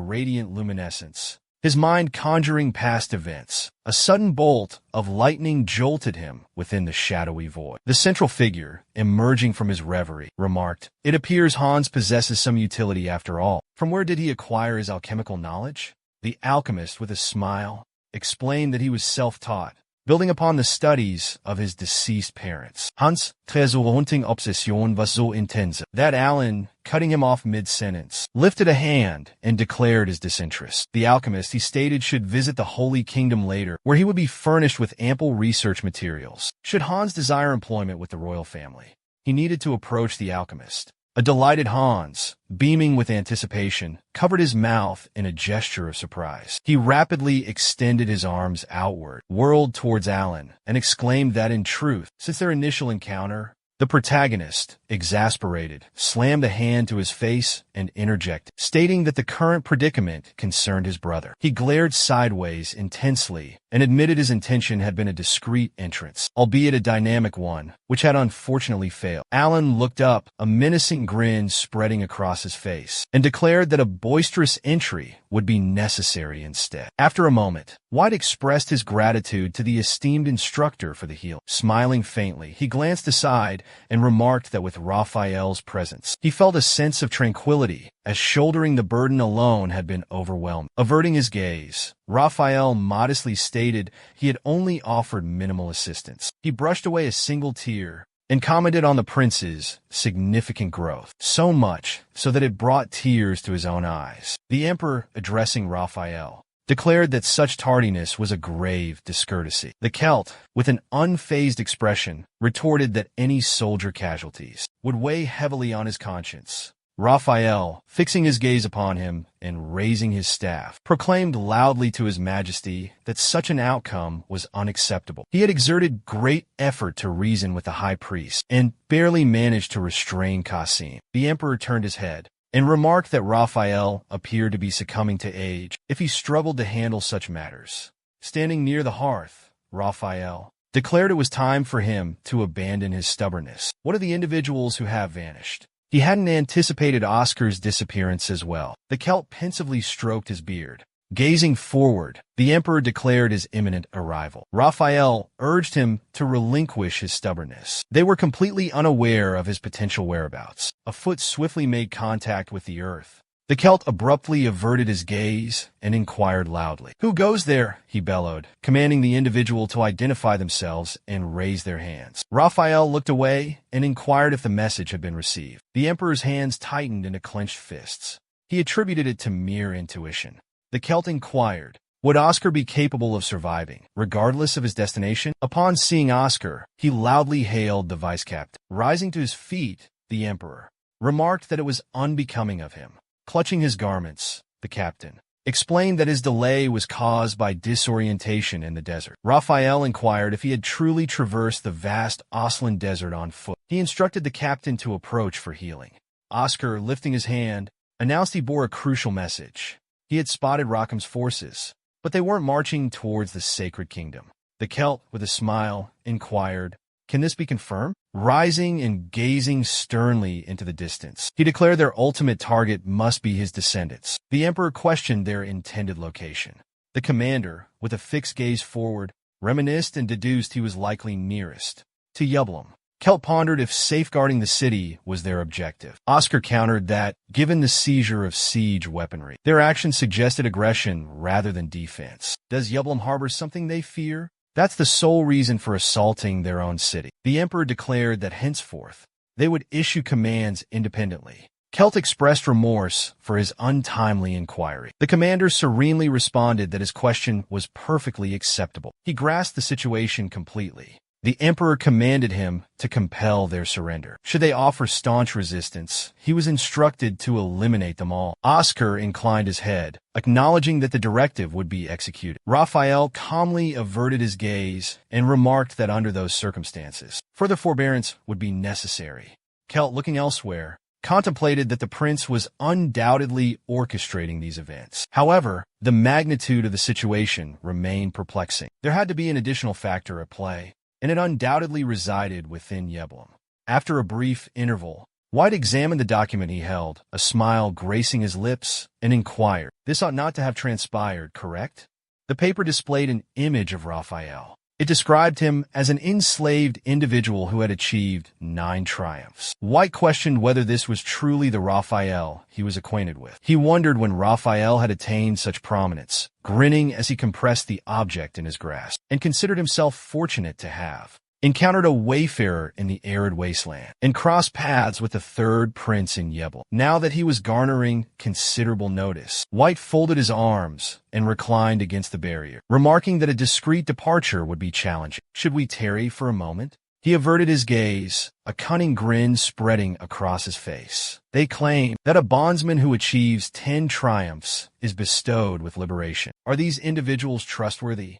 radiant luminescence, his mind conjuring past events. A sudden bolt of lightning jolted him within the shadowy void. The central figure, emerging from his reverie, remarked, "It appears Hans possesses some utility after all. From where did he acquire his alchemical knowledge?" The alchemist, with a smile, explained that he was self-taught, building upon the studies of his deceased parents. Hans' Tresorhunting Obsession was so intense that Alan, cutting him off mid-sentence, lifted a hand and declared his disinterest. The alchemist, he stated, should visit the Holy Kingdom later, where he would be furnished with ample research materials. Should Hans desire employment with the royal family, he needed to approach the alchemist. A delighted Hans, beaming with anticipation, covered his mouth in a gesture of surprise. He rapidly extended his arms outward, whirled towards Alan, and exclaimed that in truth, since their initial encounter, the protagonist, exasperated, slammed a hand to his face and interjected, stating that the current predicament concerned his brother. He glared sideways intensely and admitted his intention had been a discreet entrance, albeit a dynamic one, which had unfortunately failed. Alan looked up, a menacing grin spreading across his face, and declared that a boisterous entry would be necessary instead. After a moment, White expressed his gratitude to the esteemed instructor for the heal. Smiling faintly, he glanced aside and remarked that with Raphael's presence, he felt a sense of tranquility, as shouldering the burden alone had been overwhelmed. Averting his gaze, Raphael modestly stated he had only offered minimal assistance. He brushed away a single tear and commented on the prince's significant growth, so much so that it brought tears to his own eyes. The emperor, addressing Raphael, declared that such tardiness was a grave discourtesy. The Celt, with an unfazed expression, retorted that any soldier casualties would weigh heavily on his conscience. Raphael, fixing his gaze upon him and raising his staff, proclaimed loudly to his majesty that such an outcome was unacceptable. He had exerted great effort to reason with the high priest and barely managed to restrain Qasim. The emperor turned his head and remarked that Raphael appeared to be succumbing to age if he struggled to handle such matters. Standing near the hearth, Raphael declared it was time for him to abandon his stubbornness. What are the individuals who have vanished? He hadn't anticipated Oscar's disappearance as well. The Celt pensively stroked his beard. Gazing forward, the emperor declared his imminent arrival. Raphael urged him to relinquish his stubbornness. They were completely unaware of his potential whereabouts. A foot swiftly made contact with the earth. The Celt abruptly averted his gaze and inquired loudly. "Who goes there?" he bellowed, commanding the individual to identify themselves and raise their hands. Raphael looked away and inquired if the message had been received. The emperor's hands tightened into clenched fists. He attributed it to mere intuition. The Celt inquired, would Oscar be capable of surviving, regardless of his destination? Upon seeing Oscar, he loudly hailed the vice-captain. Rising to his feet, the emperor remarked that it was unbecoming of him. Clutching his garments, the captain explained that his delay was caused by disorientation in the desert. Raphael inquired if he had truly traversed the vast Oslan desert on foot. He instructed the captain to approach for healing. Oscar, lifting his hand, announced he bore a crucial message. He had spotted Rackham's forces, but they weren't marching towards the sacred kingdom. The Celt, with a smile, inquired, "Can this be confirmed?" Rising and gazing sternly into the distance, he declared their ultimate target must be his descendants. The emperor questioned their intended location. The commander, with a fixed gaze forward, reminisced and deduced he was likely nearest to Yublum. Celt pondered if safeguarding the city was their objective. Oscar countered that, given the seizure of siege weaponry, their actions suggested aggression rather than defense. Does Yublum harbor something they fear? That's the sole reason for assaulting their own city. The emperor declared that henceforth, they would issue commands independently. Celt expressed remorse for his untimely inquiry. The commander serenely responded that his question was perfectly acceptable. He grasped the situation completely. The emperor commanded him to compel their surrender. Should they offer staunch resistance, he was instructed to eliminate them all. Oscar inclined his head, acknowledging that the directive would be executed. Raphael calmly averted his gaze and remarked that under those circumstances, further forbearance would be necessary. Celt, looking elsewhere, contemplated that the prince was undoubtedly orchestrating these events. However, the magnitude of the situation remained perplexing. There had to be an additional factor at play, and it undoubtedly resided within Yublum. After a brief interval, White examined the document he held, a smile gracing his lips, and inquired, "This ought not to have transpired, correct?" The paper displayed an image of Raphael. It described him as an enslaved individual who had achieved 9 triumphs. White questioned whether this was truly the Raphael he was acquainted with. He wondered when Raphael had attained such prominence, grinning as he compressed the object in his grasp, and considered himself fortunate to have encountered a wayfarer in the arid wasteland, and crossed paths with the third prince in Yebel. Now that he was garnering considerable notice, White folded his arms and reclined against the barrier, remarking that a discreet departure would be challenging. "Should we tarry for a moment?" He averted his gaze, a cunning grin spreading across his face. "They claim that a bondsman who achieves 10 triumphs is bestowed with liberation. Are these individuals trustworthy?"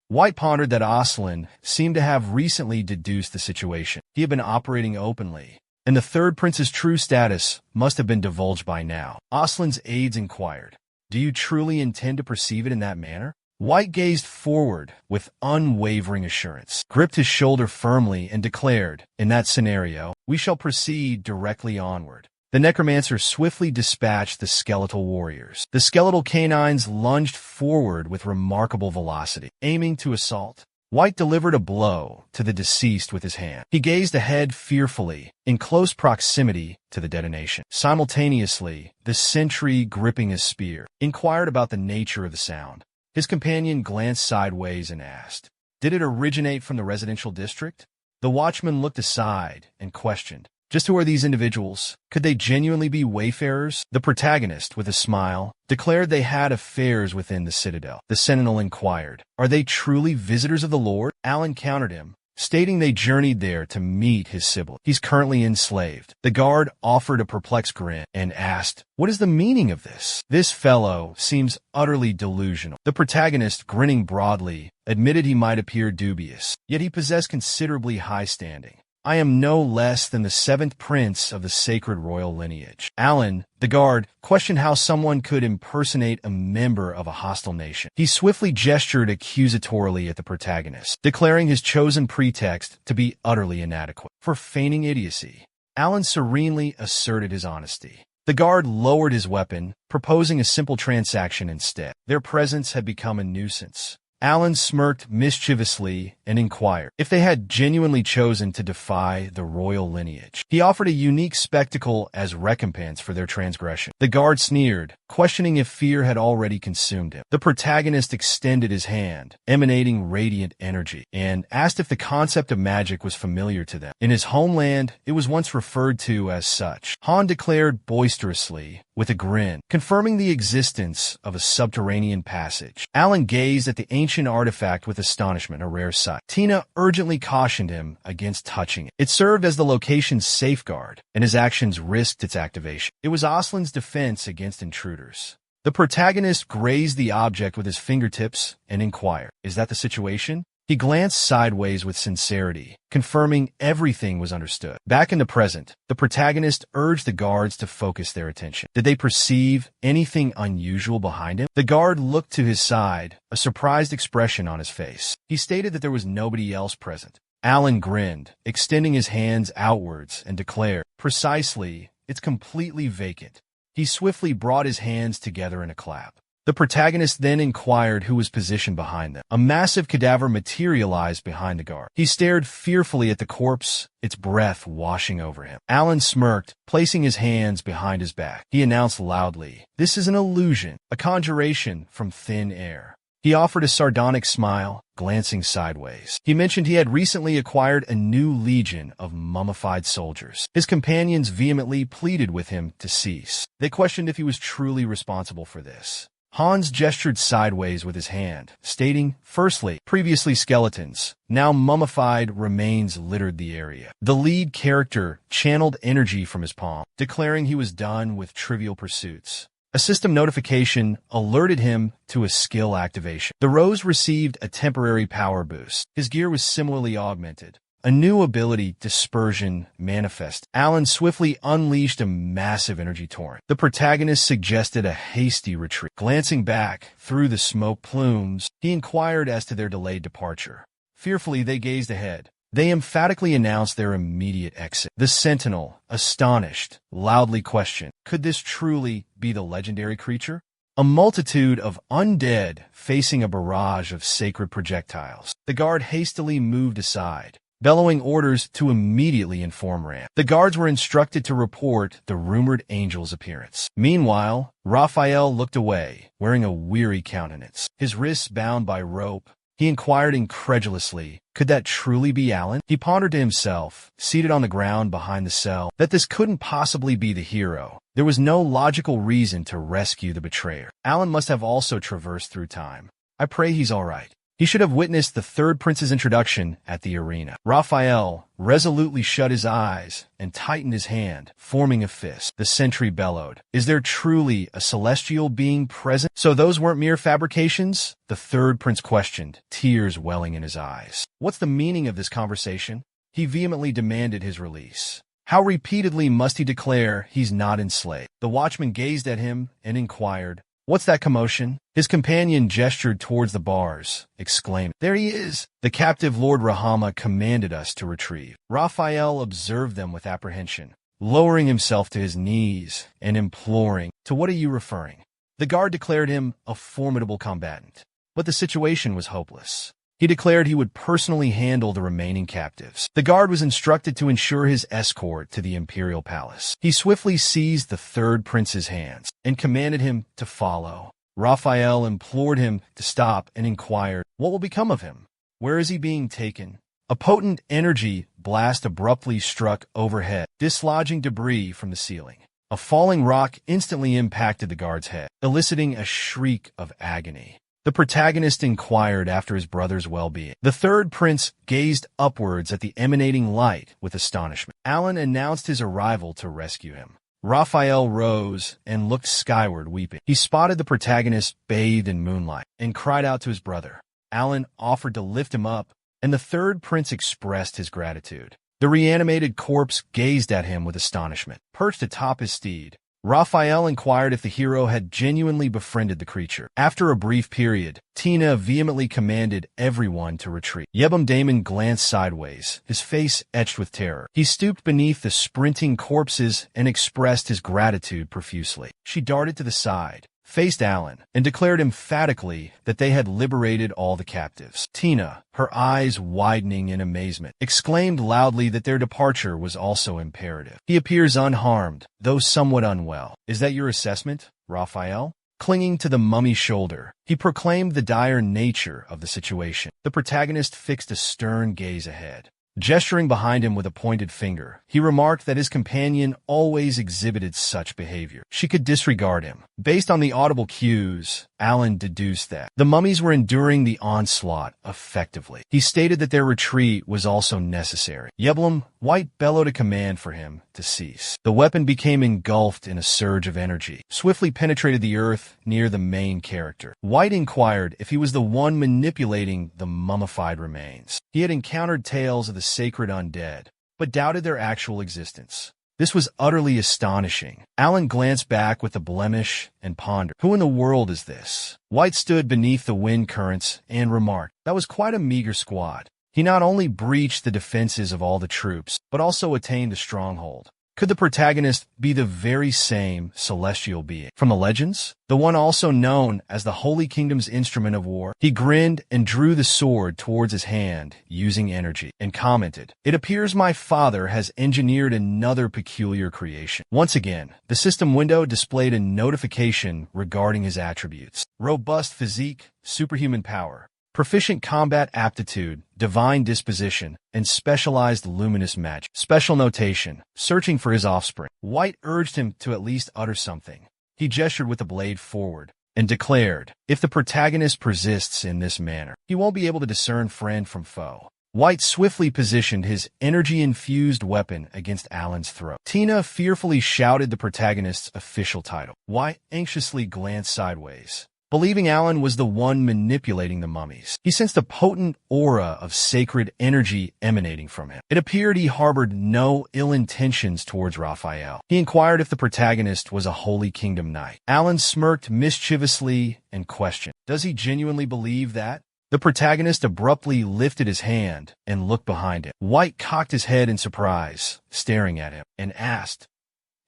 White pondered that Aslan seemed to have recently deduced the situation. He had been operating openly, and the third prince's true status must have been divulged by now. Aslan's aides inquired, "Do you truly intend to perceive it in that manner?" White gazed forward with unwavering assurance, gripped his shoulder firmly, and declared, "In that scenario, we shall proceed directly onward." The necromancer swiftly dispatched the skeletal warriors. The skeletal canines lunged forward with remarkable velocity, aiming to assault. White delivered a blow to the deceased with his hand. He gazed ahead fearfully, in close proximity to the detonation. Simultaneously, the sentry, gripping his spear, inquired about the nature of the sound. His companion glanced sideways and asked, "Did it originate from the residential district?" The watchman looked aside and questioned, "Just who are these individuals? Could they genuinely be wayfarers?" The protagonist, with a smile, declared they had affairs within the citadel. The sentinel inquired, "Are they truly visitors of the Lord?" Alan countered him, stating they journeyed there to meet his sibling. "He's currently enslaved." The guard offered a perplexed grin and asked, "What is the meaning of this? This fellow seems utterly delusional." The protagonist, grinning broadly, admitted he might appear dubious, yet he possessed considerably high standing. "I am no less than the 7th prince of the sacred royal lineage." Alan, the guard, questioned how someone could impersonate a member of a hostile nation. He swiftly gestured accusatorily at the protagonist, declaring his chosen pretext to be utterly inadequate. For feigning idiocy, Alan serenely asserted his honesty. The guard lowered his weapon, proposing a simple transaction instead. Their presence had become a nuisance. Alan smirked mischievously and inquired if they had genuinely chosen to defy the royal lineage. He offered a unique spectacle as recompense for their transgression. The guard sneered, questioning if fear had already consumed him. The protagonist extended his hand, emanating radiant energy, and asked if the concept of magic was familiar to them. In his homeland, it was once referred to as such. Han declared boisterously, with a grin, confirming the existence of a subterranean passage. Alan gazed at the ancient artifact with astonishment, a rare sight. Tina urgently cautioned him against touching it. It served as the location's safeguard, and his actions risked its activation. It was Aslan's defense against intruders. The protagonist grazed the object with his fingertips and inquired, "Is that the situation?" He glanced sideways with sincerity, confirming everything was understood. Back in the present, the protagonist urged the guards to focus their attention. Did they perceive anything unusual behind him? The guard looked to his side, a surprised expression on his face. He stated that there was nobody else present. Alan grinned, extending his hands outwards, and declared, "Precisely, it's completely vacant." He swiftly brought his hands together in a clap. The protagonist then inquired who was positioned behind them. A massive cadaver materialized behind the guard. He stared fearfully at the corpse, its breath washing over him. Alan smirked, placing his hands behind his back. He announced loudly, "This is an illusion, a conjuration from thin air." He offered a sardonic smile, glancing sideways. He mentioned he had recently acquired a new legion of mummified soldiers. His companions vehemently pleaded with him to cease. They questioned if he was truly responsible for this. Hans gestured sideways with his hand, stating, "Firstly, previously skeletons, now mummified remains littered the area." The lead character channeled energy from his palm, declaring he was done with trivial pursuits. A system notification alerted him to a skill activation. The Rose received a temporary power boost. His gear was similarly augmented. A new ability, Dispersion, manifest. Alan swiftly unleashed a massive energy torrent. The protagonist suggested a hasty retreat. Glancing back through the smoke plumes, he inquired as to their delayed departure. Fearfully, they gazed ahead, They emphatically announced their immediate exit. The sentinel, astonished, loudly questioned, could this truly be the legendary creature? A multitude of undead facing a barrage of sacred projectiles. The guard hastily moved aside, bellowing orders to immediately inform Ram. The guards were instructed to report the rumored angel's appearance. Meanwhile, Raphael looked away, wearing a weary countenance. His wrists bound by rope, he inquired incredulously, could that truly be Alan? He pondered to himself, seated on the ground behind the cell, that this couldn't possibly be the hero. There was no logical reason to rescue the betrayer. Alan must have also traversed through time. I pray he's all right. He should have witnessed the third prince's introduction at the arena. Raphael resolutely shut his eyes and tightened his hand, forming a fist. The sentry bellowed, "Is there truly a celestial being present?" "So those weren't mere fabrications?" the third prince questioned, tears welling in his eyes. "What's the meaning of this conversation?" He vehemently demanded his release. How repeatedly must he declare he's not enslaved? The watchman gazed at him and inquired, "What's that commotion?" His companion gestured towards the bars, exclaiming, "There he is!" The captive Lord Rahama commanded us to retrieve. Raphael observed them with apprehension, lowering himself to his knees and imploring, "To what are you referring?" The guard declared him a formidable combatant, but the situation was hopeless. He declared he would personally handle the remaining captives. The guard was instructed to ensure his escort to the imperial palace. He swiftly seized the third prince's hands and commanded him to follow. Raphael implored him to stop and inquired, "What will become of him? Where is he being taken?" A potent energy blast abruptly struck overhead, dislodging debris from the ceiling. A falling rock instantly impacted the guard's head, eliciting a shriek of agony. The protagonist inquired after his brother's well-being. The third prince gazed upwards at the emanating light with astonishment. Alan announced his arrival to rescue him. Raphael rose and looked skyward, weeping. He spotted the protagonist bathed in moonlight and cried out to his brother. Alan offered to lift him up, and the third prince expressed his gratitude. The reanimated corpse gazed at him with astonishment. Perched atop his steed, Raphael inquired if the hero had genuinely befriended the creature. After a brief period, Tina vehemently commanded everyone to retreat. Yebam Damon glanced sideways, his face etched with terror. He stooped beneath the sprinting corpses and expressed his gratitude profusely. She darted to the side, faced Alan, and declared emphatically that they had liberated all the captives. Tina, her eyes widening in amazement, exclaimed loudly that their departure was also imperative. "He appears unharmed, though somewhat unwell. Is that your assessment, Raphael?" Clinging to the mummy's shoulder, he proclaimed the dire nature of the situation. The protagonist fixed a stern gaze ahead. Gesturing behind him with a pointed finger, he remarked that his companion always exhibited such behavior. She could disregard him. Based on the audible cues, Alan deduced that the mummies were enduring the onslaught effectively. He stated that their retreat was also necessary. Yeblum White bellowed a command for him to cease. The weapon became engulfed in a surge of energy, swiftly penetrated the earth near the main character. White inquired if he was the one manipulating the mummified remains. He had encountered tales of the sacred undead, but doubted their actual existence. This was utterly astonishing. Alan glanced back with a blemish and pondered, "Who in the world is this?" White stood beneath the wind currents and remarked, "That was quite a meager squad. He not only breached the defenses of all the troops, but also attained a stronghold." Could the protagonist be the very same celestial being from the legends? The one also known as the Holy Kingdom's instrument of war? He grinned and drew the sword towards his hand, using energy, and commented, "It appears my father has engineered another peculiar creation." Once again, the system window displayed a notification regarding his attributes: robust physique, superhuman power, proficient combat aptitude, divine disposition, and specialized luminous magic. Special notation: searching for his offspring. White urged him to at least utter something. He gestured with the blade forward and declared, "If the protagonist persists in this manner, he won't be able to discern friend from foe." White swiftly positioned his energy-infused weapon against Alan's throat. Tina fearfully shouted the protagonist's official title. White anxiously glanced sideways, believing Alan was the one manipulating the mummies. He sensed a potent aura of sacred energy emanating from him. It appeared he harbored no ill intentions towards Raphael. He inquired if the protagonist was a Holy Kingdom knight. Alan smirked mischievously and questioned, "Does he genuinely believe that?" The protagonist abruptly lifted his hand and looked behind him. White cocked his head in surprise, staring at him, and asked,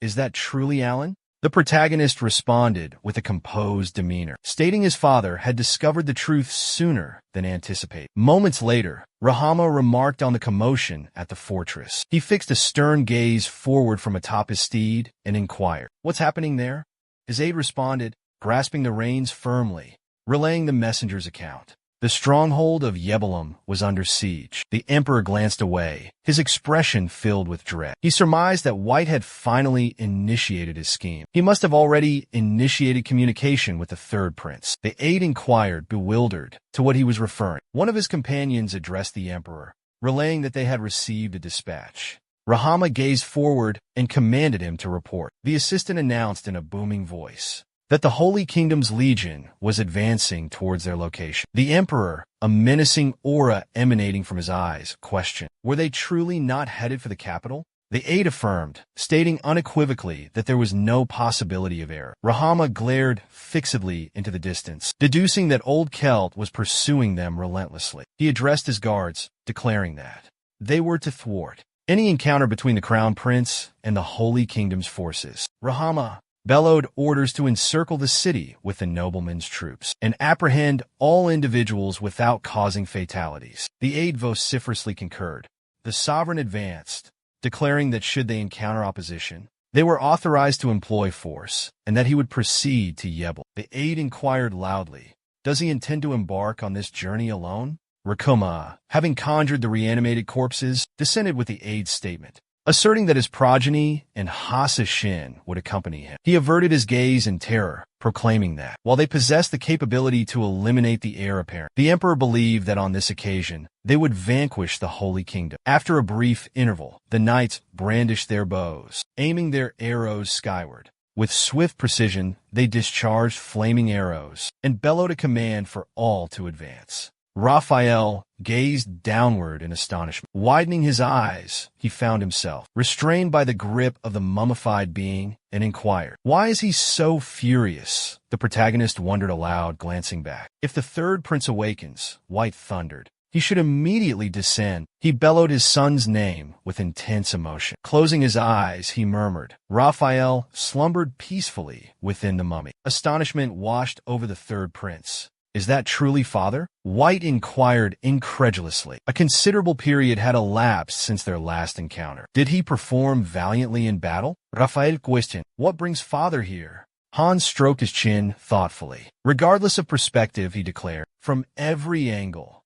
"Is that truly Alan?" The protagonist responded with a composed demeanor, stating his father had discovered the truth sooner than anticipated. Moments later, Rahama remarked on the commotion at the fortress. He fixed a stern gaze forward from atop his steed and inquired, "What's happening there?" His aide responded, grasping the reins firmly, relaying the messenger's account. The stronghold of Yahello was under siege. The emperor glanced away, his expression filled with dread. He surmised that White had finally initiated his scheme. He must have already initiated communication with the third prince. The aide inquired, bewildered, to what he was referring. One of his companions addressed the emperor, relaying that they had received a dispatch. Rahama gazed forward and commanded him to report. The assistant announced in a booming voice that the Holy Kingdom's legion was advancing towards their location. The emperor, a menacing aura emanating from his eyes, questioned, were they truly not headed for the capital? The aide affirmed, stating unequivocally that there was no possibility of error. Rahama glared fixedly into the distance, deducing that Old Celt was pursuing them relentlessly. He addressed his guards, declaring that they were to thwart any encounter between the Crown Prince and the Holy Kingdom's forces. Rahama bellowed orders to encircle the city with the nobleman's troops and apprehend all individuals without causing fatalities. The aide vociferously concurred. The sovereign advanced, declaring that should they encounter opposition, they were authorized to employ force, and that he would proceed to Yahello. The aide inquired loudly, does he intend to embark on this journey alone? Rakuma, having conjured the reanimated corpses, dissented with the aide's statement, asserting that his progeny and Hasa Shin would accompany him. He averted his gaze in terror, proclaiming that, while they possessed the capability to eliminate the heir apparent, the emperor believed that on this occasion, they would vanquish the Holy Kingdom. After a brief interval, the knights brandished their bows, aiming their arrows skyward. With swift precision, they discharged flaming arrows and bellowed a command for all to advance. Raphael gazed downward in astonishment. Widening his eyes, he found himself restrained by the grip of the mummified being and inquired, "Why is he so furious?" The protagonist wondered aloud, glancing back. "If the third prince awakens," White thundered, "he should immediately descend." He bellowed his son's name with intense emotion. Closing his eyes, he murmured. Raphael slumbered peacefully within the mummy. Astonishment washed over the third prince. "Is that truly father?" White inquired incredulously. A considerable period had elapsed since their last encounter. Did he perform valiantly in battle? Raphael questioned, "What brings father here?" Hans stroked his chin thoughtfully. "Regardless of perspective," he declared, "from every angle,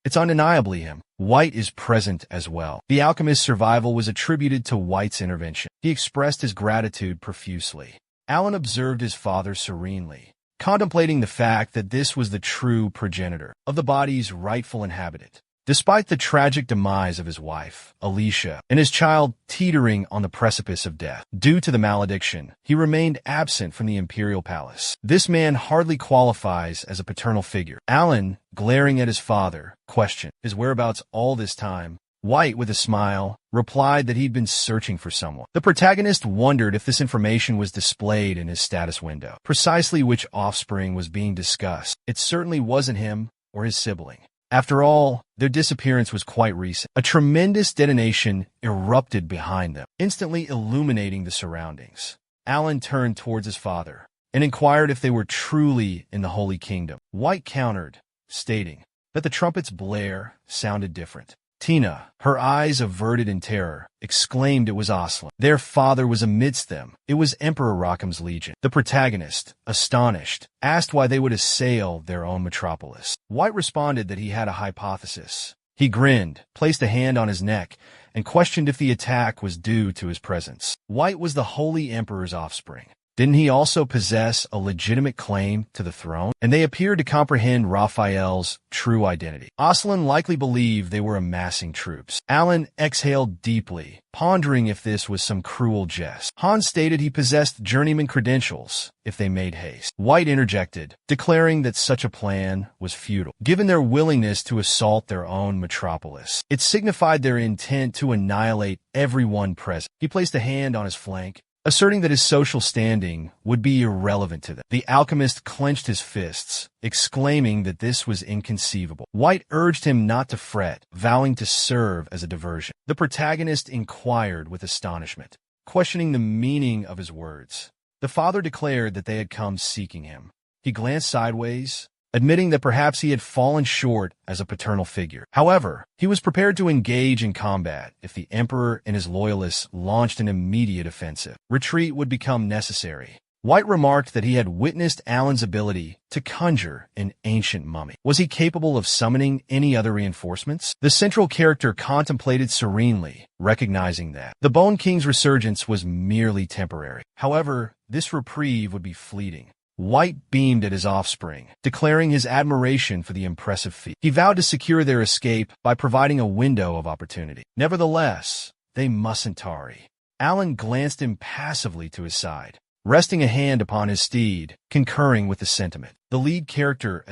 it's undeniably him. White is present as well." The alchemist's survival was attributed to White's intervention. He expressed his gratitude profusely. Alan observed his father serenely, contemplating the fact that this was the true progenitor of the body's rightful inhabitant. Despite the tragic demise of his wife, Alicia, and his child teetering on the precipice of death due to the malediction, he remained absent from the imperial palace. This man hardly qualifies as a paternal figure. Alan, glaring at his father, questioned his whereabouts all this time. White, with a smile, replied that he'd been searching for someone. The protagonist wondered if this information was displayed in his status window. Precisely which offspring was being discussed. It certainly wasn't him or his sibling. After all, their disappearance was quite recent. A tremendous detonation erupted behind them, instantly illuminating the surroundings. Alan turned towards his father and inquired if they were truly in the Holy Kingdom. White countered, stating that the trumpet's blare sounded different. Tina, her eyes averted in terror, exclaimed it was Aslan. Their father was amidst them. It was Emperor Rakam's legion. The protagonist, astonished, asked why they would assail their own metropolis. White responded that he had a hypothesis. He grinned, placed a hand on his neck, and questioned if the attack was due to his presence. White was the Holy Emperor's offspring. Didn't he also possess a legitimate claim to the throne? And they appeared to comprehend Raphael's true identity. Aslan likely believed they were amassing troops. Alan exhaled deeply, pondering if this was some cruel jest. Hans stated he possessed journeyman credentials if they made haste. White interjected, declaring that such a plan was futile, given their willingness to assault their own metropolis. It signified their intent to annihilate everyone present. He placed a hand on his flank, asserting that his social standing would be irrelevant to them. The alchemist clenched his fists, exclaiming that this was inconceivable. White urged him not to fret, vowing to serve as a diversion. The protagonist inquired with astonishment, questioning the meaning of his words. The father declared that they had come seeking him. He glanced sideways, admitting that perhaps he had fallen short as a paternal figure. However, he was prepared to engage in combat if the emperor and his loyalists launched an immediate offensive. Retreat would become necessary. White remarked that he had witnessed Alan's ability to conjure an ancient mummy. Was he capable of summoning any other reinforcements? The central character contemplated serenely, recognizing that the Bone King's resurgence was merely temporary. However, this reprieve would be fleeting. White beamed at his offspring, declaring his admiration for the impressive feat. He vowed to secure their escape by providing a window of opportunity. Nevertheless, they mustn't tarry. Alan glanced impassively to his side, resting a hand upon his steed, concurring with the sentiment. The lead character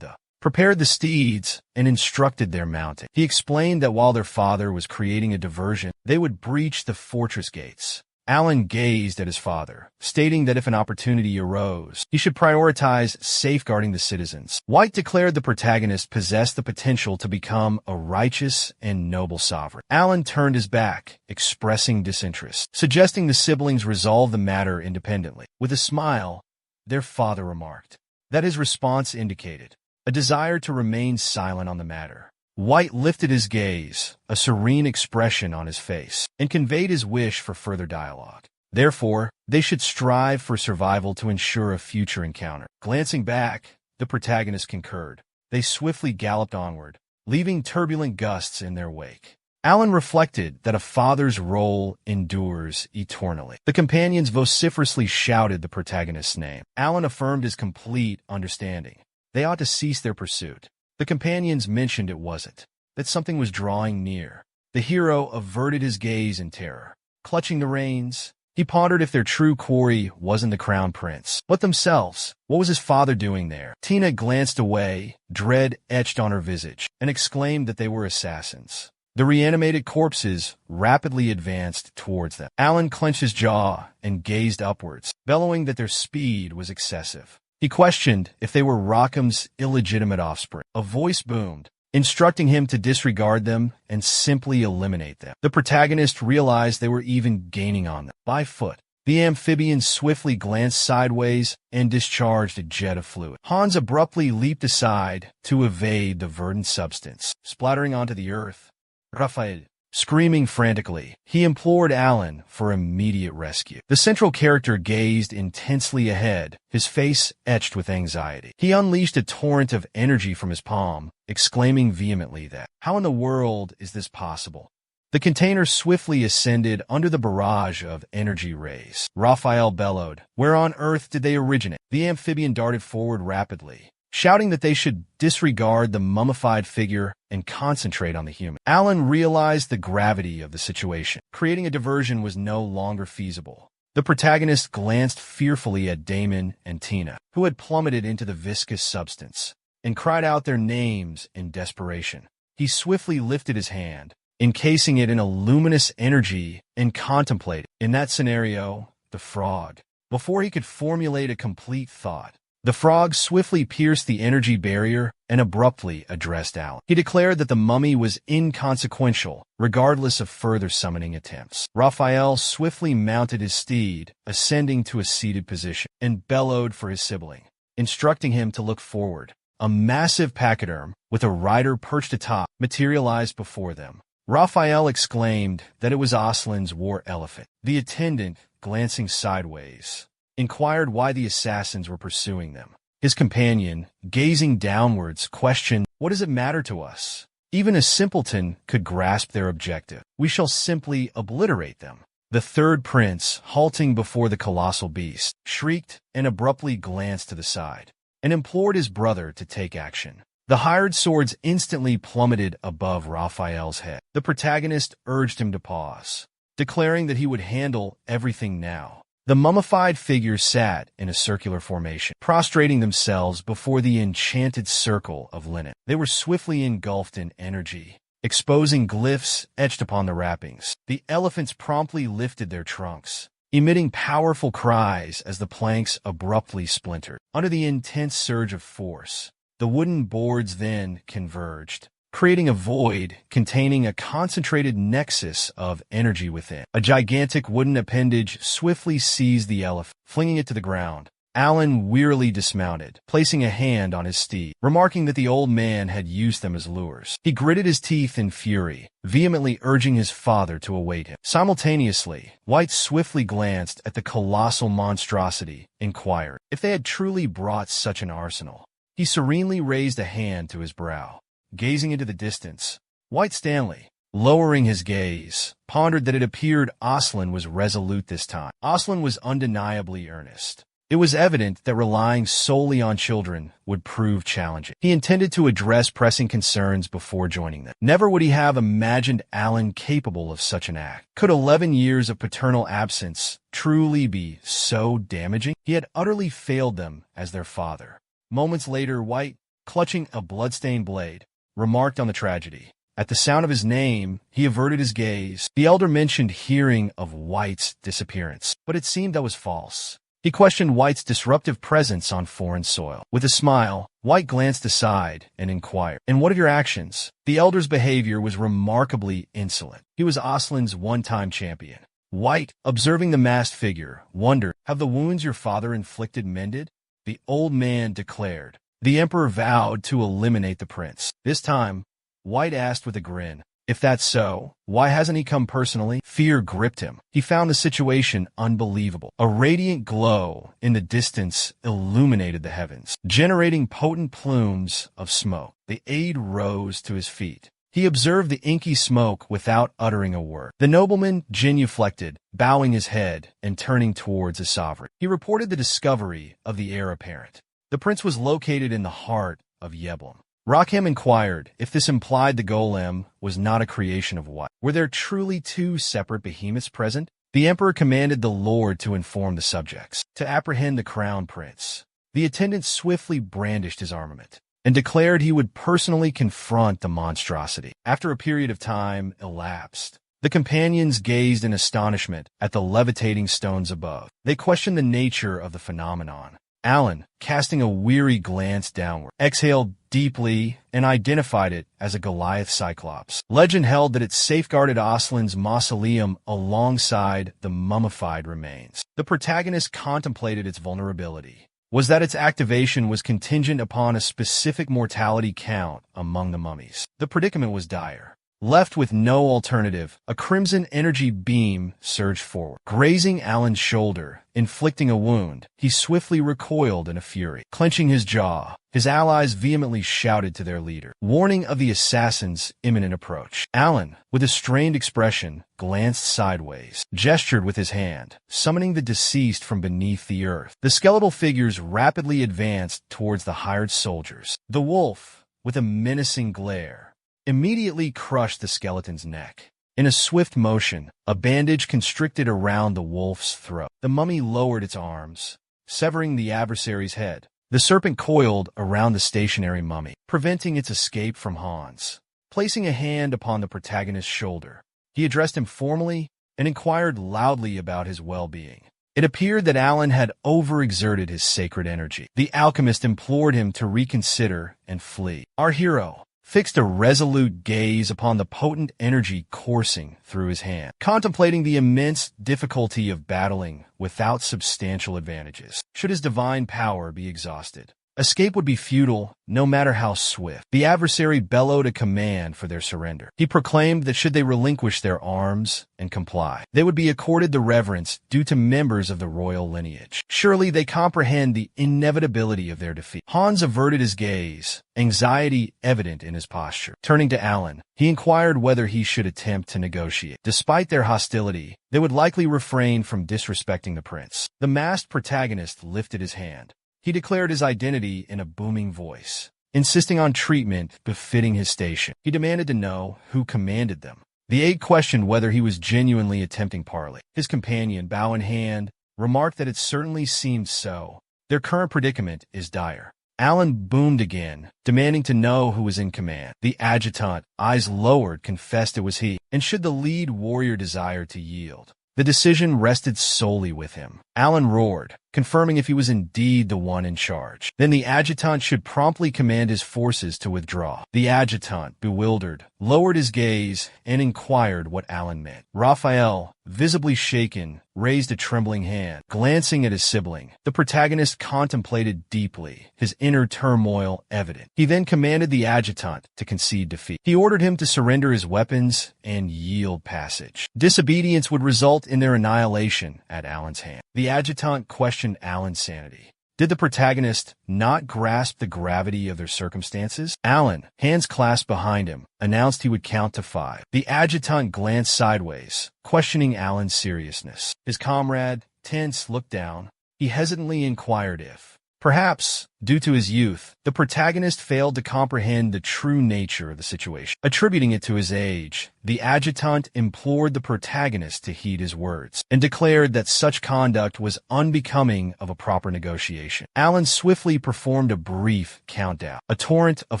prepared the steeds, and instructed their mounting. He explained that while their father was creating a diversion, they would breach the fortress gates. Alan gazed at his father, stating that if an opportunity arose, he should prioritize safeguarding the citizens. White declared the protagonist possessed the potential to become a righteous and noble sovereign. Alan turned his back, expressing disinterest, suggesting the siblings resolve the matter independently. With a smile, their father remarked that his response indicated a desire to remain silent on the matter. White lifted his gaze, a serene expression on his face, and conveyed his wish for further dialogue. Therefore, they should strive for survival to ensure a future encounter. Glancing back, the protagonist concurred. They swiftly galloped onward, leaving turbulent gusts in their wake. Alan reflected that a father's role endures eternally. The companions vociferously shouted the protagonist's name. Alan affirmed his complete understanding. They ought to cease their pursuit. The companions mentioned it wasn't, that something was drawing near. The hero averted his gaze in terror. Clutching the reins, he pondered if their true quarry wasn't the crown prince, but themselves. What was his father doing there? Tina glanced away, dread etched on her visage, and exclaimed that they were assassins. The reanimated corpses rapidly advanced towards them. Alan clenched his jaw and gazed upwards, bellowing that their speed was excessive. He questioned if they were Rockham's illegitimate offspring. A voice boomed, instructing him to disregard them and simply eliminate them. The protagonist realized they were even gaining on them. By foot, the amphibian swiftly glanced sideways and discharged a jet of fluid. Hans abruptly leaped aside to evade the verdant substance, splattering onto the earth. Raphael, screaming frantically, he implored Alan for immediate rescue. The central character gazed intensely ahead, his face etched with anxiety. He unleashed a torrent of energy from his palm, exclaiming vehemently that, "How in the world is this possible?" The container swiftly ascended under the barrage of energy rays. Raphael bellowed, "Where on earth did they originate?" The amphibian darted forward rapidly, shouting that they should disregard the mummified figure and concentrate on the human. Alan realized the gravity of the situation. Creating a diversion was no longer feasible. The protagonist glanced fearfully at Damon and Tina, who had plummeted into the viscous substance, and cried out their names in desperation. He swiftly lifted his hand, encasing it in a luminous energy, and contemplated, in that scenario, the frog. Before he could formulate a complete thought, the frog swiftly pierced the energy barrier and abruptly addressed Alan. He declared that the mummy was inconsequential, regardless of further summoning attempts. Raphael swiftly mounted his steed, ascending to a seated position, and bellowed for his sibling, instructing him to look forward. A massive pachyderm, with a rider perched atop, materialized before them. Raphael exclaimed that it was Aslan's war elephant. The attendant, glancing sideways, inquired why the assassins were pursuing them. His companion, gazing downwards, questioned, "What does it matter to us? Even a simpleton could grasp their objective. We shall simply obliterate them." The third prince, halting before the colossal beast, shrieked and abruptly glanced to the side, and implored his brother to take action. The hired swords instantly plummeted above Raphael's head. The protagonist urged him to pause, declaring that he would handle everything now. The mummified figures sat in a circular formation, prostrating themselves before the enchanted circle of linen. They were swiftly engulfed in energy, exposing glyphs etched upon the wrappings. The elephants promptly lifted their trunks, emitting powerful cries as the planks abruptly splintered. Under the intense surge of force, the wooden boards then converged, creating a void containing a concentrated nexus of energy within. A gigantic wooden appendage swiftly seized the elephant, flinging it to the ground. Alan wearily dismounted, placing a hand on his steed, remarking that the old man had used them as lures. He gritted his teeth in fury, vehemently urging his father to await him. Simultaneously, White swiftly glanced at the colossal monstrosity, inquired if they had truly brought such an arsenal. He serenely raised a hand to his brow, gazing into the distance. White Stanley, lowering his gaze, pondered that it appeared Aslan was resolute this time. Aslan was undeniably earnest. It was evident that relying solely on children would prove challenging. He intended to address pressing concerns before joining them. Never would he have imagined Alan capable of such an act. Could 11 years of paternal absence truly be so damaging? He had utterly failed them as their father. Moments later, White, clutching a bloodstained blade, remarked on the tragedy. At the sound of his name, he averted his gaze. The elder mentioned hearing of White's disappearance, but it seemed that was false. He questioned White's disruptive presence on foreign soil. With a smile, White glanced aside and inquired, "And what of your actions?" The elder's behavior was remarkably insolent. He was Aslan's one-time champion. White, observing the masked figure, wondered, "Have the wounds your father inflicted mended?" The old man declared. The emperor vowed to eliminate the prince. This time, White asked with a grin, "If that's so, why hasn't he come personally?" Fear gripped him. He found the situation unbelievable. A radiant glow in the distance illuminated the heavens, generating potent plumes of smoke. The aide rose to his feet. He observed the inky smoke without uttering a word. The nobleman genuflected, bowing his head and turning towards his sovereign. He reported the discovery of the heir apparent. The prince was located in the heart of Yeblum. Rackham inquired if this implied the golem was not a creation of White. Were there truly two separate behemoths present? The emperor commanded the lord to inform the subjects, to apprehend the crown prince. The attendant swiftly brandished his armament and declared he would personally confront the monstrosity. After a period of time elapsed, the companions gazed in astonishment at the levitating stones above. They questioned the nature of the phenomenon. Alan, casting a weary glance downward, exhaled deeply and identified it as a Goliath Cyclops. Legend held that it safeguarded Aslan's mausoleum alongside the mummified remains. The protagonist contemplated its vulnerability. Was that its activation was contingent upon a specific mortality count among the mummies? The predicament was dire. Left with no alternative, a crimson energy beam surged forward, grazing Alan's shoulder, inflicting a wound. He swiftly recoiled in a fury, clenching his jaw. His allies vehemently shouted to their leader, warning of the assassin's imminent approach. Alan, with a strained expression, glanced sideways, gestured with his hand, summoning the deceased from beneath the earth. The skeletal figures rapidly advanced towards the hired soldiers. The wolf, with a menacing glare, immediately crushed the skeleton's neck. In a swift motion, a bandage constricted around the wolf's throat. The mummy lowered its arms, severing the adversary's head. The serpent coiled around the stationary mummy, preventing its escape from Hans. Placing a hand upon the protagonist's shoulder, he addressed him formally and inquired loudly about his well-being. It appeared that Alan had overexerted his sacred energy. The alchemist implored him to reconsider and flee. Our hero fixed a resolute gaze upon the potent energy coursing through his hand, contemplating the immense difficulty of battling without substantial advantages. Should his divine power be exhausted, escape would be futile, no matter how swift. The adversary bellowed a command for their surrender. He proclaimed that should they relinquish their arms and comply, they would be accorded the reverence due to members of the royal lineage. Surely they comprehend the inevitability of their defeat. Hans averted his gaze, anxiety evident in his posture. Turning to Alan, he inquired whether he should attempt to negotiate. Despite their hostility, they would likely refrain from disrespecting the prince. The masked protagonist lifted his hand. He declared his identity in a booming voice, insisting on treatment befitting his station. He demanded to know who commanded them. The aide questioned whether he was genuinely attempting parley. His companion, bow in hand, remarked that it certainly seemed so. Their current predicament is dire. Alan boomed again, demanding to know who was in command. The adjutant, eyes lowered, confessed it was he. And should the lead warrior desire to yield, The decision rested solely with him. Alan roared, confirming if he was indeed the one in charge. Then the adjutant should promptly command his forces to withdraw. The adjutant, bewildered, lowered his gaze and inquired what Alan meant. Raphael, visibly shaken, raised a trembling hand, glancing at his sibling. The protagonist contemplated deeply, his inner turmoil evident. He then commanded the adjutant to concede defeat. He ordered him to surrender his weapons and yield passage. Disobedience would result in their annihilation at Alan's hand. The adjutant questioned Alan's sanity. Did the protagonist not grasp the gravity of their circumstances? Alan, hands clasped behind him, announced he would count to 5. The adjutant glanced sideways, questioning Alan's seriousness. His comrade, tense, looked down. He hesitantly inquired if, perhaps, due to his youth, the protagonist failed to comprehend the true nature of the situation. Attributing it to his age, the adjutant implored the protagonist to heed his words, and declared that such conduct was unbecoming of a proper negotiation. Alan swiftly performed a brief countdown. A torrent of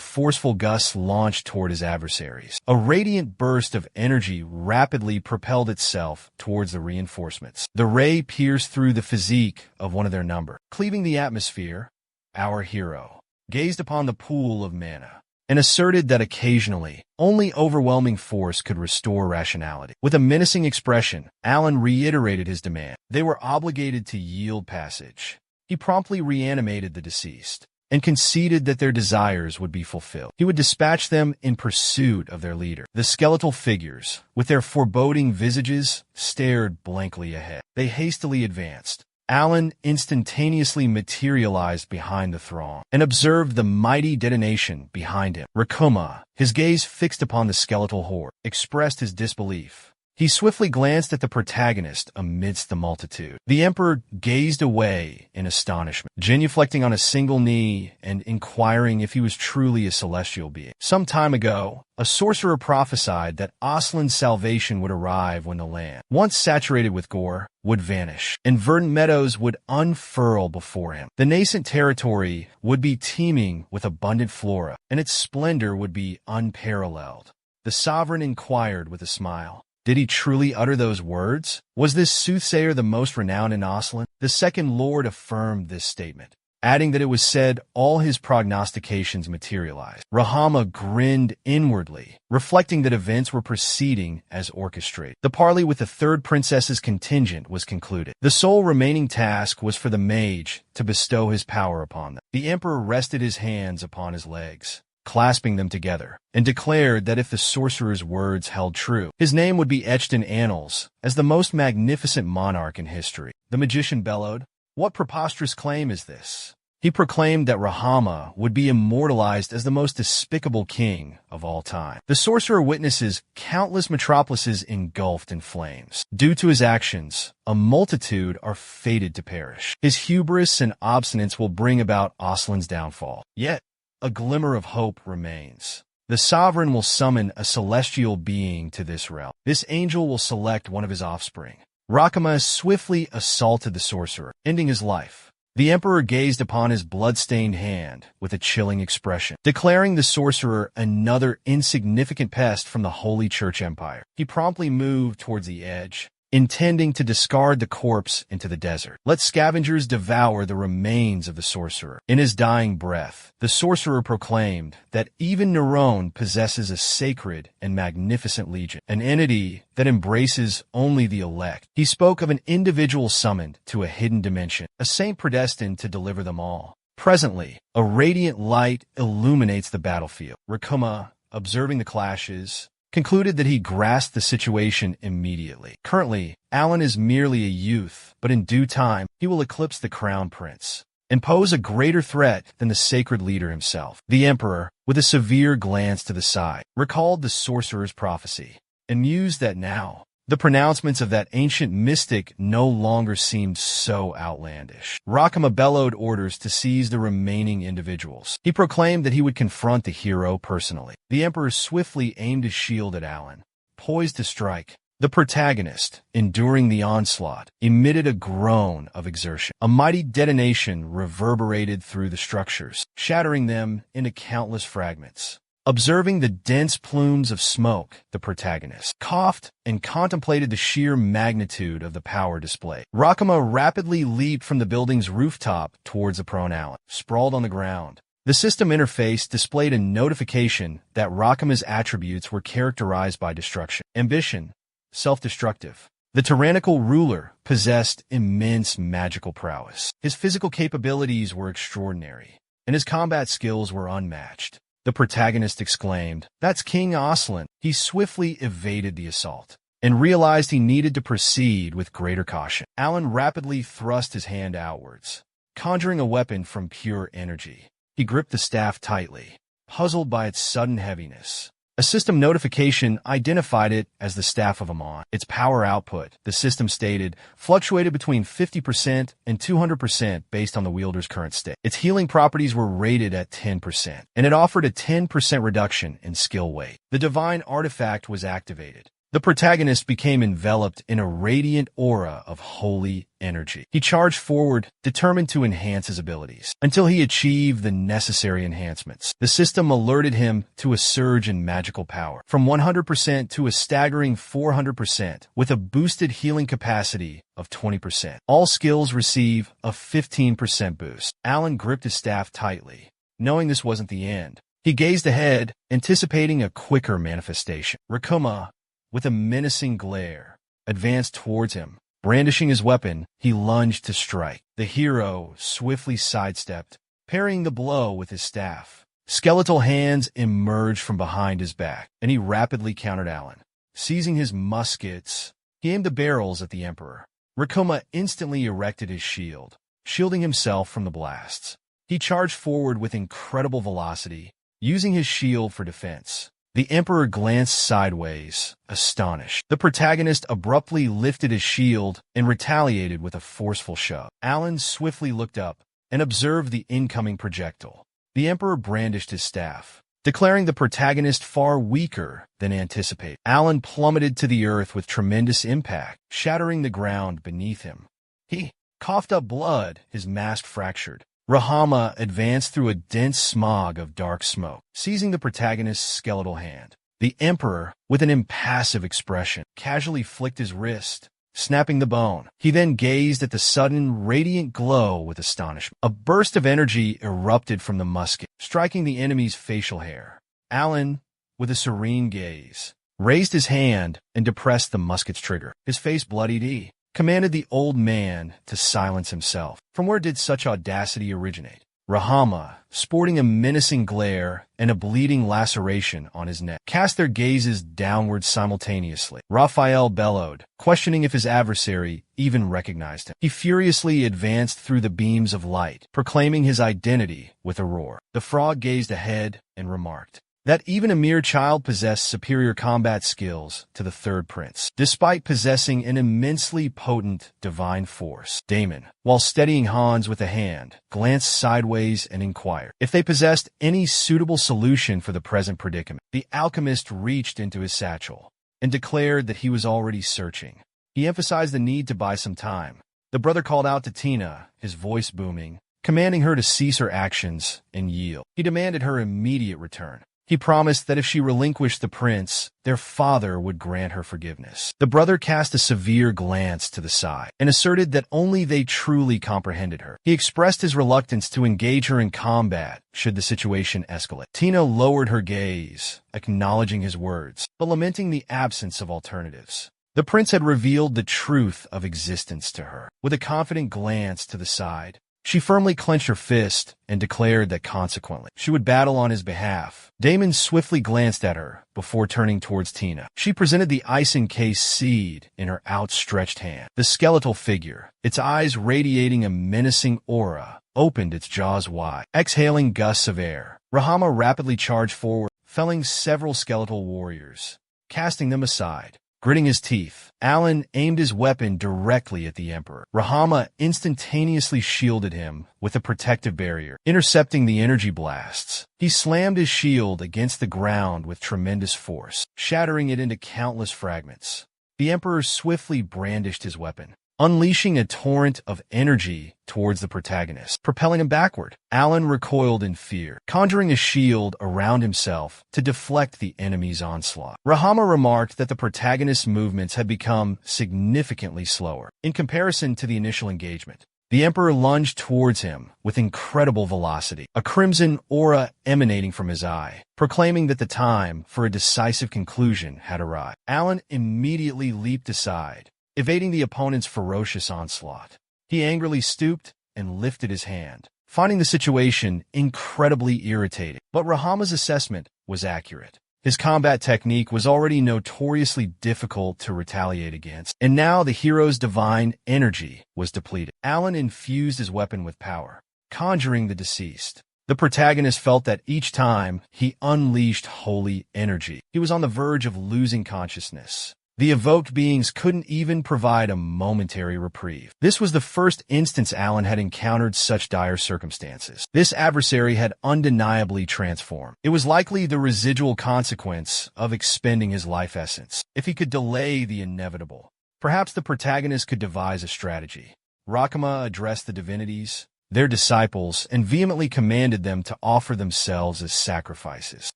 forceful gusts launched toward his adversaries. A radiant burst of energy rapidly propelled itself towards the reinforcements. The ray pierced through the physique of one of their number. Cleaving the atmosphere, our hero gazed upon the pool of mana and asserted that occasionally, only overwhelming force could restore rationality. With a menacing expression, Alan reiterated his demand. They were obligated to yield passage. He promptly reanimated the deceased and conceded that their desires would be fulfilled. He would dispatch them in pursuit of their leader. The skeletal figures, with their foreboding visages, stared blankly ahead. They hastily advanced. Alan instantaneously materialized behind the throng and observed the mighty detonation behind him. Rakuma, his gaze fixed upon the skeletal horde, expressed his disbelief. He swiftly glanced at the protagonist amidst the multitude. The emperor gazed away in astonishment, genuflecting on a single knee and inquiring if he was truly a celestial being. Some time ago, a sorcerer prophesied that Aslan's salvation would arrive when the land, once saturated with gore, would vanish, and verdant meadows would unfurl before him. The nascent territory would be teeming with abundant flora, and its splendor would be unparalleled. The sovereign inquired with a smile. Did he truly utter those words? Was this soothsayer the most renowned in Aslan? The second lord affirmed this statement, adding that it was said all his prognostications materialized. Rahama grinned inwardly, reflecting that events were proceeding as orchestrated. The parley with the third princess's contingent was concluded. The sole remaining task was for the mage to bestow his power upon them. The emperor rested his hands upon his legs, clasping them together, and declared that if the sorcerer's words held true, his name would be etched in annals as the most magnificent monarch in history. The magician bellowed, "What preposterous claim is this?" He proclaimed that Rahama would be immortalized as the most despicable king of all time. The sorcerer witnesses countless metropolises engulfed in flames. Due to his actions, a multitude are fated to perish. His hubris and obstinance will bring about Aslan's downfall. Yet, a glimmer of hope remains. The sovereign will summon a celestial being to this realm. This angel will select one of his offspring. Rakama swiftly assaulted the sorcerer, ending his life. The emperor gazed upon his blood-stained hand with a chilling expression, declaring the sorcerer another insignificant pest from the Holy Church Empire. He promptly moved towards the edge, intending to discard the corpse into the desert. Let scavengers devour the remains of the sorcerer. In his dying breath, the sorcerer proclaimed that even Neron possesses a sacred and magnificent legion, an entity that embraces only the elect. He spoke of an individual summoned to a hidden dimension, a saint predestined to deliver them all. Presently, a radiant light illuminates the battlefield. Rakuma, observing the clashes, concluded that he grasped the situation immediately. Currently, Alan is merely a youth, but in due time, he will eclipse the crown prince and pose a greater threat than the sacred leader himself. The emperor, with a severe glance to the side, recalled the sorcerer's prophecy and mused that now, the pronouncements of that ancient mystic no longer seemed so outlandish. Rakama bellowed orders to seize the remaining individuals. He proclaimed that he would confront the hero personally. The emperor swiftly aimed his shield at Alan, poised to strike. The protagonist, enduring the onslaught, emitted a groan of exertion. A mighty detonation reverberated through the structures, shattering them into countless fragments. Observing the dense plumes of smoke, the protagonist coughed and contemplated the sheer magnitude of the power display. Rakuma rapidly leaped from the building's rooftop towards the prone Alan, sprawled on the ground. The system interface displayed a notification that Rakuma's attributes were characterized by destruction, ambition, self-destructive. The tyrannical ruler possessed immense magical prowess. His physical capabilities were extraordinary, and his combat skills were unmatched. The protagonist exclaimed, "That's King Aslan." He swiftly evaded the assault and realized he needed to proceed with greater caution. Alan rapidly thrust his hand outwards, conjuring a weapon from pure energy. He gripped the staff tightly, puzzled by its sudden heaviness. A system notification identified it as the Staff of Amon. Its power output, the system stated, fluctuated between 50% and 200% based on the wielder's current state. Its healing properties were rated at 10%, and it offered a 10% reduction in skill weight. The divine artifact was activated. The protagonist became enveloped in a radiant aura of holy energy. He charged forward, determined to enhance his abilities, until he achieved the necessary enhancements. The system alerted him to a surge in magical power, from 100% to a staggering 400%, with a boosted healing capacity of 20%. All skills receive a 15% boost. Alan gripped his staff tightly, knowing this wasn't the end. He gazed ahead, anticipating a quicker manifestation. Rakuma, with a menacing glare, advanced towards him. Brandishing his weapon, he lunged to strike. The hero swiftly sidestepped, parrying the blow with his staff. Skeletal hands emerged from behind his back, and he rapidly countered Alan. Seizing his muskets, he aimed the barrels at the Emperor. Rakuma instantly erected his shield, shielding himself from the blasts. He charged forward with incredible velocity, using his shield for defense. The Emperor glanced sideways, astonished. The protagonist abruptly lifted his shield and retaliated with a forceful shove. Alan swiftly looked up and observed the incoming projectile. The Emperor brandished his staff, declaring the protagonist far weaker than anticipated. Alan plummeted to the earth with tremendous impact, shattering the ground beneath him. He coughed up blood, his mask fractured. Rahama advanced through a dense smog of dark smoke, seizing the protagonist's skeletal hand. The Emperor, with an impassive expression, casually flicked his wrist, snapping the bone. He then gazed at the sudden, radiant glow with astonishment. A burst of energy erupted from the musket, striking the enemy's facial hair. Alan, with a serene gaze, raised his hand and depressed the musket's trigger. His face bloodied. He commanded the old man to silence himself. From where did such audacity originate? Rahama, sporting a menacing glare and a bleeding laceration on his neck, cast their gazes downward simultaneously. Raphael bellowed, questioning if his adversary even recognized him. He furiously advanced through the beams of light, proclaiming his identity with a roar. The frog gazed ahead and remarked that even a mere child possessed superior combat skills to the third prince, despite possessing an immensely potent divine force. Damon, while steadying Hans with a hand, glanced sideways and inquired if they possessed any suitable solution for the present predicament. The alchemist reached into his satchel and declared that he was already searching. He emphasized the need to buy some time. The brother called out to Tina, his voice booming, commanding her to cease her actions and yield. He demanded her immediate return. He promised that if she relinquished the prince, their father would grant her forgiveness. The brother cast a severe glance to the side and asserted that only they truly comprehended her. He expressed his reluctance to engage her in combat should the situation escalate. Tina lowered her gaze, acknowledging his words, but lamenting the absence of alternatives. The prince had revealed the truth of existence to her. With a confident glance to the side, she firmly clenched her fist and declared that consequently, she would battle on his behalf. Damon swiftly glanced at her before turning towards Tina. She presented the ice-encased seed in her outstretched hand. The skeletal figure, its eyes radiating a menacing aura, opened its jaws wide, exhaling gusts of air. Rahama rapidly charged forward, felling several skeletal warriors, casting them aside. Gritting his teeth, Alan aimed his weapon directly at the Emperor. Rahama instantaneously shielded him with a protective barrier, intercepting the energy blasts. He slammed his shield against the ground with tremendous force, shattering it into countless fragments. The Emperor swiftly brandished his weapon, unleashing a torrent of energy towards the protagonist, propelling him backward. Alan recoiled in fear, conjuring a shield around himself to deflect the enemy's onslaught. Rahama remarked that the protagonist's movements had become significantly slower in comparison to the initial engagement. The Emperor lunged towards him with incredible velocity, a crimson aura emanating from his eye, proclaiming that the time for a decisive conclusion had arrived. Alan immediately leaped aside, evading the opponent's ferocious onslaught. He angrily stooped and lifted his hand, finding the situation incredibly irritating. But Rahama's assessment was accurate. His combat technique was already notoriously difficult to retaliate against, and now the hero's divine energy was depleted. Alan infused his weapon with power, conjuring the deceased. The protagonist felt that each time he unleashed holy energy, he was on the verge of losing consciousness. The evoked beings couldn't even provide a momentary reprieve. This was the first instance Alan had encountered such dire circumstances. This adversary had undeniably transformed. It was likely the residual consequence of expending his life essence. If he could delay the inevitable, perhaps the protagonist could devise a strategy. Rakama addressed the divinities, their disciples, and vehemently commanded them to offer themselves as sacrifices.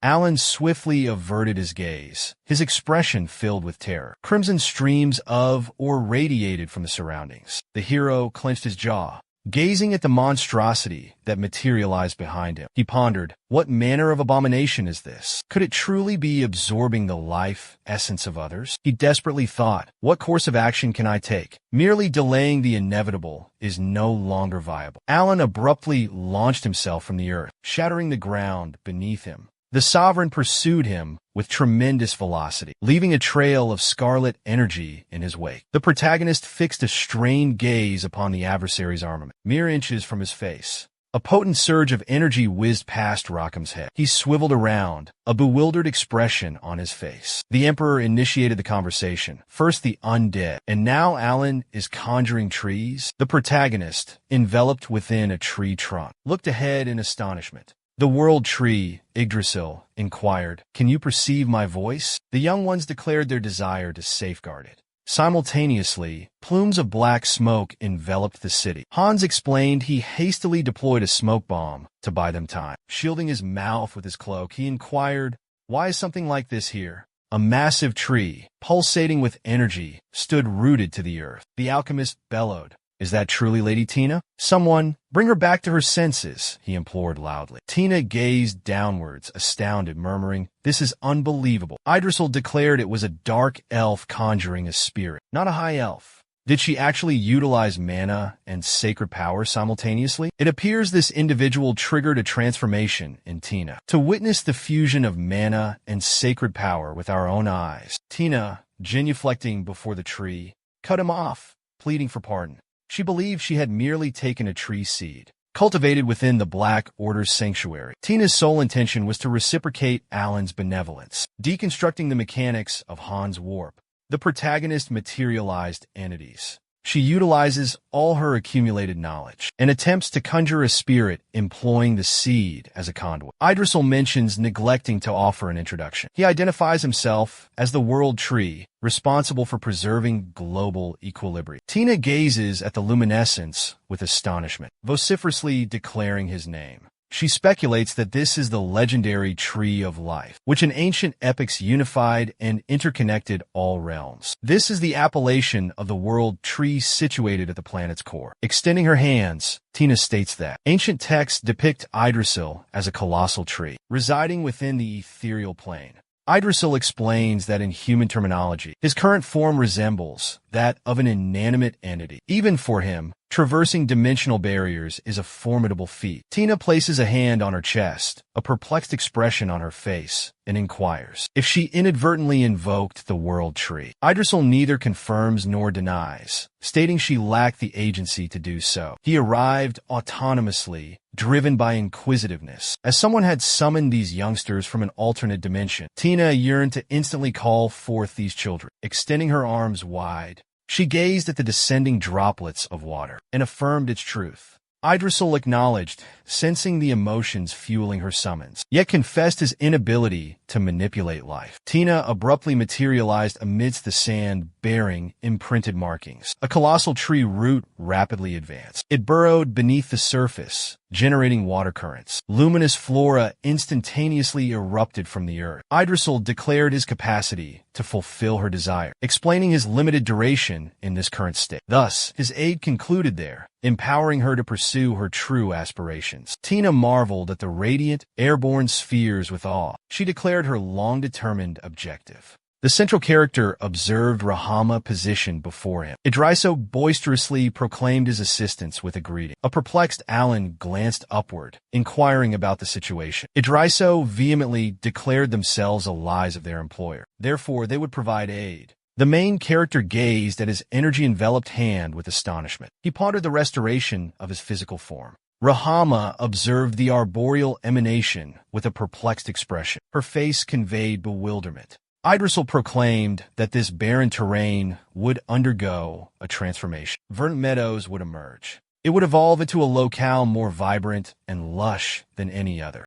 Alan swiftly averted his gaze, his expression filled with terror. Crimson streams of or radiated from the surroundings. The hero clenched his jaw, gazing at the monstrosity that materialized behind him. He pondered, what manner of abomination is this? Could it truly be absorbing the life essence of others? He desperately thought, what course of action can I take? Merely delaying the inevitable is no longer viable. Alan abruptly launched himself from the earth, shattering the ground beneath him. The sovereign pursued him with tremendous velocity, leaving a trail of scarlet energy in his wake. The protagonist fixed a strained gaze upon the adversary's armament, mere inches from his face. A potent surge of energy whizzed past Rakam's head. He swiveled around, a bewildered expression on his face. The Emperor initiated the conversation, first the undead, and now Alan is conjuring trees. The protagonist, enveloped within a tree trunk, looked ahead in astonishment. The world tree, Yggdrasil, inquired, can you perceive my voice? The young ones declared their desire to safeguard it. Simultaneously, plumes of black smoke enveloped the city. Hans explained he hastily deployed a smoke bomb to buy them time. Shielding his mouth with his cloak, he inquired, why is something like this here? A massive tree, pulsating with energy, stood rooted to the earth. The alchemist bellowed, is that truly Lady Tina? Someone, bring her back to her senses, he implored loudly. Tina gazed downwards, astounded, murmuring, this is unbelievable. Yggdrasil declared it was a dark elf conjuring a spirit, not a high elf. Did she actually utilize mana and sacred power simultaneously? It appears this individual triggered a transformation in Tina. To witness the fusion of mana and sacred power with our own eyes, Tina, genuflecting before the tree, cut him off, pleading for pardon. She believed she had merely taken a tree seed, cultivated within the Black Order's sanctuary. Tina's sole intention was to reciprocate Alan's benevolence. Deconstructing the mechanics of Han's warp, the protagonist materialized entities. She utilizes all her accumulated knowledge and attempts to conjure a spirit employing the seed as a conduit. Yggdrasil mentions neglecting to offer an introduction. He identifies himself as the World Tree, responsible for preserving global equilibrium. Tina gazes at the luminescence with astonishment, vociferously declaring his name. She speculates that this is the legendary Tree of Life, which in ancient epics unified and interconnected all realms. This is the appellation of the world tree situated at the planet's core. Extending her hands, Tina states that ancient texts depict Yggdrasil as a colossal tree, residing within the ethereal plane. Yggdrasil explains that in human terminology, his current form resembles that of an inanimate entity. Even for him, traversing dimensional barriers is a formidable feat. Tina places a hand on her chest, a perplexed expression on her face, and inquires if she inadvertently invoked the World Tree. Yggdrasil neither confirms nor denies, stating she lacked the agency to do so. He arrived autonomously, driven by inquisitiveness. As someone had summoned these youngsters from an alternate dimension, Tina yearned to instantly call forth these children. Extending her arms wide, she gazed at the descending droplets of water and affirmed its truth. Yggdrasil acknowledged, sensing the emotions fueling her summons, yet confessed his inability to manipulate life. Tina abruptly materialized amidst the sand, bearing imprinted markings. A colossal tree root rapidly advanced. It burrowed beneath the surface, generating water currents. Luminous flora instantaneously erupted from the earth. Yggdrasil declared his capacity to fulfill her desire, explaining his limited duration in this current state. Thus, his aid concluded there, empowering her to pursue her true aspirations. Tina marveled at the radiant, airborne spheres with awe. She declared her long-determined objective. The central character observed Rahama positioned before him. Idriso boisterously proclaimed his assistance with a greeting. A perplexed Alan glanced upward, inquiring about the situation. Idriso vehemently declared themselves allies of their employer. Therefore, they would provide aid. The main character gazed at his energy-enveloped hand with astonishment. He pondered the restoration of his physical form. Rahama observed the arboreal emanation with a perplexed expression. Her face conveyed bewilderment. Yggdrasil proclaimed that this barren terrain would undergo a transformation. Verdant meadows would emerge. It would evolve into a locale more vibrant and lush than any other.